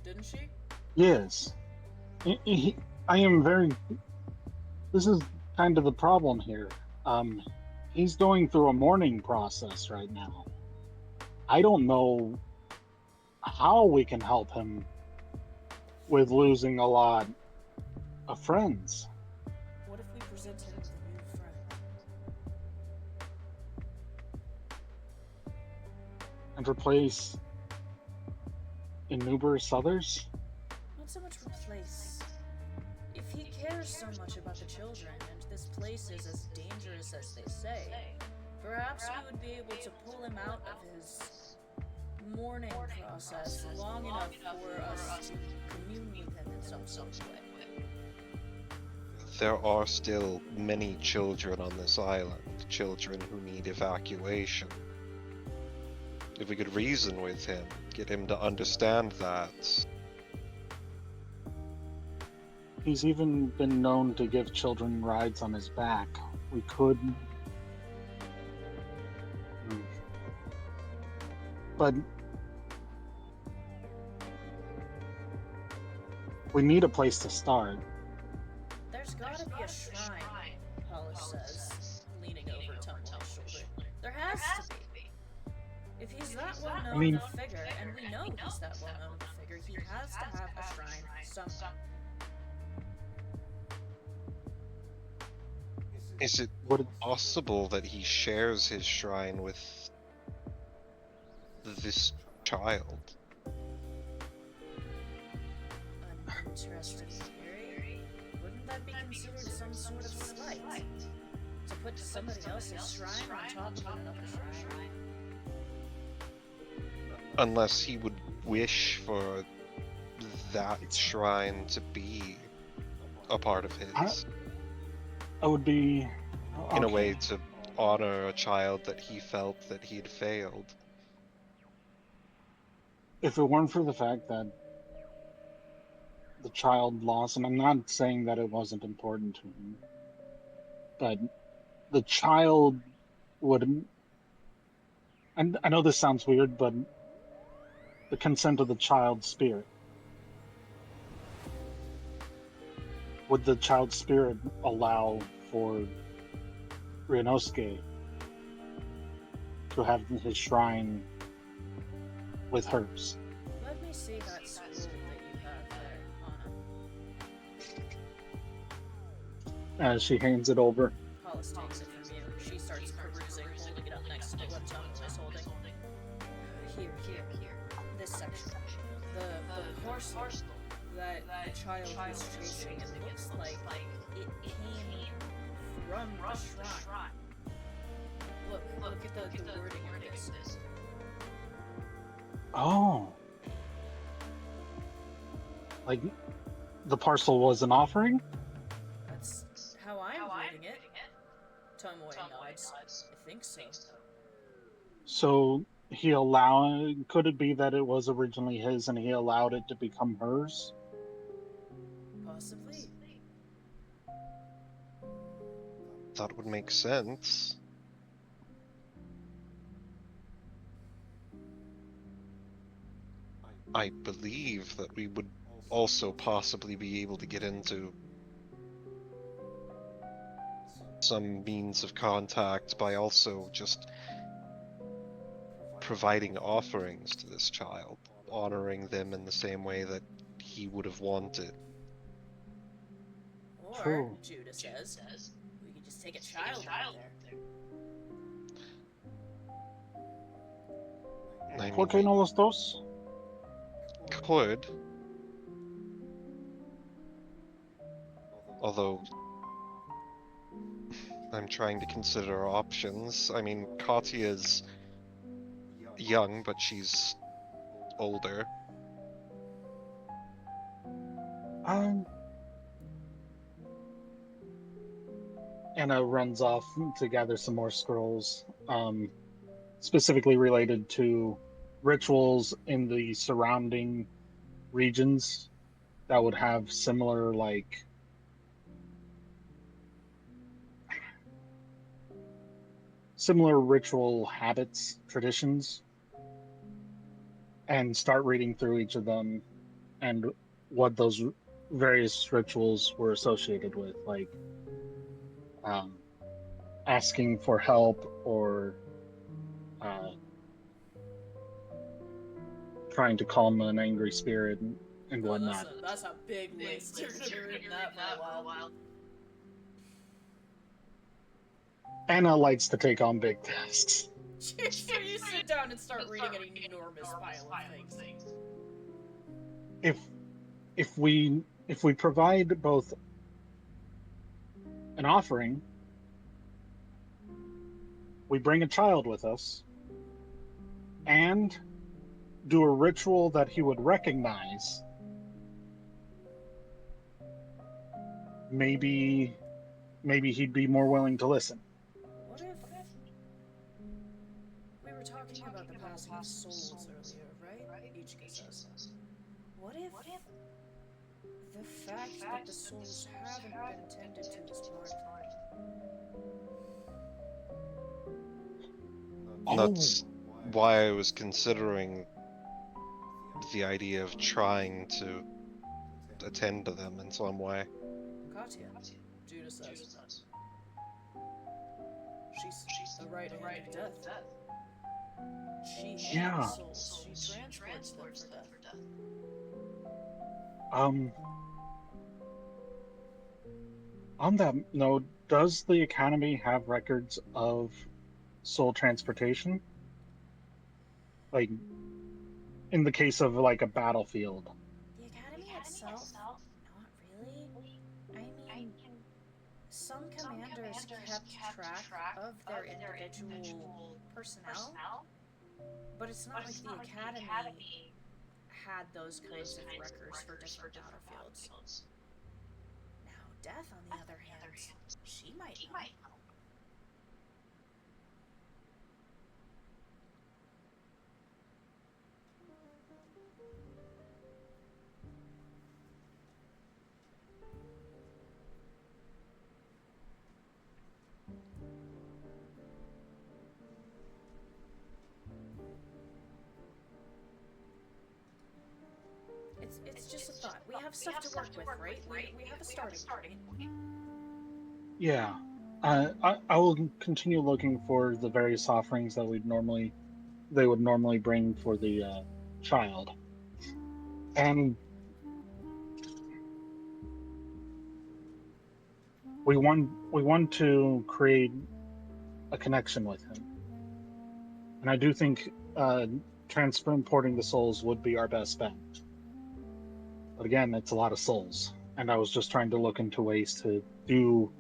didn't she? Yes. I am very... This is kind of the problem here. He's going through a mourning process right now. I don't know how we can help him with losing a lot of friends. What if we present him with a new friend? And replace innumerous others? Not so much replace. If he cares so much about the children, and this place is as dangerous as they say, perhaps we would be able to pull him out of his mourning process long enough for us to commune with him in some way. There are still many children on this island, children who need evacuation. If we could reason with him, get him to understand that, He's even been known to give children rides on his back. We could. But we need a place to start. There's gotta be a shrine, Hollis says, leaning over Tumway's shoulder. There has to be. If he's that well I known mean, of a figure, and we know he's that well known of a figure, he has to have a shrine somewhere. Is it would possible that he shares his shrine with this child? An interesting theory. Wouldn't that be considered some sort of slight? To put somebody else's shrine on top of another shrine? Unless he would wish for that shrine to be a part of his. I would be In a okay. way to honor a child that he felt that he'd failed. If it weren't for the fact that the child lost, and I'm not saying that it wasn't important to him, but the child would. And I know this sounds weird, but the consent of the child's spirit. Would the child's spirit allow for Ryunosuke to have his shrine with hers? Let me see that scroll that you have there, Anna. As she hands it over. Hollis takes it from you. She starts perusing, holding it up next to what Tumwa is holding. Here. This section. The parcel that the child was chasing, it looks like it came from the shrine. Look at the wording of this. Oh. Like, the parcel was an offering? That's how I'm reading it. Tumway nods. I think so. So could it be that it was originally his and he allowed it to become hers? Possibly. That would make sense. I believe that we would also possibly be able to get into some means of contact by also just providing offerings to this child, honoring them in the same way that he would have wanted. Or, True. Judah says, we could just take a child out there. I ¿Por qué no los dos? could. Although, I'm trying to consider options. I mean, Katya's young, but she's older. Anna runs off to gather some more scrolls, specifically related to rituals in the surrounding regions that would have similar, like, similar ritual habits, traditions, and start reading through each of them and what those various rituals were associated with, like asking for help or trying to calm an angry spirit and whatnot. That's a big list. You're gonna be reading that for a while. Anna likes to take on big tasks. So you sit down and start reading an enormous pile of things. If we provide both an offering, we bring a child with us, and do a ritual that he would recognize, maybe he'd be more willing to listen. What if we were talking about the passing of souls earlier, right? Ichika says. What if The fact that the souls haven't been tended to is part. That's why I was considering the idea of trying to attend to them in some way. Katya, Judah says. She's the right hand of death. She handles souls. She transports them for death. On that note, does the Academy have records of soul transportation? Like, in the case of, like, a battlefield? The Academy itself, not really. I mean, some commanders kept track of their individual personnel, but it's not like the Academy had those kinds of records for different battlefields. Now, Death, on the other hand, she might know. It's just a thought. We have stuff to work with, right? We have a starting point. Yeah. I will continue looking for the various offerings that they would normally bring for the child. And we want to create a connection with him. And I do think transporting the souls would be our best bet. But again, it's a lot of souls. And I was just trying to look into ways to do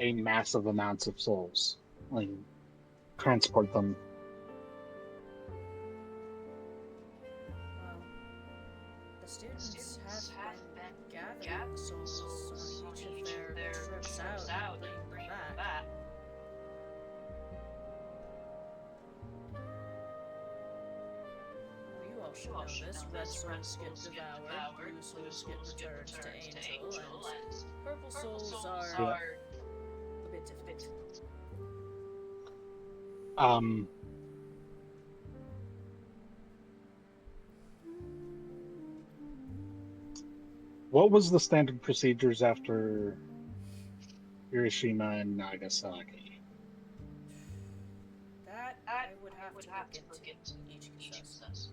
a massive amounts of souls. Like, transport them. Well, the students have been gathering the souls on each of their trips out and bringing them back. Well, you all should know this. Red souls get devoured, blue souls get returned to Angel, and purple souls are a bit difficult. What was the standard procedures after Hiroshima and Nagasaki? That I would have to look into, Ichika says.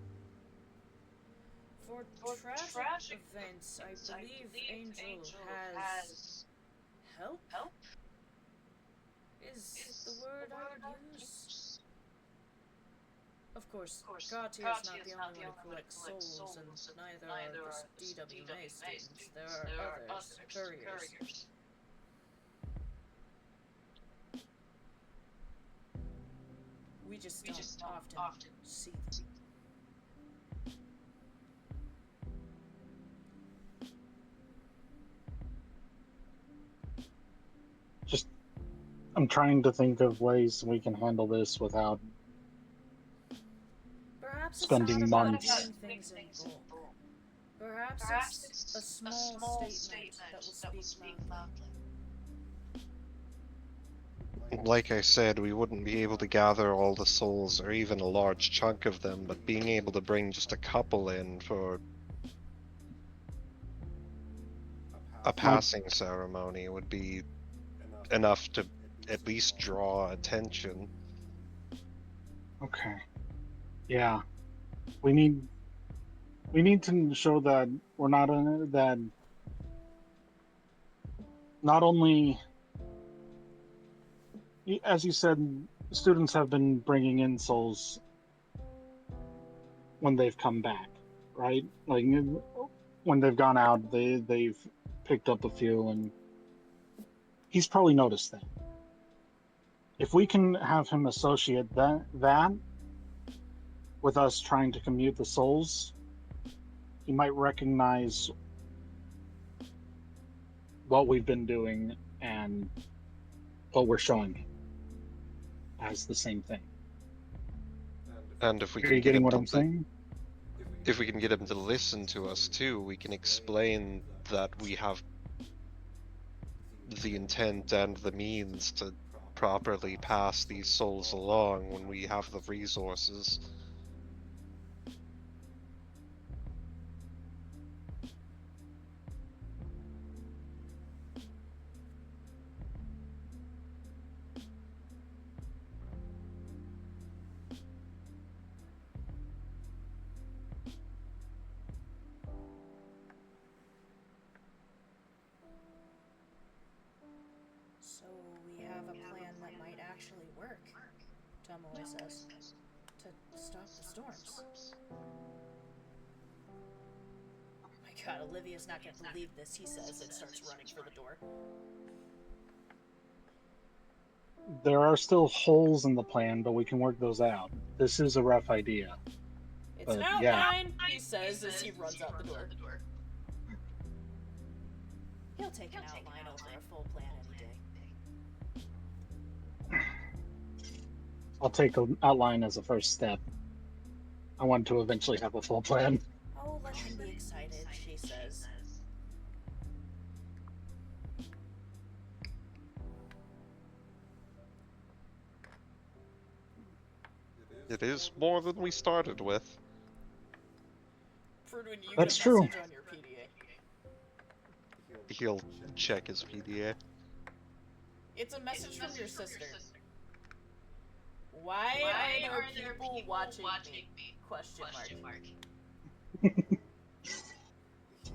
For tragic events, I believe Angel has help? Is the word I would use? Of course, Katya is not the only one who collects souls, and neither are the DWMA students. There are others, couriers. We just don't often see them. I'm trying to think of ways we can handle this without Perhaps spending it's not months. about doing things in bulk. Perhaps it's a small statement that will speak loudly. Like I said, we wouldn't be able to gather all the souls or even a large chunk of them, but being able to bring just a couple in for a passing ceremony would be enough to at least draw attention. Okay. Yeah. We need to show that we're not not only, as you said, students have been bringing in souls when they've come back, right? Like, when they've gone out, they've picked up a few, and he's probably noticed that. If we can have him associate that with us trying to commute the souls, he might recognize what we've been doing and what we're showing him as the same thing. And if we Are can you get getting him what to I'm saying? if we can get him to listen to us too, we can explain that we have the intent and the means to properly pass these souls along when we have the resources. So we have a plan that might actually work, Tomoe says, to stop the storms. Oh my god, Olivia's not gonna believe this, he says, and starts running for the door. There are still holes in the plan, but we can work those out. This is a rough idea. It's an Yeah. outline, he says as he runs out the door. He'll take an outline over a full plan any day. I'll take an outline as a first step. I want to eventually have a full plan. Oh, let him be excited, she says. It is more than we started with. Ferdwin, you That's get a true. message on your PDA. He'll check his PDA. It's a message from your sister. Why are there people watching me? Question mark.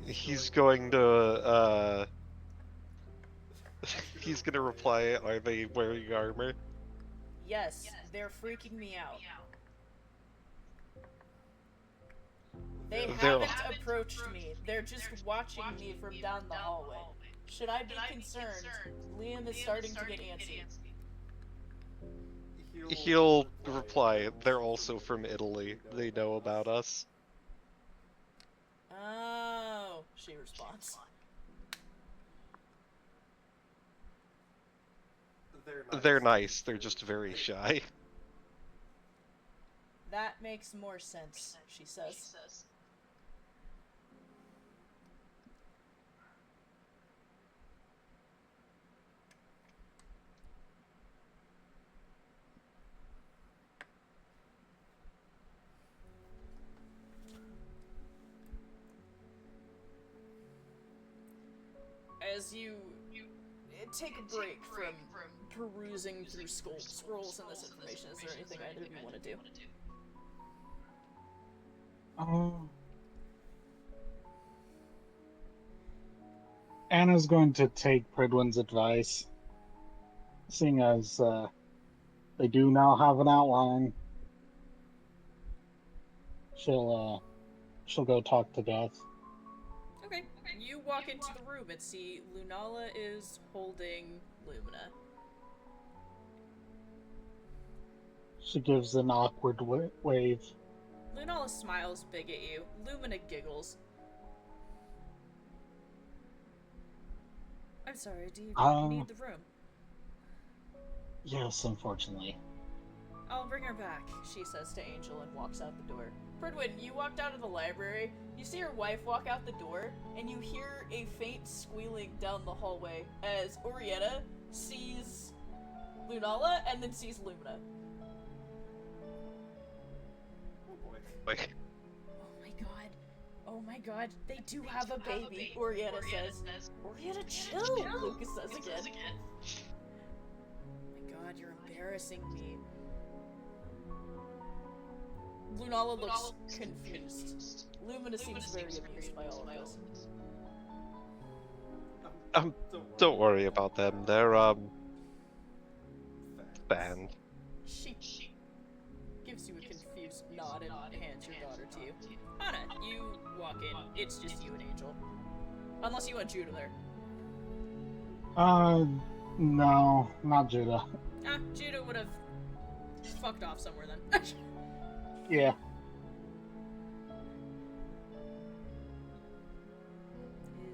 He's going to, he's gonna reply, are they wearing armor? Yes, they're freaking me out. They haven't approached me. They're just watching me from down the hallway. Should I be concerned? Liam is starting to get antsy. He'll reply, they're also from Italy. They know about us. Oh, she responds. They're nice, they're just very shy. That makes more sense, she says. As you take a break from perusing through scrolls and this information, is there anything either of you want to do? Anna's going to take Pridwin's advice, seeing as they do now have an outline. She'll go talk to Death. Okay. You walk into the room and see Lunala is holding Lumina. She gives an awkward wave. Lunala smiles big at you. Lumina giggles. I'm sorry, do you need the room? Yes, unfortunately. I'll bring her back, she says to Angel and walks out the door. Ferdwin, you walked out of the library, you see your wife walk out the door, and you hear a faint squealing down the hallway as Orietta sees Lunala and then sees Lumina. Like, Oh my god, they do have a baby, Orietta says. Orietta, chill, Lucas says again. Oh my god, you're embarrassing me. Lunala looks confused. Lumina seems very amused by all of this. Don't worry about them. They're, banned. She gives you a confused nod and hands your daughter to you. Anna, you walk in. It's just you and Angel. Unless you want Judah there. No, not Judah. Judah would have fucked off somewhere then. Yeah.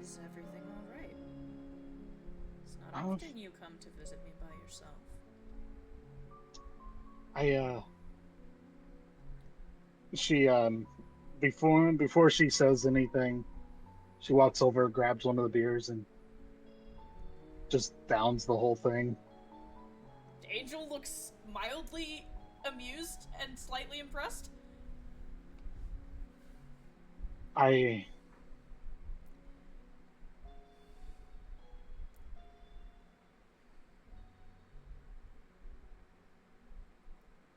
Is everything alright? It's not often you come to visit me by yourself. She before she says anything, she walks over, grabs one of the beers, and just downs the whole thing. Angel looks mildly amused and slightly impressed. I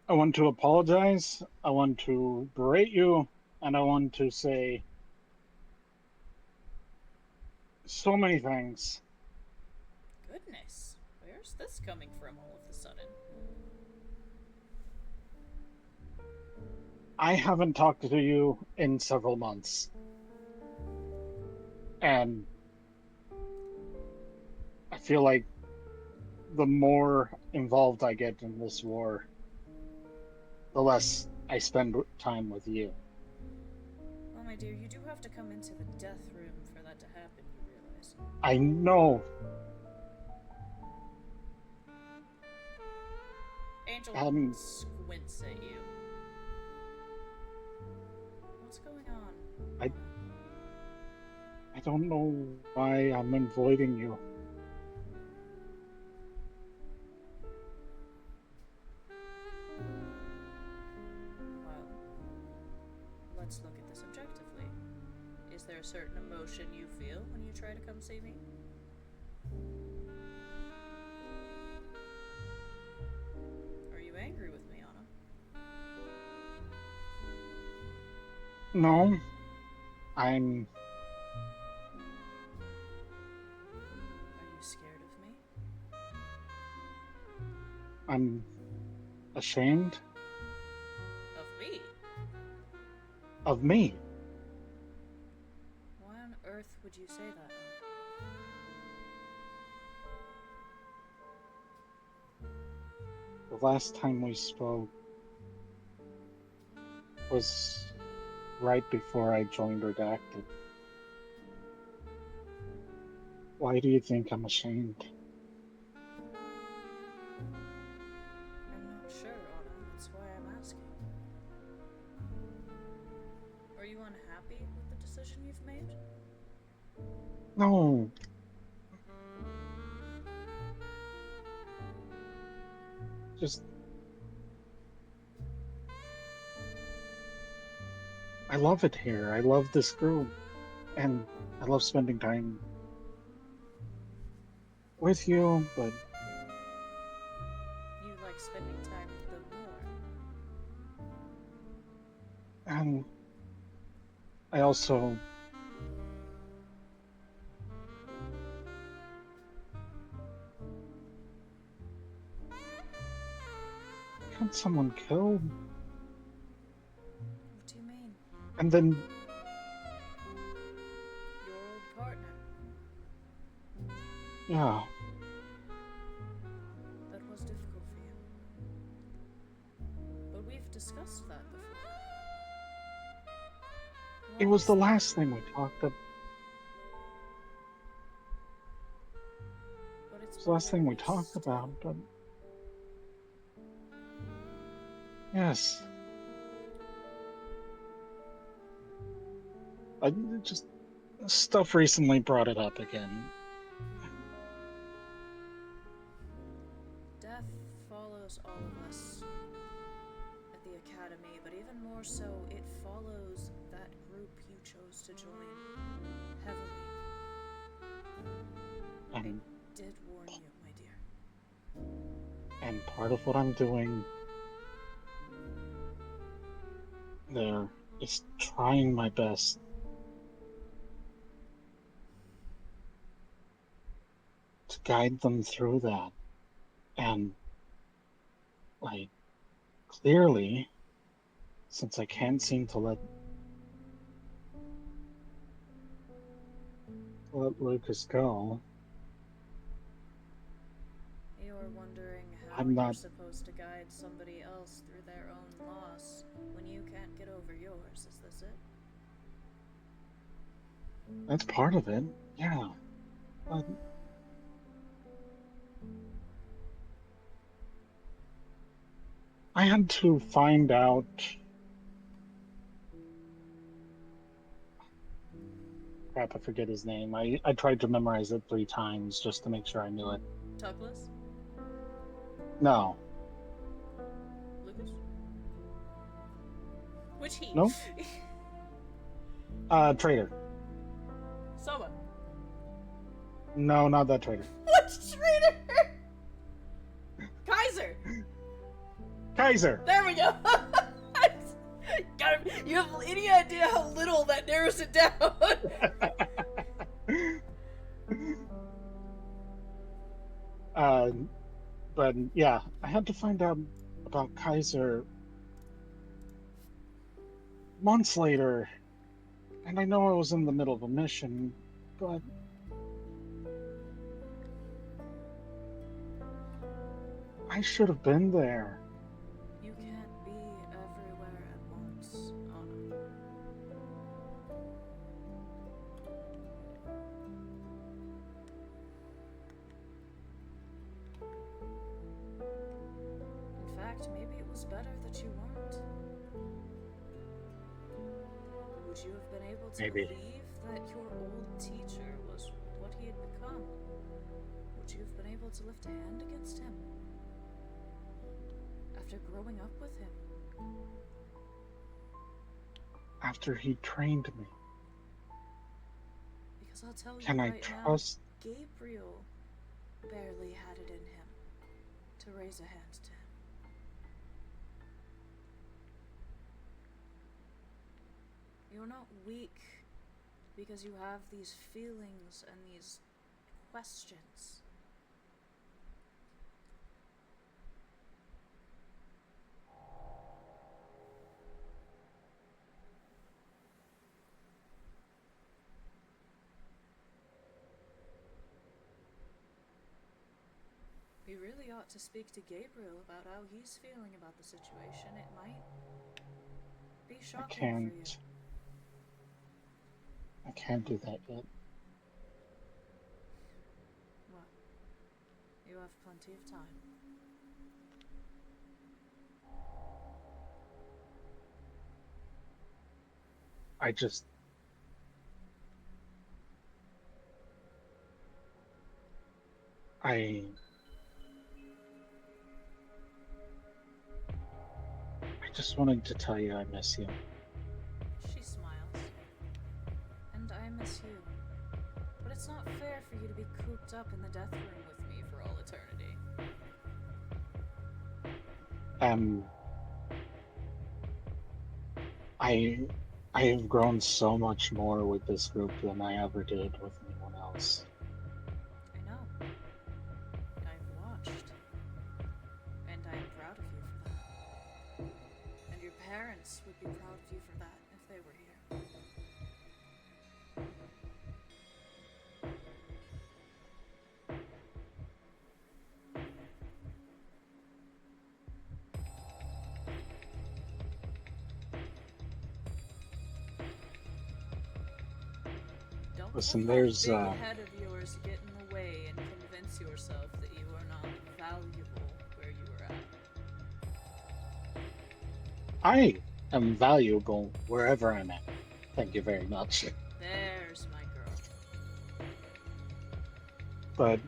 want to apologize. I want to berate you, and I want to say so many things. Goodness, where's this coming from all of a sudden? I haven't talked to you in several months. And I feel like the more involved I get in this war, the less I spend time with you. Well, my dear, you do have to come into the death room for that to happen, you realize. I know. Angel squints at you. What's going on? I don't know why I'm avoiding you. Well, let's look at this objectively. Is there a certain emotion you feel when you try to come see me? Are you angry with me, Anna? No, I'm... Are you scared of me? I'm ashamed Of me? of me. Why on earth would you say that? The last time we spoke was right before I joined Redacted. Why do you think I'm ashamed? I'm not sure, Anna. That's why I'm asking. Are you unhappy with the decision you've made? No. Just... I love it here. I love this group. And I love spending time with you, but... You like spending time with them more. And I also... Got someone killed. What do you mean? And then... Your old partner. Yeah. That was difficult for you. But we've discussed that before. It was the last thing we talked about. But It was the last thing we talked about, but... Yes. I just... Stuff recently brought it up again. Death follows all of us at the academy, but even more so, it follows that group you chose to join heavily. I did warn you, my dear. And part of what I'm doing there is trying my best to guide them through that. And, like, clearly, since I can't seem to let Lucas go, You're wondering how I'm you're not... supposed to guide somebody else through their own loss when you can't get over yours, is this it? That's part of it, yeah. But I had to find out Crap, I forget his name. I tried to memorize it 3 times just to make sure I knew it. Tuglas? No. Lucas? Which he? No? Traitor. Soma. No, not that traitor. What traitor? Kaiser! Kaiser! There we go! God, you have any idea how little that narrows it down? But yeah, I had to find out about Kaiser months later, and I know I was in the middle of a mission, but I should have been there. You can't be everywhere at once, Anna. In fact, maybe it was better that you weren't. Would you have been able to Maybe. believe that your old teacher was what he had become? Would you have been able to lift a hand against him? After growing up with him? After he trained me. Because I'll tell Can you I right trust? now, Gabriel barely had it in him to raise a hand to him. You're not weak because you have these feelings and these questions. We really ought to speak to Gabriel about how he's feeling about the situation. It might be shocking for you. I can't do that yet. Well, you have plenty of time. I just... I just wanted to tell you I miss you. She smiles. And I miss you. But it's not fair for you to be cooped up in the death room with me for all eternity. I have grown so much more with this group than I ever did with anyone else. I know. I've watched. And I am proud of you for that. And your parents would be proud of you for that if they were here. Don't Listen, let there's, that big head of yours get in the way and convince yourself that you are not valuable where you are at. I am valuable wherever I'm at. Thank you very much. There's my girl. But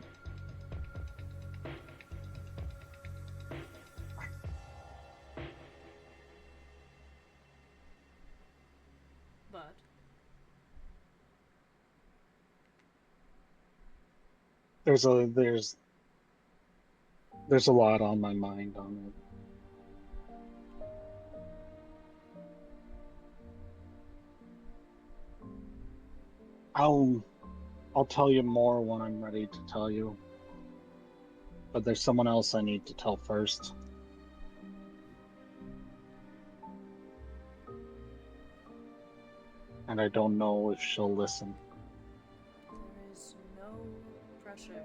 But there's a lot on my mind on it. I'll tell you more when I'm ready to tell you. But there's someone else I need to tell first. And I don't know if she'll listen. there is no pressure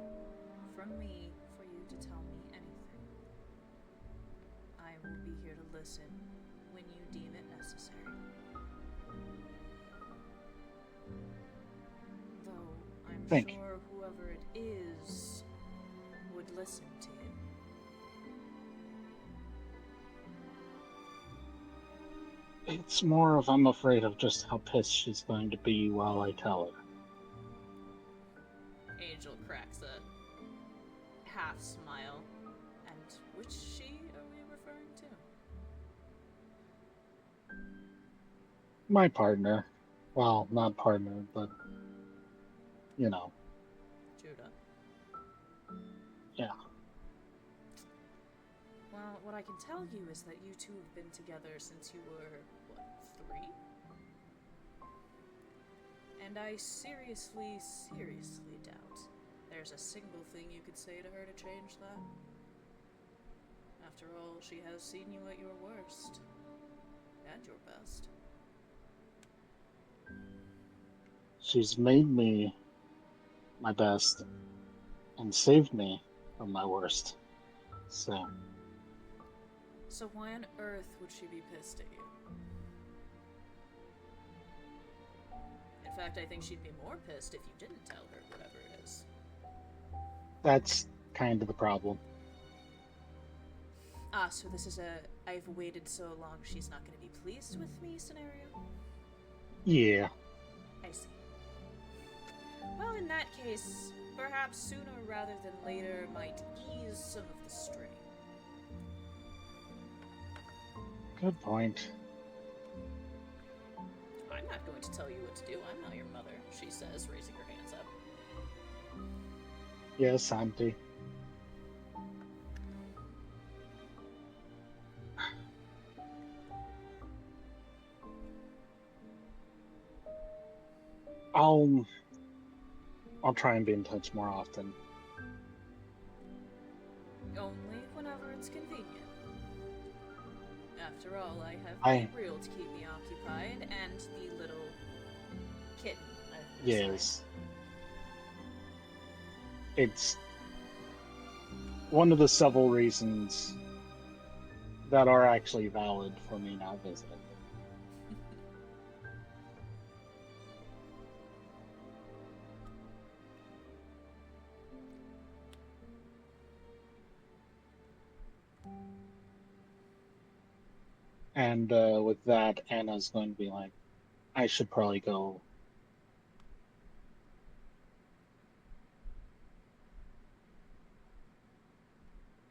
from me for you to tell me anything. I will be here to listen when you deem it necessary. Though I'm Thank you. sure whoever it is would listen to you. It's more of I'm afraid of just how pissed she's going to be while I tell her. Angel cracks a half smile. And which she are we referring to? My partner. Well, not partner, but you know. Judah. Yeah. Well, what I can tell you is that you two have been together since you were, what, 3? And I seriously doubt there's a single thing you could say to her to change that. After all, she has seen you at your worst. And your best. She's made me my best and saved me from my worst. So. So why on earth would she be pissed at you? In fact, I think she'd be more pissed if you didn't tell her whatever it is. That's kind of the problem. Ah, so this is a I've waited so long she's not going to be pleased with me scenario? Yeah. I see. Well, in that case, perhaps sooner rather than later might ease some of the strain. Good point. I'm not going to tell you what to do. I'm not your mother, she says, raising her hands up. Yes, Auntie. I'll try and be in touch more often. Only whenever it's convenient. After all, I have Gabriel to keep me occupied, and the little kitten I've been Yes. It's one of the several reasons that are actually valid for me not visiting. And with that, Anna's going to be like, I should probably go.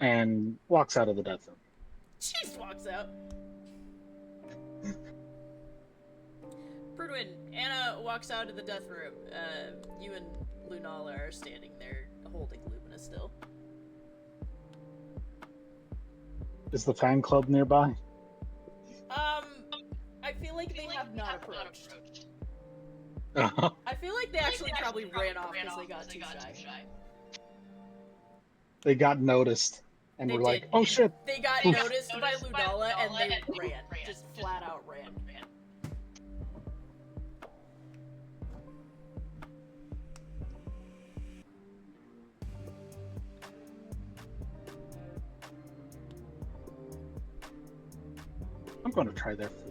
And walks out of the death room. She just walks out. Prudwin, Anna walks out of the death room. You and Lunala are standing there holding Lumina still. Is the fan club nearby? I feel like they have not approached. I feel like they actually probably ran off because they got too shy. They got noticed and were like, oh shit. They got noticed by Lunala and they ran. Just flat out ran. I'm going to try their food.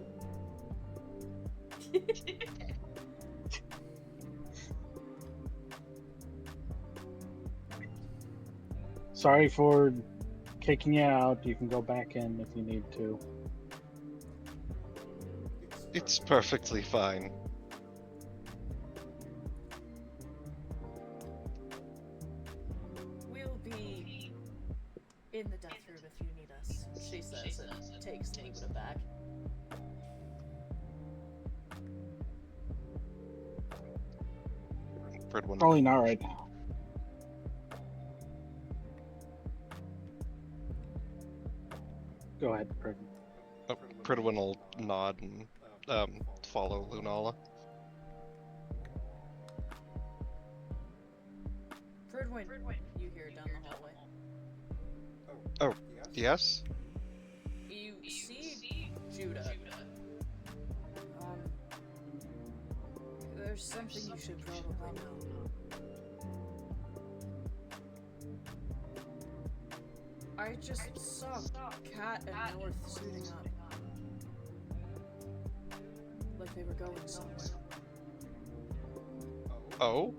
Sorry for kicking you out. You can go back in if you need to. It's perfectly fine. We'll be in the death room if you need us, she says, and takes Lumina back. Probably not right now. Go ahead, Pridwin. Pridwin will nod and follow Lunala. Prudwin, you hear down the hallway. Oh, yes? You see Judah. There's something you should probably know. I just saw Kat and North suiting up. Like they were going somewhere. Oh?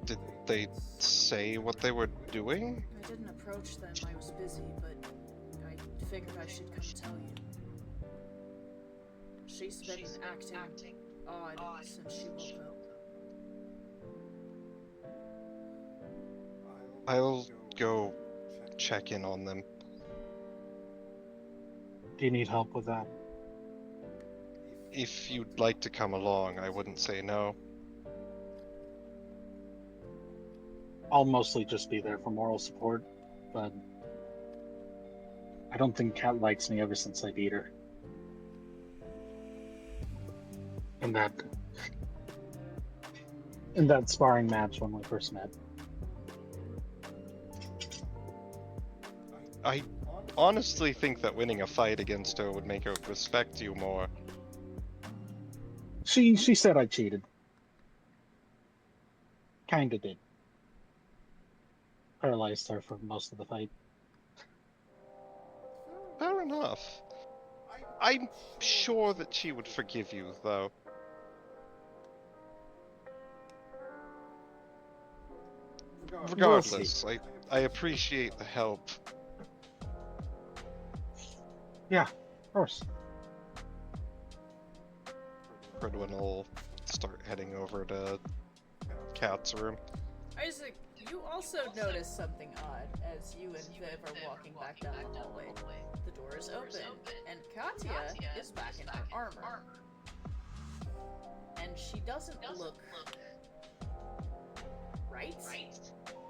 Did they say what they were doing? I didn't approach them, I was busy, but I figured I should come tell you. She's been acting odd since she woke up. I'll go check in on them. Do you need help with that? If you'd like to come along, I wouldn't say no. I'll mostly just be there for moral support, but I don't think Kat likes me ever since I beat her. In that sparring match when we first met. I honestly think that winning a fight against her would make her respect you more. She said I cheated. Kinda did. Paralyzed her for most of the fight. Fair enough. I'm sure that she would forgive you, though. Regardless, I appreciate the help. Yeah, of course. Fredwin will start heading over to Kat's room. Isaac, you also notice something odd as you and Viv are walking back down the hallway. The door is open, and Katya is back in her armor. And she doesn't look right?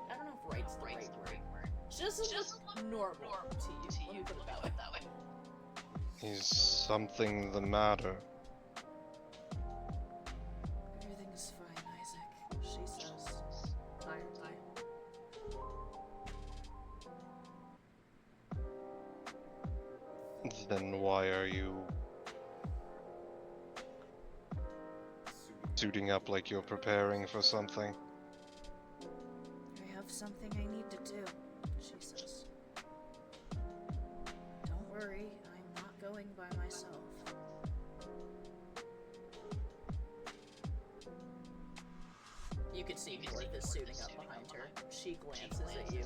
I don't know if right's the right word. She doesn't look normal to you. Let me put it that way. Is something the matter? Everything's fine, Isaac, she says, tiredly. Then why are you suiting up like you're preparing for something? I have something I need to do, she says. Don't worry, I'm not going by myself. You can see North is suiting up behind her. She glances at you.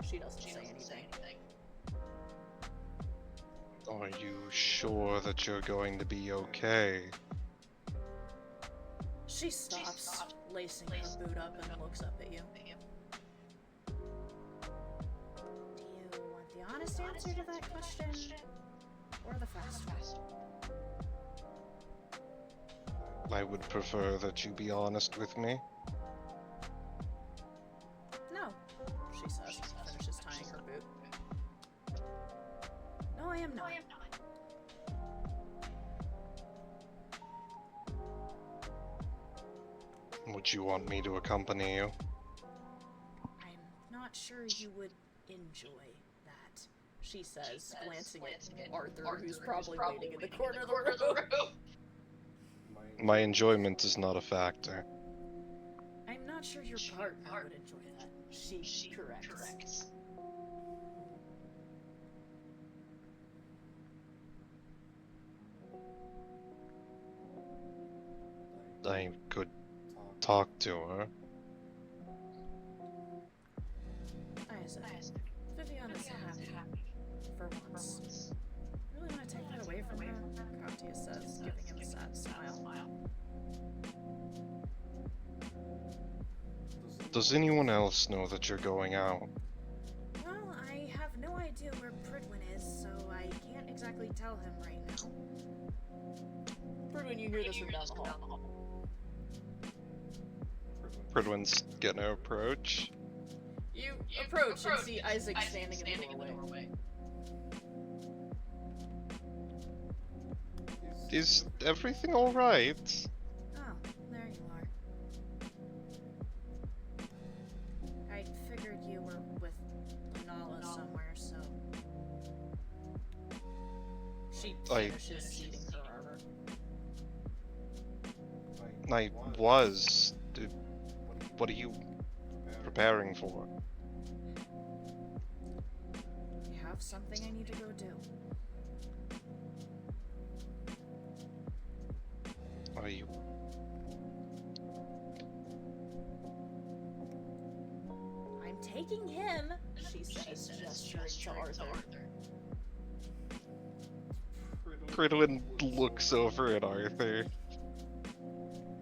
She doesn't say anything. Are you sure that you're going to be okay? She stops, lacing her boot up and looks up at you. Do you want the honest answer to that question? Or the fast one? I would prefer that you be honest with me. No, she says, finishes tying her boot. No, I am not. Would you want me to accompany you? I'm not sure you would enjoy that, she says, glancing at Arthur, who's probably waiting in the corner of the room. My enjoyment is not a factor. I'm not sure your partner would enjoy that, she corrects. I could talk to her. Isaac, Viviana's happy. For once. Really want to take that away from her? Katya says, giving him a sad smile. Does anyone else know that you're going out? Well, I have no idea where Pridwin is, so I can't exactly tell him right now. Pridwin, you hear this from down the hall. Pridwin's gonna approach. You approach and see Isaac standing in the doorway. Is everything alright? Oh, there you are. I figured you were with Nala somewhere, so... She finishes seating her armor. I was. What are you preparing for? I have something I need to go do. Are you? I'm taking him, she says, gesturing to Arthur. Pridwin looks over at Arthur.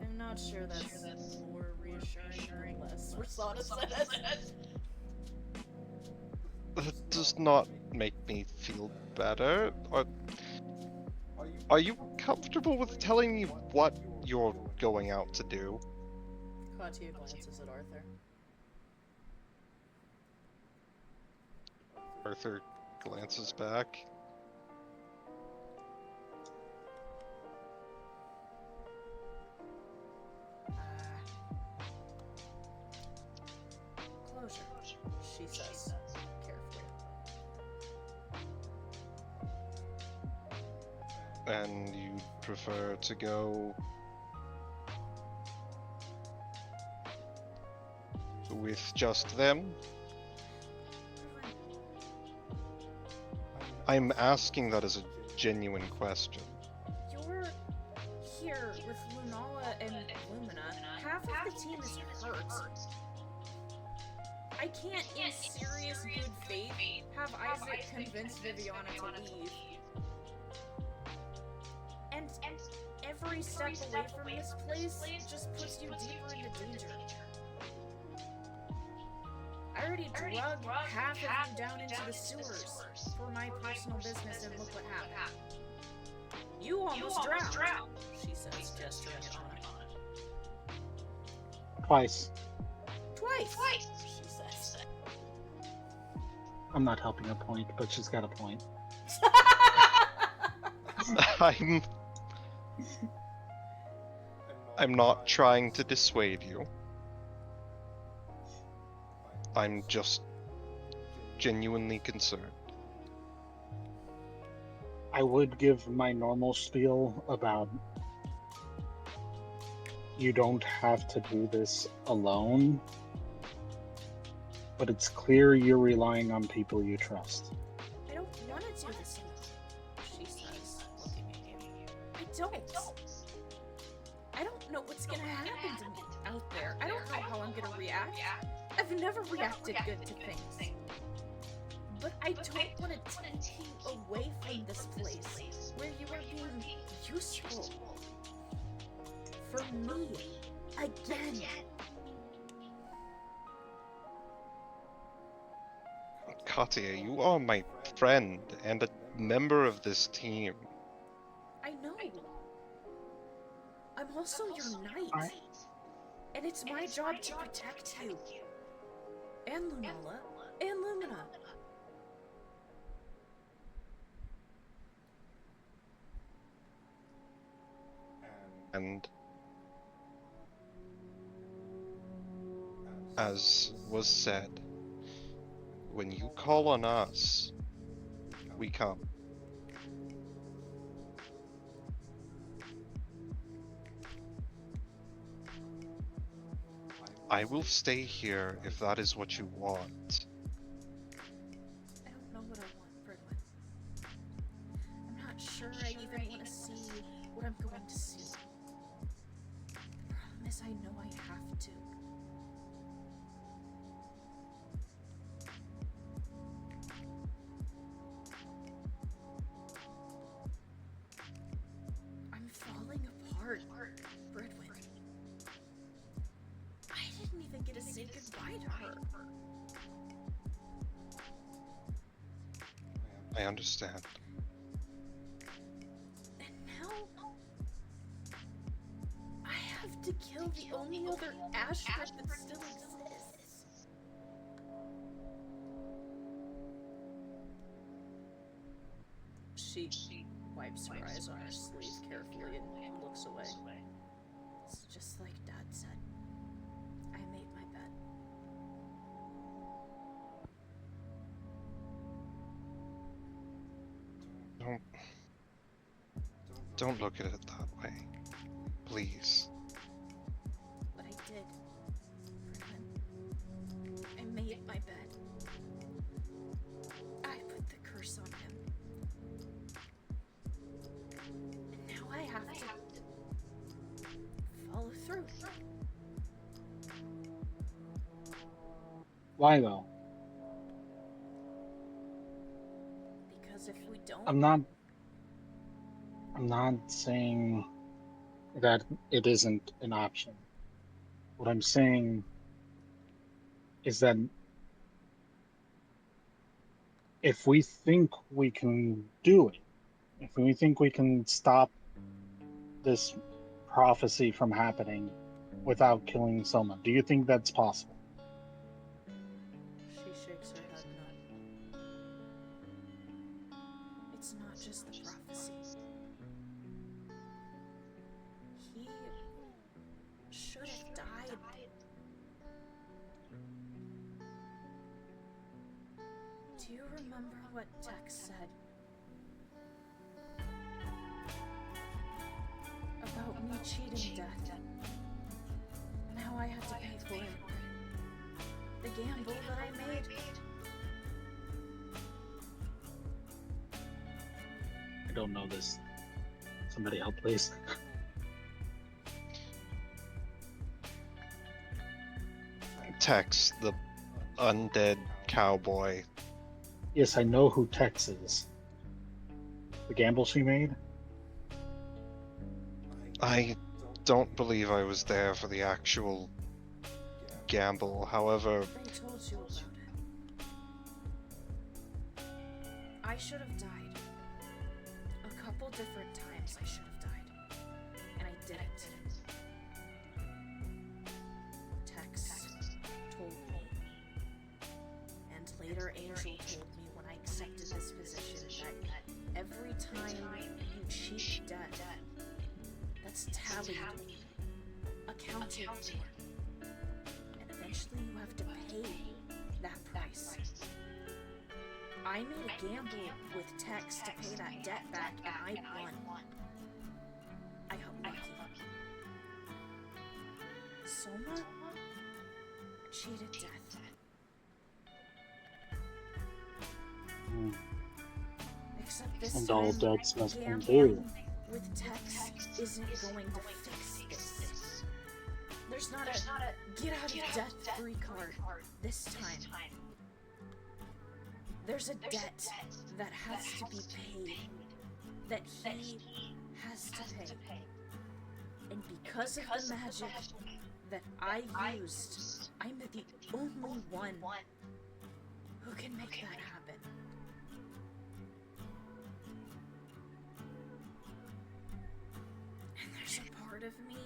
I'm not sure that's more reassuring or less, Rasana says. That does not make me feel better. Are you comfortable with telling me what you're going out to do? Katya glances at Arthur. Arthur glances back. Closure, she says, carefully. And you prefer to go with just them? I'm asking that as a genuine question. You're here with Lunala and Lumina. Half of the team is hurt. I can't, in serious good faith, have Isaac convince Viviana to leave. And every step away from this place just puts you deeper into danger. I already drug half of you down into the sewers for my personal business, and look what happened. You almost drowned, she says, gesturing at Anna. Twice. Twice, she says. I'm not helping a point, but she's got a point. I'm not trying to dissuade you. I'm just genuinely concerned. I would give my normal spiel about you don't have to do this alone, but it's clear you're relying on people you trust. I don't want to do this alone, she says, looking at you. I don't know what's gonna happen to me out there. I don't know how I'm gonna react. I've never reacted good to things. But I don't want to take you away from this place where you are being useful. For me, again. Katya, you are my friend and a member of this team. I know. I'm also your knight. And it's my job to protect you. And Lunala. And Lumina. And as was said, when you call on us, we come. I will stay here if that is what you want. I don't know what I want, Bridwin. I'm not sure I even want to see what I'm going to see. The problem is I know I have to. I'm falling apart, Bridwin. I didn't even get to say goodbye to her. I understand. And now I have to kill the only other Ashford that still exists. She wipes her eyes on her sleeve carefully and looks away. It's just like Dad said. I made my bed. Don't look at it that way. Please. But I did. Bridwin. I made my bed. I put the curse on him. And now I have to follow through. Why though? Because if we don't... I'm not saying that it isn't an option. What I'm saying is that if we think we can do it, if we think we can stop this prophecy from happening without killing Soma, do you think that's possible? She shakes her head no. It's not just the prophecy. He should have died. Do you remember what Tex said? About me cheating death. And how I had to pay for it. The gamble that I made. I don't know this. Somebody help, please. Tex, the undead cowboy. Yes, I know who Tex is. The gamble she made? I don't believe I was there for the actual gamble. However, They told you about it. I should have died. A couple different times I should have died. And I didn't. Tex told me. And later Angel told me when I accepted this position that every time you cheat death, that's tallied, accounted for. And eventually you have to pay that price. I made a gamble with Tex to pay that debt back, and I won. I got lucky. Soma cheated death. Except this And time, all debts must be gambling due. with Tex isn't going to fix this. There's not a get out of debt free card this time. There's a debt that has to be paid, that he has to pay. And because of the magic that I used, I'm the only one who can make that happen. And there's a part of me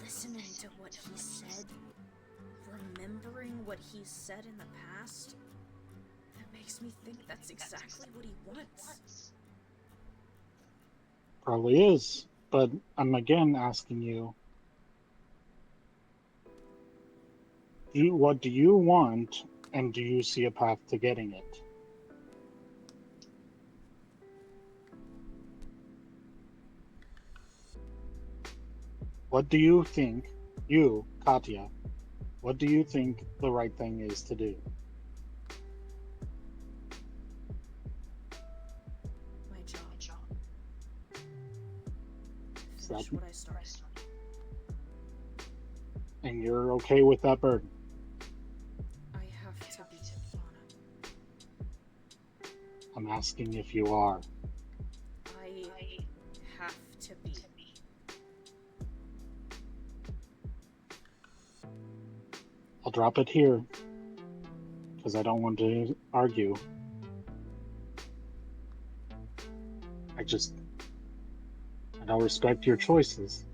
listening to what he said, remembering what he said in the past, that makes me think that's exactly what he wants. Probably is, but I'm again asking you, what do you want, and do you see a path to getting it? What do you think, you, Katya, what do you think the right thing is to do? My job. Is Finish that- what I started. And you're okay with that burden? I have to be, Lana. I'm asking if you are. I have to be. I'll drop it here, because I don't want to argue. I don't respect your choices.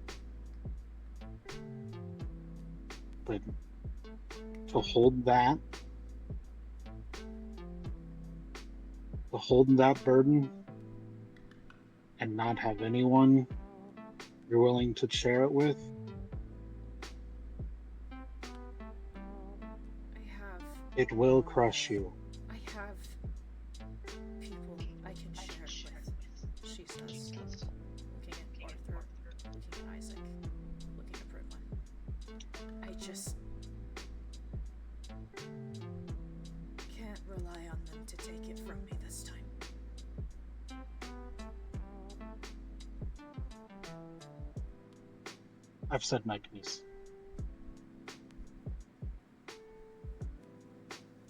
But to hold that burden and not have anyone you're willing to share it with, it will crush you. I have people I can share it with, she says, looking at Arthur, looking at Isaac, looking at Britwin. I just can't rely on them to take it from me this time. I've said my piece.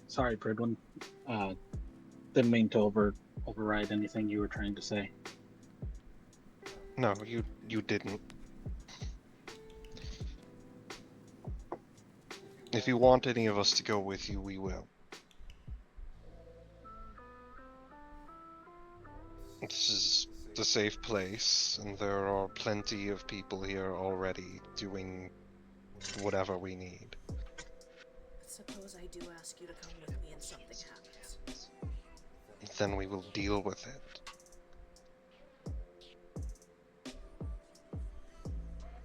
Sorry, Bridwin. Didn't mean to override anything you were trying to say. no, you didn't. If you want any of us to go with you, we will. This is a safe place, and there are plenty of people here already doing whatever we need. But suppose I do ask you to come with me and something happens. Then we will deal with it.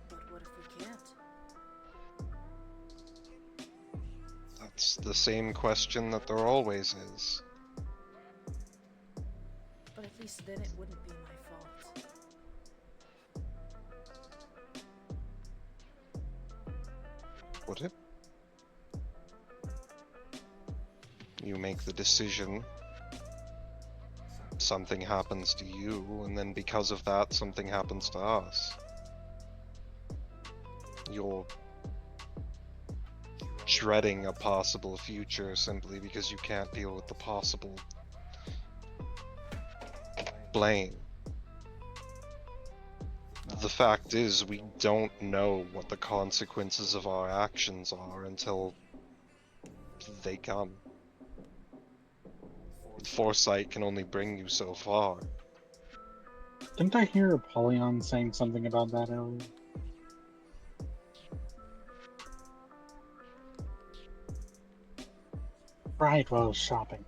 But what if we can't? That's the same question that there always is. But at least then it wouldn't be my fault. Would it? You make the decision, something happens to you, and then because of that, something happens to us. You're dreading a possible future simply because you can't deal with the possible blame. The fact is, we don't know what the consequences of our actions are until they come. Foresight can only bring you so far. Didn't I hear Apollyon saying something about that earlier? Right while I was shopping.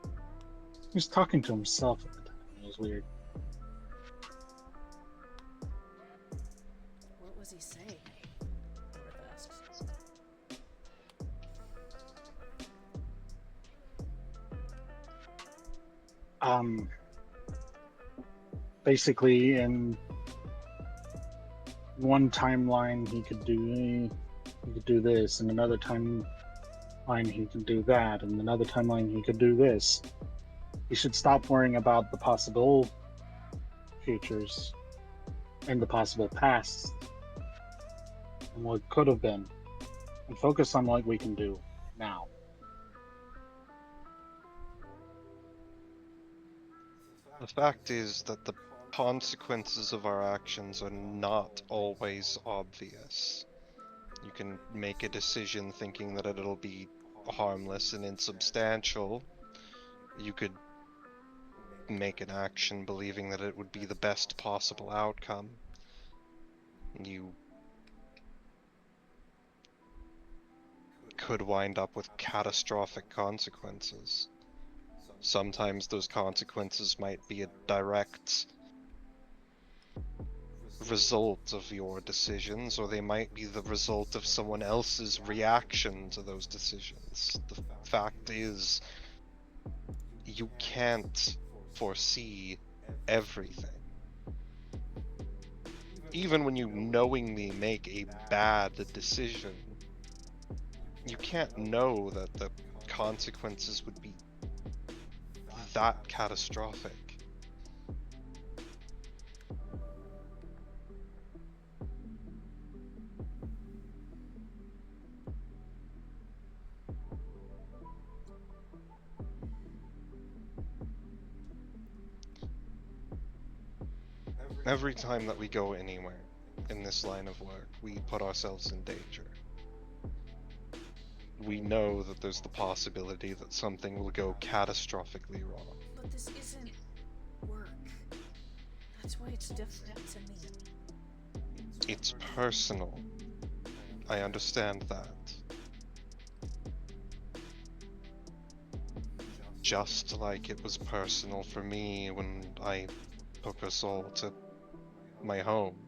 He was talking to himself at the time. It was weird. What was he saying? Lord asks. Basically, in one timeline he could do this, and another timeline he could do that, and another timeline he could do this. He should stop worrying about the possible futures and the possible pasts and what could have been, and focus on what we can do now. The fact is that the consequences of our actions are not always obvious. You can make a decision thinking that it'll be harmless and insubstantial. You could make an action believing that it would be the best possible outcome. You could wind up with catastrophic consequences. Sometimes those consequences might be a direct result of your decisions, or they might be the result of someone else's reaction to those decisions. The fact is, you can't foresee everything. Even when you knowingly make a bad decision, you can't know that the consequences would be that catastrophic. Every time that we go anywhere in this line of work, we put ourselves in danger. We know that there's the possibility that something will go catastrophically wrong. But this isn't work. That's why it's different to me. It's personal. I understand that. Just like it was personal for me when I took us all to my home.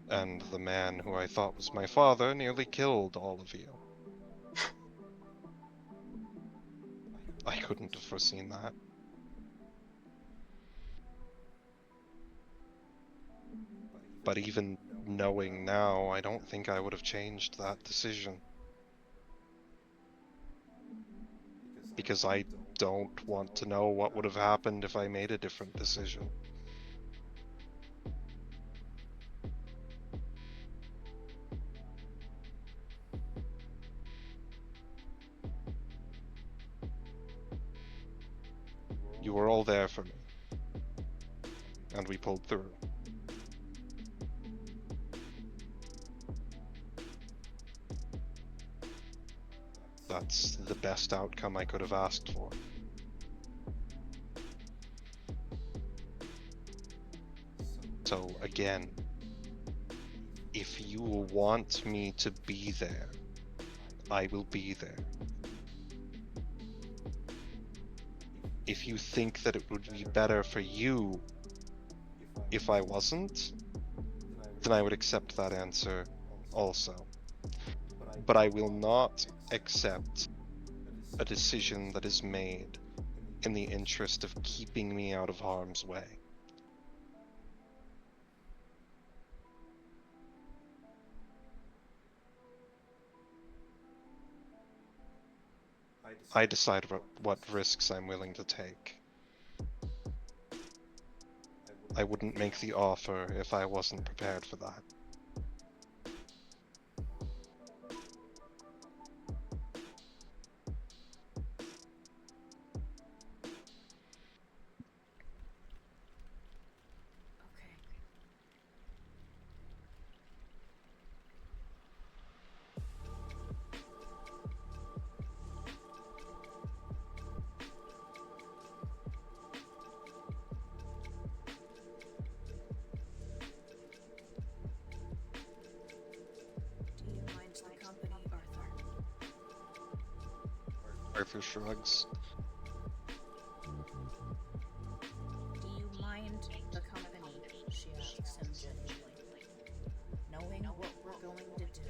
And the man who I thought was my father nearly killed all of you. I couldn't have foreseen that. But even knowing now, I don't think I would have changed that decision. Because I don't want to know what would have happened if I made a different decision. You were all there for me. And we pulled through. That's the best outcome I could have asked for. So again, if you want me to be there, I will be there. If you think that it would be better for you if I wasn't, then I would accept that answer also. But I will not accept a decision that is made in the interest of keeping me out of harm's way. I decide what risks I'm willing to take. I wouldn't make the offer if I wasn't prepared for that. Okay. Do you mind the company, Arthur? Arthur shrugs. Do you mind the company? She asks him genuinely, knowing what we're going to do.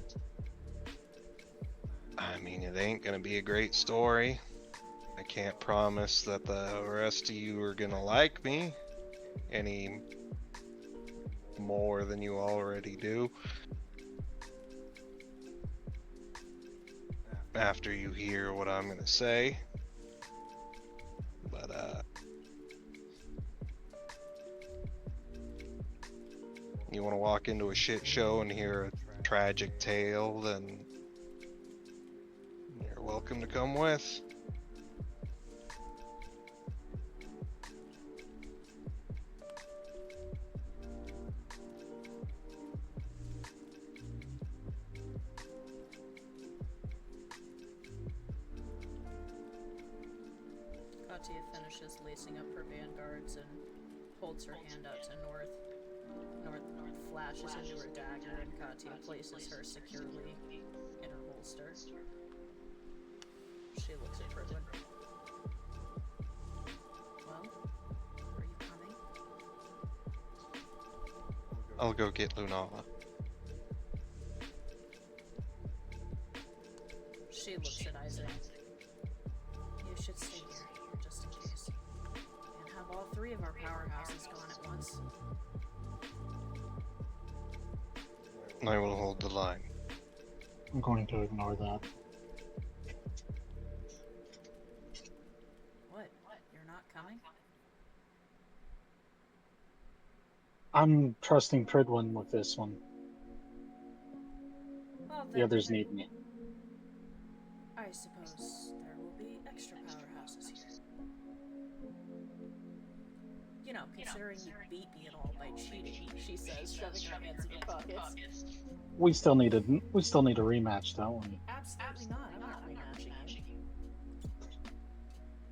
I mean, it ain't gonna be a great story. I can't promise that the rest of you are gonna like me any more than you already do. After you hear what I'm gonna say. But, you wanna walk into a shit show and hear a tragic tale, then you're welcome to come with. Katya finishes lacing up her vanguards and holds her hand out to North. North flashes into her dagger, and Katya places her securely in her holster. She looks at Fridwin. Well, are you coming? I'll go get Lunala. She looks at Isaac. You should stay here, just in case. And have all three of our powerhouses gone at once. I will hold the line. I'm going to ignore that. What? You're not coming? I'm trusting Pridwin with this one. Well, The others need me. I suppose there will be extra powerhouses here. You know, considering you beat me and all by cheating, she says, shoving her hands in her pockets. We still need a rematch, don't we? Absolutely not. I'm not rematching you.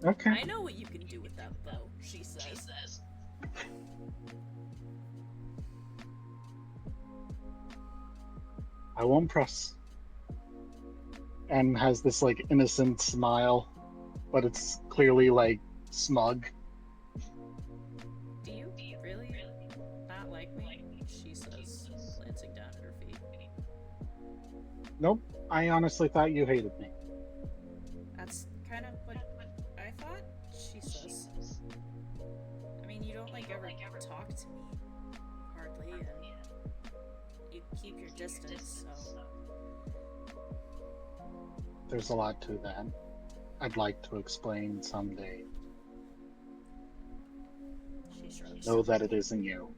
Okay. I know what you can do with that bow, she says. I won't press. And has this like innocent smile, but it's clearly like smug. Do you really not like me? She says, glancing down at her feet. Nope. I honestly thought you hated me. That's kind of what I thought, she says. I mean, you don't like ever talk to me, hardly, and you keep your distance, so... There's a lot to that. I'd like to explain someday. She shrugs. Know that it isn't you.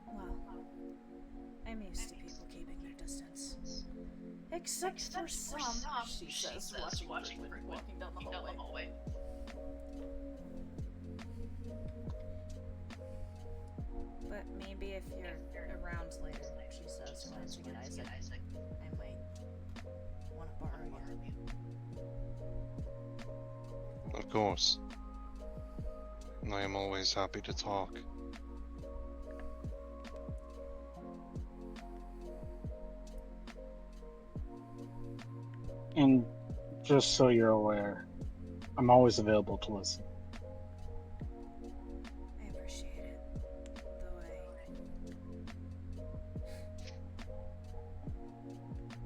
Well, I'm used to people keeping their distance. Except for some, she says, watching Fridwin walking down the hallway. But maybe if you're around later, she says, glancing at Isaac, I might want to borrow you. Of course. I am always happy to talk. And just so you're aware, I'm always available to listen. I appreciate it. Though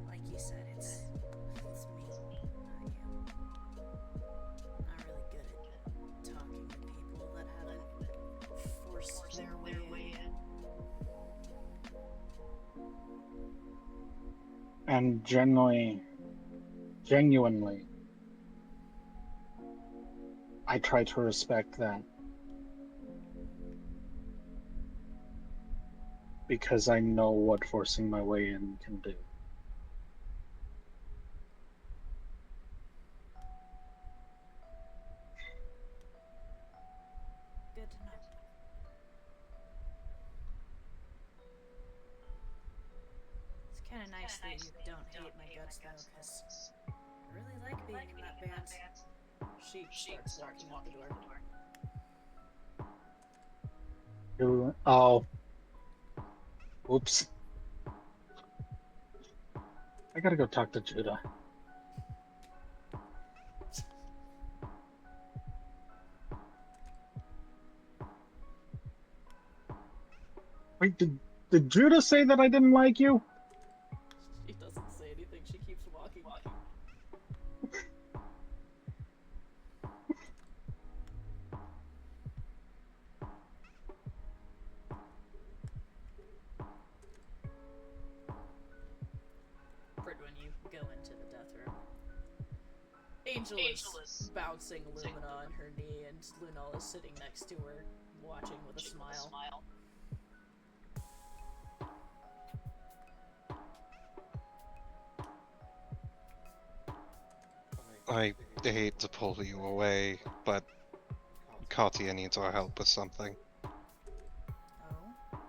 like you said, it's me, not you. Not really good at talking to people that haven't forced their way in. And genuinely, I try to respect that. Because I know what forcing my way in can do. Good to know. It's kind of nice that you don't hate my guts, though, because I really like being in that band. She starts walking out the door. Oh. Oops. I gotta go talk to Judah. Wait, did Judah say that I didn't like you? She doesn't say anything. She keeps walking. When you go into the death room, Angel is bouncing Lumina on her knee, and Lunal is sitting next to her, watching with a smile. I hate to pull you away, but Katia needs our help with something. Oh?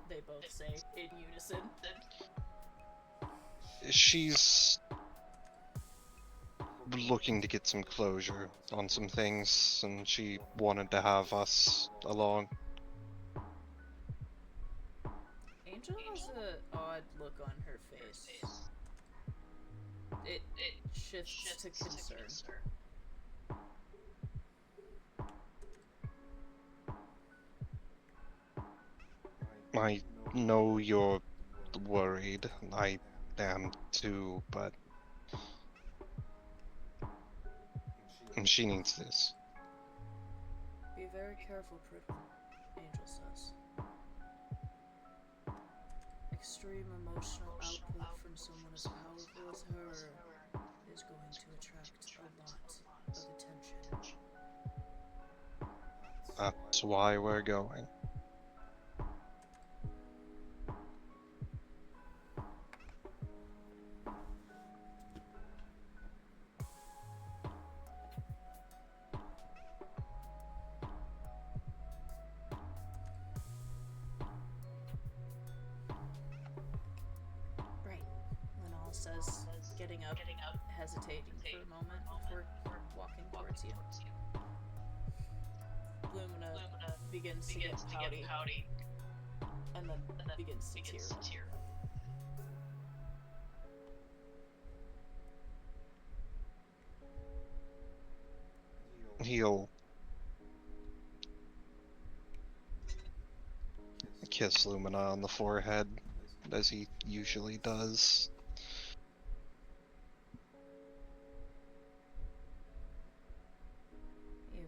They both say in unison. She's looking to get some closure on some things, and she wanted to have us along. Angel has an odd look on her face. It shifts to concern. I know you're worried. I am too, but... And she needs this. Be very careful, Pridwin, Angel says. Extreme emotional output from someone as powerful as her is going to attract a lot of attention. That's why we're going. Right, Linal says, getting up, hesitating for a moment before walking towards you. Lumina begins to get pouty, and then begins to tear up. He'll kiss Lumina on the forehead, as he usually does. You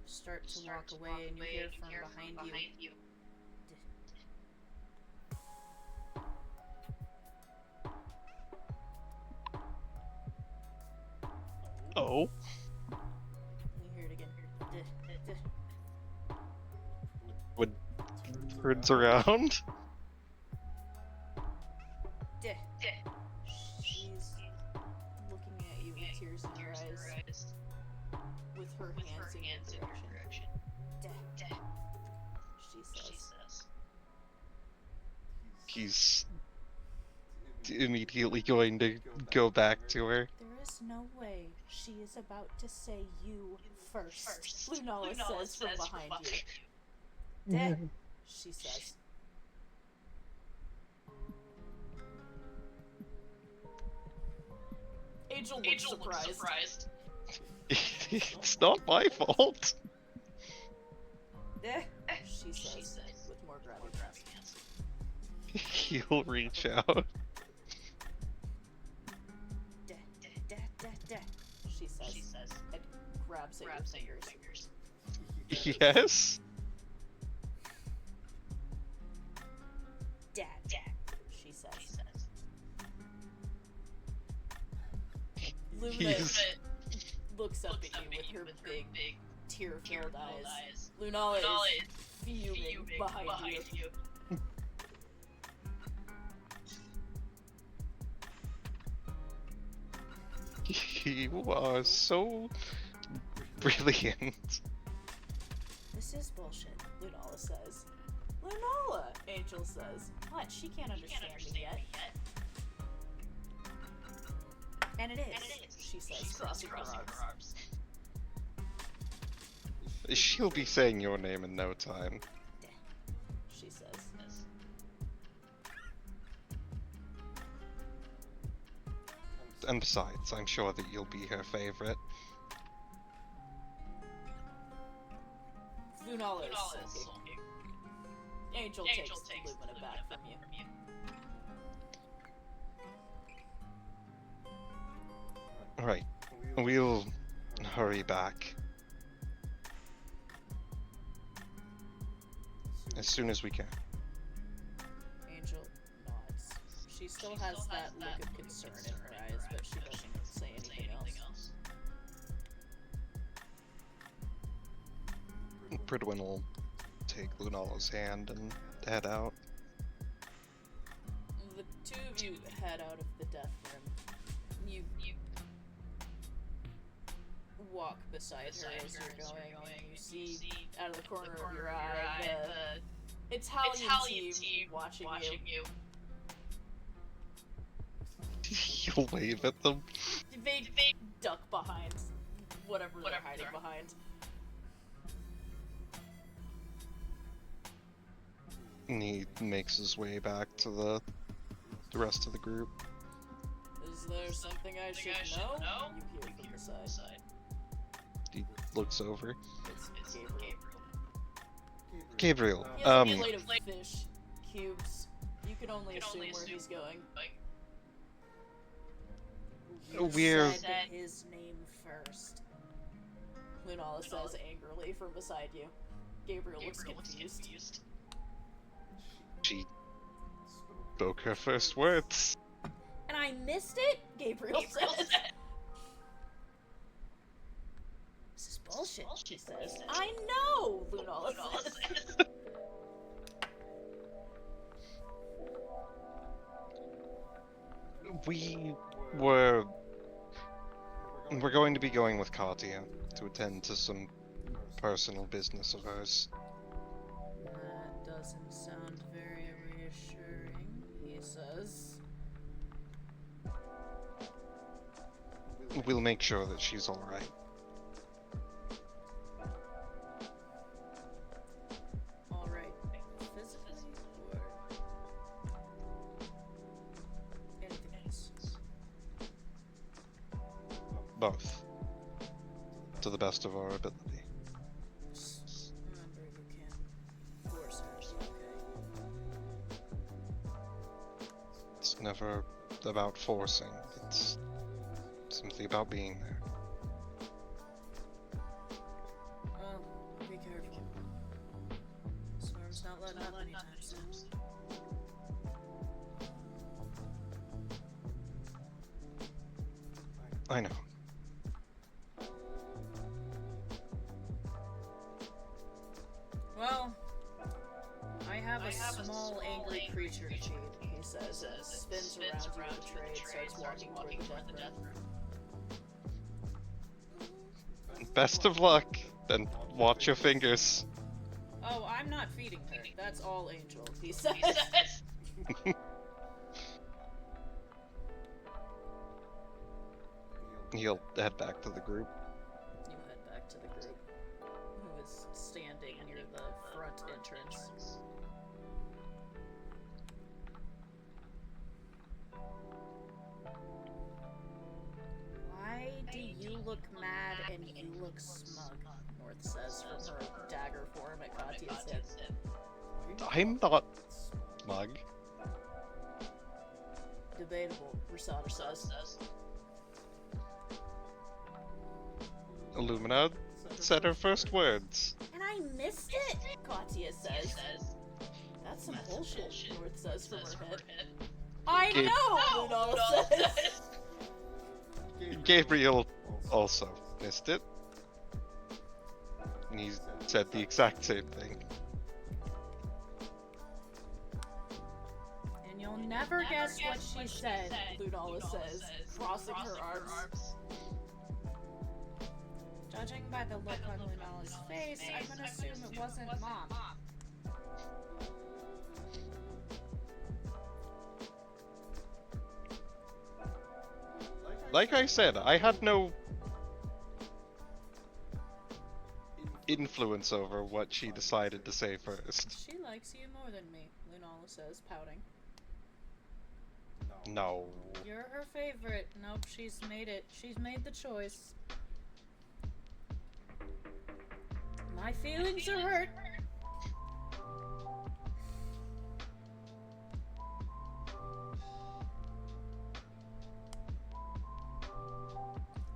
start to walk away, and you hear from behind you. Oh? You hear it again. Would turns around? She's looking at you with tears in her eyes, with her hands in your direction. She says. He's immediately going to go back to her. There is no way she is about to say you first, Lunala says from behind you. She says. Angel looks surprised. It's not my fault. She says, with more grabby hands. He'll reach out. She says, and grabs at your fingers. Yes? Dad, she says. Luna looks up at you with her big, tear-filled eyes. Lunala is fuming behind you. You are so brilliant. This is bullshit, Lunala says. Lunala, Angel says. What? She can't understand me yet. And it is, she says, crossing her arms. She'll be saying your name in no time. She says. And besides, I'm sure that you'll be her favorite. Lunala is sulking. Angel takes Lumina back from you. Right. We'll hurry back. As soon as we can. Angel nods. She still has that look of concern in her eyes, but she doesn't say anything else. Pridwin will take Lunala's hand and head out. The two of you head out of the death room. You walk beside her as you're going, and you see out of the corner of your eye the Italian team watching you. You'll wave at them. They duck behind whatever they're hiding behind. And he makes his way back to the rest of the group. Is there something I should know? You hear from the side. He looks over. It's Gabriel. Gabriel, He has a plate of fish cubes. You can only assume where he's going. We're... Said his name first. Lunala says angrily from beside you. Gabriel looks confused. She spoke her first words. And I missed it? Gabriel says. This is bullshit, she says. I know, Lunala says. We're going to be going with Katia to attend to some personal business of hers. That doesn't sound very reassuring, he says. We'll make sure that she's alright. Alright, physically or anything else? Both. To the best of our ability. Just remember you can't force her to be okay. It's never about forcing. It's simply about being there. Well, be careful. Storm's not letting up anytime soon. I know. Well, I have a small angry creature to feed, he says, and spins around you with the tray and starts walking toward the death room. Best of luck, and watch your fingers. Oh, I'm not feeding her. That's all Angel, he says. He'll head back to the group. You head back to the group, who is standing near the front entrance. smug, North says from her dagger form at Katya's hip. I'm not smug. Debatable, Rasada says. Illumina said her first words. And I missed it, Katya says. That's some bullshit, North says from her hip. I know, Lunala says. Gabriel also missed it. And he said the exact same thing. And you'll never guess what she said, Lunala says, crossing her arms. Judging by the look on Lunala's face, I'm gonna assume it wasn't Mom. Like I said, I had no influence over what she decided to say first. She likes you more than me, Lunala says, pouting. No. You're her favorite. Nope, she's made it. She's made the choice. My feelings are hurt.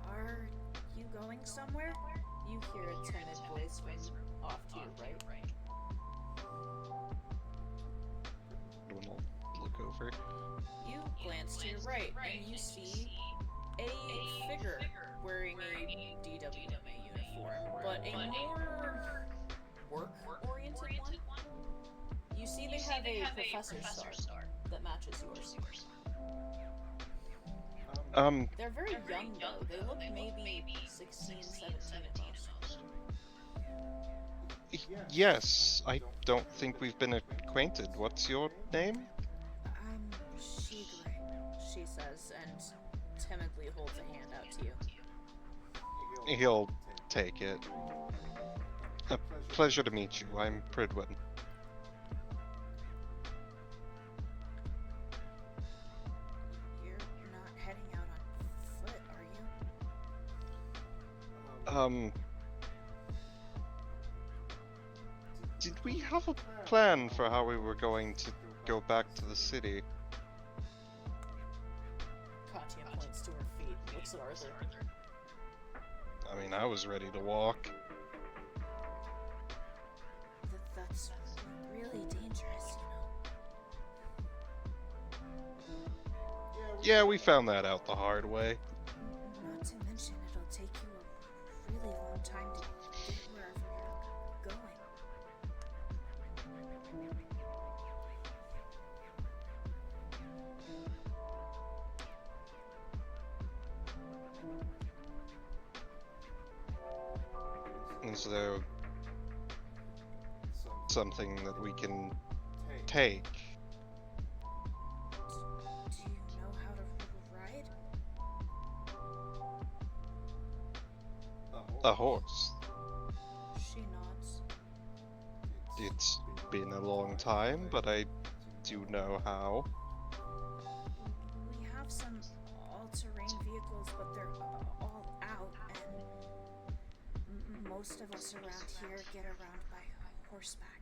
Are you going somewhere? You hear a timid voice from off to your right. We'll look over. You glance to your right, and you see a figure wearing a DWMA uniform, but a more work-oriented one. You see they have a professor's star that matches yours. They're very young though. They look maybe 16, 17 at most. Yes, I don't think we've been acquainted. What's your name? I'm Shigre, she says, and timidly holds a hand out to you. He'll take it. A pleasure to meet you. I'm Pridwin. You're not heading out on foot, are you? Did we have a plan for how we were going to go back to the city? Katya points to her feet, looks at Arthur. I mean, I was ready to walk. That's really dangerous, you know. Yeah, we found that out the hard way. Not to mention, it'll take you a really long time to get wherever you're going. Is there something that we can take? Do you know how to ride? A horse. She nods. It's been a long time, but I do know how. We have some all-terrain vehicles, but they're all out, and most of us around here get around by horseback.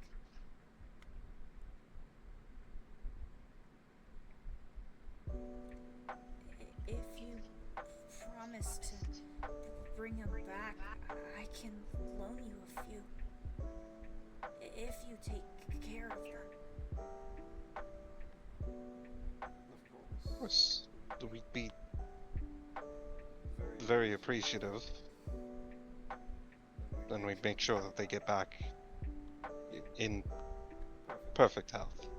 If you promise to bring them back, I can loan you a few. If you take care of them. Of course, we'd be very appreciative. And we'd make sure that they get back in perfect health.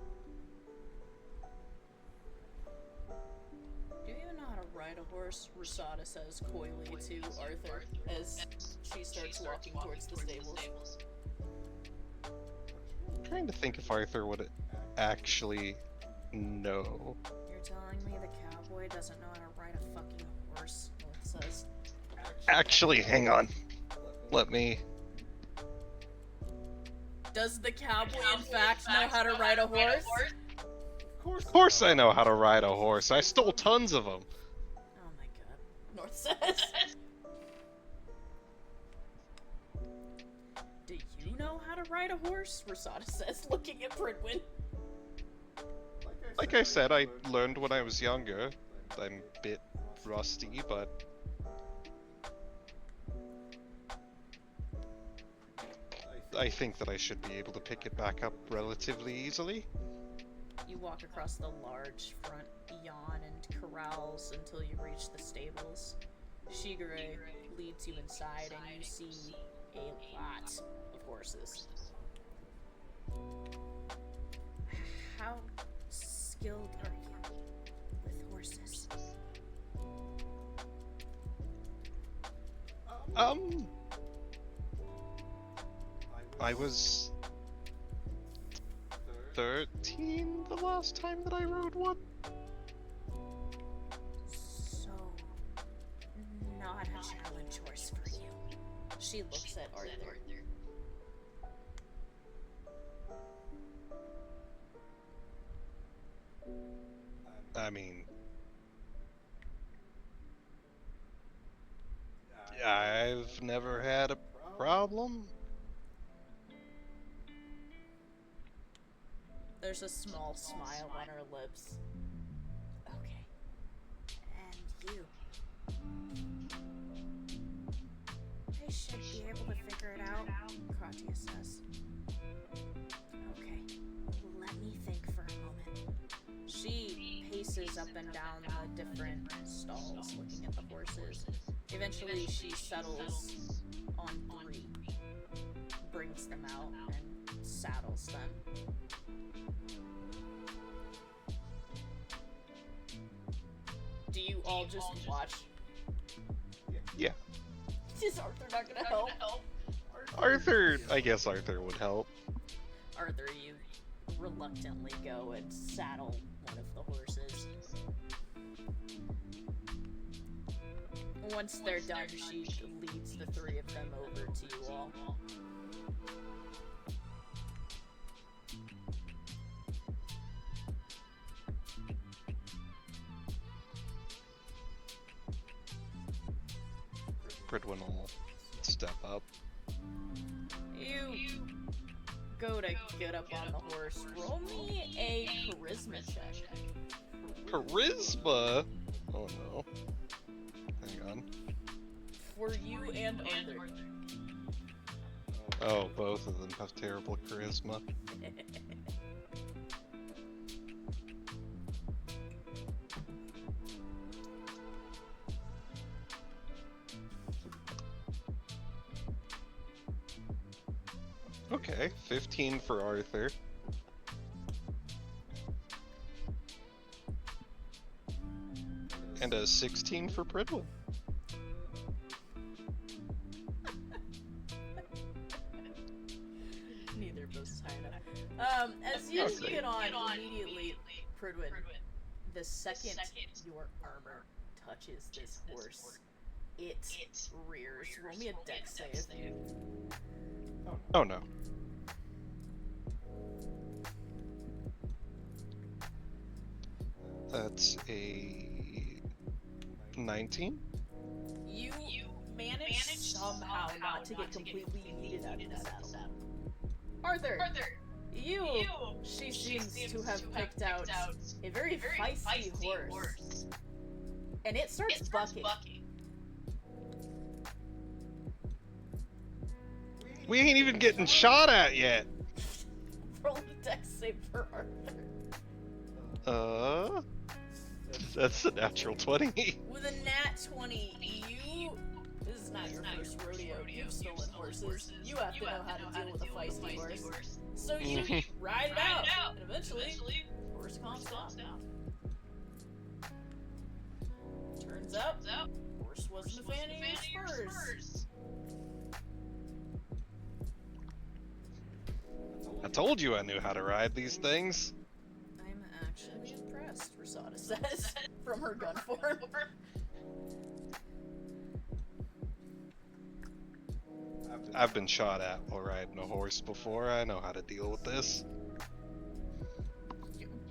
Do you know how to ride a horse? Rasada says coyly to Arthur as she starts walking towards the stables. I'm trying to think if Arthur would actually know. You're telling me the cowboy doesn't know how to ride a fucking horse? North says. Actually, hang on. Let me... Does the cowboy in fact know how to ride a horse? Of course I know how to ride a horse. I stole tons of them. Oh my god. North says. know how to ride a horse? Rosada says, looking at Pridwin. Like I said, I learned when I was younger. I'm a bit rusty, but I think that I should be able to pick it back up relatively easily. You walk across the large front yawn and corrals until you reach the stables. Shigure leads you inside and you see a lot of horses. How skilled are you with horses? I was 13 the last time that I rode one. So, not a challenge horse for you. She looks at Arthur. I mean, I've never had a problem. There's a small smile on her lips. Okay. And you? I should be able to figure it out, Kratia says. Okay. Let me think for a moment. She paces up and down the different stalls looking at the horses. Eventually she settles on 3, brings them out, and saddles them. Do you all just watch? Yeah. Is Arthur not gonna help? Arthur, I guess Arthur would help. Arthur, you reluctantly go and saddle one of the horses. Once they're done, she leads the 3 of them over to you all. Pridwin will step up. You go to get up on the horse. Roll me a charisma check. Charisma? Oh no. Hang on. For you and Arthur. Oh, both of them have terrible charisma. Okay, 15 for Arthur. And a 16 for Pridwin. Neither of those is high enough. As you get on immediately, Pridwin, the second your armor touches this horse, it rears. Roll me a dex save. Oh no. That's a 19? You manage somehow not to get completely yeeted out of the saddle. Arthur! She seems to have picked out a very feisty horse. And it starts bucking. We ain't even getting shot at yet. Roll a dex save for Arthur. That's a natural 20. With a nat 20, this is not your first rodeo. You've stolen horses. You have to know how to deal with a feisty horse. So you ride it out, and eventually, the horse calms down. Turns out, the horse wasn't a fan of your spurs. I told you I knew how to ride these things. I'm actually impressed, Rosada says, from her gun form. I've been shot at while riding a horse before. I know how to deal with this.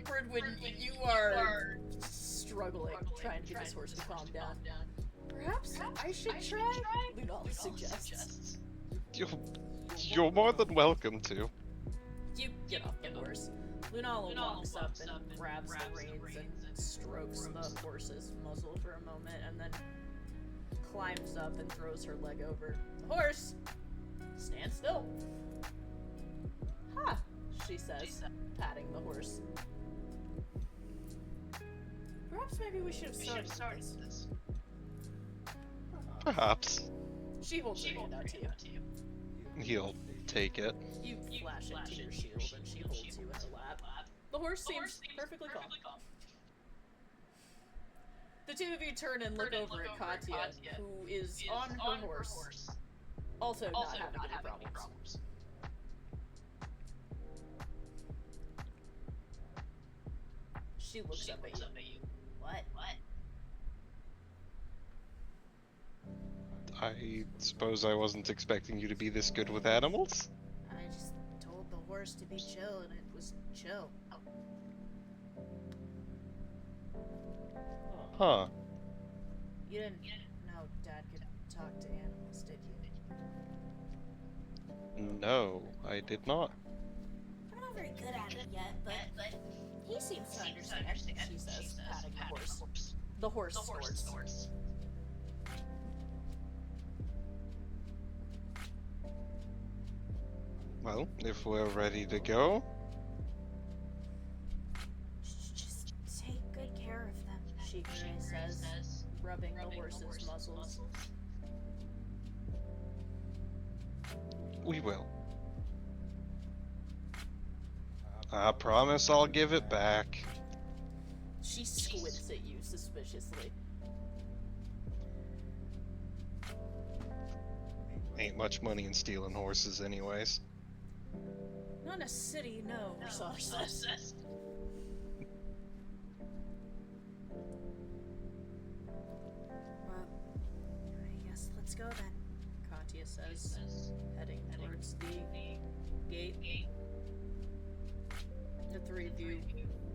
Pridwin, you are struggling, trying to get this horse to calm down. Perhaps I should try? Lunala suggests. You're more than welcome to. You get off the horse. Lunala walks up and grabs the reins and strokes the horse's muzzle for a moment, and then climbs up and throws her leg over the horse. Stand still. Ha, she says, patting the horse. Perhaps maybe we should have started this. Perhaps. She holds her hand out to you. He'll take it. You flash it to your shield, and she holds you in her lap. The horse seems perfectly calm. The two of you turn and look over at Katya, who is on her horse, also not having any problems. She looks up at you. What? I suppose I wasn't expecting you to be this good with animals? I just told the horse to be chill, and it was chill. Huh. You didn't know Dad could talk to animals, did you? No, I did not. I'm not very good at it yet, but He seems to understand, she says, patting the horse. The horse snorts. Well, if we're ready to go, just take good care of them. She says, rubbing the horse's muzzles. we will. I promise I'll give it back. She squints at you suspiciously. Ain't much money in stealing horses anyways. Not in a city, no, Saw says. Well, I guess let's go then, Katya says, heading towards the gate. The three of you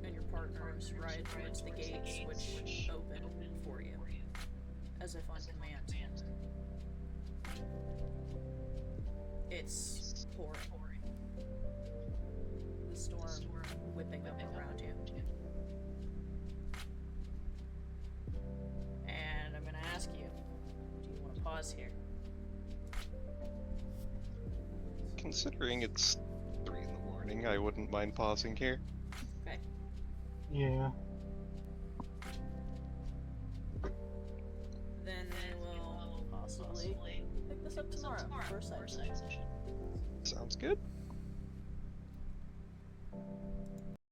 and your partners ride towards the gates, which open for you, as if on command. It's pouring. The storm whipping up around you. And I'm gonna ask you, do you want to pause here? Considering it's 3 in the morning, I wouldn't mind pausing here. Okay. Yeah. Then we will possibly pick this up tomorrow for a side session. Sounds good.